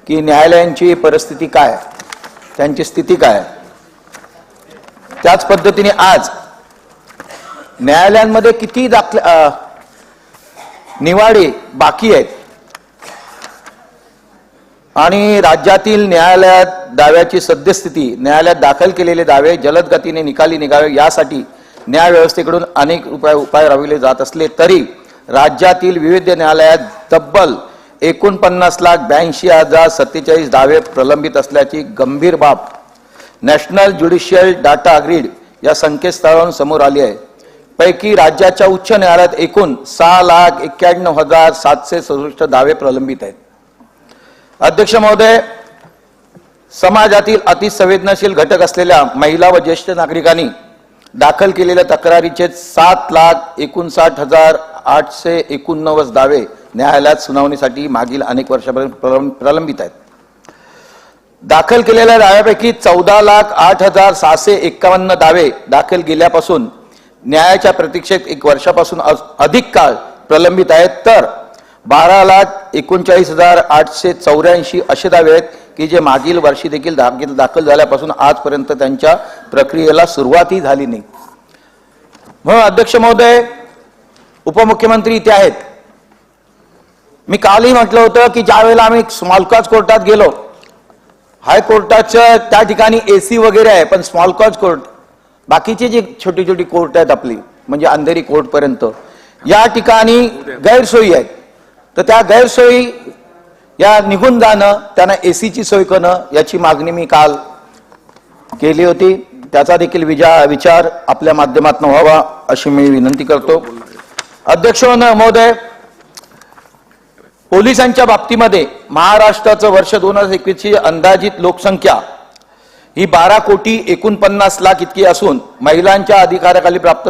की न्यायालयांची परिस्थिती काय, त्यांची स्थिती काय. त्याच पद्धतीने आज न्यायालयांमध्ये किती निवाडे बाकी आहेत आणि राज्यातील न्यायालयात दाव्याची सद्यस्थिती, न्यायालयात दाखल केलेले दावे जलद गतीने निकाली निघावे यासाठी न्याय व्यवस्थेकडून अनेक उपाय राबविले जात असले तरी राज्यातील विविध न्यायालयात तब्बल 49,82,047 दावे प्रलंबित असल्याची गंभीर बाब नॅशनल ज्युडिशियल डाटा ग्रीड या संकेतस्थळावरून समोर आली आहे. पैकी राज्याच्या उच्च न्यायालयात एकूण 6,91,767 दावे प्रलंबित आहेत. अध्यक्ष महोदय, समाजातील अतिसंवेदनशील घटक असलेल्या महिला व ज्येष्ठ नागरिकांनी दाखल केलेल्या तक्रारीचे 7,59,889 दावे न्यायालयात सुनावणीसाठी मागील अनेक वर्षापर्यंत प्रलंबित आहेत. दाखल केलेल्या दाव्यापैकी 14,08,651 दावे दाखल केल्यापासून न्यायाच्या प्रतीक्षेत 1 वर्षापासून अधिक काळ प्रलंबित आहेत, तर 12,39,884 असे दावे आहेत की जे मागील वर्षी देखील दाखल झाल्यापासून आजपर्यंत त्यांच्या प्रक्रियेला सुरुवातही झाली नाही. म्हणून अध्यक्ष महोदय, उपमुख्यमंत्री इथे आहेत. मी कालही म्हटलं होतं की ज्या वेळेला आम्ही स्मॉल कॉज कोर्टात गेलो, हायकोर्टाच्या त्या ठिकाणी एसी वगैरे आहे, पण स्मॉल कॉज कोर्ट, बाकीचे जे छोटी छोटी कोर्ट आहेत आपली, म्हणजे अंधेरी कोर्ट पर्यंत, या ठिकाणी गैरसोयी आहेत. तर त्या गैरसोयी या निघून जाणं, त्यांना एसीची सोय करणं याची मागणी मी काल केली होती. त्याचा देखील विचार आपल्या माध्यमातून व्हावा अशी मी विनंती करतो. अध्यक्ष महोदय, पोलिसांच्या बाबतीमध्ये महाराष्ट्राचं वर्ष 2021ची अंदाजित लोकसंख्या ही 12,49,00,000 इतकी असून महिलांच्या अधिकाराखाली प्राप्त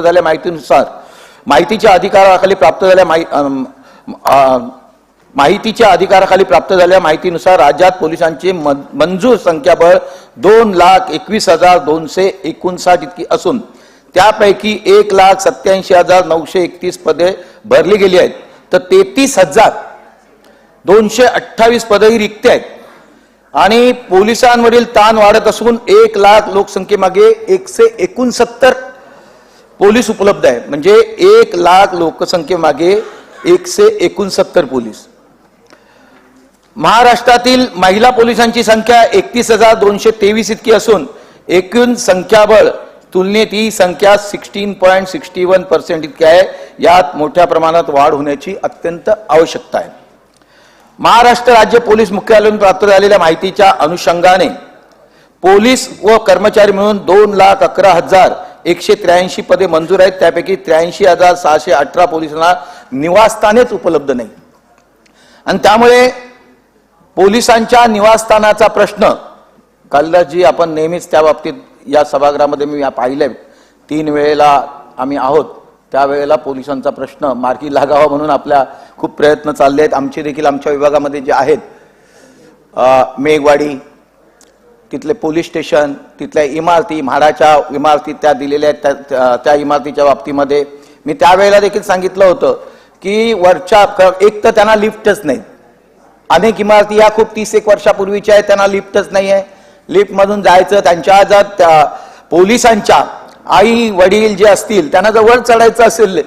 झालेल्या माहितीनुसार राज्यात पोलिसांची मंजूर संख्याबळ 2,21,259 इतकी असून त्यापैकी 1,87,931 पदे भरली गेली आहेत, तर 33,228 पदे ही रिक्त आहेत. आणि पोलिसांवरील ताण वाढत असून 1,00,000 लोकसंख्येमागे 169 पोलीस उपलब्ध आहे. म्हणजे 1,00,000 लोकसंख्येमागे 169 पोलीस. महाराष्ट्रातील महिला पोलिसांची संख्या 31,223 इतकी असून एकूण संख्याबळ तुलनेत ही संख्या 16.61% इतकी आहे. यात मोठ्या प्रमाणात वाढ होण्याची अत्यंत आवश्यकता आहे. महाराष्ट्र राज्य पोलीस मुख्यालयातून प्राप्त झालेल्या माहितीच्या अनुषंगाने पोलीस व कर्मचारी मिळून 2,11,183 पदे मंजूर आहेत. त्यापैकी 83,618 पोलिसांना निवासस्थानेच उपलब्ध नाही. आणि त्यामुळे पोलिसांच्या निवासस्थानाचा प्रश्न कालिदासजी, आपण नेहमीच त्या बाबतीत या सभागृहामध्ये मी पाहिलंय, 3 वेळेला आम्ही आहोत, त्यावेळेला पोलिसांचा प्रश्न मार्गी लागावा म्हणून आपल्या खूप प्रयत्न चालले आहेत. आमचे देखील आमच्या विभागामध्ये जे आहेत, मेघवाडी, तिथले पोलीस स्टेशन, तिथल्या इमारती, म्हाडाच्या इमारती त्या दिलेल्या आहेत, त्या इमारतीच्या बाबतीमध्ये मी त्यावेळेला देखील सांगितलं होतं की वरच्या एक तर त्यांना लिफ्टच नाही. अनेक इमारती या खूप 30 एक वर्षापूर्वीच्या आहेत, त्यांना लिफ्टच नाही आहे. लिफ्टमधून जायचं, त्यांच्या जर पोलिसांच्या आई वडील जे असतील त्यांना जर वर चढायचं असेल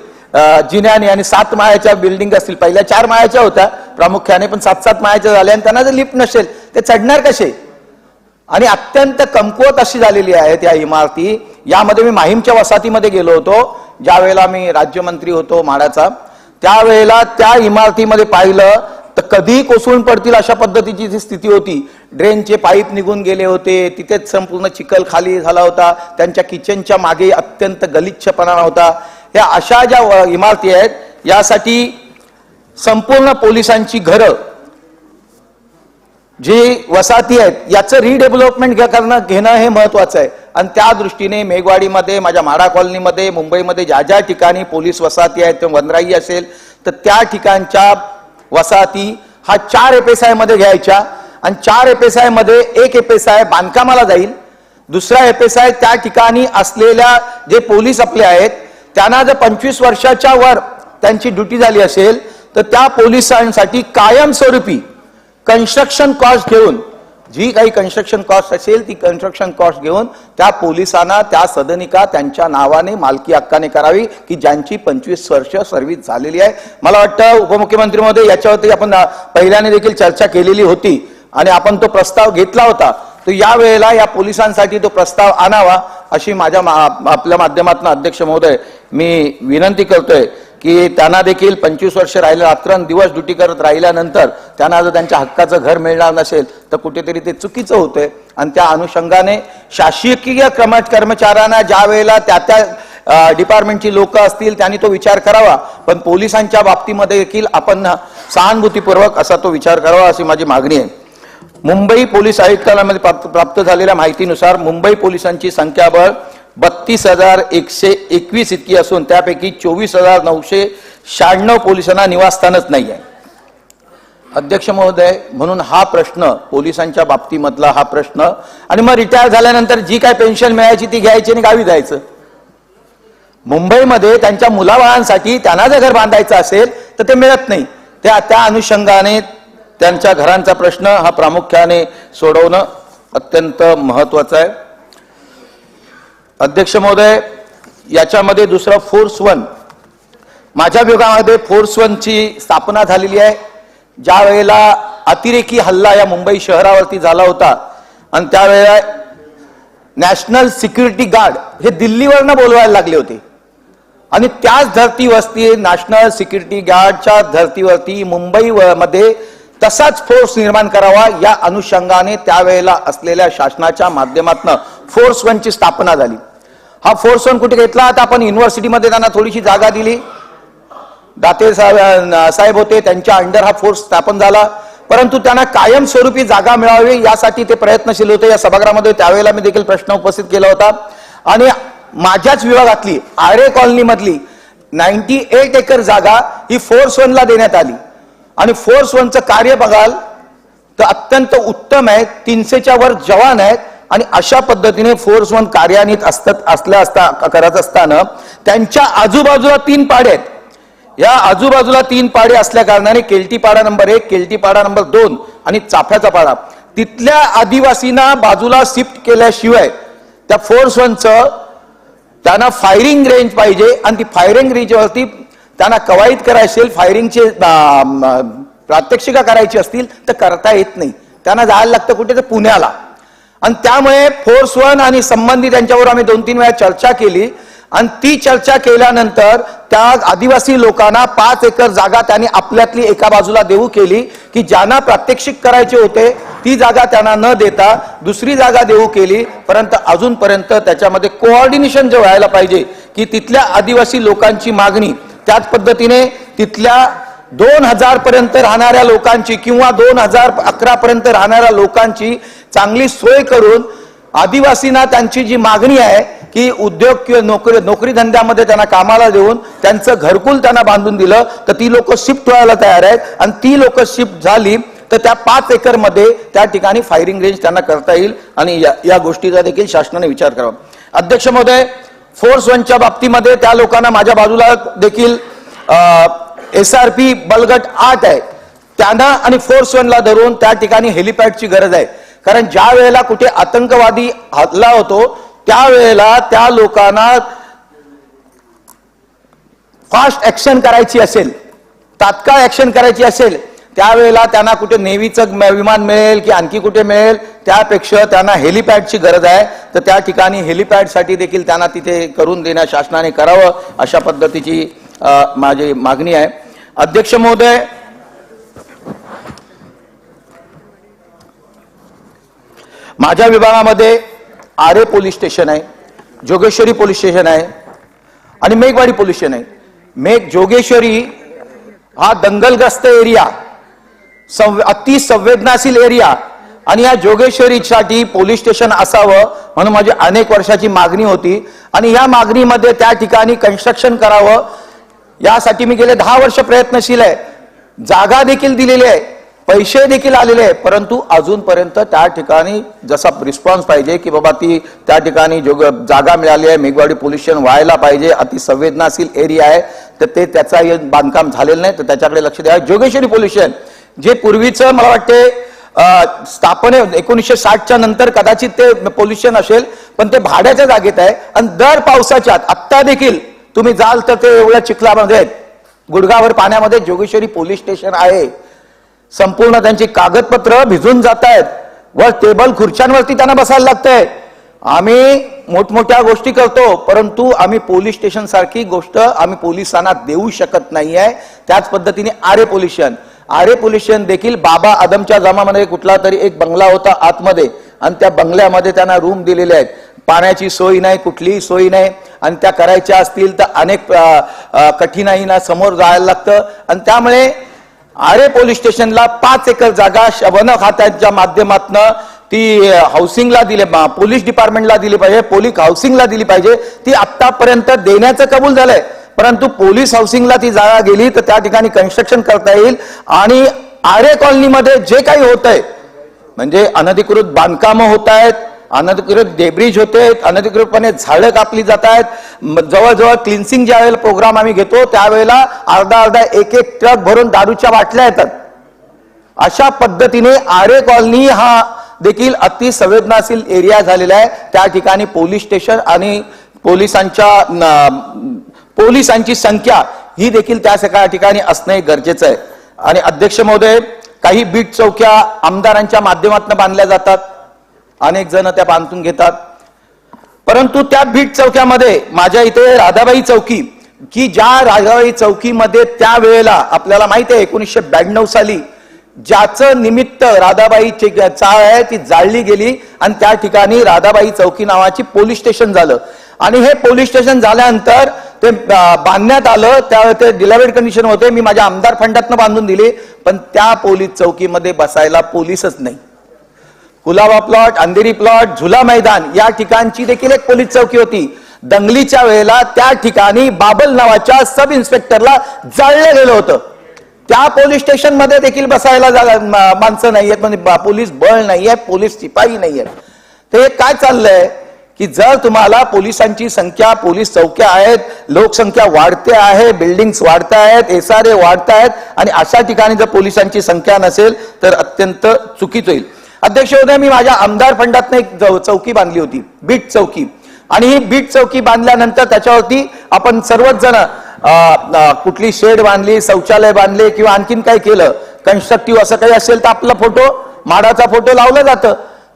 जिन्याने आणि 7 माळ्याच्या बिल्डिंग असतील, पहिल्या 4 माळ्याच्या होत्या प्रामुख्याने, पण 7-7 माळ्याच्या झाल्या आणि त्यांना जर लिफ्ट नसेल ते चढणार कसे? आणि अत्यंत कमकुवत अशी झालेली आहे त्या इमारती. यामध्ये मी माहीमच्या वसाहतीमध्ये गेलो होतो ज्या वेळेला मी राज्यमंत्री होतो म्हाडाचा, त्यावेळेला त्या इमारतीमध्ये पाहिलं तर कधी कोसळून पडतील अशा पद्धतीची जी स्थिती होती. ड्रेनचे पाईप निघून गेले होते, तिथेच संपूर्ण चिखल खाली झाला होता, त्यांच्या किचनच्या मागे अत्यंत गलिच्छपणा होता. ह्या अशा ज्या इमारती आहेत यासाठी संपूर्ण पोलिसांची घरं जी वसाहती आहेत याचं रिडेव्हलपमेंट घेणं हे महत्वाचं आहे. आणि त्या दृष्टीने मेघवाडीमध्ये, माझ्या म्हाडा कॉलनीमध्ये, मुंबईमध्ये ज्या ज्या ठिकाणी पोलीस वसाहती आहेत, वनराई असेल तर त्या ठिकाणच्या वसाहती हा 4 FSI मध्ये घ्यायच्या आणि 4 FSI मध्ये 1 FSI बांधकामाला जाईल, दुसरा FSI त्या ठिकाणी असलेल्या जे पोलीस आपले आहेत त्यांना जर 25 वर्षाच्या वर त्यांची ड्युटी झाली असेल तर त्या पोलिसांसाठी कायमस्वरूपी कन्स्ट्रक्शन कॉस्ट घेऊन, जी काही कन्स्ट्रक्शन कॉस्ट असेल ती कन्स्ट्रक्शन कॉस्ट घेऊन त्या पोलिसांना त्या सदनिका त्यांच्या नावाने मालकी हक्काने करावी की ज्यांची 25 वर्ष सर्व्हिस झालेली आहे. मला वाटतं उपमुख्यमंत्री महोदय याच्यावरती आपण पहिल्याने देखील चर्चा केलेली होती आणि आपण तो प्रस्ताव घेतला होता. तर या वेळेला या पोलिसांसाठी तो प्रस्ताव आणावा अशी माझ्या आपल्या माध्यमातून अध्यक्ष महोदय मी विनंती करतोय की त्यांना देखील 25 वर्ष राहिले, रात्रंदिवस ड्युटी करत राहिल्यानंतर त्यांना जर त्यांच्या हक्काचं घर मिळणार नसेल तर कुठेतरी ते चुकीचं होतंय. आणि त्या अनुषंगाने शासकीय कर्मचाऱ्यांना ज्या वेळेला त्या डिपार्टमेंटची लोक असतील त्यांनी तो विचार करावा, पण पोलिसांच्या बाबतीमध्ये देखील आपण सहानुभूतीपूर्वक असा तो विचार करावा अशी माझी मागणी आहे. मुंबई पोलीस आयुक्तालयामध्ये प्राप्त झालेल्या माहितीनुसार मुंबई पोलिसांची संख्याबळ 32,121 इतकी असून त्यापैकी 24,996 पोलिसांना निवासस्थानच नाही आहे. अध्यक्ष महोदय, म्हणून हा प्रश्न पोलिसांच्या बाबतीमधला हा प्रश्न, आणि मग रिटायर झाल्यानंतर जी काय पेन्शन मिळायची ती घ्यायची आणि गावी जायचं. मुंबईमध्ये त्यांच्या मुलाबाळांसाठी त्यांना जर घर बांधायचं असेल तर ते मिळत नाही. त्या अनुषंगाने त्यांच्या घरांचा प्रश्न हा प्रामुख्याने सोडवणं अत्यंत महत्वाचं आहे. अध्यक्ष महोदय, याच्यामध्ये दुसरं फोर्स 1, माझ्या विभागामध्ये फोर्स 1 ची स्थापना झालेली आहे. ज्या वेळेला अतिरेकी हल्ला या मुंबई शहरावरती झाला होता आणि त्यावेळेला नॅशनल सिक्युरिटी गार्ड हे दिल्लीवरनं बोलवायला लागले होते आणि त्याच धर्तीवरती नॅशनल सिक्युरिटी गार्डच्या धर्तीवरती मुंबईमध्ये तसाच फोर्स निर्माण करावा या अनुषंगाने त्यावेळेला असलेल्या शासनाच्या माध्यमातून फोर्स 1 ची स्थापना झाली. हा फोर्स 1 कुठे घेतला? आता आपण युनिव्हर्सिटीमध्ये त्यांना थोडीशी जागा दिली, दाते साहेब होते, त्यांच्या अंडर हा फोर्स स्थापन झाला, परंतु त्यांना कायमस्वरूपी जागा मिळावी यासाठी ते प्रयत्नशील होते. या सभागृहामध्ये त्यावेळेला मी देखील प्रश्न उपस्थित केला होता आणि माझ्याच विभागातली आरे कॉलनी मधली 98 एकर जागा ही फोर्स 1 ला देण्यात आली आणि फोर्स 1 चं कार्य बघाल तर अत्यंत उत्तम आहे. 300च्या वर जवान आहेत आणि अशा पद्धतीने फोर्स 1 कार्यान्वित करत असताना त्यांच्या आजूबाजूला 3 पाडे आहेत. या आजूबाजूला 3 पाडे असल्या कारणाने केल्टी पाडा नंबर 1, केल्टी पाडा नंबर 2 आणि चाफ्याचा पाडा, तिथल्या आदिवासींना बाजूला शिफ्ट केल्याशिवाय त्या फोर्स 1 चं त्यांना फायरिंग रेंज पाहिजे आणि ती फायरिंग रेंजवरती त्यांना कवायत करायची असेल, फायरिंगचे प्रात्यक्षिका करायची असतील तर करता येत नाही. त्यांना जायला लागतं कुठे तर पुण्याला. आणि त्यामुळे फोर्स 1 आणि संबंधित त्यांच्यावर आम्ही 2-3 वेळा चर्चा केली आणि ती चर्चा केल्यानंतर त्या आदिवासी लोकांना 5 एकर जागा त्यांनी आपल्यातली एका बाजूला देऊ केली की ज्यांना प्रात्यक्षिक करायचे होते ती जागा त्यांना न देता दुसरी जागा देऊ केली. परंतु अजूनपर्यंत त्याच्यामध्ये कोऑर्डिनेशन जे व्हायला पाहिजे की तिथल्या आदिवासी लोकांची मागणी, त्याच पद्धतीने तिथल्या 2000 पर्यंत राहणाऱ्या लोकांची किंवा 2011 पर्यंत राहणाऱ्या लोकांची चांगली सोय करून आदिवासींना त्यांची जी मागणी आहे की उद्योग किंवा नोकरी धंद्यामध्ये त्यांना कामाला देऊन त्यांचं घरकुल त्यांना बांधून दिलं तर ती लोक शिफ्ट व्हायला तयार आहेत आणि ती लोक शिफ्ट झाली तर त्या 5 एकर मध्ये त्या ठिकाणी फायरिंग रेंज त्यांना करता येईल आणि या गोष्टीचा देखील शासनाने विचार करावा. अध्यक्ष महोदय, फोर्स 1 च्या बाबतीमध्ये त्या लोकांना माझ्या बाजूला देखील SRP बलगट 8 आहे, त्यांना आणि फोर्स 1 ला धरून त्या ठिकाणी हेलिपॅडची गरज आहे. कारण ज्या वेळेला कुठे आतंकवादी हल्ला होतो त्यावेळेला त्या लोकांना फास्ट ऍक्शन करायची असेल, तात्काळ ऍक्शन करायची असेल, त्यावेळेला त्यांना कुठे नेव्हीचं विमान मिळेल की आणखी कुठे मिळेल, त्यापेक्षा त्यांना हेलिपॅडची गरज आहे. तर त्या ठिकाणी हेलिपॅडसाठी देखील त्यांना तिथे करून देण्या शासनाने करावं, अशा पद्धतीची माझी मागणी आहे. अध्यक्ष महोदय, माझ्या विभागामध्ये आरे पोलीस स्टेशन आहे, जोगेश्वरी पोलीस स्टेशन आहे आणि मेघवाडी पोलीस स्टेशन आहे. जोगेश्वरी हा दंगलग्रस्त एरिया, अति संवेदनशील एरिया, आणि या जोगेश्वरीसाठी पोलीस स्टेशन असावं म्हणून माझी अनेक वर्षाची मागणी होती. आणि या मागणीमध्ये त्या ठिकाणी कन्स्ट्रक्शन करावं यासाठी मी गेले 10 वर्ष प्रयत्नशील आहे. जागा देखील दिलेली आहे, पैसे देखील आलेले आहे, परंतु अजूनपर्यंत त्या ठिकाणी जसा रिस्पॉन्स पाहिजे की बाबा ती त्या ठिकाणी जागा मिळाली आहे, मेघवाडी पोलीस स्टेशन व्हायला पाहिजे, अति संवेदनशील एरिया आहे, तर ते त्याचं बांधकाम झालेलं नाही, तर त्याच्याकडे लक्ष द्या. जोगेश्वरी पोलीस स्टेशन जे पूर्वीचं मला वाटते स्थापने 1960च्या नंतर कदाचित ते पोलीस स्टेशन असेल, पण ते भाड्याच्या जागेत आहे. आणि दर पावसाच्यात आत्ता देखील तुम्ही जाल तर ते एवढ्या चिखलामध्ये गुडघावर पाण्यामध्ये जोगेश्वरी पोलीस स्टेशन आहे. संपूर्ण त्यांची कागदपत्र भिजून जात आहेत, वर टेबल खुर्च्यांवरती त्यांना बसायला लागतंय. आम्ही मोठमोठ्या गोष्टी करतो, परंतु आम्ही पोलीस स्टेशन सारखी गोष्ट आम्ही पोलिसांना देऊ शकत नाहीये. त्याच पद्धतीने आरे पोलीस स्टेशन देखील बाबा आदमच्या जमान्यामध्ये कुठला तरी एक बंगला होता आतमध्ये, आणि त्या बंगल्यामध्ये त्यांना रूम दिलेले आहेत. पाण्याची सोय नाही, कुठलीही सोय नाही, आणि त्या करायच्या असतील तर अनेक कठीणाईंना समोर जायला लागतं. आणि त्यामुळे आरे पोलीस स्टेशनला 5 एकर जागा वन खात्याच्या माध्यमातून ती हाऊसिंगला दिली, पोलीस डिपार्टमेंटला दिली पाहिजे, पोलीस हाऊसिंगला दिली पाहिजे. ती आतापर्यंत देण्याचं कबूल झालंय, परंतु पोलीस हाऊसिंगला ती जागा गेली तर त्या ठिकाणी कन्स्ट्रक्शन करता येईल. आणि आरे कॉलनीमध्ये जे काही होत आहे, म्हणजे अनधिकृत बांधकामं होत आहेत, अनधिकृत डेब्रिज होते, अनधिकृतपणे झाडं कापली जात आहेत. जवळजवळ क्लिन्सिंग ज्या वेळेला प्रोग्राम आम्ही घेतो त्यावेळेला अर्धा एक ट्रक भरून दारूच्या बाटल्या येतात. अशा पद्धतीने आरे कॉलनी हा देखील अति संवेदनशील एरिया झालेला आहे. त्या ठिकाणी पोलीस स्टेशन आणि पोलिसांची संख्या ही देखील त्या ठिकाणी असणे गरजेचं आहे. आणि अध्यक्ष महोदय, काही बीट चौक्या आमदारांच्या माध्यमातून बांधल्या जातात, अनेक जण त्या बांधून घेतात, परंतु त्या बीट चौक्यामध्ये माझ्या इथे राधाबाई चौकी, की ज्या राधाबाई चौकीमध्ये त्यावेळेला आपल्याला माहिती आहे 1992 साली ज्याचं निमित्त राधाबाईची चाळ आहे ती जाळली गेली, आणि त्या ठिकाणी राधाबाई चौकी नावाची पोलीस स्टेशन झालं. आणि हे पोलीस स्टेशन झाल्यानंतर ते बांधण्यात आलं, त्यावेळी ते डिलॅवेड कंडिशन होते, मी माझ्या आमदार फंडातनं बांधून दिली, पण त्या पोलीस चौकीमध्ये बसायला पोलीसच नाही. कुलाबा प्लॉट, अंधेरी प्लॉट, झुला मैदान या ठिकाणची देखील एक पोलीस चौकी होती. दंगलीच्या वेळेला त्या ठिकाणी बाबल नावाच्या सब इन्स्पेक्टरला जाळलं गेलं होतं. त्या पोलीस स्टेशन मध्ये देखील बसायला माणसं नाहीयेत, म्हणजे पोलीस बळ नाहीये, पोलीस शिपाई नाहीयेत. तर हे काय चाललंय की जर तुम्हाला पोलिसांची संख्या, पोलीस चौक्या आहेत, लोकसंख्या वाढते आहे, बिल्डिंग्स वाढत आहेत, SRA वाढत आहेत, आणि अशा ठिकाणी जर पोलिसांची संख्या नसेल तर अत्यंत चुकीचं होईल. अध्यक्ष महोदय, मी माझ्या आमदार फंडातनं एक चौकी बांधली होती, बीट चौकी. आणि ही बीट चौकी बांधल्यानंतर त्याच्यावरती आपण सर्वच जण कुठली शेड बांधली, शौचालय बांधले किंवा आणखीन काही केलं कन्स्ट्रक्टिव्ह असं काही असेल तर आपला फोटो, माडाचा फोटो लावला जातं.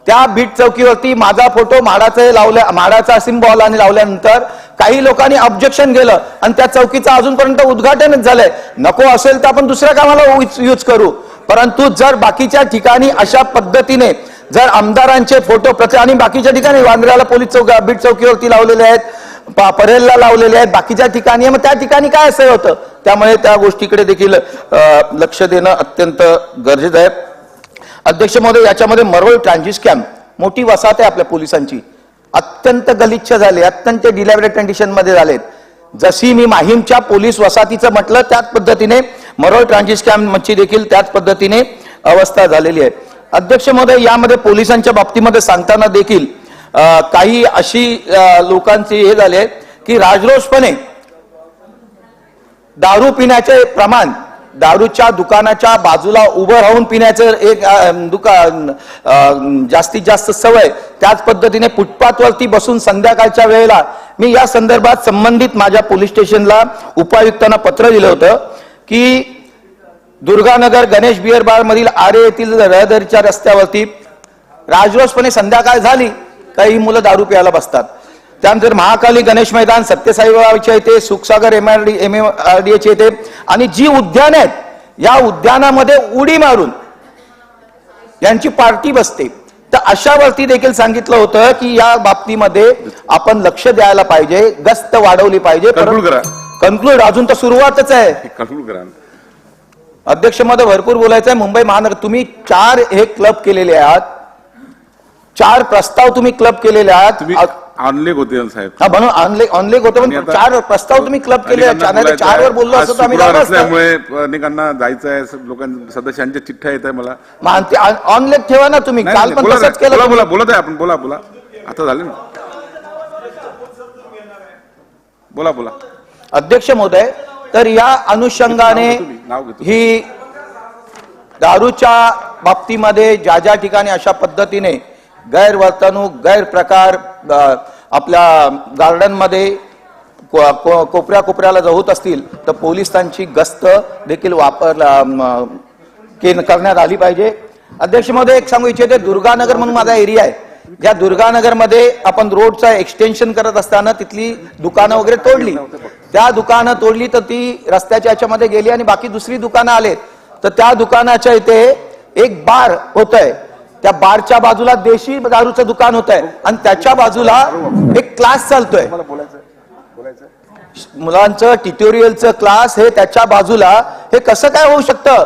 त्या बीट चौकीवरती माझा फोटो माडाचा सिम्बॉल आणि लावल्यानंतर काही लोकांनी ऑब्जेक्शन केलं आणि त्या चौकीचं अजूनपर्यंत उद्घाटनच झालंय. नको असेल तर आपण दुसऱ्या कामाला यूज करू, परंतु जर बाकीच्या ठिकाणी अशा पद्धतीने जर आमदारांचे फोटो आणि बाकीच्या ठिकाणी वांद्र्याला पोलीस बीट चौकीवरती लावलेले आहेत, परेलला लावलेले आहेत, बाकीच्या ठिकाणी, मग त्या ठिकाणी काय असं होतं. त्यामुळे त्या गोष्टीकडे देखील लक्ष देणं अत्यंत गरजेचं आहे. अध्यक्ष महोदय, याच्यामध्ये मरोळ ट्रान्झिट कॅम्प मोठी वसाहत आहे आपल्या पोलिसांची, अत्यंत गलिच्छ झाले, अत्यंत डिलॅबरेट कंडिशन मध्ये झालेत. जशी मी माहीमच्या पोलीस वसाहतीचं म्हटलं त्याच पद्धतीने मरोळ ट्रान्झिट कॅम्पची देखील त्याच पद्धतीने अवस्था झालेली आहे. अध्यक्ष महोदय, यामध्ये पोलिसांच्या बाबतीमध्ये सांगताना देखील काही अशी लोकांचे हे झाले की राजरोषपणे दारू पिण्याचे प्रमाण दारूच्या दुकानाच्या बाजूला उभं राहून पिण्याचं एक दुकान जास्तीत जास्त सवय, त्याच पद्धतीने फुटपाथवरती बसून संध्याकाळच्या वेळेला मी या संदर्भात संबंधित माझ्या पोलीस स्टेशनला उपायुक्तांना पत्र दिलं होतं की दुर्गानगर गणेश बिअर बार मधील आरे येथील रहदारीच्या रस्त्यावरती राजरोसपणे संध्याकाळ झाली काही मुलं दारू प्यायला बसतात. त्यानंतर महाकाली गणेश मैदान, सत्यसाईबाबाच्या इथे, सुखसागर MRDA इथे आणि जी उद्यान आहेत या उद्यानामध्ये उडी मारून यांची पार्टी बसते. तर अशावरती देखील सांगितलं होतं की या बाबतीमध्ये आपण लक्ष द्यायला पाहिजे, गस्त वाढवली पाहिजे. कन्क्लूड अजून तर सुरुवातच आहे. अध्यक्ष महोदय भरपूर बोलायचं आहे. मुंबई महानगर तुम्ही 4 हे क्लब केलेले आहात, 4 प्रस्ताव तुम्ही क्लब केलेले आहात. ऑनलेग होते साहेब. हा म्हणून ऑनलेग होते पण 4 प्रस्ताव तुम्ही क्लब केले. 4 वर बोललो असं तर आम्ही असल्यामुळे अनेकांना जायचं आहे, लोकांना सदस्यांच्या चिठ्ठ्या येत आहे मला. ऑनलेग ठेवा ना तुम्ही. काल पण तसंच केलं. बोलत आहे आपण. बोला आता झाले ना. बोला. अध्यक्ष महोदय, तर या अनुषंगाने ही दारूच्या बाबतीमध्ये ज्या ज्या ठिकाणी अशा पद्धतीने गैरवर्तणूक, गैरप्रकार आपल्या गार्डनमध्ये कोपऱ्याला होत असतील तर पोलिसांची गस्त देखील करण्यात आली पाहिजे. अध्यक्ष महोदय, एक सांगू इच्छिते, दुर्गानगर म्हणून माझा एरिया आहे. या दुर्गानगरमध्ये आपण रोडचा एक्सटेन्शन करत असताना तिथली दुकानं वगैरे तोडली. त्या दुकानं तोडली तर ती रस्त्याच्या याच्यामध्ये गेली आणि बाकी दुसरी दुकानं आलेत. तर त्या दुकानाच्या इथे एक बार होत आहे, त्या बारच्या बाजूला देशी दारूचं दुकान होत आहे आणि त्याच्या बाजूला एक क्लास चालतोय मुलांचं ट्युटोरियलचं क्लास. हे त्याच्या बाजूला हे कसं काय होऊ शकतं?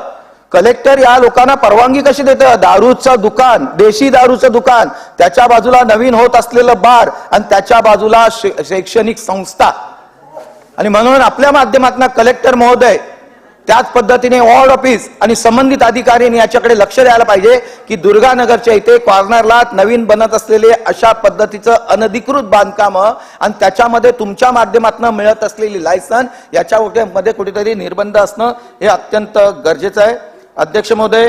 कलेक्टर या लोकांना परवानगी कशी देतं? दारूचं दुकान, देशी दारूचं दुकान, त्याच्या बाजूला नवीन होत असलेलं बार आणि त्याच्या बाजूला शैक्षणिक संस्था. आणि म्हणून आपल्या माध्यमातून कलेक्टर महोदय, त्याच पद्धतीने वॉर्ड ऑफिस आणि संबंधित अधिकाऱ्यांनी याच्याकडे लक्ष द्यायला पाहिजे की दुर्गानगरच्या इथे कॉर्नरला नवीन बनत असलेले अशा पद्धतीचं अनधिकृत बांधकाम आणि त्याच्यामध्ये तुमच्या माध्यमातून मिळत असलेली लायसन याच्यामध्ये कुठेतरी निर्बंध असणं हे अत्यंत गरजेचं आहे. अध्यक्ष महोदय,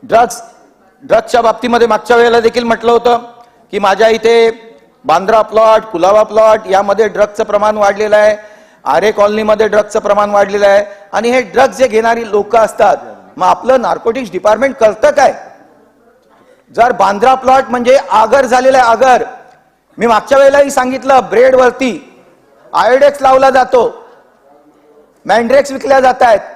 ड्रग्सच्या बाबतीमध्ये मागच्या वेळेला देखील म्हटलं होतं की माझ्या इथे बांद्रा प्लॉट, कुलाबा प्लॉट यामध्ये ड्रग्सचं प्रमाण वाढलेलं आहे. आरे कॉलनीमध्ये ड्रग्सचं प्रमाण वाढलेलं आहे. आणि हे ड्रग्स जे घेणारी लोक असतात, मग आपलं नार्कोटिक्स डिपार्टमेंट करतं काय? जर बांद्रा प्लॉट म्हणजे आगर झालेला आहे, आगर. मी मागच्या वेळेलाही सांगितलं, ब्रेडवरती आयोडेक्स लावला जातो, मॅन्ड्रेक्स विकल्या जात आहेत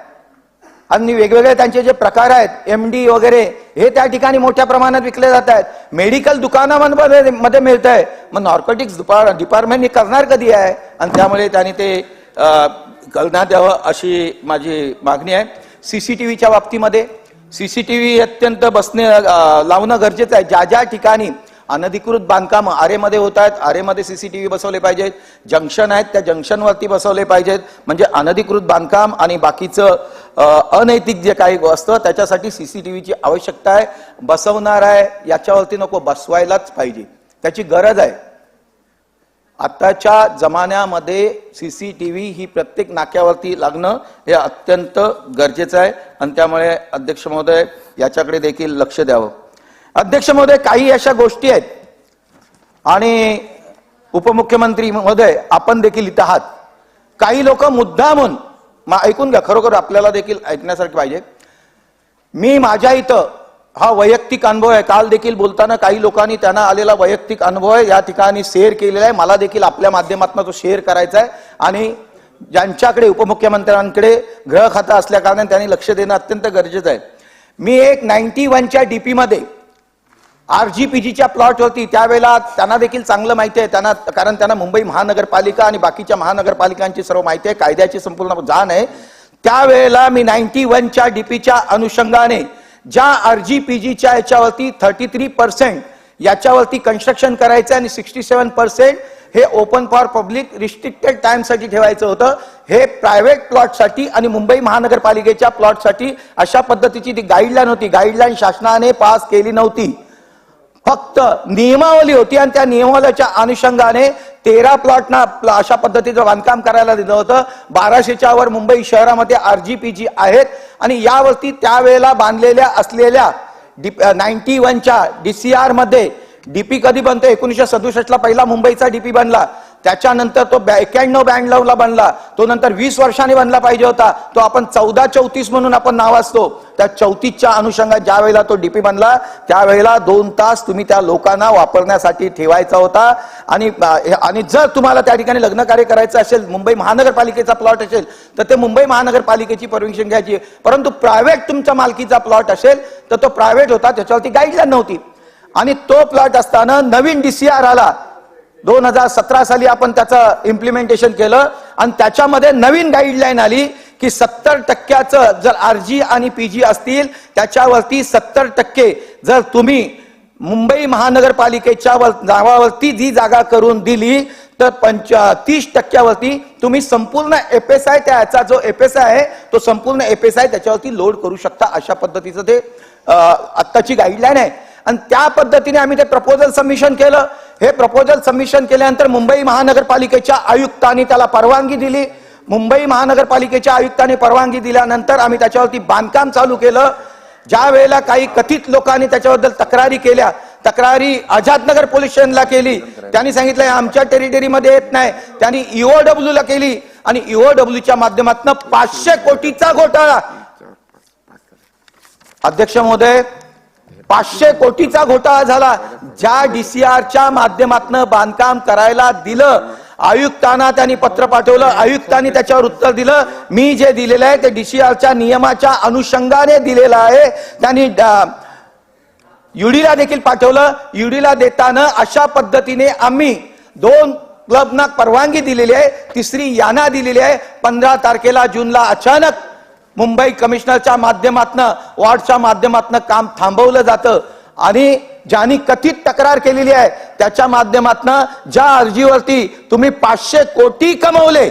आणि वेगवेगळे त्यांचे जे प्रकार आहेत, MD वगैरे, हे त्या ठिकाणी मोठ्या प्रमाणात विकले जात आहेत. मेडिकल दुकानामध्ये मिळत आहे. मग नार्कोटिक्स डिपार्टमेंट हे करणार कधी आहे? आणि त्यामुळे त्यांनी ते करण्यात यावं अशी माझी मागणी आहे. CCTVच्या बाबतीमध्ये CCTV अत्यंत लावणं गरजेचं आहे. ज्या ज्या ठिकाणी अनधिकृत बांधकाम आरेमध्ये होत आहेत, आरेमध्ये CCTV बसवले पाहिजेत. जंक्शन आहेत, त्या जंक्शनवरती बसवले पाहिजेत. म्हणजे अनधिकृत बांधकाम आणि बाकीचं अनैतिक जे काही असतं त्याच्यासाठी CCTVची आवश्यकता आहे. बसवणार आहे याच्यावरती नको, बसवायलाच पाहिजे, त्याची गरज आहे. आताच्या जमान्यामध्ये CCTV ही प्रत्येक नाक्यावरती लागणं हे अत्यंत गरजेचं आहे आणि त्यामुळे अध्यक्ष महोदय याच्याकडे देखील लक्ष द्यावं. अध्यक्ष महोदय, काही अशा गोष्टी आहेत आणि उपमुख्यमंत्री महोदय आपण देखील इथं आहात. काही लोक मुद्दामून ऐकून घ्या, खरोखर आपल्याला देखील ऐकण्यासारखं पाहिजे. मी माझ्या इथं हा वैयक्तिक अनुभव आहे. काल देखील बोलताना काही लोकांनी त्यांना आलेला वैयक्तिक अनुभव आहे या ठिकाणी शेअर केलेला आहे. मला देखील आपल्या माध्यमातून तो शेअर करायचा आहे आणि ज्यांच्याकडे उपमुख्यमंत्र्यांकडे गृह खातं असल्या कारणाने त्यांनी लक्ष देणं अत्यंत गरजेचं आहे. मी एक 91च्या DP मध्ये RGPGच्या प्लॉटवरती, त्यावेळेला त्यांना देखील चांगलं माहिती आहे त्यांना, कारण त्यांना मुंबई महानगरपालिका आणि बाकीच्या महानगरपालिकांची सर्व माहिती आहे, कायद्याची संपूर्ण जाण आहे. त्यावेळेला मी 91च्या DPच्या अनुषंगाने ज्या RGPGच्या याच्यावरती 33% याच्यावरती कन्स्ट्रक्शन करायचं आणि 67% हे ओपन फॉर पब्लिक रिस्ट्रिक्टेड टाइमसाठी ठेवायचं होतं. हे प्रायव्हेट प्लॉटसाठी आणि मुंबई महानगरपालिकेच्या प्लॉटसाठी अशा पद्धतीची ती गाईडलाईन होती. गाईडलाईन शासनाने पास केली नव्हती, फक्त नियमावली होती आणि त्या नियमावलीच्या अनुषंगाने 13 प्लॉटना अशा पद्धतीचं बांधकाम करायला दिलं होतं. 1200च्या वर मुंबई शहरामध्ये RGPG आहेत आणि यावरती त्यावेळेला बांधलेल्या असलेल्या 91च्या DCR मध्ये डीपी कधी बनतो? 1967 ला पहिला मुंबईचा डीपी बनला. त्याच्यानंतर तो 91-92 ला बनला. तो नंतर 20 वर्षांनी बनला पाहिजे होता. तो आपण 1434 म्हणून आपण नाव असतो. त्या 34च्या अनुषंगात ज्या वेळेला तो डीपी बनला त्यावेळेला 2 तास तुम्ही त्या लोकांना वापरण्यासाठी ठेवायचा होता. आणि जर तुम्हाला त्या ठिकाणी लग्न कार्य करायचं असेल, मुंबई महानगरपालिकेचा प्लॉट असेल तर ते मुंबई महानगरपालिकेची परमिशन घ्यायची. परंतु प्रायव्हेट तुमच्या मालकीचा प्लॉट असेल तर तो प्रायव्हेट होता, त्याच्यावरती गाईडलाईन नव्हती. आणि तो प्लॉट असताना नवीन DCR आला 2017 साली. आपण त्याचं इम्प्लिमेंटेशन केलं आणि त्याच्यामध्ये नवीन गाईडलाईन आली की 70% जर RG आणि PG असतील त्याच्यावरती 70% जर तुम्ही मुंबई महानगरपालिकेच्या नावावरती जी जागा करून दिली तर 30% तुम्ही संपूर्ण FSI त्याचा जो FSI आहे तो संपूर्ण FSI त्याच्यावरती लोड करू शकता. अशा पद्धतीचं ते आत्ताची गाईडलाईन आहे. आणि त्या पद्धतीने आम्ही ते प्रपोजल सबमिशन केलं. हे प्रपोजल सबमिशन केल्यानंतर मुंबई महानगरपालिकेच्या आयुक्तांनी त्याला परवानगी दिली. मुंबई महानगरपालिकेच्या आयुक्तांनी परवानगी दिल्यानंतर आम्ही त्याच्यावरती बांधकाम चालू केलं. ज्या वेळेला काही कथित लोकांनी त्याच्याबद्दल तक्रारी केल्या, तक्रारी आझादनगर पोलीस स्टेशनला केली. त्यांनी सांगितलं आमच्या टेरिटरीमध्ये येत नाही. त्यांनी EOW ला केली आणि EOWच्या माध्यमातून 500 कोटीचा घोटाळा. अध्यक्ष महोदय, 500 कोटीचा घोटाळा झाला. ज्या DCRच्या माध्यमातून बांधकाम करायला दिलं, आयुक्तांना त्यांनी पत्र पाठवलं, आयुक्तांनी त्याच्यावर उत्तर दिलं. मी जे दिलेलं आहे ते DCRच्या नियमाच्या अनुषंगाने दिलेलं आहे. त्यांनी UDला देखील पाठवलं. UDला देताना अशा पद्धतीने आम्ही 2 क्लबना परवानगी दिलेली आहे, 3री यांना दिलेली आहे. 15 तारखेला जूनला अचानक मुंबई कमिशनरच्या माध्यमातून, वॉर्डच्या माध्यमातून काम थांबवलं जातं आणि ज्यांनी कथित तक्रार केलेली आहे त्याच्या माध्यमातून ज्या अर्जीवरती तुम्ही 500 कोटी कमवले,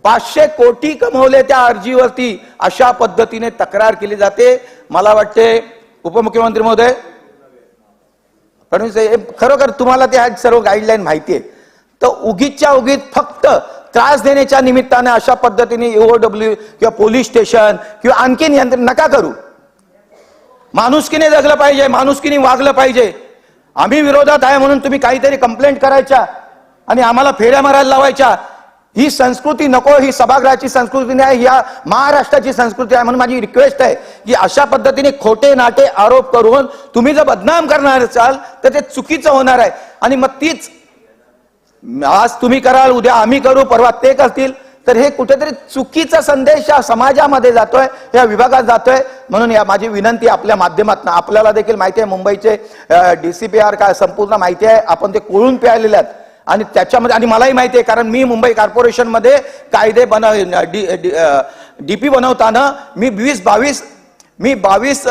500 कोटी कमवले त्या अर्जीवरती अशा पद्धतीने तक्रार केली जाते. मला वाटते उपमुख्यमंत्री महोदय फडणवीस, खरोखर तुम्हाला ते सर्व गाईडलाईन माहिती आहे, तर उगीच्या उगीच फक्त त्रास देण्याच्या निमित्ताने अशा पद्धतीने EOW किंवा पोलीस स्टेशन किंवा आणखीन यंत्रणा नका करू. माणुसकीने जगलं पाहिजे, माणुसकीने वागलं पाहिजे. आम्ही विरोधात आहे म्हणून तुम्ही काहीतरी कंप्लेंट करायच्या आणि आम्हाला फेऱ्या मारायला लावायच्या. ही संस्कृती नको. ही सभागृहाची संस्कृती नाही, या महाराष्ट्राची संस्कृती आहे. म्हणून माझी रिक्वेस्ट आहे की अशा पद्धतीने खोटे नाटे आरोप करून तुम्ही जर बदनाम करणार असाल तर ते चुकीचं होणार आहे. आणि मग तीच आज तुम्ही कराल, उद्या आम्ही करू, परवा ते करतील, तर हे कुठेतरी चुकीचा संदेश या समाजामध्ये जातोय, या विभागात जातोय. म्हणून या माझी विनंती आपल्या माध्यमातून, आपल्याला देखील माहिती आहे मुंबईचे DCPR काय संपूर्ण माहिती आहे, आपण ते कोळून प्यायलेले आहेत आणि त्याच्यामध्ये, आणि मलाही माहिती आहे कारण मी मुंबई कॉर्पोरेशन मध्ये कायदे DP बनवताना मी 22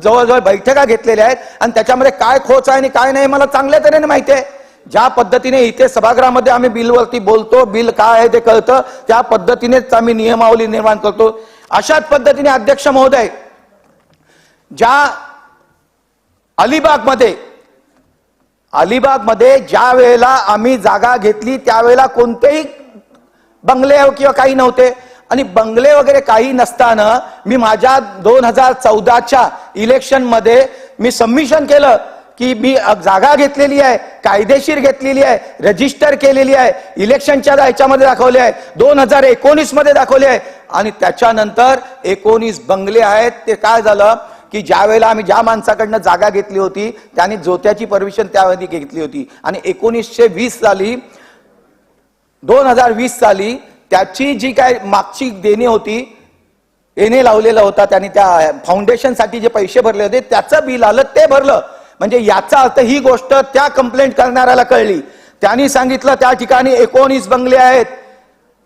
जवळजवळ बैठका घेतलेल्या आहेत आणि त्याच्यामध्ये काय खोच आहे आणि काय नाही मला चांगल्या तऱ्हेने माहिती आहे. ज्या पद्धतीने इथे सभागृहामध्ये आम्ही बिलवरती बोलतो, बिल काय आहे ते कळतं, त्या पद्धतीनेच आम्ही नियमावली निर्माण करतो. अशाच पद्धतीने अध्यक्ष महोदय, ज्या अलिबागमध्ये ज्या वेळेला आम्ही जागा घेतली त्यावेळेला कोणतेही बंगले किंवा काही नव्हते आणि बंगले वगैरे काही नसताना मी माझ्या 2014च्या इलेक्शन मध्ये मी सबमिशन केलं की मी जागा घेतलेली आहे, कायदेशीर घेतलेली आहे, रजिस्टर केलेली आहे, इलेक्शनच्या याच्यामध्ये दाखवले आहे, 2019 मध्ये दाखवले आहे आणि त्याच्यानंतर 19 बंगले आहेत. ते काय झालं की ज्या वेळेला आम्ही ज्या माणसाकडनं जागा घेतली होती त्यांनी जोत्याची परमिशन त्यावेळी घेतली होती आणि 2020 साली त्याची जी काय मागची देणी होती, एने लावलेला होता, त्यांनी त्या फाउंडेशनसाठी जे पैसे भरले होते त्याचं बिल आलं, ते भरलं. म्हणजे याचा अर्थ ही गोष्ट त्या कंप्लेंट करणाऱ्याला कळली. त्यांनी सांगितलं त्या ठिकाणी 19 बंगले आहेत.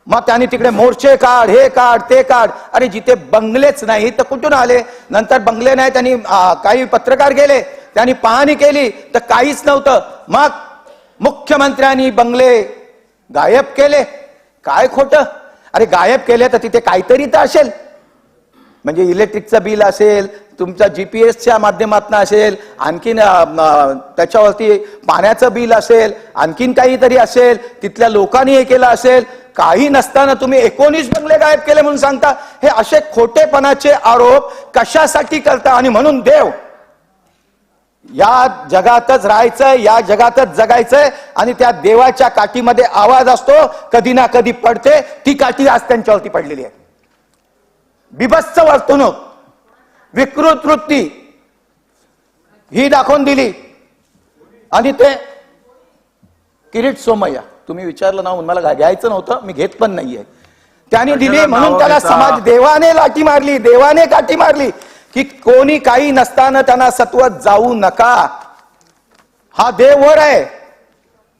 मग त्यांनी तिकडे मोर्चे काढ, हे काढ, ते काढ. अरे जिथे बंगलेच नाही तर कुठून आले? नंतर बंगले नाही, त्यांनी काही पत्रकार गेले, त्यांनी पाहणी केली तर काहीच नव्हतं. मग मुख्यमंत्र्यांनी बंगले गायब केले. काय खोटं? अरे गायब केले तर तिथे काहीतरी तर असेल. म्हणजे इलेक्ट्रिकचं बिल असेल, तुमच्या जीपीएसच्या माध्यमातून असेल, आणखीन त्याच्यावरती पाण्याचं बिल असेल, आणखीन काहीतरी असेल, तिथल्या लोकांनी हे केलं असेल, काही नसताना तुम्ही 19 बंगले गायब केले म्हणून सांगता. हे असे खोटेपणाचे आरोप कशासाठी करता? आणि म्हणून देव, या जगातच राहायचंय, या जगातच जगायचंय, आणि त्या देवाच्या काठीमध्ये आवाज असतो, कधी ना कधी पडते. ती काठी आज त्यांच्यावरती पडलेली आहे. बिभत्स वर्तणूक, विकृत वृत्ती ही दाखवून दिली. आणि ते किरीट सोमय्या, तुम्ही विचारलं ना, मला घ्यायचं नव्हतं, मी घेत पण नाहीये, त्यांनी दिली म्हणून त्याला समाज, देवाने लाठी मारली, देवाने काठी मारली की कोणी काही नसताना त्यांना सत्वत जाऊ नका. हा देव वर आहे,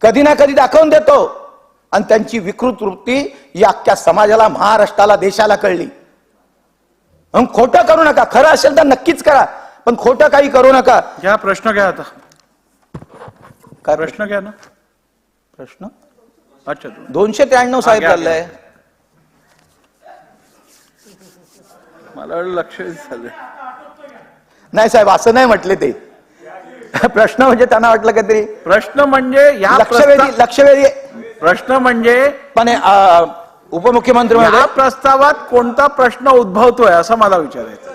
कधी ना कधी दाखवून देतो. आणि त्यांची विकृत वृत्ती या अख्ख्या समाजाला, महाराष्ट्राला, देशाला कळली. म्हणून खोटं करू नका. खरं असेल तर नक्कीच करा, पण खोटं काही करू नका. घ्या प्रश्न घ्या आता. काय प्रश्न घ्या ना. प्रश्न अच्छा 293 साहेब चाललंय. मला वाटलं लक्ष झालं. नाही साहेब, असं नाही म्हटले ते. प्रश्न म्हणजे त्यांना वाटलं काहीतरी. प्रश्न म्हणजे या लक्षवेधी प्रश्न म्हणजे पण उपमुख्यमंत्री या प्रस्तावात कोणता प्रश्न उद्भवतोय असं मला विचारायचं.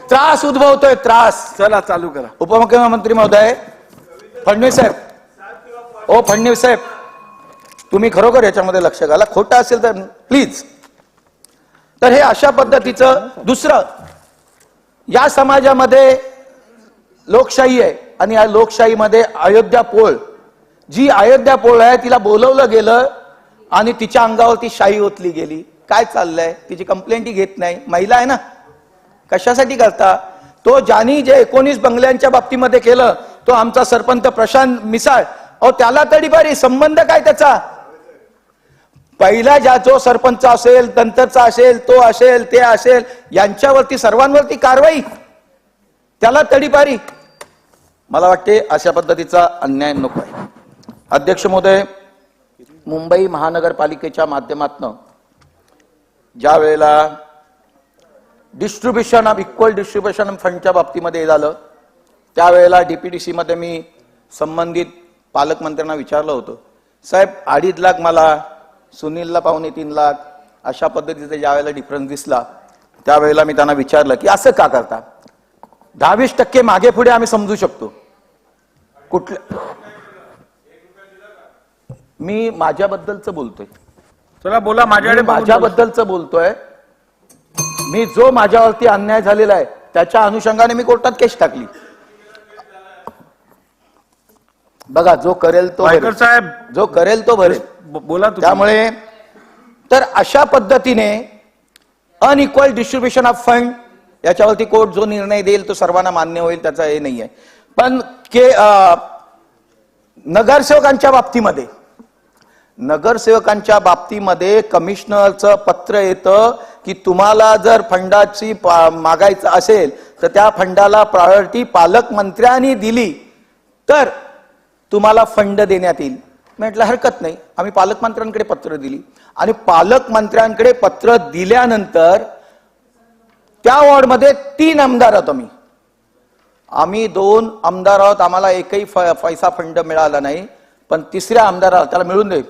त्रास उद्भवतोय, त्रास. चला चालू करा. उपमुख्यमंत्री महोदय फडणवीस साहेब, ओ फडणवीस साहेब, तुम्ही खरोखर याच्यामध्ये लक्ष घाला. खोटं असेल तर प्लीज. तर हे अशा पद्धतीचं. दुसरं, या समाजामध्ये लोकशाही आहे, आणि या लोकशाहीमध्ये अयोध्या पोळ, जी अयोध्या पोळ आहे, तिला बोलवलं गेलं आणि तिच्या अंगावरती शाही ओतली गेली. काय चाललंय? तिची कंप्लेंटही घेत नाही. महिला आहे ना, कशासाठी करता? तो ज्यांनी जे 19 बंगल्यांच्या बाबतीमध्ये केलं, तो आमचा सरपंच प्रशांत मिसाळ, अहो त्याला तडीपारी. संबंध काय त्याचा? पहिला जो सरपंच असेल, नंतरचा असेल, तो असेल, ते असेल, यांच्यावरती सर्वांवरती कारवाई, त्याला तडीपारी. मला वाटते अशा पद्धतीचा अन्याय नको आहे. अध्यक्ष महोदय, मुंबई महानगरपालिकेच्या माध्यमातून ज्या वेळेला डिस्ट्रीब्युशन ऑफ इक्वल डिस्ट्रीब्युशन फंडच्या बाबतीमध्ये झालं, त्यावेळेला डीपीडीसी मध्ये मी संबंधित पालकमंत्र्यांना विचारलं होतं, साहेब 2.5 लाख मला, सुनीलला 2.25 लाख, अशा पद्धतीचा ज्या वेळेला डिफरन्स दिसला, त्यावेळेला मी त्यांना विचारलं की असं का करता? 10-20% मागे पुढे आम्ही समजू शकतो. कुठलं, मी माझ्याबद्दलच बोलतोय. चला बोला. माझ्याबद्दलच बोलतोय. मी जो माझ्यावरती अन्याय झालेला आहे त्याच्या अनुषंगाने मी कोर्टात केस टाकली. बघा, जो करेल तो भरेल. साहेब, जो करेल तो भरेल. बोला. त्यामुळे तर अशा पद्धतीने अनइक्वल डिस्ट्रीब्युशन ऑफ फंड याच्यावरती कोर्ट जो निर्णय देईल तो सर्वांना मान्य होईल, त्याचा हे नाहीये. पण नगरसेवकांच्या बाबतीमध्ये कमिशनरचं पत्र येतं की तुम्हाला जर फंडाची मागायचं असेल तर त्या फंडाला प्रायोरिटी पालकमंत्र्यांनी दिली तर तुम्हाला फंड देण्यात येईल. म्हटलं हरकत नाही. आम्ही पालकमंत्र्यांकडे पत्र दिली, आणि पालकमंत्र्यांकडे पत्र दिल्यानंतर त्या वॉर्डमध्ये 3 आमदार आहोत आम्ही 2 आमदार आहोत. आम्हाला एकही पैसा फंड मिळाला नाही, पण 3ऱ्या आमदाराला त्याला मिळून दे.